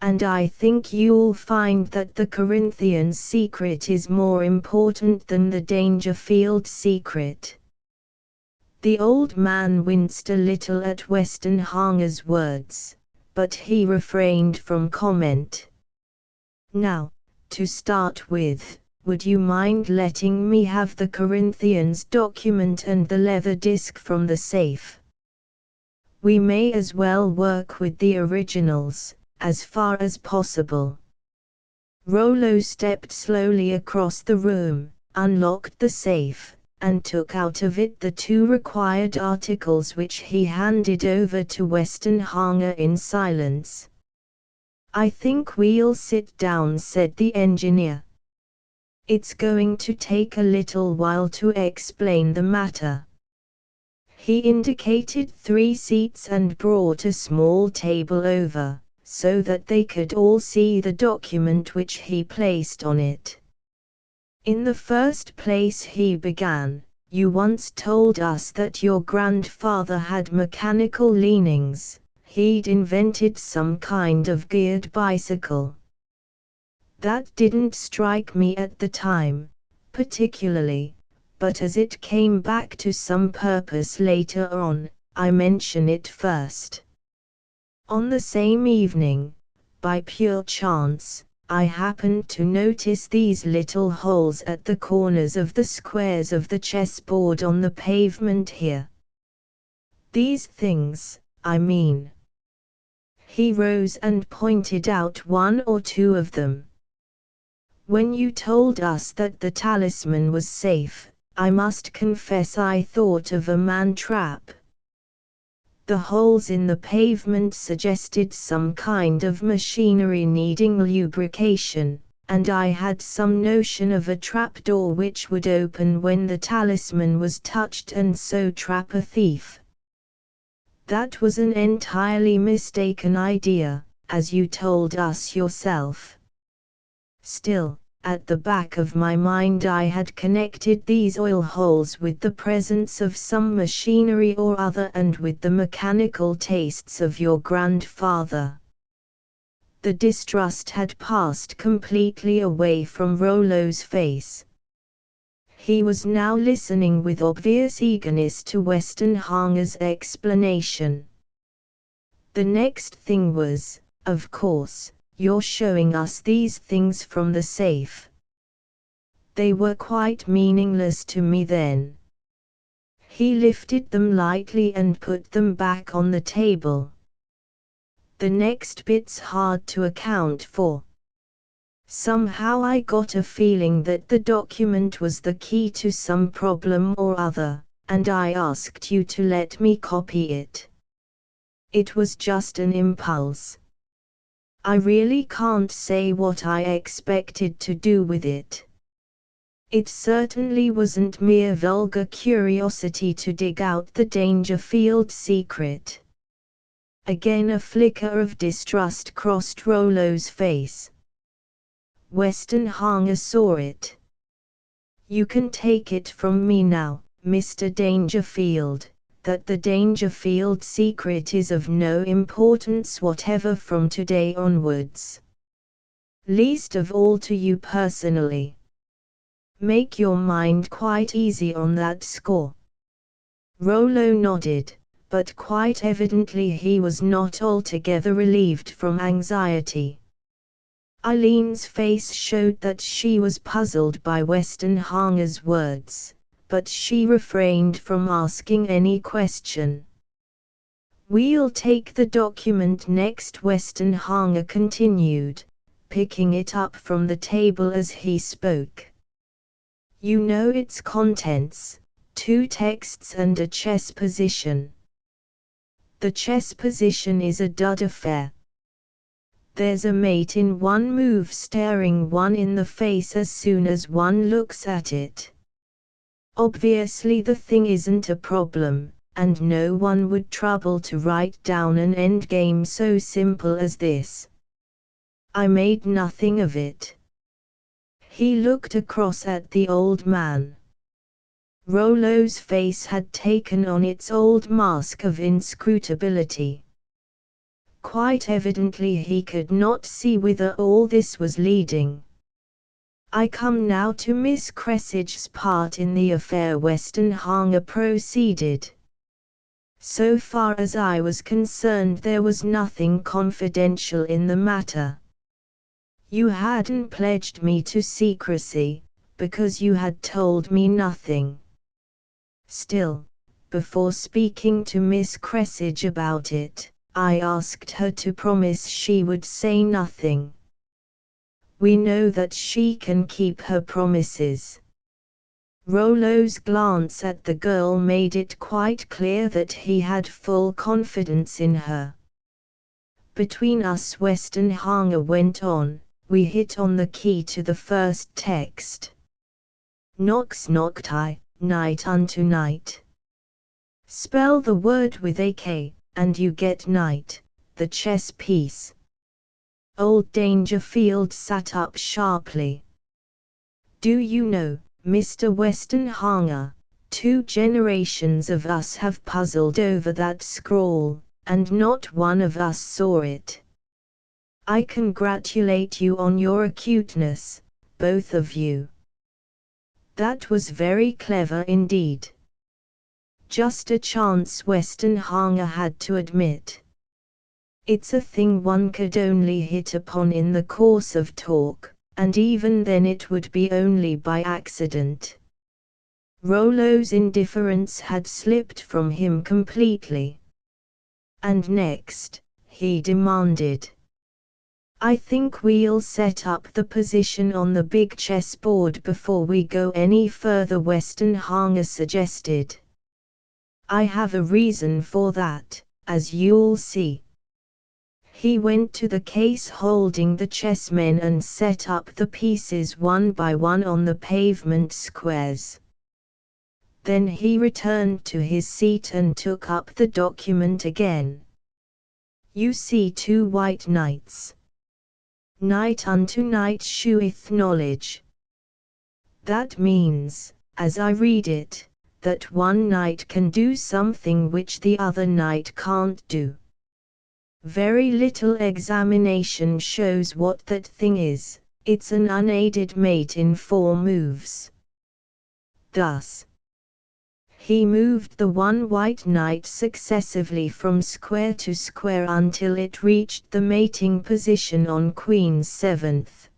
And I think you'll find that the Corinthian secret is more important than the Dangerfield secret." The old man winced a little at Westenhanger's words, but he refrained from comment. "Now, to start with, would you mind letting me have the Corinthians document and the leather disc from the safe? We may as well work with the originals, as far as possible." Rollo stepped slowly across the room, unlocked the safe, and took out of it the two required articles which he handed over to Westenhanger in silence. "I think we'll sit down," said the engineer. "It's going to take a little while to explain the matter." He indicated 3 seats and brought a small table over, so that they could all see the document which he placed on it. "In the first place," he began, "you once told us that your grandfather had mechanical leanings. He'd invented some kind of geared bicycle. That didn't strike me at the time, particularly, but as it came back to some purpose later on, I mention it first. On the same evening, by pure chance, I happened to notice these little holes at the corners of the squares of the chessboard on the pavement here. These things, I mean." He rose and pointed out 1 or 2 of them. "When you told us that the talisman was safe, I must confess I thought of a man-trap. The holes in the pavement suggested some kind of machinery needing lubrication, and I had some notion of a trapdoor which would open when the talisman was touched and so trap a thief. That was an entirely mistaken idea, as you told us yourself. Still, at the back of my mind I had connected these oil holes with the presence of some machinery or other and with the mechanical tastes of your grandfather." The distrust had passed completely away from Rollo's face. He was now listening with obvious eagerness to Westenhanger's explanation. "The next thing was, of course, your showing us these things from the safe. They were quite meaningless to me then." He lifted them lightly and put them back on the table. "The next bit's hard to account for. Somehow I got a feeling that the document was the key to some problem or other, and I asked you to let me copy it. It was just an impulse. I really can't say what I expected to do with it. It certainly wasn't mere vulgar curiosity to dig out the Dangerfield secret. Again a flicker of distrust crossed Rollo's face. Westenhanger saw it. You can take it from me now, Mr. Dangerfield, that the Dangerfield secret is of no importance whatever from today onwards. Least of all to you personally. Make your mind quite easy on that score. Rollo nodded, but quite evidently he was not altogether relieved from anxiety. Eileen's face showed that she was puzzled by Westenhanger's words, but she refrained from asking any question. We'll take the document next, Westenhanger continued, picking it up from the table as he spoke. You know its contents, 2 texts and a chess position. The chess position is a dud affair. There's a mate in one move staring one in the face as soon as one looks at it. Obviously the thing isn't a problem, and no one would trouble to write down an endgame so simple as this. I made nothing of it. He looked across at the old man. Rollo's face had taken on its old mask of inscrutability. Quite evidently he could not see whither all this was leading. I come now to Miss Cressidge's part in the affair, Westenhanger proceeded. So far as I was concerned there was nothing confidential in the matter. You hadn't pledged me to secrecy, because you had told me nothing. Still, before speaking to Miss Cressidge about it, I asked her to promise she would say nothing. We know that she can keep her promises. Rollo's glance at the girl made it quite clear that he had full confidence in her. Between us, Westenhanger went on, we hit on the key to the first text. Nox nocti, night unto night. Spell the word with a K, and you get night, the chess piece. Old Dangerfield sat up sharply. Do you know, Mr. Westenhanger, 2 generations of us have puzzled over that scrawl, and not one of us saw it. I congratulate you on your acuteness, both of you. That was very clever indeed. Just a chance, Westenhanger had to admit. It's a thing one could only hit upon in the course of talk, and even then it would be only by accident. Rollo's indifference had slipped from him completely. And next, he demanded. I think we'll set up the position on the big chessboard before we go any further, Westenhanger suggested. I have a reason for that, as you'll see. He went to the case holding the chessmen and set up the pieces one by one on the pavement squares. Then he returned to his seat and took up the document again. You see 2 white knights. Knight unto knight sheweth knowledge. That means, as I read it, that one knight can do something which the other knight can't do. Very little examination shows what that thing is. It's an unaided mate in 4 moves. Thus, he moved the one white knight successively from square to square until it reached the mating position on Queen's 7th.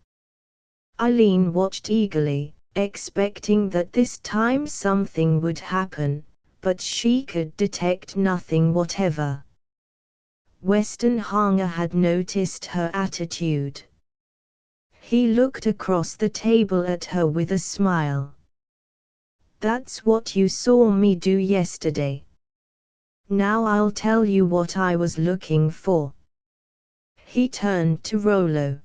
Eileen watched eagerly, expecting that this time something would happen, but she could detect nothing whatever. Westenhanger had noticed her attitude. He looked across the table at her with a smile. That's what you saw me do yesterday. Now I'll tell you what I was looking for. He turned to Rollo.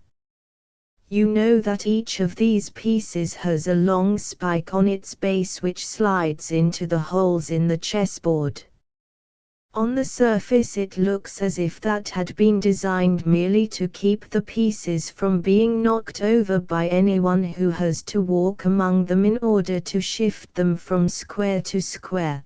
You know that each of these pieces has a long spike on its base which slides into the holes in the chessboard. On the surface it looks as if that had been designed merely to keep the pieces from being knocked over by anyone who has to walk among them in order to shift them from square to square.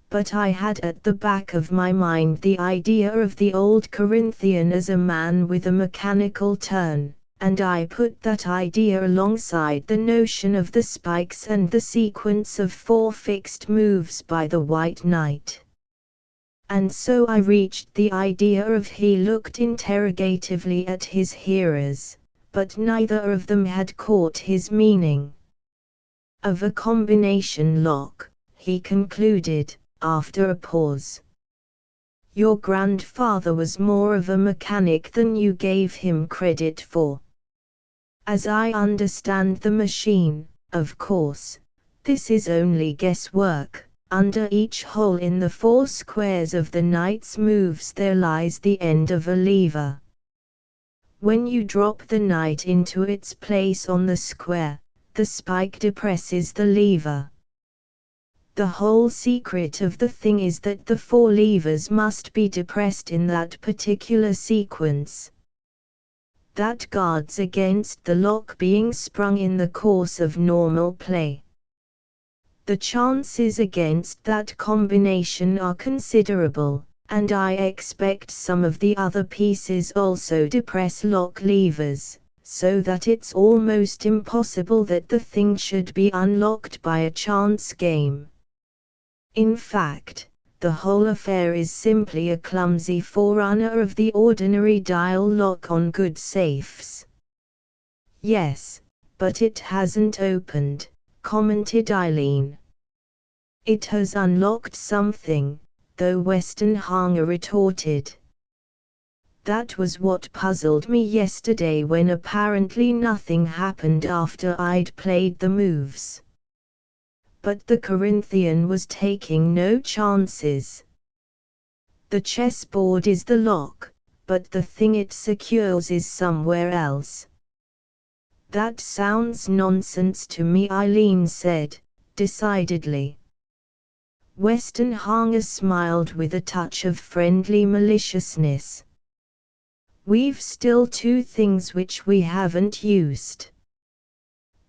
But I had at the back of my mind the idea of the old Corinthian as a man with a mechanical turn, and I put that idea alongside the notion of the spikes and the sequence of 4 fixed moves by the White Knight. And so I reached the idea of he looked interrogatively at his hearers, but neither of them had caught his meaning. Of a combination lock, he concluded, after a pause. Your grandfather was more of a mechanic than you gave him credit for. As I understand the machine, of course, this is only guesswork. Under each hole in the 4 squares of the knight's moves there lies the end of a lever. When you drop the knight into its place on the square, the spike depresses the lever. The whole secret of the thing is that the 4 levers must be depressed in that particular sequence. That guards against the lock being sprung in the course of normal play. The chances against that combination are considerable, and I expect some of the other pieces also depress lock levers, so that it's almost impossible that the thing should be unlocked by a chance game. In fact, the whole affair is simply a clumsy forerunner of the ordinary dial lock on good safes. Yes, but it hasn't opened, commented Eileen. It has unlocked something, though, Westenhanger retorted. That was what puzzled me yesterday when apparently nothing happened after I'd played the moves. But the Corinthian was taking no chances. The chessboard is the lock, but the thing it secures is somewhere else. That sounds nonsense to me, Eileen said, decidedly. Westenhanger smiled with a touch of friendly maliciousness. We've still 2 things which we haven't used.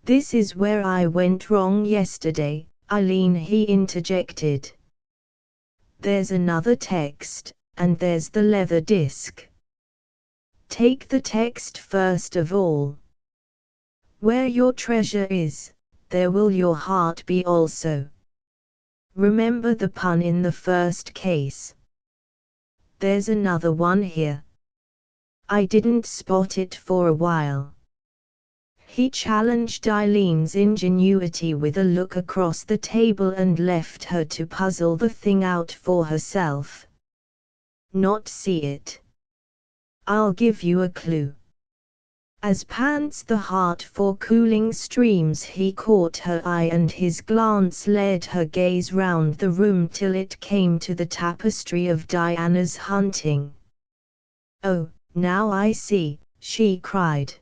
This is where I went wrong yesterday, Eileen, he interjected. There's another text, and there's the leather disc. Take the text first of all. Where your treasure is, there will your heart be also. Remember the pun in the first case. There's another one here. I didn't spot it for a while. He challenged Eileen's ingenuity with a look across the table and left her to puzzle the thing out for herself. Not see it. I'll give you a clue. As pants the heart for cooling streams, he caught her eye and his glance led her gaze round the room till it came to the tapestry of Diana's hunting. Oh, now I see, she cried.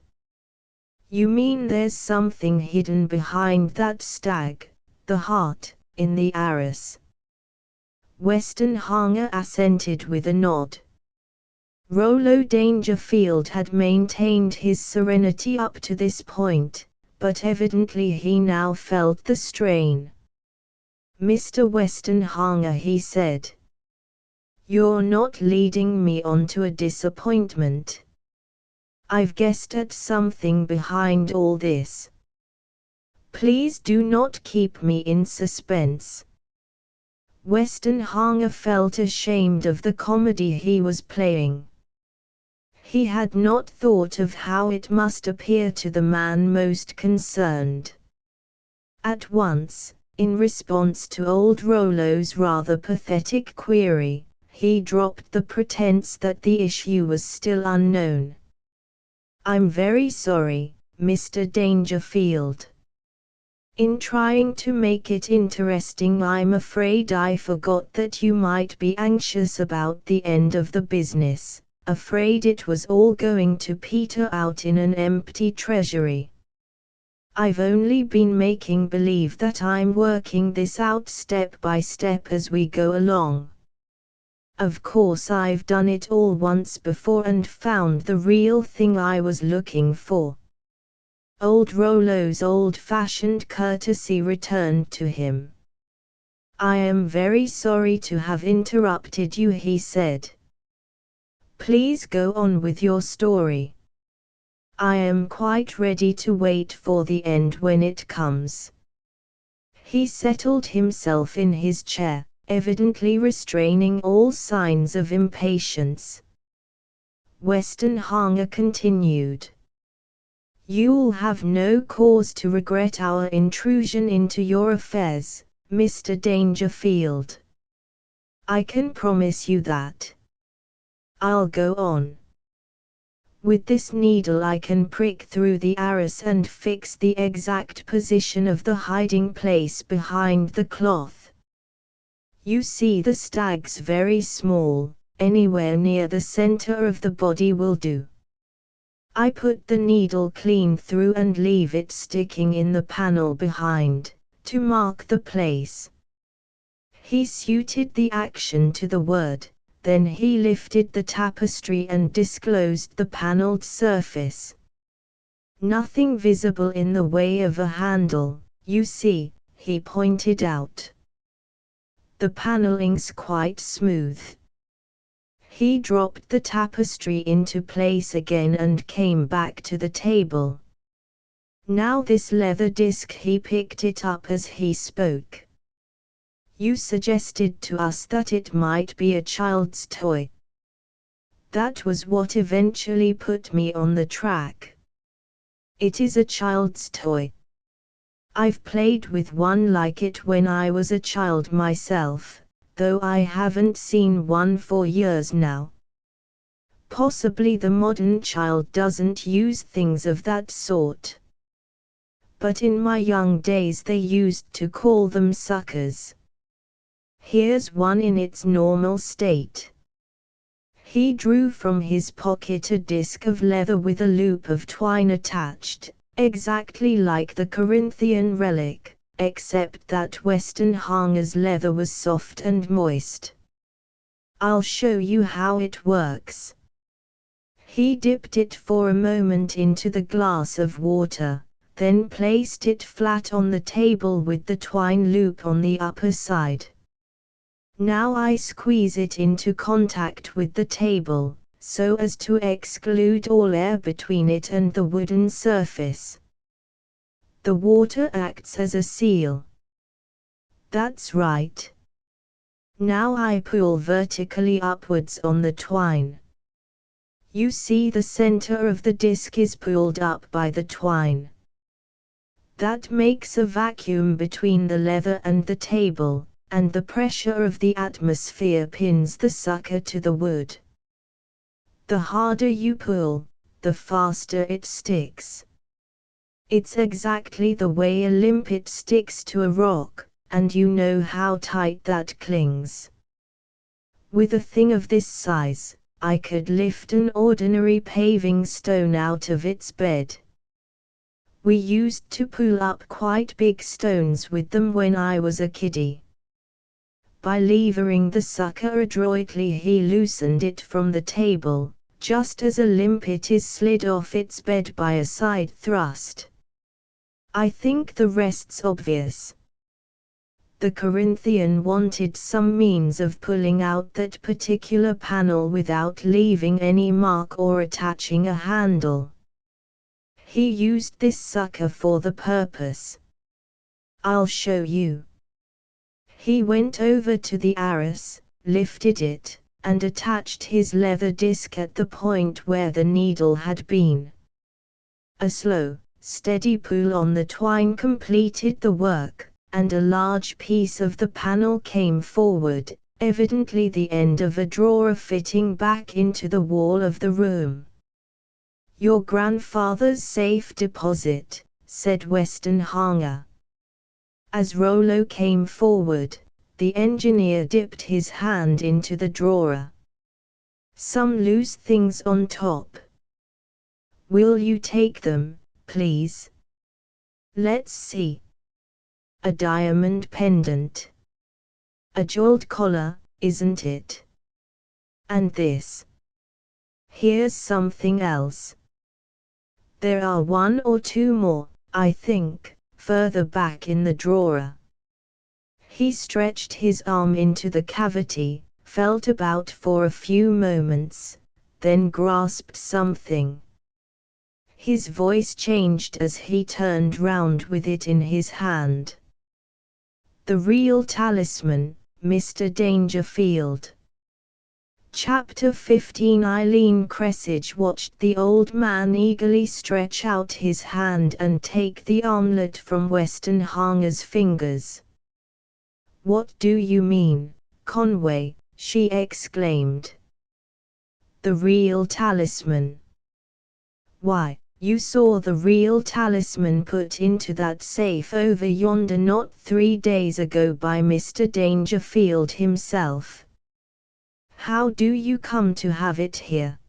You mean there's something hidden behind that stag, the heart, in the arras? Westenhanger assented with a nod. Rollo Dangerfield had maintained his serenity up to this point, but evidently he now felt the strain. Mr. Westenhanger, he said. You're not leading me on to a disappointment. I've guessed at something behind all this. Please do not keep me in suspense. Westenhanger felt ashamed of the comedy he was playing. He had not thought of how it must appear to the man most concerned. At once, in response to old Rollo's rather pathetic query, he dropped the pretense that the issue was still unknown. I'm very sorry, Mr. Dangerfield. In trying to make it interesting, I'm afraid I forgot that you might be anxious about the end of the business, afraid it was all going to peter out in an empty treasury. I've only been making believe that I'm working this out step by step as we go along. Of course I've done it all once before and found the real thing I was looking for. Old Rollo's old-fashioned courtesy returned to him. I am very sorry to have interrupted you, he said. Please go on with your story. I am quite ready to wait for the end when it comes. He settled himself in his chair, evidently restraining all signs of impatience. Weston Hanger continued. You'll have no cause to regret our intrusion into your affairs, Mr. Dangerfield. I can promise you that. I'll go on. With this needle I can prick through the arras and fix the exact position of the hiding place behind the cloth. You see, the stag's very small, anywhere near the center of the body will do. I put the needle clean through and leave it sticking in the panel behind, to mark the place. He suited the action to the word, then he lifted the tapestry and disclosed the paneled surface. Nothing visible in the way of a handle, you see, he pointed out. The paneling's quite smooth. He dropped the tapestry into place again and came back to the table. Now this leather disc, he picked it up as he spoke. You suggested to us that it might be a child's toy. That was what eventually put me on the track. It is a child's toy. I've played with one like it when I was a child myself, though I haven't seen one for years now. Possibly the modern child doesn't use things of that sort. But in my young days they used to call them suckers. Here's one in its normal state. He drew from his pocket a disc of leather with a loop of twine attached, exactly like the Corinthian relic, except that Weston Hanger's leather was soft and moist. I'll show you how it works. He dipped it for a moment into the glass of water, then placed it flat on the table with the twine loop on the upper side. Now I squeeze it into contact with the table, so as to exclude all air between it and the wooden surface. The water acts as a seal. That's right. Now I pull vertically upwards on the twine. You see, the center of the disc is pulled up by the twine. That makes a vacuum between the leather and the table, and the pressure of the atmosphere pins the sucker to the wood. The harder you pull, the faster it sticks. It's exactly the way a limpet sticks to a rock, and you know how tight that clings. With a thing of this size, I could lift an ordinary paving stone out of its bed. We used to pull up quite big stones with them when I was a kiddie. By levering the sucker adroitly, he loosened it from the table, just as a limpet is slid off its bed by a side thrust. I think the rest's obvious. The Corinthian wanted some means of pulling out that particular panel without leaving any mark or attaching a handle. He used this sucker for the purpose. I'll show you. He went over to the arras, lifted it, and attached his leather disc at the point where the needle had been. A slow, steady pull on the twine completed the work, and a large piece of the panel came forward, evidently the end of a drawer fitting back into the wall of the room. Your grandfather's safe deposit, said Weston Hanger. As Rollo came forward, the engineer dipped his hand into the drawer. "Some loose things on top. Will you take them, please? Let's see. A diamond pendant. A jeweled collar, isn't it? And this. Here's something else. There are one or two more, I think, further back in the drawer." He stretched his arm into the cavity, felt about for a few moments, then grasped something. His voice changed as he turned round with it in his hand. "The real talisman, Mr. Dangerfield." Chapter 15. Eileen Cressidge watched the old man eagerly stretch out his hand and take the armlet from Weston Hanger's fingers. "What do you mean, Conway?" she exclaimed. "The real talisman. Why, you saw the real talisman put into that safe over yonder not 3 days ago by Mr. Dangerfield himself. How do you come to have it here?"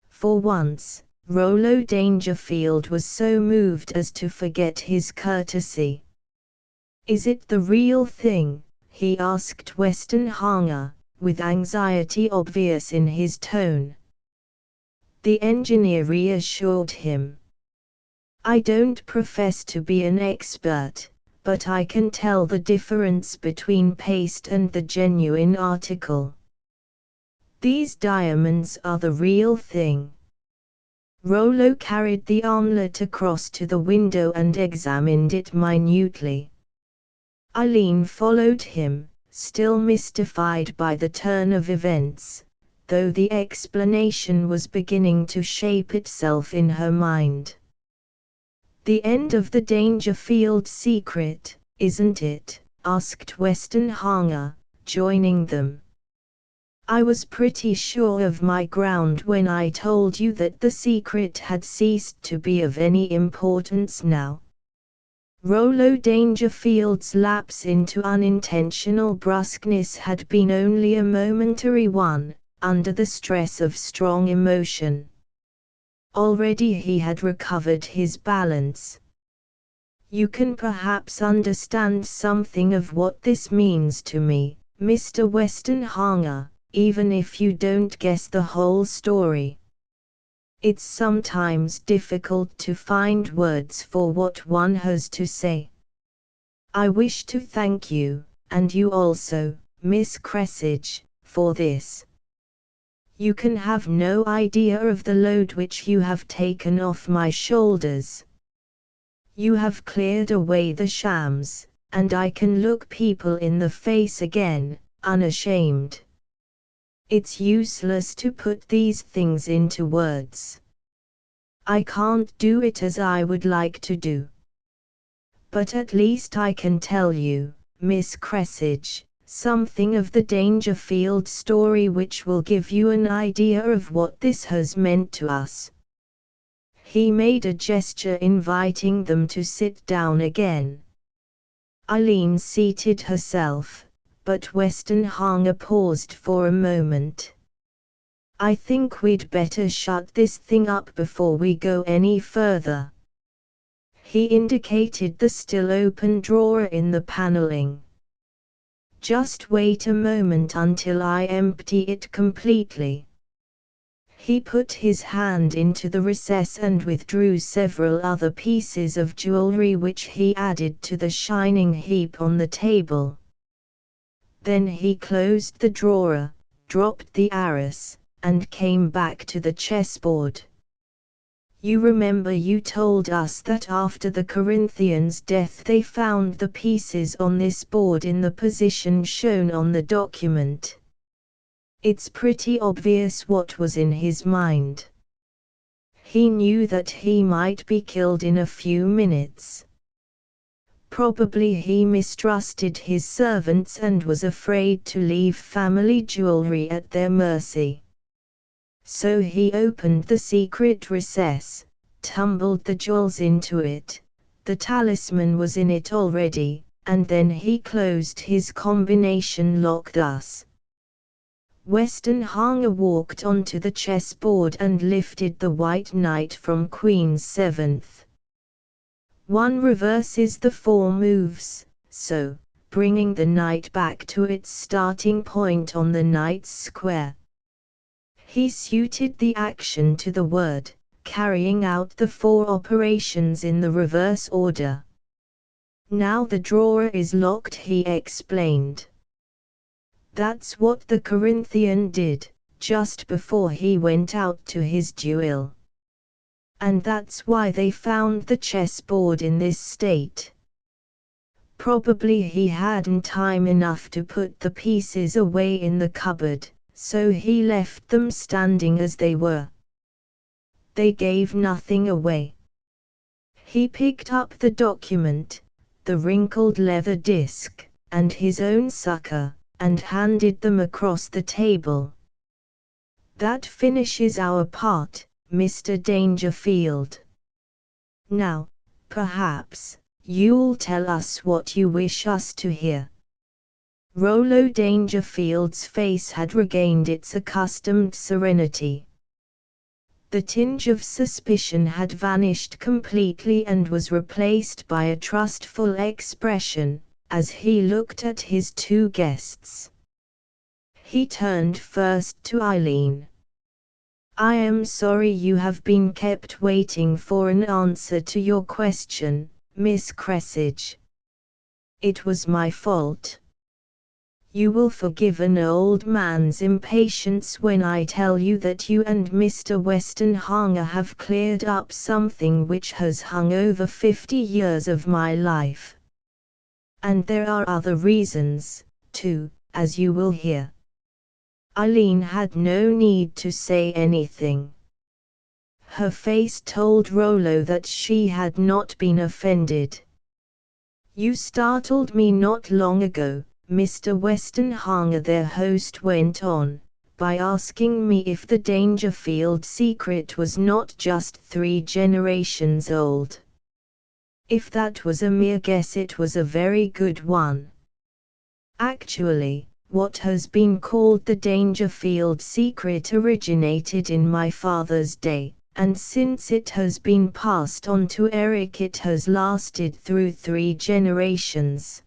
For once, Rollo Dangerfield was so moved as to forget his courtesy. "Is it the real thing?" he asked Weston Hanger, with anxiety obvious in his tone. The engineer reassured him. "I don't profess to be an expert, but I can tell the difference between paste and the genuine article. These diamonds are the real thing." Rollo carried the armlet across to the window and examined it minutely. Eileen followed him, still mystified by the turn of events, though the explanation was beginning to shape itself in her mind. "The end of the Dangerfield secret, isn't it?" asked Weston Hanger, joining them. "I was pretty sure of my ground when I told you that the secret had ceased to be of any importance now." Rollo Dangerfield's lapse into unintentional brusqueness had been only a momentary one, under the stress of strong emotion. Already he had recovered his balance. "You can perhaps understand something of what this means to me, Mr. Weston Hanger, even if you don't guess the whole story. It's sometimes difficult to find words for what one has to say. I wish to thank you, and you also, Miss Cressidge, for this. You can have no idea of the load which you have taken off my shoulders. You have cleared away the shams, and I can look people in the face again, unashamed. It's useless to put these things into words. I can't do it as I would like to do. But at least I can tell you, Miss Cressidge, something of the Dangerfield story which will give you an idea of what this has meant to us." He made a gesture inviting them to sit down again. Eileen seated herself, but Weston Hanger paused for a moment. "I think we'd better shut this thing up before we go any further." He indicated the still open drawer in the paneling. "Just wait a moment until I empty it completely." He put his hand into the recess and withdrew several other pieces of jewelry which he added to the shining heap on the table. Then he closed the drawer, dropped the arras, and came back to the chessboard. "You remember you told us that after the Corinthians' death they found the pieces on this board in the position shown on the document. It's pretty obvious what was in his mind. He knew that he might be killed in a few minutes. Probably he mistrusted his servants and was afraid to leave family jewelry at their mercy. So he opened the secret recess, tumbled the jewels into it, The talisman was in it already, and then he closed his combination lock thus. Western Hanger walked onto the chessboard and lifted the white knight from Queen's 7th. One reverses the 4 moves, so, bringing the knight back to its starting point on the knight's square. He suited the action to the word, carrying out the 4 operations in the reverse order. Now the drawer is locked, he explained. That's what the Corinthian did, just before he went out to his duel. And that's why they found the chessboard in this state. Probably he hadn't time enough to put the pieces away in the cupboard, so he left them standing as they were. They gave nothing away. He picked up the document, the wrinkled leather disc, and his own sucker, and handed them across the table. That finishes our part, Mr. Dangerfield. Now, perhaps, you'll tell us what you wish us to hear. Rollo Dangerfield's face had regained its accustomed serenity. The tinge of suspicion had vanished completely and was replaced by a trustful expression, as he looked at his 2 guests. He turned first to Eileen. I am sorry you have been kept waiting for an answer to your question, Miss Cressidge. It was my fault. You will forgive an old man's impatience when I tell you that you and Mr. Westenhanger have cleared up something which has hung over 50 years of my life. And there are other reasons, too, as you will hear. Eileen had no need to say anything. Her face told Rollo that she had not been offended. You startled me not long ago, Mr. Westenhanger, their host went on, by asking me if the Dangerfield secret was not just 3 generations old. If that was a mere guess, it was a very good one. Actually, what has been called the Dangerfield secret originated in my father's day, and since it has been passed on to Eric, it has lasted through 3 generations.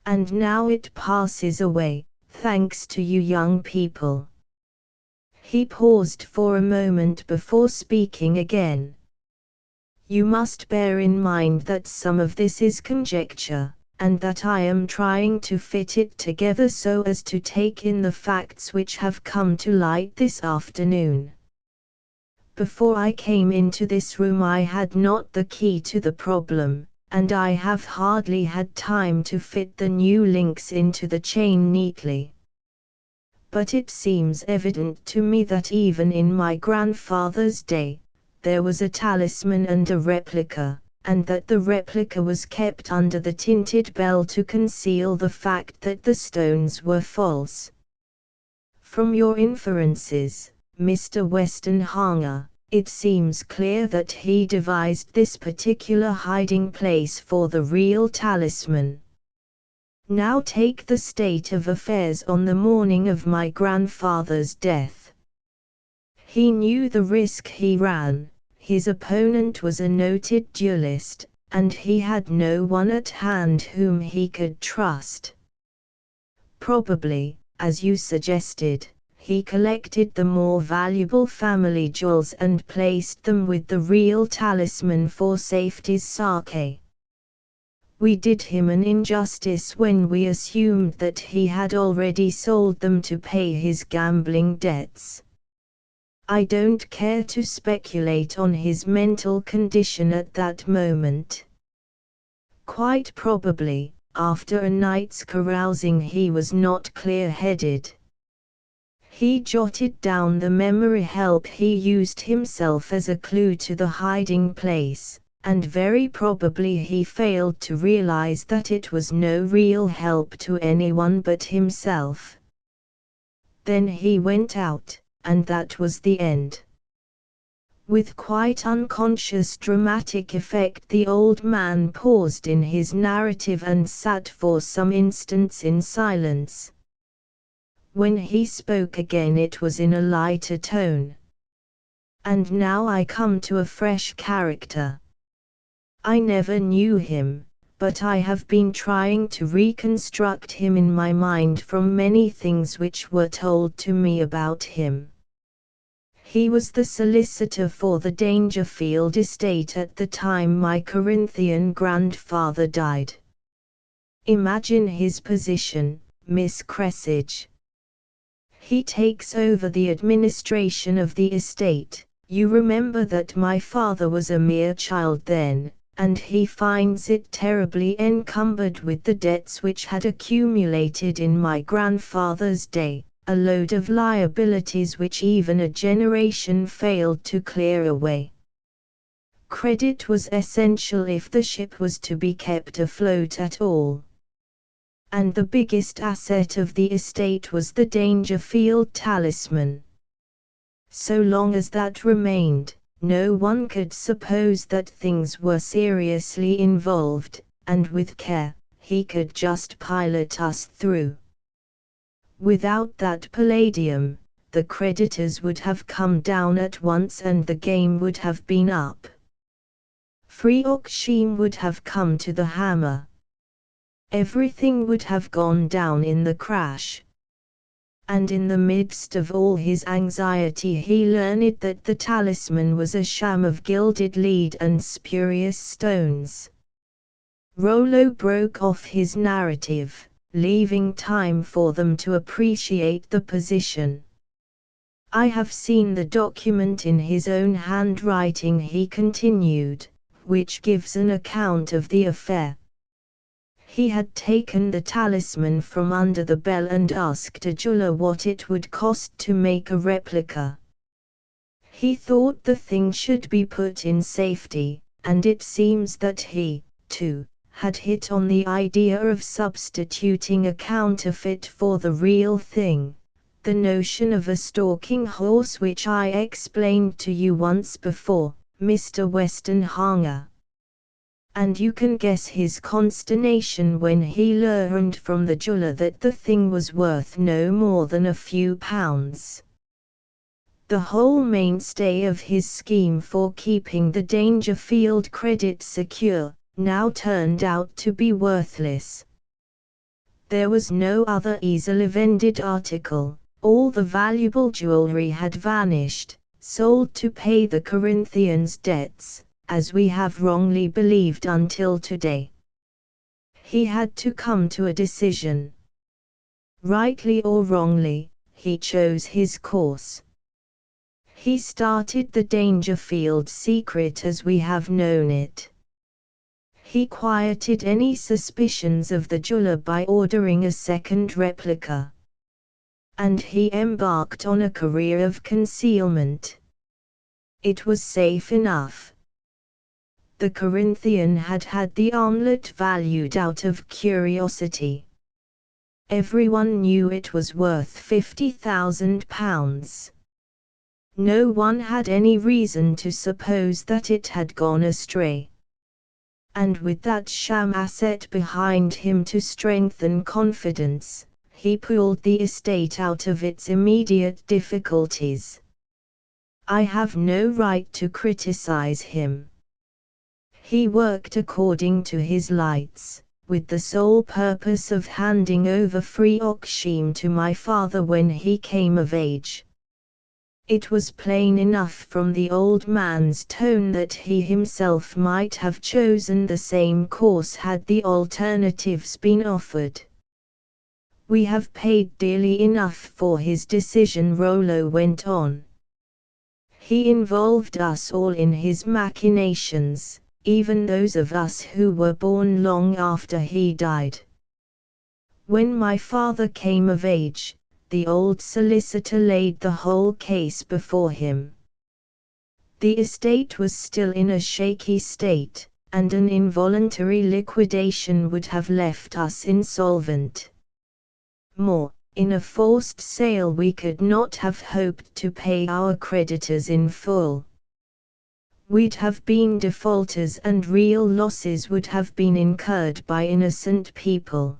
And now it passes away, thanks to you young people. He paused for a moment before speaking again. You must bear in mind that some of this is conjecture, and that I am trying to fit it together so as to take in the facts which have come to light this afternoon. Before I came into this room I had not the key to the problem, and I have hardly had time to fit the new links into the chain neatly. But it seems evident to me that even in my grandfather's day, there was a talisman and a replica, and that the replica was kept under the tinted bell to conceal the fact that the stones were false. From your inferences, Mr. Westenhanger, it seems clear that he devised this particular hiding place for the real talisman. Now take the state of affairs on the morning of my grandfather's death. He knew the risk he ran. His opponent was a noted duelist, and he had no one at hand whom he could trust. Probably, as you suggested, he collected the more valuable family jewels and placed them with the real talisman for safety's sake. We did him an injustice when we assumed that he had already sold them to pay his gambling debts. I don't care to speculate on his mental condition at that moment. Quite probably, after a night's carousing, he was not clear-headed. He jotted down the memory help he used himself as a clue to the hiding place, and very probably he failed to realize that it was no real help to anyone but himself. Then he went out, and that was the end. With quite unconscious dramatic effect, the old man paused in his narrative and sat for some instants in silence. When he spoke again it was in a lighter tone. And now I come to a fresh character. I never knew him, but I have been trying to reconstruct him in my mind from many things which were told to me about him. He was the solicitor for the Dangerfield estate at the time my Corinthian grandfather died. Imagine his position, Miss Cressidge. He takes over the administration of the estate. You remember that my father was a mere child then, and he finds it terribly encumbered with the debts which had accumulated in my grandfather's day, a load of liabilities which even a generation failed to clear away. Credit was essential if the ship was to be kept afloat at all. And the biggest asset of the estate was the Dangerfield Talisman. So long as that remained, no one could suppose that things were seriously involved, and with care, he could just pilot us through. Without that palladium, the creditors would have come down at once and the game would have been up. Freoxshim would have come to the hammer. Everything would have gone down in the crash. And in the midst of all his anxiety he learned that the talisman was a sham of gilded lead and spurious stones. Rollo broke off his narrative, leaving time for them to appreciate the position. I have seen the document in his own handwriting, he continued, which gives an account of the affair. He had taken the talisman from under the bell and asked a jeweler what it would cost to make a replica. He thought the thing should be put in safety, and it seems that he, too, had hit on the idea of substituting a counterfeit for the real thing, the notion of a stalking horse which I explained to you once before, Mr. Westenhanger. And you can guess his consternation when he learned from the jeweler that the thing was worth no more than a few pounds. The whole mainstay of his scheme for keeping the Dangerfield credit secure, now turned out to be worthless. There was no other easily vended article, all the valuable jewelry had vanished, sold to pay the Corinthians' debts, as we have wrongly believed until today. He had to come to a decision. Rightly or wrongly, he chose his course. He started the Dangerfield secret as we have known it. He quieted any suspicions of the jeweler by ordering a second replica. And he embarked on a career of concealment. It was safe enough. The Corinthian had had the armlet valued out of curiosity. Everyone knew it was worth £50,000. No one had any reason to suppose that it had gone astray. And with that sham asset behind him to strengthen confidence, he pulled the estate out of its immediate difficulties. I have no right to criticize him. He worked according to his lights, with the sole purpose of handing over Freoxshim to my father when he came of age. It was plain enough from the old man's tone that he himself might have chosen the same course had the alternatives been offered. We have paid dearly enough for his decision, Rollo went on. He involved us all in his machinations, even those of us who were born long after he died. When my father came of age, the old solicitor laid the whole case before him. The estate was still in a shaky state, and an involuntary liquidation would have left us insolvent. More, in a forced sale we could not have hoped to pay our creditors in full. we'd have been defaulters and real losses would have been incurred by innocent people.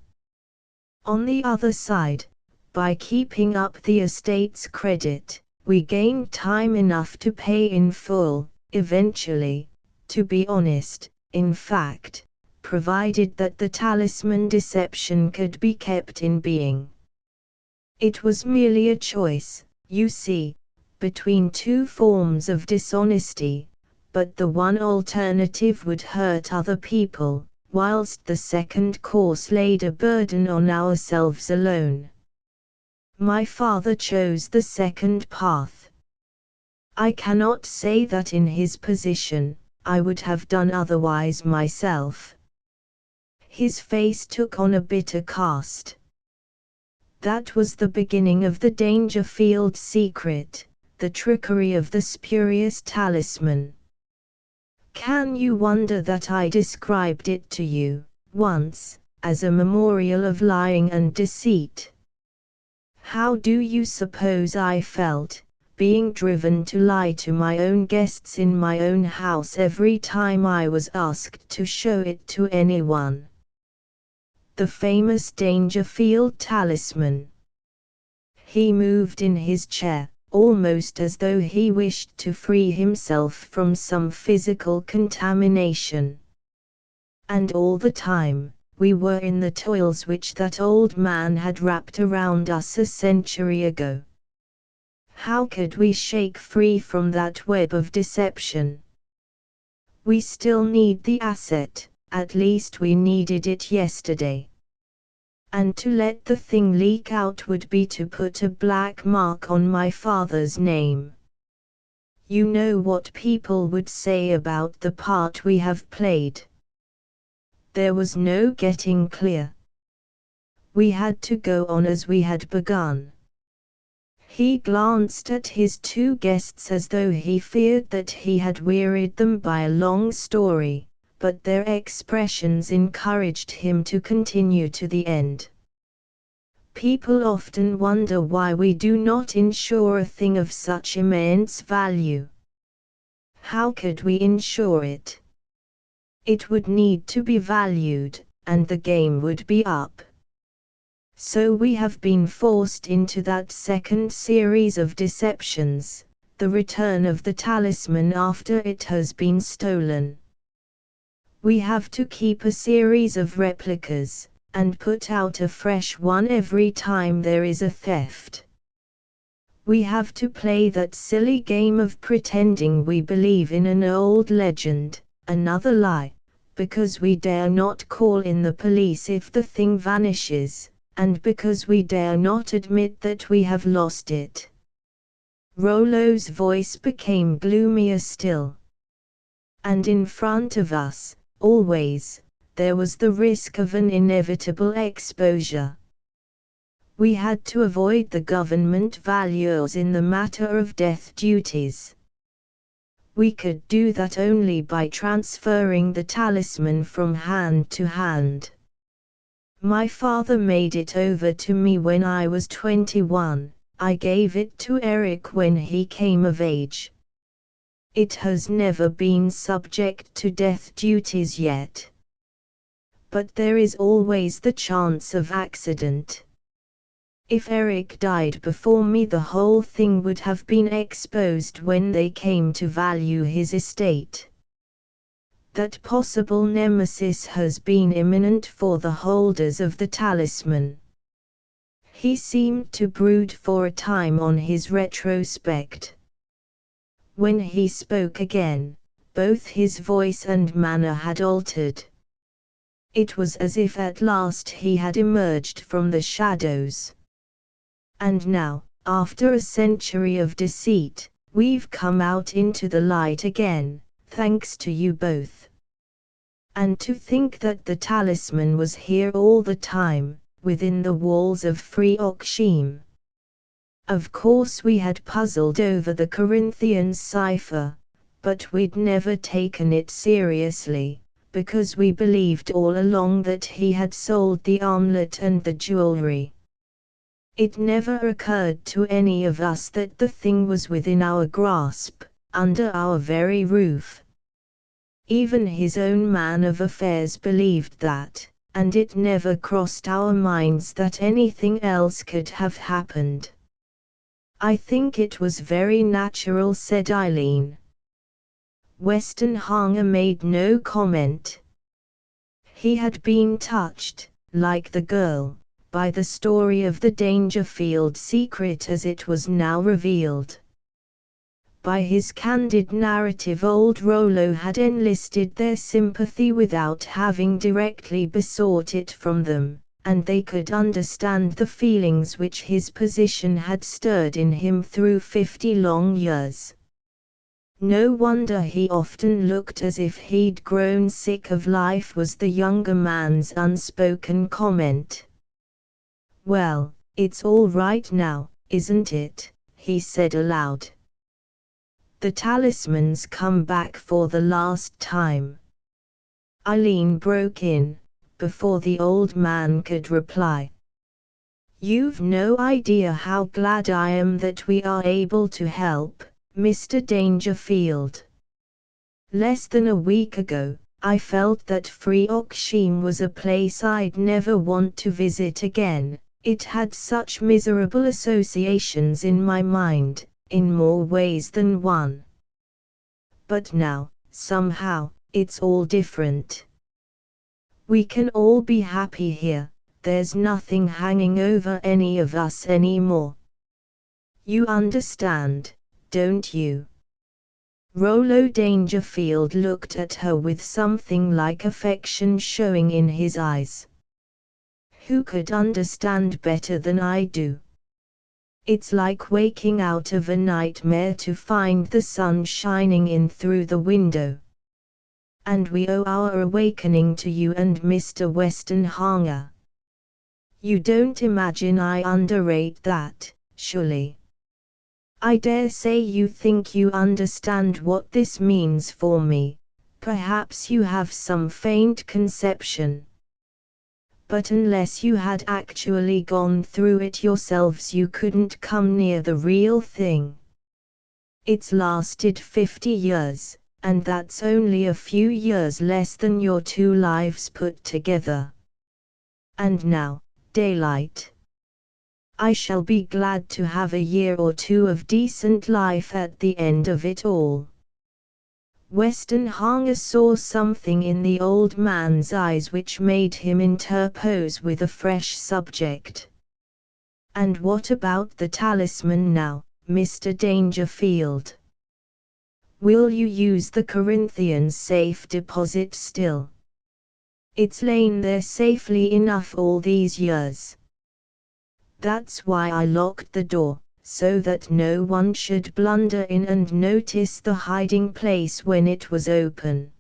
On the other side, by keeping up the estate's credit, we gained time enough to pay in full, eventually, to be honest, in fact, provided that the talisman deception could be kept in being. It was merely a choice, you see, between two forms of dishonesty, but the one alternative would hurt other people, whilst the second course laid a burden on ourselves alone. My father chose the second path. I cannot say that in his position, I would have done otherwise myself. His face took on a bitter cast. That was the beginning of the Dangerfield secret, the trickery of the spurious talisman. Can you wonder that I described it to you, once, as a memorial of lying and deceit? How do you suppose I felt, being driven to lie to my own guests in my own house every time I was asked to show it to anyone? The famous Dangerfield talisman. He moved in his chair, almost as though he wished to free himself from some physical contamination. And all the time, we were in the toils which that old man had wrapped around us a century ago. How could we shake free from that web of deception? We still need the asset, at least we needed it yesterday. And to let the thing leak out would be to put a black mark on my father's name. You know what people would say about the part we have played. There was no getting clear. We had to go on as we had begun. He glanced at his two guests as though he feared that he had wearied them by a long story, but their expressions encouraged him to continue to the end. People often wonder why we do not insure a thing of such immense value. How could we insure it? It would need to be valued, and the game would be up. So we have been forced into that second series of deceptions, the return of the talisman after it has been stolen. We have to keep a series of replicas, and put out a fresh one every time there is a theft. We have to play that silly game of pretending we believe in an old legend, another lie, because we dare not call in the police if the thing vanishes, and because we dare not admit that we have lost it. Rollo's voice became gloomier still. And in front of us, always, there was the risk of an inevitable exposure. We had to avoid the government valuers in the matter of death duties. We could do that only by transferring the talisman from hand to hand. My father made it over to me when I was 21, I gave it to Eric when he came of age. It has never been subject to death duties yet. But there is always the chance of accident. If Eric died before me, the whole thing would have been exposed when they came to value his estate. That possible nemesis has been imminent for the holders of the talisman. He seemed to brood for a time on his retrospect. When he spoke again, both his voice and manner had altered. It was as if at last he had emerged from the shadows. And now, after a century of deceit, we've come out into the light again, thanks to you both. And to think that the talisman was here all the time, within the walls of Free Okshim. Of course we had puzzled over the Corinthians' cipher, but we'd never taken it seriously, because we believed all along that he had sold the armlet and the jewelry. It never occurred to any of us that the thing was within our grasp, under our very roof. Even his own man of affairs believed that, and it never crossed our minds that anything else could have happened. I think it was very natural, said Eileen. Westenhanger made no comment. He had been touched, like the girl, by the story of the Dangerfield secret as it was now revealed. By his candid narrative old Rollo had enlisted their sympathy without having directly besought it from them, and they could understand the feelings which his position had stirred in him through 50 long years. No wonder he often looked as if he'd grown sick of life, was the younger man's unspoken comment. Well, it's all right now, isn't it? He said aloud. The talisman's come back for the last time. Eileen broke in, before the old man could reply. You've no idea how glad I am that we are able to help, Mr. Dangerfield. Less than a week ago, I felt that Freoxheim was a place I'd never want to visit again. It had such miserable associations in my mind, in more ways than one. But now, somehow, it's all different. We can all be happy here, there's nothing hanging over any of us anymore. You understand, don't you? Rollo Dangerfield looked at her with something like affection showing in his eyes. Who could understand better than I do? It's like waking out of a nightmare to find the sun shining in through the window. And we owe our awakening to you and Mr. Westenhanger. You don't imagine I underrate that, surely? I dare say you think you understand what this means for me, perhaps you have some faint conception. But unless you had actually gone through it yourselves you couldn't come near the real thing. It's lasted 50 years, and that's only a few years less than your 2 lives put together. And now, daylight. I shall be glad to have a year or 2 of decent life at the end of it all. Westenhanger saw something in the old man's eyes which made him interpose with a fresh subject. And what about the talisman now, Mr. Dangerfield? Will you use the Corinthians' safe deposit still? It's lain there safely enough all these years. That's why I locked the door, so that no one should blunder in and notice the hiding place when it was open.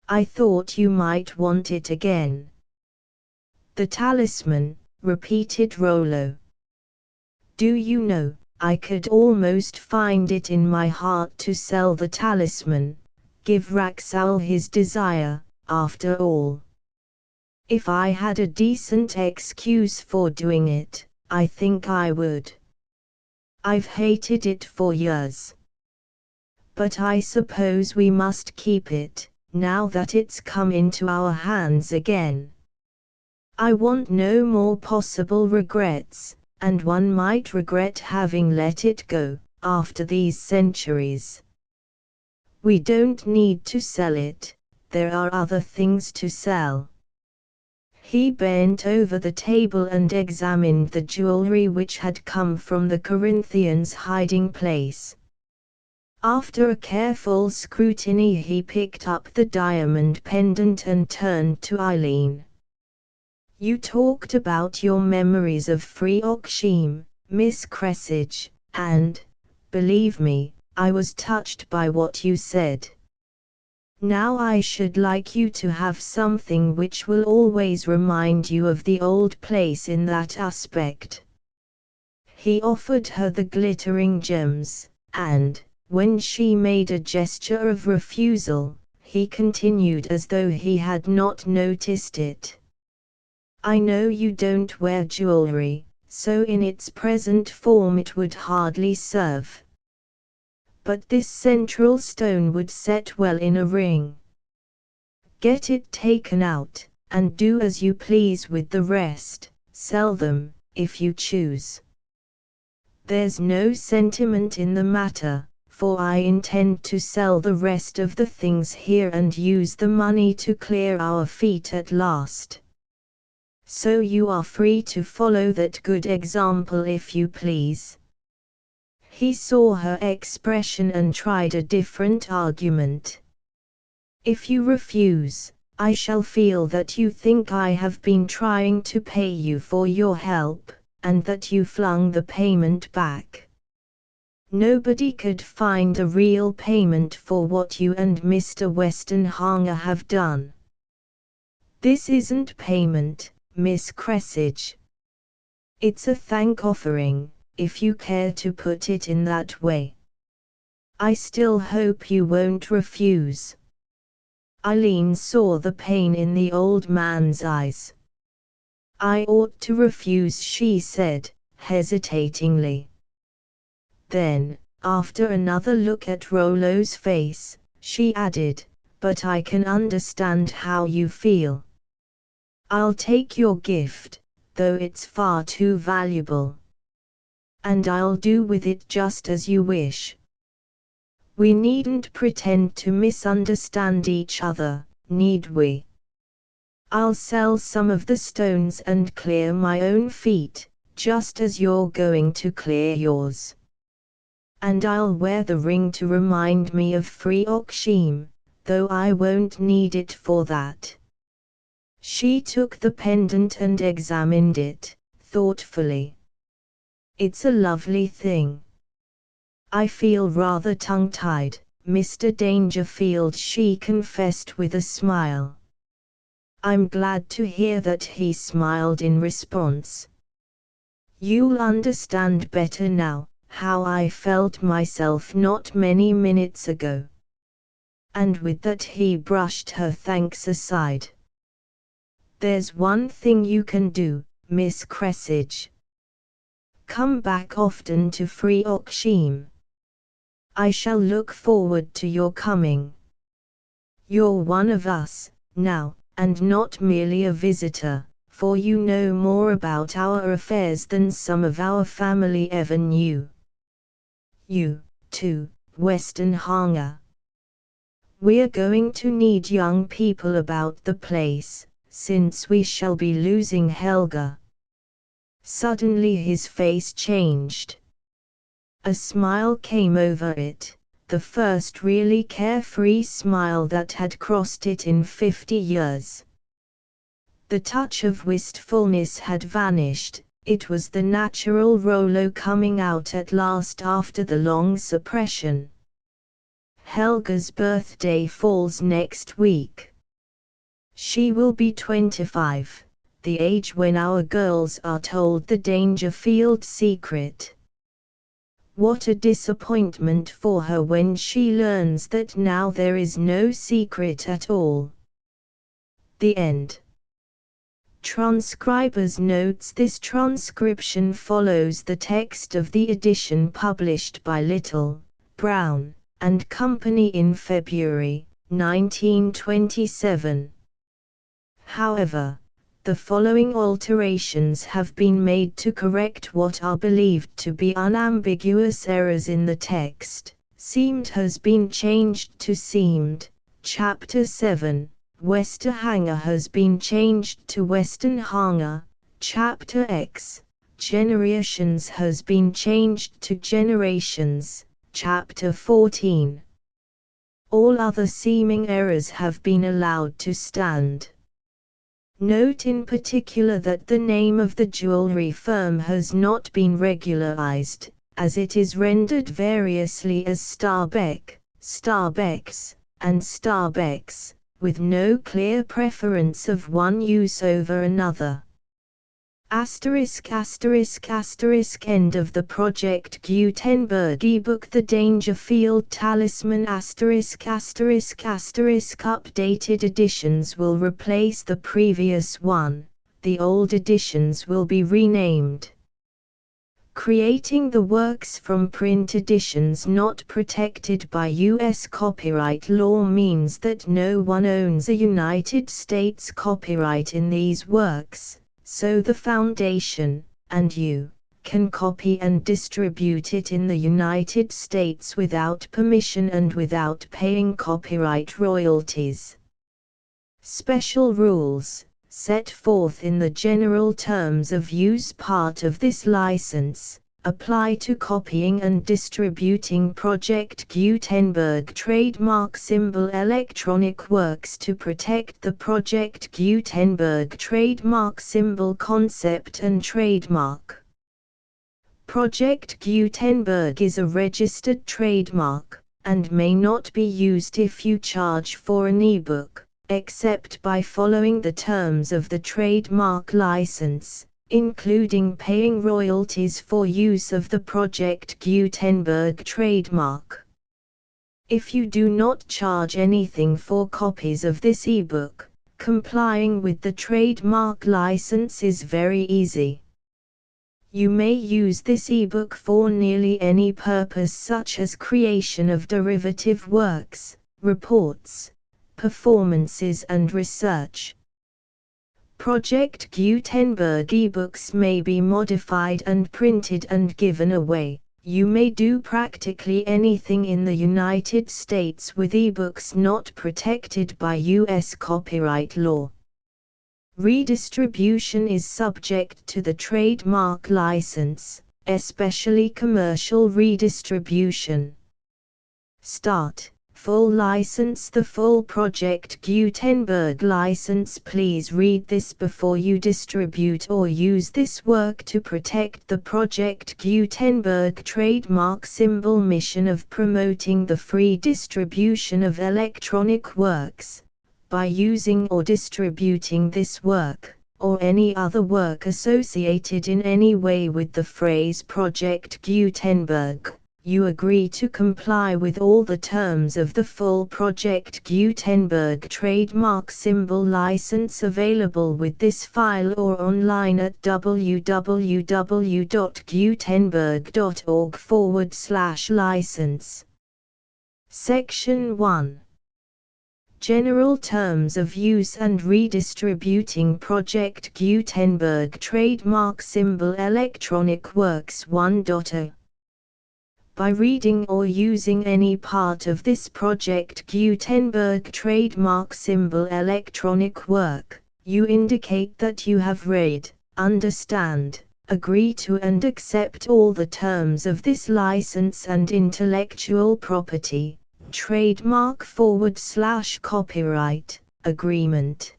I thought you might want it again. The talisman, repeated Rollo. Do you know, I could almost find it in my heart to sell the talisman, give Raxal his desire, after all. If I had a decent excuse for doing it, I think I would. I've hated it for years. But I suppose we must keep it, now that it's come into our hands again. I want no more possible regrets, and one might regret having let it go, after these centuries. We don't need to sell it, there are other things to sell. He bent over the table and examined the jewelry which had come from the Corinthians' hiding place. After a careful scrutiny he picked up the diamond pendant and turned to Eileen. You talked about your memories of Freoxheim, Miss Cressidge, and, believe me, I was touched by what you said. Now I should like you to have something which will always remind you of the old place in that aspect. He offered her the glittering gems, and, when she made a gesture of refusal, he continued as though he had not noticed it. I know you don't wear jewelry, so in its present form it would hardly serve. but this central stone would set well in a ring. Get it taken out, and do as you please with the rest, sell them, if you choose. There's no sentiment in the matter, for I intend to sell the rest of the things here and use the money to clear our feet at last. So you are free to follow that good example if you please. He saw her expression and tried a different argument. If you refuse, I shall feel that you think I have been trying to pay you for your help, and that you flung the payment back. Nobody could find a real payment for what you and Mr. Westenhanger have done. This isn't payment, Miss Cressage. It's a thank offering, if you care to put it in that way. I still hope you won't refuse. Eileen saw the pain in the old man's eyes. I ought to refuse, she said, hesitatingly. Then, after another look at Rollo's face, she added, but I can understand how you feel. I'll take your gift, though it's far too valuable. And I'll do with it just as you wish. We needn't pretend to misunderstand each other, need we? I'll sell some of the stones and clear my own feet, just as you're going to clear yours. And I'll wear the ring to remind me of Freoxheim, though I won't need it for that. She took the pendant and examined it, thoughtfully. It's a lovely thing. I feel rather tongue-tied, Mr. Dangerfield, she confessed with a smile. I'm glad to hear that, he smiled in response. You'll understand better now, how I felt myself not many minutes ago. And with that he brushed her thanks aside. There's one thing you can do, Miss Cressage. Come back often to Freoxheim. I shall look forward to your coming. You're one of us, now, and not merely a visitor, for you know more about our affairs than some of our family ever knew. You, too, Westenhanger. We're going to need young people about the place, since we shall be losing Helga. Suddenly his face changed. A smile came over it, the first really carefree smile that had crossed it in 50 years. The touch of wistfulness had vanished, it was the natural Rollo coming out at last after the long suppression. Helga's birthday falls next week. She will be 25. The age when our girls are told the Dangerfield secret. What a disappointment for her when she learns that now there is no secret at all. The end. Transcriber's notes: this transcription follows the text of the edition published by Little, Brown, and Company in February, 1927. However, the following alterations have been made to correct what are believed to be unambiguous errors in the text. Seemed has been changed to seemed. Chapter 7, Westenhanger has been changed to Westenhanger. Chapter X, Generations has been changed to Generations. Chapter 14. All other seeming errors have been allowed to stand. Note in particular that the name of the jewelry firm has not been regularized, as it is rendered variously as Starbeck, Starbecks, and Starbecks, with no clear preference of one use over another. End of the Project Gutenberg ebook The Dangerfield Talisman ****** Updated editions will replace the previous one, the old editions will be renamed. Creating the works from print editions not protected by U.S. copyright law means that no one owns a United States copyright in these works, so the Foundation, and you, can copy and distribute it in the United States without permission and without paying copyright royalties. Special rules, set forth in the general terms of use part of this license, apply to copying and distributing Project Gutenberg trademark symbol electronic works to protect the Project Gutenberg trademark symbol concept and trademark. Project Gutenberg is a registered trademark, and may not be used if you charge for an ebook, except by following the terms of the trademark license, including paying royalties for use of the Project Gutenberg trademark. If you do not charge anything for copies of this ebook, complying with the trademark license is very easy. You may use this ebook for nearly any purpose such as creation of derivative works, reports, performances and research. Project Gutenberg ebooks may be modified and printed and given away. You may do practically anything in the United States with ebooks not protected by U.S. copyright law. Redistribution is subject to the trademark license, especially commercial redistribution. Start. Full license. The full Project Gutenberg license. Please read this before you distribute or use this work to protect the Project Gutenberg trademark symbol mission of promoting the free distribution of electronic works, by using or distributing this work, or any other work associated in any way with the phrase Project Gutenberg. You agree to comply with all the terms of the full Project Gutenberg trademark symbol license available with this file or online at www.gutenberg.org/license. Section 1. General Terms of Use and Redistributing Project Gutenberg Trademark Symbol Electronic Works 1.0. By reading or using any part of this Project Gutenberg trademark symbol electronic work, you indicate that you have read, understand, agree to and accept all the terms of this license and intellectual property, trademark/copyright, agreement.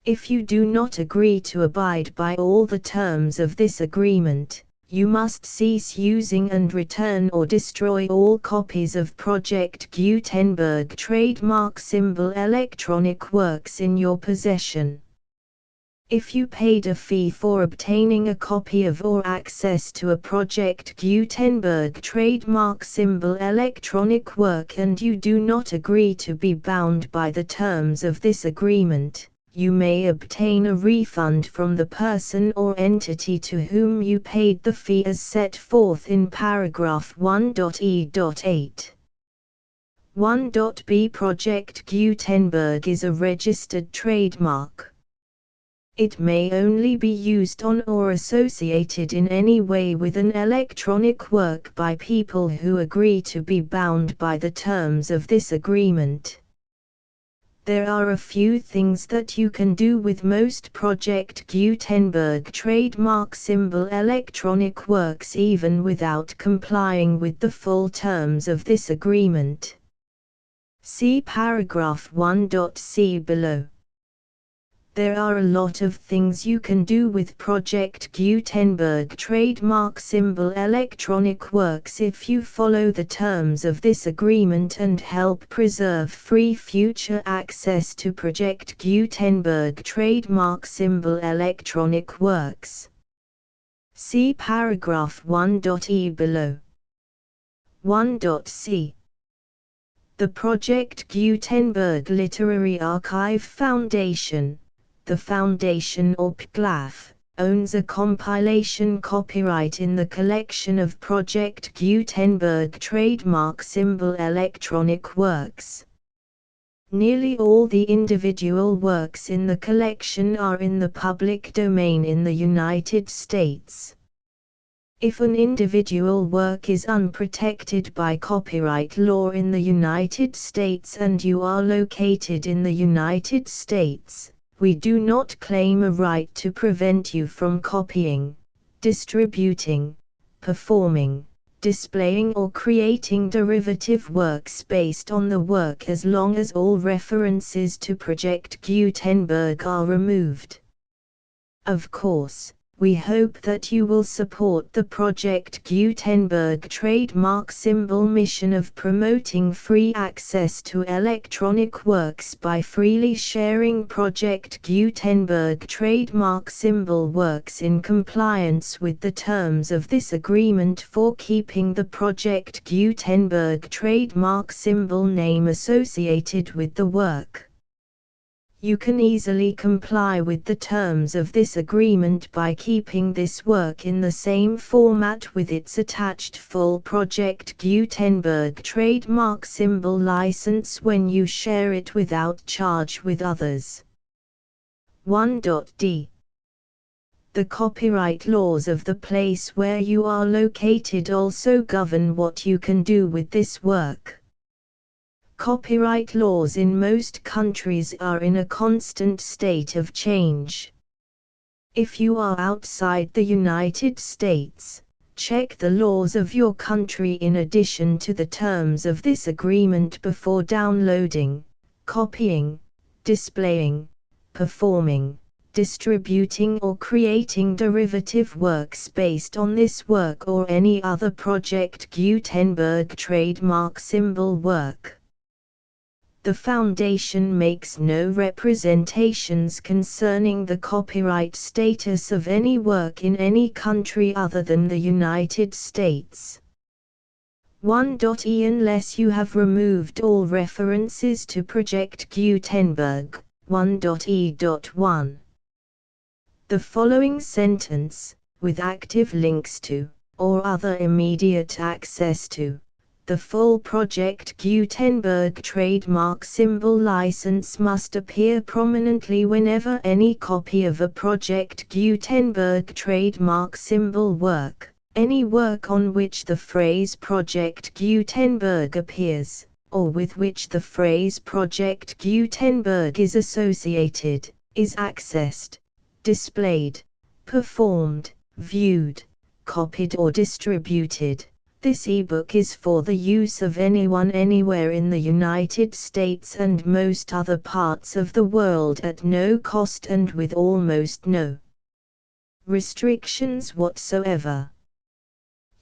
If you do not agree to abide by all the terms of this agreement, you must cease using and return or destroy all copies of Project Gutenberg trademark symbol electronic works in your possession. If you paid a fee for obtaining a copy of or access to a Project Gutenberg trademark symbol electronic work and you do not agree to be bound by the terms of this agreement, you may obtain a refund from the person or entity to whom you paid the fee as set forth in paragraph 1.e.8. 1.b. Project Gutenberg is a registered trademark. It may only be used on or associated in any way with an electronic work by people who agree to be bound by the terms of this agreement. There are a few things that you can do with most Project Gutenberg trademark symbol electronic works even without complying with the full terms of this agreement. See paragraph 1.c below. There are a lot of things you can do with Project Gutenberg trademark symbol electronic works if you follow the terms of this agreement and help preserve free future access to Project Gutenberg trademark symbol electronic works. See paragraph 1.e below. 1.c. The Project Gutenberg Literary Archive Foundation, the Foundation or PGLAF, owns a compilation copyright in the collection of Project Gutenberg trademark symbol electronic works. Nearly all the individual works in the collection are in the public domain in the United States. If an individual work is unprotected by copyright law in the United States and you are located in the United States, we do not claim a right to prevent you from copying, distributing, performing, displaying or creating derivative works based on the work as long as all references to Project Gutenberg are removed. Of course, we hope that you will support the Project Gutenberg trademark symbol mission of promoting free access to electronic works by freely sharing Project Gutenberg trademark symbol works in compliance with the terms of this agreement for keeping the Project Gutenberg trademark symbol name associated with the work. You can easily comply with the terms of this agreement by keeping this work in the same format with its attached full Project Gutenberg trademark symbol license when you share it without charge with others. 1.d. The copyright laws of the place where you are located also govern what you can do with this work. Copyright laws in most countries are in a constant state of change. If you are outside the United States, check the laws of your country in addition to the terms of this agreement before downloading, copying, displaying, performing, distributing or creating derivative works based on this work or any other Project Gutenberg trademark symbol work. The Foundation makes no representations concerning the copyright status of any work in any country other than the United States. 1.e. Unless you have removed all references to Project Gutenberg, 1.e.1. The following sentence, with active links to, or other immediate access to, the full Project Gutenberg trademark symbol license must appear prominently whenever any copy of a Project Gutenberg trademark symbol work, any work on which the phrase Project Gutenberg appears, or with which the phrase Project Gutenberg is associated, is accessed, displayed, performed, viewed, copied or distributed. This ebook is for the use of anyone anywhere in the United States and most other parts of the world at no cost and with almost no restrictions whatsoever.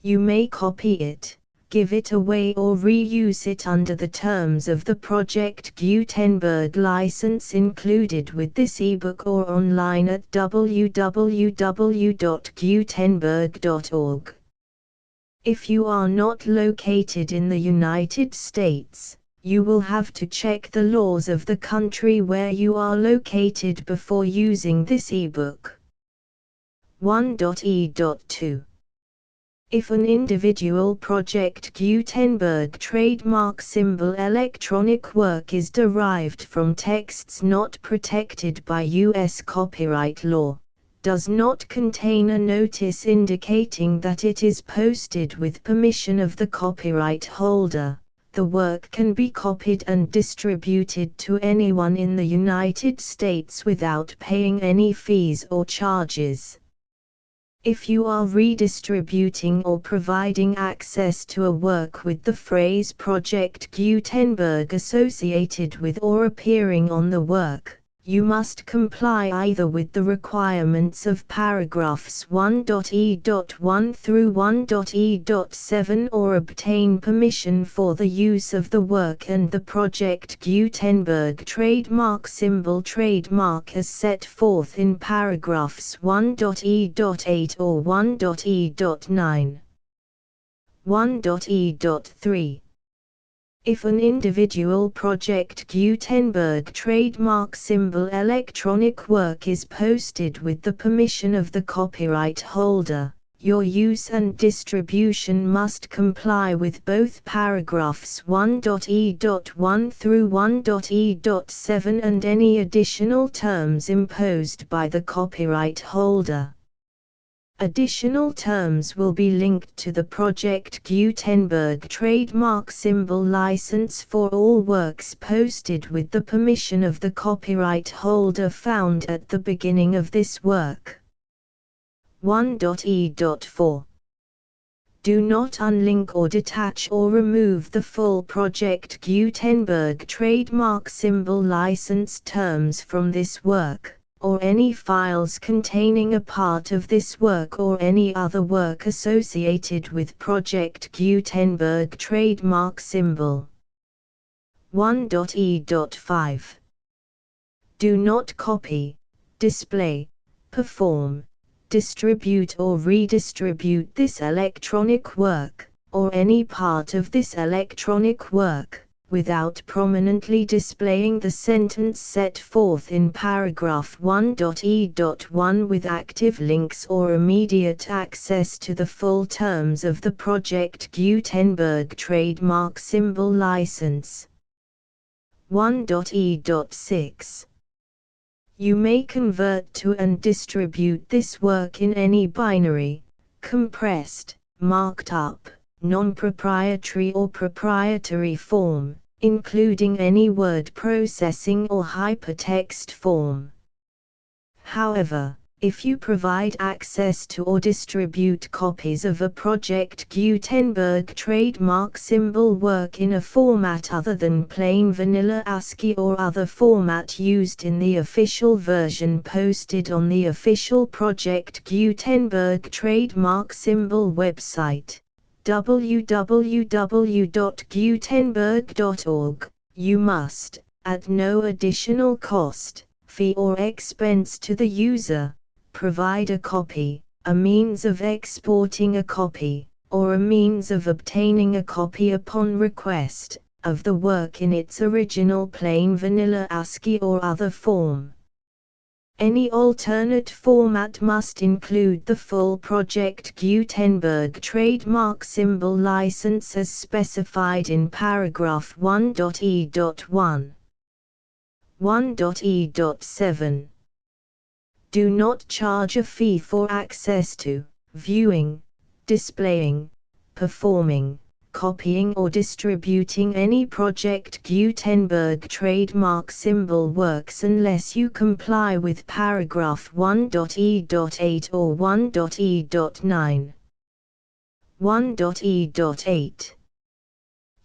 You may copy it, give it away or reuse it under the terms of the Project Gutenberg license included with this ebook or online at www.gutenberg.org. If you are not located in the United States, you will have to check the laws of the country where you are located before using this ebook. 1.e.2. If an individual Project Gutenberg trademark symbol electronic work is derived from texts not protected by U.S. copyright law, does not contain a notice indicating that it is posted with permission of the copyright holder, the work can be copied and distributed to anyone in the United States without paying any fees or charges. If you are redistributing or providing access to a work with the phrase Project Gutenberg associated with or appearing on the work, you must comply either with the requirements of paragraphs 1.e.1 through 1.e.7 or obtain permission for the use of the work and the Project Gutenberg trademark symbol trademark as set forth in paragraphs 1.e.8 or 1.e.9. 1.e.3. If an individual Project Gutenberg trademark symbol electronic work is posted with the permission of the copyright holder, your use and distribution must comply with both paragraphs 1.e.1 through 1.e.7 and any additional terms imposed by the copyright holder. Additional terms will be linked to the Project Gutenberg trademark symbol license for all works posted with the permission of the copyright holder found at the beginning of this work. 1.e.4 Do not unlink or detach or remove the full Project Gutenberg trademark symbol license terms from this work, or any files containing a part of this work or any other work associated with Project Gutenberg trademark symbol. 1.e.5 Do not copy, display, perform, distribute or redistribute this electronic work, or any part of this electronic work, without prominently displaying the sentence set forth in paragraph 1.e.1 with active links or immediate access to the full terms of the Project Gutenberg trademark symbol license. 1.e.6 You may convert to and distribute this work in any binary, compressed, marked up, non-proprietary or proprietary form, including any word processing or hypertext form. However, if you provide access to or distribute copies of a Project Gutenberg trademark symbol work in a format other than plain vanilla ASCII or other format used in the official version posted on the official Project Gutenberg trademark symbol website, www.gutenberg.org, you must, at no additional cost, fee or expense to the user, provide a copy, a means of exporting a copy, or a means of obtaining a copy upon request, of the work in its original plain vanilla ASCII or other form. Any alternate format must include the full Project Gutenberg trademark symbol license as specified in paragraph 1.e.1. 1.e.7 Do not charge a fee for access to, viewing, displaying, performing, copying or distributing any Project Gutenberg trademark symbol works unless you comply with paragraph 1.e.8 or 1.e.9. 1.e.8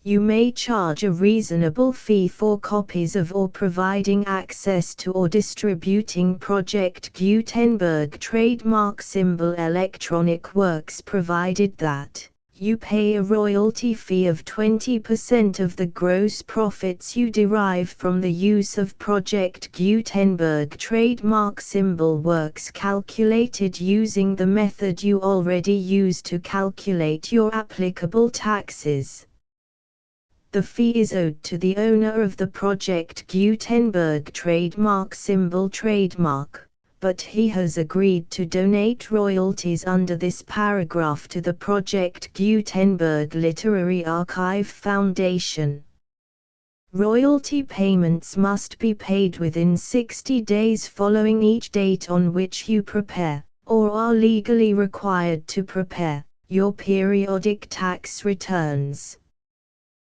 You may charge a reasonable fee for copies of or providing access to or distributing Project Gutenberg trademark symbol electronic works provided that you pay a royalty fee of 20% of the gross profits you derive from the use of Project Gutenberg trademark symbol works calculated using the method you already use to calculate your applicable taxes. The fee is owed to the owner of the Project Gutenberg trademark symbol trademark, but he has agreed to donate royalties under this paragraph to the Project Gutenberg Literary Archive Foundation. Royalty payments must be paid within 60 days following each date on which you prepare, or are legally required to prepare, your periodic tax returns.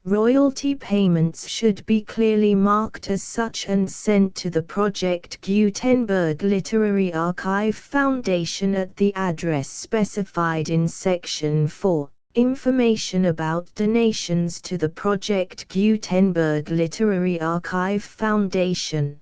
Royalty payments should be clearly marked as such and sent to the Project Gutenberg Literary Archive Foundation at the address specified in Section 4, Information about donations to the Project Gutenberg Literary Archive Foundation.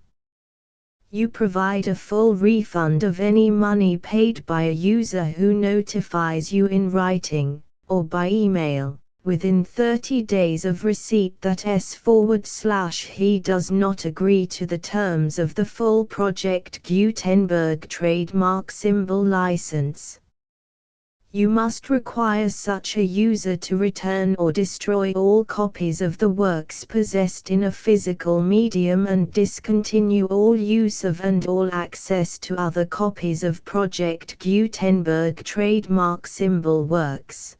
You provide a full refund of any money paid by a user who notifies you in writing, or by email, within 30 days of receipt that he does not agree to the terms of the full Project Gutenberg trademark symbol license. You must require such a user to return or destroy all copies of the works possessed in a physical medium and discontinue all use of and all access to other copies of Project Gutenberg trademark symbol works.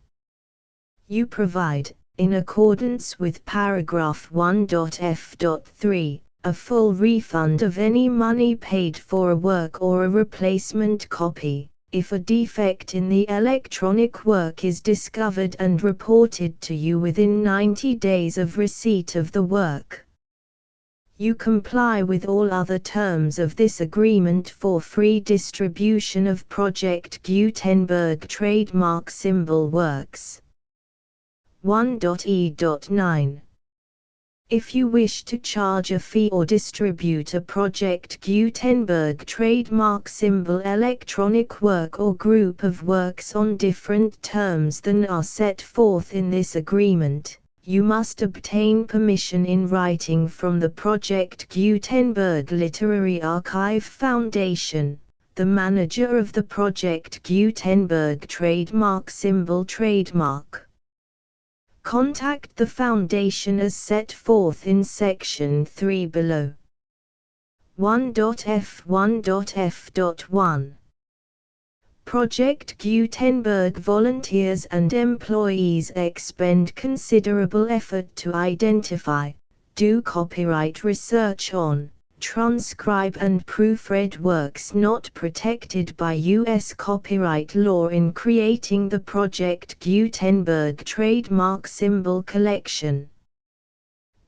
You provide, in accordance with paragraph 1.f.3, a full refund of any money paid for a work or a replacement copy, if a defect in the electronic work is discovered and reported to you within 90 days of receipt of the work. You comply with all other terms of this agreement for free distribution of Project Gutenberg trademark symbol works. 1.e.9. If you wish to charge a fee or distribute a Project Gutenberg trademark symbol electronic work or group of works on different terms than are set forth in this agreement, you must obtain permission in writing from the Project Gutenberg Literary Archive Foundation, the manager of the Project Gutenberg trademark symbol trademark. Contact the Foundation as set forth in Section 3 below. 1.f1.f.1 Project Gutenberg volunteers and employees expend considerable effort to identify, do copyright research on, transcribe and proofread works not protected by U.S. copyright law in creating the Project Gutenberg trademark symbol collection.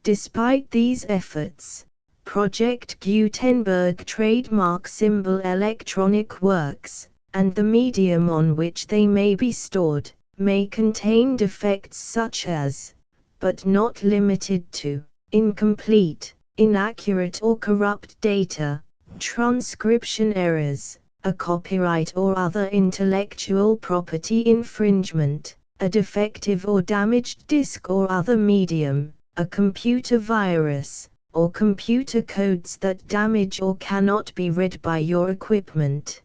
Despite these efforts, Project Gutenberg trademark symbol electronic works, and the medium on which they may be stored, may contain defects such as, but not limited to, incomplete, inaccurate or corrupt data, transcription errors, a copyright or other intellectual property infringement, a defective or damaged disk or other medium, a computer virus, or computer codes that damage or cannot be read by your equipment.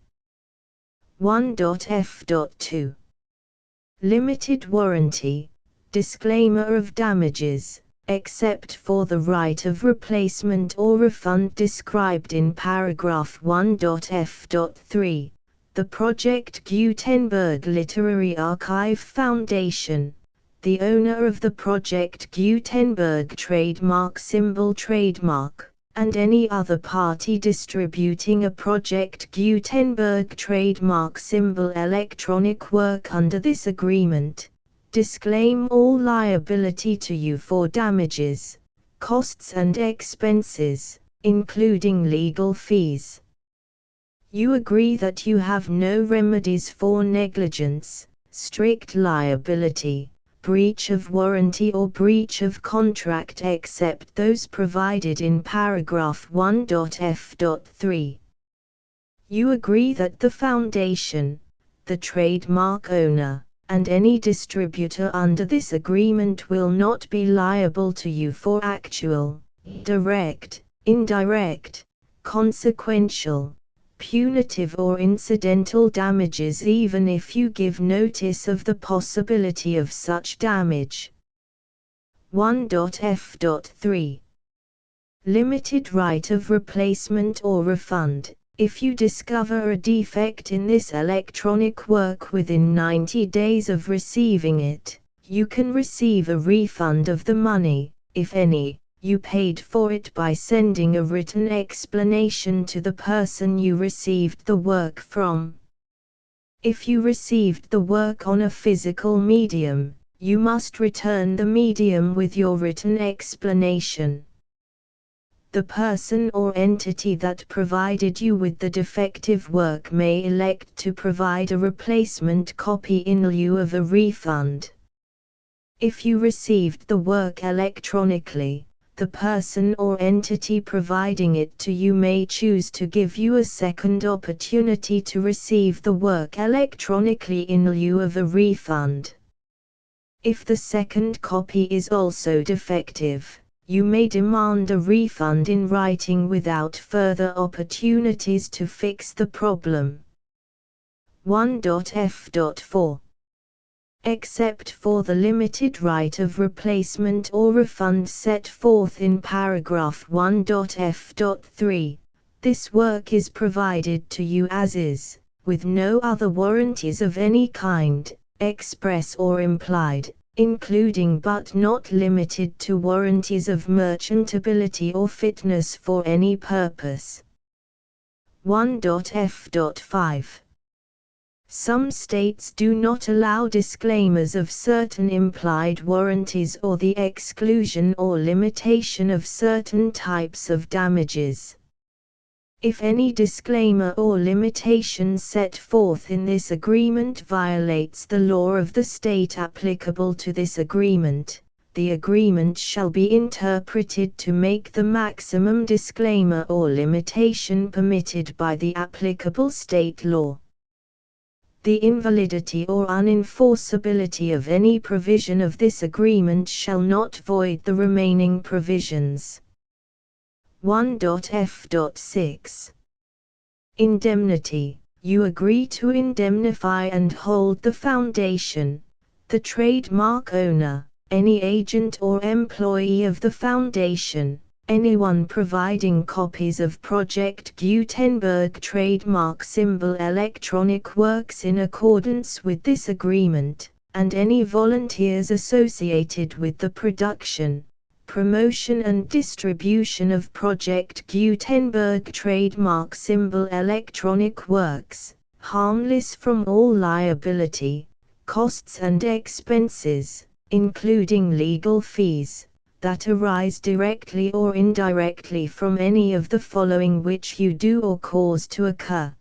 1.f.2 Limited warranty, disclaimer of damages, except for the right of replacement or refund described in paragraph 1.f.3, the Project Gutenberg Literary Archive Foundation, the owner of the Project Gutenberg trademark symbol trademark, and any other party distributing a Project Gutenberg trademark symbol electronic work under this agreement, disclaim all liability to you for damages, costs and expenses, including legal fees. You agree that you have no remedies for negligence, strict liability, breach of warranty or breach of contract except those provided in paragraph 1.f.3. You agree that the Foundation, the trademark owner, and any distributor under this agreement will not be liable to you for actual, direct, indirect, consequential, punitive or incidental damages even if you give notice of the possibility of such damage. 1.f.3 Limited right of replacement or refund. If you discover a defect in this electronic work within 90 days of receiving it, you can receive a refund of the money, if any, you paid for it by sending a written explanation to the person you received the work from. If you received the work on a physical medium, you must return the medium with your written explanation. The person or entity that provided you with the defective work may elect to provide a replacement copy in lieu of a refund. If you received the work electronically, the person or entity providing it to you may choose to give you a second opportunity to receive the work electronically in lieu of a refund. If the second copy is also defective, you may demand a refund in writing without further opportunities to fix the problem. 1.f.4 except for the limited right of replacement or refund set forth in paragraph 1.f.3. This work is provided to you as is, with no other warranties of any kind, express or implied, including but not limited to warranties of merchantability or fitness for any purpose. 1.f.5. Some states do not allow disclaimers of certain implied warranties or the exclusion or limitation of certain types of damages. If any disclaimer or limitation set forth in this agreement violates the law of the state applicable to this agreement, the agreement shall be interpreted to make the maximum disclaimer or limitation permitted by the applicable state law. The invalidity or unenforceability of any provision of this agreement shall not void the remaining provisions. 1.f.6. Indemnity. You agree to indemnify and hold the foundation, the trademark owner, any agent or employee of the foundation, anyone providing copies of Project Gutenberg trademark symbol electronic works in accordance with this agreement, and any volunteers associated with the production, promotion and distribution of Project Gutenberg trademark symbol electronic works, harmless from all liability, costs and expenses, including legal fees, that arise directly or indirectly from any of the following which you do or cause to occur.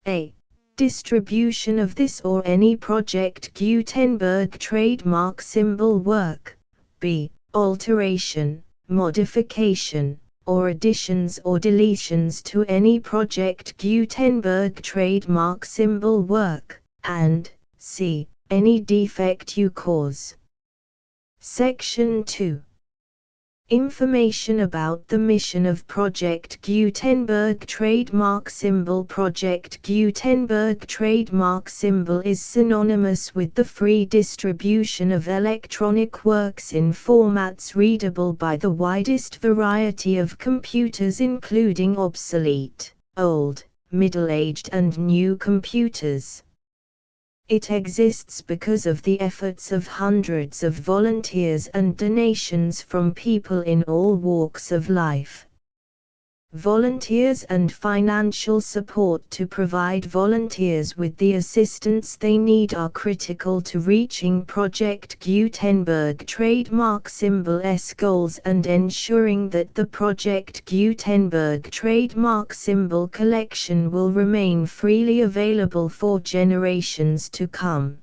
A. Distribution of this or any Project Gutenberg trademark symbol work. B. Alteration, modification, or additions or deletions to any Project Gutenberg trademark symbol work, and C. Any defect you cause. Section 2. Information about the mission of Project Gutenberg trademark symbol. Project Gutenberg trademark symbol is synonymous with the free distribution of electronic works in formats readable by the widest variety of computers, including obsolete, old, middle-aged and new computers. It exists because of the efforts of hundreds of volunteers and donations from people in all walks of life. Volunteers and financial support to provide volunteers with the assistance they need are critical to reaching Project Gutenberg trademark symbol's goals and ensuring that the Project Gutenberg trademark symbol collection will remain freely available for generations to come.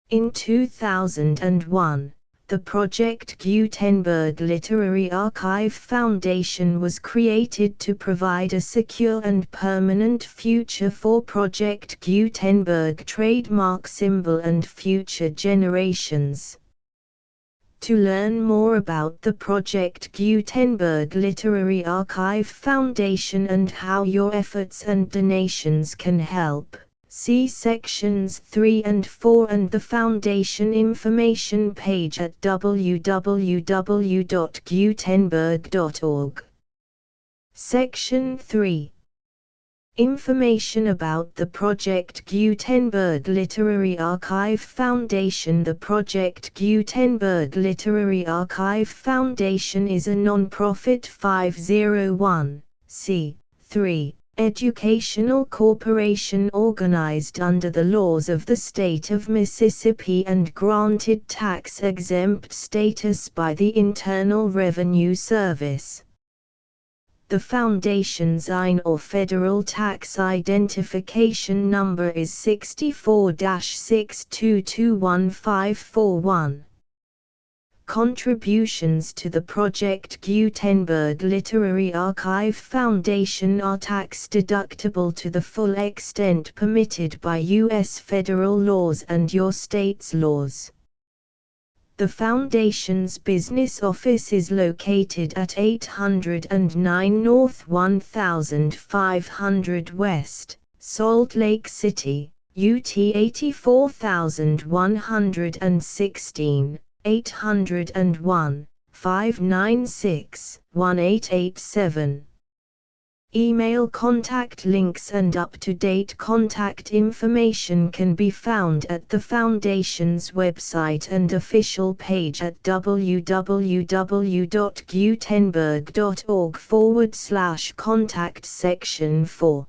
In 2001, the Project Gutenberg Literary Archive Foundation was created to provide a secure and permanent future for Project Gutenberg trademark symbol and future generations. To learn more about the Project Gutenberg Literary Archive Foundation and how your efforts and donations can help, see sections 3 and 4 and the Foundation information page at www.gutenberg.org. Section 3. Information about the Project Gutenberg Literary Archive Foundation. The Project Gutenberg Literary Archive Foundation is a non-profit 501(c)(3) educational corporation organized under the laws of the state of Mississippi and granted tax-exempt status by the Internal Revenue Service. The Foundation's IN or Federal Tax Identification Number is 64-6221541. Contributions to the Project Gutenberg Literary Archive Foundation are tax-deductible to the full extent permitted by U.S. federal laws and your state's laws. The Foundation's business office is located at 809 North 1500 West, Salt Lake City, UT 84116, 801, 596, 1887. Email contact links and up-to-date contact information can be found at the Foundation's website and official page at www.gutenberg.org/contact section 4.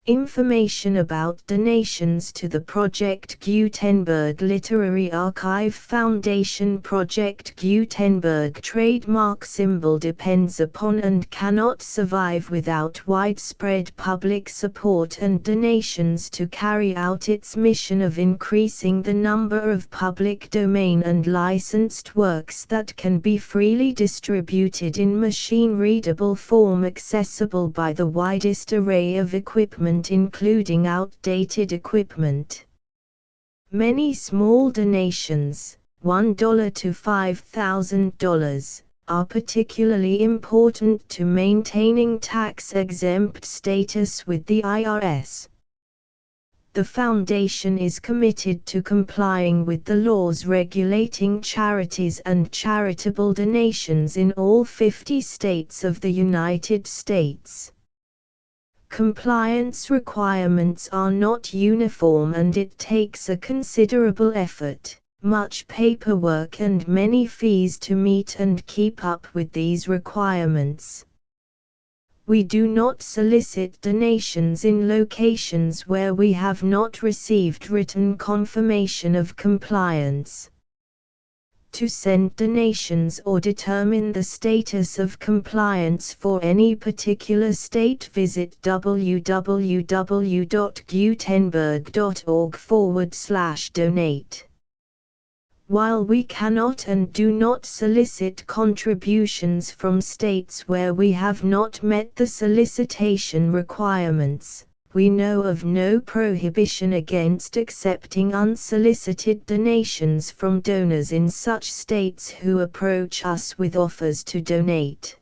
Information about donations to the Project Gutenberg Literary Archive Foundation. Project Gutenberg trademark symbol depends upon and cannot survive without widespread public support and donations to carry out its mission of increasing the number of public domain and licensed works that can be freely distributed in machine-readable form accessible by the widest array of equipment including outdated equipment. Many small donations, $1 to $5,000, are particularly important to maintaining tax-exempt status with the IRS. The Foundation is committed to complying with the laws regulating charities and charitable donations in all 50 states of the United States. Compliance requirements are not uniform and it takes a considerable effort, much paperwork and many fees to meet and keep up with these requirements. We do not solicit donations in locations where we have not received written confirmation of compliance. To send donations or determine the status of compliance for any particular state, visit www.gutenberg.org/donate. While we cannot and do not solicit contributions from states where we have not met the solicitation requirements, we know of no prohibition against accepting unsolicited donations from donors in such states who approach us with offers to donate.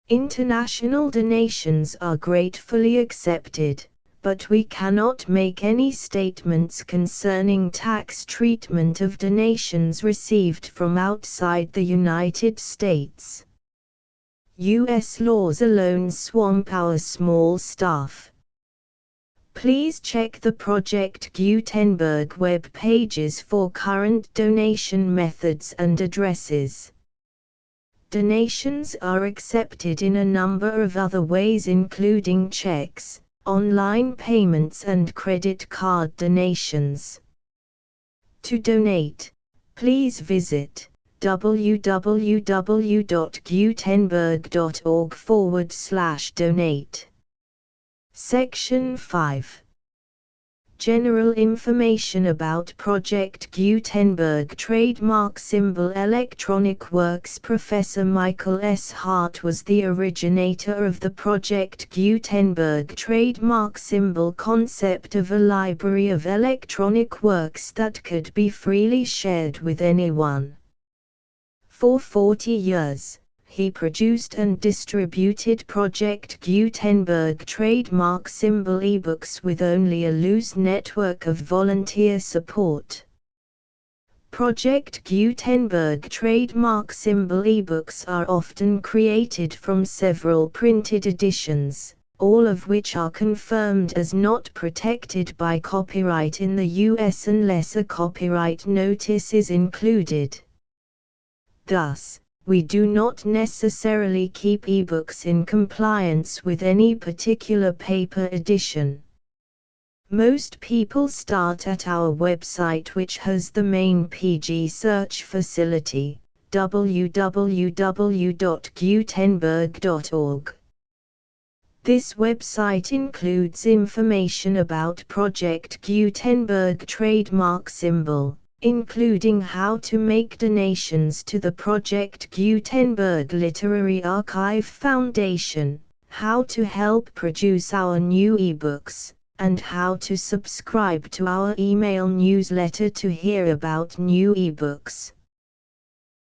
International donations are gratefully accepted, but we cannot make any statements concerning tax treatment of donations received from outside the United States. U.S. laws alone swamp our small staff. Please check the Project Gutenberg web pages for current donation methods and addresses. Donations are accepted in a number of other ways including checks, online payments and credit card donations. To donate, please visit www.gutenberg.org/donate. Section 5. General information about Project Gutenberg trademark symbol electronic works. Professor Michael S. Hart was the originator of the Project Gutenberg trademark symbol concept of a library of electronic works that could be freely shared with anyone. For 40 years, he produced and distributed Project Gutenberg trademark symbol ebooks with only a loose network of volunteer support. Project Gutenberg trademark symbol ebooks are often created from several printed editions, all of which are confirmed as not protected by copyright in the US unless a copyright notice is included. Thus, we do not necessarily keep ebooks in compliance with any particular paper edition. Most people start at our website, which has the main PG search facility, www.gutenberg.org. This website includes information about Project Gutenberg trademark symbol, including how to make donations to the Project Gutenberg Literary Archive Foundation, how to help produce our new ebooks, and how to subscribe to our email newsletter to hear about new ebooks.